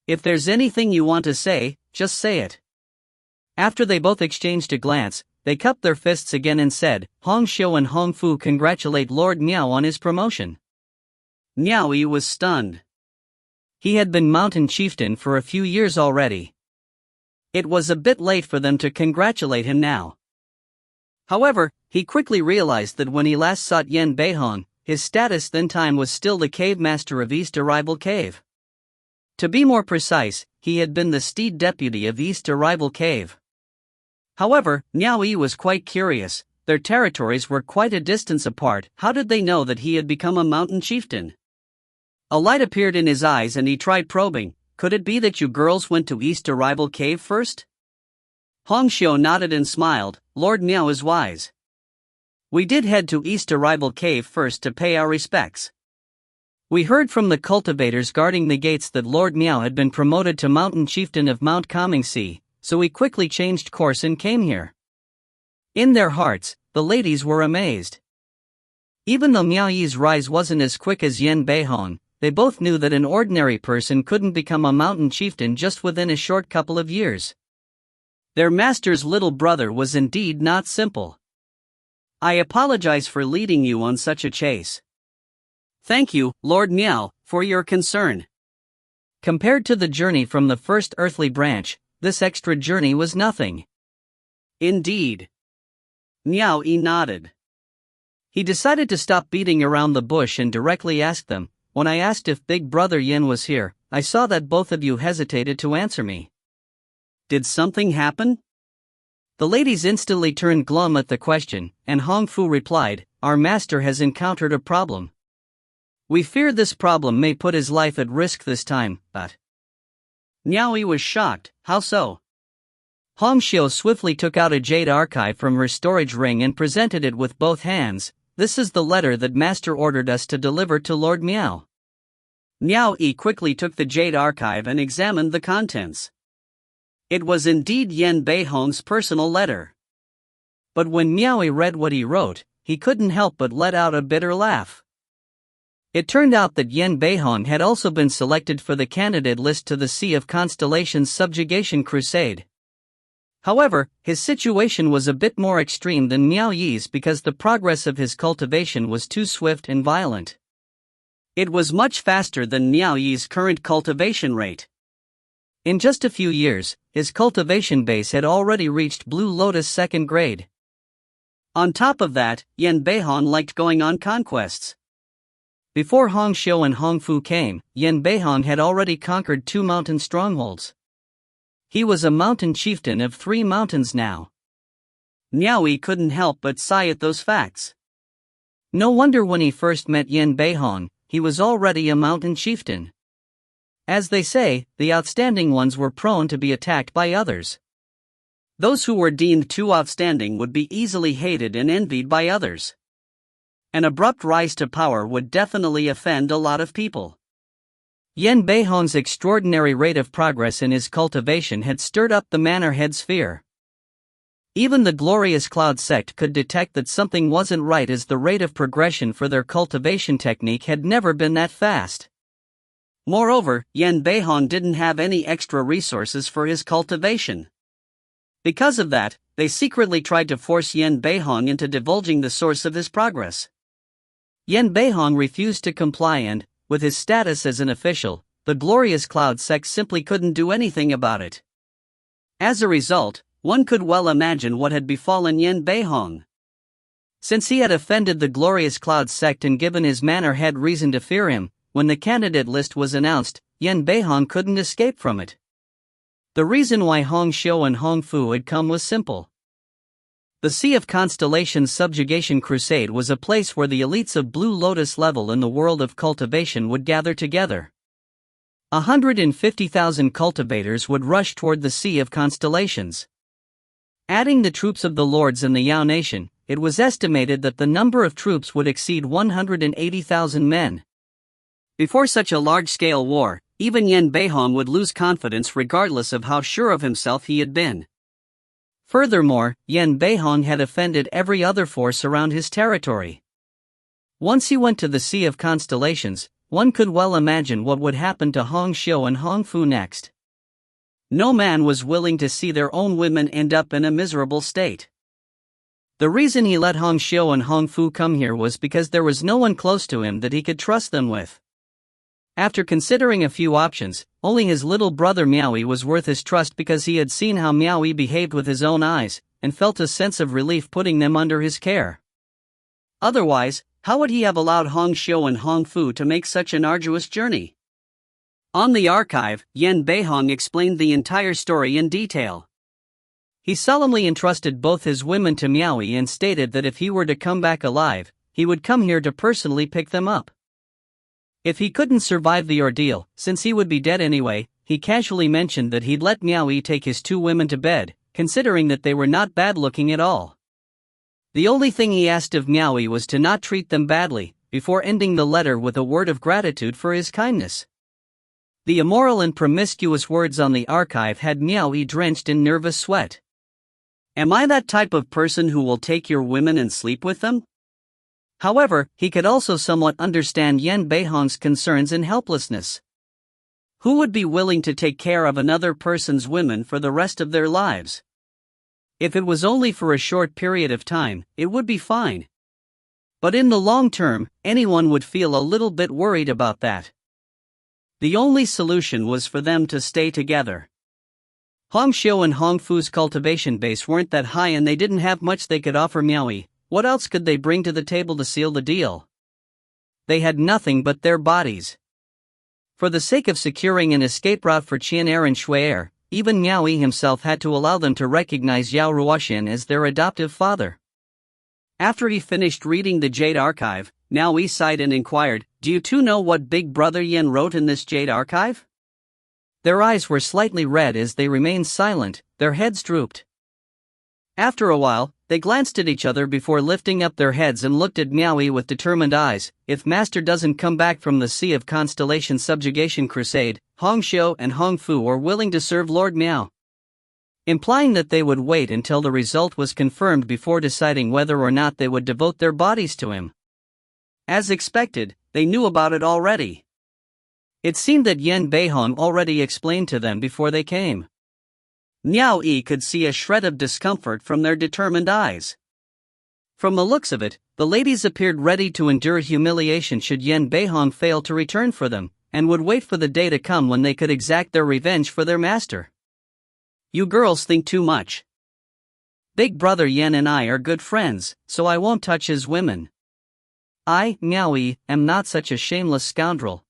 A: If there's anything you want to say, just say it." After they both exchanged a glance, they cupped their fists again and said, "Hong Xiu and Hong Fu congratulate Lord Miao on his promotion." Miao Yi was stunned. He had been mountain chieftain for a few years already. It was a bit late for them to congratulate him now. However, he quickly realized that when he last sought Yan Beihong, his status then time was still the cave master of East Arrival Cave. To be more precise, he had been the steed deputy of East Arrival Cave. However, Miao Yi was quite curious. Their territories were quite a distance apart. How did they know that he had become a mountain chieftain? A light appeared in his eyes and he tried probing. "Could it be that you girls went to East Arrival Cave first?" Hong Xiu nodded and smiled. "Lord Miao is wise. We did head to East Arrival Cave first to pay our respects. We heard from the cultivators guarding the gates that Lord Miao had been promoted to Mountain Chieftain of Mount Comingxi, so we quickly changed course and came here." In their hearts, the ladies were amazed. Even though Miao Yi's rise wasn't as quick as Yan Beihong, they both knew that an ordinary person couldn't become a mountain chieftain just within a short couple of years. Their master's little brother was indeed not simple. "I apologize for leading you on such a chase. Thank you, Lord Miao, for your concern." Compared to the journey from the first earthly branch, this extra journey was nothing. Indeed. Miao Yi nodded. He decided to stop beating around the bush and directly asked them, "When I asked if Big Brother Yin was here, I saw that both of you hesitated to answer me. Did something happen?" The ladies instantly turned glum at the question, and Hong Fu replied, "Our master has encountered a problem. We fear this problem may put his life at risk this time, but..." Miao Yi was shocked. "How so?" Hong Xiu swiftly took out a jade archive from her storage ring and presented it with both hands. "This is the letter that Master ordered us to deliver to Lord Miao." Miao Yi quickly took the jade archive and examined the contents. It was indeed Yan Beihong's personal letter. But when Miao Yi read what he wrote, he couldn't help but let out a bitter laugh. It turned out that Yan Beihong had also been selected for the candidate list to the Sea of Constellations Subjugation Crusade. However, his situation was a bit more extreme than Miao Yi's because the progress of his cultivation was too swift and violent. It was much faster than Miao Yi's current cultivation rate. In just a few years, his cultivation base had already reached Blue Lotus 2nd grade. On top of that, Yan Beihong liked going on conquests. Before Hong Xiu and Hong Fu came, Yan Beihong had already conquered 2 mountain strongholds. He was a mountain chieftain of 3 mountains now. Miao Yi couldn't help but sigh at those facts. No wonder when he first met Yan Beihong, he was already a mountain chieftain. As they say, the outstanding ones were prone to be attacked by others. Those who were deemed too outstanding would be easily hated and envied by others. An abrupt rise to power would definitely offend a lot of people. Yan Beihong's extraordinary rate of progress in his cultivation had stirred up the manor head's fear. Even the Glorious Cloud sect could detect that something wasn't right as the rate of progression for their cultivation technique had never been that fast. Moreover, Yan Beihong didn't have any extra resources for his cultivation. Because of that, they secretly tried to force Yan Beihong into divulging the source of his progress. Yan Beihong refused to comply and, with his status as an official, the Glorious Cloud sect simply couldn't do anything about it. As a result, one could well imagine what had befallen Yan Beihong. Since he had offended the Glorious Cloud sect and given his manor head reason to fear him, when the candidate list was announced, Yan Beihong couldn't escape from it. The reason why Hong Xiu and Hong Fu had come was simple. The Sea of Constellations Subjugation Crusade was a place where the elites of Blue Lotus level in the world of cultivation would gather together. 150,000 cultivators would rush toward the Sea of Constellations. Adding the troops of the lords and the Yao nation, it was estimated that the number of troops would exceed 180,000 men. Before such a large-scale war, even Yan Beihong would lose confidence regardless of how sure of himself he had been. Furthermore, Yan Beihong had offended every other force around his territory. Once he went to the Sea of Constellations, one could well imagine what would happen to Hong Xiu and Hong Fu next. No man was willing to see their own women end up in a miserable state. The reason he let Hong Xiu and Hong Fu come here was because there was no one close to him that he could trust them with. After considering a few options, only his little brother Miao Yi was worth his trust because he had seen how Miao Yi behaved with his own eyes, and felt a sense of relief putting them under his care. Otherwise, how would he have allowed Hong Xiu and Hong Fu to make such an arduous journey? On the archive, Yan Beihong explained the entire story in detail. He solemnly entrusted both his women to Miao Yi and stated that if he were to come back alive, he would come here to personally pick them up. If he couldn't survive the ordeal, since he would be dead anyway, he casually mentioned that he'd let Miao Yi take his two women to bed, considering that they were not bad-looking at all. The only thing he asked of Miao Yi was to not treat them badly, before ending the letter with a word of gratitude for his kindness. The immoral and promiscuous words on the archive had Miao Yi drenched in nervous sweat. Am I that type of person who will take your women and sleep with them? However, he could also somewhat understand Yan Beihong's concerns and helplessness. Who would be willing to take care of another person's women for the rest of their lives? If it was only for a short period of time, it would be fine. But in the long term, anyone would feel a little bit worried about that. The only solution was for them to stay together. Hong Xiu and Hong Fu's cultivation base weren't that high and they didn't have much they could offer Miao Yi. What else could they bring to the table to seal the deal? They had nothing but their bodies. For the sake of securing an escape route for Qianer and Shui'er, even Miao Yi himself had to allow them to recognize Yao Ruoxian as their adoptive father. After he finished reading the Jade Archive, Miao Yi sighed and inquired, "Do you two know what Big Brother Yan wrote in this Jade Archive?" Their eyes were slightly red as they remained silent, their heads drooped. After a while, they glanced at each other before lifting up their heads and looked at Miao Yi with determined eyes. "If Master doesn't come back from the Sea of Constellation Subjugation Crusade, Hong Xiu and Hong Fu are willing to serve Lord Miao." Implying that they would wait until the result was confirmed before deciding whether or not they would devote their bodies to him. As expected, they knew about it already. It seemed that Yan Beihong already explained to them before they came. Miao Yi could see a shred of discomfort from their determined eyes. From the looks of it, the ladies appeared ready to endure humiliation should Yan Beihong fail to return for them, and would wait for the day to come when they could exact their revenge for their master. "You girls think too much. Big Brother Yan and I are good friends, so I won't touch his women. I, Miao Yi, am not such a shameless scoundrel."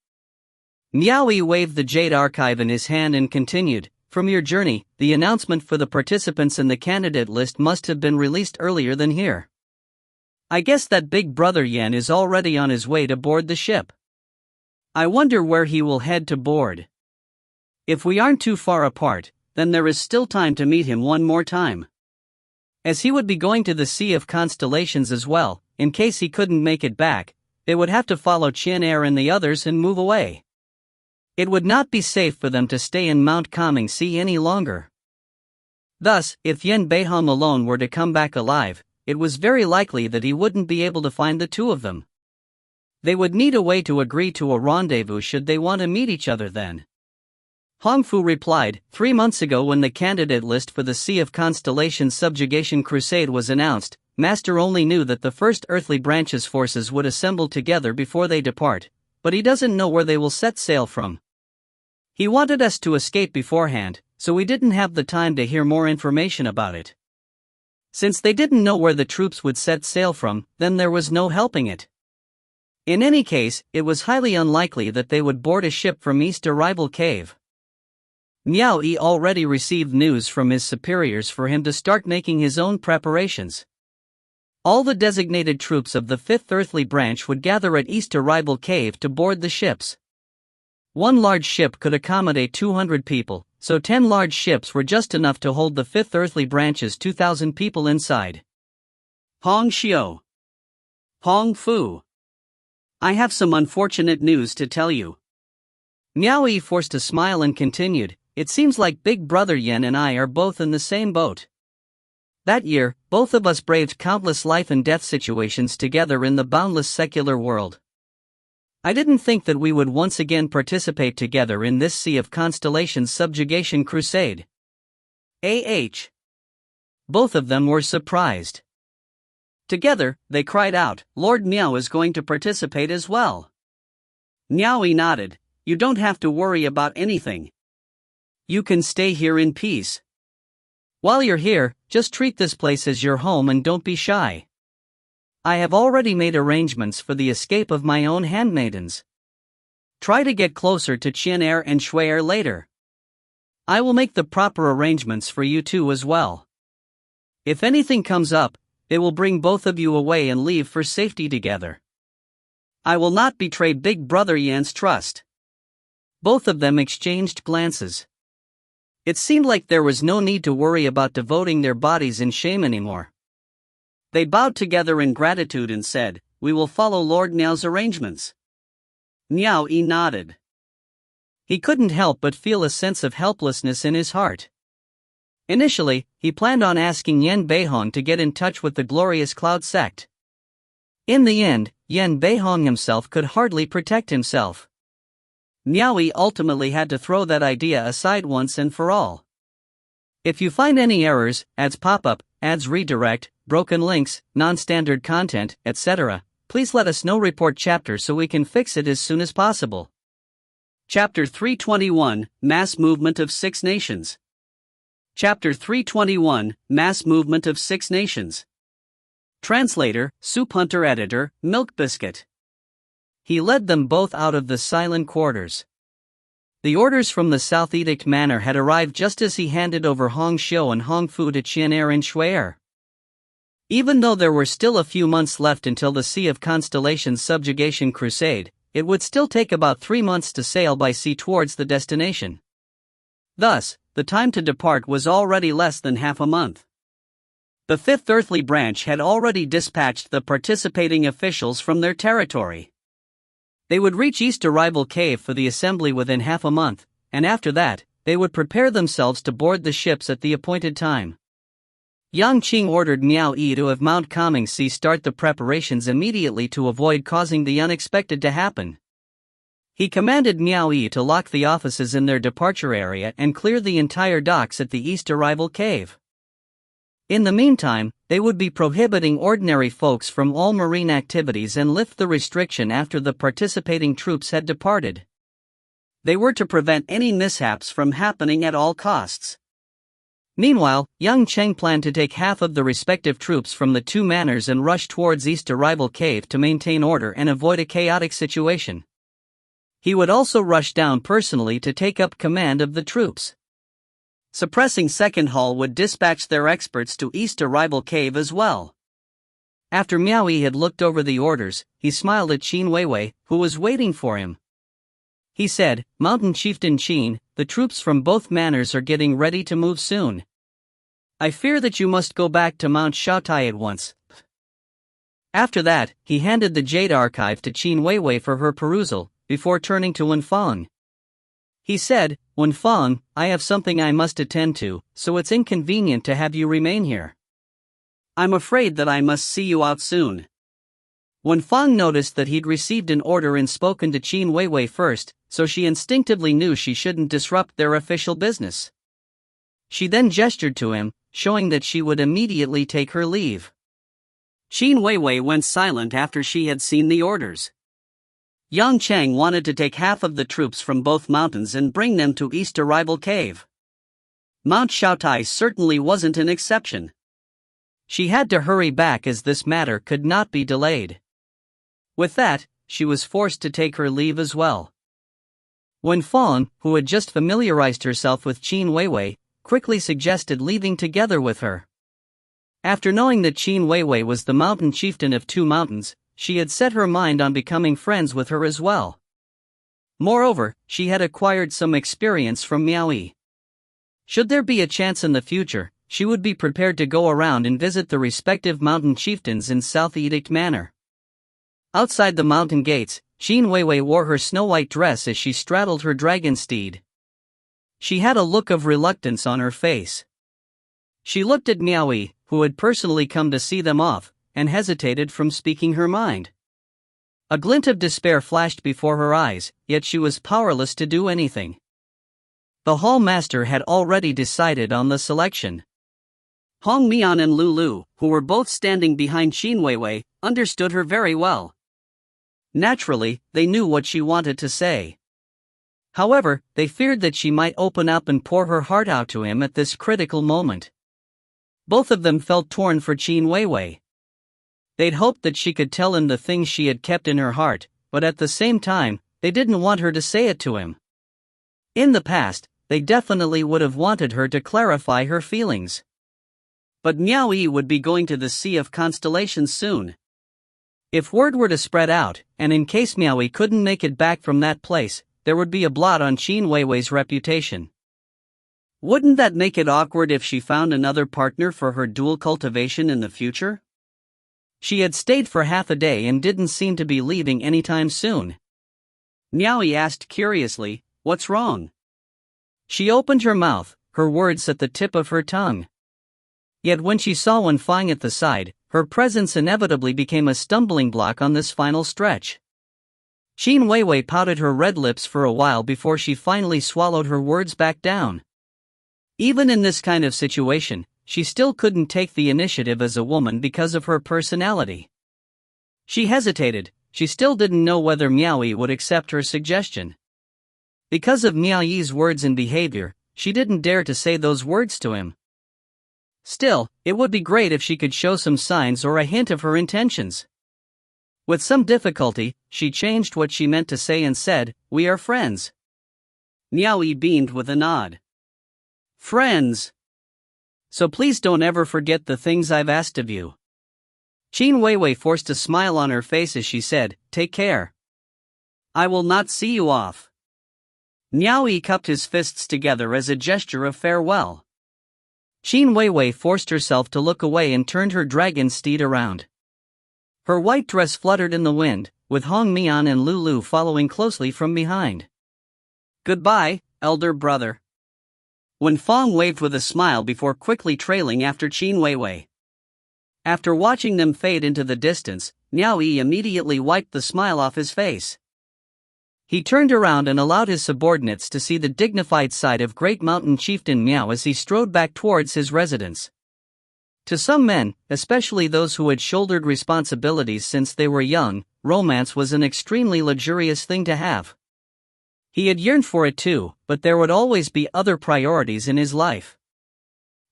A: Miao Yi waved the Jade Archive in his hand and continued, "From your journey, the announcement for the participants in the candidate list must have been released earlier than here. I guess that Big Brother Yan is already on his way to board the ship. I wonder where he will head to board. If we aren't too far apart, then there is still time to meet him one more time. As he would be going to the Sea of Constellations as well, in case he couldn't make it back, they would have to follow Qianer and the others and move away. It would not be safe for them to stay in Mount Coming Sea any longer. Thus, if Yan Beihong alone were to come back alive, it was very likely that he wouldn't be able to find the two of them. They would need a way to agree to a rendezvous should they want to meet each other then. Hong Fu replied, 3 months ago when the candidate list for the Sea of Constellations Subjugation Crusade was announced, Master only knew that the First Earthly Branch's forces would assemble together before they depart, but he doesn't know where they will set sail from. He wanted us to escape beforehand, so we didn't have the time to hear more information about it. Since they didn't know where the troops would set sail from, then there was no helping it. In any case, it was highly unlikely that they would board a ship from East Arrival Cave. Miao Yi already received news from his superiors for him to start making his own preparations. All the designated troops of the Fifth Earthly Branch would gather at East Arrival Cave to board the ships. One large ship could accommodate 200 people, so 10 large ships were just enough to hold the fifth earthly branch's 2,000 people inside.
B: Hong Xiu. Hong Fu. I have some unfortunate news to tell you.
A: Miao Yi forced a smile and continued, it seems like Big Brother Yan and I are both in the same boat. That year, both of us braved countless life and death situations together in the boundless secular world. I didn't think that we would once again participate together in this Sea of Constellations subjugation crusade. Both of them were surprised. Together, they cried out, Lord Miao is going to participate as well. Miao Yi nodded, you don't have to worry about anything. You can stay here in peace. While you're here, just treat this place as your home and don't be shy. I have already made arrangements for the escape of my own handmaidens. Try to get closer to Qian and Shui later. I will make the proper arrangements for you two as well. If anything comes up, they will bring both of you away and leave for safety together. I will not betray Big Brother Yan's trust. Both of them exchanged glances. It seemed like there was no need to worry about devoting their bodies in shame anymore. They bowed together in gratitude and said, we will follow Lord Miao's arrangements. Miao Yi nodded. He couldn't help but feel a sense of helplessness in his heart. Initially, he planned on asking Yan Beihong to get in touch with the glorious Cloud sect. In the end, Yan Beihong himself could hardly protect himself. Miao Yi ultimately had to throw that idea aside once and for all. If you find any errors, ads pop up, ads redirect, broken links, non-standard content, etc., please let us know. Report chapter so we can fix it as soon as possible. Chapter 321, Mass Movement of Six Nations. Chapter 321, Mass Movement of Six Nations. Translator, Soup Hunter. Editor, Milk Biscuit. He led them both out of the silent quarters. The orders from the South Edict Manor had arrived just as he handed over Hong Xiu and Hong Fu to Qian and Shui. Even though there were still a few months left until the Sea of Constellations subjugation crusade, it would still take about 3 months to sail by sea towards the destination. Thus, the time to depart was already less than half a month. The Fifth Earthly Branch had already dispatched the participating officials from their territory. They would reach East Arrival Cave for the assembly within half a month, and after that, they would prepare themselves to board the ships at the appointed time. Yang Qing ordered Miao Yi to have Mount Comingsi start the preparations immediately to avoid causing the unexpected to happen. He commanded Miao Yi to lock the offices in their departure area and clear the entire docks at the East Arrival Cave. In the meantime, they would be prohibiting ordinary folks from all marine activities and lift the restriction after the participating troops had departed. They were to prevent any mishaps from happening at all costs. Meanwhile, Yang Cheng planned to take half of the respective troops from the two manors and rush towards East Arrival Cave to maintain order and avoid a chaotic situation. He would also rush down personally to take up command of the troops. Suppressing Second Hall would dispatch their experts to East Arrival Cave as well. After Miao Yi had looked over the orders, he smiled at Qin Weiwei, who was waiting for him. He said, Mountain Chieftain Qin, the troops from both manors are getting ready to move soon. I fear that you must go back to Mount Shaotai at once. After that, he handed the Jade Archive to Qin Weiwei for her perusal, before turning to Wen Fang. He said, Wen Fang, I have something I must attend to, so it's inconvenient to have you remain here. I'm afraid that I must see you out soon. Wen Fang noticed that he'd received an order and spoken to Qin Weiwei first, so she instinctively knew she shouldn't disrupt their official business. She then gestured to him, showing that she would immediately take her leave. Qin Weiwei went silent after she had seen the orders. Yang Cheng wanted to take half of the troops from both mountains and bring them to East Arrival Cave. Mount Shaotai certainly wasn't an exception. She had to hurry back as this matter could not be delayed. With that, she was forced to take her leave as well. Wen Fang, who had just familiarized herself with Qin Weiwei, quickly suggested leaving together with her. After knowing that Qin Weiwei was the mountain chieftain of two mountains, she had set her mind on becoming friends with her as well. Moreover, she had acquired some experience from Miao Yi. Should there be a chance in the future, she would be prepared to go around and visit the respective mountain chieftains in South Edict Manor. Outside the mountain gates, Qin Weiwei wore her snow-white dress as she straddled her dragon steed. She had a look of reluctance on her face. She looked at Miao Yi, who had personally come to see them off, and hesitated from speaking her mind. A glint of despair flashed before her eyes, yet she was powerless to do anything. The hall master had already decided on the selection. Hong Mian and Lulu, who were both standing behind Qin Weiwei, understood her very well. Naturally, they knew what she wanted to say. However, they feared that she might open up and pour her heart out to him at this critical moment. Both of them felt torn for Qin Weiwei. They'd hoped that she could tell him the things she had kept in her heart, but at the same time, they didn't want her to say it to him. In the past, they definitely would have wanted her to clarify her feelings. But Miao Yi would be going to the Sea of Constellations soon. If word were to spread out, and in case Miao Yi couldn't make it back from that place, there would be a blot on Qin Weiwei's reputation. Wouldn't that make it awkward if she found another partner for her dual cultivation in the future? She had stayed for half a day and didn't seem to be leaving anytime soon. Miao Yi asked curiously, "What's wrong?" She opened her mouth, her words at the tip of her tongue. Yet when she saw Wen Fang at the side, her presence inevitably became a stumbling block on this final stretch. Qin Weiwei pouted her red lips for a while before she finally swallowed her words back down. Even in this kind of situation, she still couldn't take the initiative as a woman because of her personality. She hesitated, she still didn't know whether Miao Yi would accept her suggestion. Because of Miao Yi's words and behavior, she didn't dare to say those words to him. Still, it would be great if she could show some signs or a hint of her intentions. With some difficulty, she changed what she meant to say and said, "We are friends." Miao Yi beamed with a nod. "Friends. So please don't ever forget the things I've asked of you." Qin Weiwei forced a smile on her face as she said, "Take care. I will not see you off." Miao Yi cupped his fists together as a gesture of farewell. Qin Weiwei forced herself to look away and turned her dragon steed around. Her white dress fluttered in the wind, with Hong Mian and Lulu following closely from behind. "Goodbye, elder brother." Wen Fang waved with a smile before quickly trailing after Qin Weiwei. After watching them fade into the distance, Miao Yi immediately wiped the smile off his face. He turned around and allowed his subordinates to see the dignified side of Great Mountain Chieftain Miao as he strode back towards his residence. To some men, especially those who had shouldered responsibilities since they were young, romance was an extremely luxurious thing to have. He had yearned for it too, but there would always be other priorities in his life.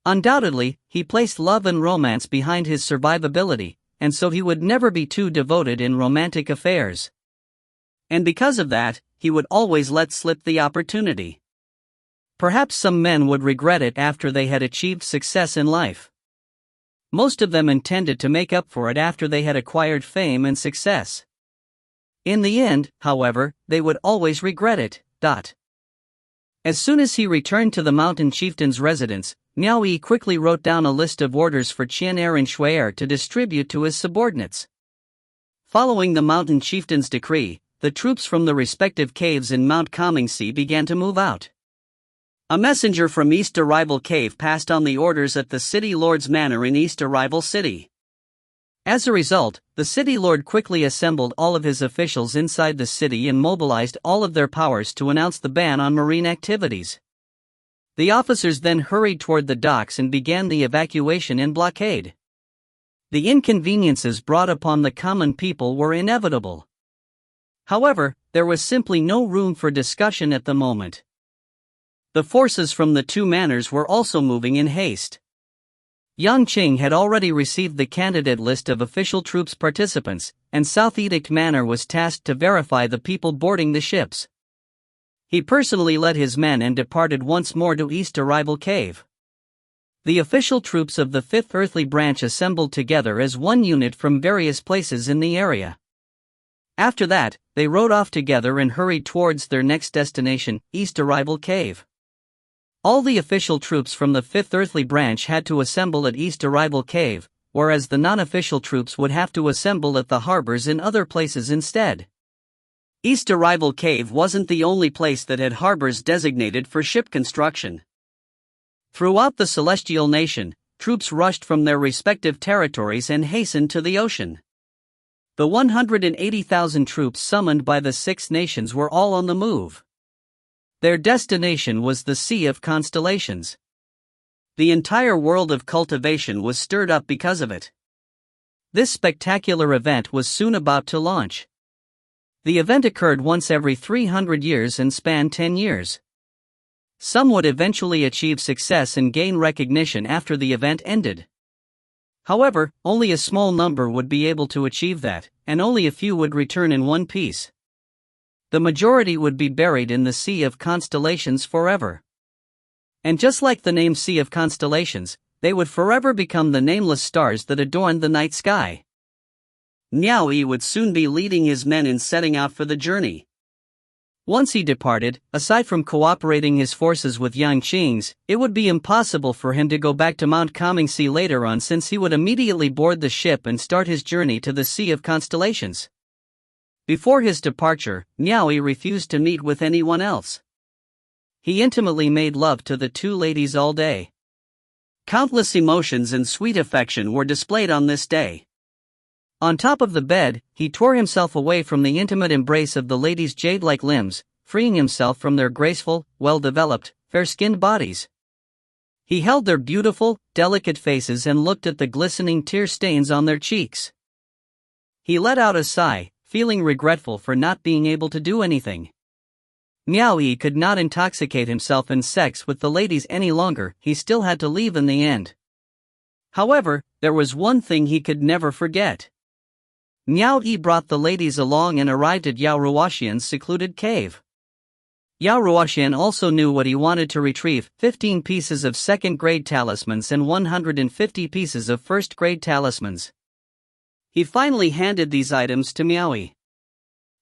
A: Undoubtedly, he placed love and romance behind his survivability, and so he would never be too devoted in romantic affairs. And because of that, he would always let slip the opportunity. Perhaps some men would regret it after they had achieved success in life. Most of them intended to make up for it after they had acquired fame and success. In the end, however, they would always regret it. As soon as he returned to the mountain chieftain's residence, Miao Yi quickly wrote down a list of orders for Qianer and Shui'er to distribute to his subordinates. Following the mountain chieftain's decree, the troops from the respective caves in Mount Comingsi began to move out. A messenger from East Arrival Cave passed on the orders at the City Lord's Manor in East Arrival City. As a result, the City Lord quickly assembled all of his officials inside the city and mobilized all of their powers to announce the ban on marine activities. The officers then hurried toward the docks and began the evacuation and blockade. The inconveniences brought upon the common people were inevitable. However, there was simply no room for discussion at the moment. The forces from the two manors were also moving in haste. Yang Qing had already received the candidate list of official troops participants, and South Edict Manor was tasked to verify the people boarding the ships. He personally led his men and departed once more to East Arrival Cave. The official troops of the 5th Earthly Branch assembled together as one unit from various places in the area. After that, they rode off together and hurried towards their next destination, East Arrival Cave. All the official troops from the 5th Earthly Branch had to assemble at East Arrival Cave, whereas the non-official troops would have to assemble at the harbors in other places instead. East Arrival Cave wasn't the only place that had harbors designated for ship construction. Throughout the Celestial Nation, troops rushed from their respective territories and hastened to the ocean. The 180,000 troops summoned by the 6 nations were all on the move. Their destination was the Sea of Constellations. The entire world of cultivation was stirred up because of it. This spectacular event was soon about to launch. The event occurred once every 300 years and spanned 10 years. Some would eventually achieve success and gain recognition after the event ended. However, only a small number would be able to achieve that, and only a few would return in one piece. The majority would be buried in the Sea of Constellations forever. And just like the name Sea of Constellations, they would forever become the nameless stars that adorned the night sky. Miao Yi would soon be leading his men in setting out for the journey. Once he departed, aside from cooperating his forces with Yang Qing's, it would be impossible for him to go back to Mount Comingse later on, since he would immediately board the ship and start his journey to the Sea of Constellations. Before his departure, Miao Yi refused to meet with anyone else. He intimately made love to the 2 ladies all day. Countless emotions and sweet affection were displayed on this day. On top of the bed, he tore himself away from the intimate embrace of the ladies' jade-like limbs, freeing himself from their graceful, well-developed, fair-skinned bodies. He held their beautiful, delicate faces and looked at the glistening tear stains on their cheeks. He let out a sigh, feeling regretful for not being able to do anything. Miao Yi could not intoxicate himself in sex with the ladies any longer. He still had to leave in the end. However, there was one thing he could never forget. Miao Yi brought the ladies along and arrived at Yao Ruoxian's secluded cave. Yao Ruoxian also knew what he wanted to retrieve: 15 pieces of 2nd grade talismans and 150 pieces of 1st grade talismans. He finally handed these items to Miao Yi.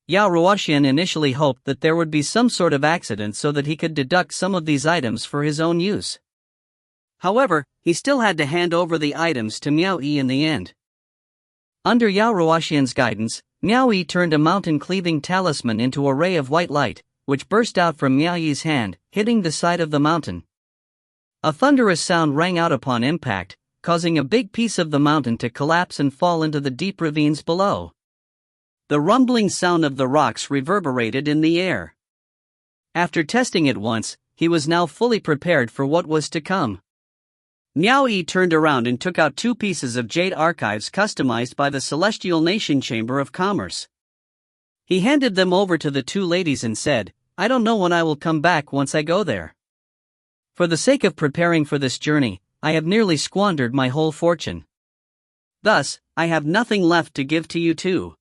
A: Yao Ruoxian initially hoped that there would be some sort of accident so that he could deduct some of these items for his own use. However, he still had to hand over the items to Miao Yi in the end. Under Yao Ruoxian's guidance, Miao Yi turned a mountain-cleaving talisman into a ray of white light, which burst out from Miao Yi's hand, hitting the side of the mountain. A thunderous sound rang out upon impact, causing a big piece of the mountain to collapse and fall into the deep ravines below. The rumbling sound of the rocks reverberated in the air. After testing it once, he was now fully prepared for what was to come. Miao Yi turned around and took out 2 pieces of jade archives customized by the Celestial Nation Chamber of Commerce. He handed them over to the 2 ladies and said, "I don't know when I will come back once I go there. For the sake of preparing for this journey, I have nearly squandered my whole fortune. Thus, I have nothing left to give to you too.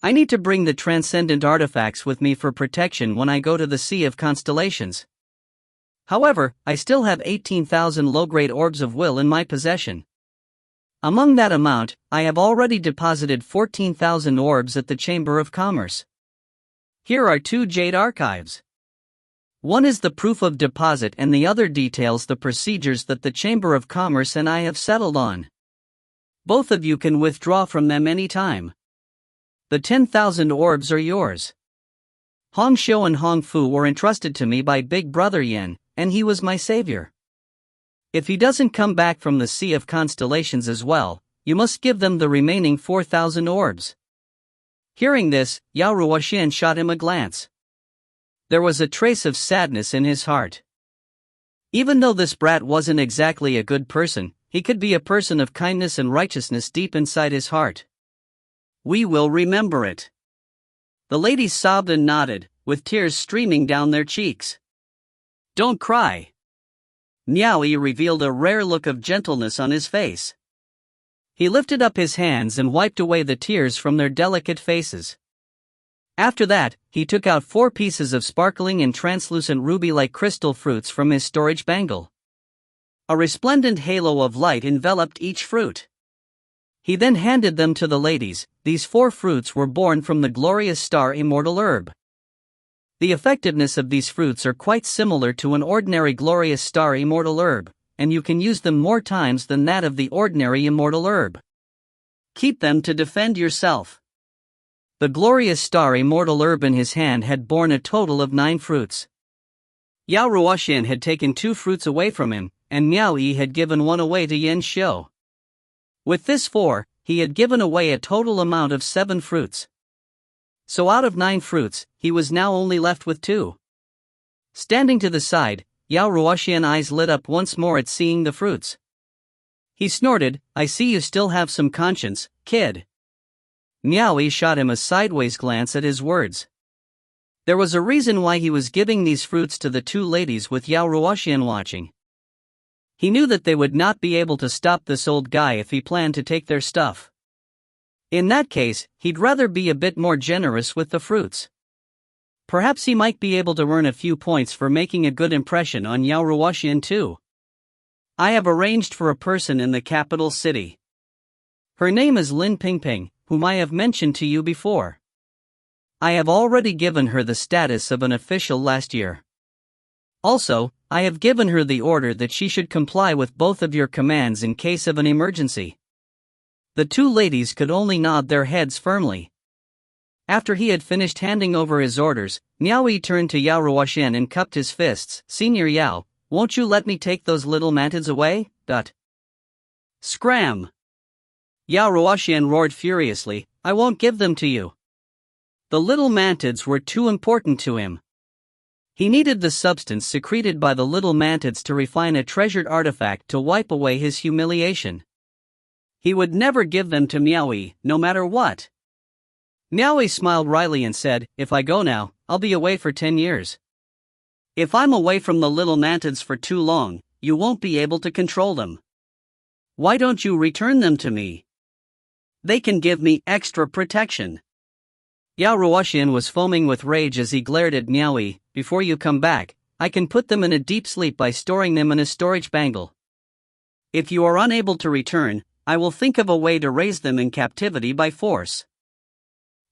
A: I need to bring the transcendent artifacts with me for protection when I go to the Sea of Constellations. However, I still have 18,000 low-grade orbs of will in my possession. Among that amount, I have already deposited 14,000 orbs at the Chamber of Commerce. Here are 2 jade archives. One is the proof of deposit and the other details the procedures that the Chamber of Commerce and I have settled on. Both of you can withdraw from them any time. The 10,000 orbs are yours. Hong Xiu and Hong Fu were entrusted to me by Big Brother Yan, and he was my savior. If he doesn't come back from the Sea of Constellations as well, you must give them the remaining 4,000 orbs." Hearing this, Yao Ruoxian shot him a glance. There was a trace of sadness in his heart. Even though this brat wasn't exactly a good person, he could be a person of kindness and righteousness deep inside his heart. "We will remember it." The ladies sobbed and nodded, with tears streaming down their cheeks. "Don't cry." Miao Yi revealed a rare look of gentleness on his face. He lifted up his hands and wiped away the tears from their delicate faces. After that, he took out 4 pieces of sparkling and translucent ruby-like crystal fruits from his storage bangle. A resplendent halo of light enveloped each fruit. He then handed them to the ladies. These 4 fruits were born from the glorious star immortal herb. The effectiveness of these fruits are quite similar to an ordinary glorious star immortal herb, and you can use them more times than that of the ordinary immortal herb.
B: Keep them to defend yourself.
A: The glorious star immortal herb in his hand had borne a total of 9 fruits. Yao Ruoxian had taken 2 fruits away from him, and Miao Yi had given 1 away to Yen Xiu. With this 4, he had given away a total amount of 7 fruits. So out of 9 fruits, he was now only left with 2. Standing to the side, Yao Ruoxian's eyes lit up once more at seeing the fruits. He snorted, "I see you still have some conscience, kid." Miao Yi shot him a sideways glance at his words. There was a reason why he was giving these fruits to the 2 ladies with Yao Ruoxian watching. He knew that they would not be able to stop this old guy if he planned to take their stuff. In that case, he'd rather be a bit more generous with the fruits. Perhaps he might be able to earn a few points for making a good impression on Yao Ruoxian too. I have arranged for a person in the capital city. Her name is Lin Pingping, whom I have mentioned to you before. I have already given her the status of an official last year. Also, I have given her the order that she should comply with both of your commands in case of an emergency. The 2 ladies could only nod their heads firmly. After he had finished handing over his orders, Miao Yi turned to Yao Ruoxian and cupped his fists. "Senior Yao, won't you let me take those little mantids away?"
B: Scram!
A: Yao Ruoxian roared furiously, "I won't give them to you." The little mantids were too important to him. He needed the substance secreted by the little mantids to refine a treasured artifact to wipe away his humiliation. He would never give them to Miao Yi, no matter what. Miao Yi smiled wryly and said, "If I go now, I'll be away for 10 years.
B: If I'm away from the little mantids for too long, you won't be able to control them. Why don't you return them to me? They can give me extra protection."
A: Yao Ruoxian was foaming with rage as he glared at Miao Yi. "Before you come back, I can put them in a deep sleep by storing them in a storage bangle.
B: If you are unable to return, I will think of a way to raise them in captivity by force.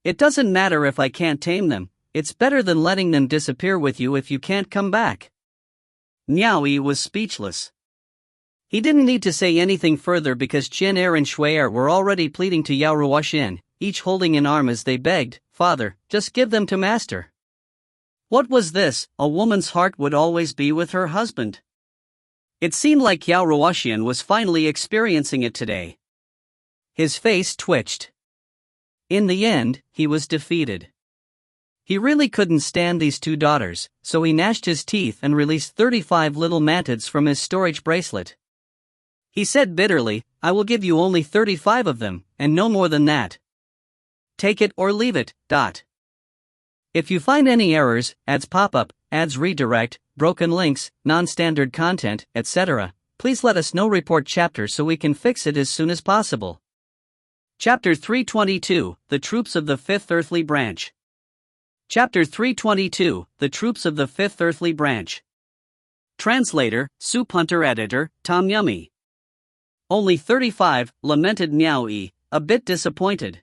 A: It doesn't matter if I can't tame them, it's better than letting them disappear with you if you can't come back."
B: Miao Yi was speechless.
A: He didn't need to say anything further because Chen Er and Shui Er were already pleading to Yao Ruoxian, each holding an arm as they begged, "Father, just give them to Master."
B: What was this? A woman's heart would always be with her husband. It seemed like Yao Ruoxian was finally experiencing it today.
A: His face twitched. In the end, he was defeated. He really couldn't stand these 2 daughters, so he gnashed his teeth and released 35 little mantids from his storage bracelet. He said bitterly, "I will give you only 35 of them, and no more than that. Take it or leave it." If you find any errors, ads pop up, ads redirect, broken links, non-standard content, etc., please let us know. Report chapter so we can fix it as soon as possible.
B: Chapter 322, The Troops of the Fifth Earthly Branch. Chapter 322, The Troops of the Fifth Earthly Branch. Translator, Soup Hunter Editor, Tom Yummy. Only 35, lamented Miao Yi, a bit disappointed.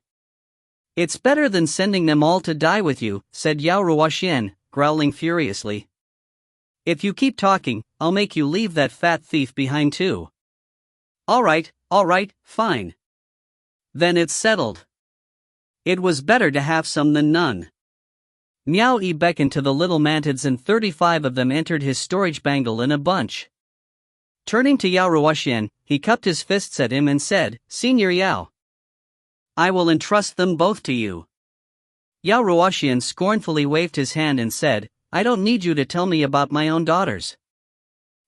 A: "It's better than sending them all to die with you," said Yao Ruoxian, growling furiously. "If you keep talking, I'll make you leave that fat thief behind too."
B: All right, fine. Then it's settled. It was better to have some than none.
A: Miao Yi beckoned to the little mantids and 35 of them entered his storage bangle in a bunch. Turning to Yao Ruoxian, he cupped his fists at him and said, "Senior Yao,
B: I will entrust them both to you."
A: Yao Ruoxian scornfully waved his hand and said, "I don't need you to tell me about my own daughters.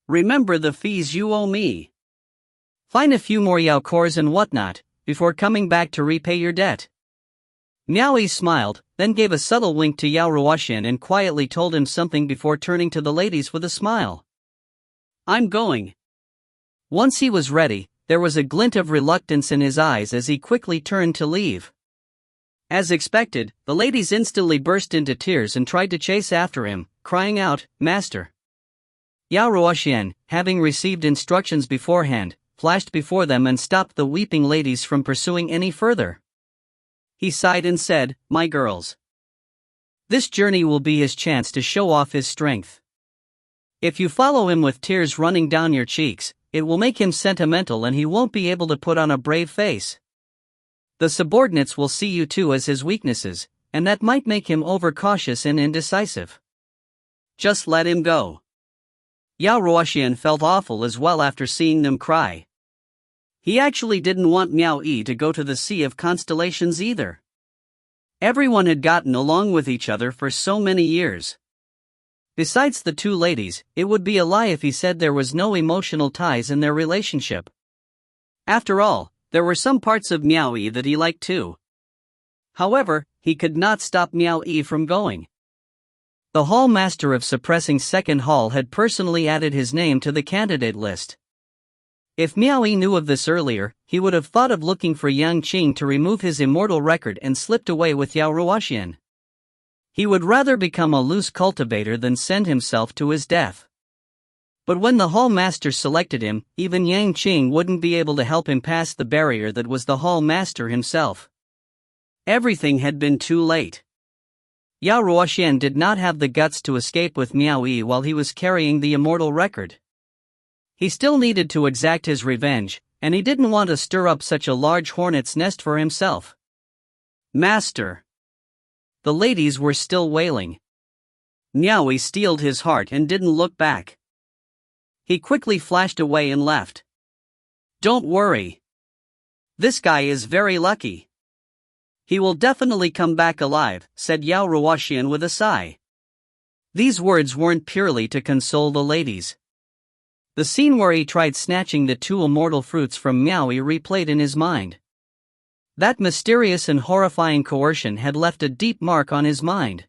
B: Remember the fees you owe me.
A: Find a few more Yao cores and whatnot, before coming back to repay your debt." Miao Yi smiled, then gave a subtle wink to Yao Ruoxian and quietly told him something before turning to the ladies with a smile.
B: "I'm going."
A: Once he was ready, there was a glint of reluctance in his eyes as he quickly turned to leave. As expected, the ladies instantly burst into tears and tried to chase after him, crying out, "Master!" Yao Ruoxian, having received instructions beforehand, flashed before them and stopped the weeping ladies from pursuing any further. He sighed and said, "My girls. This journey will be his chance to show off his strength. If you follow him with tears running down your cheeks, it will make him sentimental and he won't be able to put on a brave face. The subordinates will see you too as his weaknesses, and that might make him overcautious and indecisive. Just let him go." Yao Ruoxian felt awful as well after seeing them cry. He actually didn't want Miao Yi to go to the Sea of Constellations either. Everyone had gotten along with each other for so many years. Besides the two ladies, it would be a lie if he said there was no emotional ties in their relationship. After all, there were some parts of Miao Yi that he liked too. However, he could not stop Miao Yi from going. The hall master of suppressing second hall had personally added his name to the candidate list. If Miao Yi knew of this earlier, he would have thought of looking for Yang Qing to remove his immortal record and slipped away with Yao Ruoxian. He would rather become a loose cultivator than send himself to his death. But when the hall master selected him, even Yang Qing wouldn't be able to help him pass the barrier that was the hall master himself. Everything had been too late. Yao Ruoxian did not have the guts to escape with Miao Yi while he was carrying the immortal record. He still needed to exact his revenge, and he didn't want to stir up such a large hornet's nest for himself. "Master!" The ladies were still wailing. Miao Yi steeled his heart and didn't look back. He quickly flashed away and left. "Don't worry. This guy is very lucky. He will definitely come back alive," said Yao Ruoxian with a sigh. These words weren't purely to console the ladies. The scene where he tried snatching the two immortal fruits from Miao Yi replayed in his mind. That mysterious and horrifying coercion had left a deep mark on his mind.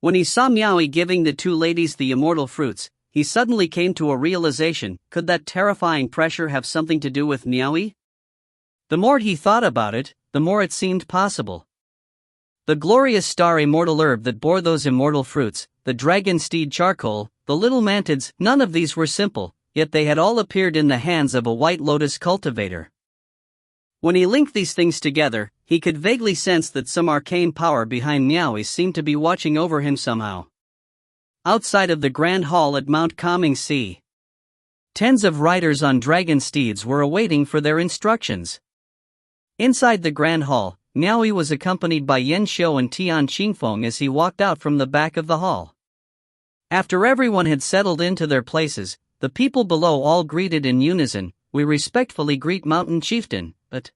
A: When he saw Miao Yi giving the two ladies the immortal fruits, he suddenly came to a realization: could that terrifying pressure have something to do with Miao Yi? The more he thought about it, the more it seemed possible. The glorious star immortal herb that bore those immortal fruits, the dragon steed charcoal, the little mantids, none of these were simple, yet they had all appeared in the hands of a white lotus cultivator. When he linked these things together, he could vaguely sense that some arcane power behind Miao Yi seemed to be watching over him somehow. Outside of the Grand Hall at Mount Calming Sea, tens of riders on dragon steeds were awaiting for their instructions. Inside the Grand Hall, Miao Yi was accompanied by Yan Xiu and Tian Qingfeng as he walked out from the back of the hall. After everyone had settled into their places, the people below all greeted in unison, "We respectfully greet Mountain Chieftain," but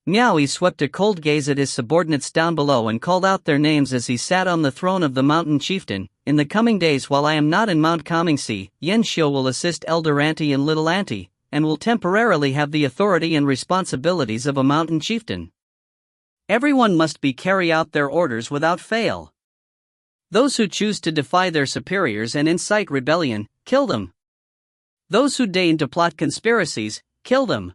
A: Miao Yi swept a cold gaze at his subordinates down below and called out their names as he sat on the throne of the Mountain Chieftain. "In the coming days, while I am not in Mount Calming Sea, Yan Xiu will assist Elder Auntie and Little Auntie, and will temporarily have the authority and responsibilities of a mountain chieftain. Everyone must carry out their orders without fail. Those who choose to defy their superiors and incite rebellion, kill them. Those who deign to plot conspiracies, kill them.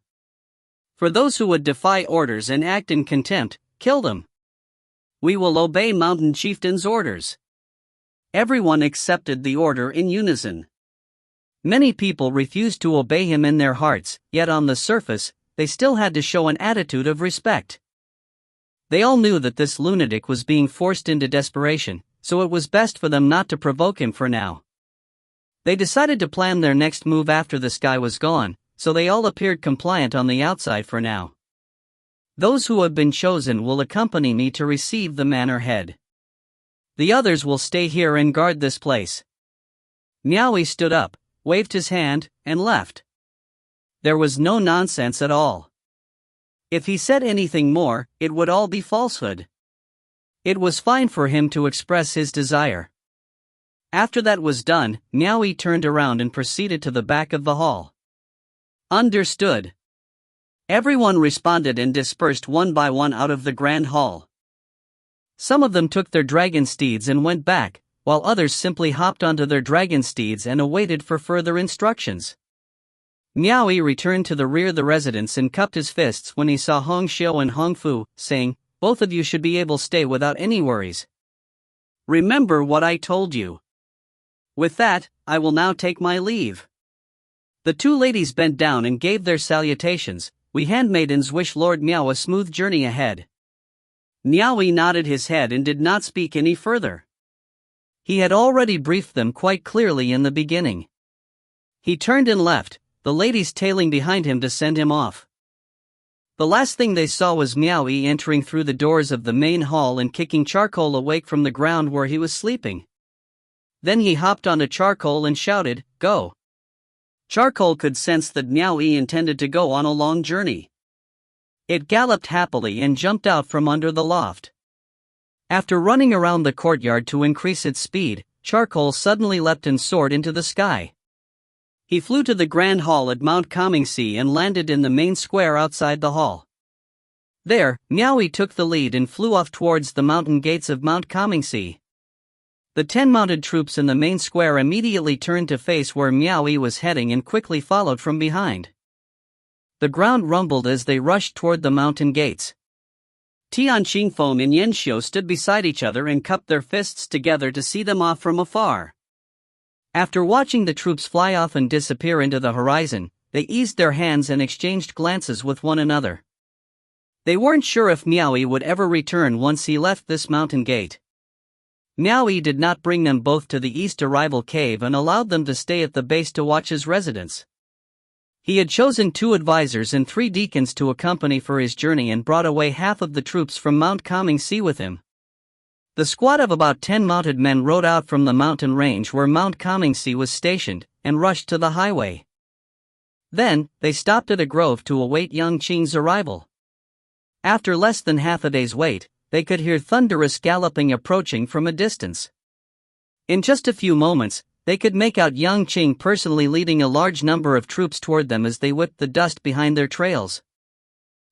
A: For those who would defy orders and act in contempt, kill them. We will obey Mountain Chieftain's orders." Everyone accepted the order in unison. Many people refused to obey him in their hearts, yet on the surface, they still had to show an attitude of respect. They all knew that this lunatic was being forced into desperation, so it was best for them not to provoke him for now. They decided to plan their next move after this guy was gone, so they all appeared compliant on the outside for now. "Those who have been chosen will accompany me to receive the manor head. The others will stay here and guard this place." Miao Yi stood up, waved his hand, and left. There was no nonsense at all. If he said anything more, it would all be falsehood. It was fine for him to express his desire. After that was done, Miao Yi turned around and proceeded to the back of the hall. "Understood." Everyone responded and dispersed one by one out of the grand hall. Some of them took their dragon steeds and went back, while others simply hopped onto their dragon steeds and awaited for further instructions. Miao Yi returned to the rear of the residence and cupped his fists when he saw Hong Xiu and Hong Fu, saying, "Both of you should be able to stay without any worries. Remember what I told you. With that, I will now take my leave."
B: The two ladies bent down and gave their salutations. "We handmaidens wish Lord Miao a smooth journey ahead." Miao Yi nodded his head and did not speak any further. He had already briefed them quite clearly in the beginning. He turned and left, the ladies tailing behind him to send him off. The last thing they saw was Miao Yi entering through the doors of the main hall and kicking Charcoal awake from the ground where he was sleeping. Then he hopped onto Charcoal and shouted, "Go!" Charcoal could sense that Miao Yi intended to go on a long journey. It galloped happily and jumped out from under the loft. After running around the courtyard to increase its speed, Charcoal suddenly leapt and soared into the sky. He flew to the Grand Hall at Mount Comingse and landed in the main square outside the hall. There, Miao Yi took the lead and flew off towards the mountain gates of Mount Comingse. The 10 mounted troops in the main square immediately turned to face where Miao Yi was heading and quickly followed from behind. The ground rumbled as they rushed toward the mountain gates. Tian Qingfeng and Yan Xiu stood beside each other and cupped their fists together to see them off from afar. After watching the troops fly off and disappear into the horizon, they eased their hands and exchanged glances with one another. They weren't sure if Miao Yi would ever return once he left this mountain gate. Miao Yi did not bring them both to the East Arrival Cave and allowed them to stay at the base to watch his residence. He had chosen 2 advisors and 3 deacons to accompany for his journey and brought away half of the troops from Mount Comingse with him. The squad of about 10 mounted men rode out from the mountain range where Mount Comingse was stationed, and rushed to the highway. Then, they stopped at a grove to await Yang Qing's arrival. After less than half a day's wait, they could hear thunderous galloping approaching from a distance. In just a few moments, they could make out Yang Qing personally leading a large number of troops toward them as they whipped the dust behind their trails.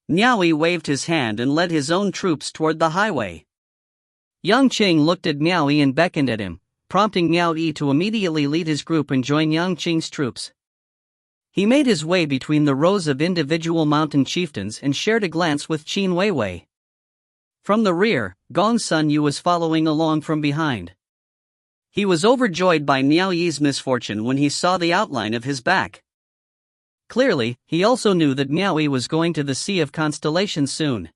B: Miao Yi waved his hand and led his own troops toward the highway. Yang Qing looked at Miao Yi and beckoned at him, prompting Miao Yi to immediately lead his group and join Yang Qing's troops. He made his way between the rows of individual mountain chieftains and shared a glance with Qin Weiwei. From the rear, Gong Sun Yu was following along from behind. He was overjoyed by Miao Yi's misfortune when he saw the outline of his back. Clearly, he also knew that Miao Yi was going to the Sea of Constellations soon.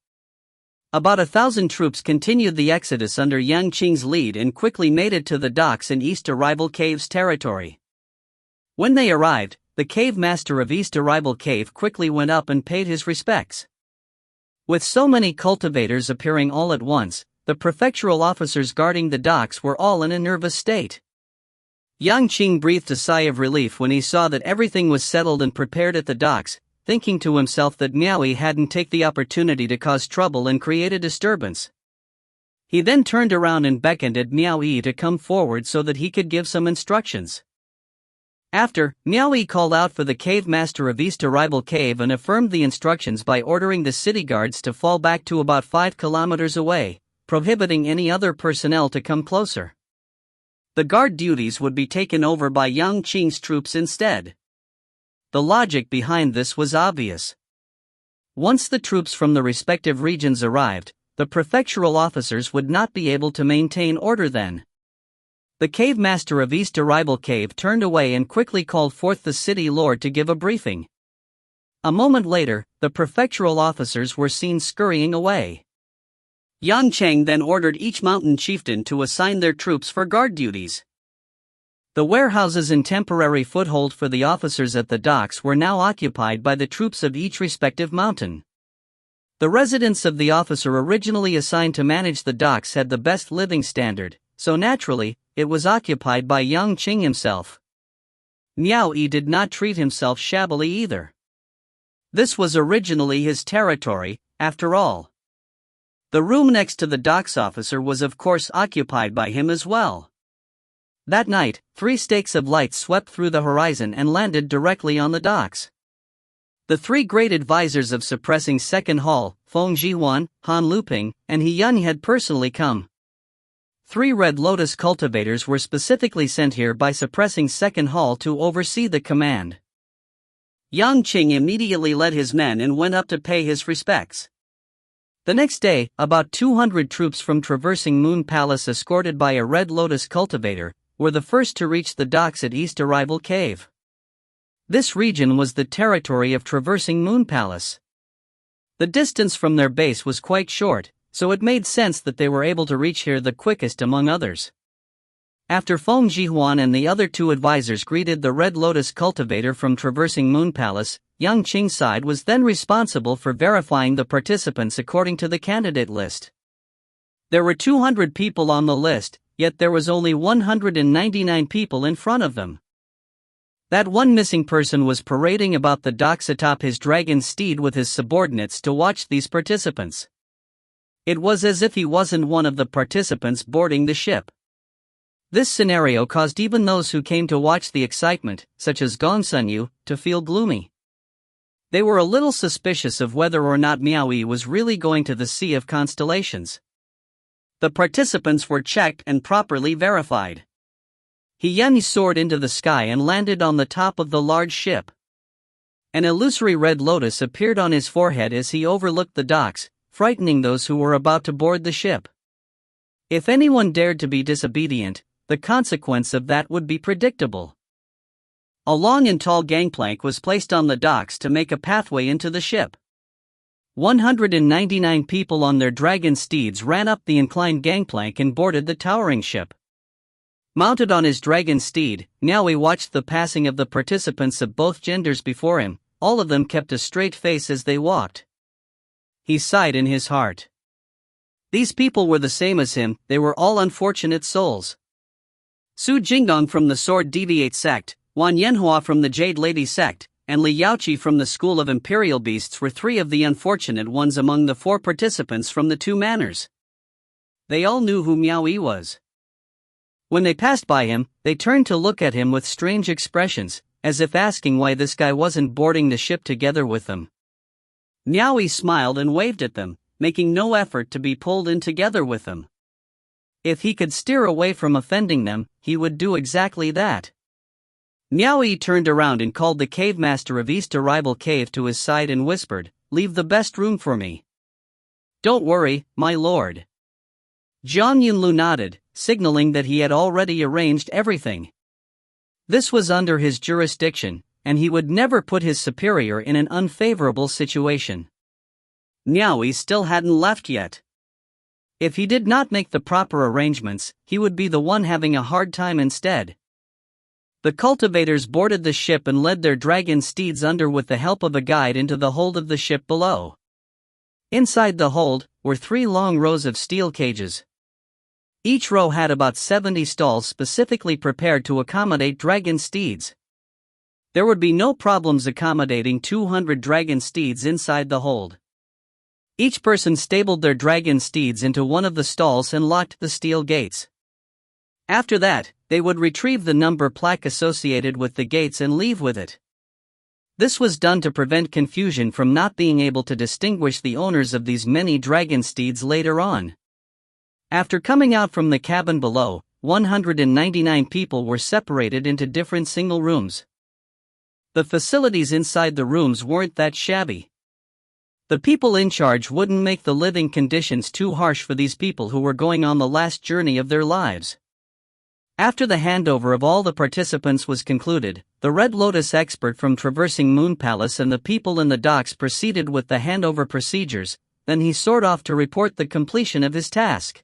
B: About 1,000 troops continued the exodus under Yang Qing's lead and quickly made it to the docks in East Arrival Cave's territory. When they arrived, the cave master of East Arrival Cave quickly went up and paid his respects. With so many cultivators appearing all at once, the prefectural officers guarding the docks were all in a nervous state. Yang Qing breathed a sigh of relief when he saw that everything was settled and prepared at the docks, thinking to himself that Miao Yi hadn't taken the opportunity to cause trouble and create a disturbance. He then turned around and beckoned at Miao Yi to come forward so that he could give some instructions. After, Miao Yi called out for the cave master of East Arrival Cave and affirmed the instructions by ordering the city guards to fall back to about 5 kilometers away, prohibiting any other personnel to come closer. The guard duties would be taken over by Yang Qing's troops instead. The logic behind this was obvious. Once the troops from the respective regions arrived, the prefectural officers would not be able to maintain order then. The cave master of East Arrival Cave turned away and quickly called forth the city lord to give a briefing. A moment later, the prefectural officers were seen scurrying away. Yang Qing then ordered each mountain chieftain to assign their troops for guard duties. The warehouses and temporary foothold for the officers at the docks were now occupied by the troops of each respective mountain. The residence of the officer originally assigned to manage the docks had the best living standard, so naturally, it was occupied by Yang Qing himself. Miao Yi did not treat himself shabbily either. This was originally his territory, after all. The room next to the docks officer was of course occupied by him as well. That night, 3 stakes of light swept through the horizon and landed directly on the docks. The 3 great advisors of suppressing Second Hall, Feng Jihuan, Han Luping, and He Yun had personally come. 3 Red Lotus cultivators were specifically sent here by suppressing Second Hall to oversee the command. Yang Qing immediately led his men and went up to pay his respects. The next day, about 200 troops from Traversing Moon Palace escorted by a Red Lotus cultivator, were the first to reach the docks at East Arrival Cave.
A: This region was the territory of traversing Moon Palace. The distance from their base was quite short, so it made sense that they were able to reach here the quickest among others. After Feng Jihuan and the other two advisors greeted the Red Lotus cultivator from traversing Moon Palace, Yang Qingside was then responsible for verifying the participants according to the candidate list. There were 200 people on the list, yet there was only 199 people in front of them. That one missing person was parading about the docks atop his dragon steed with his subordinates to watch these participants. It was as if he wasn't one of the participants boarding the ship. This scenario caused even those who came to watch the excitement, such as Gong Sunyu, to feel gloomy. They were a little suspicious of whether or not Miao Yi was really going to the Sea of Constellations. The participants were checked and properly verified. He Yan soared into the sky and landed on the top of the large ship. An illusory red lotus appeared on his forehead as he overlooked the docks, frightening those who were about to board the ship. If anyone dared to be disobedient, the consequence of that would be predictable. A long and tall gangplank was placed on the docks to make a pathway into the ship. 199 people on their dragon steeds ran up the inclined gangplank and boarded the towering ship. Mounted on his dragon steed, Miao Yi watched the passing of the participants of both genders before him. All of them kept a straight face as they walked. He sighed in his heart. These people were the same as him, they were all unfortunate souls. Su Jingdong from the Sword Deviate sect, Wan Yanhua from the Jade Lady sect, and Li Yaoqi from the School of Imperial Beasts were three of the unfortunate ones among the four participants from the two manors. They all knew who Miao Yi was. When they passed by him, they turned to look at him with strange expressions, as if asking why this guy wasn't boarding the ship together with them. Miao Yi smiled and waved at them, making no effort to be pulled in together with them. If he could steer away from offending them, he would do exactly that. Miao Yi turned around and called the cave master of East Arrival Cave to his side and whispered, "Leave the best room for me." "Don't worry, my lord." Zhang Yunlu nodded, signaling that he had already arranged everything. This was under his jurisdiction, and he would never put his superior in an unfavorable situation. Miao Yi still hadn't left yet. If he did not make the proper arrangements, he would be the one having a hard time instead. The cultivators boarded the ship and led their dragon steeds under with the help of a guide into the hold of the ship below. Inside the hold were 3 long rows of steel cages. Each row had about 70 stalls specifically prepared to accommodate dragon steeds. There would be no problems accommodating 200 dragon steeds inside the hold. Each person stabled their dragon steeds into one of the stalls and locked the steel gates. After that, they would retrieve the number plaque associated with the gates and leave with it. This was done to prevent confusion from not being able to distinguish the owners of these many dragon steeds later on. After coming out from the cabin below, 199 people were separated into different single rooms. The facilities inside the rooms weren't that shabby. The people in charge wouldn't make the living conditions too harsh for these people who were going on the last journey of their lives. After the handover of all the participants was concluded, the Red Lotus expert from traversing Moon Palace and the people in the docks proceeded with the handover procedures, then he soared off to report the completion of his task.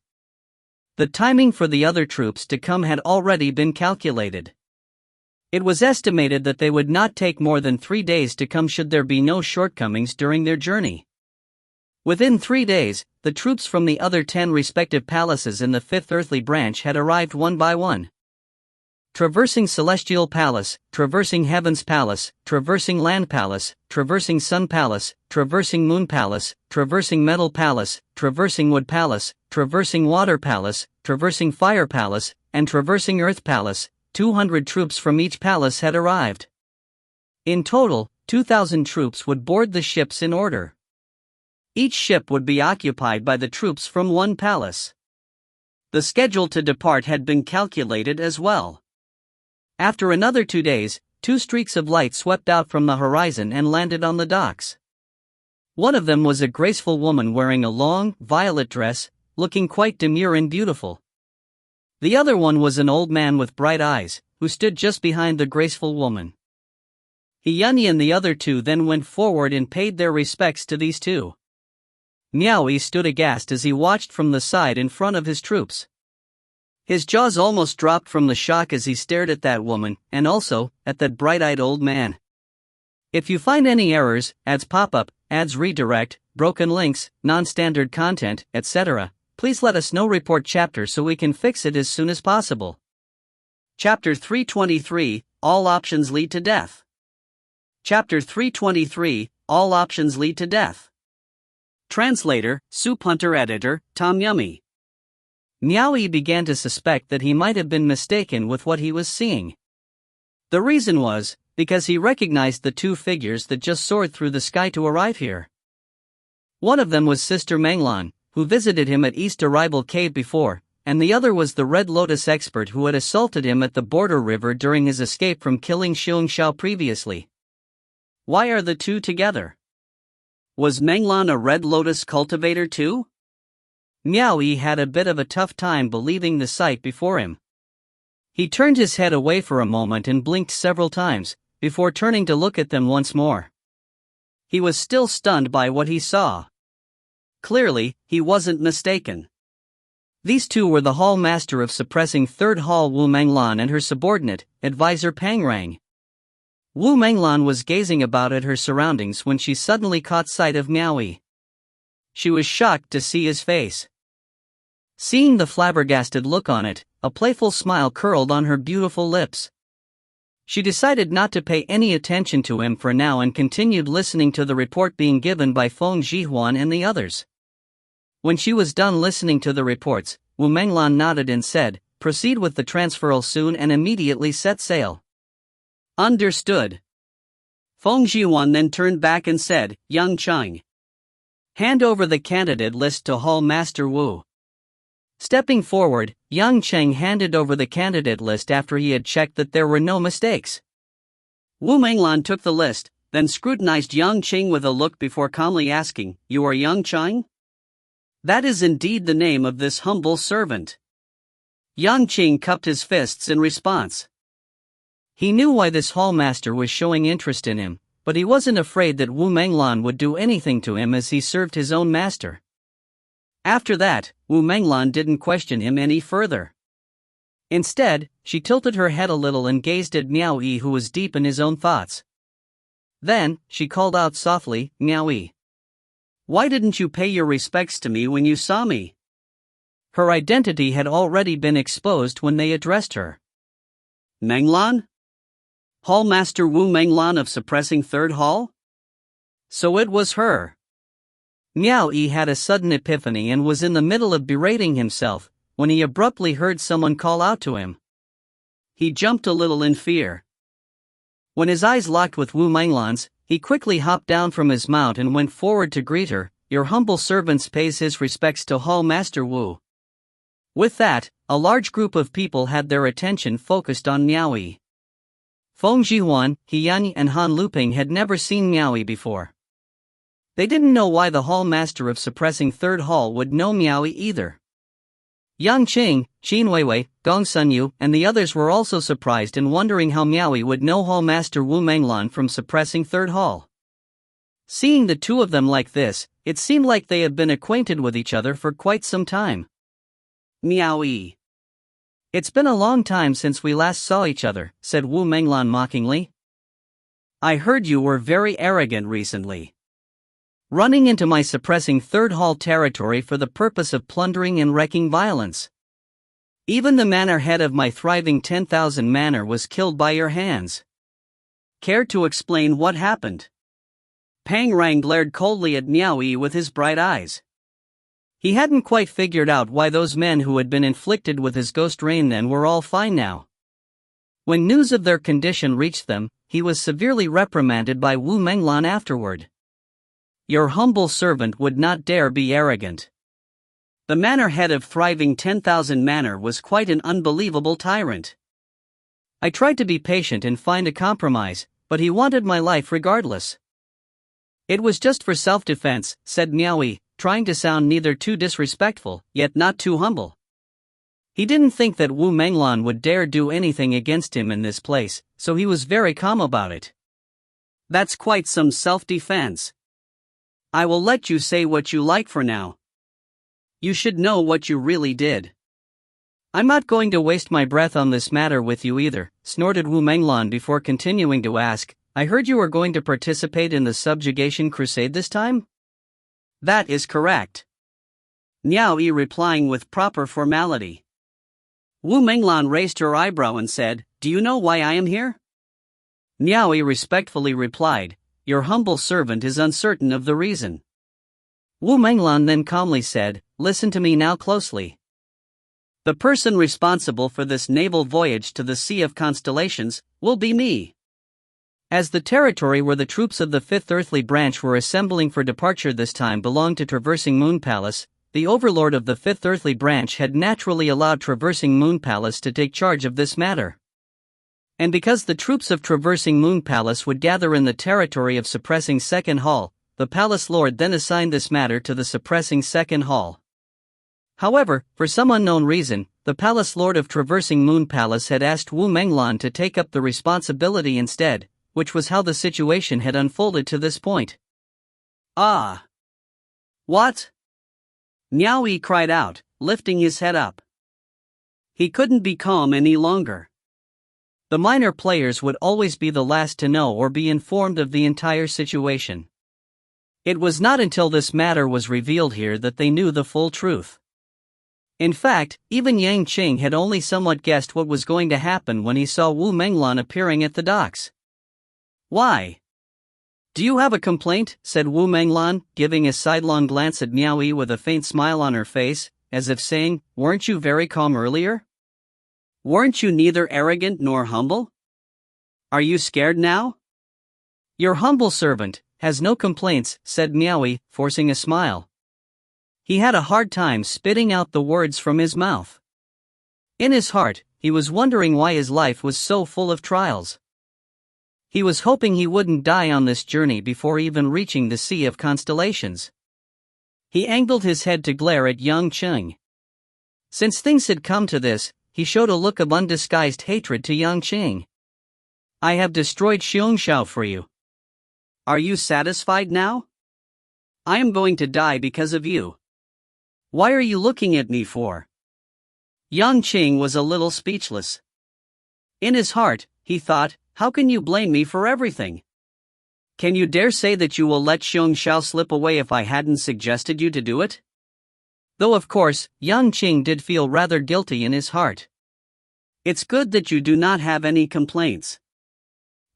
A: The timing for the other troops to come had already been calculated. It was estimated that they would not take more than 3 days to come should there be no shortcomings during their journey. Within 3 days, the troops from the other 10 respective palaces in the 5th earthly branch had arrived one by one. Traversing Celestial Palace, traversing Heaven's Palace, traversing Land Palace, traversing Sun Palace, traversing Moon Palace, traversing Metal Palace, traversing Wood Palace, traversing Water Palace, traversing Fire Palace, and traversing Earth Palace, 200 troops from each palace had arrived. In total, 2,000 troops would board the ships in order. Each ship would be occupied by the troops from one palace. The schedule to depart had been calculated as well. After another 2 days, 2 streaks of light swept out from the horizon and landed on the docks. One of them was a graceful woman wearing a long, violet dress, looking quite demure and beautiful. The other one was an old man with bright eyes, who stood just behind the graceful woman.
B: Yan and the other two then went forward and paid their respects to these two. Miao Yi stood aghast as he watched from the side in front of his troops. His jaws almost dropped from the shock as he stared at that woman, and also, at that bright-eyed old man. If you find any errors, ads pop up, ads redirect, broken links, non-standard content, etc., please let us know. Report chapter so we can fix it as soon as possible. Chapter 323, All Options Lead to Death. Chapter 323, All Options Lead to Death. Translator, Soup Hunter. Editor, Tom Yummy. Miao Yi began to suspect that he might have been mistaken with what he was seeing. The reason was, because he recognized the two figures that just soared through the sky to arrive here. One of them was Sister Menglan, who visited him at East Arrival Cave before, and the other was the Red Lotus expert who had assaulted him at the border river during his escape from killing Xiong Xiao previously. Why are the two together? Was Menglan a Red Lotus cultivator too? Miao Yi had a bit of a tough time believing the sight before him. He turned his head away for a moment and blinked several times, before turning to look at them once more. He was still stunned by what he saw. Clearly, he wasn't mistaken. These two were the Hall Master of Suppressing Third Hall Wu Menglan and her subordinate, advisor Pang Rang. Wu Menglan was gazing about at her surroundings when she suddenly caught sight of Miao Yi. She was shocked to see his face. Seeing the flabbergasted look on it, a playful smile curled on her beautiful lips. She decided not to pay any attention to him for now and continued listening to the report being given by Feng Jihuan and the others. When she was done listening to the reports, Wu Menglan nodded and said, "Proceed with the transferal soon," and immediately set sail. Understood. Feng Jihuan then turned back and said, "Young Cheng, hand over the candidate list to Hall Master Wu." Stepping forward, Yang Cheng handed over the candidate list after he had checked that there were no mistakes. Wu Menglan took the list, then scrutinized Yang Cheng with a look before calmly asking, "You are Yang Cheng?" "That is indeed the name of this humble servant." Yang Cheng cupped his fists in response. He knew why this hall master was showing interest in him, but he wasn't afraid that Wu Menglan would do anything to him as he served his own master. After that, Wu Menglan didn't question him any further. Instead, she tilted her head a little and gazed at Miao Yi, who was deep in his own thoughts. Then, she called out softly, "Miao Yi, why didn't you pay your respects to me when you saw me?" Her identity had already been exposed when they addressed her. Menglan? Hall Master Wu Menglan of Suppressing Third Hall? So it was her. Miao Yi had a sudden epiphany and was in the middle of berating himself, when he abruptly heard someone call out to him. He jumped a little in fear. When his eyes locked with Wu Menglan's, he quickly hopped down from his mount and went forward to greet her. "Your humble servant pays his respects to Hall Master Wu." With that, a large group of people had their attention focused on Miao Yi. Feng Jihuan, Yan and Han Luping had never seen Miao Yi before. They didn't know why the Hall Master of Suppressing Third Hall would know Miao Yi either. Yang Qing, Qin Weiwei, Gong Sunyu, and the others were also surprised and wondering how Miao Yi would know Hall Master Wu Menglan from Suppressing Third Hall. Seeing the two of them like this, it seemed like they had been acquainted with each other for quite some time. "Miao Yi, it's been a long time since we last saw each other," said Wu Menglan mockingly. "I heard you were very arrogant recently, running into my Suppressing Third Hall territory for the purpose of plundering and wreaking violence. Even the manor head of my thriving 10,000 manor was killed by your hands. Care to explain what happened?" Pang Rang glared coldly at Miao Yi with his bright eyes. He hadn't quite figured out why those men who had been inflicted with his ghost rain then were all fine now. When news of their condition reached them, he was severely reprimanded by Wu Menglan afterward. "Your humble servant would not dare be arrogant. The manor head of thriving 10,000 manor was quite an unbelievable tyrant. I tried to be patient and find a compromise, but he wanted my life regardless." "It was just for self-defense," said Miao Yi, trying to sound neither too disrespectful, yet not too humble. He didn't think that Wu Menglan would dare do anything against him in this place, so he was very calm about it. That's quite some self-defense. I will let you say what you like for now. You should know what you really did.
A: I'm not going to waste my breath on this matter with you either, snorted Wu Menglan before continuing to ask, I heard you were going to participate in the subjugation crusade this time?
B: That is correct. Miao Yi replying with proper formality. Wu Menglan raised her eyebrow and said, Do you know why I am here?
A: Miao Yi respectfully replied, Your humble servant is uncertain of the reason. Wu Menglan then calmly said, Listen to me now closely.
B: The person responsible for this naval voyage to the Sea of Constellations will be me.
A: As the territory where the troops of the Fifth Earthly Branch were assembling for departure this time belonged to Traversing Moon Palace, the overlord of the Fifth Earthly Branch had naturally allowed Traversing Moon Palace to take charge of this matter. And because the troops of Traversing Moon Palace would gather in the territory of Suppressing Second Hall, the Palace Lord then assigned this matter to the Suppressing Second Hall. However, for some unknown reason, the Palace Lord of Traversing Moon Palace had asked Wu Menglan to take up the responsibility instead, which was how the situation had unfolded to this point.
B: Ah! What? Miao Yi cried out, lifting his head up. He couldn't be calm any longer.
A: The minor players would always be the last to know or be informed of the entire situation. It was not until this matter was revealed here that they knew the full truth. In fact, even Yang Qing had only somewhat guessed what was going to happen when he saw Wu Menglan appearing at the docks.
B: Why?
A: Do you have a complaint? Said Wu Menglan, giving a sidelong glance at Miao Yi with a faint smile on her face, as if saying, Weren't you very calm earlier?
B: Weren't you neither arrogant nor humble? Are you scared now?
A: Your humble servant has no complaints, said Miao Yi, forcing a smile. He had a hard time spitting out the words from his mouth. In his heart, he was wondering why his life was so full of trials. He was hoping he wouldn't die on this journey before even reaching the Sea of Constellations. He angled his head to glare at Yang Qing. Since things had come to this, he showed a look of undisguised hatred to Yang Qing. I have destroyed Xiongxiao for you.
B: Are you satisfied now? I am going to die because of you.
A: Why are you looking at me for?
B: Yang Qing was a little speechless. In his heart, he thought, how can you blame me for everything? Can you dare say that you will let Xiongxiao slip away if I hadn't suggested you to do it?
A: Though of course, Yang Qing did feel rather guilty in his heart.
B: It's good that you do not have any complaints.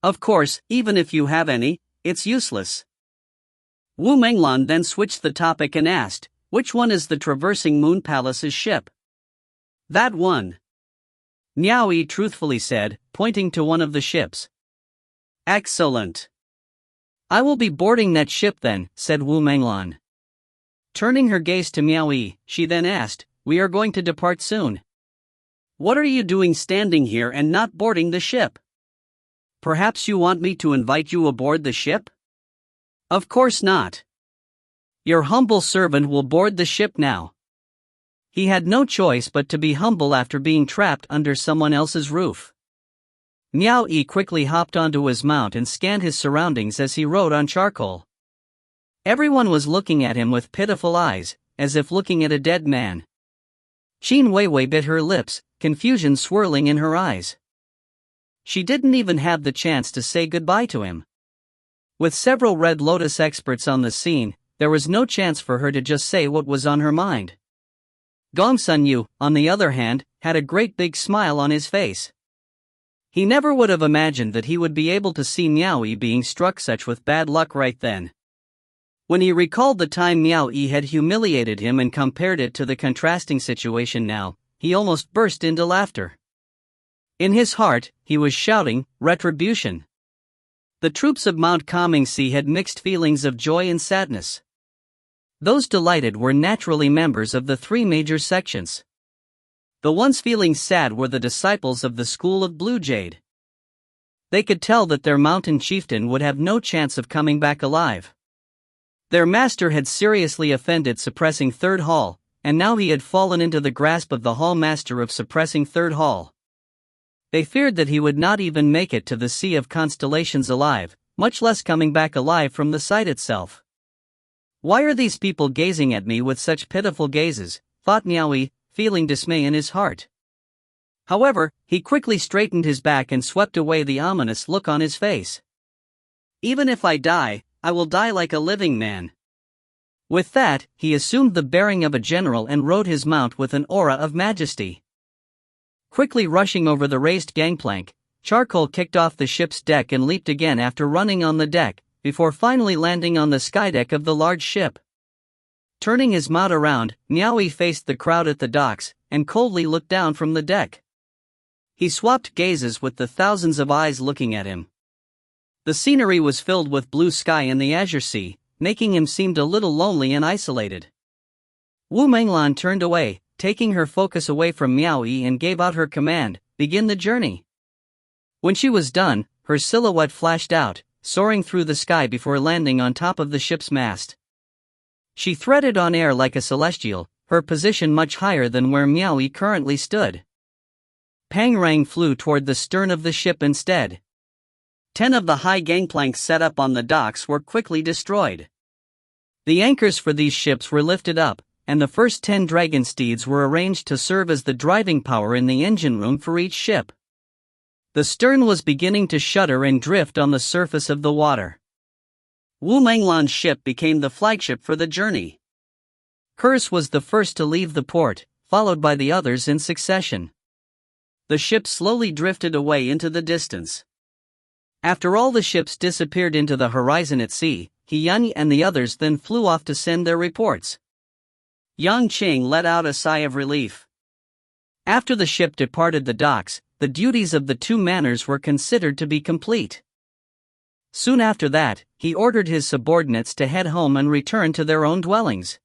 B: Of course, even if you have any, it's useless. Wu Menglan then switched the topic and asked, Which one is the Traversing Moon Palace's ship?
A: That one. Miao Yi truthfully said, pointing to one of the ships.
B: Excellent.
A: I will be boarding that ship then, said Wu Menglan. Turning her gaze to Miao Yi, she then asked, We are going to depart soon.
B: What are you doing standing here and not boarding the ship? Perhaps you want me to invite you aboard the ship?
A: Of course not. Your humble servant will board the ship now. He had no choice but to be humble after being trapped under someone else's roof. Miao Yi quickly hopped onto his mount and scanned his surroundings as he rode on charcoal. Everyone was looking at him with pitiful eyes, as if looking at a dead man. Qin Weiwei bit her lips, confusion swirling in her eyes. She didn't even have the chance to say goodbye to him. With several Red Lotus experts on the scene, there was no chance for her to just say what was on her mind. Gong Sun Yu, on the other hand, had a great big smile on his face. He never would have imagined that he would be able to see Miao Yi being struck such with bad luck right then. When he recalled the time Miao Yi had humiliated him and compared it to the contrasting situation now, he almost burst into laughter. In his heart, he was shouting, Retribution! The troops of Mount Kangxi had mixed feelings of joy and sadness. Those delighted were naturally members of the three major sections. The ones feeling sad were the disciples of the school of Blue Jade. They could tell that their mountain chieftain would have no chance of coming back alive. Their master had seriously offended Suppressing Third Hall, and now he had fallen into the grasp of the Hall Master of Suppressing Third Hall. They feared that he would not even make it to the Sea of Constellations alive, much less coming back alive from the sight itself. Why are these people gazing at me with such pitiful gazes, thought Miao Yi, feeling dismay in his heart. However, he quickly straightened his back and swept away the ominous look on his face. Even if I die, I will die like a living man. With that, he assumed the bearing of a general and rode his mount with an aura of majesty. Quickly rushing over the raised gangplank, Charcoal kicked off the ship's deck and leaped again after running on the deck, before finally landing on the skydeck of the large ship. Turning his mount around, Miao Yi faced the crowd at the docks, and coldly looked down from the deck. He swapped gazes with the thousands of eyes looking at him. The scenery was filled with blue sky and the azure sea, making him seem a little lonely and isolated. Wu Menglan turned away, taking her focus away from Miao Yi, and gave out her command, "Begin the journey." When she was done, her silhouette flashed out, soaring through the sky before landing on top of the ship's mast. She threaded on air like a celestial, her position much higher than where Miao Yi currently stood. Pang Rang flew toward the stern of the ship instead. 10 of the high gangplanks set up on the docks were quickly destroyed. The anchors for these ships were lifted up, and the first 10 dragon steeds were arranged to serve as the driving power in the engine room for each ship. The stern was beginning to shudder and drift on the surface of the water. Wu Menglan's ship became the flagship for the journey. Hers was the first to leave the port, followed by the others in succession. The ship slowly drifted away into the distance. After all the ships disappeared into the horizon at sea, Yan and the others then flew off to send their reports. Yang Qing let out a sigh of relief. After the ship departed the docks, the duties of the 2 manners were considered to be complete. Soon after that, he ordered his subordinates to head home and return to their own dwellings.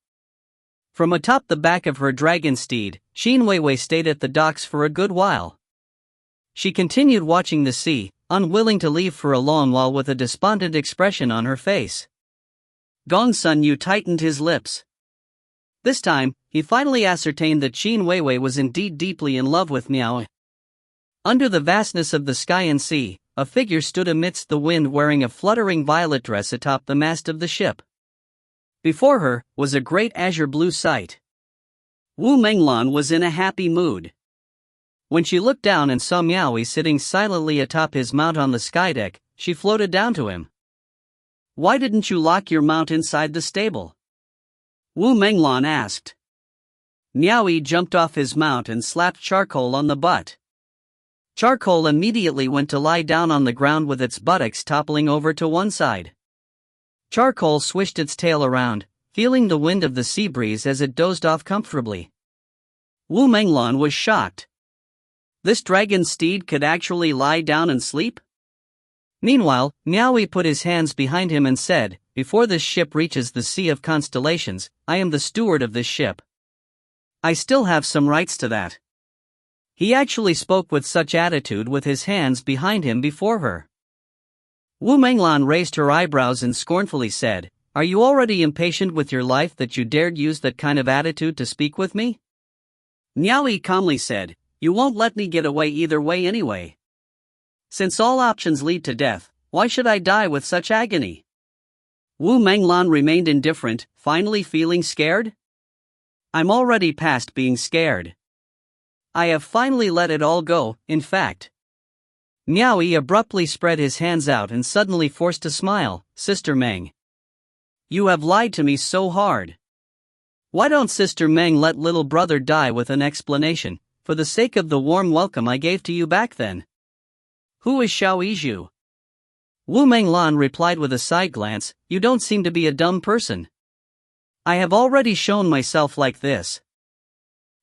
A: From atop the back of her dragon steed, Xin Weiwei stayed at the docks for a good while. She continued watching the sea, unwilling to leave for a long while with a despondent expression on her face. Gong Sun Yu tightened his lips. This time, he finally ascertained that Xin Weiwei was indeed deeply in love with Miao Yi. Under the vastness of the sky and sea, a figure stood amidst the wind wearing a fluttering violet dress atop the mast of the ship. Before her was a great azure blue sight. Wu Menglan was in a happy mood. When she looked down and saw Miao Yi sitting silently atop his mount on the skydeck, she floated down to him. "Why didn't you lock your mount inside the stable?" Wu Menglan asked. Miao Yi jumped off his mount and slapped Charcoal on the butt. Charcoal immediately went to lie down on the ground with its buttocks toppling over to one side. Charcoal swished its tail around, feeling the wind of the sea breeze as it dozed off comfortably. Wu Menglan was shocked. This dragon steed could actually lie down and sleep? Meanwhile, Miao Yi put his hands behind him and said, "Before this ship reaches the Sea of Constellations, I am the steward of this ship. I still have some rights to that." He actually spoke with such attitude with his hands behind him before her. Wu Menglan raised her eyebrows and scornfully said, "Are you already impatient with your life that you dared use that kind of attitude to speak with me?" Miao Yi calmly said, "You won't let me get away either way anyway. Since all options lead to death, why should I die with such agony?" Wu Menglan remained indifferent, finally feeling scared. "I'm already past being scared. I have finally let it all go, in fact." Miao Yi abruptly spread his hands out and suddenly forced a smile. "Sister Meng. You have lied to me so hard. Why don't Sister Meng let little brother die with an explanation, for the sake of the warm welcome I gave to you back then? Who is Xiao Yizhu?" Wu Menglan replied with a side glance, "You don't seem to be a dumb person. I have already shown myself like this.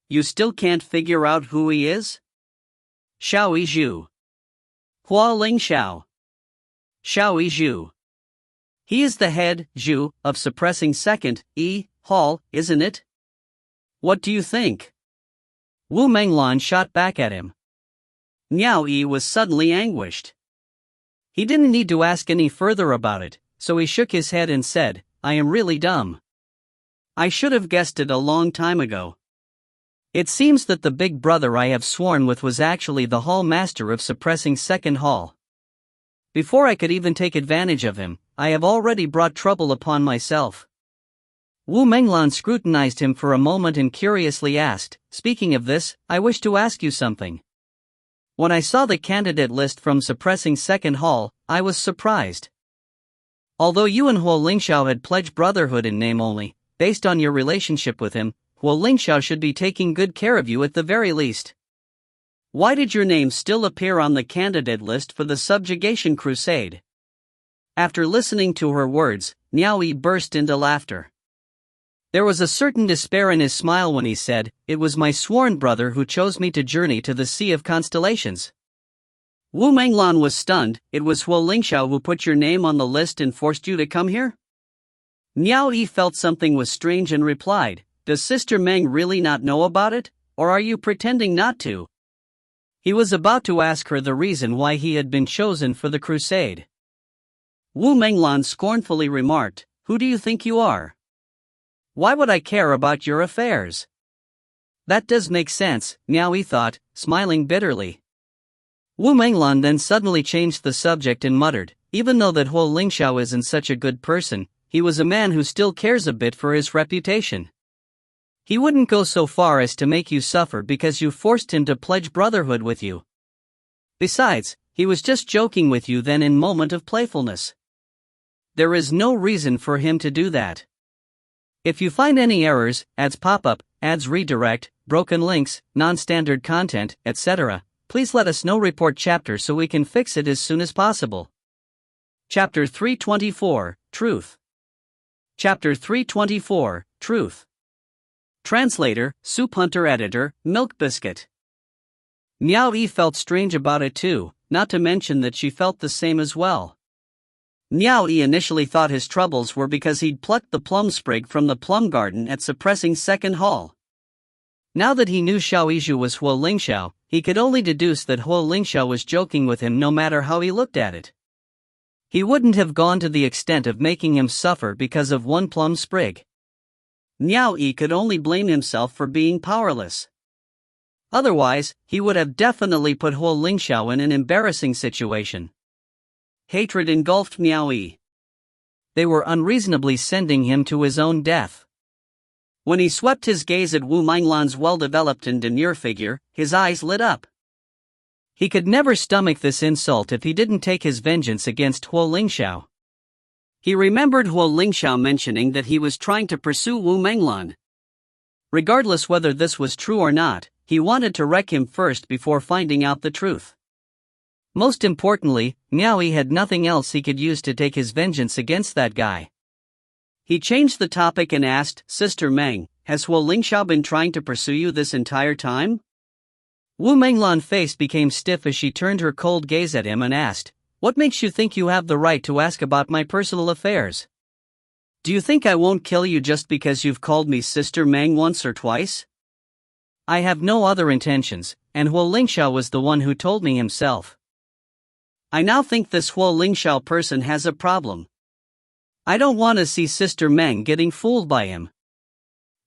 A: You still can't figure out who he is? Xiao Yizhu. Hua Ling Xiao. Xiao Yizhu. He is the head, Zhu, of suppressing second, hall, isn't it? What do you think?" Wu Menglan shot back at him. Miao Yi was suddenly anguished. He didn't need to ask any further about it, so he shook his head and said, "I am really dumb. I should have guessed it a long time ago. It seems that the big brother I have sworn with was actually the hall master of suppressing second hall. Before I could even take advantage of him, I have already brought trouble upon myself. Wu Menglan scrutinized him for a moment and curiously asked, "Speaking of this, I wish to ask you something. When I saw the candidate list from suppressing Second Hall, I was surprised. Although you and Huo Lingxiao had pledged brotherhood in name only, based on your relationship with him, Huo Lingxiao should be taking good care of you at the very least. Why did your name still appear on the candidate list for the subjugation crusade?" After listening to her words, Miao Yi burst into laughter. There was a certain despair in his smile when he said, "It was my sworn brother who chose me to journey to the Sea of Constellations." Wu Menglan was stunned. "It was Huo Lingxiao who put your name on the list and forced you to come here?" Miao Yi felt something was strange and replied, "Does Sister Meng really not know about it, or are you pretending not to?" He was about to ask her the reason why he had been chosen for the crusade. Wu Menglan scornfully remarked, "Who do you think you are? Why would I care about your affairs?" That does make sense, Miao Yi thought, smiling bitterly. Wu Menglan then suddenly changed the subject and muttered, "Even though that Huo Lingxiao isn't such a good person, he was a man who still cares a bit for his reputation. He wouldn't go so far as to make you suffer because you forced him to pledge brotherhood with you. Besides, he was just joking with you then in moment of playfulness. There is no reason for him to do that. If you find any errors, ads pop up, ads redirect, broken links, non-standard content, etc., please let us know. Report chapter so we can fix it as soon as possible." Chapter 324, Truth. Chapter 324, Truth. Translator, Soup Hunter Editor, Milk Biscuit. Miao Yi felt strange about it too, not to mention that she felt the same as well. Miao Yi initially thought his troubles were because he'd plucked the plum sprig from the plum garden at suppressing Second Hall. Now that he knew Xiao Yizhu was Huo Lingxiao, he could only deduce that Huo Lingxiao was joking with him no matter how he looked at it. He wouldn't have gone to the extent of making him suffer because of one plum sprig. Miao Yi could only blame himself for being powerless. Otherwise, he would have definitely put Huo Lingxiao in an embarrassing situation. Hatred engulfed Miao Yi. They were unreasonably sending him to his own death. When he swept his gaze at Wu Menglan's well-developed and demure figure, his eyes lit up. He could never stomach this insult if he didn't take his vengeance against Huo Lingxiao. He remembered Huo Lingxiao mentioning that he was trying to pursue Wu Menglan. Regardless whether this was true or not, he wanted to wreck him first before finding out the truth. Most importantly, Miao Yi had nothing else he could use to take his vengeance against that guy. He changed the topic and asked, "Sister Meng, has Huo Lingxiao been trying to pursue you this entire time?" Wu Menglan's face became stiff as she turned her cold gaze at him and asked, "What makes you think you have the right to ask about my personal affairs? Do you think I won't kill you just because you've called me Sister Meng once or twice? I have no other intentions, and Huo Lingxiao was the one who told me himself. I now think this Huo Lingxiao person has a problem. I don't want to see Sister Meng getting fooled by him.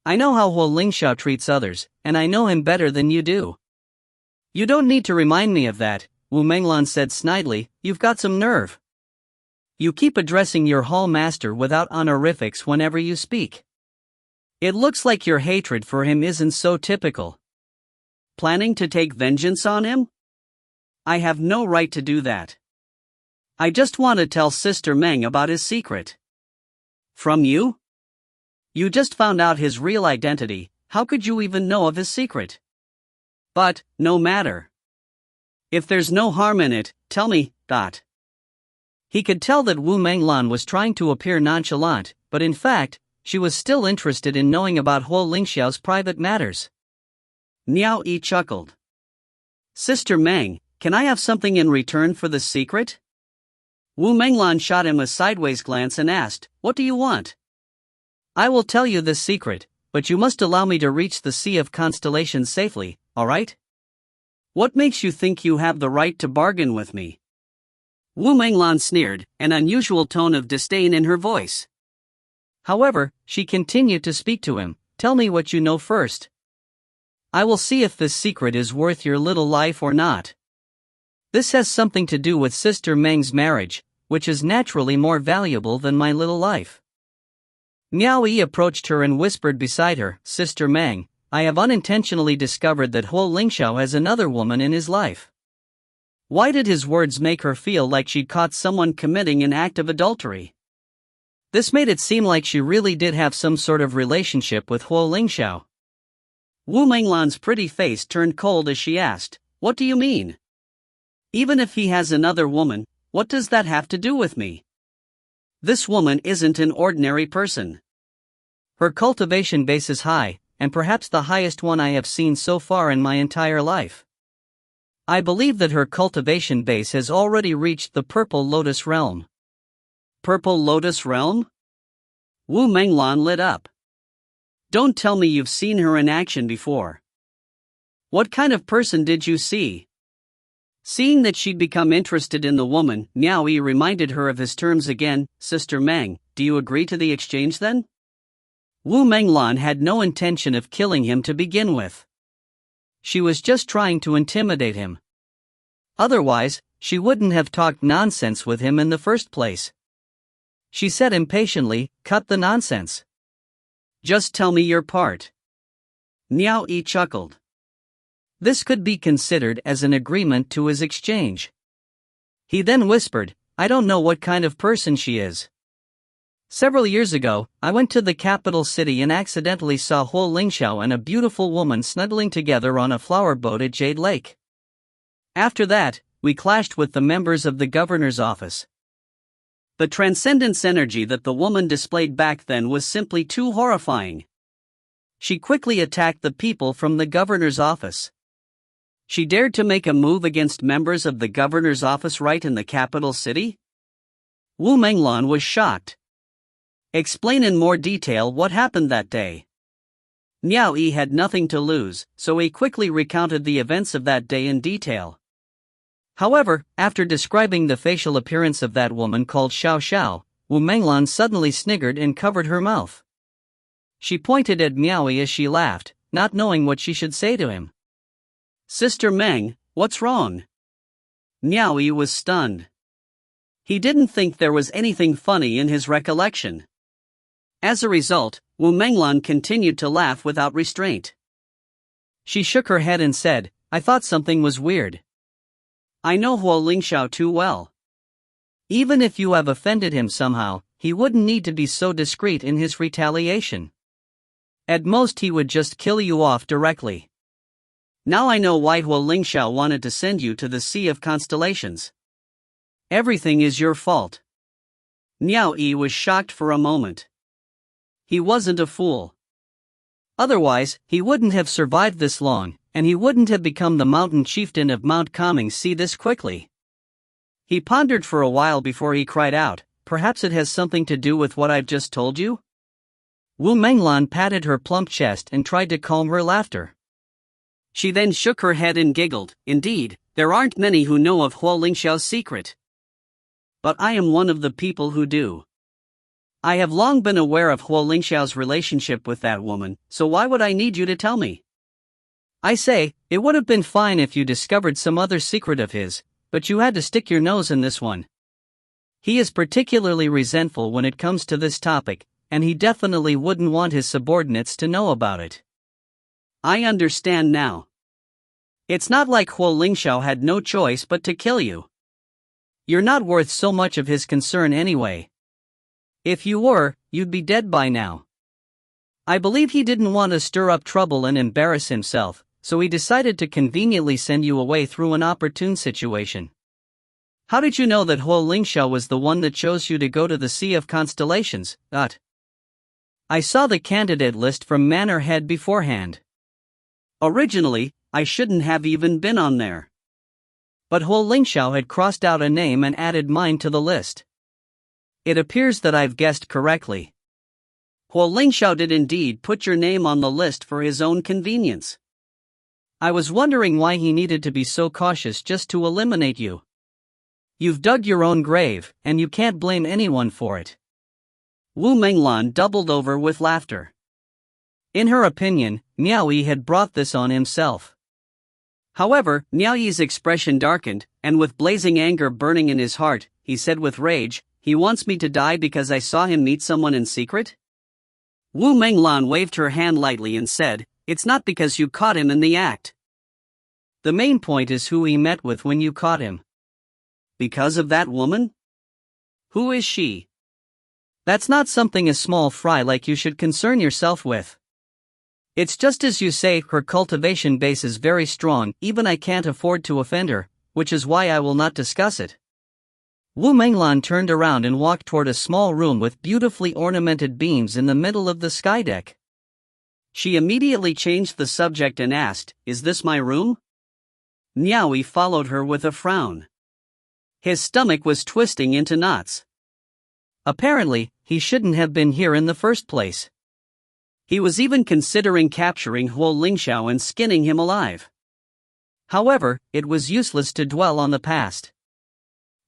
A: I know how Huo Lingxiao treats others, and I know him better than you do." "You don't need to remind me of that," Wu Menglan said snidely, "you've got some nerve. You keep addressing your hall master without honorifics whenever you speak. It looks like your hatred for him isn't so typical. Planning to take vengeance on him? I have no right to do that. I just want to tell Sister Meng about his secret." "From you? You just found out his real identity, how could you even know of his secret? But, no matter. If there's no harm in it, tell me, dot." He could tell that Wu Menglan was trying to appear nonchalant, but in fact, she was still interested in knowing about Huo Lingxiao's private matters. Miao Yi chuckled. "Sister Meng, can I have something in return for the secret?" Wu Menglan shot him a sideways glance and asked, "What do you want?" "I will tell you this secret, but you must allow me to reach the Sea of Constellations safely, alright? What makes you think you have the right to bargain with me?" Wu Menglan sneered, an unusual tone of disdain in her voice. However, she continued to speak to him, "Tell me what you know first. I will see if this secret is worth your little life or not." This has something to do with Sister Meng's marriage, which is naturally more valuable than my little life. Miao Yi approached her and whispered beside her, Sister Meng, I have unintentionally discovered that Huo Lingxiao has another woman in his life. Why did his words make her feel like she'd caught someone committing an act of adultery? This made it seem like she really did have some sort of relationship with Huo Lingxiao. Wu Menglan's pretty face turned cold as she asked, What do you mean? Even if he has another woman, what does that have to do with me? This woman isn't an ordinary person. Her cultivation base is high, and perhaps the highest one I have seen so far in my entire life. I believe that her cultivation base has already reached the Purple Lotus realm. Purple Lotus realm? Wu Menglan lit up. Don't tell me you've seen her in action before. What kind of person did you see? Seeing that she'd become interested in the woman, Miao Yi reminded her of his terms again. Sister Meng, do you agree to the exchange then? Wu Menglan had no intention of killing him to begin with. She was just trying to intimidate him. Otherwise, she wouldn't have talked nonsense with him in the first place. She said impatiently, Cut the nonsense. Just tell me your part. Miao Yi chuckled. This could be considered as an agreement to his exchange. He then whispered, I don't know what kind of person she is. Several years ago, I went to the capital city and accidentally saw Huo Lingxiao and a beautiful woman snuggling together on a flower boat at Jade Lake. After that, we clashed with the members of the governor's office. The transcendence energy that the woman displayed back then was simply too horrifying. She quickly attacked the people from the governor's office. She dared to make a move against members of the governor's office right in the capital city? Wu Menglan was shocked. Explain in more detail what happened that day. Miao Yi had nothing to lose, so he quickly recounted the events of that day in detail. However, after describing the facial appearance of that woman called Xiao Xiao, Wu Menglan suddenly sniggered and covered her mouth. She pointed at Miao Yi as she laughed, not knowing what she should say to him. Sister Meng, what's wrong? Miao Yi was stunned. He didn't think there was anything funny in his recollection. As a result, Wu Menglan continued to laugh without restraint. She shook her head and said, I thought something was weird. I know Huo Lingxiao too well. Even if you have offended him somehow, he wouldn't need to be so discreet in his retaliation. At most he would just kill you off directly. Now I know why Huo Lingxiao wanted to send you to the Sea of Constellations. Everything is your fault. Miao Yi was shocked for a moment. He wasn't a fool. Otherwise, he wouldn't have survived this long, and he wouldn't have become the mountain chieftain of Mount Calming Sea this quickly. He pondered for a while before he cried out, Perhaps it has something to do with what I've just told you? Wu Menglan patted her plump chest and tried to calm her laughter. She then shook her head and giggled. Indeed, there aren't many who know of Huo Lingxiao's secret. But I am one of the people who do. I have long been aware of Huo Lingxiao's relationship with that woman, so why would I need you to tell me? I say, it would have been fine if you discovered some other secret of his, but you had to stick your nose in this one. He is particularly resentful when it comes to this topic, and he definitely wouldn't want his subordinates to know about it. I understand now. It's not like Huo Lingxiao had no choice but to kill you. You're not worth so much of his concern anyway. If you were, you'd be dead by now. I believe he didn't want to stir up trouble and embarrass himself, so he decided to conveniently send you away through an opportune situation. How did you know that Huo Lingxiao was the one that chose you to go to the Sea of Constellations? I saw the candidate list from Manor Head beforehand. Originally, I shouldn't have even been on there. But Huo Lingxiao had crossed out a name and added mine to the list. It appears that I've guessed correctly. Huo Lingxiao did indeed put your name on the list for his own convenience. I was wondering why he needed to be so cautious just to eliminate you. You've dug your own grave, and you can't blame anyone for it. Wu Menglan doubled over with laughter. In her opinion, Miao Yi had brought this on himself.
B: However, Miao Yi's expression darkened, and with blazing anger burning in his heart, he said with rage, "He wants me to die because I saw him meet someone in secret?" Wu Menglan waved her hand lightly and said, "It's not because you caught him in the act.
A: The main point is who he met with when you caught him."
B: "Because of that woman? Who is she?"
A: "That's not something a small fry like you should concern yourself with. It's just as you say, her cultivation base is very strong, even I can't afford to offend her, which is why I will not discuss it." Wu Menglan turned around and walked toward a small room with beautifully ornamented beams in the middle of the sky deck.
B: She immediately changed the subject and asked, "Is this my room?" Miao Yi followed her with a frown. His stomach was twisting into knots.
A: Apparently, he shouldn't have been here in the first place.
B: He was even considering capturing Huo Lingxiao and skinning him alive.
A: However, it was useless to dwell on the past.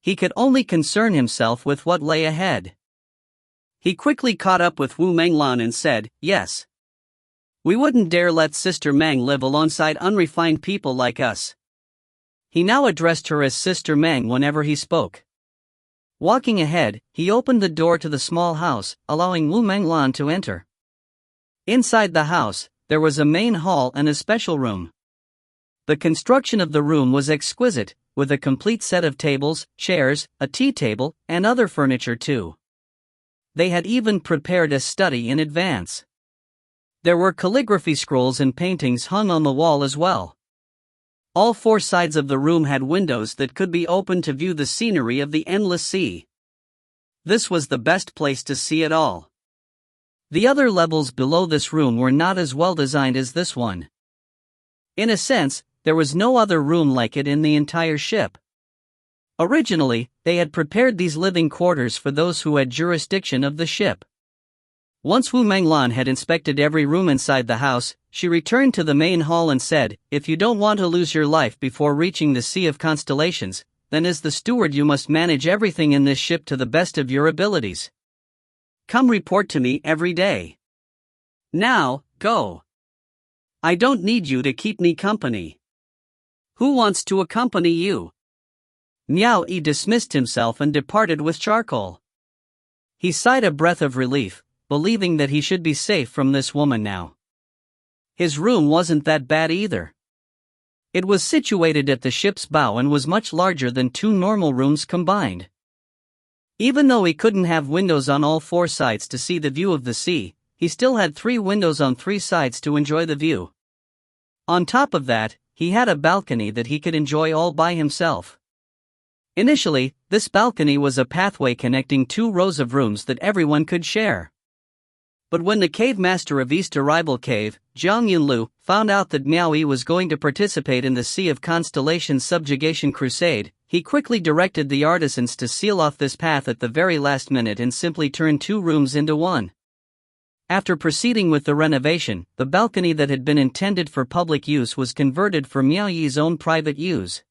A: He could only concern himself with what lay ahead.
B: He quickly caught up with Wu Menglan and said, "Yes. We wouldn't dare let Sister Meng live alongside unrefined people like us."
A: He now addressed her as Sister Meng whenever he spoke. Walking ahead, he opened the door to the small house, allowing Wu Menglan to enter. Inside the house, there was a main hall and a special room. The construction of the room was exquisite, with a complete set of tables, chairs, a tea table, and other furniture too. They had even prepared a study in advance. There were calligraphy scrolls and paintings hung on the wall as well. All four sides of the room had windows that could be opened to view the scenery of the endless sea. This was the best place to see it all. The other levels below this room were not as well designed as this one. In a sense, there was no other room like it in the entire ship. Originally, they had prepared these living quarters for those who had jurisdiction of the ship. Once Wu Menglan had inspected every room inside the house, she returned to the main hall and said, "If you don't want to lose your life before reaching the Sea of Constellations, then as the steward you must manage everything in this ship to the best of your abilities. Come report to me every day. Now, go. I don't need you to keep me company."
B: "Who wants to accompany you?"
A: Miao Yi dismissed himself and departed with charcoal. He sighed a breath of relief, believing that he should be safe from this woman now. His room wasn't that bad either. It was situated at the ship's bow and was much larger than two normal rooms combined. Even though he couldn't have windows on all four sides to see the view of the sea, he still had 3 windows on 3 sides to enjoy the view. On top of that, he had a balcony that he could enjoy all by himself. Initially, this balcony was a pathway connecting 2 rows of rooms that everyone could share. But when the cave master of East Arrival Cave, Zhang Yunlu, found out that Miao Yi was going to participate in the Sea of Constellations subjugation crusade, he quickly directed the artisans to seal off this path at the very last minute and simply turn 2 rooms into 1. After proceeding with the renovation, the balcony that had been intended for public use was converted for Miao Yi's own private use.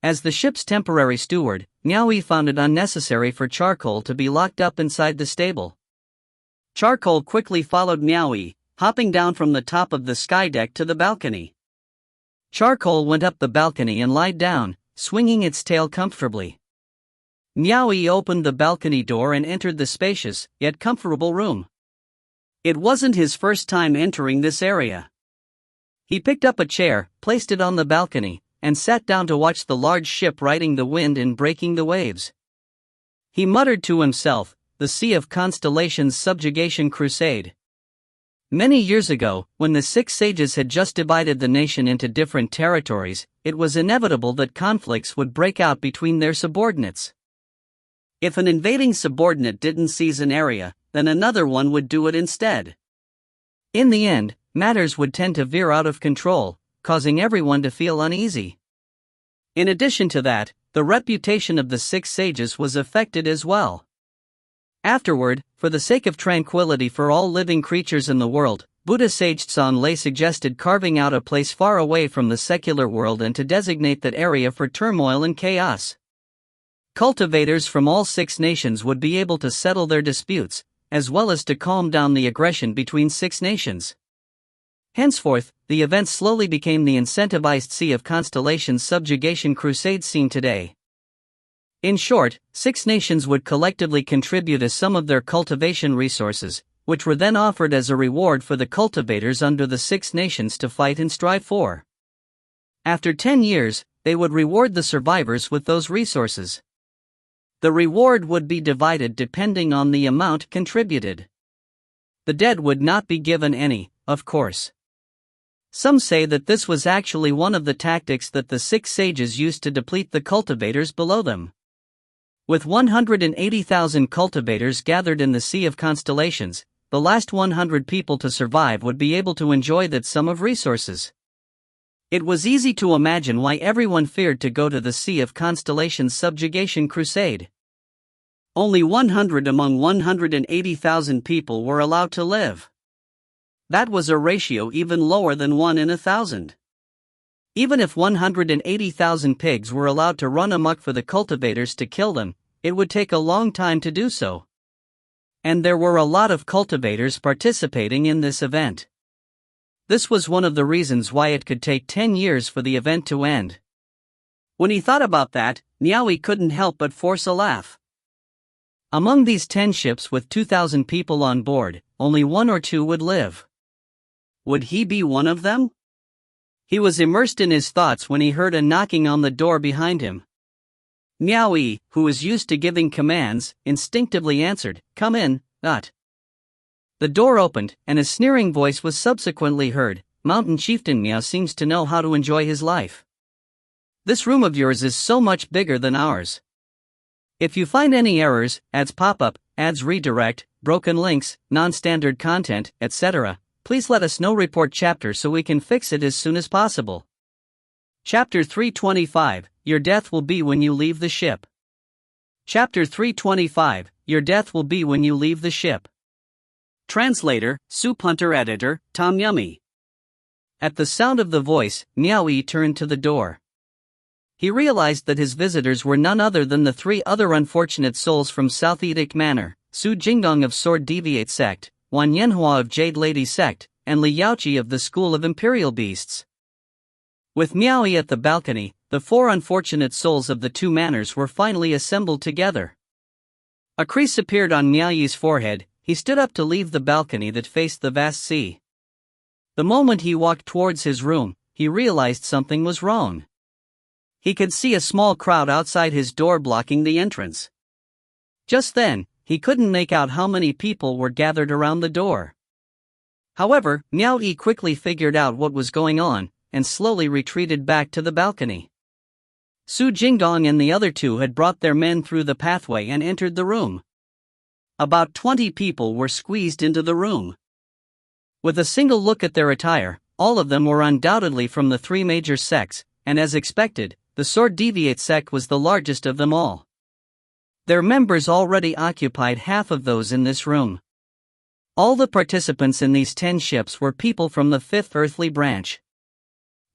A: As the ship's temporary steward, Miao Yi found it unnecessary for Charcoal to be locked up inside the stable. Charcoal quickly followed Miao Yi, hopping down from the top of the sky deck to the balcony. Charcoal went up the balcony and lied down, swinging its tail comfortably. Miao Yi opened the balcony door and entered the spacious, yet comfortable room. It wasn't his first time entering this area. He picked up a chair, placed it on the balcony, and sat down to watch the large ship riding the wind and breaking the waves. He muttered to himself, "The Sea of Constellations subjugation crusade." Many years ago, when the 6 sages had just divided the nation into different territories, it was inevitable that conflicts would break out between their subordinates. If an invading subordinate didn't seize an area, then another one would do it instead. In the end, matters would tend to veer out of control, causing everyone to feel uneasy. In addition to that, the reputation of the 6 sages was affected as well. Afterward, for the sake of tranquility for all living creatures in the world, Buddha sage Tsan Lei suggested carving out a place far away from the secular world and to designate that area for turmoil and chaos. Cultivators from all 6 nations would be able to settle their disputes, as well as to calm down the aggression between 6 nations. Henceforth, the event slowly became the incentivized Sea of Constellations subjugation crusade seen today. In short, 6 nations would collectively contribute a sum of their cultivation resources, which were then offered as a reward for the cultivators under the 6 nations to fight and strive for. After 10 years, they would reward the survivors with those resources. The reward would be divided depending on the amount contributed. The dead would not be given any, of course. Some say that this was actually one of the tactics that the 6 sages used to deplete the cultivators below them. With 180,000 cultivators gathered in the Sea of Constellations, the last 100 people to survive would be able to enjoy that sum of resources. It was easy to imagine why everyone feared to go to the Sea of Constellations subjugation crusade. Only 100 among 180,000 people were allowed to live. That was a ratio even lower than 1 in 1,000. Even if 180,000 pigs were allowed to run amok for the cultivators to kill them, it would take a long time to do so. And there were a lot of cultivators participating in this event. This was one of the reasons why it could take 10 years for the event to end. When he thought about that, Miao Yi couldn't help but force a laugh. Among these 10 ships with 2,000 people on board, only 1 or 2 would live. Would he be one of them? He was immersed in his thoughts when he heard a knocking on the door behind him. Miao Yi, who was used to giving commands, instinctively answered, "Come in, Ut." The door opened, and a sneering voice was subsequently heard, "Mountain Chieftain Miao seems to know how to enjoy his life. This room of yours is so much bigger than ours. If you find any errors, ads pop up, ads redirect, broken links, non-standard content, etc., please let us know. Report chapter so we can fix it as soon as possible." Chapter 325, Your death will be when you leave the ship. Chapter 325, Your death will be when you leave the ship. Translator, Soup Hunter Editor, Tom Yummy. At the sound of the voice, Miao Yi turned to the door. He realized that his visitors were none other than the 3 other unfortunate souls from South Edict Manor, Su Jingdong of Sword Deviate Sect, Wan Yanhua of Jade Lady Sect, and Li Yaoqi of the School of Imperial Beasts. With Miao Yi at the balcony, the 4 unfortunate souls of the 2 manors were finally assembled together. A crease appeared on Miao Yi's forehead. He stood up to leave the balcony that faced the vast sea. The moment he walked towards his room, he realized something was wrong. He could see a small crowd outside his door blocking the entrance. Just then, he couldn't make out how many people were gathered around the door. However, Miao Yi quickly figured out what was going on, and slowly retreated back to the balcony. Su Jingdong and the other 2 had brought their men through the pathway and entered the room. About 20 people were squeezed into the room. With a single look at their attire, all of them were undoubtedly from the 3 major sects, and as expected, the Sword Deviate sect was the largest of them all. Their members already occupied half of those in this room. All the participants in these 10 ships were people from the 5th earthly branch.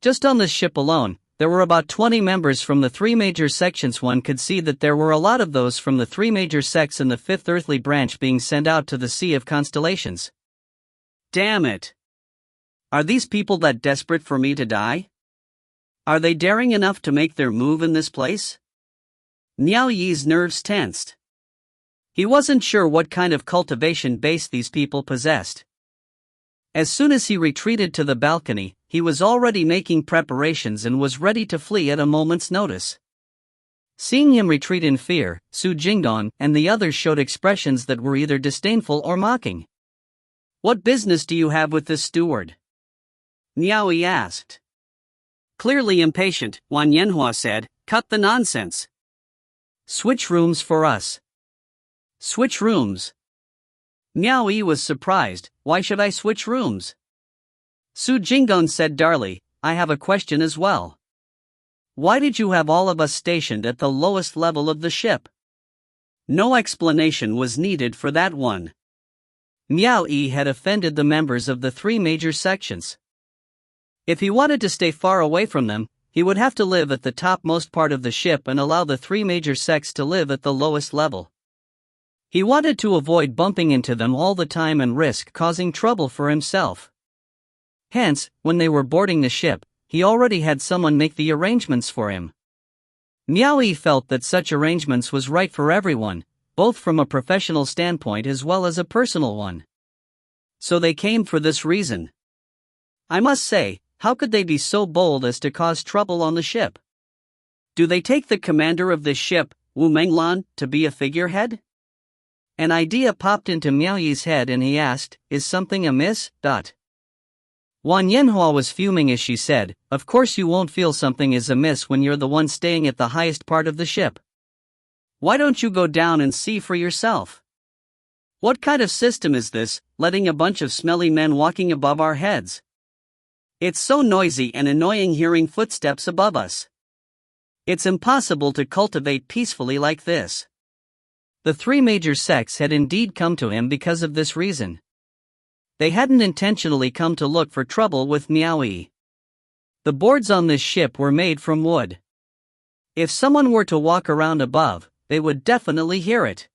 A: Just on this ship alone, there were about 20 members from the 3 major sections. One could see that there were a lot of those from the 3 major sects in the 5th earthly branch being sent out to the Sea of Constellations. Damn it! Are these people that desperate for me to die? Are they daring enough to make their move in this place? Miao Yi's nerves tensed. He wasn't sure what kind of cultivation base these people possessed. As soon as he retreated to the balcony, he was already making preparations and was ready to flee at a moment's notice. Seeing him retreat in fear, Su Jingdong and the others showed expressions that were either disdainful or mocking. "What business do you have with this steward?" Miao Yi asked. Clearly impatient, Wan Yanhua said, "Cut the nonsense. Switch rooms for us." Switch rooms? Miao Yi was surprised. "Why should I switch rooms?" Su Jingdong said darkly, "I have a question as well. Why did you have all of us stationed at the lowest level of the ship?" No explanation was needed for that one. Miao Yi had offended the members of the 3 major sections. If he wanted to stay far away from them, he would have to live at the topmost part of the ship and allow the 3 major sects to live at the lowest level. He wanted to avoid bumping into them all the time and risk causing trouble for himself. Hence, when they were boarding the ship, he already had someone make the arrangements for him. Miao Yi felt that such arrangements was right for everyone, both from a professional standpoint as well as a personal one. So they came for this reason. I must say, how could they be so bold as to cause trouble on the ship? Do they take the commander of this ship, Wu Menglan, to be a figurehead? An idea popped into Miao Yi's head and he asked, is something amiss? Wan Yanhua was fuming as she said, of course you won't feel something is amiss when you're the one staying at the highest part of the ship. Why don't you go down and see for yourself? What kind of system is this, letting a bunch of smelly men walking above our heads? It's so noisy and annoying hearing footsteps above us. It's impossible to cultivate peacefully like this. The three major sects had indeed come to him because of this reason. They hadn't intentionally come to look for trouble with Miao Yi. The boards on this ship were made from wood. If someone were to walk around above, they would definitely hear it.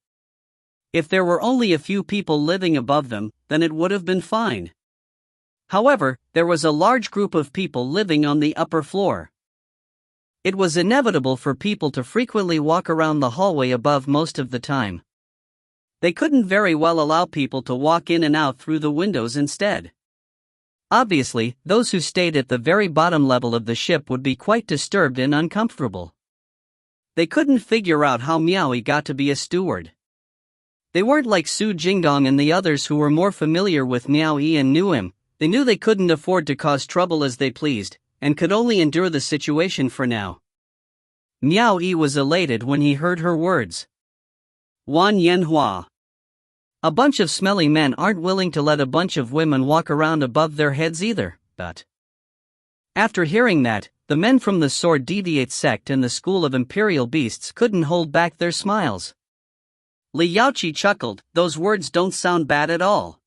A: If there were only a few people living above them, then it would have been fine. However, there was a large group of people living on the upper floor. It was inevitable for people to frequently walk around the hallway above most of the time. They couldn't very well allow people to walk in and out through the windows instead. Obviously, those who stayed at the very bottom level of the ship would be quite disturbed and uncomfortable. They couldn't figure out how Miao Yi got to be a steward. They weren't like Su Jingdong and the others who were more familiar with Miao Yi and knew him. They knew they couldn't afford to cause trouble as they pleased, and could only endure the situation for now. Miao Yi was elated when he heard her words. Wan Yanhua. A bunch of smelly men aren't willing to let a bunch of women walk around above their heads either, but. After hearing that, the men from the Sword Deviate sect and the School of Imperial Beasts couldn't hold back their smiles. Li Yaoqi chuckled, those words don't sound bad at all.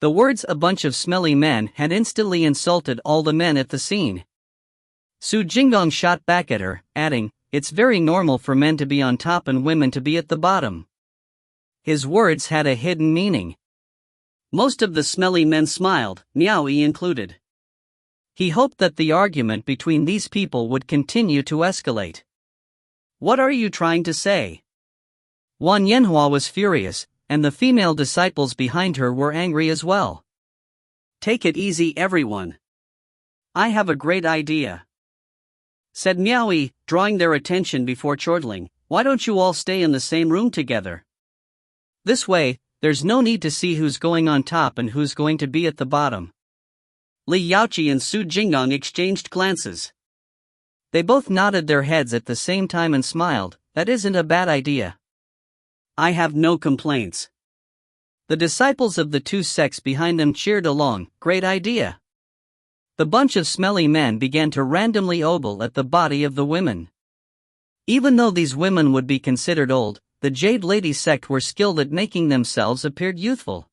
A: The words a bunch of smelly men had instantly insulted all the men at the scene. Su Jingdong shot back at her, adding, it's very normal for men to be on top and women to be at the bottom. His words had a hidden meaning. Most of the smelly men smiled, Miao Yi included. He hoped that the argument between these people would continue to escalate. What are you trying to say? Wan Yanhua was furious, and the female disciples behind her were angry as well. Take it easy everyone. I have a great idea, said Miao Yi, drawing their attention before chortling. Why don't you all stay in the same room together? This way, there's no need to see who's going on top and who's going to be at the bottom. Li Yaoqi and Su Jingdong exchanged glances. They both nodded their heads at the same time and smiled. That isn't a bad idea. I have no complaints. The disciples of the two sects behind them cheered along. Great idea. The bunch of smelly men began to randomly ogle at the body of the women. Even though these women would be considered old, the Jade Lady sect were skilled at making themselves appear youthful.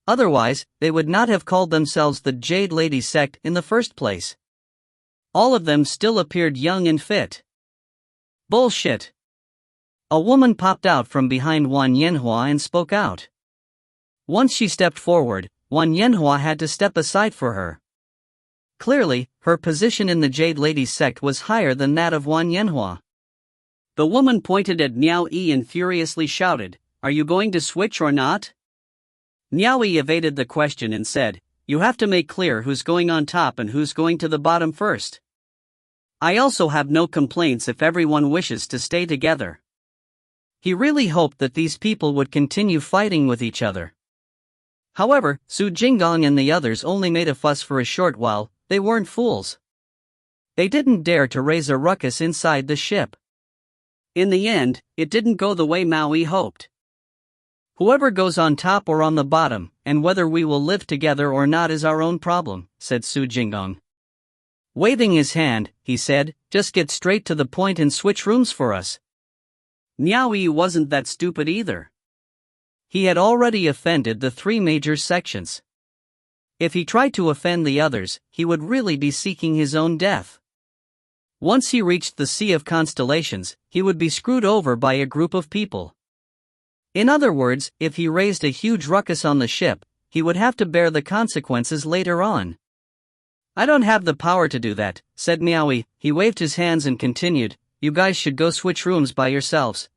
A: Otherwise, they would not have called themselves the Jade Lady sect in the first place. All of them still appeared young and fit. Bullshit. A woman popped out from behind Wan Yanhua and spoke out. Once she stepped forward, Wan Yanhua had to step aside for her. Clearly, her position in the Jade Lady sect was higher than that of Wan Yanhua. The woman pointed at Miao Yi and furiously shouted, are you going to switch or not? Miao Yi evaded the question and said, you have to make clear who's going on top and who's going to the bottom first. I also have no complaints if everyone wishes to stay together. He really hoped that these people would continue fighting with each other. However, Su Jingdong and the others only made a fuss for a short while. They weren't fools. They didn't dare to raise a ruckus inside the ship. In the end, it didn't go the way Miao Yi hoped. Whoever goes on top or on the bottom, and whether we will live together or not is our own problem, said Su Jingdong. Waving his hand, he said, just get straight to the point and switch rooms for us. Miao Yi wasn't that stupid either. He had already offended the three major sections. If he tried to offend the others, he would really be seeking his own death. Once he reached the Sea of Constellations, he would be screwed over by a group of people. In other words, if he raised a huge ruckus on the ship, he would have to bear the consequences later on. "I don't have the power to do that," said Miao Yi. He waved his hands and continued, "You guys should go switch rooms by yourselves."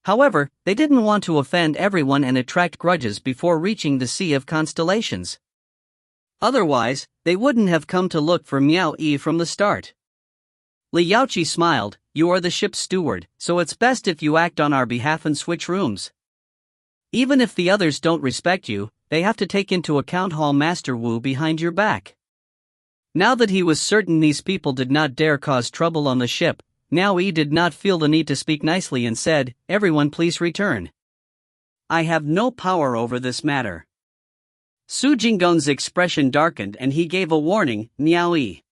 A: However, they didn't want to offend everyone and attract grudges before reaching the Sea of Constellations. Otherwise, they wouldn't have come to look for Miao Yi from the start. Li Yaoqi smiled, "You are the ship's steward, so it's best if you act on our behalf and switch rooms. Even if the others don't respect you, they have to take into account Hall Master Wu behind your back." Now that he was certain these people did not dare cause trouble on the ship, Miao Yi did not feel the need to speak nicely and said, "Everyone please return. I have no power over this matter." Su Jinggong's expression darkened and he gave a warning, "Miao Yi.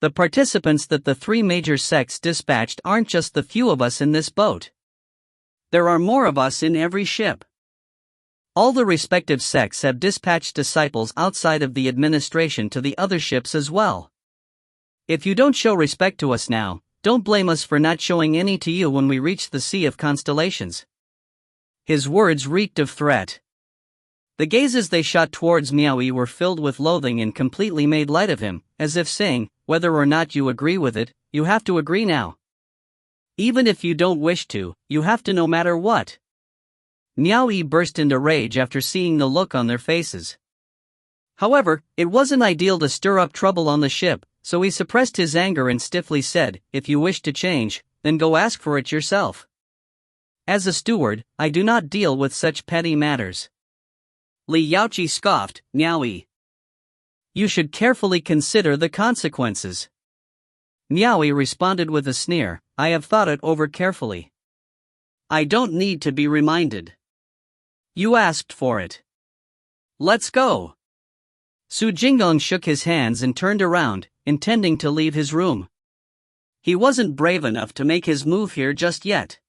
A: The participants that the three major sects dispatched aren't just the few of us in this boat. There are more of us in every ship. All the respective sects have dispatched disciples outside of the administration to the other ships as well. If you don't show respect to us now, don't blame us for not showing any to you when we reach the Sea of Constellations." His words reeked of threat. The gazes they shot towards Miao Yi were filled with loathing and completely made light of him, as if saying, "Whether or not you agree with it, you have to agree now. Even if you don't wish to, you have to no matter what." Miao Yi burst into rage after seeing the look on their faces. However, it wasn't ideal to stir up trouble on the ship, so he suppressed his anger and stiffly said, "If you wish to change, then go ask for it yourself. As a steward, I do not deal with such petty matters." Li Yaoqi scoffed, "Miao Yi. You should carefully consider the consequences." Miao Yi responded with a sneer, "I have thought it over carefully. I don't need to be reminded. You asked for it. Let's go." Su Jinggong shook his hands and turned around, intending to leave his room. He wasn't brave enough to make his move here just yet.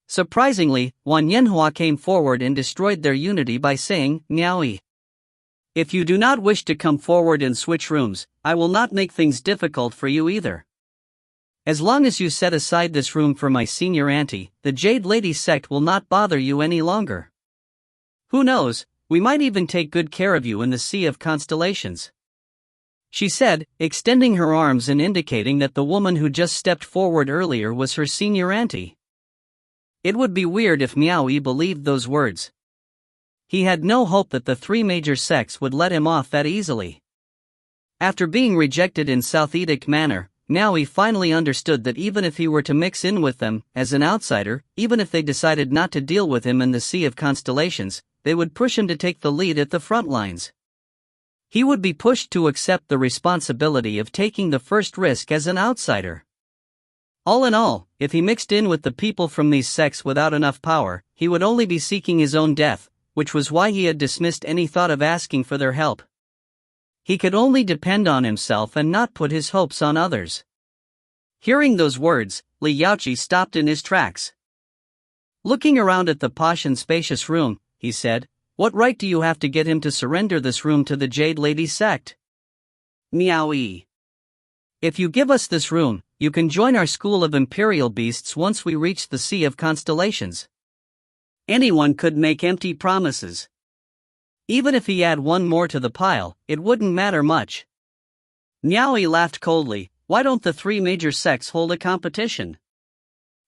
A: Surprisingly, Wan Yanhua came forward and destroyed their unity by saying, "Miao Yi. If you do not wish to come forward and switch rooms, I will not make things difficult for you either. As long as you set aside this room for my senior auntie, the Jade Lady sect will not bother you any longer. Who knows, we might even take good care of you in the Sea of Constellations," she said, extending her arms and indicating that the woman who just stepped forward earlier was her senior auntie. It would be weird if Miao Yi believed those words. He had no hope that the three major sects would let him off that easily. After being rejected in South Edict manner, Miao Yi finally understood that even if he were to mix in with them, as an outsider, even if they decided not to deal with him in the Sea of Constellations, they would push him to take the lead at the front lines. He would be pushed to accept the responsibility of taking the first risk as an outsider. All in all, if he mixed in with the people from these sects without enough power, he would only be seeking his own death, which was why he had dismissed any thought of asking for their help. He could only depend on himself and not put his hopes on others. Hearing those words, Li Yaoqi stopped in his tracks. Looking around at the posh and spacious room, he said, "What right do you have to get him to surrender this room to the Jade Lady sect?" "Miao Yi. If you give us this room, you can join our school of imperial beasts once we reach the Sea of Constellations." Anyone could make empty promises. Even if he add one more to the pile, it wouldn't matter much. Miao Yi laughed coldly, "Why don't the three major sects hold a competition?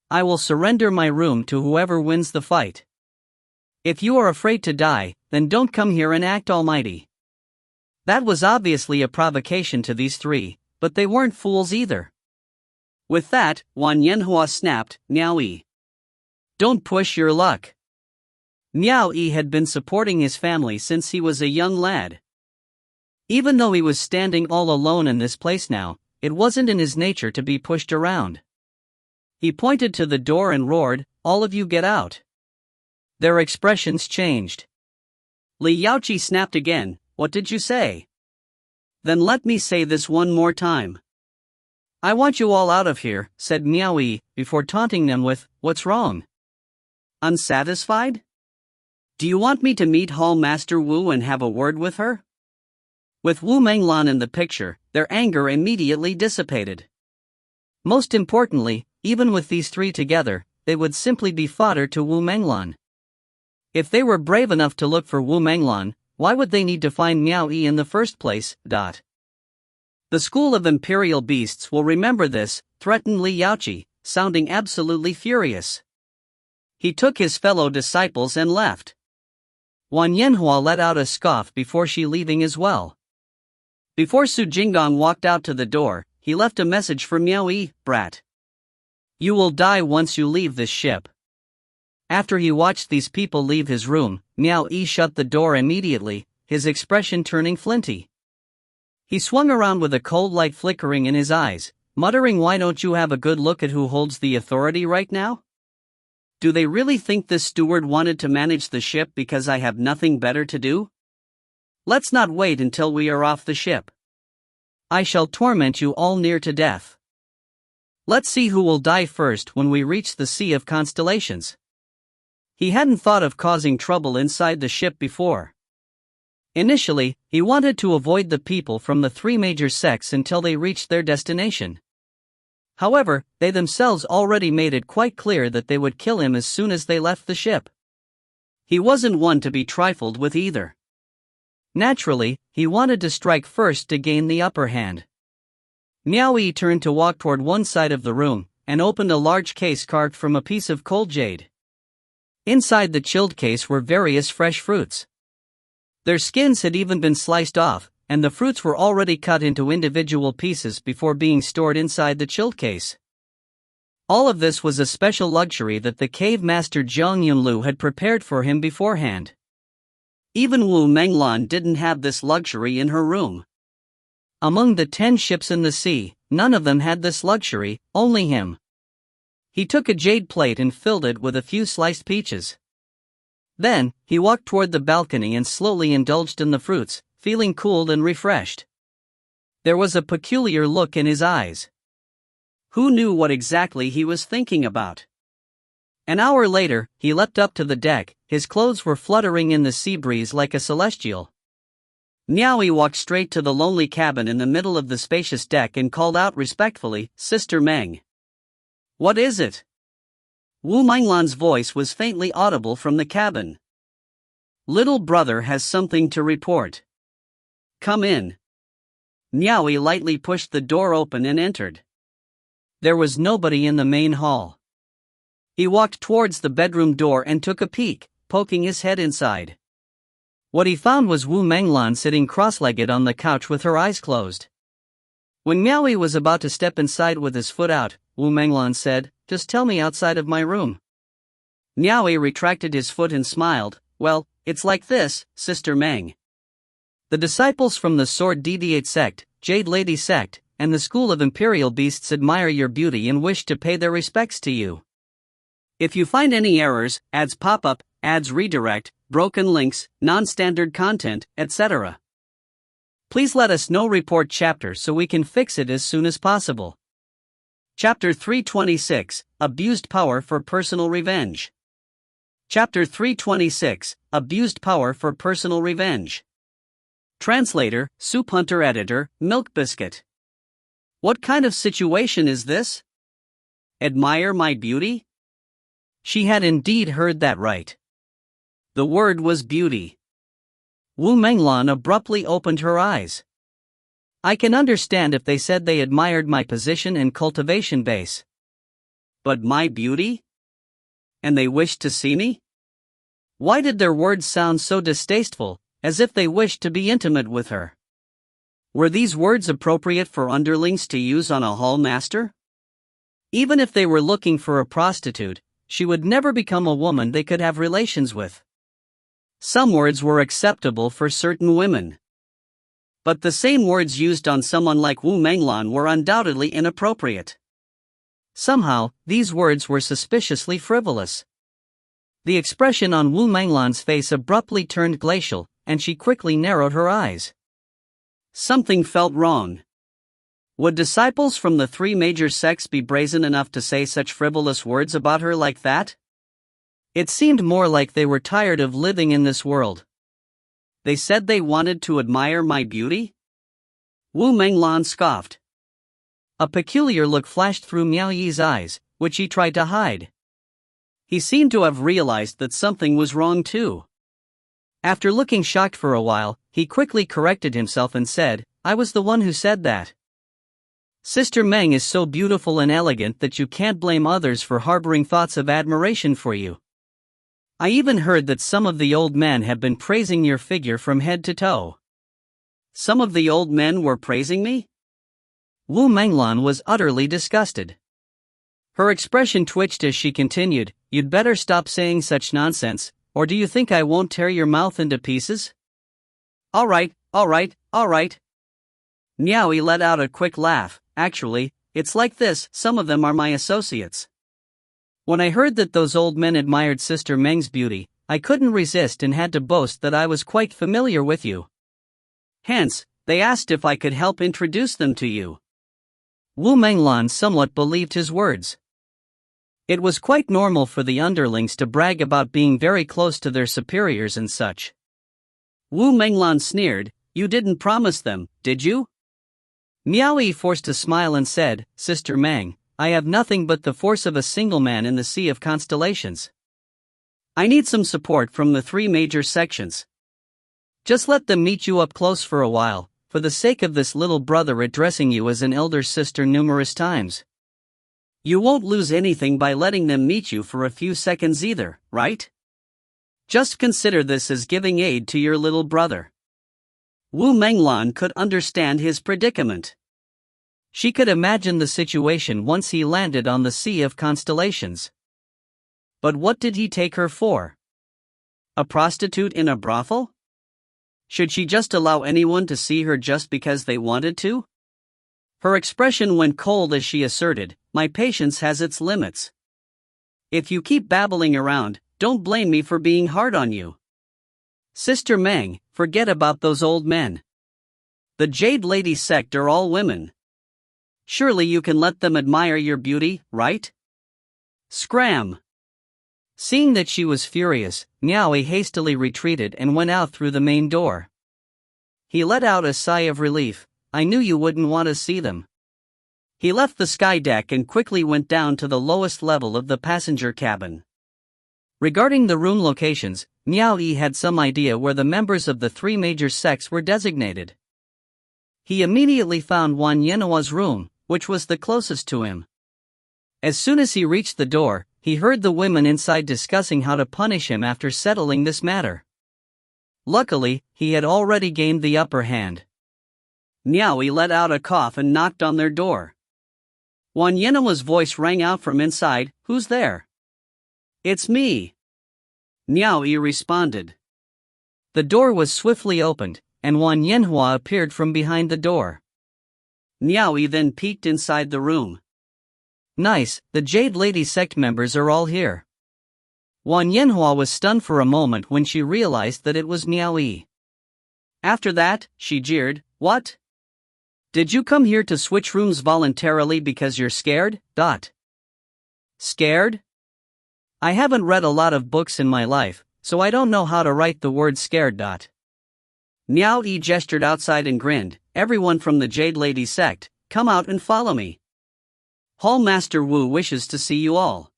A: I will surrender my room to whoever wins the fight. If you are afraid to die, then don't come here and act almighty." That was obviously a provocation to these three, but they weren't fools either. With that, Wan Yanhua snapped, "Miao Yi. Don't push your luck." Miao Yi had been supporting his family since he was a young lad. Even though he was standing all alone in this place now, it wasn't in his nature to be pushed around. He pointed to the door and roared, "All of you get out." Their expressions changed. Li Yaoqi snapped again, "What did you say?" "Then let me say this one more time. I want you all out of here," said Miao Yi, before taunting them with, "What's wrong? Unsatisfied? Do you want me to meet Hall Master Wu and have a word with her?" With Wu Menglan in the picture, their anger immediately dissipated. Most importantly, even with these three together, they would simply be fodder to Wu Menglan. If they were brave enough to look for Wu Menglan, why would they need to find Miao Yi in the first place?
B: The school of imperial beasts will remember this, threatened Li Yaoqi, sounding absolutely furious. He took his fellow disciples and left.
A: Wan Yanhua let out a scoff before she leaving as well.
B: Before Su Jinggong walked out to the door, he left a message for Miao Yi, "Brat. You will die once you leave this ship."
A: After he watched these people leave his room, Miao Yi shut the door immediately, his expression turning flinty. He swung around with a cold light flickering in his eyes, muttering, "Why don't you have a good look at who holds the authority right now? Do they really think this steward wanted to manage the ship because I have nothing better to do? Let's not wait until we are off the ship. I shall torment you all near to death. Let's see who will die first when we reach the Sea of Constellations." He hadn't thought of causing trouble inside the ship before. Initially, he wanted to avoid the people from the three major sects until they reached their destination. However, they themselves already made it quite clear that they would kill him as soon as they left the ship. He wasn't one to be trifled with either. Naturally, he wanted to strike first to gain the upper hand. Miao Yi turned to walk toward one side of the room, and opened a large case carved from a piece of cold jade. Inside the chilled case were various fresh fruits. Their skins had even been sliced off, and the fruits were already cut into individual pieces before being stored inside the chilled case. All of this was a special luxury that the cave master Zhang Yunlu had prepared for him beforehand. Even Wu Menglan didn't have this luxury in her room. Among the 10 ships in the sea, none of them had this luxury, only him. He took a jade plate and filled it with a few sliced peaches. Then, he walked toward the balcony and slowly indulged in the fruits, feeling cooled and refreshed. There was a peculiar look in his eyes. Who knew what exactly he was thinking about? An hour later, he leapt up to the deck, his clothes were fluttering in the sea breeze like a celestial. Miao Yi walked straight to the lonely cabin in the middle of the spacious deck and called out respectfully, "Sister Meng." "What is it?" Wu Menglan's voice was faintly audible from the cabin. "Little brother has something to report. Come in." Miao Yi lightly pushed the door open and entered. There was nobody in the main hall. He walked towards the bedroom door and took a peek, poking his head inside. What he found was Wu Menglan sitting cross-legged on the couch with her eyes closed. When Miao Yi was about to step inside with his foot out, Wu Menglan said, "Just tell me outside of my room." Miao Yi retracted his foot and smiled, "Well, it's like this, Sister Meng. The disciples from the Sword Deviate sect, Jade Lady sect, and the School of Imperial Beasts admire your beauty and wish to pay their respects to you. If you find any errors, ads pop up, ads redirect, broken links, non-standard content, etc., please let us know. Report chapter so we can fix it as soon as possible." Chapter 326, Abused Power for Personal Revenge. Chapter 326, Abused Power for Personal Revenge. Translator, Soup Hunter Editor, Milk Biscuit. What kind of situation is this? Admire my beauty? She had indeed heard that right. The word was beauty. Wu Menglan abruptly opened her eyes. I can understand if they said they admired my position and cultivation base. But my beauty? And they wished to see me? Why did their words sound so distasteful, as if they wished to be intimate with her? Were these words appropriate for underlings to use on a hall master? Even if they were looking for a prostitute, she would never become a woman they could have relations with. Some words were acceptable for certain women. But the same words used on someone like Wu Menglan were undoubtedly inappropriate. Somehow, these words were suspiciously frivolous. The expression on Wu Menglan's face abruptly turned glacial, and she quickly narrowed her eyes. Something felt wrong. Would disciples from the three major sects be brazen enough to say such frivolous words about her like that? It seemed more like they were tired of living in this world. They said they wanted to admire my beauty? Wu Menglan scoffed. A peculiar look flashed through Miao Yi's eyes, which he tried to hide.
B: He seemed to have realized that something was wrong too. After looking shocked for a while, he quickly corrected himself and said, "I was the one who said that. Sister Meng is so beautiful and elegant that you can't blame others for harboring thoughts of admiration for you. I even heard that some of the old men have been praising your figure from head to toe." Some of the old men were praising me?
A: Wu Menglan was utterly disgusted.
B: Her expression twitched as she continued, "You'd better stop saying such nonsense, or do you think I won't tear your mouth into pieces?" All right. Miao Yi let out a quick laugh. "Actually, it's like this, some of them are my associates. When I heard that those old men admired Sister Meng's beauty, I couldn't resist and had to boast that I was quite familiar with you. Hence, they asked if I could help introduce them to you."
A: Wu Menglan somewhat believed his words.
B: It was quite normal for the underlings to brag about being very close to their superiors and such. Wu Menglan sneered, "You didn't promise them, did you?"
A: Miao Yi forced a smile and said, "Sister Meng, I have nothing but the force of a single man in the sea of constellations.
B: I need some support from the 3 major sections.
A: Just let them meet you up close for a while, for the sake of this little brother addressing you as an elder sister numerous times.
B: You won't lose anything by letting them meet you for a few seconds either, right? Just consider this as giving aid to your little brother." Wu Menglan could understand his predicament.
A: She could imagine the situation once he landed on the Sea of Constellations.
B: But what did he take her for? A prostitute in a brothel? Should she just allow anyone to see her just because they wanted to? Her expression went cold as she asserted, "My patience has its limits. If you keep babbling around, don't blame me for being hard on you. Sister Meng, forget about those old men. The Jade Lady sect are all women. Surely you can let them admire your beauty, right? Scram!"
A: Seeing that she was furious, Miao Yi hastily retreated and went out through the main door.
B: He let out a sigh of relief. "I knew you wouldn't want to see them." He left the sky deck and quickly went down to the lowest level of the passenger cabin.
A: Regarding the room locations, Miao Yi had some idea where the members of the 3 major sects were designated. He immediately found Wan Yenhua's room, which was the closest to him. As soon as he reached the door, he heard the women inside discussing how to punish him after settling this matter. Luckily, he had already gained the upper hand.
B: Miao Yi let out a cough and knocked on their door. Wan Yenhua's voice rang out from inside, "Who's there?" "It's me," Miao Yi responded.
A: The door was swiftly opened, and Wan Yenhua appeared from behind the door.
B: Miao Yi then peeked inside the room.
A: "Nice, the Jade Lady sect members are all here." Wan Yenhua was stunned for a moment when she realized that it was Miao Yi.
B: After that, she jeered, "What? Did you come here to switch rooms voluntarily because you're scared? Scared? I haven't read a lot of books in my life, so I don't know how to write the word scared. Miao Yi gestured outside and grinned, "Everyone from the Jade Lady sect, come out and follow me. Hall Master Wu wishes to see you all.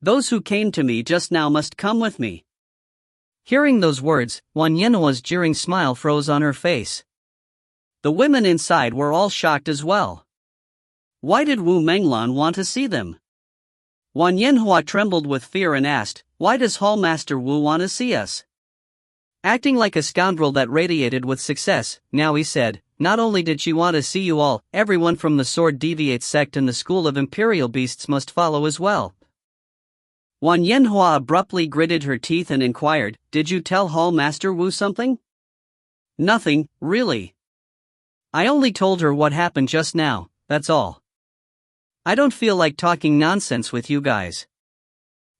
B: Those who came to me just now must come with me."
A: Hearing those words, Wan Yenhua's jeering smile froze on her face.
B: The women inside were all shocked as well. Why did Wu Menglan want to see them? Wan Yenhua trembled with fear and asked, "Why does Hall Master Wu want to see us?"
A: Acting like a scoundrel that radiated with success, Miao Yi said, "Not only did she want to see you all, everyone from the Sword Deviate sect and the School of Imperial Beasts must follow as well."
B: Wan Yenhua abruptly gritted her teeth and inquired, "Did you tell Hall Master Wu something?" "Nothing, really. I only told her what happened just now, that's all. I don't feel like talking nonsense with you guys.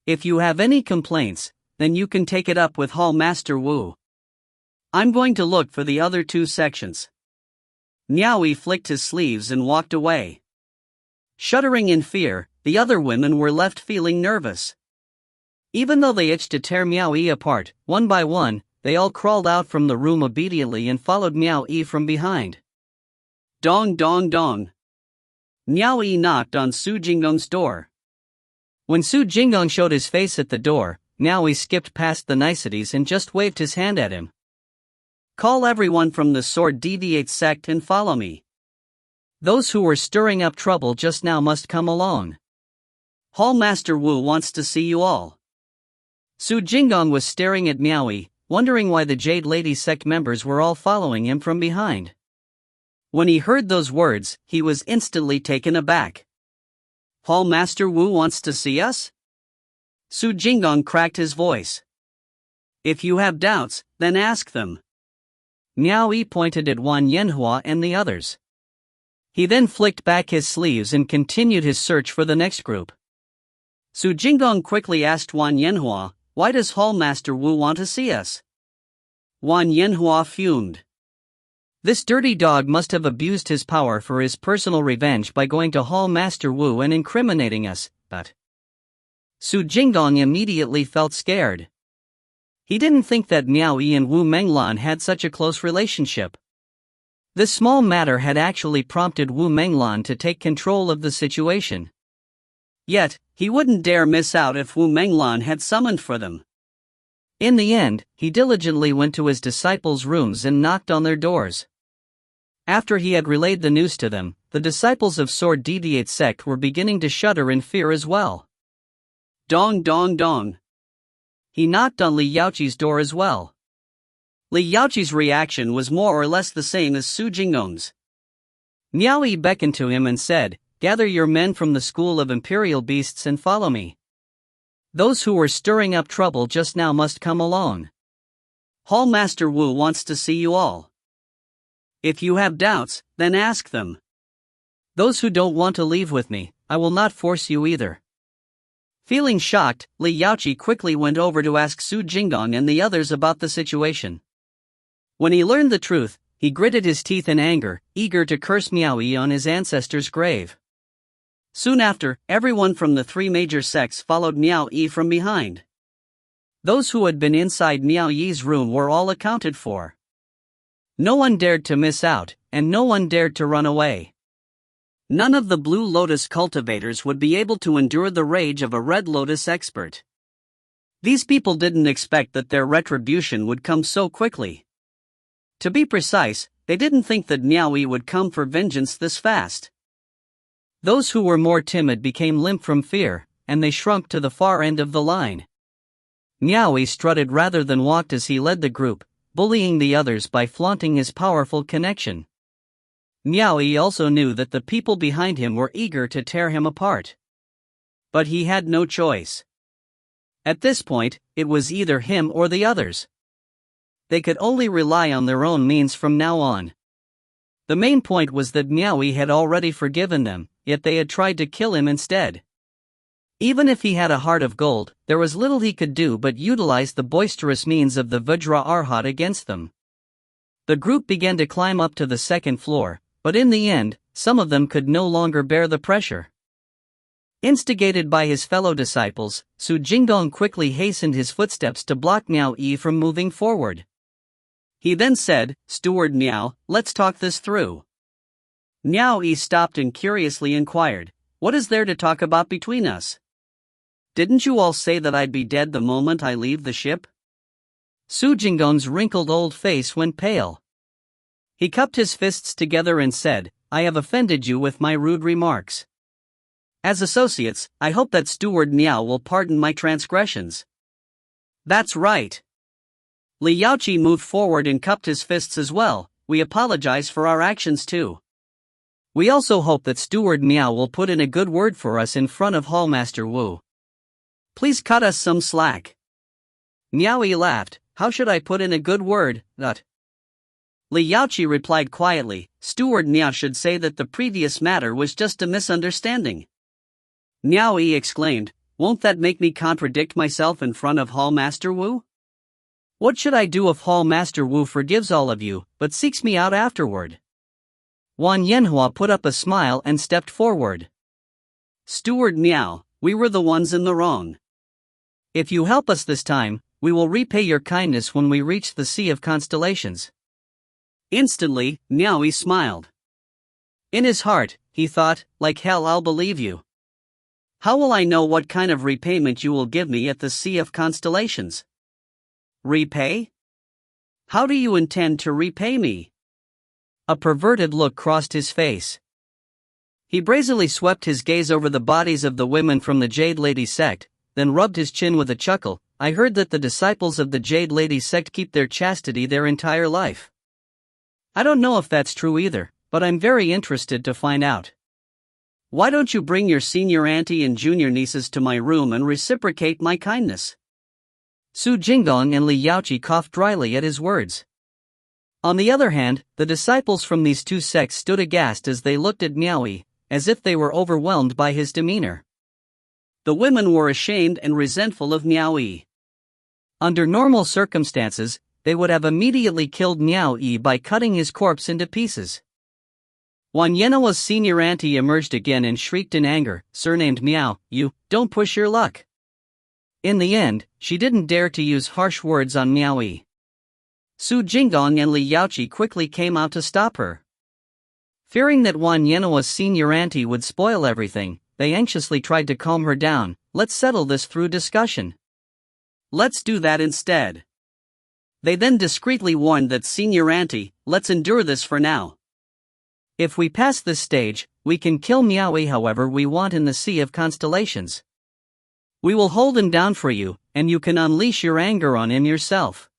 B: If you have any complaints, then you can take it up with Hall Master Wu. I'm going to look for the other 2 sections." Miao Yi flicked his sleeves and walked away. Shuddering in fear, the other women were left feeling nervous. Even though they itched to tear Miao Yi apart, one by one, they all crawled out from the room obediently and followed Miao Yi from behind. Dong dong dong. Miao Yi knocked on Su Jingdong's door.
A: When Su Jingdong showed his face at the door, Miao Yi skipped past the niceties and just waved his hand at him.
B: Call everyone from the Sword Deviate sect and follow me.
A: Those who were stirring up trouble just now must come along.
B: Hall Master Wu wants to see you all.
A: Su Jingdong was staring at Miao Yi, wondering why the Jade Lady sect members were all following him from behind.
B: When he heard those words, he was instantly taken aback. Hall Master Wu wants to see us? Su Jingdong cracked his voice. If you have doubts, then ask them.
A: Miao Yi pointed at Wan Yanhua and the others. He then flicked back his sleeves and continued his search for the next group.
B: Su Jingdong quickly asked Wan Yanhua, why does Hall Master Wu want to see us? Wan Yanhua fumed.
A: This dirty dog must have abused his power for his personal revenge by going to Hall Master Wu and incriminating us, but Su Jingdong immediately felt scared. He didn't think that Miao Yi and Wu Menglan had such a close relationship. This small matter had actually prompted Wu Menglan to take control of the situation.
B: Yet, he wouldn't dare miss out if Wu Menglan had summoned for them.
A: In the end, he diligently went to his disciples' rooms and knocked on their doors. After he had relayed the news to them, the disciples of Sword Deviate sect were beginning to shudder in fear as well.
B: Dong dong dong.
A: He knocked on Li Yaoqi's door as well.
B: Li Yaoqi's reaction was more or less the same as Su Jingdong's.
A: Miao Yi beckoned to him and said, "Gather your men from the school of imperial beasts and follow me. Those who were stirring up trouble just now must come along.
B: Hall Master Wu wants to see you all. If you have doubts, then ask them.
A: Those who don't want to leave with me, I will not force you either."
B: Feeling shocked, Li Yaoqi quickly went over to ask Su Jingdong and the others about the situation.
A: When he learned the truth, he gritted his teeth in anger, eager to curse Miao Yi on his ancestor's grave.
B: Soon after, everyone from the three major sects followed Miao Yi from behind.
A: Those who had been inside Miao Yi's room were all accounted for. No one dared to miss out, and no one dared to run away.
B: None of the Blue Lotus cultivators would be able to endure the rage of a Red Lotus expert. These people didn't expect that their retribution would come so quickly. To be precise, they didn't think that Miao Yi would come for vengeance this fast.
A: Those who were more timid became limp from fear, and they shrunk to the far end of the line. Miao Yi strutted rather than walked as he led the group, bullying the others by flaunting his powerful connection. Miao Yi also knew that the people behind him were eager to tear him apart. But he had no choice. At this point, it was either him or the others. They could only rely on their own means from now on. The main point was that Miao Yi had already forgiven them, yet they had tried to kill him instead. Even if he had a heart of gold, there was little he could do but utilize the boisterous means of the Vajra Arhat against them. The group began to climb up to the second floor, but in the end, some of them could no longer bear the pressure. Instigated by his fellow disciples, Su Jingdong quickly hastened his footsteps to block Miao Yi from moving forward. He then said, "Steward Miao, let's talk this through."
B: Miao Yi stopped and curiously inquired, "What is there to talk about between us? Didn't you all say that I'd be dead the moment I leave the ship?"
A: Su Jingdong's wrinkled old face went pale. He cupped his fists together and said, "I have offended you with my rude remarks. As associates, I hope that Steward Miao will pardon my transgressions."
B: "That's right." Li Yaoqi moved forward and cupped his fists as well. "We apologize for our actions too.
A: We also hope that Steward Miao will put in a good word for us in front of Hallmaster Wu.
B: Please cut us some slack."
A: Miao Yi laughed. "How should I put in a good word, that?"
B: Li Yaoqi replied quietly, "Steward Miao should say that the previous matter was just a misunderstanding." Miao Yi exclaimed, "Won't that make me contradict myself in front of Hallmaster Wu?
A: What should I do if Hallmaster Wu forgives all of you, but seeks me out afterward?" Wan Yanhua put up a smile and stepped forward.
B: "Steward Miao, we were the ones in the wrong.
A: If you help us this time, we will repay your kindness when we reach the Sea of Constellations."
B: Instantly, Miao Yi smiled.
A: In his heart, he thought, "Like hell I'll believe you."
B: How will I know what kind of repayment you will give me at the Sea of Constellations? Repay? How do you intend to repay me?
A: A perverted look crossed his face. He brazenly swept his gaze over the bodies of the women from the Jade Lady sect, then rubbed his chin with a chuckle. I heard that the disciples of the Jade Lady sect keep their chastity their entire life. I don't know if that's true either, but I'm very interested to find out.
B: Why don't you bring your senior auntie and junior nieces to my room and reciprocate my kindness?
A: Su Jingdong and Li Yaoqi coughed dryly at his words. On the other hand, the disciples from these two sects stood aghast as they looked at Miao Yi, as if they were overwhelmed by his demeanor.
B: The women were ashamed and resentful of Miao Yi.
A: Under normal circumstances, they would have immediately killed Miao Yi by cutting his corpse into pieces. Wan Yenawa's senior auntie emerged again and shrieked in anger, surnamed Miao, you, don't push your luck. In the end, she didn't dare to use harsh words on Miao Yi. Su Jingdong and Li Yaoqi quickly came out to stop her. Fearing that Wan Yenawa's senior auntie would spoil everything, they anxiously tried to calm her down. Let's settle this through discussion.
B: Let's do that instead. They then discreetly warned that senior auntie, let's endure this for now.
A: If we pass this stage, we can kill Miao Yi however we want in the Sea of Constellations. We will hold him down for you, and you can unleash your anger on him yourself.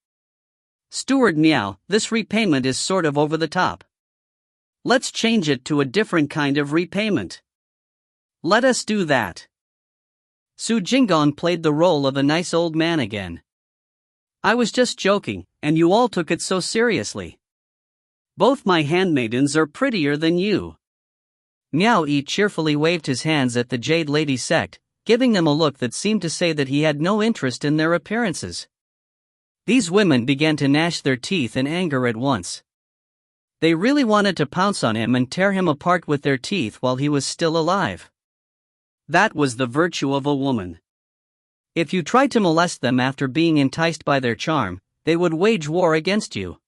B: Steward Miao, this repayment is sort of over the top. Let's change it to a different kind of repayment. Let us do that.
A: Su Jingdong played the role of a nice old man again.
B: I was just joking, and you all took it so seriously. Both my handmaidens are prettier than you.
A: Miao Yi cheerfully waved his hands at the Jade Lady sect, giving them a look that seemed to say that he had no interest in their appearances. These women began to gnash their teeth in anger at once. They really wanted to pounce on him and tear him apart with their teeth while he was still alive.
B: That was the virtue of a woman.
A: If you tried to molest them after being enticed by their charm, they would wage war against you.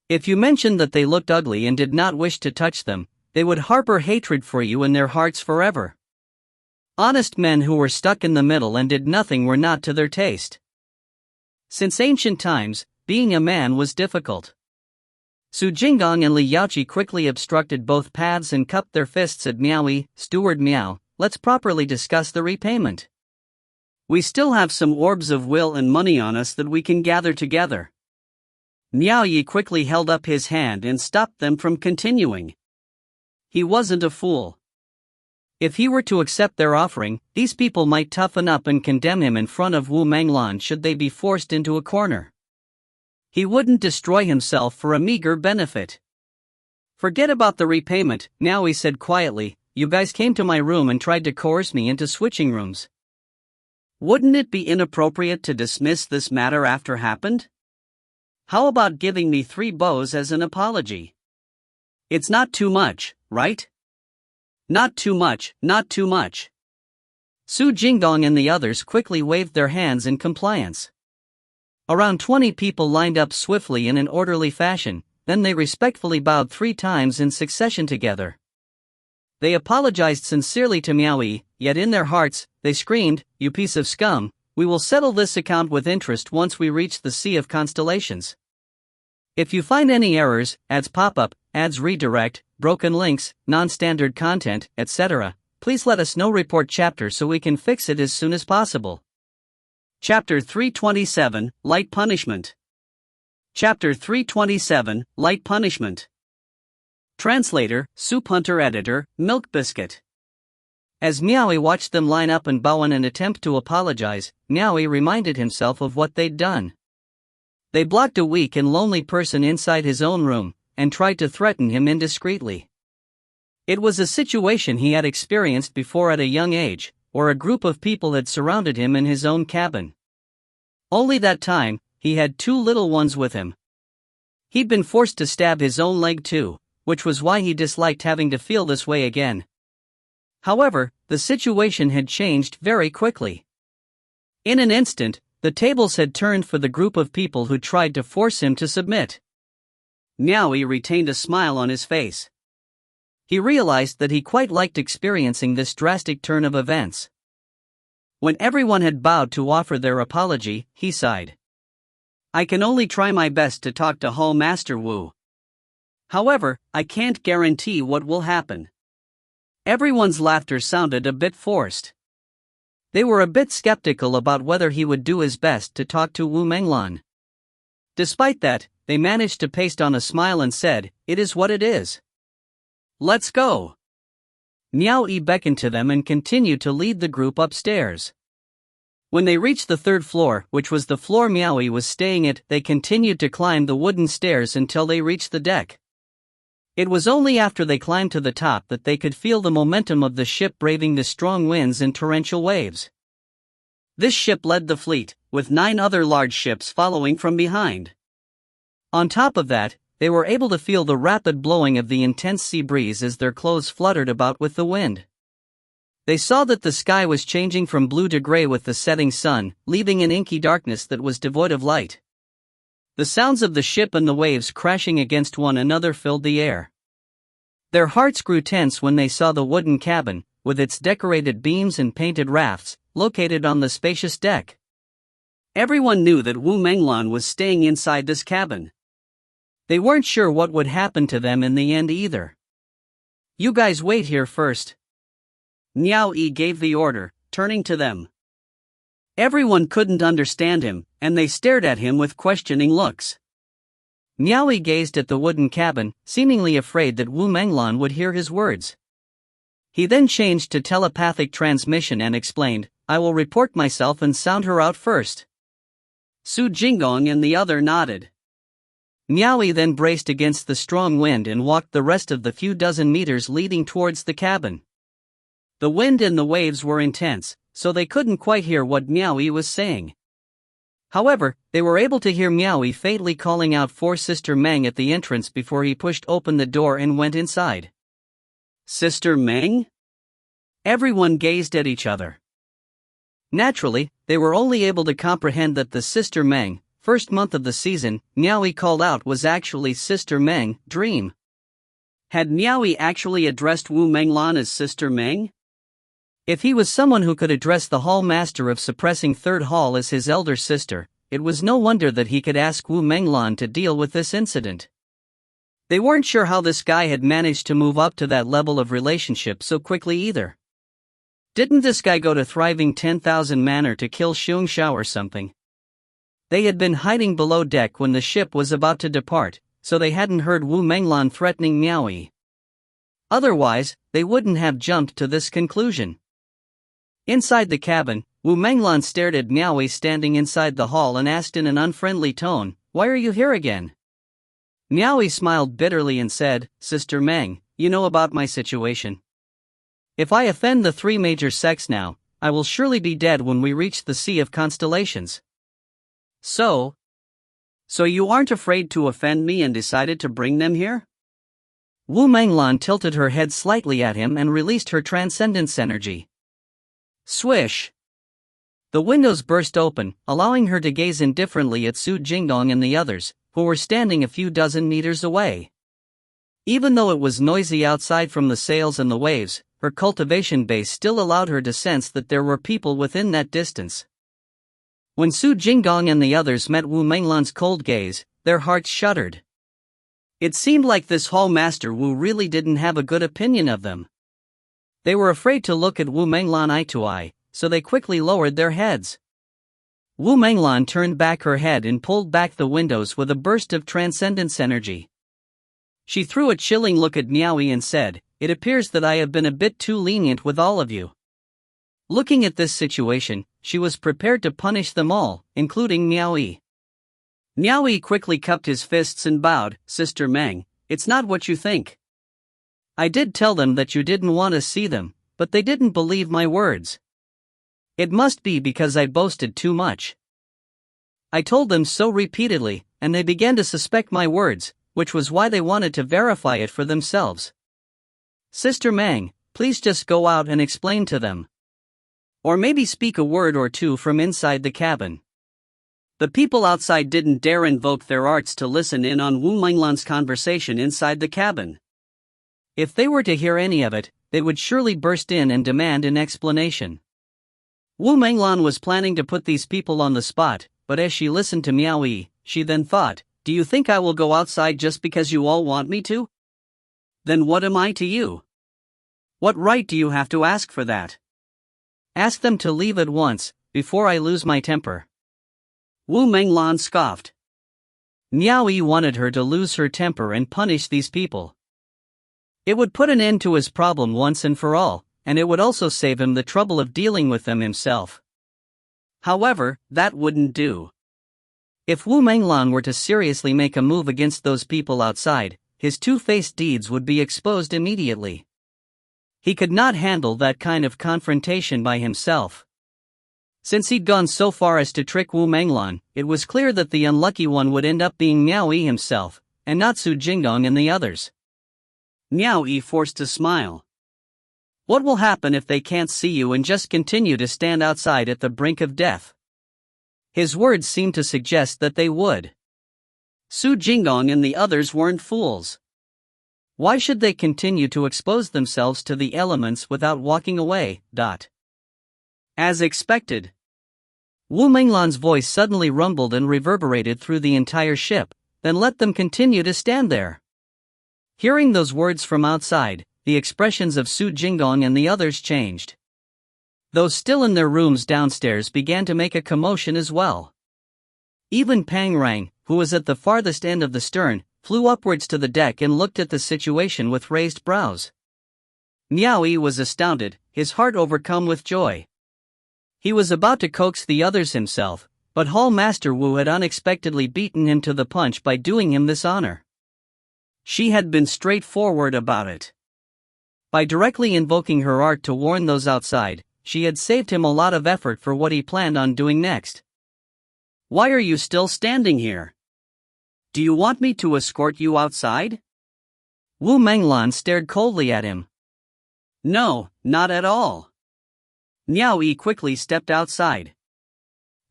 A: If you mentioned that they looked ugly and did not wish to touch them, they would harbor hatred for you in their hearts forever. Honest men who were stuck in the middle and did nothing were not to their taste. Since ancient times, being a man was difficult. Su Jingdong and Li Yaoqi quickly obstructed both paths and cupped their fists at Miao Yi. Steward Miao, let's properly discuss the repayment.
B: We still have some orbs of will and money on us that we can gather together. Miao Yi quickly held up his hand and stopped them from continuing. He wasn't a fool.
A: If he were to accept their offering, these people might toughen up and condemn him in front of Wu Manglan should they be forced into a corner. He wouldn't destroy himself for a meager benefit.
B: Forget about the repayment, Miao Yi said quietly. You guys came to my room and tried to coerce me into switching rooms. Wouldn't it be inappropriate to dismiss this matter after happened? How about giving me 3 bows as an apology? It's not too much, right? Not too much, not too much.
A: Su Jingdong and the others quickly waved their hands in compliance. Around 20 people lined up swiftly in an orderly fashion, then they respectfully bowed 3 times in succession together. They apologized sincerely to Miao Yi, yet in their hearts, they screamed, "You piece of scum, we will settle this account with interest once we reach the Sea of Constellations. If you find any errors, ads pop up, ads redirect, broken links, non-standard content, etc., please let us know. Report chapter so we can fix it as soon as possible."
B: Chapter 327, Light Punishment. Chapter 327, Light Punishment. Translator, Soup Hunter Editor, Milk Biscuit.
A: As Miao Yi watched them line up and bow in an attempt to apologize, Miao Yi reminded himself of what they'd done. They blocked a weak and lonely person inside his own room, and tried to threaten him indiscreetly. It was a situation he had experienced before at a young age, or a group of people had surrounded him in his own cabin. Only that time, he had 2 little ones with him. He'd been forced to stab his own leg too, which was why he disliked having to feel this way again. However, the situation had changed very quickly. In an instant, the tables had turned for the group of people who tried to force him to submit.
B: Miao Yi retained a smile on his face.
A: He realized that he quite liked experiencing this drastic turn of events. When everyone had bowed to offer their apology, he sighed.
B: I can only try my best to talk to Hall Master Wu. However, I can't guarantee what will happen. Everyone's laughter sounded a bit forced. They were a bit skeptical about whether he would do his best to talk to Wu Menglan. Despite that, they managed to paste on a smile and said, "It is what it is. Let's go." Miao Yi beckoned to them and continued to lead the group upstairs. When they reached the third floor, which was the floor Miao Yi was staying at, they continued to climb the wooden stairs until they reached the deck. It was only after they climbed to the top that they could feel the momentum of the ship braving the strong winds and torrential waves. This ship led the fleet, with 9 other large ships following from behind. On top of that, they were able to feel the rapid blowing of the intense sea breeze as their clothes fluttered about with the wind. They saw that the sky was changing from blue to gray with the setting sun, leaving an inky darkness that was devoid of light. The sounds of the ship and the waves crashing against one another filled the air. Their hearts grew tense when they saw the wooden cabin, with its decorated beams and painted rafts, located on the spacious deck. Everyone knew that Wu Menglan was staying inside this cabin. They weren't sure what would happen to them in the end either. "You guys wait here first." Miao Yi gave the order, turning to them. Everyone couldn't understand him, and they stared at him with questioning looks. Miao Yi gazed at the wooden cabin, seemingly afraid that Wu Menglan would hear his words. He then changed to telepathic transmission and explained, "I will report myself and sound her out first." Su Jingong and the other nodded. Miao Yi then braced against the strong wind and walked the rest of the few dozen meters leading towards the cabin. The wind and the waves were intense, so they couldn't quite hear what Miao Yi was saying. However, they were able to hear Miao Yi faintly calling out for Sister Meng at the entrance before he pushed open the door and went inside. Sister Meng? Everyone gazed at each other. Naturally, they were only able to comprehend that the Sister Meng, first month of the season, Miao Yi called out was actually Sister Meng, Dream. Had Miao Yi actually addressed Wu Menglan as Sister Meng? If he was someone who could address the Hall Master of Suppressing Third Hall as his elder sister, it was no wonder that he could ask Wu Menglan to deal with this incident. They weren't sure how this guy had managed to move up to that level of relationship so quickly either. Didn't this guy go to thriving 10,000 manor to kill Xiong Shao or something? They had been hiding below deck when the ship was about to depart, so they hadn't heard Wu Menglan threatening Miao Yi. Otherwise, they wouldn't have jumped to this conclusion. Inside the cabin, Wu Menglan stared at Miao Yi standing inside the hall and asked in an unfriendly tone, "Why are you here again?" Miao Yi smiled bitterly and said, "Sister Meng, you know about my situation. If I offend the 3 major sects now, I will surely be dead when we reach the Sea of Constellations. So you aren't afraid to offend me and decided to bring them here?" Wu Menglan tilted her head slightly at him and released her transcendence energy. Swish! The windows burst open, allowing her to gaze indifferently at Su Jingdong and the others, who were standing a few dozen meters away. Even though it was noisy outside from the sails and the waves, her cultivation base still allowed her to sense that there were people within that distance. When Su Jingdong and the others met Wu Menglan's cold gaze, their hearts shuddered. It seemed like this Hall Master Wu really didn't have a good opinion of them. They were afraid to look at Wu Menglan eye to eye, so they quickly lowered their heads. Wu Menglan turned back her head and pulled back the windows with a burst of transcendence energy. She threw a chilling look at Miao Yi and said, "It appears that I have been a bit too lenient with all of you." Looking at this situation, she was prepared to punish them all, including Miao Yi. Miao Yi quickly cupped his fists and bowed, "Sister Meng, it's not what you think. I did tell them that you didn't want to see them, but they didn't believe my words. It must be because I boasted too much. I told them so repeatedly, and they began to suspect my words, which was why they wanted to verify it for themselves. Sister Meng, please just go out and explain to them. Or maybe speak a word or two from inside the cabin." The people outside didn't dare invoke their arts to listen in on Wu Menglan's conversation inside the cabin.
A: If they were to hear any of it, they would surely burst in and demand an explanation. Wu Menglan was planning to put these people on the spot, but as she listened to Miao Yi, she then thought, "Do you think I will go outside just because you all want me to? Then what am I to you? What right do you have to ask for that? Ask them to leave at once, before I lose my temper." Wu Menglan scoffed. Miao Yi wanted her to lose her temper and punish these people. It would put an end to his problem once and for all, and it would also save him the trouble of dealing with them himself. However, that wouldn't do. If Wu Menglan were to seriously make a move against those people outside, his two-faced deeds would be exposed immediately. He could not handle that kind of confrontation by himself. Since he'd gone so far as to trick Wu Menglan, it was clear that the unlucky one would end up being Miao Yi himself, and not Su Jingdong and the others. Miao Yi forced a smile. What will happen if they can't see you and just continue to stand outside at the brink of death? His words seemed to suggest that they would. Su Jingdong and the others weren't fools. Why should they continue to expose themselves to the elements without walking away? As expected. Wu Menglan's voice suddenly rumbled and reverberated through the entire ship, then let them continue to stand there. Hearing those words from outside, the expressions of Su Jingdong and the others changed. Those still in their rooms downstairs began to make a commotion as well. Even Pang Rang, who was at the farthest end of the stern, flew upwards to the deck and looked at the situation with raised brows. Miao Yi was astounded, his heart overcome with joy. He was about to coax the others himself, but Hall Master Wu had unexpectedly beaten him to the punch by doing him this honor. She had been straightforward about it. By directly invoking her art to warn those outside, she had saved him a lot of effort for what he planned on doing next. Why are you still standing here? Do you want me to escort you outside? Wu Menglan stared coldly at him. No, not at all. Miao Yi quickly stepped outside.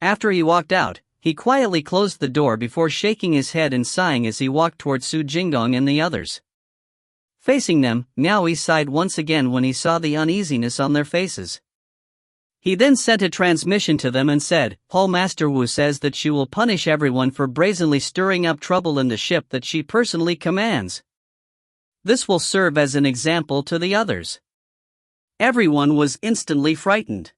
A: After he walked out, he quietly closed the door before shaking his head and sighing as he walked towards Su Jingdong and the others. Facing them, Miao Yi sighed once again when he saw the uneasiness on their faces. He then sent a transmission to them and said, Hall Master Wu says that she will punish everyone for brazenly stirring up trouble in the ship that she personally commands. This will serve as an example to the others. Everyone was instantly frightened.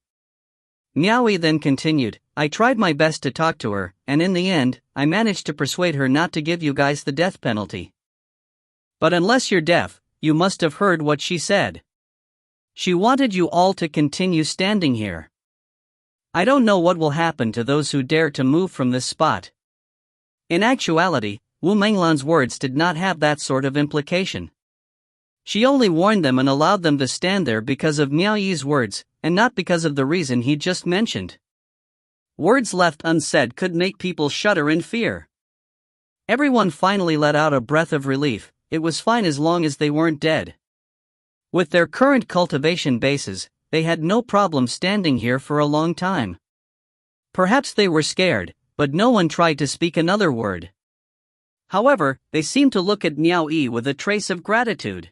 A: Miao Yi then continued, I tried my best to talk to her, and in the end, I managed to persuade her not to give you guys the death penalty. But unless you're deaf, you must have heard what she said. She wanted you all to continue standing here. I don't know what will happen to those who dare to move from this spot. In actuality, Wu Menglan's words did not have that sort of implication. She only warned them and allowed them to stand there because of Miao Yi's words, and not because of the reason he just mentioned. Words left unsaid could make people shudder in fear. Everyone finally let out a breath of relief. It was fine as long as they weren't dead. With their current cultivation bases, they had no problem standing here for a long time. Perhaps they were scared, but no one tried to speak another word. However, they seemed to look at Miao Yi with a trace of gratitude.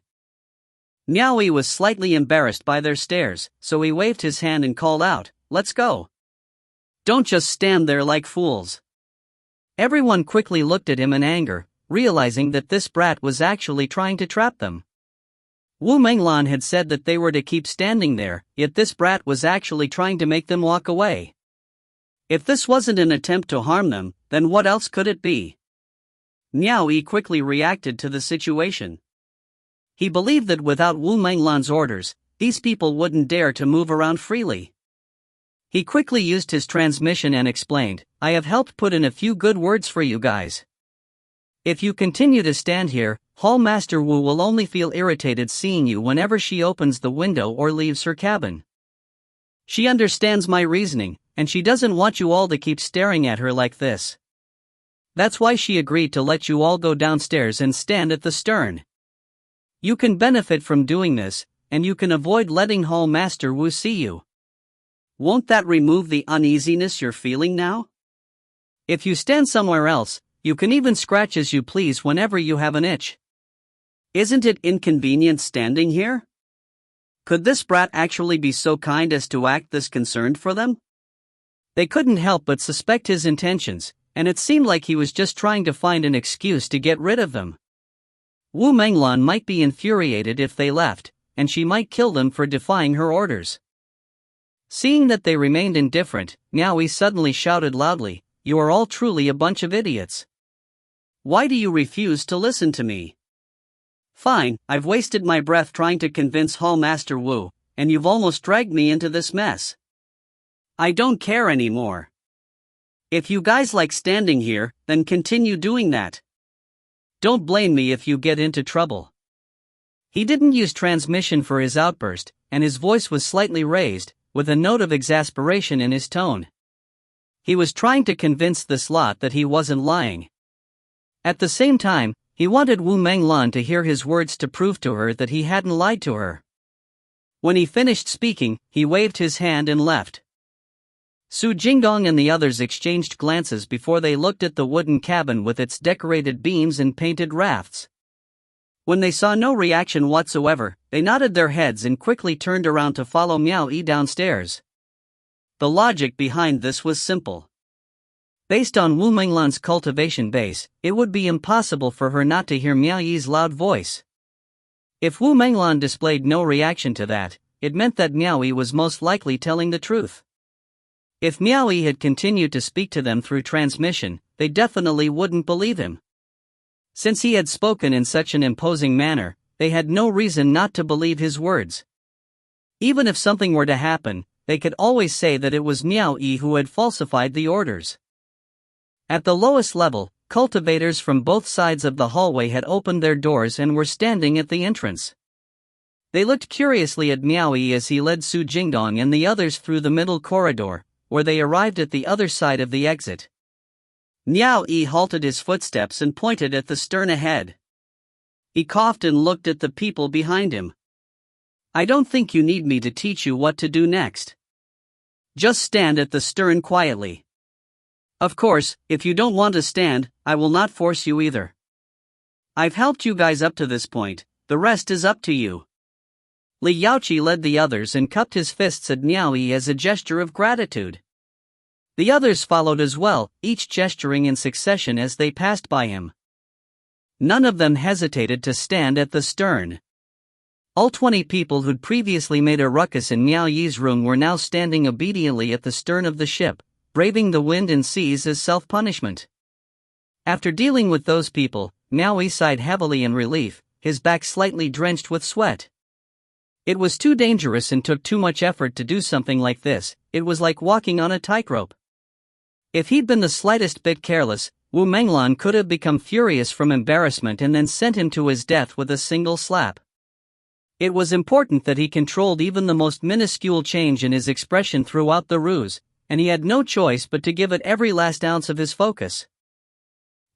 A: Miao Yi was slightly embarrassed by their stares, so he waved his hand and called out, Let's go. Don't just stand there like fools. Everyone quickly looked at him in anger, realizing that this brat was actually trying to trap them. Wu Menglan had said that they were to keep standing there, yet this brat was actually trying to make them walk away. If this wasn't an attempt to harm them, then what else could it be? Miao Yi quickly reacted to the situation. He believed that without Wu Menglan's orders, these people wouldn't dare to move around freely. He quickly used his transmission and explained, I have helped put in a few good words for you guys. If you continue to stand here, Hall Master Wu will only feel irritated seeing you whenever she opens the window or leaves her cabin. She understands my reasoning, and she doesn't want you all to keep staring at her like this. That's why she agreed to let you all go downstairs and stand at the stern. You can benefit from doing this, and you can avoid letting Hall Master Wu see you. Won't that remove the uneasiness you're feeling now? If you stand somewhere else, you can even scratch as you please whenever you have an itch.
B: Isn't it inconvenient standing here? Could this brat actually be so kind as to act this concerned for them?
A: They couldn't help but suspect his intentions, and it seemed like he was just trying to find an excuse to get rid of them. Wu Menglan might be infuriated if they left, and she might kill them for defying her orders. Seeing that they remained indifferent, Miao Yi suddenly shouted loudly, "You are all truly a bunch of idiots.
B: Why do you refuse to listen to me? Fine, I've wasted my breath trying to convince Hall Master Wu, and you've almost dragged me into this mess. I don't care anymore. If you guys like standing here, then continue doing that. Don't blame me if you get into trouble."
A: He didn't use transmission for his outburst, and his voice was slightly raised, with a note of exasperation in his tone. He was trying to convince this lot that he wasn't lying. At the same time, he wanted Wu Menglan to hear his words to prove to her that he hadn't lied to her. When he finished speaking, he waved his hand and left. Su Jingdong and the others exchanged glances before they looked at the wooden cabin with its decorated beams and painted rafts. When they saw no reaction whatsoever, they nodded their heads and quickly turned around to follow Miao Yi downstairs. The logic behind this was simple. Based on Wu Menglan's cultivation base, it would be impossible for her not to hear Miao Yi's loud voice. If Wu Menglan displayed no reaction to that, it meant that Miao Yi was most likely telling the truth. If Miao Yi had continued to speak to them through transmission, they definitely wouldn't believe him. Since he had spoken in such an imposing manner, they had no reason not to believe his words. Even if something were to happen, they could always say that it was Miao Yi who had falsified the orders. At the lowest level, cultivators from both sides of the hallway had opened their doors and were standing at the entrance. They looked curiously at Miao Yi as he led Su Jingdong and the others through the middle corridor, where they arrived at the other side of the exit. Miao Yi halted his footsteps and pointed at the stern ahead. He coughed and looked at the people behind him. "I don't think you need me to teach you what to do next. Just stand at the stern quietly. Of course, if you don't want to stand, I will not force you either. I've helped you guys up to this point, the rest is up to you." Li Yaoqi led the others and cupped his fists at Miao Yi as a gesture of gratitude. The others followed as well, each gesturing in succession as they passed by him. None of them hesitated to stand at the stern. All 20 people who'd previously made a ruckus in Miao Yi's room were now standing obediently at the stern of the ship, braving the wind and seas as self-punishment. After dealing with those people, Miao Yi sighed heavily in relief, his back slightly drenched with sweat. It was too dangerous and took too much effort to do something like this. It was like walking on a tightrope. If he'd been the slightest bit careless, Wu Menglan could have become furious from embarrassment and then sent him to his death with a single slap. It was important that he controlled even the most minuscule change in his expression throughout the ruse, and he had no choice but to give it every last ounce of his focus.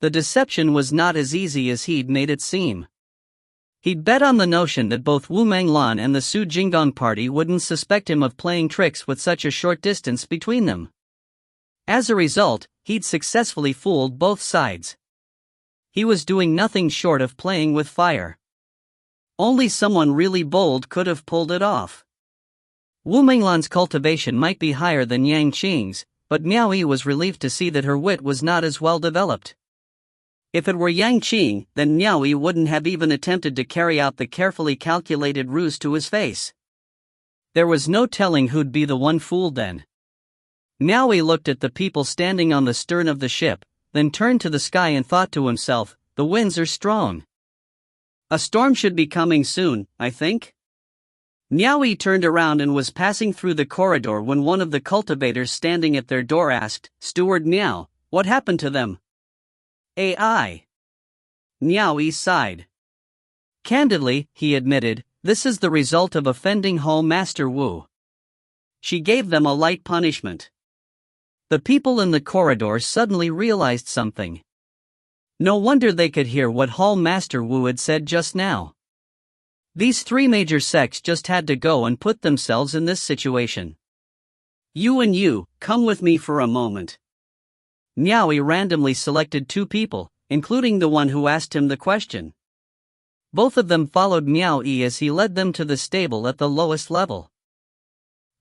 A: The deception was not as easy as he'd made it seem. He'd bet on the notion that both Wu Menglan and the Su Jingdong party wouldn't suspect him of playing tricks with such a short distance between them. As a result, he'd successfully fooled both sides. He was doing nothing short of playing with fire. Only someone really bold could have pulled it off. Wu Menglan's cultivation might be higher than Yang Qing's, but Miao Yi was relieved to see that her wit was not as well developed. If it were Yang Qing, then Miao Yi wouldn't have even attempted to carry out the carefully calculated ruse to his face. There was no telling who'd be the one fooled then. Miao Yi looked at the people standing on the stern of the ship, then turned to the sky and thought to himself, "The winds are strong. A storm should be coming soon, I think." Miao Yi turned around and was passing through the corridor when one of the cultivators standing at their door asked, "Steward Miao, what happened to them?" "AI." Miao Yi sighed. "Candidly," he admitted, "this is the result of offending Hall Master Wu. She gave them a light punishment." The people in the corridor suddenly realized something. No wonder they could hear what Hall Master Wu had said just now. These 3 major sects just had to go and put themselves in this situation. "You and you, come with me for a moment." Miao Yi randomly selected 2 people, including the one who asked him the question. Both of them followed Miao Yi as he led them to the stable at the lowest level.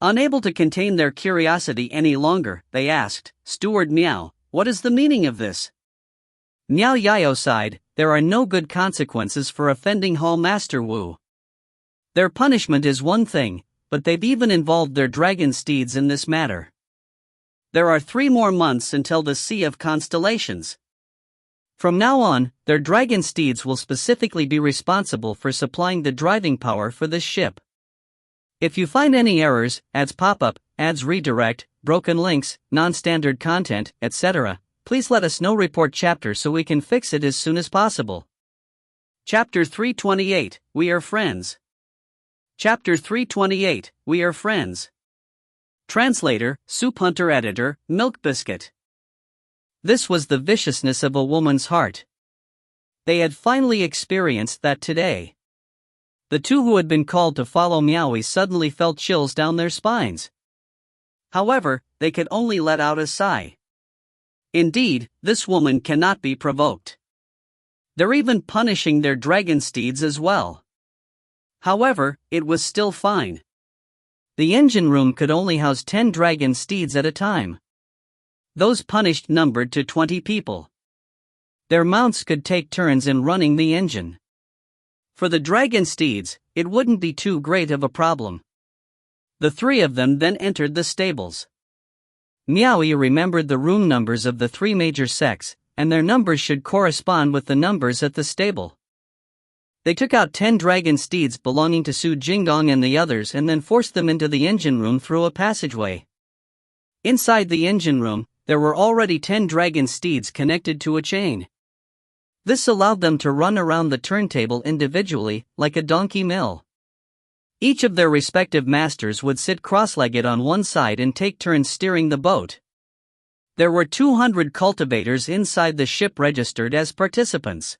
B: Unable to contain their curiosity any longer, they asked, "Steward Miao, what is the meaning of this?"
A: Miao Yi sighed, "There are no good consequences for offending Hall Master Wu. Their punishment is one thing, but they've even involved their dragon steeds in this matter.
B: There are 3 more months until the Sea of Constellations.
A: From now on, their dragon steeds will specifically be responsible for supplying the driving power for this ship. If you find any errors, ads pop up, ads redirect, broken links, non-standard content, etc., please let us know. Report chapter so we can fix it as soon as possible."
B: Chapter 328, We Are Friends. Chapter 328, We Are Friends. Translator, Soup Hunter Editor, Milk Biscuit.
A: This was the viciousness of a woman's heart. They had finally experienced that today. The two who had been called to follow Miao Yi suddenly felt chills down their spines.
B: However, they could only let out a sigh. Indeed, this woman cannot be provoked. They're even punishing their dragon steeds as well. However, it was still fine.
A: The engine room could only house 10 dragon steeds at a time. Those punished numbered to 20 people. Their mounts could take turns in running the engine. For the dragon steeds, it wouldn't be too great of a problem. The 3 of them then entered the stables. Miao Yi remembered the room numbers of the 3 major sects, and their numbers should correspond with the numbers at the stable. They took out 10 dragon steeds belonging to Su Jingdong and the others and then forced them into the engine room through a passageway. Inside the engine room, there were already 10 dragon steeds connected to a chain. This allowed them to run around the turntable individually, like a donkey mill. Each of their respective masters would sit cross-legged on one side and take turns steering the boat. There were 200 cultivators inside the ship registered as participants.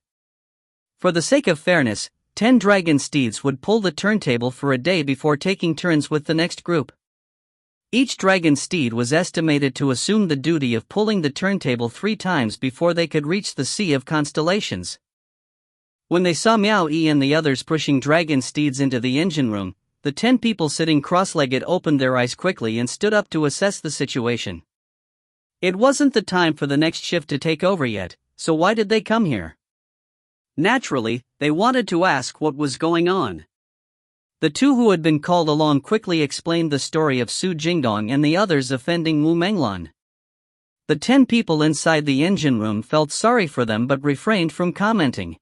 A: For the sake of fairness, 10 dragon steeds would pull the turntable for a day before taking turns with the next group. Each dragon steed was estimated to assume the duty of pulling the turntable 3 times before they could reach the Sea of Constellations. When they saw Miao Yi and the others pushing dragon steeds into the engine room, the 10 people sitting cross-legged opened their eyes quickly and stood up to assess the situation. It wasn't the time for the next shift to take over yet, so why did they come here? Naturally, they wanted to ask what was going on. The 2 who had been called along quickly explained the story of Su Jingdong and the others offending Wu Menglan. The 10 people inside the engine room felt sorry for them but refrained from commenting.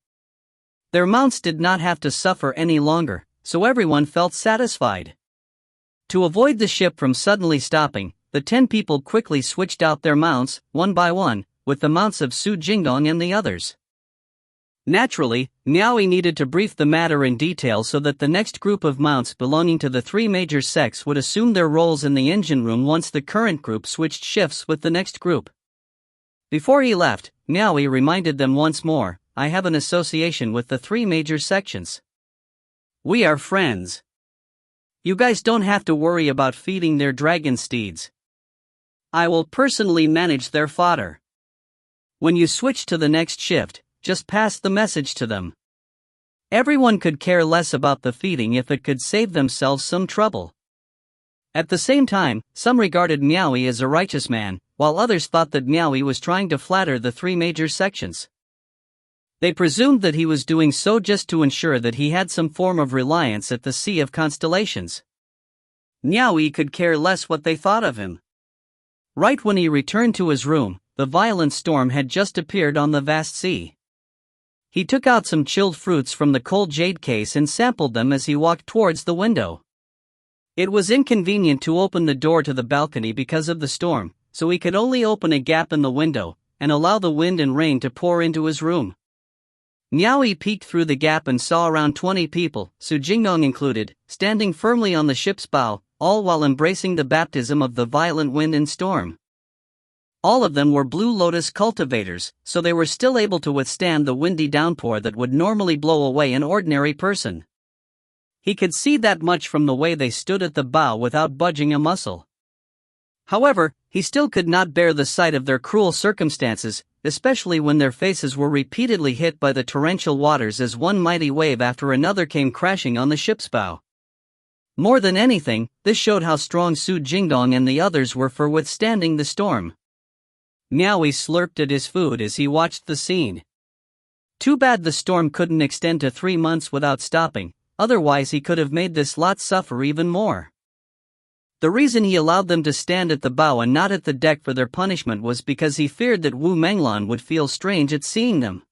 A: Their mounts did not have to suffer any longer, so everyone felt satisfied. To avoid the ship from suddenly stopping, the 10 people quickly switched out their mounts, one by one, with the mounts of Su Jingdong and the others. Naturally, Miao Yi needed to brief the matter in detail so that the next group of mounts belonging to the 3 major sects would assume their roles in the engine room once the current group switched shifts with the next group. Before he left, Miao Yi reminded them once more, "I have an association with the 3 major sections. We are friends. You guys don't have to worry about feeding their dragon steeds. I will personally manage their fodder. When you switch to the next shift, just pass the message to them." Everyone could care less about the feeding if it could save themselves some trouble. At the same time, some regarded Miao Yi as a righteous man, while others thought that Miao Yi was trying to flatter the 3 major sections. They presumed that he was doing so just to ensure that he had some form of reliance at the Sea of Constellations. Miao Yi could care less what they thought of him. Right when he returned to his room, the violent storm had just appeared on the vast sea. He took out some chilled fruits from the cold jade case and sampled them as he walked towards the window. It was inconvenient to open the door to the balcony because of the storm, so he could only open a gap in the window and allow the wind and rain to pour into his room. Miao Yi peeked through the gap and saw around 20 people, Su Jingdong included, standing firmly on the ship's bow, all while embracing the baptism of the violent wind and storm. All of them were Blue Lotus cultivators, so they were still able to withstand the windy downpour that would normally blow away an ordinary person. He could see that much from the way they stood at the bow without budging a muscle. However, he still could not bear the sight of their cruel circumstances, especially when their faces were repeatedly hit by the torrential waters as one mighty wave after another came crashing on the ship's bow. More than anything, this showed how strong Su Jingdong and the others were for withstanding the storm. Miao Yi slurped at his food as he watched the scene. Too bad the storm couldn't extend to 3 months without stopping, otherwise he could have made this lot suffer even more. The reason he allowed them to stand at the bow and not at the deck for their punishment was because he feared that Wu Menglan would feel strange at seeing them.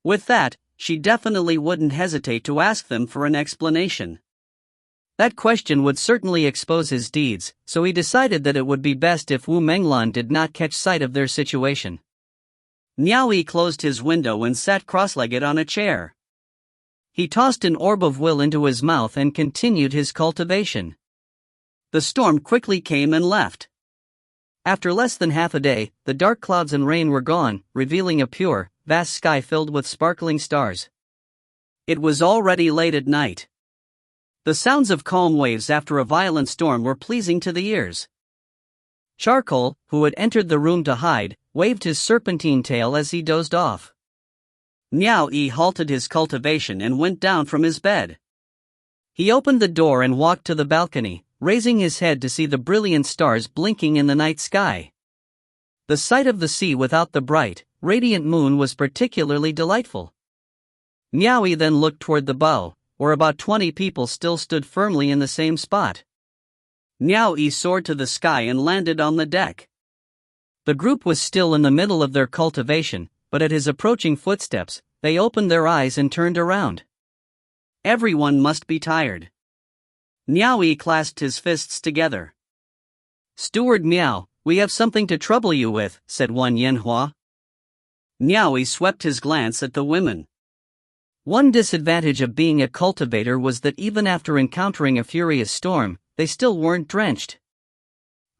A: With that, she definitely wouldn't hesitate to ask them for an explanation. That question would certainly expose his deeds, so he decided that it would be best if Wu Menglan did not catch sight of their situation. Miao Yi closed his window and sat cross-legged on a chair. He tossed an orb of will into his mouth and continued his cultivation. The storm quickly came and left. After less than half a day, the dark clouds and rain were gone, revealing a pure, vast sky filled with sparkling stars. It was already late at night. The sounds of calm waves after a violent storm were pleasing to the ears. Charcoal, who had entered the room to hide, waved his serpentine tail as he dozed off. Miao Yi halted his cultivation and went down from his bed. He opened the door and walked to the balcony, raising his head to see the brilliant stars blinking in the night sky. The sight of the sea without the bright, radiant moon was particularly delightful. Miao Yi then looked toward the bow, where about 20 people still stood firmly in the same spot. Miao Yi soared to the sky and landed on the deck. The group was still in the middle of their cultivation, but at his approaching footsteps, they opened their eyes and turned around. Everyone must be tired. Miao Yi clasped his fists together. "Steward Miao, we have something to trouble you with," said Wan Yanhua. Miao Yi swept his glance at the women. One disadvantage of being a cultivator was that even after encountering a furious storm, they still weren't drenched.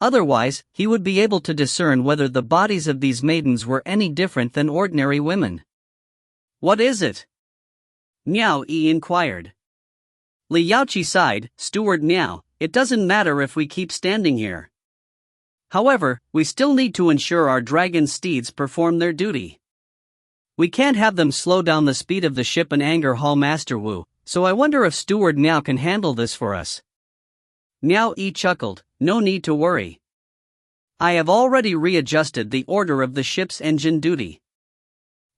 A: Otherwise, he would be able to discern whether the bodies of these maidens were any different than ordinary women. "What is it?" Miao Yi inquired. Li Yaoqi sighed, "Steward Miao, it doesn't matter if we keep standing here. However, we still need to ensure our dragon steeds perform their duty. We can't have them slow down the speed of the ship and anger Hall Master Wu, so I wonder if Steward Miao can handle this for us." Miao Yi chuckled, "No need to worry. I have already readjusted the order of the ship's engine duty.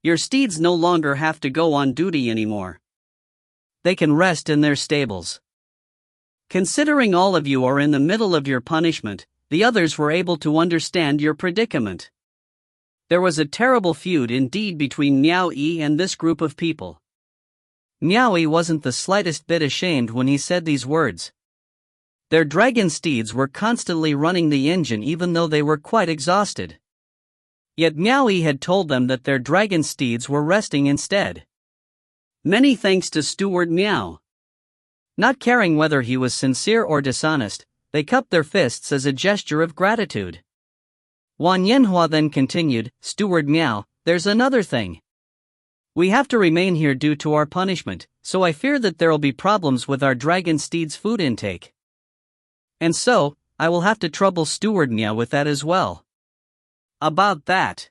A: Your steeds no longer have to go on duty anymore. They can rest in their stables." Considering all of you are in the middle of your punishment, the others were able to understand your predicament. There was a terrible feud indeed between Miao Yi and this group of people. Miao Yi wasn't the slightest bit ashamed when he said these words. Their dragon steeds were constantly running the engine even though they were quite exhausted. Yet Miao Yi had told them that their dragon steeds were resting instead. Many thanks to Steward Miao. Not caring whether he was sincere or dishonest, they cupped their fists as a gesture of gratitude. Wan Yanhua then continued, "Steward Miao, there's another thing. We have to remain here due to our punishment, so I fear that there'll be problems with our dragon steed's food intake. And so, I will have to trouble Steward Miao with that as well." "About that,"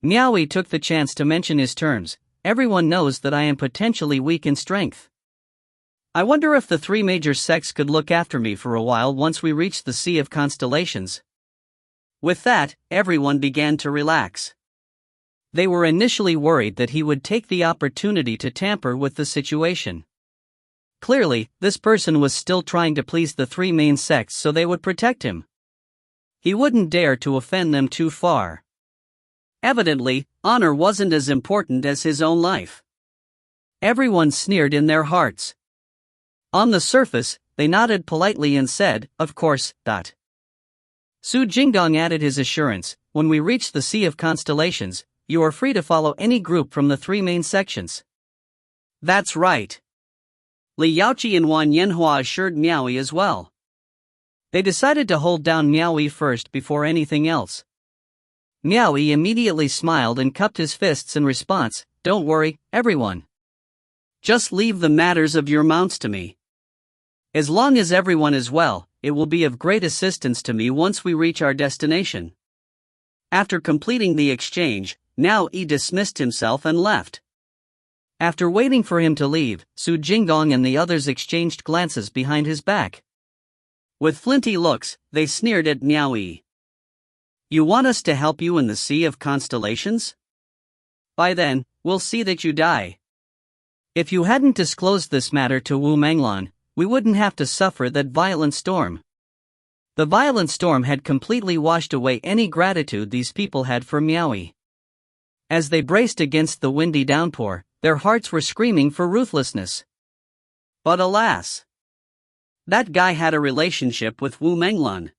A: Miao Yi took the chance to mention his terms. "Everyone knows that I am potentially weak in strength. I wonder if the 3 major sects could look after me for a while once we reach the Sea of Constellations." With that, everyone began to relax. They were initially worried that he would take the opportunity to tamper with the situation. Clearly, this person was still trying to please the 3 main sects so they would protect him. He wouldn't dare to offend them too far. Evidently, honor wasn't as important as his own life. Everyone sneered in their hearts. On the surface, they nodded politely and said, "Of course." Su Jingdong added his assurance, "When we reach the Sea of Constellations, you are free to follow any group from the 3 main sections." "That's right." Li Yaoqi and Wan Yanhua assured Miao Yi as well. They decided to hold down Miao Yi first before anything else. Miao Yi immediately smiled and cupped his fists in response, "Don't worry, everyone. Just leave the matters of your mounts to me. As long as everyone is well, it will be of great assistance to me once we reach our destination."
B: After completing the exchange, Miao Yi dismissed himself and left.
A: After waiting for him to leave, Su Jingdong and the others exchanged glances behind his back.
B: With flinty looks, they sneered at Miao Yi. You want us to help you in the Sea of Constellations? By then, we'll see that you die.
A: If you hadn't disclosed this matter to Wu Manglan, we wouldn't have to suffer that violent storm. The violent storm had completely washed away any gratitude these people had for Miao Yi. As they braced against the windy downpour, their hearts were screaming for ruthlessness.
B: But alas! That guy had a relationship with Wu Manglan.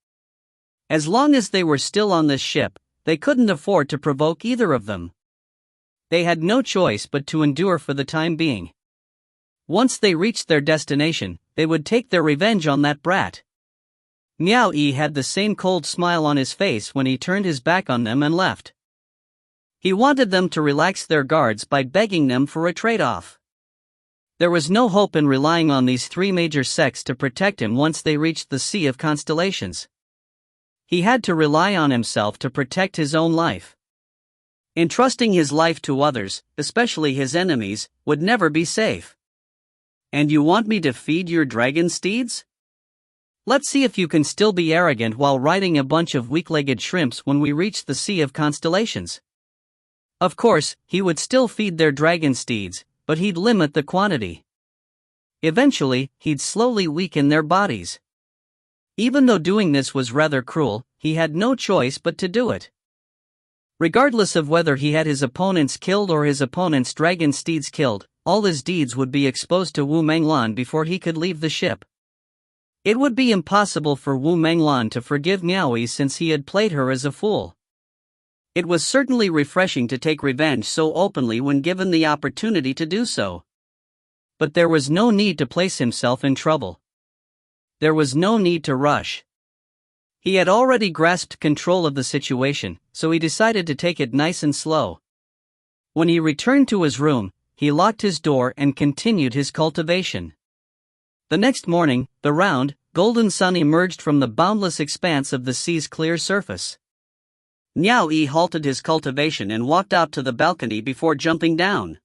B: As long as they were still on this ship, they couldn't afford to provoke either of them. They had no choice but to endure for the time being. Once they reached their destination, they would take their revenge on that brat. Miao Yi had the same cold smile on his face when he turned his back on them and left. He wanted them to relax their guards by begging them for a trade-off. There was no hope in relying on these three major sects to protect him once they reached the Sea of Constellations. He had to rely on himself to protect his own life. Entrusting his life to others, especially his enemies, would never be safe. And you want me to feed your dragon steeds? Let's see if you can still be arrogant while riding a bunch of weak-legged shrimps when we reach the Sea of Constellations. Of course, he would still feed their dragon steeds, but he'd limit the quantity. Eventually, he'd slowly weaken their bodies. Even though doing this was rather cruel, he had no choice but to do it. Regardless of whether he had his opponents killed or his opponents' dragon steeds killed, all his deeds would be exposed to Wu Manglan before he could leave the ship. It would be impossible for Wu Manglan to forgive Miao Yi since he had played her as a fool. It was certainly refreshing to take revenge so openly when given the opportunity to do so. But there was no need to place himself in trouble. There was no need to rush. He had already grasped control of the situation, so he decided to take it nice and slow. When he returned to his room, he locked his door and continued his cultivation. The next morning, the round, golden sun emerged from the boundless expanse of the sea's clear surface. Miao Yi halted his cultivation and walked out to the balcony before jumping down.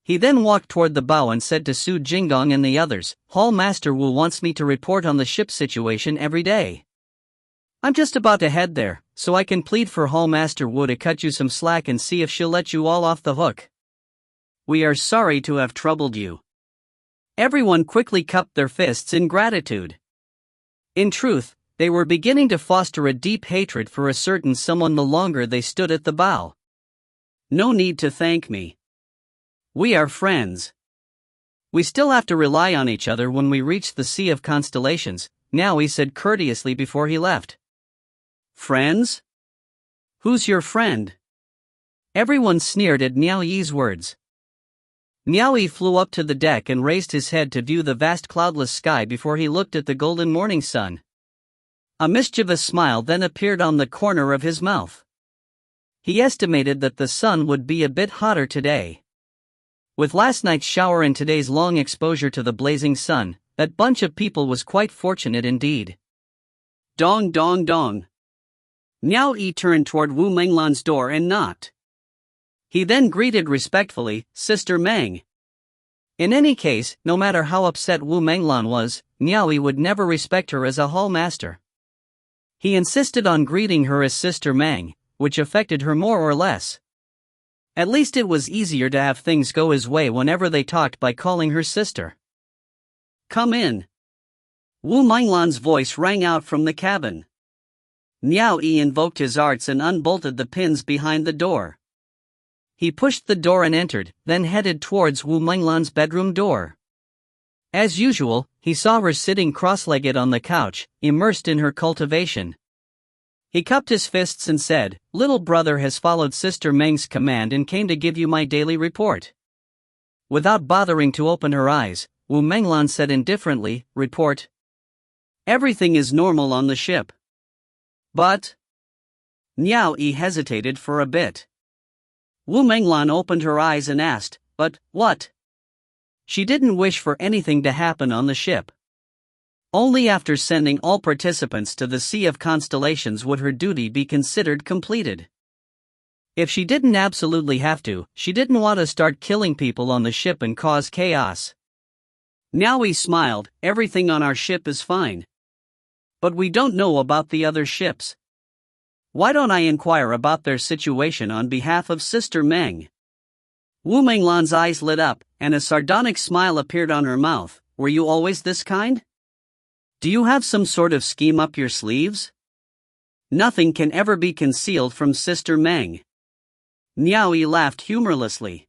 B: He then walked toward the bow and said to Su Jingdong and the others, "Hall Master Wu wants me to report on the ship situation every day. I'm just about to head there, so I can plead for Hall Master Wu to cut you some slack and see if she'll let you all off the hook. We are sorry to have troubled you." Everyone quickly cupped their fists in gratitude. In truth, they were beginning to foster a deep hatred for a certain someone the longer they stood at the bow. "No need to thank me. We are friends. We still have to rely on each other when we reach the Sea of Constellations," Miao Yi said courteously before he left. "Friends? Who's your friend?" Everyone sneered at Miao Yi's words. Miao Yi flew up to the deck and raised his head to view the vast cloudless sky before he looked at the golden morning sun. A mischievous smile then appeared on the corner of his mouth. He estimated that the sun would be a bit hotter today. With last night's shower and today's long exposure to the blazing sun, that bunch of people was quite fortunate indeed. Dong dong dong. Miao Yi turned toward Wu Manglan's door and knocked. He then greeted respectfully, "Sister Meng." In any case, no matter how upset Wu Manglan was, Miao Yi would never respect her as a hall master. He insisted on greeting her as Sister Meng, which affected her more or less. At least it was easier to have things go his way whenever they talked by calling her sister. "Come in." Wu Manglan's voice rang out from the cabin. Miao Yi invoked his arts and unbolted the pins behind the door. He pushed the door and entered, then headed towards Wu Manglan's bedroom door. As usual, he saw her sitting cross-legged on the couch, immersed in her cultivation. He cupped his fists and said, "Little brother has followed Sister Meng's command and came to give you my daily report." Without bothering to open her eyes, Wu Manglan said indifferently, "Report. Everything is normal on the ship." "But..." Miao Yi hesitated for a bit. Wu Manglan opened her eyes and asked, "But what?" She didn't wish for anything to happen on the ship. Only after sending all participants to the Sea of Constellations would her duty be considered completed.
A: If she didn't absolutely have to, she didn't want to start killing people on the ship and cause chaos.
B: Miao Yi smiled, everything on our ship is fine. But we don't know about the other ships. Why don't I inquire about their situation on behalf of Sister Meng? Wu Menglan's eyes lit up, and a sardonic smile appeared on her mouth. Were you always this kind? Do you have some sort of scheme up your sleeves? Nothing can ever be concealed from Sister Meng. Miao Yi laughed humorlessly.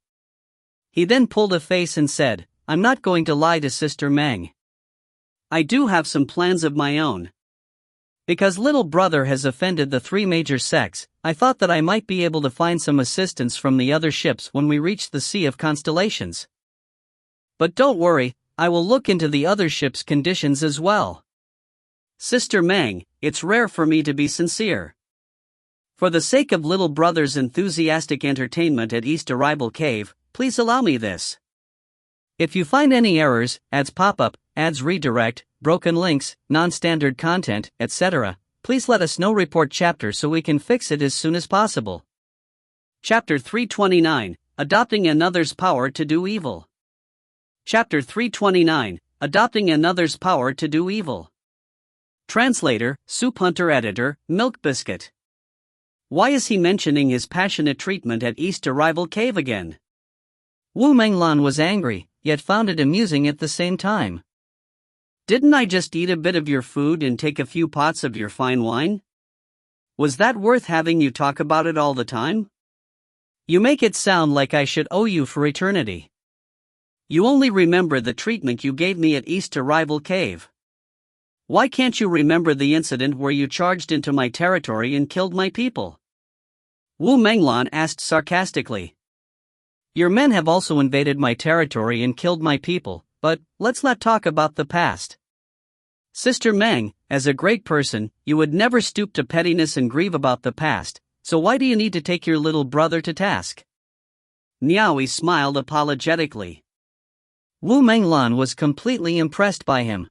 A: He then pulled a face and said, I'm not going to lie to Sister Meng.
B: I do have some plans of my own.
A: Because little brother has offended the 3 major sects, I thought that I might be able to find some assistance from the other ships when we reach the Sea of Constellations. But don't worry, I will look into the other ships' conditions as well.
B: Sister Meng, it's rare for me to be sincere. For the sake of little brother's enthusiastic entertainment at East Arrival Cave, please allow me this.
A: If you find any errors, ads pop up, ads redirect, broken links, non-standard content, etc., please let us know. Report chapter so we can fix it as soon as possible.
B: Chapter 329, Adopting Another's Power to Do Evil. Chapter 329, Adopting Another's Power to Do Evil. Translator, Soup Hunter Editor, Milk Biscuit. Why is he mentioning his passionate treatment at East Arrival Cave again?
A: Wu Menglan was angry, yet found it amusing at the same time.
B: Didn't I just eat a bit of your food and take a few pots of your fine wine? Was that worth having you talk about it all the time?
A: You make it sound like I should owe you for eternity.
B: You only remember the treatment you gave me at East Arrival Cave. Why can't you remember the incident where you charged into my territory and killed my people? Wu Menglan asked sarcastically.
A: Your men have also invaded my territory and killed my people, but let's not talk about the past.
B: Sister Meng, as a great person, you would never stoop to pettiness and grieve about the past, so why do you need to take your little brother to task? Miao Yi smiled apologetically.
A: Wu Menglan was completely impressed by him.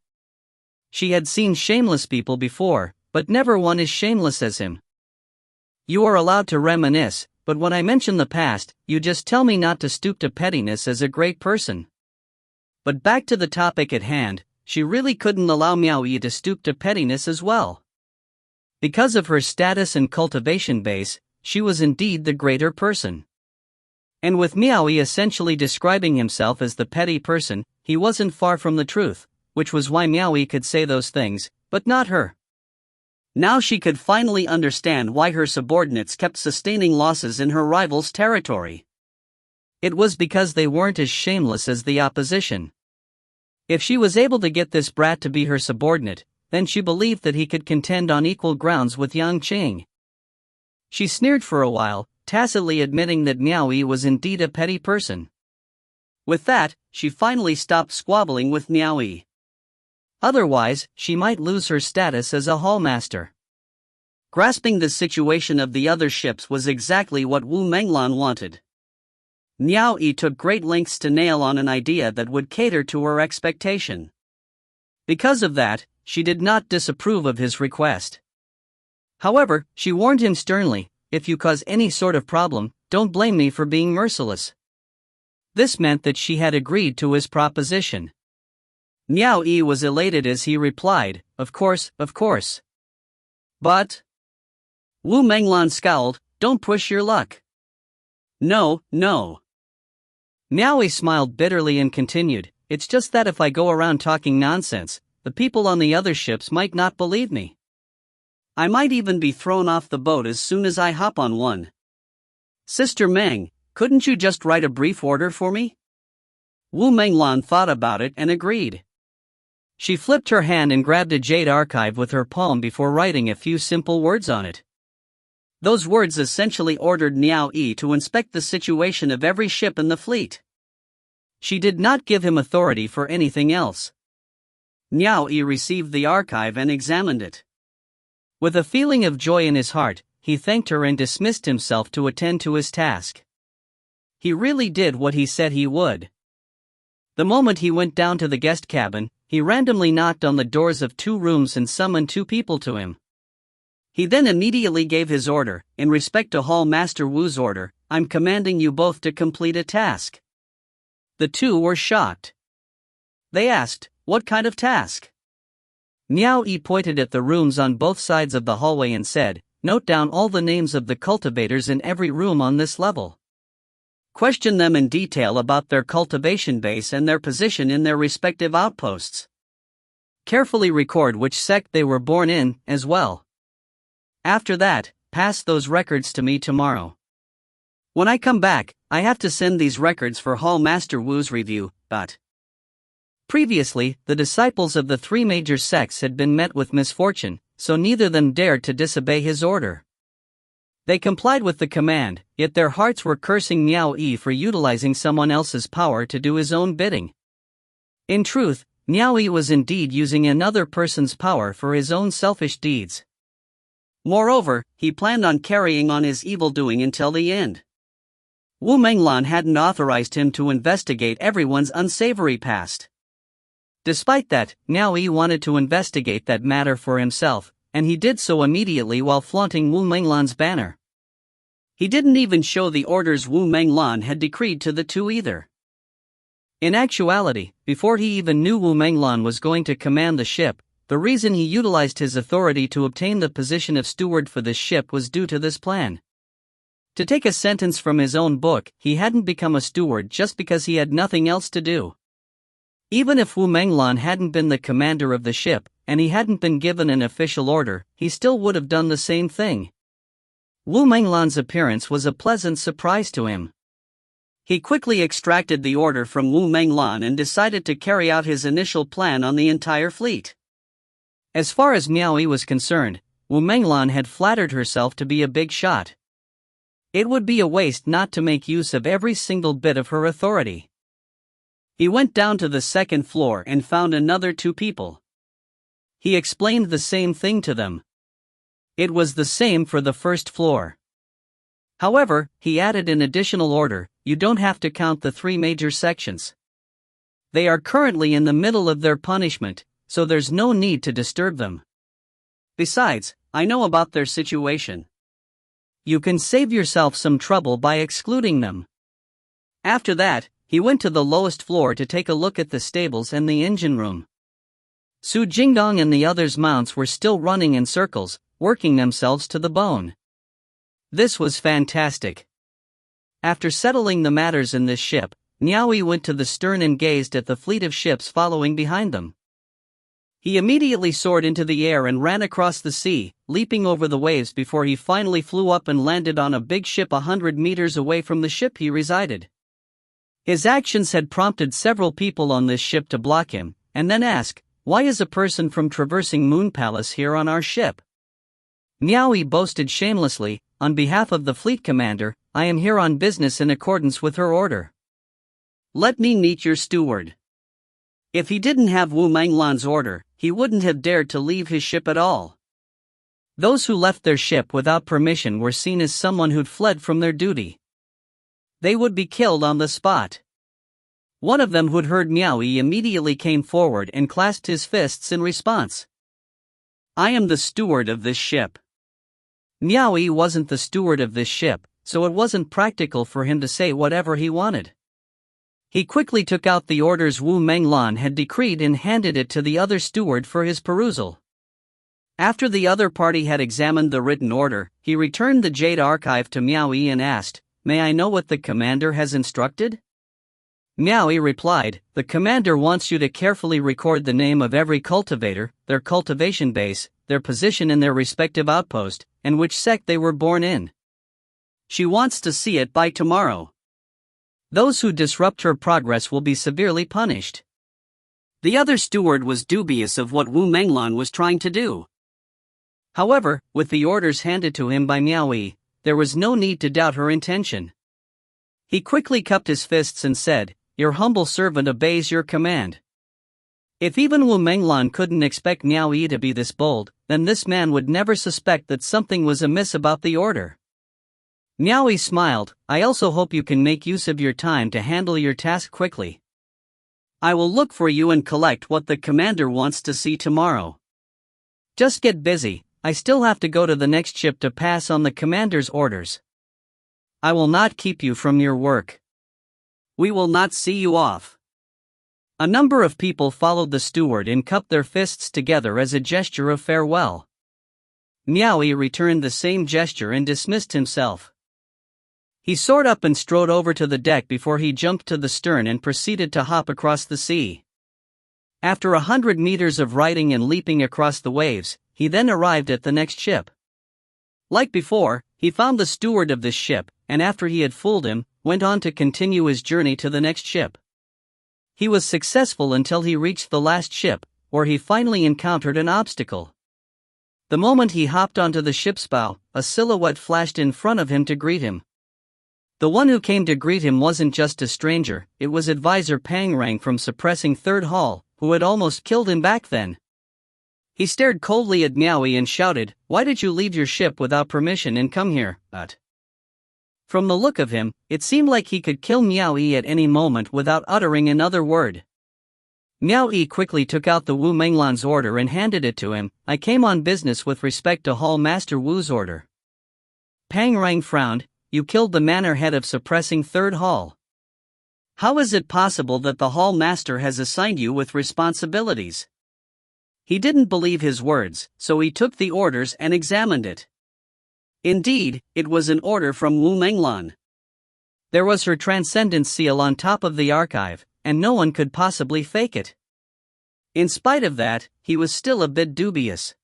A: She had seen shameless people before, but never one as shameless as him. You are allowed to reminisce, but when I mention the past, you just tell me not to stoop to pettiness as a great person. But back to the topic at hand, she really couldn't allow Miao Yi to stoop to pettiness as well. Because of her status and cultivation base, she was indeed the greater person. And with Miao Yi essentially describing himself as the petty person, he wasn't far from the truth, which was why Miao Yi could say those things, but not her.
B: Now she could finally understand why her subordinates kept sustaining losses in her rival's territory.
A: It was because they weren't as shameless as the opposition. If she was able to get this brat to be her subordinate, then she believed that he could contend on equal grounds with Yang Qing. She sneered for a while, tacitly admitting that Miao Yi was indeed a petty person.
B: With that, she finally stopped squabbling with Miao Yi.
A: Otherwise, she might lose her status as a hallmaster.
B: Grasping the situation of the other ships was exactly what Wu Menglan wanted. Miao Yi took great lengths to nail on an idea that would cater to her expectation. Because of that, she did not disapprove of his request. However, she warned him sternly, if you cause any sort of problem, don't blame me for being merciless. This meant that she had agreed to his proposition. Miao Yi was elated as he replied, of course, of course. But Wu Menglan scowled, don't push your luck. No, no.
A: Miao Yi smiled bitterly and continued, it's just that if I go around talking nonsense, the people on the other ships might not believe me.
B: I might even be thrown off the boat as soon as I hop on one. Sister Meng, couldn't you just write a brief order for me? Wu Menglan thought about it and agreed.
A: She flipped her hand and grabbed a jade archive with her palm before writing a few simple words on it.
B: Those words essentially ordered Miao Yi to inspect the situation of every ship in the fleet.
A: She did not give him authority for anything else.
B: Miao Yi received the archive and examined it.
A: With a feeling of joy in his heart, he thanked her and dismissed himself to attend to his task. He really did what he said he would. The moment he went down to the guest cabin, he randomly knocked on the doors of 2 rooms and summoned 2 people to him. He then immediately gave his order, in respect to Hall Master Wu's order, I'm commanding you both to complete a task. The 2 were shocked. They asked, what kind of task? Miao Yi pointed at the rooms on both sides of the hallway and said, note down all the names of the cultivators in every room on this level. Question them in detail about their cultivation base and their position in their respective outposts. Carefully record which sect they were born in, as well. After that, pass those records to me tomorrow. When I come back, I have to send these records for Hall Master Wu's review, but previously, the disciples of the 3 major sects had been met with misfortune, so neither of them dared to disobey his order. They complied with the command, yet their hearts were cursing Miao Yi for utilizing someone else's power to do his own bidding. In truth, Miao Yi was indeed using another person's power for his own selfish deeds. Moreover, he planned on carrying on his evil doing until the end. Wu Menglan hadn't authorized him to investigate everyone's unsavory past. Despite that, Miao Yi wanted to investigate that matter for himself, and he did so immediately while flaunting Wu Menglan's banner. He didn't even show the orders Wu Menglan had decreed to the 2 either. In actuality, before he even knew Wu Menglan was going to command the ship, the reason he utilized his authority to obtain the position of steward for this ship was due to this plan. To take a sentence from his own book, he hadn't become a steward just because he had nothing else to do. Even if Wu Menglan hadn't been the commander of the ship, and he hadn't been given an official order, he still would have done the same thing. Wu Menglan's appearance was a pleasant surprise to him. He quickly extracted the order from Wu Menglan and decided to carry out his initial plan on the entire fleet. As far as Miao Yi was concerned, Wu Menglan had flattered herself to be a big shot. It would be a waste not to make use of every single bit of her authority. He went down to the 2nd floor and found another 2 people. He explained the same thing to them. It was the same for the 1st floor. However, he added an additional order, you don't have to count the 3 major sections. They are currently in the middle of their punishment, so there's no need to disturb them. Besides, I know about their situation. You can save yourself some trouble by excluding them. After that, he went to the lowest floor to take a look at the stables and the engine room. Su Jingdong and the others' mounts were still running in circles, working themselves to the bone. This was fantastic. After settling the matters in this ship, Miao Yi went to the stern and gazed at the fleet of ships following behind them. He immediately soared into the air and ran across the sea, leaping over the waves before he finally flew up and landed on a big ship 100 meters away from the ship he resided. His actions had prompted several people on this ship to block him, and then ask, why is a person from traversing Moon Palace here on our ship? Miao Yi boasted shamelessly, on behalf of the fleet commander, I am here on business in accordance with her order. Let me meet your steward. If he didn't have Wu Menglan's order, he wouldn't have dared to leave his ship at all. Those who left their ship without permission were seen as someone who'd fled from their duty. They would be killed on the spot. One of them who'd heard Miao Yi immediately came forward and clasped his fists in response. I am the steward of this ship. Miao Yi wasn't the steward of this ship, so it wasn't practical for him to say whatever he wanted. He quickly took out the orders Wu Menglan had decreed and handed it to the other steward for his perusal. After the other party had examined the written order, he returned the jade archive to Miao Yi and asked, May I know what the commander has instructed? Miao Yi replied, The commander wants you to carefully record the name of every cultivator, their cultivation base, their position in their respective outpost, and which sect they were born in. She wants to see it by tomorrow. Those who disrupt her progress will be severely punished. The other steward was dubious of what Wu Menglan was trying to do. However, with the orders handed to him by Miao Yi, there was no need to doubt her intention. He quickly cupped his fists and said, Your humble servant obeys your command. If even Wu Menglan couldn't expect Miao Yi to be this bold, then this man would never suspect that something was amiss about the order. Miao Yi smiled, I also hope you can make use of your time to handle your task quickly.
B: I will look for you and collect what the commander wants to see tomorrow.
A: Just get busy, I still have to go to the next ship to pass on the commander's orders.
B: I will not keep you from your work. We will not see you off.
A: A number of people followed the steward and cupped their fists together as a gesture of farewell.
B: Miao Yi returned the same gesture and dismissed himself.
A: He soared up and strode over to the deck before he jumped to the stern and proceeded to hop across the sea. After 100 meters of riding and leaping across the waves, he then arrived at the next ship. Like before, he found the steward of this ship, and after he had fooled him, went on to continue his journey to the next ship. He was successful until he reached the last ship, where he finally encountered an obstacle. The moment he hopped onto the ship's bow, a silhouette flashed in front of him to greet him. The one who came to greet him wasn't just a stranger, it was Advisor Pang Rang from Suppressing Third Hall, who had almost killed him back then. He stared coldly at Miao Yi and shouted, "Why did you leave your ship without permission and come here, From the look of him, it seemed like he could kill Miao Yi at any moment without uttering another word. Miao Yi quickly took out the Wu Menglan's order and handed it to him. "I came on business with respect to Hall Master Wu's order." Pang Rang frowned. "You killed the manor head of Suppressing Third Hall. How is it possible that the Hall Master has assigned you with responsibilities?" He didn't believe his words, so he took the orders and examined it. Indeed, it was an order from Wu Menglan. There was her transcendence seal on top of the archive, and no one could possibly fake it. In spite of that, he was still a bit dubious.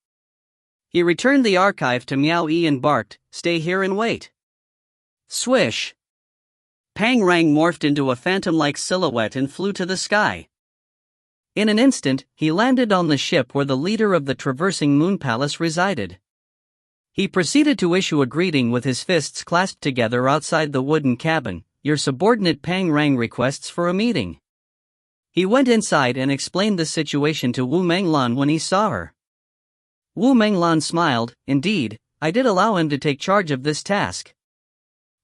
A: He returned the archive to Miao Yi and barked, "Stay here and wait." Swish! Pang Rang morphed into a phantom-like silhouette and flew to the sky. In an instant, he landed on the ship where the leader of the traversing Moon Palace resided. He proceeded to issue a greeting with his fists clasped together outside the wooden cabin. "Your subordinate Pang Rang requests for a meeting." He went inside and explained the situation to Wu Menglan when he saw her. Wu Menglan smiled. "Indeed, I did allow him to take charge of this task."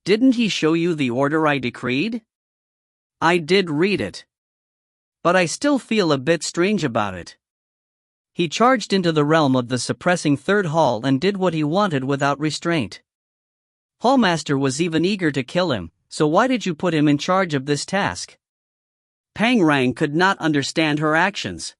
A: "Didn't he show you the order I decreed?" "I did read it. But I still feel a bit strange about it." He charged into the realm of the Suppressing Third Hall and did what he wanted without restraint. Hallmaster was even eager to kill him, so why did you put him in charge of this task? Pang Rang could not understand her actions.